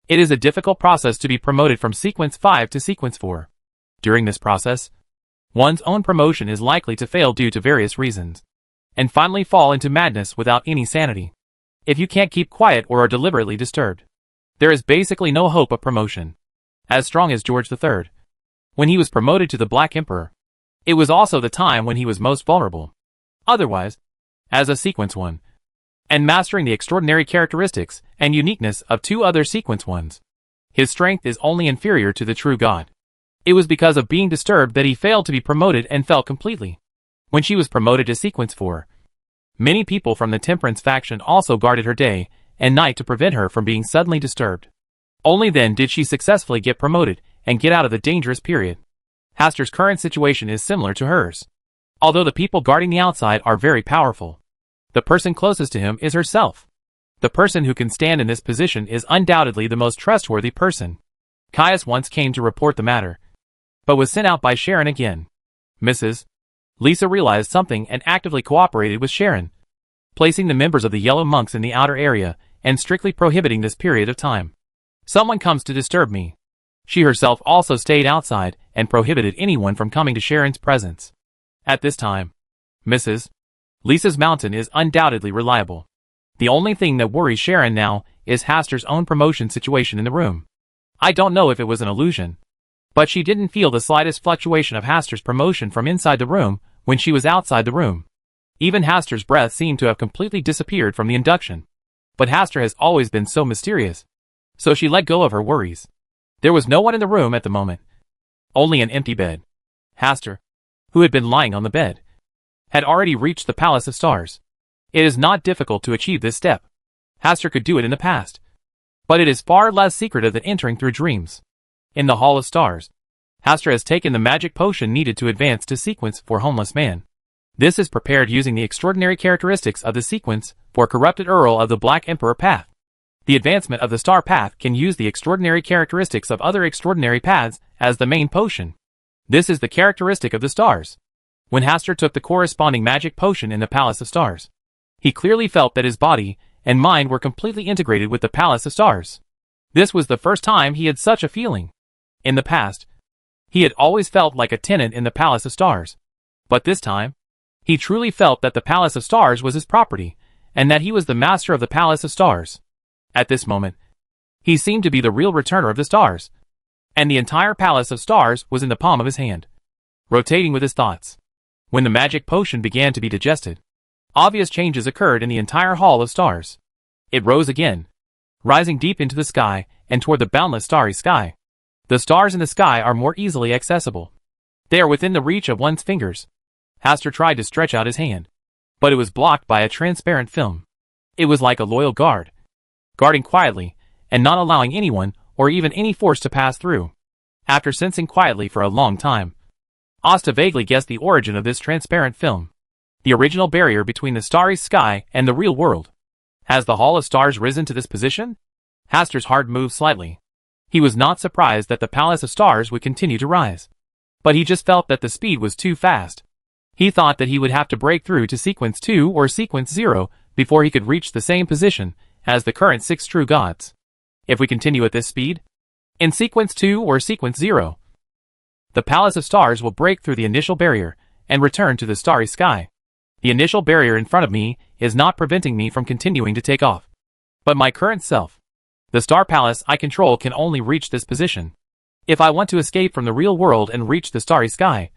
It is a difficult process to be promoted from Sequence 5 to Sequence 4. During this process, one's own promotion is likely to fail due to various reasons, and finally fall into madness without any sanity. If you can't keep quiet or are deliberately disturbed, there is basically no hope of promotion. As strong as George III, when he was promoted to the Black Emperor, it was also the time when he was most vulnerable. Otherwise, as a Sequence 1, and mastering the extraordinary characteristics and uniqueness of 2 other Sequence 1s, his strength is only inferior to the true god. It was because of being disturbed that he failed to be promoted and fell completely. When she was promoted to Sequence 4, many people from the Temperance faction also guarded her day and night to prevent her from being suddenly disturbed. Only then did she successfully get promoted and get out of the dangerous period. Hastur's current situation is similar to hers. Although the people guarding the outside are very powerful, the person closest to him is herself. The person who can stand in this position is undoubtedly the most trustworthy person. Caius once came to report the matter, but was sent out by Sharon again. Mrs. Lisa realized something and actively cooperated with Sharon, placing the members of the Yellow Monks in the outer area and strictly prohibiting this period of time. Someone comes to disturb me. She herself also stayed outside and prohibited anyone from coming to Sharon's presence. At this time, Mrs. Lisa's mountain is undoubtedly reliable. The only thing that worries Sharon now is Hastur's own promotion situation in the room. I don't know if it was an illusion, but she didn't feel the slightest fluctuation of Hastur's promotion from inside the room when she was outside the room. Even Hastur's breath seemed to have completely disappeared from the induction. But Hastur has always been so mysterious, so she let go of her worries. There was no one in the room at the moment. Only an empty bed. Hastur, who had been lying on the bed, had already reached the Palace of Stars. It is not difficult to achieve this step. Hastur could do it in the past. But it is far less secretive than entering through dreams. In the Hall of Stars, Hastur has taken the magic potion needed to advance to Sequence for Homeless Man. This is prepared using the extraordinary characteristics of the Sequence for Corrupted Earl of the Black Emperor path. The advancement of the Star path can use the extraordinary characteristics of other extraordinary paths as the main potion. This is the characteristic of the stars. When Hastur took the corresponding magic potion in the Palace of Stars, he clearly felt that his body and mind were completely integrated with the Palace of Stars. This was the first time he had such a feeling. In the past, he had always felt like a tenant in the Palace of Stars. But this time, he truly felt that the Palace of Stars was his property, and that he was the master of the Palace of Stars. At this moment, he seemed to be the real returner of the stars, and the entire Palace of Stars was in the palm of his hand, rotating with his thoughts. When the magic potion began to be digested, obvious changes occurred in the entire Hall of Stars. It rose again, rising deep into the sky and toward the boundless starry sky. The stars in the sky are more easily accessible. They are within the reach of one's fingers. Hastur tried to stretch out his hand, but it was blocked by a transparent film. It was like a loyal guard, guarding quietly and not allowing anyone or even any force to pass through. After sensing quietly for a long time, Asta vaguely guessed the origin of this transparent film, the original barrier between the starry sky and the real world. Has the Hall of Stars risen to this position? Hastur's heart moved slightly. He was not surprised that the Palace of Stars would continue to rise, but he just felt that the speed was too fast. He thought that he would have to break through to Sequence 2 or Sequence 0 before he could reach the same position as the current 6 true gods. If we continue at this speed, in Sequence 2 or Sequence 0, the Palace of Stars will break through the initial barrier and return to the starry sky. The initial barrier in front of me is not preventing me from continuing to take off, but my current self, the Star Palace I control, can only reach this position. If I want to escape from the real world and reach the starry sky,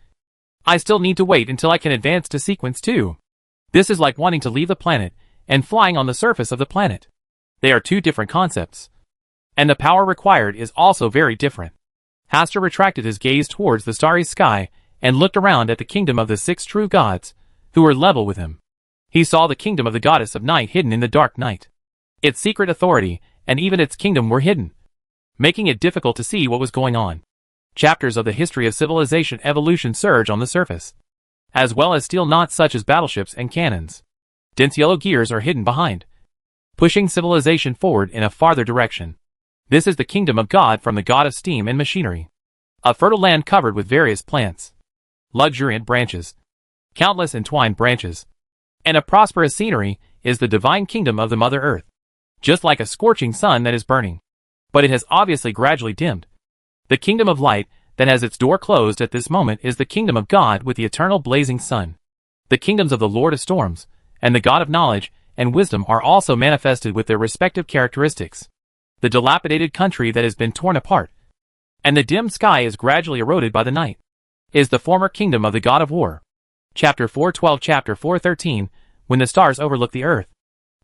I still need to wait until I can advance to Sequence 2. This is like wanting to leave the planet and flying on the surface of the planet. They are two different concepts, and the power required is also very different. Hastur retracted his gaze towards the starry sky and looked around at the kingdom of the 6 true gods, who were level with him. He saw the kingdom of the goddess of night hidden in the dark night. Its secret authority and even its kingdom were hidden, making it difficult to see what was going on. Chapters of the history of civilization evolution surge on the surface, as well as steel knots such as battleships and cannons. Dense yellow gears are hidden behind, pushing civilization forward in a farther direction. This is the kingdom of God from the god of steam and machinery. A fertile land covered with various plants, luxuriant branches, countless entwined branches, and a prosperous scenery is the divine kingdom of the Mother Earth, just like a scorching sun that is burning. But it has obviously gradually dimmed. The kingdom of light that has its door closed at this moment is the kingdom of God with the eternal blazing sun. The kingdoms of the Lord of Storms and the God of knowledge and wisdom are also manifested with their respective characteristics. The dilapidated country that has been torn apart, and the dim sky is gradually eroded by the night, is the former kingdom of the God of War. Chapter 4:12 Chapter 4:13 When the stars overlook the earth.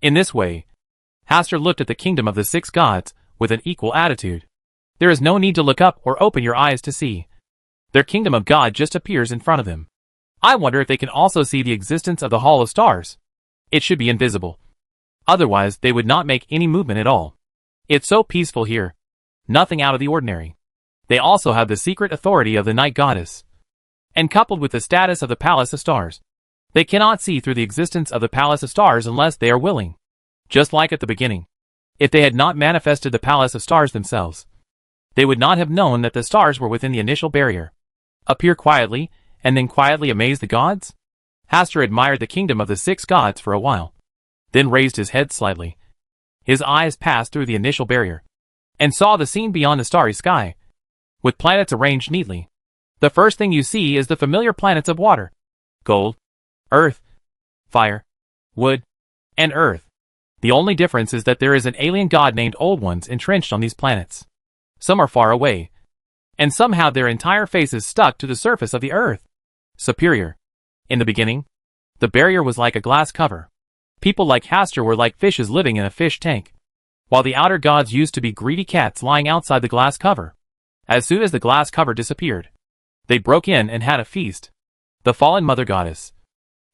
In this way, Hastur looked at the kingdom of the six gods with an equal attitude. There is no need to look up or open your eyes to see. Their kingdom of God just appears in front of them. I wonder if they can also see the existence of the Hall of Stars. It should be invisible. Otherwise, they would not make any movement at all. It's so peaceful here. Nothing out of the ordinary. They also have the secret authority of the night goddess. And coupled with the status of the Palace of Stars, they cannot see through the existence of the Palace of Stars unless they are willing. Just like at the beginning. If they had not manifested the Palace of Stars themselves, they would not have known that the stars were within the initial barrier. Appear quietly, and then quietly amaze the gods? Hastur admired the kingdom of the six gods for a while, then raised his head slightly. His eyes passed through the initial barrier, and saw the scene beyond the starry sky, with planets arranged neatly. The first thing you see is the familiar planets of water, gold, earth, fire, wood, and earth. The only difference is that there is an alien god named Old Ones entrenched on these planets. Some are far away, and some have their entire faces stuck to the surface of the earth. Superior. In the beginning, the barrier was like a glass cover. People like Hastur were like fishes living in a fish tank, while the outer gods used to be greedy cats lying outside the glass cover. As soon as the glass cover disappeared, they broke in and had a feast. The fallen mother goddess,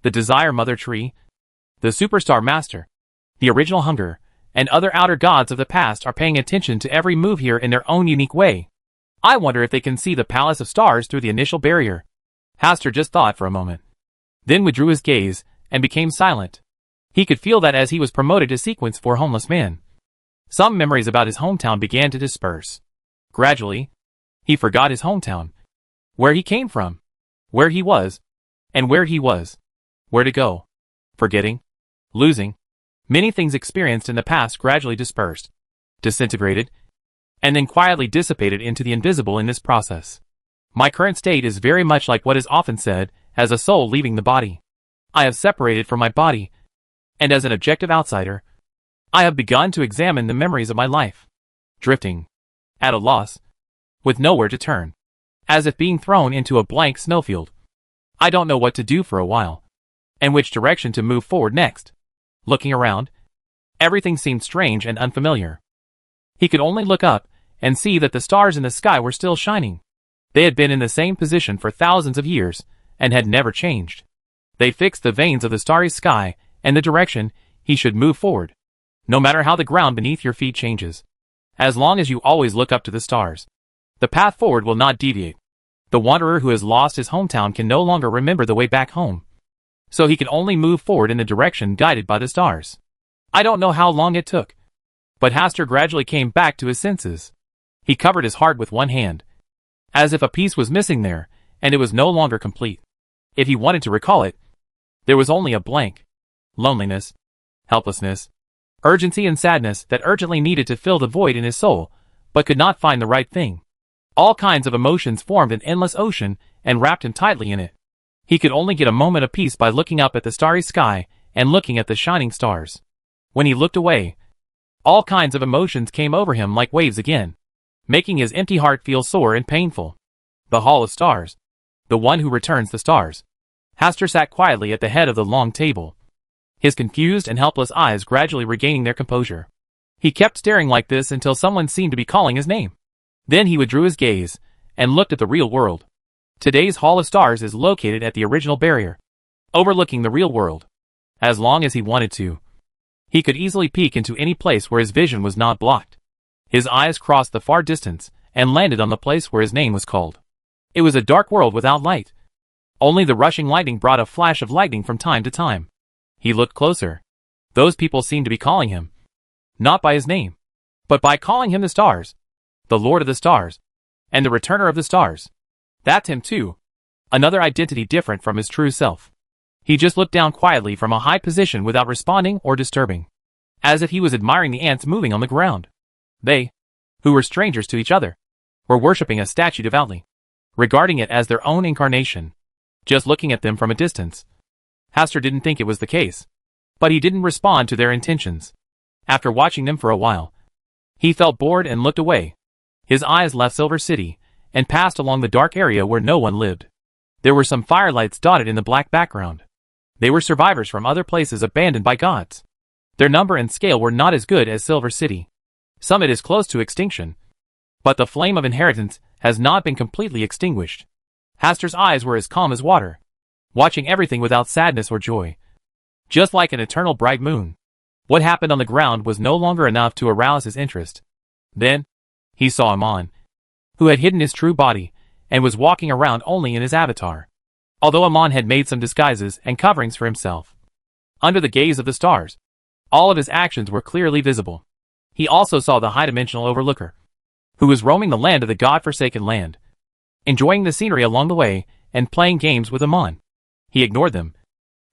the desire mother tree, the superstar master, the original hunger, and other outer gods of the past are paying attention to every move here in their own unique way. I wonder if they can see the Palace of Stars through the initial barrier. Hastur just thought for a moment, then withdrew his gaze and became silent. He could feel that as he was promoted to sequence for homeless man, some memories about his hometown began to disperse. Gradually, he forgot his hometown, where he came from, where he was, and where he was, where to go. Forgetting, losing, many things experienced in the past gradually dispersed, disintegrated, and then quietly dissipated into the invisible in this process. My current state is very much like what is often said, as a soul leaving the body. I have separated from my body, and as an objective outsider, I have begun to examine the memories of my life, drifting, at a loss, with nowhere to turn, as if being thrown into a blank snowfield. I don't know what to do for a while, and which direction to move forward next. Looking around, everything seemed strange and unfamiliar. He could only look up and see that the stars in the sky were still shining. They had been in the same position for thousands of years and had never changed. They fixed the veins of the starry sky and the direction he should move forward, no matter how the ground beneath your feet changes. As long as you always look up to the stars, the path forward will not deviate. The wanderer who has lost his hometown can no longer remember the way back home, so he can only move forward in the direction guided by the stars. I don't know how long it took, but Hastur gradually came back to his senses. He covered his heart with one hand, as if a piece was missing there, and it was no longer complete. If he wanted to recall it, there was only a blank. Loneliness, helplessness, urgency and sadness that urgently needed to fill the void in his soul, but could not find the right thing. All kinds of emotions formed an endless ocean and wrapped him tightly in it. He could only get a moment of peace by looking up at the starry sky and looking at the shining stars. When he looked away, all kinds of emotions came over him like waves again, making his empty heart feel sore and painful. The Hall of Stars. The one who returns the stars. Hastur sat quietly at the head of the long table, his confused and helpless eyes gradually regaining their composure. He kept staring like this until someone seemed to be calling his name. Then he withdrew his gaze and looked at the real world. Today's Hall of Stars is located at the original barrier, overlooking the real world. As long as he wanted to, he could easily peek into any place where his vision was not blocked. His eyes crossed the far distance and landed on the place where his name was called. It was a dark world without light. Only the rushing lightning brought a flash of lightning from time to time. He looked closer. Those people seemed to be calling him, not by his name, but by calling him the Stars, the Lord of the Stars, and the Returner of the Stars. That's him too. Another identity different from his true self. He just looked down quietly from a high position without responding or disturbing, as if he was admiring the ants moving on the ground. They, who were strangers to each other, were worshipping a statue devoutly, regarding it as their own incarnation, just looking at them from a distance. Hastur didn't think it was the case, but he didn't respond to their intentions. After watching them for a while, he felt bored and looked away. His eyes left Silver City and passed along the dark area where no one lived. There were some firelights dotted in the black background. They were survivors from other places abandoned by gods. Their number and scale were not as good as Silver City. Summit is close to extinction, but the flame of inheritance has not been completely extinguished. Hastur's eyes were as calm as water, watching everything without sadness or joy, just like an eternal bright moon. What happened on the ground was no longer enough to arouse his interest. Then, he saw Amon, who had hidden his true body and was walking around only in his avatar. Although Amon had made some disguises and coverings for himself, under the gaze of the stars, all of his actions were clearly visible. He also saw the high-dimensional overlooker, who was roaming the land of the god-forsaken land, enjoying the scenery along the way and playing games with Amon. He ignored them,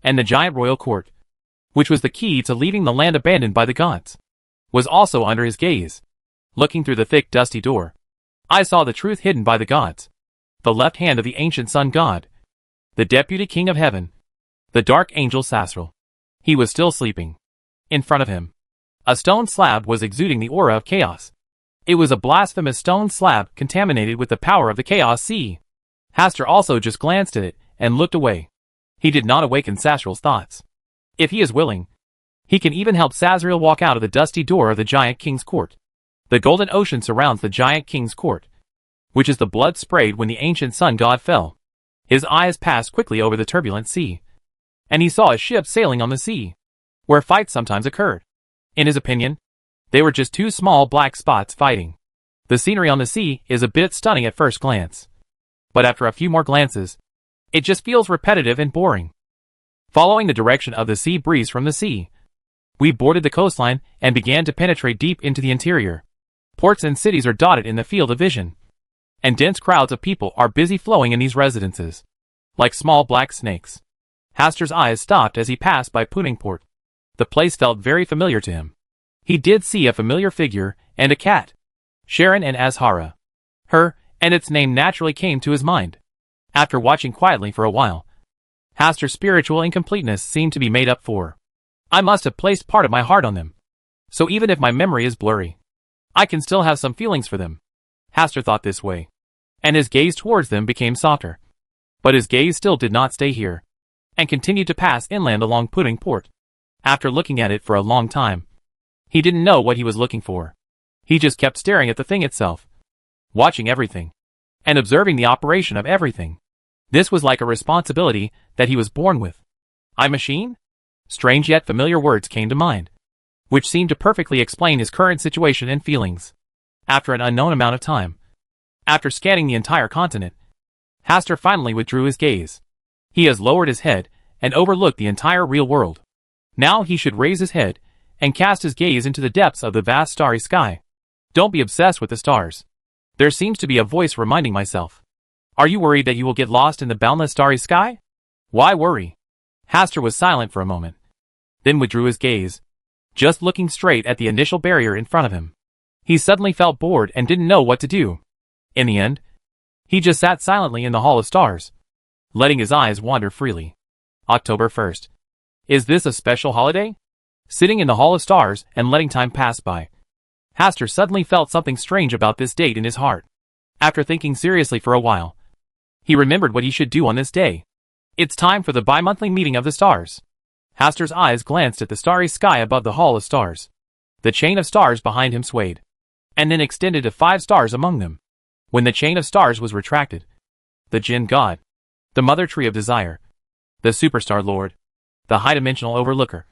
and the giant royal court, which was the key to leaving the land abandoned by the gods, was also under his gaze. Looking through the thick dusty door, I saw the truth hidden by the gods. The left hand of the ancient sun god, the deputy king of heaven, the dark angel Sasral. He was still sleeping. In front of him, a stone slab was exuding the aura of chaos. It was a blasphemous stone slab contaminated with the power of the chaos sea. Hastur also just glanced at it and looked away. He did not awaken Sasral's thoughts. If he is willing, he can even help Sasriel walk out of the dusty door of the giant king's court. The golden ocean surrounds the giant king's court, which is the blood sprayed when the ancient sun god fell. His eyes passed quickly over the turbulent sea, and he saw a ship sailing on the sea, where fights sometimes occurred. In his opinion, they were just two small black spots fighting. The scenery on the sea is a bit stunning at first glance, but after a few more glances, it just feels repetitive and boring. Following the direction of the sea breeze from the sea, we boarded the coastline and began to penetrate deep into the interior. Ports and cities are dotted in the field of vision, and dense crowds of people are busy flowing in these residences, like small black snakes. Hastur's eyes stopped as he passed by Puningport. The place felt very familiar to him. He did see a familiar figure and a cat, Sharon and Azhara. Her and its name naturally came to his mind. After watching quietly for a while, Hastur's spiritual incompleteness seemed to be made up for. I must have placed part of my heart on them, so even if my memory is blurry, I can still have some feelings for them. Hastur thought this way, and his gaze towards them became softer. But his gaze still did not stay here, and continued to pass inland along Puningport. After looking at it for a long time, he didn't know what he was looking for. He just kept staring at the thing itself, watching everything, and observing the operation of everything. This was like a responsibility that he was born with. "I machine?" Strange yet familiar words came to mind, which seemed to perfectly explain his current situation and feelings. After an unknown amount of time, after scanning the entire continent, Hastur finally withdrew his gaze. He has lowered his head and overlooked the entire real world. Now he should raise his head and cast his gaze into the depths of the vast starry sky. Don't be obsessed with the stars. There seems to be a voice reminding myself. Are you worried that you will get lost in the boundless starry sky? Why worry? Hastur was silent for a moment, then withdrew his gaze, just looking straight at the initial barrier in front of him. He suddenly felt bored and didn't know what to do. In the end, he just sat silently in the Hall of Stars, letting his eyes wander freely. October 1st. Is this a special holiday? Sitting in the Hall of Stars and letting time pass by, Hastur suddenly felt something strange about this date in his heart. After thinking seriously for a while, he remembered what he should do on this day. It's time for the bi-monthly meeting of the stars. Hastur's eyes glanced at the starry sky above the Hall of Stars. The chain of stars behind him swayed, and then extended to 5 stars among them. When the chain of stars was retracted, the Jinn God, the Mother Tree of Desire, the Superstar Lord, the High-Dimensional Overlooker,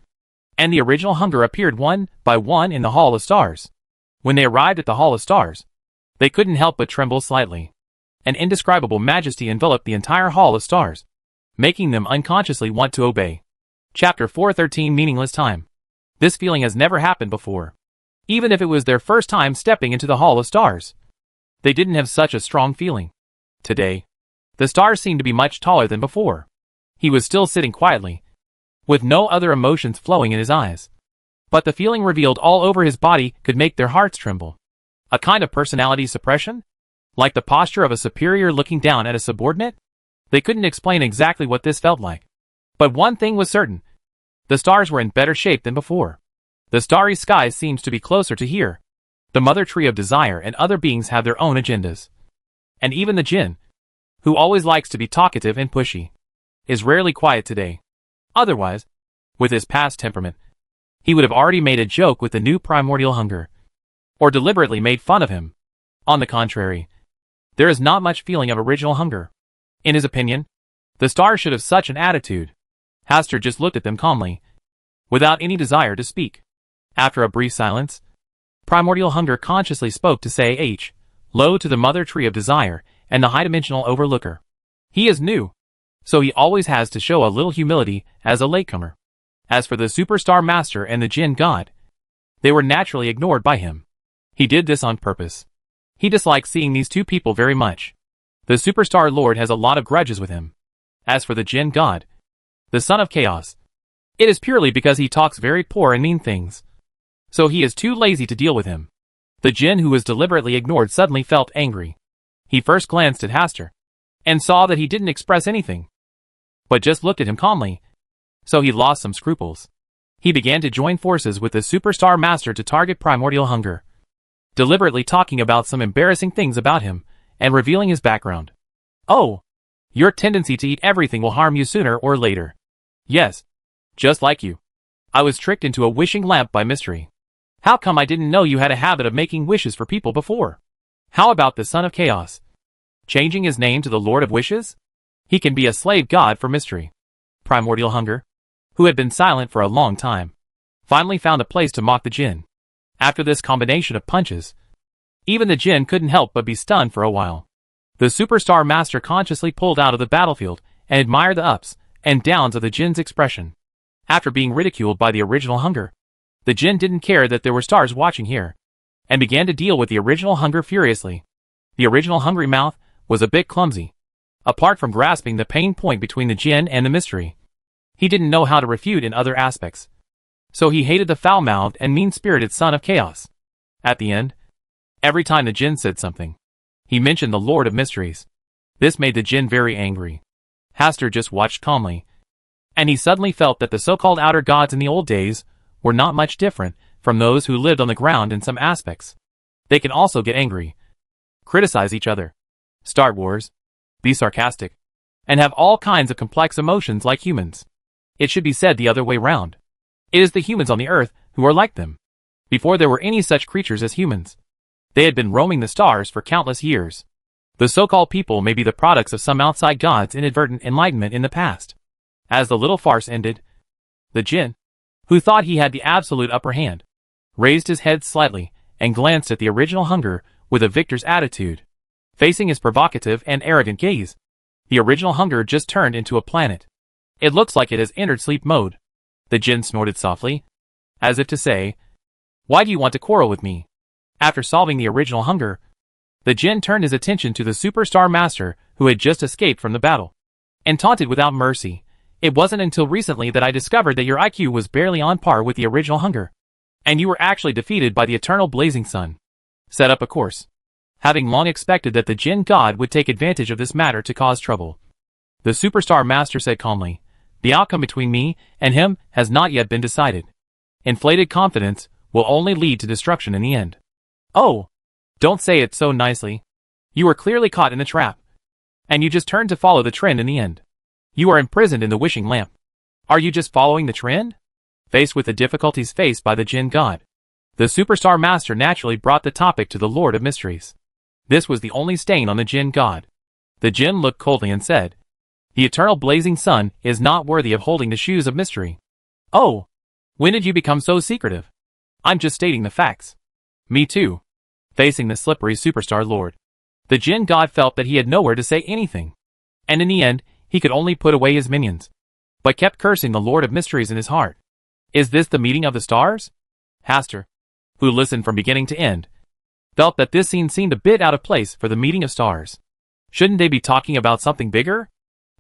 and the Original Hunger appeared one by one in the Hall of Stars. When they arrived at the Hall of Stars, they couldn't help but tremble slightly. An indescribable majesty enveloped the entire Hall of Stars, making them unconsciously want to obey. Chapter 413 Meaningless Time. This feeling has never happened before. Even if it was their first time stepping into the Hall of Stars, they didn't have such a strong feeling. Today, the stars seemed to be much taller than before. He was still sitting quietly, with no other emotions flowing in his eyes. But the feeling revealed all over his body could make their hearts tremble. A kind of personality suppression? Like the posture of a superior looking down at a subordinate? They couldn't explain exactly what this felt like. But one thing was certain. The stars were in better shape than before. The starry skies seemed to be closer to here. The mother tree of desire and other beings have their own agendas. And even the jinn, who always likes to be talkative and pushy, is rarely quiet today. Otherwise, with his past temperament, he would have already made a joke with the new primordial hunger, or deliberately made fun of him. On the contrary, there is not much feeling of original hunger. In his opinion, the stars should have such an attitude. Hastur just looked at them calmly, without any desire to speak. After a brief silence, primordial hunger consciously spoke to say H, low to the mother tree of desire and the high-dimensional overlooker. He is new, so he always has to show a little humility as a latecomer. As for the superstar master and the jinn god, they were naturally ignored by him. He did this on purpose. He disliked seeing these two people very much. The superstar lord has a lot of grudges with him. As for the jinn god, the son of chaos, it is purely because he talks very poor and mean things. So he is too lazy to deal with him. The jinn who was deliberately ignored suddenly felt angry. He first glanced at Hastur, and saw that he didn't express anything, but just looked at him calmly. So he lost some scruples. He began to join forces with the superstar master to target primordial hunger, deliberately talking about some embarrassing things about him, and revealing his background. Oh, your tendency to eat everything will harm you sooner or later. Yes, just like you. I was tricked into a wishing lamp by mystery. How come I didn't know you had a habit of making wishes for people before? How about the son of chaos? Changing his name to the Lord of Wishes? He can be a slave god for mystery. Primordial hunger, who had been silent for a long time, finally found a place to mock the jinn. After this combination of punches, even the jinn couldn't help but be stunned for a while. The superstar master consciously pulled out of the battlefield and admired the ups and downs of the jinn's expression. After being ridiculed by the original hunger, the jinn didn't care that there were stars watching here, and began to deal with the original hunger furiously. The original hungry mouth was a bit clumsy. Apart from grasping the pain point between the jinn and the mystery, he didn't know how to refute in other aspects. So he hated the foul-mouthed and mean-spirited son of chaos. At the end, every time the jinn said something, he mentioned the Lord of Mysteries. This made the jinn very angry. Hastur just watched calmly, and he suddenly felt that the so-called outer gods in the old days were not much different from those who lived on the ground in some aspects. They can also get angry, criticize each other, start wars, be sarcastic, and have all kinds of complex emotions like humans. It should be said the other way round. It is the humans on the earth who are like them. Before there were any such creatures as humans, they had been roaming the stars for countless years. The so-called people may be the products of some outside god's inadvertent enlightenment in the past. As the little farce ended, the jinn, who thought he had the absolute upper hand, raised his head slightly and glanced at the original hunger with a victor's attitude. Facing his provocative and arrogant gaze, the original hunger just turned into a planet. It looks like it has entered sleep mode. The jinn snorted softly, as if to say, "Why do you want to quarrel with me?" After solving the original hunger, the jinn turned his attention to the superstar master who had just escaped from the battle, and taunted without mercy. "It wasn't until recently that I discovered that your IQ was barely on par with the original hunger, and you were actually defeated by the eternal blazing sun. Set up a course." Having long expected that the jinn god would take advantage of this matter to cause trouble, the superstar master said calmly, "The outcome between me and him has not yet been decided. Inflated confidence will only lead to destruction in the end." "Oh, don't say it so nicely. You were clearly caught in the trap, and you just turned to follow the trend in the end. You are imprisoned in the wishing lamp. Are you just following the trend?" Faced with the difficulties faced by the jinn god, the superstar master naturally brought the topic to the Lord of Mysteries. This was the only stain on the jinn god. The jinn looked coldly and said, "The eternal blazing sun is not worthy of holding the shoes of mystery." "Oh, when did you become so secretive?" "I'm just stating the facts." "Me too." Facing the slippery superstar lord, the jinn god felt that he had nowhere to say anything, and in the end, he could only put away his minions, but kept cursing the Lord of Mysteries in his heart. Is this the meeting of the stars? Hastur, who listened from beginning to end, felt that this scene seemed a bit out of place for the meeting of stars. Shouldn't they be talking about something bigger?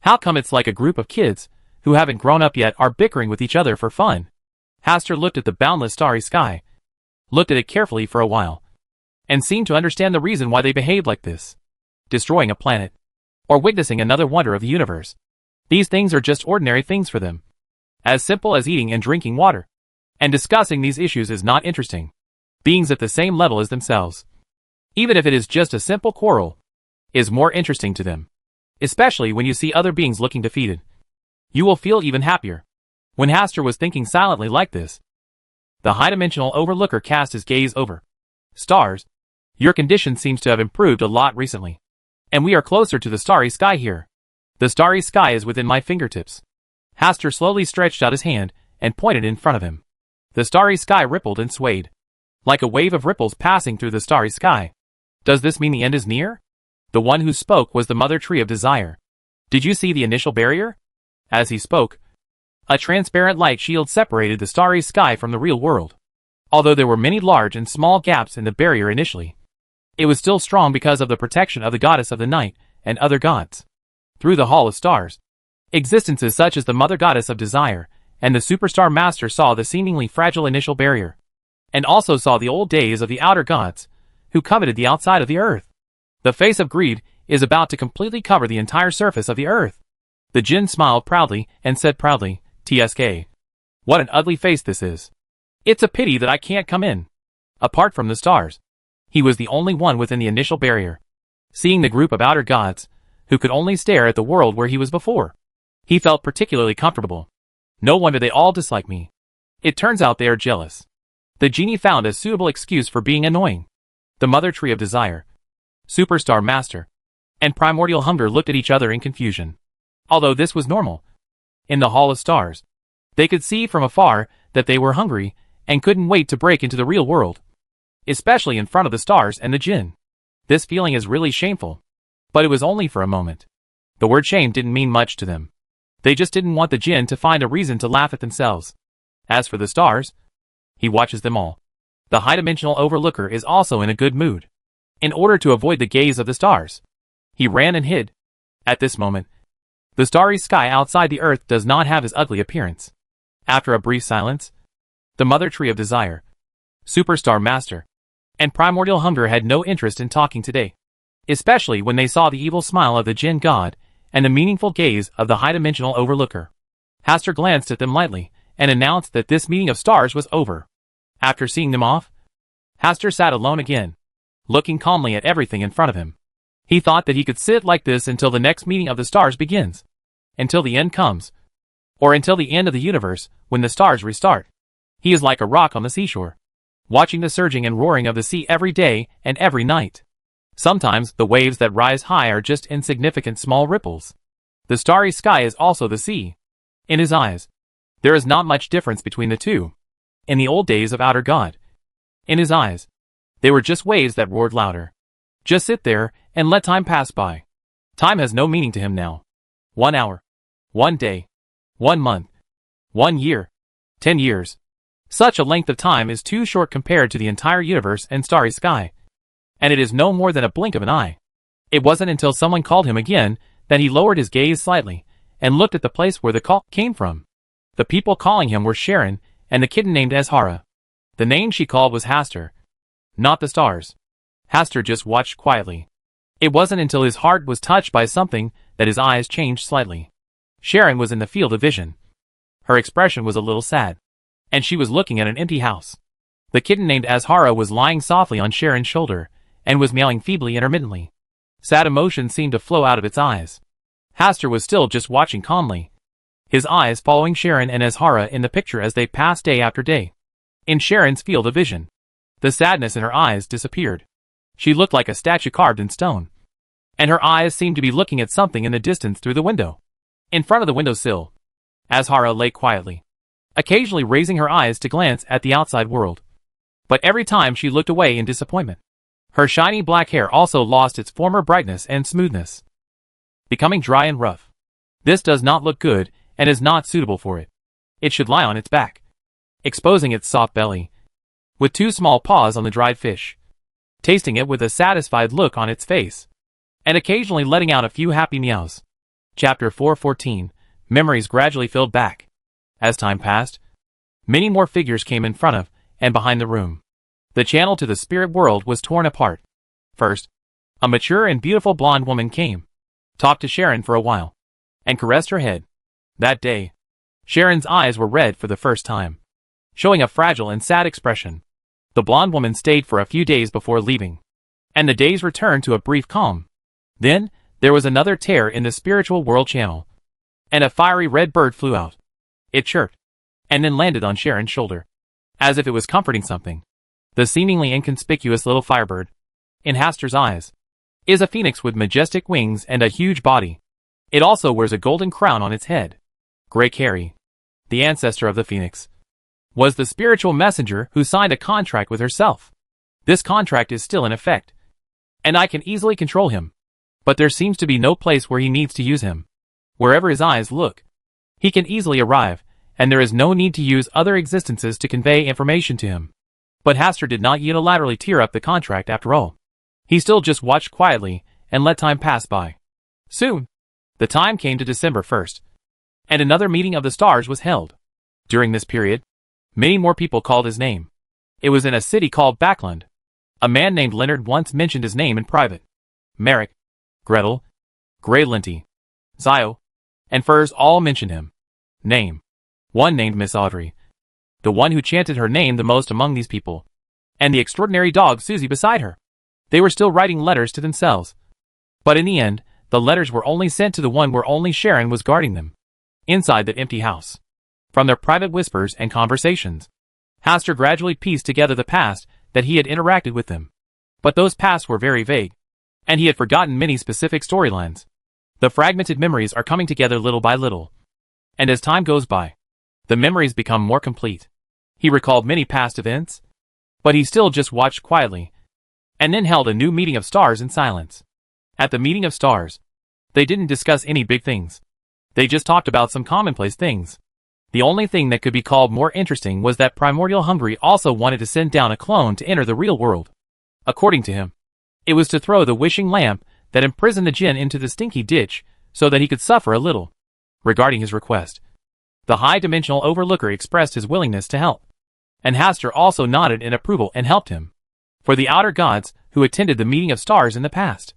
How come it's like a group of kids who haven't grown up yet are bickering with each other for fun? Hastur looked at the boundless starry sky, looked at it carefully for a while, and seemed to understand the reason why they behaved like this. Destroying a planet, or witnessing another wonder of the universe. These things are just ordinary things for them. As simple as eating and drinking water. And discussing these issues is not interesting. Beings at the same level as themselves, even if it is just a simple quarrel, is more interesting to them. Especially when you see other beings looking defeated. You will feel even happier. When Hastur was thinking silently like this, the high-dimensional overlooker cast his gaze over. Stars, your condition seems to have improved a lot recently. And we are closer to the starry sky here. The starry sky is within my fingertips. Hastur slowly stretched out his hand and pointed in front of him. The starry sky rippled and swayed, like a wave of ripples passing through the starry sky. Does this mean the end is near? The one who spoke was the mother tree of desire. Did you see the initial barrier? As he spoke, a transparent light shield separated the starry sky from the real world. Although there were many large and small gaps in the barrier initially, it was still strong because of the protection of the goddess of the night and other gods. Through the hall of stars, existences such as the mother goddess of desire and the superstar master saw the seemingly fragile initial barrier, and also saw the old days of the outer gods, who coveted the outside of the earth. The face of greed is about to completely cover the entire surface of the earth. The Jinn smiled proudly and said proudly, "TSK. What an ugly face this is. It's a pity that I can't come in." Apart from the stars, he was the only one within the initial barrier. Seeing the group of outer gods, who could only stare at the world where he was before, he felt particularly comfortable. No wonder they all dislike me. It turns out they are jealous. The genie found a suitable excuse for being annoying. The mother tree of desire, superstar master, and primordial hunger looked at each other in confusion. Although this was normal, in the hall of stars, they could see from afar that they were hungry and couldn't wait to break into the real world. Especially in front of the stars and the Jinn. This feeling is really shameful. But it was only for a moment. The word shame didn't mean much to them. They just didn't want the Jinn to find a reason to laugh at themselves. As for the stars, he watches them all. The high-dimensional overlooker is also in a good mood. In order to avoid the gaze of the stars, he ran and hid. At this moment, the starry sky outside the earth does not have his ugly appearance. After a brief silence, the mother tree of desire, superstar master, and primordial hunger had no interest in talking today. Especially when they saw the evil smile of the Jinn god and the meaningful gaze of the high-dimensional overlooker. Hastur glanced at them lightly and announced that this meeting of stars was over. After seeing them off, Hastur sat alone again, looking calmly at everything in front of him. He thought that he could sit like this until the next meeting of the stars begins, until the end comes, or until the end of the universe when the stars restart. He is like a rock on the seashore, watching the surging and roaring of the sea every day and every night. Sometimes the waves that rise high are just insignificant small ripples. The starry sky is also the sea. In his eyes, there is not much difference between the two. In the old days of outer God, in his eyes, they were just waves that roared louder. Just sit there and let time pass by. Time has no meaning to him now. 1 hour, 1 day, 1 month, 1 year, 10 years. Such a length of time is too short compared to the entire universe and starry sky. And it is no more than a blink of an eye. It wasn't until someone called him again that he lowered his gaze slightly and looked at the place where the call came from. The people calling him were Sharon and the kitten named Azhara. The name she called was Hastur, not the stars. Hastur just watched quietly. It wasn't until his heart was touched by something that his eyes changed slightly. Sharon was in the field of vision. Her expression was a little sad, and she was looking at an empty house. The kitten named Azhara was lying softly on Sharon's shoulder and was meowing feebly intermittently. Sad emotion seemed to flow out of its eyes. Hastur was still just watching calmly, his eyes following Sharon and Azhara in the picture as they passed day after day. In Sharon's field of vision, the sadness in her eyes disappeared. She looked like a statue carved in stone, and her eyes seemed to be looking at something in the distance through the window. In front of the windowsill, Azhara lay quietly, occasionally raising her eyes to glance at the outside world. But every time she looked away in disappointment. Her shiny black hair also lost its former brightness and smoothness, becoming dry and rough. This does not look good and is not suitable for it. It should lie on its back, exposing its soft belly, with 2 small paws on the dried fish, tasting it with a satisfied look on its face, and occasionally letting out a few happy meows. Chapter 414. Memories gradually filled back. As time passed, many more figures came in front of and behind the room. The channel to the spirit world was torn apart. First, a mature and beautiful blonde woman came, talked to Sharon for a while, and caressed her head. That day, Sharon's eyes were red for the first time, showing a fragile and sad expression. The blonde woman stayed for a few days before leaving, and the days returned to a brief calm. Then, there was another tear in the spiritual world channel, and a fiery red bird flew out. It chirped, and then landed on Sharon's shoulder, as if it was comforting something. The seemingly inconspicuous little firebird, in Hastur's eyes, is a phoenix with majestic wings and a huge body. It also wears a golden crown on its head. Grey Carrie, the ancestor of the phoenix, was the spiritual messenger who signed a contract with herself. This contract is still in effect, and I can easily control him. But there seems to be no place where he needs to use him. Wherever his eyes look, he can easily arrive, and there is no need to use other existences to convey information to him. But Hastur did not unilaterally tear up the contract after all. He still just watched quietly and let time pass by. Soon, the time came to December 1st, and another meeting of the stars was held. During this period, many more people called his name. It was in a city called Backland. A man named Leonard once mentioned his name in private. Merrick, Gretel, Grey Linty, Zio, and Furs all mentioned him. Name. One named Miss Audrey, the one who chanted her name the most among these people, and the extraordinary dog Susie beside her. They were still writing letters to themselves. But in the end, the letters were only sent to the one where only Sharon was guarding them. Inside that empty house, from their private whispers and conversations, Hastur gradually pieced together the past that he had interacted with them. But those pasts were very vague, and he had forgotten many specific storylines. The fragmented memories are coming together little by little. And as time goes by, the memories become more complete. He recalled many past events, but he still just watched quietly, and then held a new meeting of stars in silence. At the meeting of stars, they didn't discuss any big things. They just talked about some commonplace things. The only thing that could be called more interesting was that Primordial Hungry also wanted to send down a clone to enter the real world. According to him, it was to throw the wishing lamp that imprisoned the djinn into the stinky ditch so that he could suffer a little. Regarding his request, the high-dimensional overlooker expressed his willingness to help, and Hastur also nodded in approval and helped him. For the outer gods who attended the meeting of stars in the past,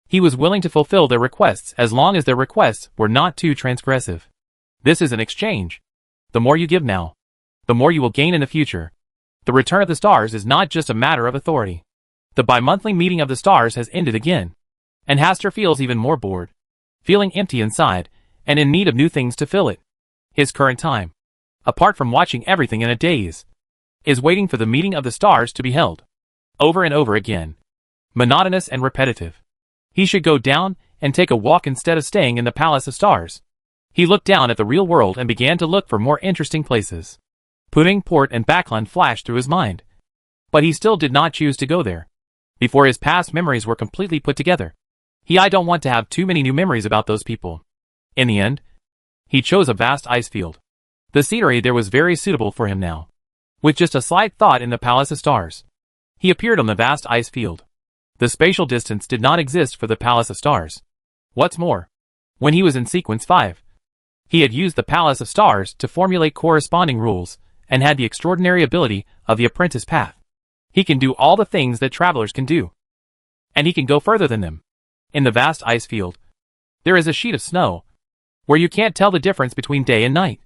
he was willing to fulfill their requests as long as their requests were not too transgressive. This is an exchange. The more you give now, the more you will gain in the future. The return of the stars is not just a matter of authority. The bi-monthly meeting of the stars has ended again, and Hastur feels even more bored, feeling empty inside, and in need of new things to fill it. His current time, apart from watching everything in a daze, is waiting for the meeting of the stars to be held. Over and over again. Monotonous and repetitive. He should go down and take a walk instead of staying in the Palace of Stars. He looked down at the real world and began to look for more interesting places. Pudding Port and Backland flashed through his mind, but he still did not choose to go there. Before his past memories were completely put together, I don't want to have too many new memories about those people. In the end, he chose a vast ice field. The scenery there was very suitable for him now. With just a slight thought in the Palace of Stars, he appeared on the vast ice field. The spatial distance did not exist for the Palace of Stars. What's more, when he was in Sequence 5, he had used the Palace of Stars to formulate corresponding rules, and had the extraordinary ability of the apprentice path. He can do all the things that travelers can do, and he can go further than them. In the vast ice field, there is a sheet of snow, where you can't tell the difference between day and night.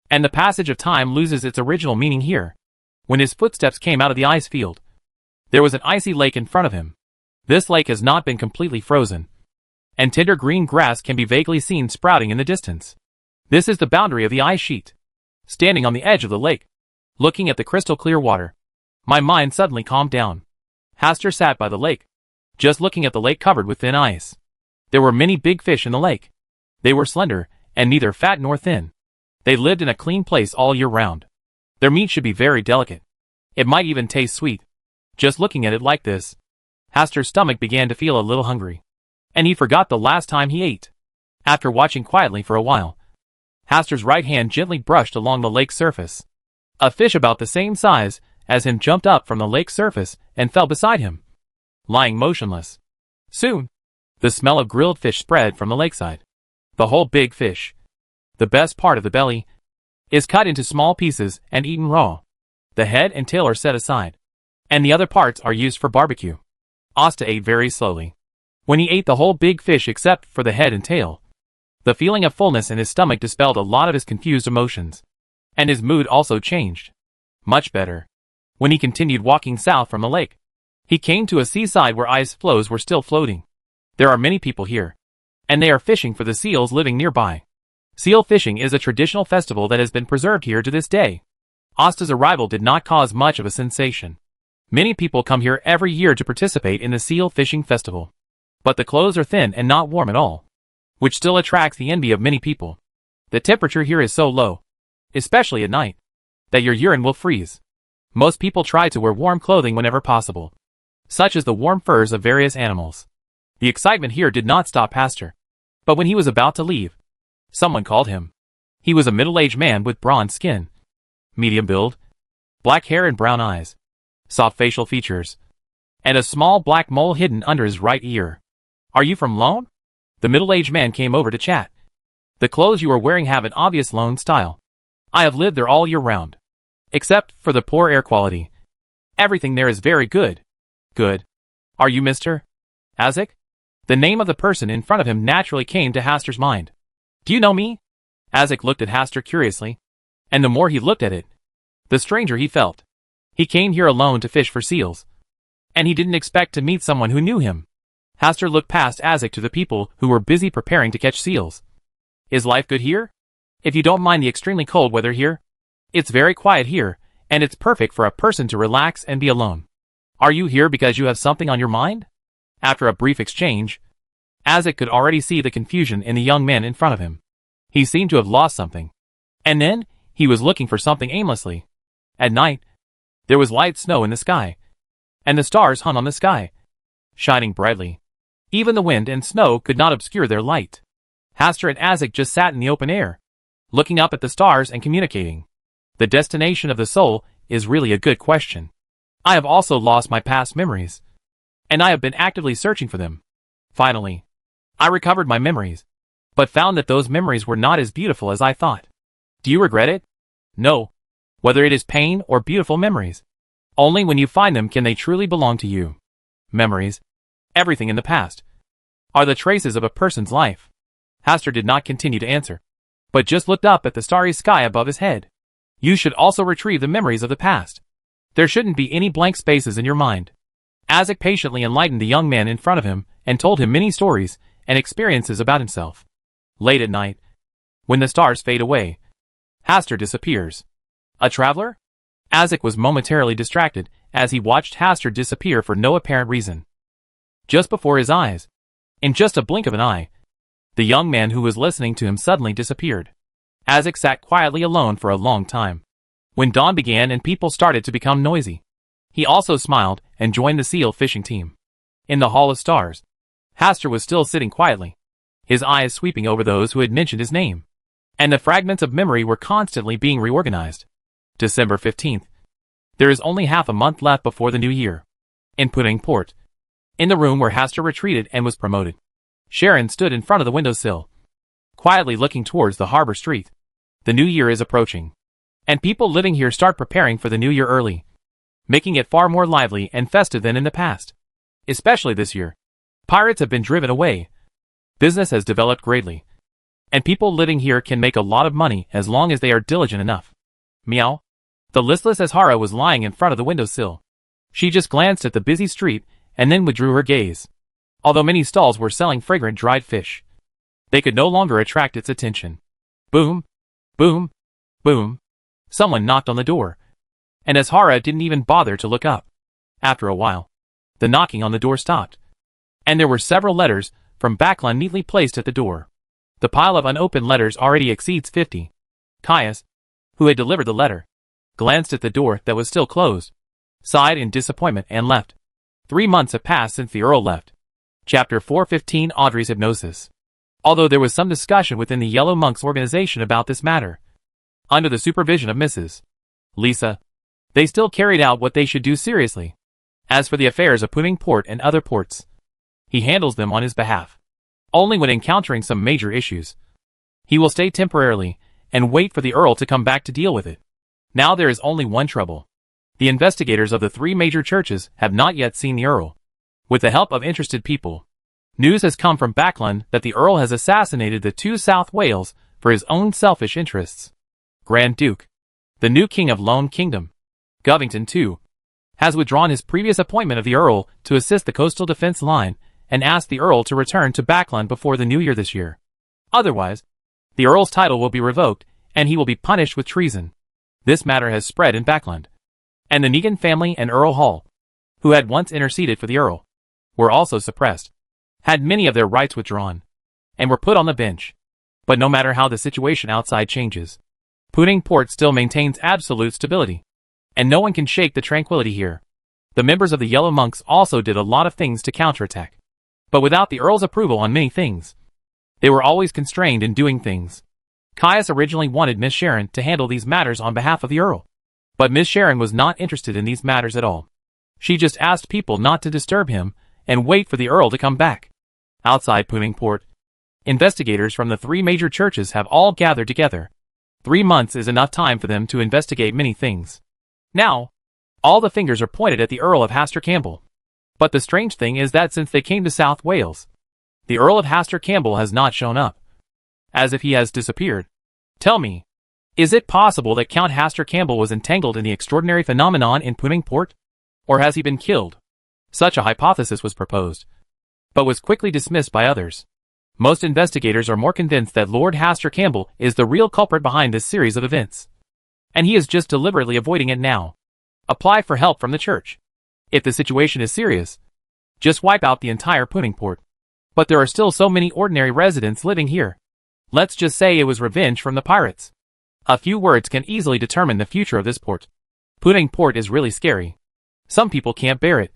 And the passage of time loses its original meaning here. When his footsteps came out of the ice field, there was an icy lake in front of him. This lake has not been completely frozen, and tender green grass can be vaguely seen sprouting in the distance. This is the boundary of the ice sheet. Standing on the edge of the lake, looking at the crystal clear water, my mind suddenly calmed down. Hastur sat by the lake, just looking at the lake covered with thin ice. There were many big fish in the lake. They were slender, and neither fat nor thin. They lived in a clean place all year round. Their meat should be very delicate. It might even taste sweet. Just looking at it like this, Hastur's stomach began to feel a little hungry, and he forgot the last time he ate. After watching quietly for a while, Hastur's right hand gently brushed along the lake's surface. A fish about the same size as him jumped up from the lake's surface and fell beside him, lying motionless. Soon, the smell of grilled fish spread from the lakeside. The whole big fish, the best part of the belly, is cut into small pieces and eaten raw. The head and tail are set aside, and the other parts are used for barbecue. Asta ate very slowly. When he ate the whole big fish except for the head and tail, the feeling of fullness in his stomach dispelled a lot of his confused emotions. And his mood also changed. Much better. When he continued walking south from the lake, he came to a seaside where ice floes were still floating. There are many people here, and they are fishing for the seals living nearby. Seal fishing is a traditional festival that has been preserved here to this day. Asta's arrival did not cause much of a sensation. Many people come here every year to participate in the seal fishing festival. But the clothes are thin and not warm at all, which still attracts the envy of many people. The temperature here is so low, especially at night, that your urine will freeze. Most people try to wear warm clothing whenever possible, such as the warm furs of various animals. The excitement here did not stop Pastor, but when he was about to leave, someone called him. He was a middle-aged man with bronze skin, medium build, black hair and brown eyes, soft facial features, and a small black mole hidden under his right ear. "Are you from Lone?" The middle-aged man came over to chat. "The clothes you are wearing have an obvious Lone style. I have lived there all year round. Except for the poor air quality. Everything there is very good." "Good. Are you Mr. Isaac?" The name of the person in front of him naturally came to Haster's mind. "Do you know me?" Isaac looked at Haster curiously, and the more he looked at it, the stranger he felt. He came here alone to fish for seals, and he didn't expect to meet someone who knew him. Haster looked past Isaac to the people who were busy preparing to catch seals. "Is life good here? If you don't mind the extremely cold weather here, it's very quiet here, and it's perfect for a person to relax and be alone. Are you here because you have something on your mind?" After a brief exchange, Isaac could already see the confusion in the young man in front of him. He seemed to have lost something. And then, he was looking for something aimlessly. At night, there was light snow in the sky, and the stars hung on the sky, shining brightly. Even the wind and snow could not obscure their light. Haster and Isaac just sat in the open air, looking up at the stars and communicating. The destination of the soul is really a good question. I have also lost my past memories, and I have been actively searching for them. Finally, I recovered my memories, but found that those memories were not as beautiful as I thought. Do you regret it? No. Whether it is pain or beautiful memories, only when you find them can they truly belong to you. Memories, everything in the past, are the traces of a person's life. Haster did not continue to answer, but just looked up at the starry sky above his head. You should also retrieve the memories of the past. There shouldn't be any blank spaces in your mind. Isaac patiently enlightened the young man in front of him and told him many stories and experiences about himself. Late at night, when the stars fade away, Haster disappears. A traveler? Isaac was momentarily distracted as he watched Haster disappear for no apparent reason. Just before his eyes, in just a blink of an eye, the young man who was listening to him suddenly disappeared. Isaac sat quietly alone for a long time. When dawn began and people started to become noisy, he also smiled and joined the seal fishing team. In the Hall of Stars, Haster was still sitting quietly, his eyes sweeping over those who had mentioned his name, and the fragments of memory were constantly being reorganized. December 15th. There is only half a month left before the new year. In Pudding Port, in the room where Haster retreated and was promoted, Sharon stood in front of the windowsill, quietly looking towards the harbor street. The new year is approaching, and people living here start preparing for the new year early, making it far more lively and festive than in the past. Especially this year. Pirates have been driven away. Business has developed greatly, and people living here can make a lot of money as long as they are diligent enough. Meow. The listless Ashara was lying in front of the windowsill. She just glanced at the busy street and then withdrew her gaze. Although many stalls were selling fragrant dried fish, they could no longer attract its attention. Boom, boom, boom. Someone knocked on the door, and Ashara didn't even bother to look up. After a while, the knocking on the door stopped, and there were several letters from Baklan neatly placed at the door. The pile of unopened letters already exceeds 50. Caius, who had delivered the letter, glanced at the door that was still closed, sighed in disappointment and left. 3 months have passed since the Earl left. Chapter 415 Audrey's Hypnosis. Although there was some discussion within the Yellow Monks organization about this matter, under the supervision of Mrs. Lisa, they still carried out what they should do seriously. As for the affairs of Pudding Port and other ports, he handles them on his behalf. Only when encountering some major issues, He will stay temporarily and wait for the Earl to come back to deal with it. Now there is only one trouble. The investigators of the 3 major churches have not yet seen the Earl. With the help of interested people, news has come from Backland that the Earl has assassinated the 2 South Wales for his own selfish interests. Grand Duke, the new king of Lone Kingdom, Govington too, has withdrawn his previous appointment of the Earl to assist the coastal defense line and asked the Earl to return to Backland before the new year this year. Otherwise, the Earl's title will be revoked and he will be punished with treason. This matter has spread in Backland, and the Negan family and Earl Hall, who had once interceded for the Earl, were also suppressed, had many of their rights withdrawn, and were put on the bench. But no matter how the situation outside changes, Pudding Port still maintains absolute stability, and no one can shake the tranquility here. The members of the Yellow Monks also did a lot of things to counterattack, but without the Earl's approval on many things. They were always constrained in doing things. Caius originally wanted Miss Sharon to handle these matters on behalf of the Earl, but Miss Sharon was not interested in these matters at all. She just asked people not to disturb him and wait for the Earl to come back. Outside Pudding Port, investigators from the 3 major churches have all gathered together. 3 months is enough time for them to investigate many things. Now, all the fingers are pointed at the Earl of Hastur Campbell. But the strange thing is that since they came to South Wales, the Earl of Hastur Campbell has not shown up. As if he has disappeared. Tell me, is it possible that Count Hastur Campbell was entangled in the extraordinary phenomenon in Pudding Port? Or has he been killed? Such a hypothesis was proposed, but was quickly dismissed by others. Most investigators are more convinced that Lord Hastur Campbell is the real culprit behind this series of events. And he is just deliberately avoiding it now. Apply for help from the church. If the situation is serious, just wipe out the entire Pudding Port. But there are still so many ordinary residents living here. Let's just say it was revenge from the pirates. A few words can easily determine the future of this port. Pudding Port is really scary. Some people can't bear it.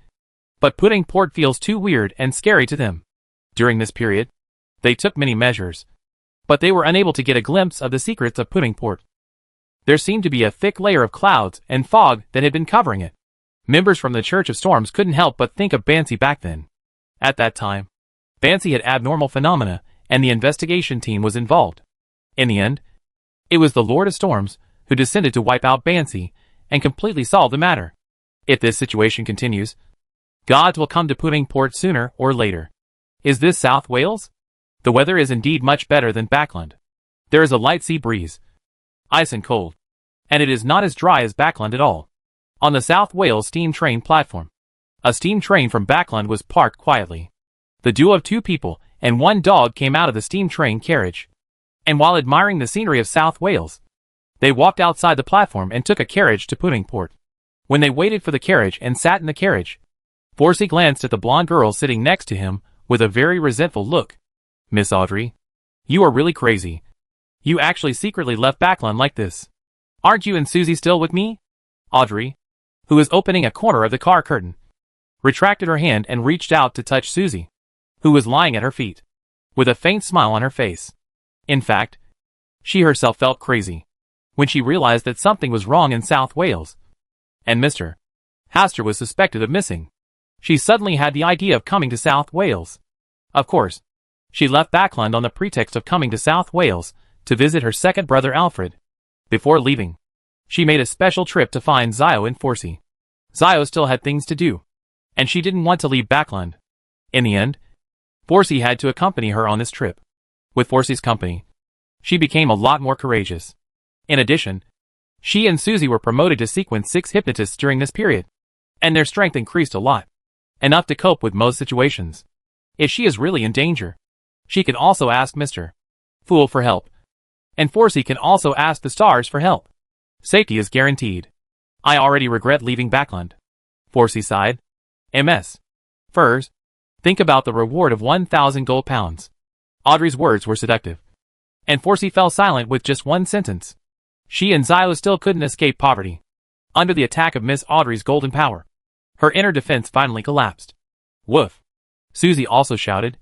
But Pudding Port feels too weird and scary to them. During this period, they took many measures, but they were unable to get a glimpse of the secrets of Pudding Port. There seemed to be a thick layer of clouds and fog that had been covering it. Members from the Church of Storms couldn't help but think of Bansi back then. At that time, Bansi had abnormal phenomena, and the investigation team was involved. In the end, it was the Lord of Storms who descended to wipe out Bansi and completely solve the matter. If this situation continues, gods will come to Pudding Port sooner or later. Is this South Wales? The weather is indeed much better than Backland. There is a light sea breeze, ice and cold, and it is not as dry as Backland at all. On the South Wales steam train platform, a steam train from Backland was parked quietly. The duo of 2 people and 1 dog came out of the steam train carriage, and while admiring the scenery of South Wales, they walked outside the platform and took a carriage to Pudding Port. When they waited for the carriage and sat in the carriage, Forsey glanced at the blonde girl sitting next to him with a very resentful look. Miss Audrey, you are really crazy. You actually secretly left Backland like this. Aren't you and Susie still with me? Audrey, who was opening a corner of the car curtain, retracted her hand and reached out to touch Susie, who was lying at her feet, with a faint smile on her face. In fact, she herself felt crazy when she realized that something was wrong in South Wales, and Mr. Hastur was suspected of missing. She suddenly had the idea of coming to South Wales. Of course, she left Backland on the pretext of coming to South Wales to visit her second brother Alfred. Before leaving, she made a special trip to find Zio and Forsey. Zio still had things to do, and she didn't want to leave Backland. In the end, Forsey had to accompany her on this trip. With Forsey's company, she became a lot more courageous. In addition, she and Susie were promoted to sequence 6 hypnotists during this period, and their strength increased a lot, enough to cope with most situations. If she is really in danger, she can also ask Mr. Fool for help, and Forsey can also ask the stars for help. Safety is guaranteed. I already regret leaving Backland. Forsey sighed. MS. Furs. Think about the reward of 1,000 gold pounds. Audrey's words were seductive, and Forsey fell silent with just 1 sentence. She and Zio still couldn't escape poverty. Under the attack of Miss Audrey's golden power, her inner defense finally collapsed. Woof. Susie also shouted,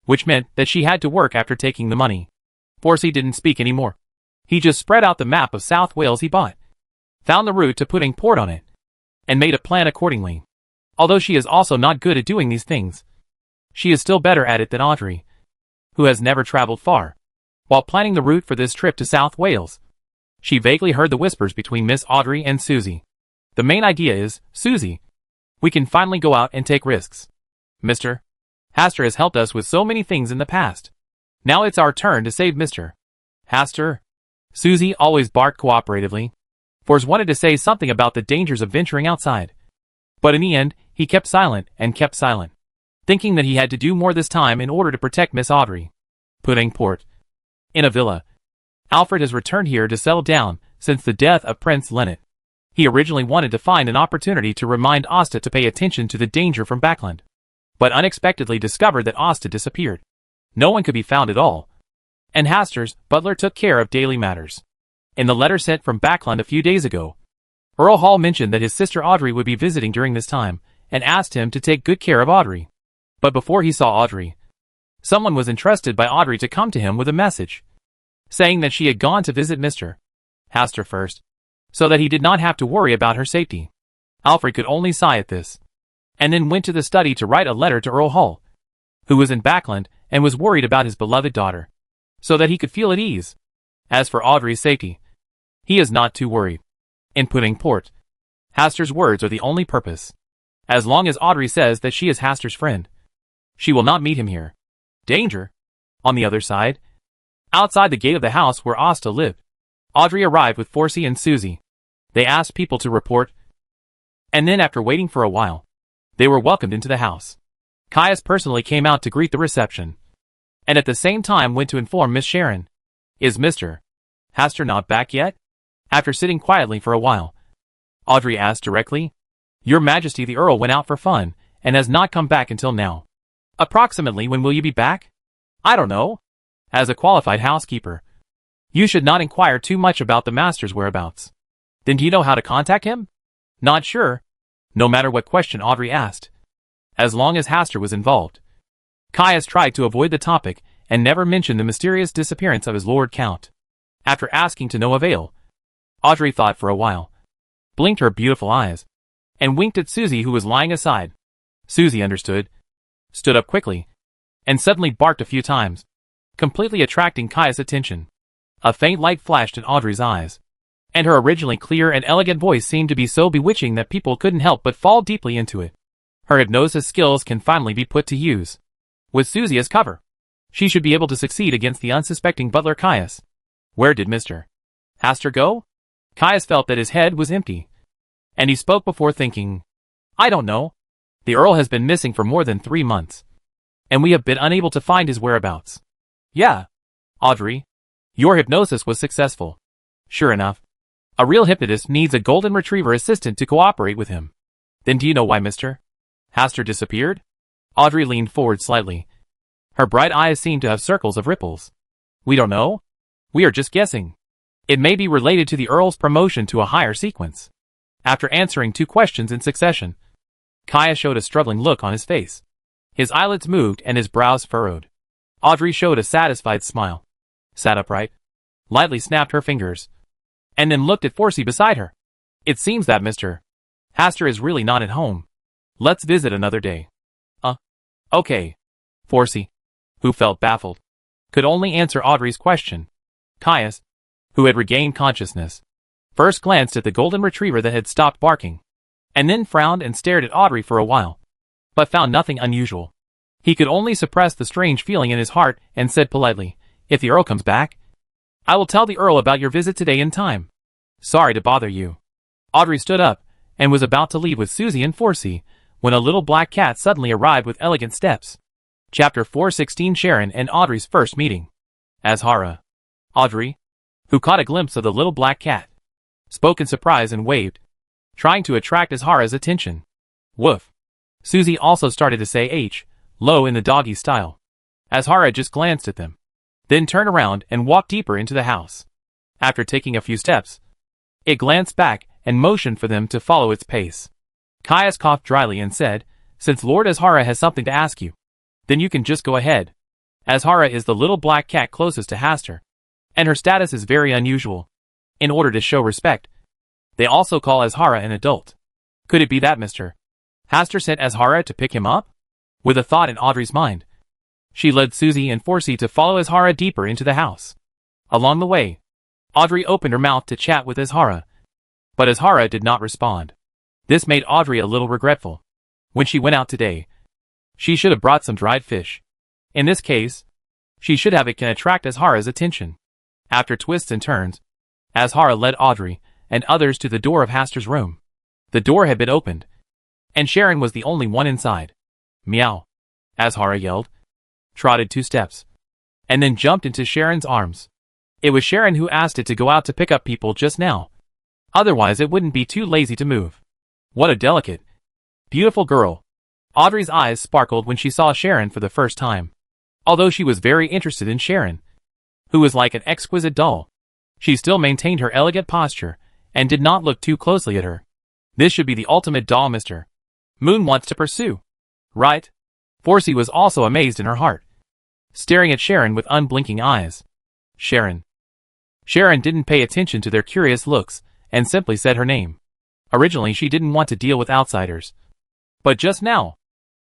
which meant that she had to work after taking the money. Forsey didn't speak anymore. He just spread out the map of South Wales he bought, found the route to Pudding Port on it, and made a plan accordingly. Although she is also not good at doing these things, she is still better at it than Audrey, who has never traveled far. While planning the route for this trip to South Wales, she vaguely heard the whispers between Miss Audrey and Susie. The main idea is, Susie, we can finally go out and take risks. Mr. Hastur has helped us with so many things in the past. Now it's our turn to save Mr. Hastur. Susie always barked cooperatively. Force wanted to say something about the dangers of venturing outside. But in the end, he kept silent and kept silent, thinking that he had to do more this time in order to protect Miss Audrey. Pudding Port. In a villa. Alfred has returned here to settle down since the death of Prince Leonard. He originally wanted to find an opportunity to remind Asta to pay attention to the danger from Backland, but unexpectedly discovered that Asta disappeared. No one could be found at all, and Hastur's butler took care of daily matters. In the letter sent from Backland a few days ago, Earl Hall mentioned that his sister Audrey would be visiting during this time, and asked him to take good care of Audrey. But before he saw Audrey, someone was entrusted by Audrey to come to him with a message, saying that she had gone to visit Mr. Hastur first, so that he did not have to worry about her safety. Alfred could only sigh at this, and then went to the study to write a letter to Earl Hall, who was in Backland and was worried about his beloved daughter, so that he could feel at ease. As for Audrey's safety, he is not too worried. In Pudding Port, Hastur's words are the only purpose. As long as Audrey says that she is Hastur's friend, she will not meet him here. Danger. On the other side, outside the gate of the house where Asta lived, Audrey arrived with Forsey and Susie. They asked people to report, and then after waiting for a while, they were welcomed into the house. Caius personally came out to greet the reception, and at the same time went to inform Miss Sharon. Is Mr. Hastur not back yet? After sitting quietly for a while, Audrey asked directly. Your Majesty, the Earl went out for fun, and has not come back until now. Approximately when will you be back? I don't know. As a qualified housekeeper, you should not inquire too much about the master's whereabouts. Then do you know how to contact him? Not sure. No matter what question Audrey asked, as long as Hastur was involved, Caius tried to avoid the topic and never mentioned the mysterious disappearance of his Lord Count. After asking to no avail, Audrey thought for a while, blinked her beautiful eyes, and winked at Susie, who was lying aside. Susie understood, stood up quickly, and suddenly barked a few times, completely attracting Caius' attention. A faint light flashed in Audrey's eyes, and her originally clear and elegant voice seemed to be so bewitching that people couldn't help but fall deeply into it. Her hypnosis skills can finally be put to use. With Susie as cover, she should be able to succeed against the unsuspecting butler Caius. Where did Mr. Hastur go? Caius felt that his head was empty, and he spoke before thinking. I don't know. The Earl has been missing for more than 3 months, and we have been unable to find his whereabouts. Yeah, Audrey, your hypnosis was successful. Sure enough, a real hypnotist needs a golden retriever assistant to cooperate with him. Then do you know why Mr. Hastur disappeared? Audrey leaned forward slightly. Her bright eyes seemed to have circles of ripples. We don't know. We are just guessing. It may be related to the Earl's promotion to a higher sequence. After answering 2 questions in succession, Caius showed a struggling look on his face. His eyelids moved and his brows furrowed. Audrey showed a satisfied smile, sat upright, lightly snapped her fingers, and then looked at Forsey beside her. It seems that Mr. Hastur is really not at home. Let's visit another day. Okay. Forsey, who felt baffled, could only answer Audrey's question. Caius, who had regained consciousness, first glanced at the golden retriever that had stopped barking, and then frowned and stared at Audrey for a while, but found nothing unusual. He could only suppress the strange feeling in his heart and said politely, If the Earl comes back, I will tell the Earl about your visit today in time. Sorry to bother you. Audrey stood up and was about to leave with Susie and Forsey when a little black cat suddenly arrived with elegant steps. Chapter 416. Sharon and Audrey's first meeting. Azhara. Audrey, who caught a glimpse of the little black cat, spoke in surprise and waved, trying to attract Azhara's attention. Woof. Susie also started to say H, low in the doggy style. Azhara just glanced at them, then turned around and walked deeper into the house. After taking a few steps, it glanced back and motioned for them to follow its pace. Caius coughed dryly and said, Since Lord Azhara has something to ask you, then you can just go ahead. Azhara is the little black cat closest to Hastur, and her status is very unusual. In order to show respect, they also call Azhara an adult. Could it be that Mr. Hastur sent Azhara to pick him up? With a thought in Audrey's mind, She led Susie and Forsey to follow Azhara deeper into the house. Along the way, Audrey opened her mouth to chat with Azhara, but Azhara did not respond. This made Audrey a little regretful. When she went out today, she should have brought some dried fish. In this case, she should have it can attract Azhara's attention. After twists and turns, Azhara led Audrey and others to the door of Haster's room. The door had been opened, and Sharon was the only one inside. Meow, Azhara yelled, trotted 2 steps, and then jumped into Sharon's arms. It was Sharon who asked it to go out to pick up people just now. Otherwise it wouldn't be too lazy to move. What a delicate, beautiful girl. Audrey's eyes sparkled when she saw Sharon for the first time. Although she was very interested in Sharon, who was like an exquisite doll, she still maintained her elegant posture and did not look too closely at her. This should be the ultimate doll Mr. Moon wants to pursue, right? Forsey was also amazed in her heart, staring at Sharon with unblinking eyes. Sharon. Sharon didn't pay attention to their curious looks and simply said her name. Originally she didn't want to deal with outsiders. But just now,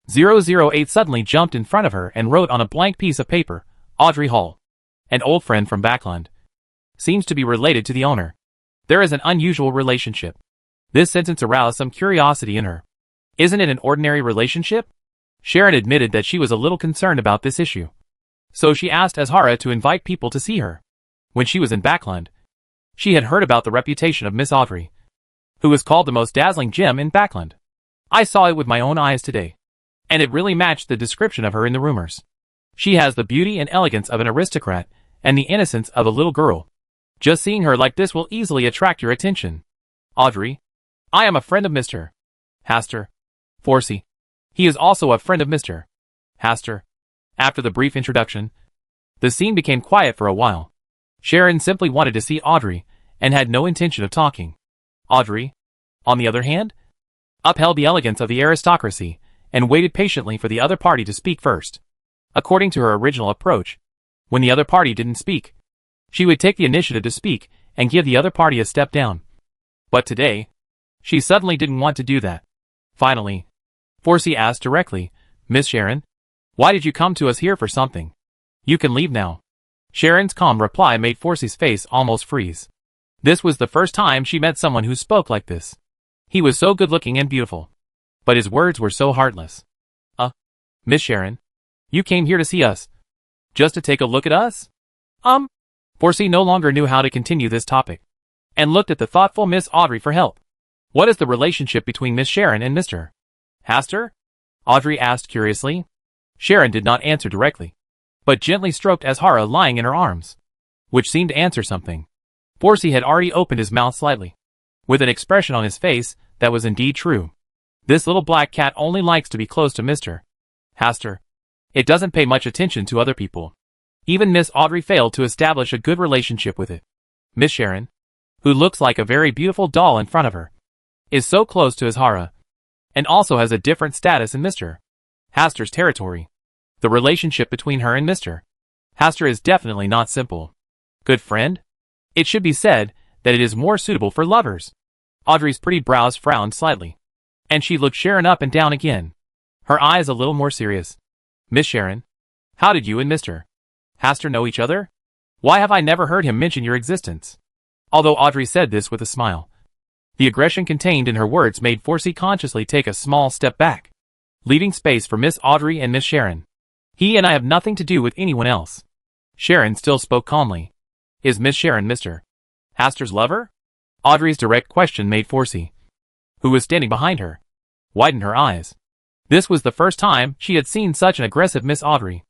008 suddenly jumped in front of her and wrote on a blank piece of paper, Audrey Hall, an old friend from Backland. Seems to be related to the owner. There is an unusual relationship. This sentence aroused some curiosity in her. Isn't it an ordinary relationship? Sharon admitted that she was a little concerned about this issue. So she asked Azhara to invite people to see her. When she was in Backland, she had heard about the reputation of Miss Audrey, who was called the most dazzling gem in Backland. I saw it with my own eyes today, and it really matched the description of her in the rumors. She has the beauty and elegance of an aristocrat, and the innocence of a little girl. Just seeing her like this will easily attract your attention. Audrey, I am a friend of Mr. Haster. Forsey. He is also a friend of Mr. Haster. After the brief introduction, the scene became quiet for a while. Sharon simply wanted to see Audrey, and had no intention of talking. Audrey, on the other hand, upheld the elegance of the aristocracy, and waited patiently for the other party to speak first. According to her original approach, when the other party didn't speak, she would take the initiative to speak, and give the other party a step down. But today, she suddenly didn't want to do that. Finally, Forsey asked directly, Miss Sharon, why did you come to us here for something? You can leave now. Sharon's calm reply made Forsey's face almost freeze. This was the first time she met someone who spoke like this. He was so good-looking and beautiful, but his words were so heartless. Miss Sharon, you came here to see us, just to take a look at us? Forsey no longer knew how to continue this topic, and looked at the thoughtful Miss Audrey for help. What is the relationship between Miss Sharon and Mr. Haster? Audrey asked curiously. Sharon did not answer directly, but gently stroked Azhara lying in her arms, which seemed to answer something. Forsey had already opened his mouth slightly, with an expression on his face that was indeed true. This little black cat only likes to be close to Mr. Haster. It doesn't pay much attention to other people. Even Miss Audrey failed to establish a good relationship with it. Miss Sharon, who looks like a very beautiful doll in front of her, is so close to Azhara, and also has a different status in Mr. Haster's territory. The relationship between her and Mr. Haster is definitely not simple. Good friend? It should be said that it is more suitable for lovers. Audrey's pretty brows frowned slightly, and she looked Sharon up and down again, her eyes a little more serious. Miss Sharon, how did you and Mr. Haster know each other? Why have I never heard him mention your existence? Although Audrey said this with a smile, the aggression contained in her words made Forsey consciously take a small step back, leaving space for Miss Audrey and Miss Sharon. He and I have nothing to do with anyone else. Sharon still spoke calmly. Is Miss Sharon Mr. Haster's lover? Audrey's direct question made Forsey, who was standing behind her, widen her eyes. This was the first time she had seen such an aggressive Miss Audrey.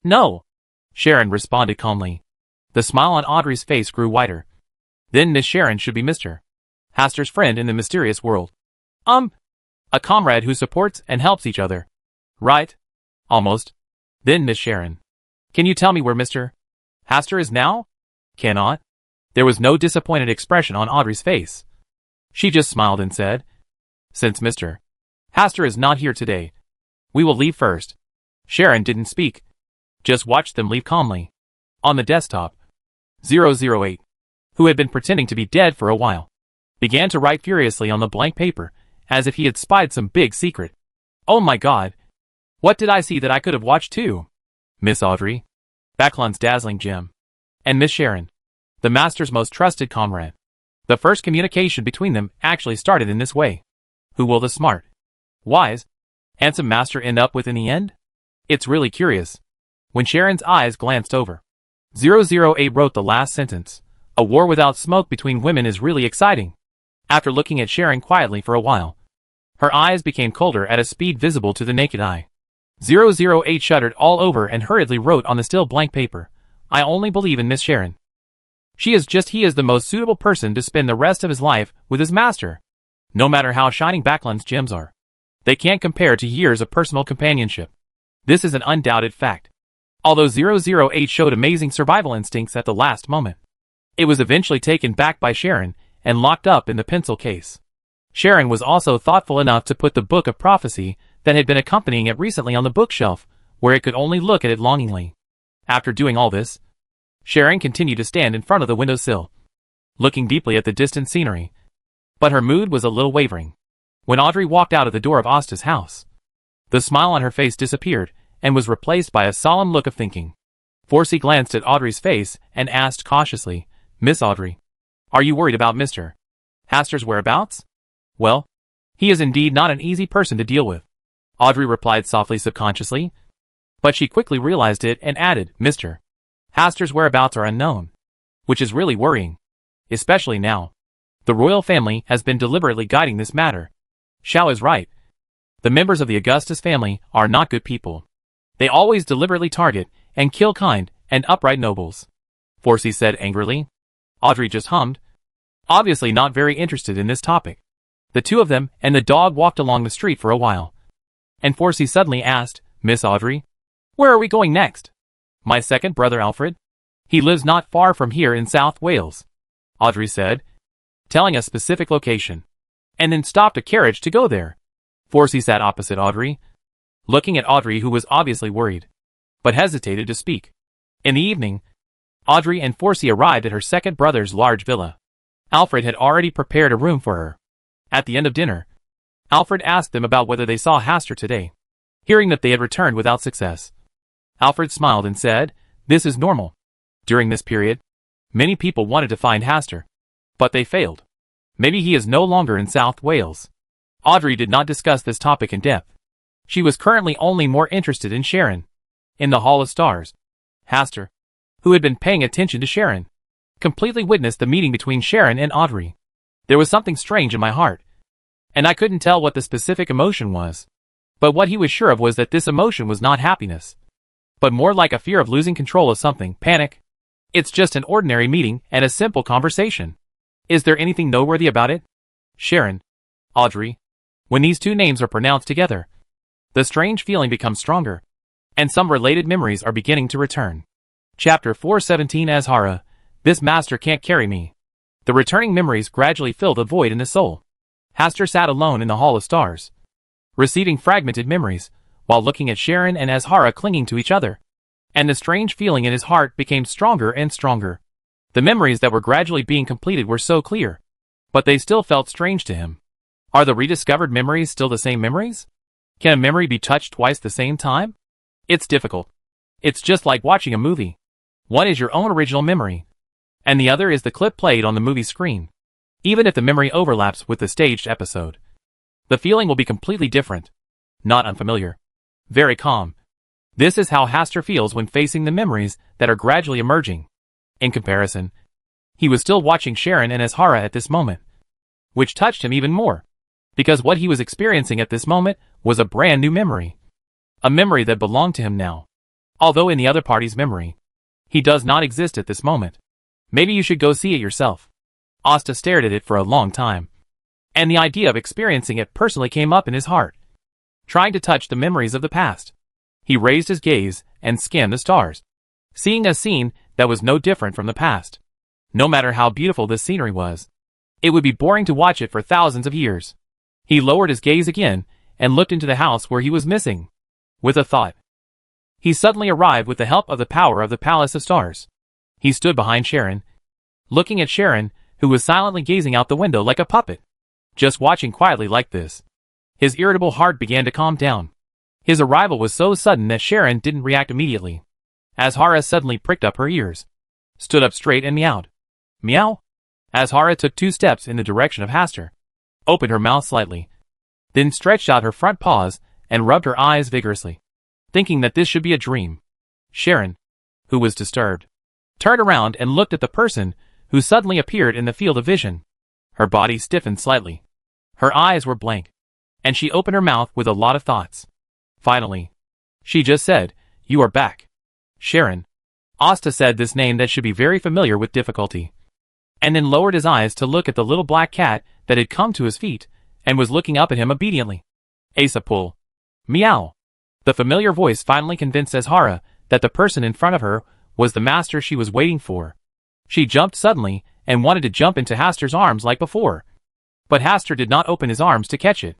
No, Sharon responded calmly. The smile on Audrey's face grew wider. Then Miss Sharon should be Mr. Haster's friend in the mysterious world. A comrade who supports and helps each other. Right? Almost. Then Miss Sharon, can you tell me where Mr. Haster is now? Cannot. There was no disappointed expression on Audrey's face. She just smiled and said, since Mr. Haster is not here today, we will leave first. Sharon didn't speak, just watched them leave calmly. On the desktop, 008, who had been pretending to be dead for a while, began to write furiously on the blank paper, as if he had spied some big secret. Oh my God! What did I see that I could have watched too? Miss Audrey, Backlund's dazzling gem, and Miss Sharon, the master's most trusted comrade. The first communication between them actually started in this way. Who will the smart, wise, handsome master end up with in the end? It's really curious. When Sharon's eyes glanced over, 008 wrote the last sentence. A war without smoke between women is really exciting. After looking at Sharon quietly for a while, her eyes became colder at a speed visible to the naked eye. 008 shuddered all over and hurriedly wrote on the still blank paper, I only believe in Miss Sharon. He is the most suitable person to spend the rest of his life with his master. No matter how shining Backlund's gems are, they can't compare to years of personal companionship. This is an undoubted fact. Although 008 showed amazing survival instincts at the last moment, it was eventually taken back by Sharon and locked up in the pencil case. Sharon was also thoughtful enough to put the book of prophecy that had been accompanying it recently on the bookshelf, where it could only look at it longingly. After doing all this, Sharon continued to stand in front of the windowsill, looking deeply at the distant scenery. But her mood was a little wavering. When Audrey walked out of the door of Asta's house, the smile on her face disappeared and was replaced by a solemn look of thinking. Forsey glanced at Audrey's face and asked cautiously, Miss Audrey, are you worried about Mr. Hastur's whereabouts? Well, he is indeed not an easy person to deal with, Audrey replied softly subconsciously. But she quickly realized it and added, Mr. Hastur's whereabouts are unknown, which is really worrying, especially now. The royal family has been deliberately guiding this matter. Shao is right. The members of the Augustus family are not good people. They always deliberately target and kill kind and upright nobles, Forsey said angrily. Audrey just hummed, obviously not very interested in this topic. The two of them and the dog walked along the street for a while, and Forsey suddenly asked, Miss Audrey, where are we going next? My second brother Alfred. He lives not far from here in South Wales, Audrey said, telling a specific location, and then stopped a carriage to go there. Forsey sat opposite Audrey, looking at Audrey, who was obviously worried, but hesitated to speak. In the evening, Audrey and Forsey arrived at her second brother's large villa. Alfred had already prepared a room for her. At the end of dinner, Alfred asked them about whether they saw Hastur today. Hearing that they had returned without success, Alfred smiled and said, This is normal. During this period, many people wanted to find Hastur, but they failed. Maybe he is no longer in South Wales. Audrey did not discuss this topic in depth. She was currently only more interested in Sharon. In the Hall of Stars, Hastur, who had been paying attention to Sharon, completely witnessed the meeting between Sharon and Audrey. There was something strange in my heart, and I couldn't tell what the specific emotion was. But what he was sure of was that this emotion was not happiness, but more like a fear of losing control of something, panic. It's just an ordinary meeting and a simple conversation. Is there anything noteworthy about it? Sharon, Audrey. When these two names are pronounced together, the strange feeling becomes stronger, and some related memories are beginning to return. Chapter 417 Azhara, This master can't carry me. The returning memories gradually fill the void in the soul. Hastur sat alone in the Hall of Stars, receiving fragmented memories, while looking at Sharon and Azhara clinging to each other. And the strange feeling in his heart became stronger and stronger. The memories that were gradually being completed were so clear, but they still felt strange to him. Are the rediscovered memories still the same memories? Can a memory be touched twice the same time? It's difficult. It's just like watching a movie. One is your own original memory, and the other is the clip played on the movie screen. Even if the memory overlaps with the staged episode, the feeling will be completely different. Not unfamiliar. Very calm. This is how Hastur feels when facing the memories that are gradually emerging. In comparison, he was still watching Sharon and Azhara at this moment, which touched him even more, because what he was experiencing at this moment was a brand new memory. A memory that belonged to him now. Although in the other party's memory, he does not exist at this moment. Maybe you should go see it yourself. Asta stared at it for a long time, and the idea of experiencing it personally came up in his heart. Trying to touch the memories of the past, he raised his gaze and scanned the stars, seeing a scene that was no different from the past. No matter how beautiful this scenery was, it would be boring to watch it for thousands of years. He lowered his gaze again and looked into the house where he was missing. With a thought, he suddenly arrived with the help of the power of the Palace of Stars. He stood behind Sharon, looking at Sharon, who was silently gazing out the window like a puppet, just watching quietly like this. His irritable heart began to calm down. His arrival was so sudden that Sharon didn't react immediately. Azhara suddenly pricked up her ears, stood up straight and meowed. Meow? Azhara took 2 steps in the direction of Hastur, opened her mouth slightly, then stretched out her front paws and rubbed her eyes vigorously, thinking that this should be a dream. Sharon, who was disturbed, turned around and looked at the person who suddenly appeared in the field of vision. Her body stiffened slightly. Her eyes were blank, and she opened her mouth with a lot of thoughts. Finally, she just said, "You are back." Sharon. Asta said this name that should be very familiar with difficulty, and then lowered his eyes to look at the little black cat that had come to his feet and was looking up at him obediently. Asapul. Meow. The familiar voice finally convinced Azhara that the person in front of her was the master she was waiting for. She jumped suddenly and wanted to jump into Hastur's arms like before. But Hastur did not open his arms to catch it,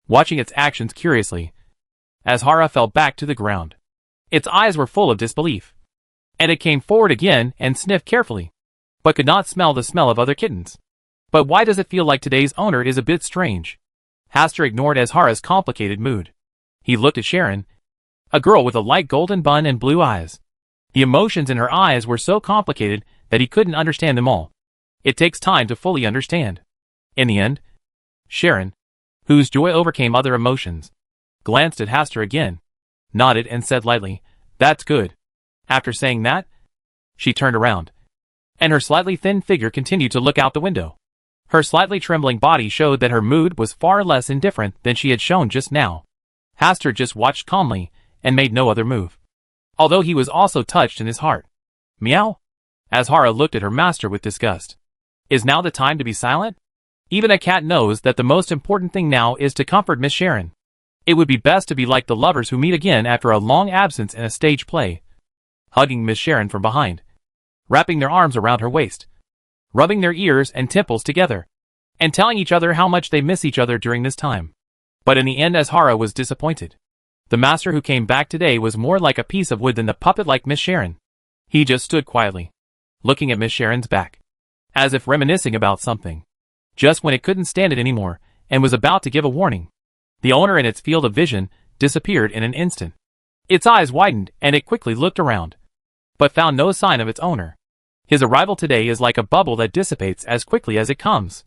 watching its actions curiously. Azhara fell back to the ground. Its eyes were full of disbelief, and it came forward again and sniffed carefully, but could not smell the smell of other kittens. But why does it feel like today's owner is a bit strange? Hastur ignored Azhara's complicated mood. He looked at Sharon, a girl with a light golden bun and blue eyes. The emotions in her eyes were so complicated that he couldn't understand them all. It takes time to fully understand. In the end, Sharon, whose joy overcame other emotions, glanced at Hastur again, nodded and said lightly, "That's good." After saying that, she turned around, and her slightly thin figure continued to look out the window. Her slightly trembling body showed that her mood was far less indifferent than she had shown just now. Hastur just watched calmly and made no other move, although he was also touched in his heart. Meow? Azhara looked at her master with disgust. Is now the time to be silent? Even a cat knows that the most important thing now is to comfort Miss Sharon. It would be best to be like the lovers who meet again after a long absence in a stage play, hugging Miss Sharon from behind, wrapping their arms around her waist, rubbing their ears and temples together, and telling each other how much they miss each other during this time. But in the end, Azhara was disappointed. The master who came back today was more like a piece of wood than the puppet like Miss Sharon. He just stood quietly, looking at Miss Sharon's back, as if reminiscing about something. Just when it couldn't stand it anymore, and was about to give a warning, the owner in its field of vision disappeared in an instant. Its eyes widened and it quickly looked around, but found no sign of its owner. His arrival today is like a bubble that dissipates as quickly as it comes.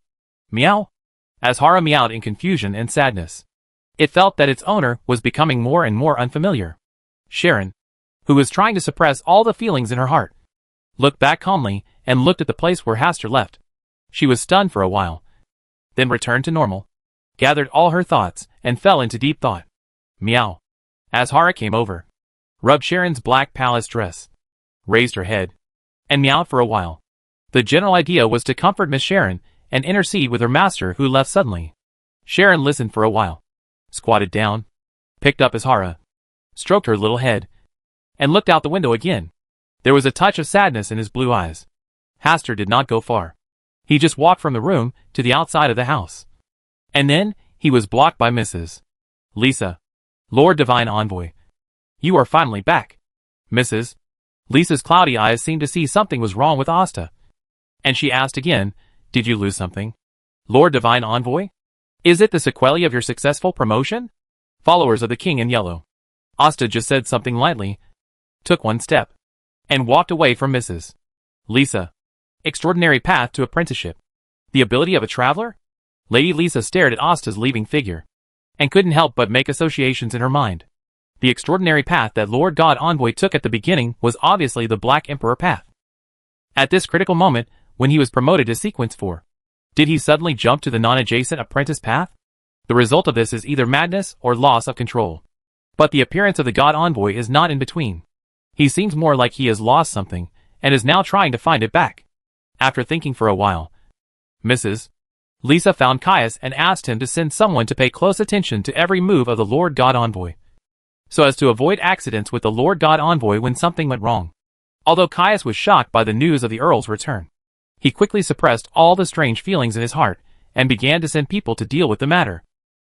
Meow? Azhara meowed in confusion and sadness. It felt that its owner was becoming more and more unfamiliar. Sharon, who was trying to suppress all the feelings in her heart, looked back calmly and looked at the place where Hastur left. She was stunned for a while, then returned to normal, gathered all her thoughts, and fell into deep thought. Meow. Azhara came over, rubbed Sharon's black palace dress, raised her head, and meowed for a while. The general idea was to comfort Miss Sharon and intercede with her master who left suddenly. Sharon listened for a while, squatted down, picked up Azhara, stroked her little head, and looked out the window again. There was a touch of sadness in his blue eyes. Hastur did not go far. He just walked from the room to the outside of the house. And then, he was blocked by Mrs. Lisa. Lord Divine Envoy. You are finally back. Mrs. Lisa's cloudy eyes seemed to see something was wrong with Asta. And she asked again, did you lose something? Lord Divine Envoy? Is it the sequelae of your successful promotion? Followers of the King in Yellow. Asta just said something lightly, took one step, and walked away from Mrs. Lisa. Extraordinary path to apprenticeship. The ability of a traveler? Lady Lisa stared at Asta's leaving figure, and couldn't help but make associations in her mind. The extraordinary path that Lord God Envoy took at the beginning was obviously the Black Emperor path. At this critical moment, when he was promoted to Sequence 4, did he suddenly jump to the non-adjacent apprentice path? The result of this is either madness or loss of control. But the appearance of the God Envoy is not in between. He seems more like he has lost something, and is now trying to find it back. After thinking for a while, Mrs. Lisa found Caius and asked him to send someone to pay close attention to every move of the Lord God Envoy, so as to avoid accidents with the Lord God Envoy when something went wrong. Although Caius was shocked by the news of the Earl's return, he quickly suppressed all the strange feelings in his heart, and began to send people to deal with the matter.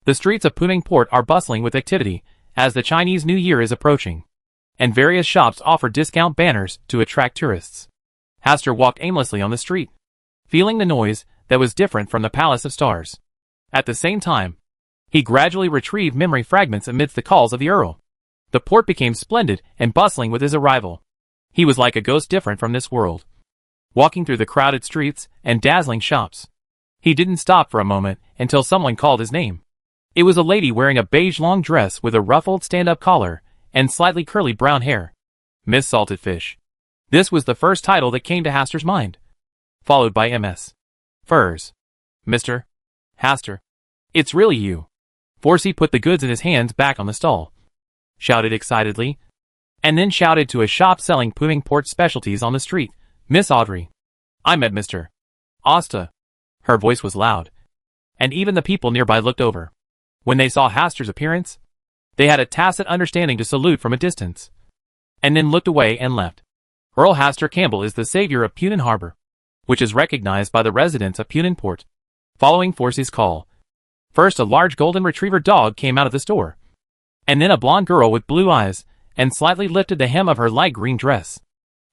The streets of Punang Port are bustling with activity, as the Chinese New Year is approaching, and various shops offer discount banners to attract tourists. Hastur walked aimlessly on the street, feeling the noise that was different from the Palace of Stars. At the same time, he gradually retrieved memory fragments amidst the calls of the Earl. The port became splendid and bustling with his arrival. He was like a ghost different from this world, walking through the crowded streets and dazzling shops. He didn't stop for a moment until someone called his name. It was a lady wearing a beige long dress with a ruffled stand-up collar and slightly curly brown hair. Miss Salted Fish. This was the first title that came to Haster's mind, followed by MS. Furs. Mr. Haster. It's really you. Forsey put the goods in his hands back on the stall, shouted excitedly, and then shouted to a shop selling Puddingport specialties on the street, Miss Audrey. I'm at Mr. Asta. Her voice was loud, and even the people nearby looked over. When they saw Haster's appearance, they had a tacit understanding to salute from a distance, and then looked away and left. Earl Haster Campbell is the savior of Punan Harbor, which is recognized by the residents of Puninport. Following Forsey's call, first a large golden retriever dog came out of the store, and then a blonde girl with blue eyes and slightly lifted the hem of her light green dress.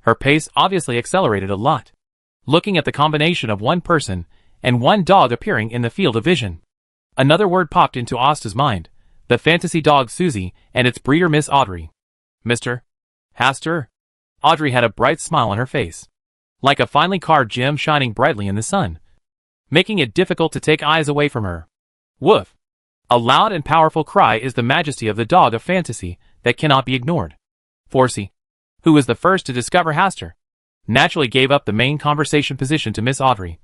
Her pace obviously accelerated a lot, looking at the combination of one person and one dog appearing in the field of vision. Another word popped into Asta's mind, the fantasy dog Susie and its breeder Miss Audrey. Mr. Haster? Audrey had a bright smile on her face, like a finely carved gem shining brightly in the sun, making it difficult to take eyes away from her. Woof! A loud and powerful cry is the majesty of the dog of fantasy that cannot be ignored. Forsey, who was the first to discover Haster, naturally gave up the main conversation position to Miss Audrey,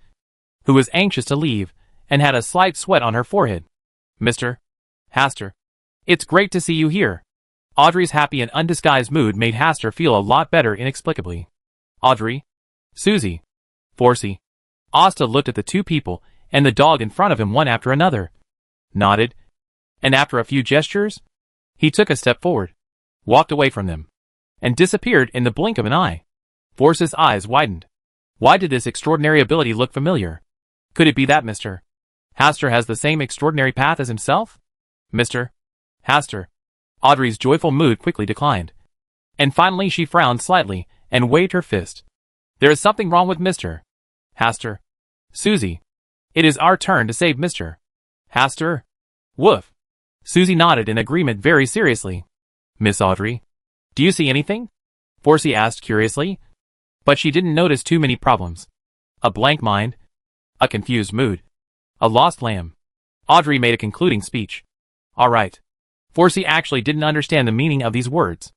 who was anxious to leave and had a slight sweat on her forehead. Mr. Haster, it's great to see you here. Audrey's happy and undisguised mood made Haster feel a lot better inexplicably. Audrey? Susie? Forsey? Asta looked at the two people and the dog in front of him one after another, nodded, and after a few gestures, he took a step forward, walked away from them, and disappeared in the blink of an eye. Forsey's eyes widened. Why did this extraordinary ability look familiar? Could it be that Mr. Haster has the same extraordinary path as himself? Mr. Haster. Audrey's joyful mood quickly declined, and finally she frowned slightly and waved her fist. There is something wrong with Mr. Haster. Susie. It is our turn to save Mr. Haster. Woof. Susie nodded in agreement very seriously. Miss Audrey, do you see anything? Forsey asked curiously, but she didn't notice too many problems. A blank mind, a confused mood, a lost lamb. Audrey made a concluding speech. All right. Forsey actually didn't understand the meaning of these words,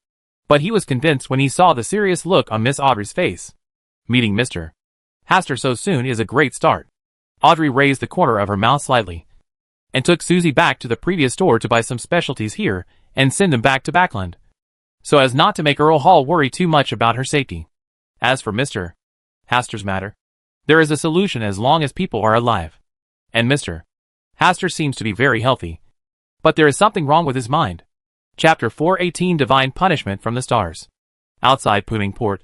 but he was convinced when he saw the serious look on Miss Audrey's face. Meeting Mr. Haster so soon is a great start. Audrey raised the corner of her mouth slightly, and took Susie back to the previous store to buy some specialties here and send them back to Backland, so as not to make Earl Hall worry too much about her safety. As for Mr. Haster's matter, there is a solution as long as people are alive, and Mr. Haster seems to be very healthy, but there is something wrong with his mind. Chapter 418 Divine Punishment from the Stars. Outside Puddingport,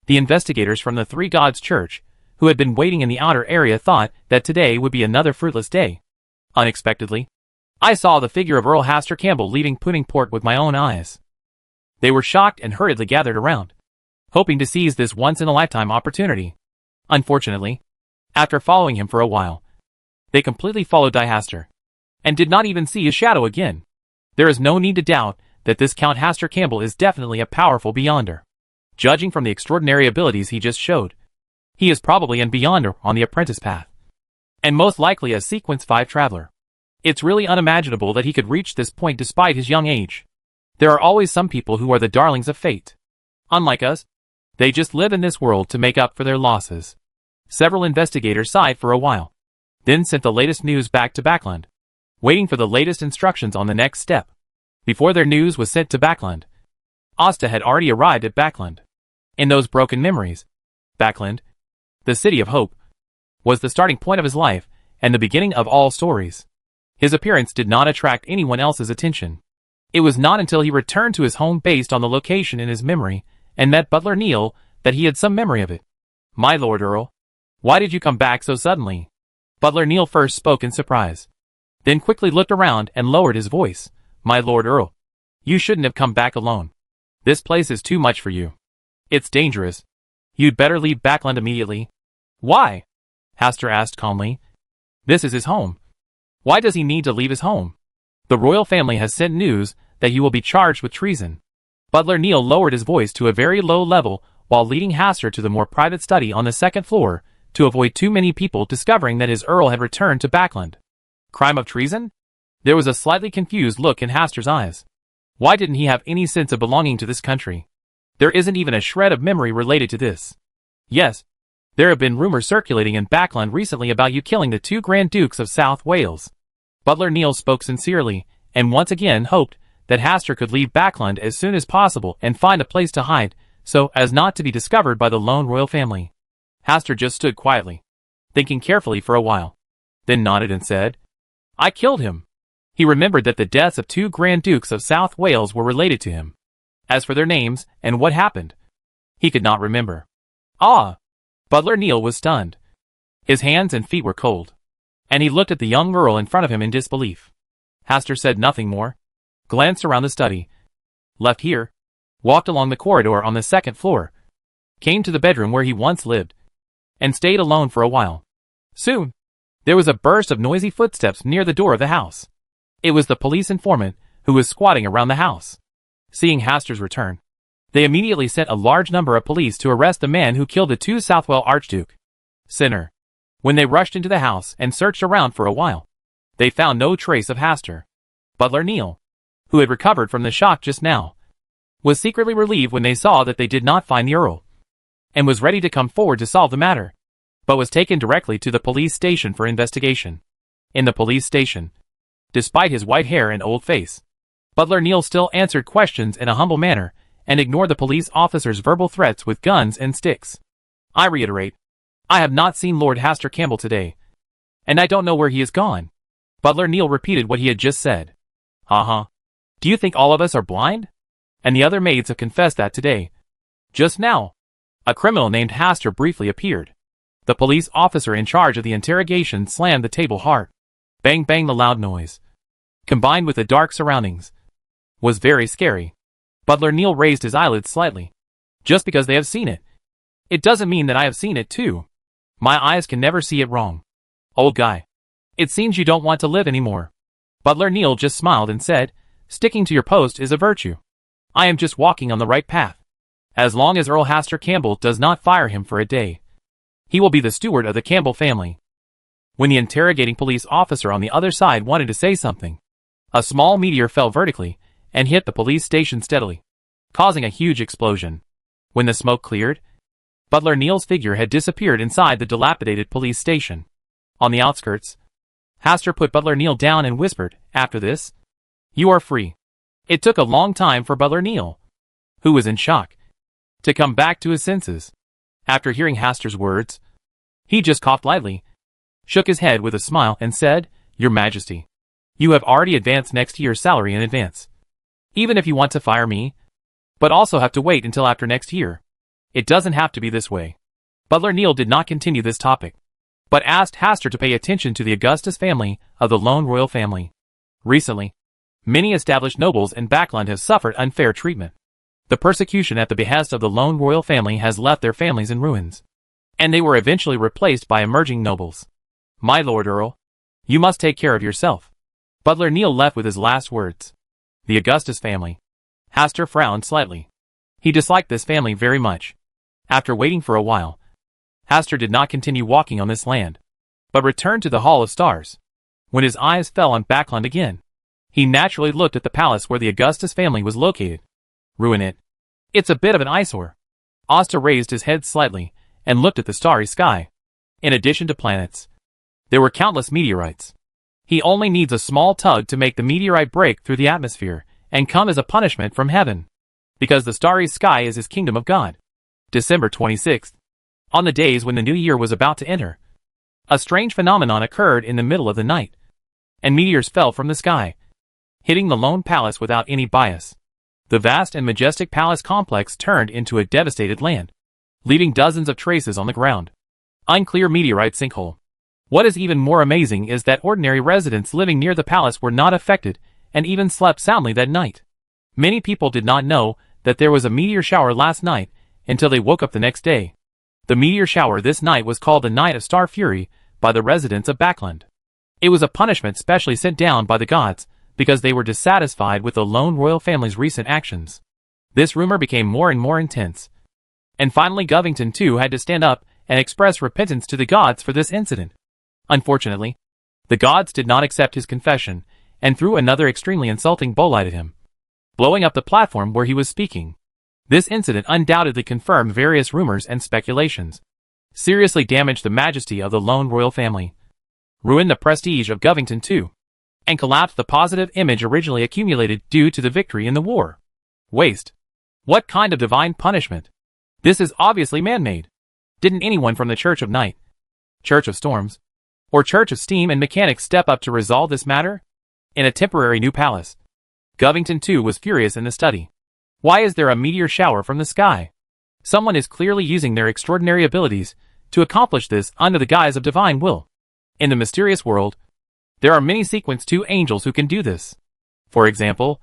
the investigators from the Three Gods Church, who had been waiting in the outer area, thought that today would be another fruitless day. Unexpectedly, I saw the figure of Earl Haster Campbell leaving Puddingport with my own eyes. They were shocked and hurriedly gathered around, hoping to seize this once-in-a-lifetime opportunity. Unfortunately, after following him for a while, they completely followed Haster, and did not even see his shadow again. There is no need to doubt that this Count Haster Campbell is definitely a powerful Beyonder. Judging from the extraordinary abilities he just showed, he is probably an Beyonder on the apprentice path, and most likely a Sequence 5 traveler. It's really unimaginable that he could reach this point despite his young age. There are always some people who are the darlings of fate. Unlike us, they just live in this world to make up for their losses. Several investigators sighed for a while, then sent the latest news back to Backland, waiting for the latest instructions on the next step. Before their news was sent to Backland, Asta had already arrived at Backland. In those broken memories, Backland, the city of hope, was the starting point of his life and the beginning of all stories. His appearance did not attract anyone else's attention. It was not until he returned to his home based on the location in his memory and met Butler Neal that he had some memory of it. My Lord Earl, why did you come back so suddenly? Butler Neal first spoke in surprise, then quickly looked around and lowered his voice. My Lord Earl, you shouldn't have come back alone. This place is too much for you. It's dangerous. You'd better leave Backland immediately. Why? Haster asked calmly. This is his home. Why does he need to leave his home? The royal family has sent news that you will be charged with treason. Butler Neil lowered his voice to a very low level while leading Hastur to the more private study on the second floor to avoid too many people discovering that his Earl had returned to Backland. Crime of treason? There was a slightly confused look in Hastur's eyes. Why didn't he have any sense of belonging to this country? There isn't even a shred of memory related to this. Yes, there have been rumors circulating in Backland recently about you killing the 2 Grand Dukes of South Wales. Butler Neil spoke sincerely, and once again hoped that Hastur could leave Backland as soon as possible and find a place to hide, so as not to be discovered by the lone royal family. Hastur just stood quietly, thinking carefully for a while, then nodded and said, "I killed him." He remembered that the deaths of 2 Grand Dukes of South Wales were related to him. As for their names and what happened, he could not remember. Ah! Butler Neil was stunned. His hands and feet were cold, and he looked at the young Earl in front of him in disbelief. Hastur said nothing more, glanced around the study, left here, walked along the corridor on the second floor, came to the bedroom where he once lived, and stayed alone for a while. Soon, there was a burst of noisy footsteps near the door of the house. It was the police informant who was squatting around the house. Seeing Hastur's return, they immediately sent a large number of police to arrest the man who killed the 2 Southwell Archduke. Sinner. When they rushed into the house and searched around for a while, they found no trace of Hastur. Butler Neil, who had recovered from the shock just now, was secretly relieved when they saw that they did not find the Earl, and was ready to come forward to solve the matter, but was taken directly to the police station for investigation. In the police station, despite his white hair and old face, Butler Neil still answered questions in a humble manner and ignored the police officer's verbal threats with guns and sticks. "I reiterate, I have not seen Lord Hastur Campbell today, and I don't know where he has gone." Butler Neil repeated what he had just said. Do you think all of us are blind? And the other maids have confessed that today. Just now, a criminal named Hastur briefly appeared. The police officer in charge of the interrogation slammed the table hard. Bang bang. The loud noise, combined with the dark surroundings, was very scary. Butler Neil raised his eyelids slightly. Just because they have seen it, it doesn't mean that I have seen it too. My eyes can never see it wrong. Old guy, it seems you don't want to live anymore. Butler Neil just smiled and said, "Sticking to your post is a virtue. I am just walking on the right path. As long as Earl Hastur Campbell does not fire him for a day, he will be the steward of the Campbell family." When the interrogating police officer on the other side wanted to say something, a small meteor fell vertically and hit the police station steadily, causing a huge explosion. When the smoke cleared, Butler Neil's figure had disappeared inside the dilapidated police station. On the outskirts, Hastur put Butler Neil down and whispered, "After this, you are free." It took a long time for Butler Neil, who was in shock, to come back to his senses. After hearing Hastur's words, he just coughed lightly, shook his head with a smile and said, "Your Majesty, you have already advanced next year's salary in advance. Even if you want to fire me, but also have to wait until after next year. It doesn't have to be this way." Butler Neil did not continue this topic, but asked Hastur to pay attention to the Augustus family of the lone royal family. Recently, many established nobles in Backland have suffered unfair treatment. The persecution at the behest of the lone royal family has left their families in ruins, and they were eventually replaced by emerging nobles. My Lord Earl, you must take care of yourself. Butler Neil left with his last words. The Augustus family. Hastur frowned slightly. He disliked this family very much. After waiting for a while, Hastur did not continue walking on this land, but returned to the Hall of Stars. When his eyes fell on Backland again, he naturally looked at the palace where the Augustus family was located. Ruin it. It's a bit of an eyesore. Asta raised his head slightly and looked at the starry sky. In addition to planets, there were countless meteorites. He only needs a small tug to make the meteorite break through the atmosphere and come as a punishment from heaven, because the starry sky is his kingdom of God. December 26th. On the days when the new year was about to enter, a strange phenomenon occurred in the middle of the night, and meteors fell from the sky, hitting the lone palace without any bias. The vast and majestic palace complex turned into a devastated land, leaving dozens of traces on the ground. Unclear meteorite sinkhole. What is even more amazing is that ordinary residents living near the palace were not affected and even slept soundly that night. Many people did not know that there was a meteor shower last night until they woke up the next day. The meteor shower this night was called the Night of Star Fury by the residents of Backland. It was a punishment specially sent down by the gods because they were dissatisfied with the lone royal family's recent actions. This rumor became more and more intense. And finally Govington too had to stand up and express repentance to the gods for this incident. Unfortunately, the gods did not accept his confession and threw another extremely insulting bolide at him, blowing up the platform where he was speaking. This incident undoubtedly confirmed various rumors and speculations, seriously damaged the majesty of the lone royal family, ruined the prestige of Govington too, and collapsed the positive image originally accumulated due to the victory in the war. Waste. What kind of divine punishment? This is obviously man-made. Didn't anyone from the Church of Night, Church of Storms, or Church of Steam and Mechanics step up to resolve this matter? In a temporary new palace, Govington too was furious in the study. Why is there a meteor shower from the sky? Someone is clearly using their extraordinary abilities to accomplish this under the guise of divine will. In the mysterious world, there are many Sequence 2 angels who can do this. For example,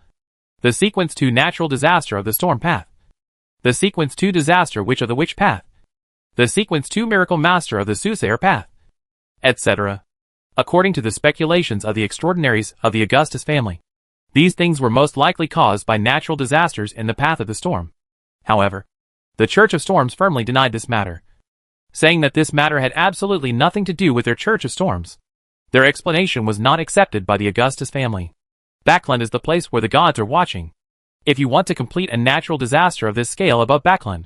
the Sequence 2 natural disaster of the storm path, the Sequence 2 disaster witch of the witch path, the Sequence 2 miracle master of the soothsayer path, etc. According to the speculations of the extraordinaries of the Augustus family, these things were most likely caused by natural disasters in the path of the storm. However, the Church of Storms firmly denied this matter, saying that this matter had absolutely nothing to do with their Church of Storms. Their explanation was not accepted by the Augustus family. Backland is the place where the gods are watching. If you want to complete a natural disaster of this scale above Backland,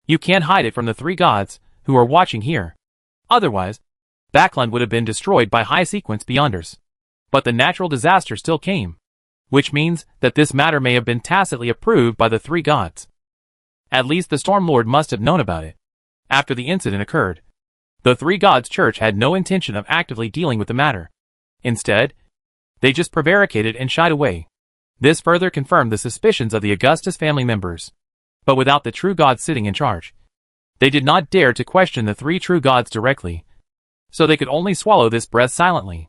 you can't hide it from the three gods who are watching here. Otherwise, Backland would have been destroyed by high Sequence Beyonders. But the natural disaster still came, which means that this matter may have been tacitly approved by the three gods. At least the Storm Lord must have known about it. After the incident occurred, the three gods' church had no intention of actively dealing with the matter. Instead, they just prevaricated and shied away. This further confirmed the suspicions of the Augustus family members. But without the true gods sitting in charge, they did not dare to question the three true gods directly. So they could only swallow this breath silently.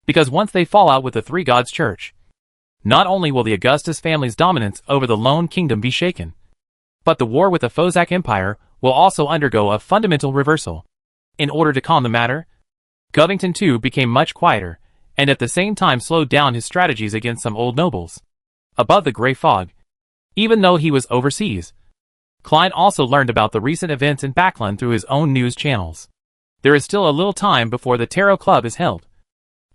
Because once they fall out with the three gods' church, not only will the Augustus family's dominance over the lone kingdom be shaken, but the war with the Fozak Empire will also undergo a fundamental reversal. In order to calm the matter, Govington too became much quieter, and at the same time slowed down his strategies against some old nobles. Above the grey fog, even though he was overseas, Klein also learned about the recent events in Backland through his own news channels. There is still a little time before the Tarot Club is held,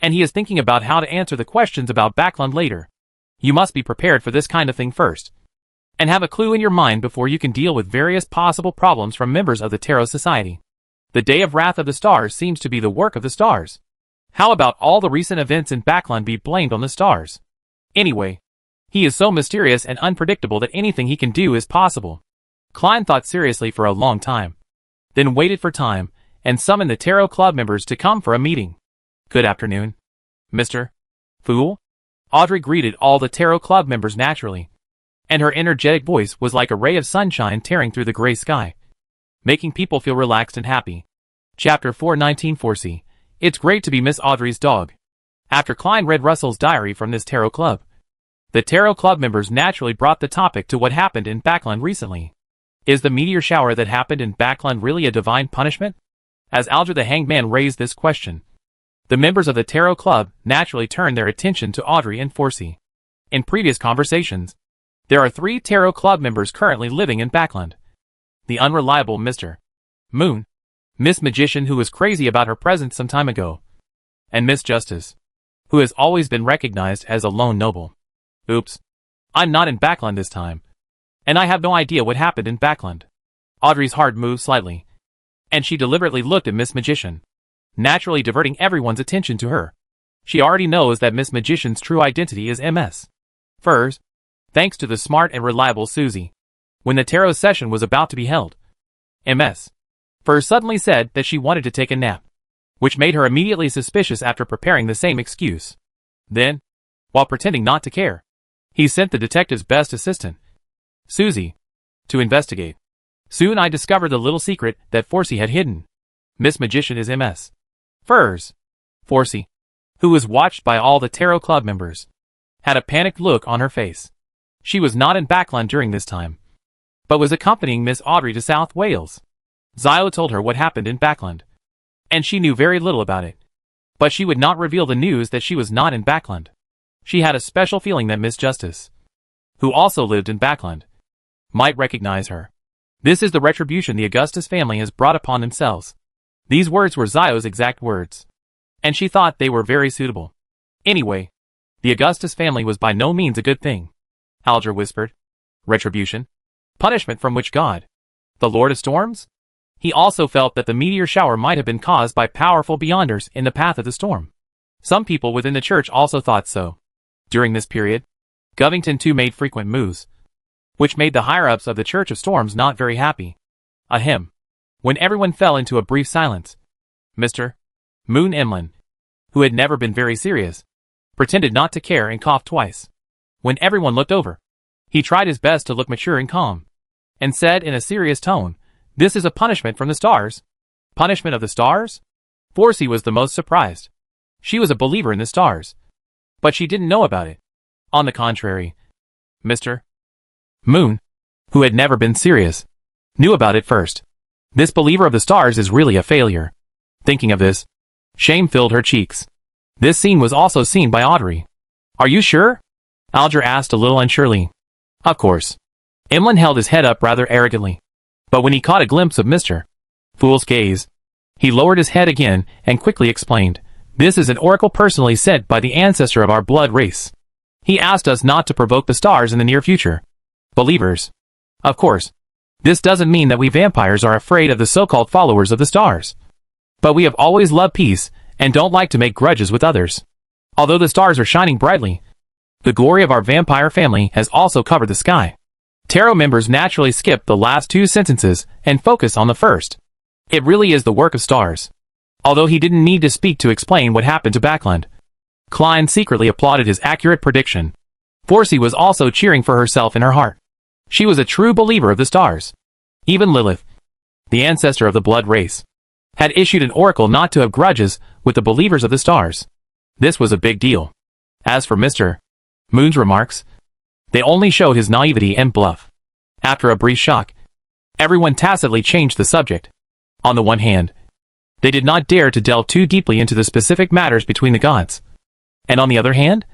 and he is thinking about how to answer the questions about Backland later. You must be prepared for this kind of thing first, and have a clue in your mind before you can deal with various possible problems from members of the Tarot Society. The Day of Wrath of the Stars seems to be the work of the stars. How about all the recent events in Backland be blamed on the stars? Anyway, he is so mysterious and unpredictable that anything he can do is possible. Klein thought seriously for a long time, then waited for time, and summoned the Tarot Club members to come for a meeting. Good afternoon, Mr. Fool. Audrey greeted all the Tarot Club members naturally, and her energetic voice was like a ray of sunshine tearing through the gray sky, making people feel relaxed and happy. Chapter 419 4C. It's great to be Miss Audrey's dog. After Klein read Russell's diary from this Tarot Club, the Tarot Club members naturally brought the topic to what happened in Backland recently. Is the meteor shower that happened in Backland really a divine punishment? As Alger the Hanged Man raised this question, the members of the Tarot Club naturally turned their attention to Audrey and Forsey. In previous conversations, there are 3 Tarot Club members currently living in Backland. The unreliable Mr. Moon, Miss Magician who was crazy about her presence some time ago, and Miss Justice, who has always been recognized as a lone noble. Oops. I'm not in Backland this time, and I have no idea what happened in Backland. Audrey's heart moved slightly, and she deliberately looked at Miss Magician, naturally diverting everyone's attention to her. She already knows that Miss Magician's true identity is MS. Furs, thanks to the smart and reliable Susie. When the tarot session was about to be held, MS. Furs suddenly said that she wanted to take a nap, which made her immediately suspicious after preparing the same excuse. Then, while pretending not to care, he sent the detective's best assistant, Susie, to investigate. Soon I discovered the little secret that Forsey had hidden. Miss Magician is MS. Furs. Forsey, who was watched by all the Tarot Club members, had a panicked look on her face. She was not in Backland during this time, but was accompanying Miss Audrey to South Wales. Zio told her what happened in Backland, and she knew very little about it. But she would not reveal the news that she was not in Backland. She had a special feeling that Miss Justice, who also lived in Backland, might recognize her. This is the retribution the Augustus family has brought upon themselves. These words were Zio's exact words. And she thought they were very suitable. Anyway, the Augustus family was by no means a good thing. Alger whispered. Retribution? Punishment from which god? The Lord of Storms? He also felt that the meteor shower might have been caused by powerful beyonders in the path of the storm. Some people within the church also thought so. During this period, Govington too made frequent moves, which made the higher-ups of the Church of Storms not very happy. A hymn. When everyone fell into a brief silence, Mr. Moon Emlyn, who had never been very serious, pretended not to care and coughed twice. When everyone looked over, he tried his best to look mature and calm, and said in a serious tone, "This is a punishment from the stars." Punishment of the stars? Forsey was the most surprised. She was a believer in the stars, but she didn't know about it. On the contrary, Mr. Moon, who had never been serious, knew about it first. This believer of the stars is really a failure. Thinking of this, shame filled her cheeks. This scene was also seen by Audrey. Are you sure? Alger asked a little unsurely. Of course. Emlyn held his head up rather arrogantly. But when he caught a glimpse of Mr. Fool's gaze, he lowered his head again and quickly explained, "This is an oracle personally sent by the ancestor of our blood race. He asked us not to provoke the stars in the near future. Believers. Of course, this doesn't mean that we vampires are afraid of the so-called followers of the stars. But we have always loved peace and don't like to make grudges with others. Although the stars are shining brightly, the glory of our vampire family has also covered the sky." Tarot members naturally skip the last two sentences and focus on the first. It really is the work of stars. Although he didn't need to speak to explain what happened to Backlund, Klein secretly applauded his accurate prediction. Forsey was also cheering for herself in her heart. She was a true believer of the stars. Even Lilith, the ancestor of the blood race, had issued an oracle not to have grudges with the believers of the stars. This was a big deal. As for Mr. Moon's remarks, they only showed his naivety and bluff. After a brief shock, everyone tacitly changed the subject. On the one hand, they did not dare to delve too deeply into the specific matters between the gods. And on the other hand,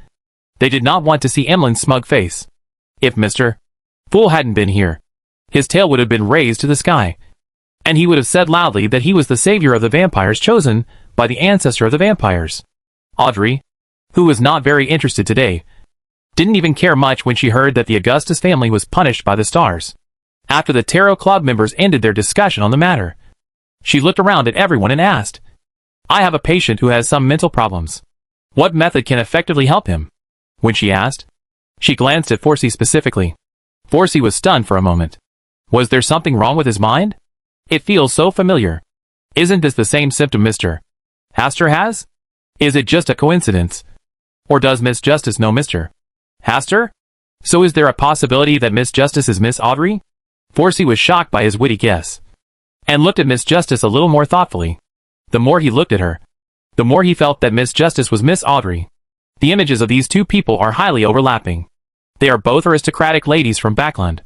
they did not want to see Emlyn's smug face. If Mr. Fool hadn't been here, his tail would have been raised to the sky, and he would have said loudly that he was the savior of the vampires chosen by the ancestor of the vampires. Audrey, who was not very interested today, didn't even care much when she heard that the Augustus family was punished by the stars. After the Tarot Club members ended their discussion on the matter, she looked around at everyone and asked, "I have a patient who has some mental problems. What method can effectively help him?" When she asked, she glanced at Forsey specifically. Forsey was stunned for a moment. Was there something wrong with his mind? It feels so familiar. Isn't this the same symptom Mr. Hastur has? Is it just a coincidence? Or does Miss Justice know Mr. Hastur? So is there a possibility that Miss Justice is Miss Audrey? Forsey was shocked by his witty guess, and looked at Miss Justice a little more thoughtfully. The more he looked at her, the more he felt that Miss Justice was Miss Audrey. The images of these two people are highly overlapping. They are both aristocratic ladies from Backlund,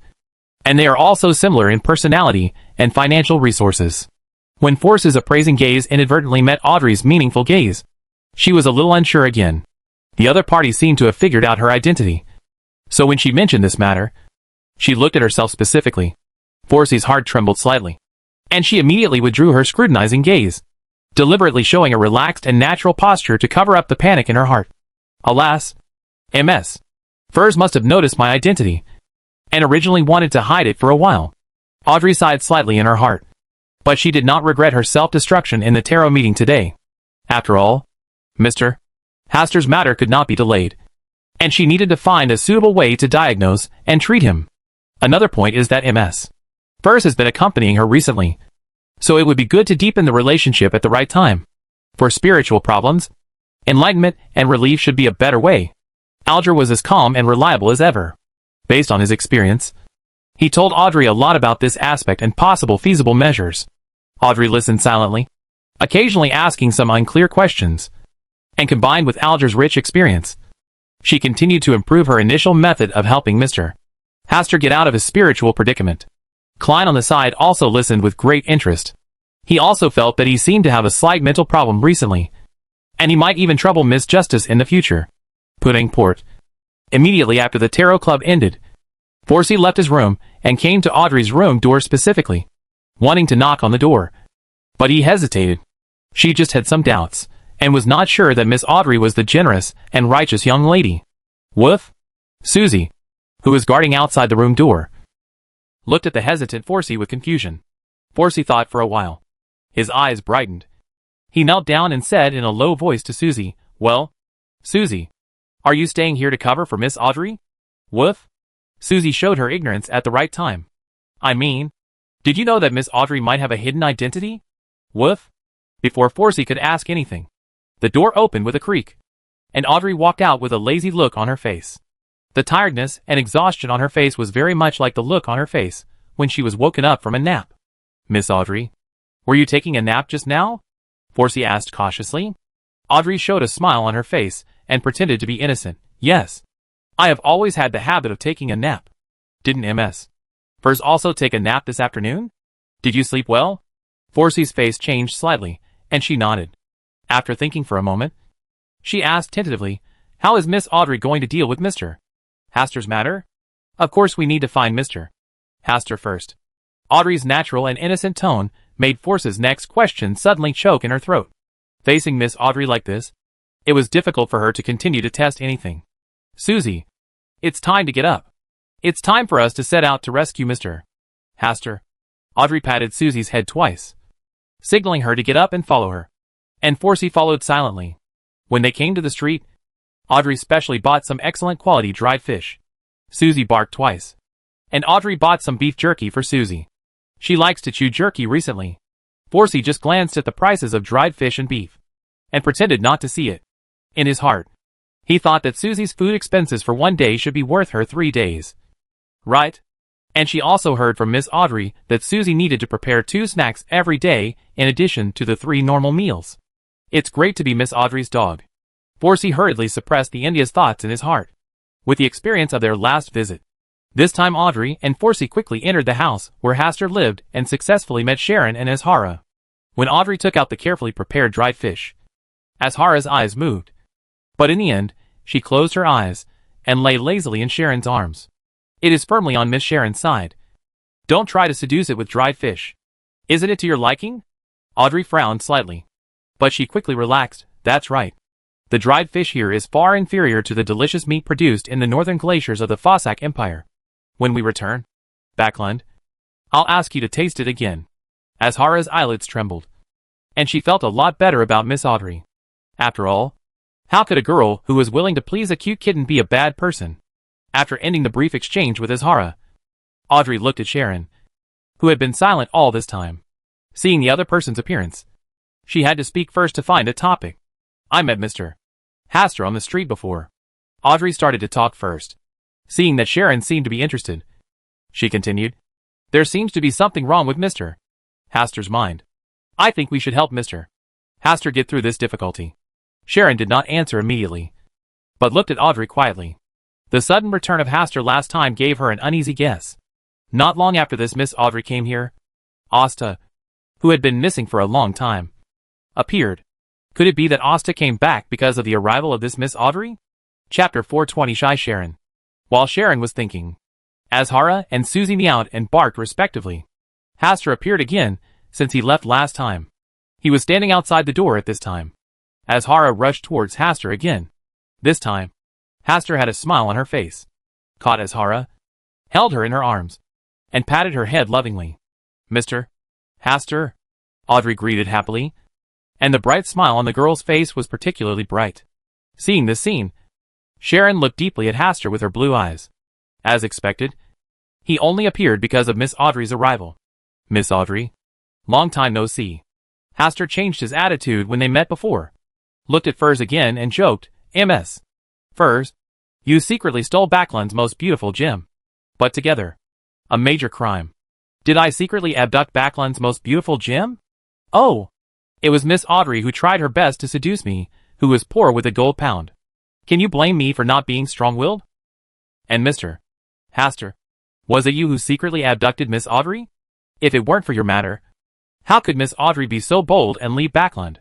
and they are also similar in personality and financial resources. When Force's appraising gaze inadvertently met Audrey's meaningful gaze, she was a little unsure again. The other party seemed to have figured out her identity. So when she mentioned this matter, she looked at herself specifically. Forsey's heart trembled slightly, and she immediately withdrew her scrutinizing gaze, deliberately showing a relaxed and natural posture to cover up the panic in her heart. Alas, MS. Furs must have noticed my identity, and originally wanted to hide it for a while. Audrey sighed slightly in her heart, but she did not regret her self-destruction in the tarot meeting today. After all, Mr. Hastur's matter could not be delayed, and she needed to find a suitable way to diagnose and treat him. Another point is that MS. Furs has been accompanying her recently, so it would be good to deepen the relationship at the right time. For spiritual problems, enlightenment and relief should be a better way. Alger was as calm and reliable as ever. Based on his experience, he told Audrey a lot about this aspect and possible feasible measures. Audrey listened silently, occasionally asking some unclear questions, and combined with Alger's rich experience, she continued to improve her initial method of helping Mr. Hastur get out of his spiritual predicament. Klein on the side also listened with great interest. He also felt that he seemed to have a slight mental problem recently, and he might even trouble Miss Justice in the future. Putting port. Immediately after the Tarot Club ended, Forsey left his room and came to Audrey's room door specifically, wanting to knock on the door. But he hesitated. She just had some doubts, and was not sure that Miss Audrey was the generous and righteous young lady. Woof! Susie, who was guarding outside the room door, looked at the hesitant Forsey with confusion. Forsey thought for a while. His eyes brightened. He knelt down and said in a low voice to Susie, "Well, Susie, are you staying here to cover for Miss Audrey?" Woof! Susie showed her ignorance at the right time. "I mean, did you know that Miss Audrey might have a hidden identity?" Woof! Before Forsey could ask anything, the door opened with a creak, and Audrey walked out with a lazy look on her face. The tiredness and exhaustion on her face was very much like the look on her face when she was woken up from a nap. "Miss Audrey, were you taking a nap just now?" Forsey asked cautiously. Audrey showed a smile on her face and pretended to be innocent. "Yes. I have always had the habit of taking a nap." "Didn't Ms. Furs also take a nap this afternoon? Did you sleep well?" Forsey's face changed slightly, and she nodded. After thinking for a moment, she asked tentatively, "How is Miss Audrey going to deal with Mr. Haster's matter?" "Of course we need to find Mr. Haster first." Audrey's natural and innocent tone made Forsey's next question suddenly choke in her throat. Facing Miss Audrey like this, it was difficult for her to continue to test anything. "Susie, it's time to get up. It's time for us to set out to rescue Mr. Haster." Audrey patted Susie's head twice, signaling her to get up and follow her, and Forsey followed silently. When they came to the street, Audrey specially bought some excellent quality dried fish. Susie barked twice, and Audrey bought some beef jerky for Susie. She likes to chew jerky recently. Forsey just glanced at the prices of dried fish and beef, and pretended not to see it. In his heart, he thought that Susie's food expenses for one day should be worth her 3 days. Right? And she also heard from Miss Audrey that Susie needed to prepare 2 snacks every day in addition to the 3 normal meals. It's great to be Miss Audrey's dog. Forsey hurriedly suppressed the India's thoughts in his heart, with the experience of their last visit. This time Audrey and Forsey quickly entered the house where Haster lived and successfully met Sharon and Azhara. When Audrey took out the carefully prepared dried fish, Azhara's eyes moved. But in the end, she closed her eyes and lay lazily in Sharon's arms. It is firmly on Miss Sharon's side. Don't try to seduce it with dried fish. Isn't it to your liking? Audrey frowned slightly, but she quickly relaxed. That's right. The dried fish here is far inferior to the delicious meat produced in the northern glaciers of the Fossack Empire. When we return, Backlund, I'll ask you to taste it again. Azhara's eyelids trembled, and she felt a lot better about Miss Audrey. After all, how could a girl who was willing to please a cute kitten be a bad person? After ending the brief exchange with Azhara, Audrey looked at Sharon, who had been silent all this time. Seeing the other person's appearance, she had to speak first to find a topic. I met Mr. Haster on the street before. Audrey started to talk first. Seeing that Sharon seemed to be interested, she continued, there seems to be something wrong with Mr. Haster's mind. I think we should help Mr. Haster get through this difficulty. Sharon did not answer immediately, but looked at Audrey quietly. The sudden return of Haster last time gave her an uneasy guess. Not long after this Miss Audrey came here. Asta, who had been missing for a long time, appeared. Could it be that Asta came back because of the arrival of this Miss Audrey? Chapter 420 Shy Sharon. While Sharon was thinking, Azhara and Susie meowed and barked respectively. Haster appeared again since he left last time. He was standing outside the door at this time. Azhara rushed towards Haster again. This time, Haster had a smile on her face, caught Azhara, held her in her arms, and patted her head lovingly. Mr. Haster, Audrey greeted happily, and the bright smile on the girl's face was particularly bright. Seeing this scene, Sharon looked deeply at Haster with her blue eyes. As expected, he only appeared because of Miss Audrey's arrival. Miss Audrey, long time no see. Haster changed his attitude when they met before, looked at Furs again and joked, Ms. Furs, you secretly stole Backlund's most beautiful gem. But together, a major crime. Did I secretly abduct Backlund's most beautiful gem? Oh, it was Miss Audrey who tried her best to seduce me, who was poor with a gold pound. Can you blame me for not being strong-willed? And Mr. Haster, was it you who secretly abducted Miss Audrey? If it weren't for your matter, how could Miss Audrey be so bold and leave Backlund?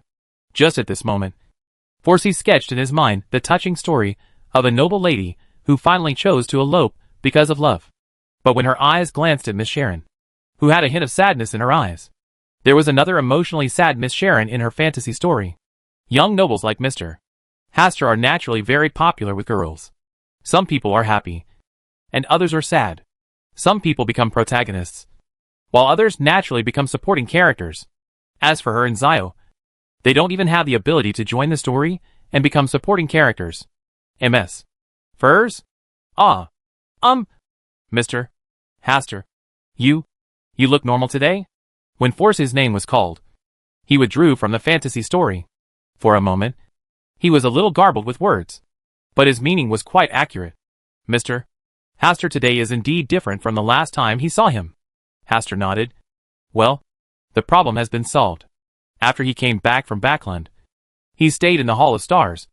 Just at this moment, Forsey sketched in his mind the touching story of a noble lady who finally chose to elope because of love. But when her eyes glanced at Miss Sharon, who had a hint of sadness in her eyes, there was another emotionally sad Miss Sharon in her fantasy story. Young nobles like Mr. Hastur are naturally very popular with girls. Some people are happy, and others are sad. Some people become protagonists, while others naturally become supporting characters. As for her and Zio, they don't even have the ability to join the story and become supporting characters. MS. Furs? Mr. Hastur, you look normal today? When Force's name was called, he withdrew from the fantasy story. For a moment, he was a little garbled with words, but his meaning was quite accurate. Mr. Hastur today is indeed different from the last time he saw him. Hastur nodded. Well, the problem has been solved. After he came back from Backland, he stayed in the Hall of Stars,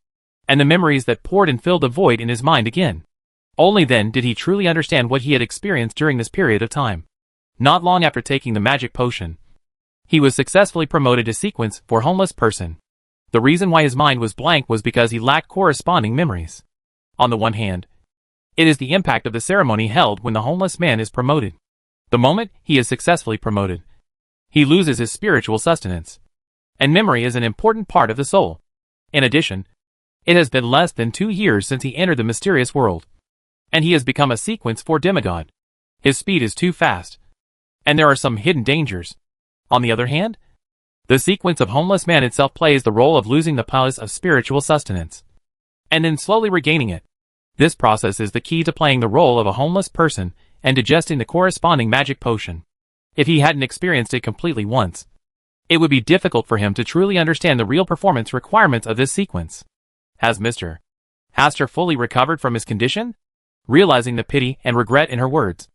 and the memories that poured and filled a void in his mind again. Only then did he truly understand what he had experienced during this period of time. Not long after taking the magic potion, he was successfully promoted to sequence for homeless person. The reason why his mind was blank was because he lacked corresponding memories. On the one hand, it is the impact of the ceremony held when the homeless man is promoted. The moment he is successfully promoted, he loses his spiritual sustenance, and memory is an important part of the soul. In addition, it has been less than 2 years since he entered the mysterious world, and he has become a sequence for demigod. His speed is too fast, and there are some hidden dangers. On the other hand, the sequence of homeless man itself plays the role of losing the palace of spiritual sustenance, and then slowly regaining it. This process is the key to playing the role of a homeless person and digesting the corresponding magic potion. If he hadn't experienced it completely once, it would be difficult for him to truly understand the real performance requirements of this sequence. Has Mr. Hastur fully recovered from his condition? Realizing the pity and regret in her words,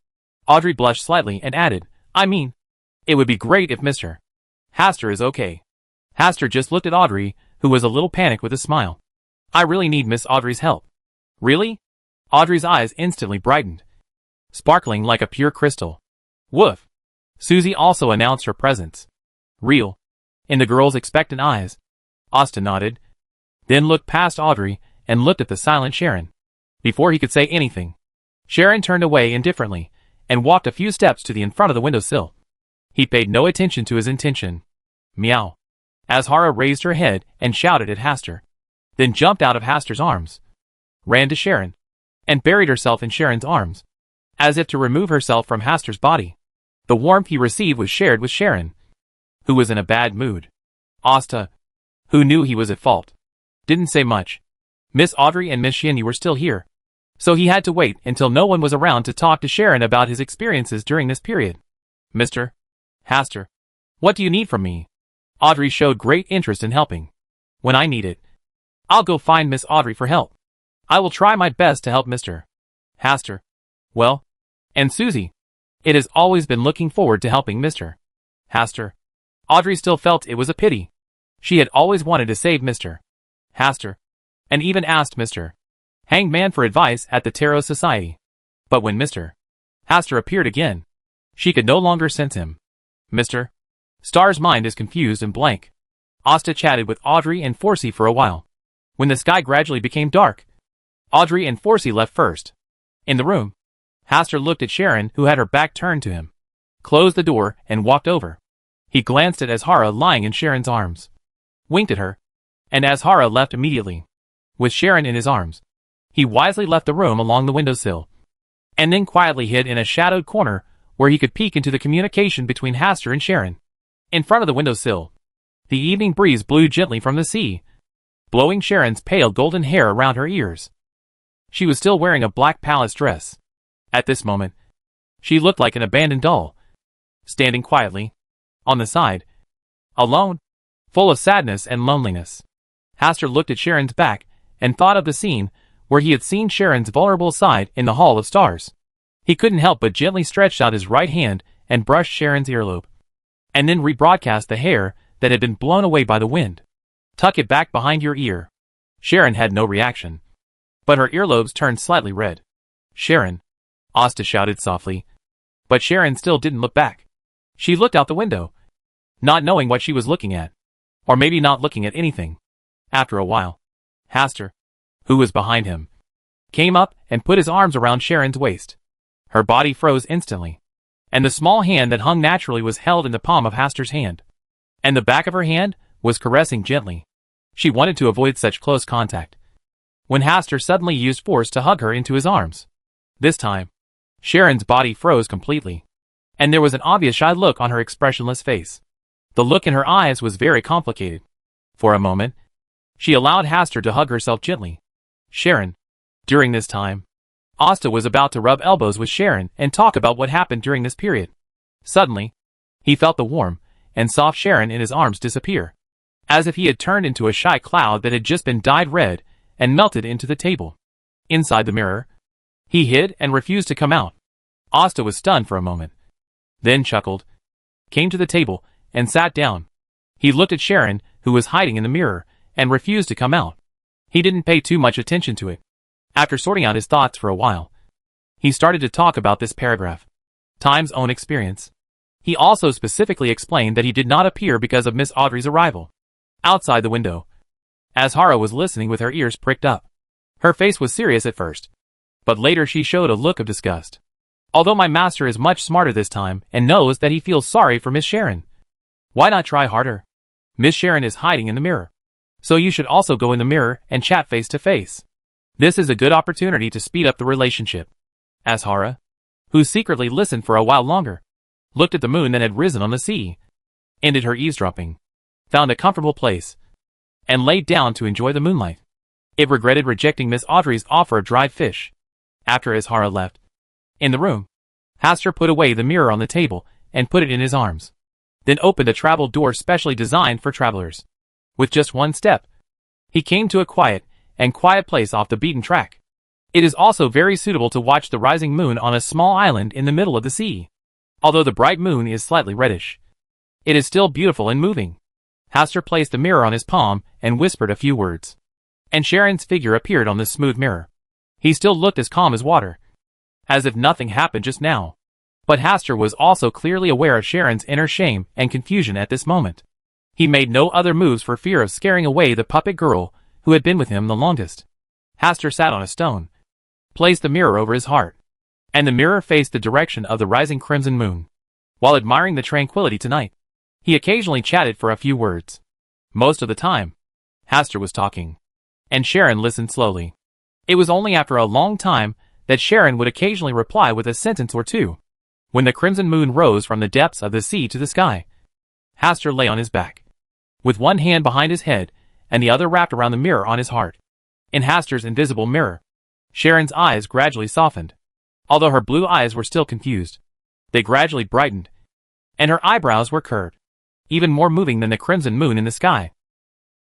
Audrey blushed slightly and added, it would be great if Mr. Hastur is okay. Hastur just looked at Audrey, who was a little panicked with a smile. I really need Miss Audrey's help. Really? Audrey's eyes instantly brightened, sparkling like a pure crystal. Woof! Susie also announced her presence. Real. In the girl's expectant eyes, Asta nodded, then looked past Audrey and looked at the silent Sharon. Before he could say anything, Sharon turned away indifferently and walked a few steps to the in front of the windowsill. He paid no attention to his intention. Meow. Azhara raised her head and shouted at Hastur, then jumped out of Hastur's arms, ran to Sharon, and buried herself in Sharon's arms, as if to remove herself from Hastur's body. The warmth he received was shared with Sharon, who was in a bad mood. Asta, who knew he was at fault, didn't say much. Miss Audrey and Miss Shinny were still here, so he had to wait until no one was around to talk to Sharon about his experiences during this period. Mr. Hastur, what do you need from me? Audrey showed great interest in helping. When I need it, I'll go find Miss Audrey for help. I will try my best to help Mr. Hastur. Well, and Susie, it has always been looking forward to helping Mr. Hastur. Audrey still felt it was a pity. She had always wanted to save Mr. Hastur, and even asked Mr. Hangman for advice at the Tarot Society. But when Mr. Hastur appeared again, she could no longer sense him. Mr. Star's mind is confused and blank. Asta chatted with Audrey and Forsey for a while. When the sky gradually became dark, Audrey and Forsey left first. In the room, Hastur looked at Sharon, who had her back turned to him, closed the door, and walked over. He glanced at Azhara lying in Sharon's arms, winked at her, and Azhara left immediately. With Sharon in his arms, he wisely left the room along the windowsill, and then quietly hid in a shadowed corner where he could peek into the communication between Hastur and Sharon. In front of the windowsill, the evening breeze blew gently from the sea, blowing Sharon's pale golden hair around her ears. She was still wearing a black palace dress. At this moment, she looked like an abandoned doll, standing quietly, on the side, alone, full of sadness and loneliness. Hastur looked at Sharon's back and thought of the scene where he had seen Sharon's vulnerable side in the Hall of Stars. He couldn't help but gently stretch out his right hand and brush Sharon's earlobe, and then rebroadcast the hair that had been blown away by the wind. Tuck it back behind your ear. Sharon had no reaction, but her earlobes turned slightly red. Sharon, Asta shouted softly, but Sharon still didn't look back. She looked out the window, not knowing what she was looking at, or maybe not looking at anything. After a while, Hastur, who was behind him, came up and put his arms around Sharon's waist. Her body froze instantly, and the small hand that hung naturally was held in the palm of Hastur's hand, and the back of her hand was caressing gently. She wanted to avoid such close contact, when Hastur suddenly used force to hug her into his arms. This time, Sharon's body froze completely, and there was an obvious shy look on her expressionless face. The look in her eyes was very complicated. For a moment, she allowed Hastur to hug herself gently. Sharon. During this time, Asta was about to rub elbows with Sharon and talk about what happened during this period. Suddenly, he felt the warm and soft Sharon in his arms disappear, as if he had turned into a shy cloud that had just been dyed red and melted into the table. Inside the mirror, he hid and refused to come out. Asta was stunned for a moment, then chuckled, came to the table, and sat down. He looked at Sharon, who was hiding in the mirror, and refused to come out. He didn't pay too much attention to it. After sorting out his thoughts for a while, he started to talk about this paragraph, Time's own experience. He also specifically explained that he did not appear because of Miss Audrey's arrival. Outside the window, Azhara was listening with her ears pricked up. Her face was serious at first, but later she showed a look of disgust. Although my master is much smarter this time and knows that he feels sorry for Miss Sharon, why not try harder? Miss Sharon is hiding in the mirror, so you should also go in the mirror and chat face to face. This is a good opportunity to speed up the relationship. Azhara, who secretly listened for a while longer, looked at the moon that had risen on the sea, ended her eavesdropping, found a comfortable place, and laid down to enjoy the moonlight. It regretted rejecting Miss Audrey's offer of dried fish. After Azhara left in the room, Hastur put away the mirror on the table and put it in his arms, then opened a travel door specially designed for travelers. With just one step, he came to a quiet place off the beaten track. It is also very suitable to watch the rising moon on a small island in the middle of the sea. Although the bright moon is slightly reddish, it is still beautiful and moving. Hastur placed the mirror on his palm and whispered a few words, and Sharon's figure appeared on the smooth mirror. He still looked as calm as water, as if nothing happened just now. But Hastur was also clearly aware of Sharon's inner shame and confusion at this moment. He made no other moves for fear of scaring away the puppet girl who had been with him the longest. Hastur sat on a stone, placed the mirror over his heart, and the mirror faced the direction of the rising crimson moon. While admiring the tranquility tonight, he occasionally chatted for a few words. Most of the time, Hastur was talking, and Sharon listened slowly. It was only after a long time that Sharon would occasionally reply with a sentence or two. When the crimson moon rose from the depths of the sea to the sky, Hastur lay on his back, with one hand behind his head and the other wrapped around the mirror on his heart. In Hastur's invisible mirror, Sharon's eyes gradually softened. Although her blue eyes were still confused, they gradually brightened, and her eyebrows were curved, even more moving than the crimson moon in the sky.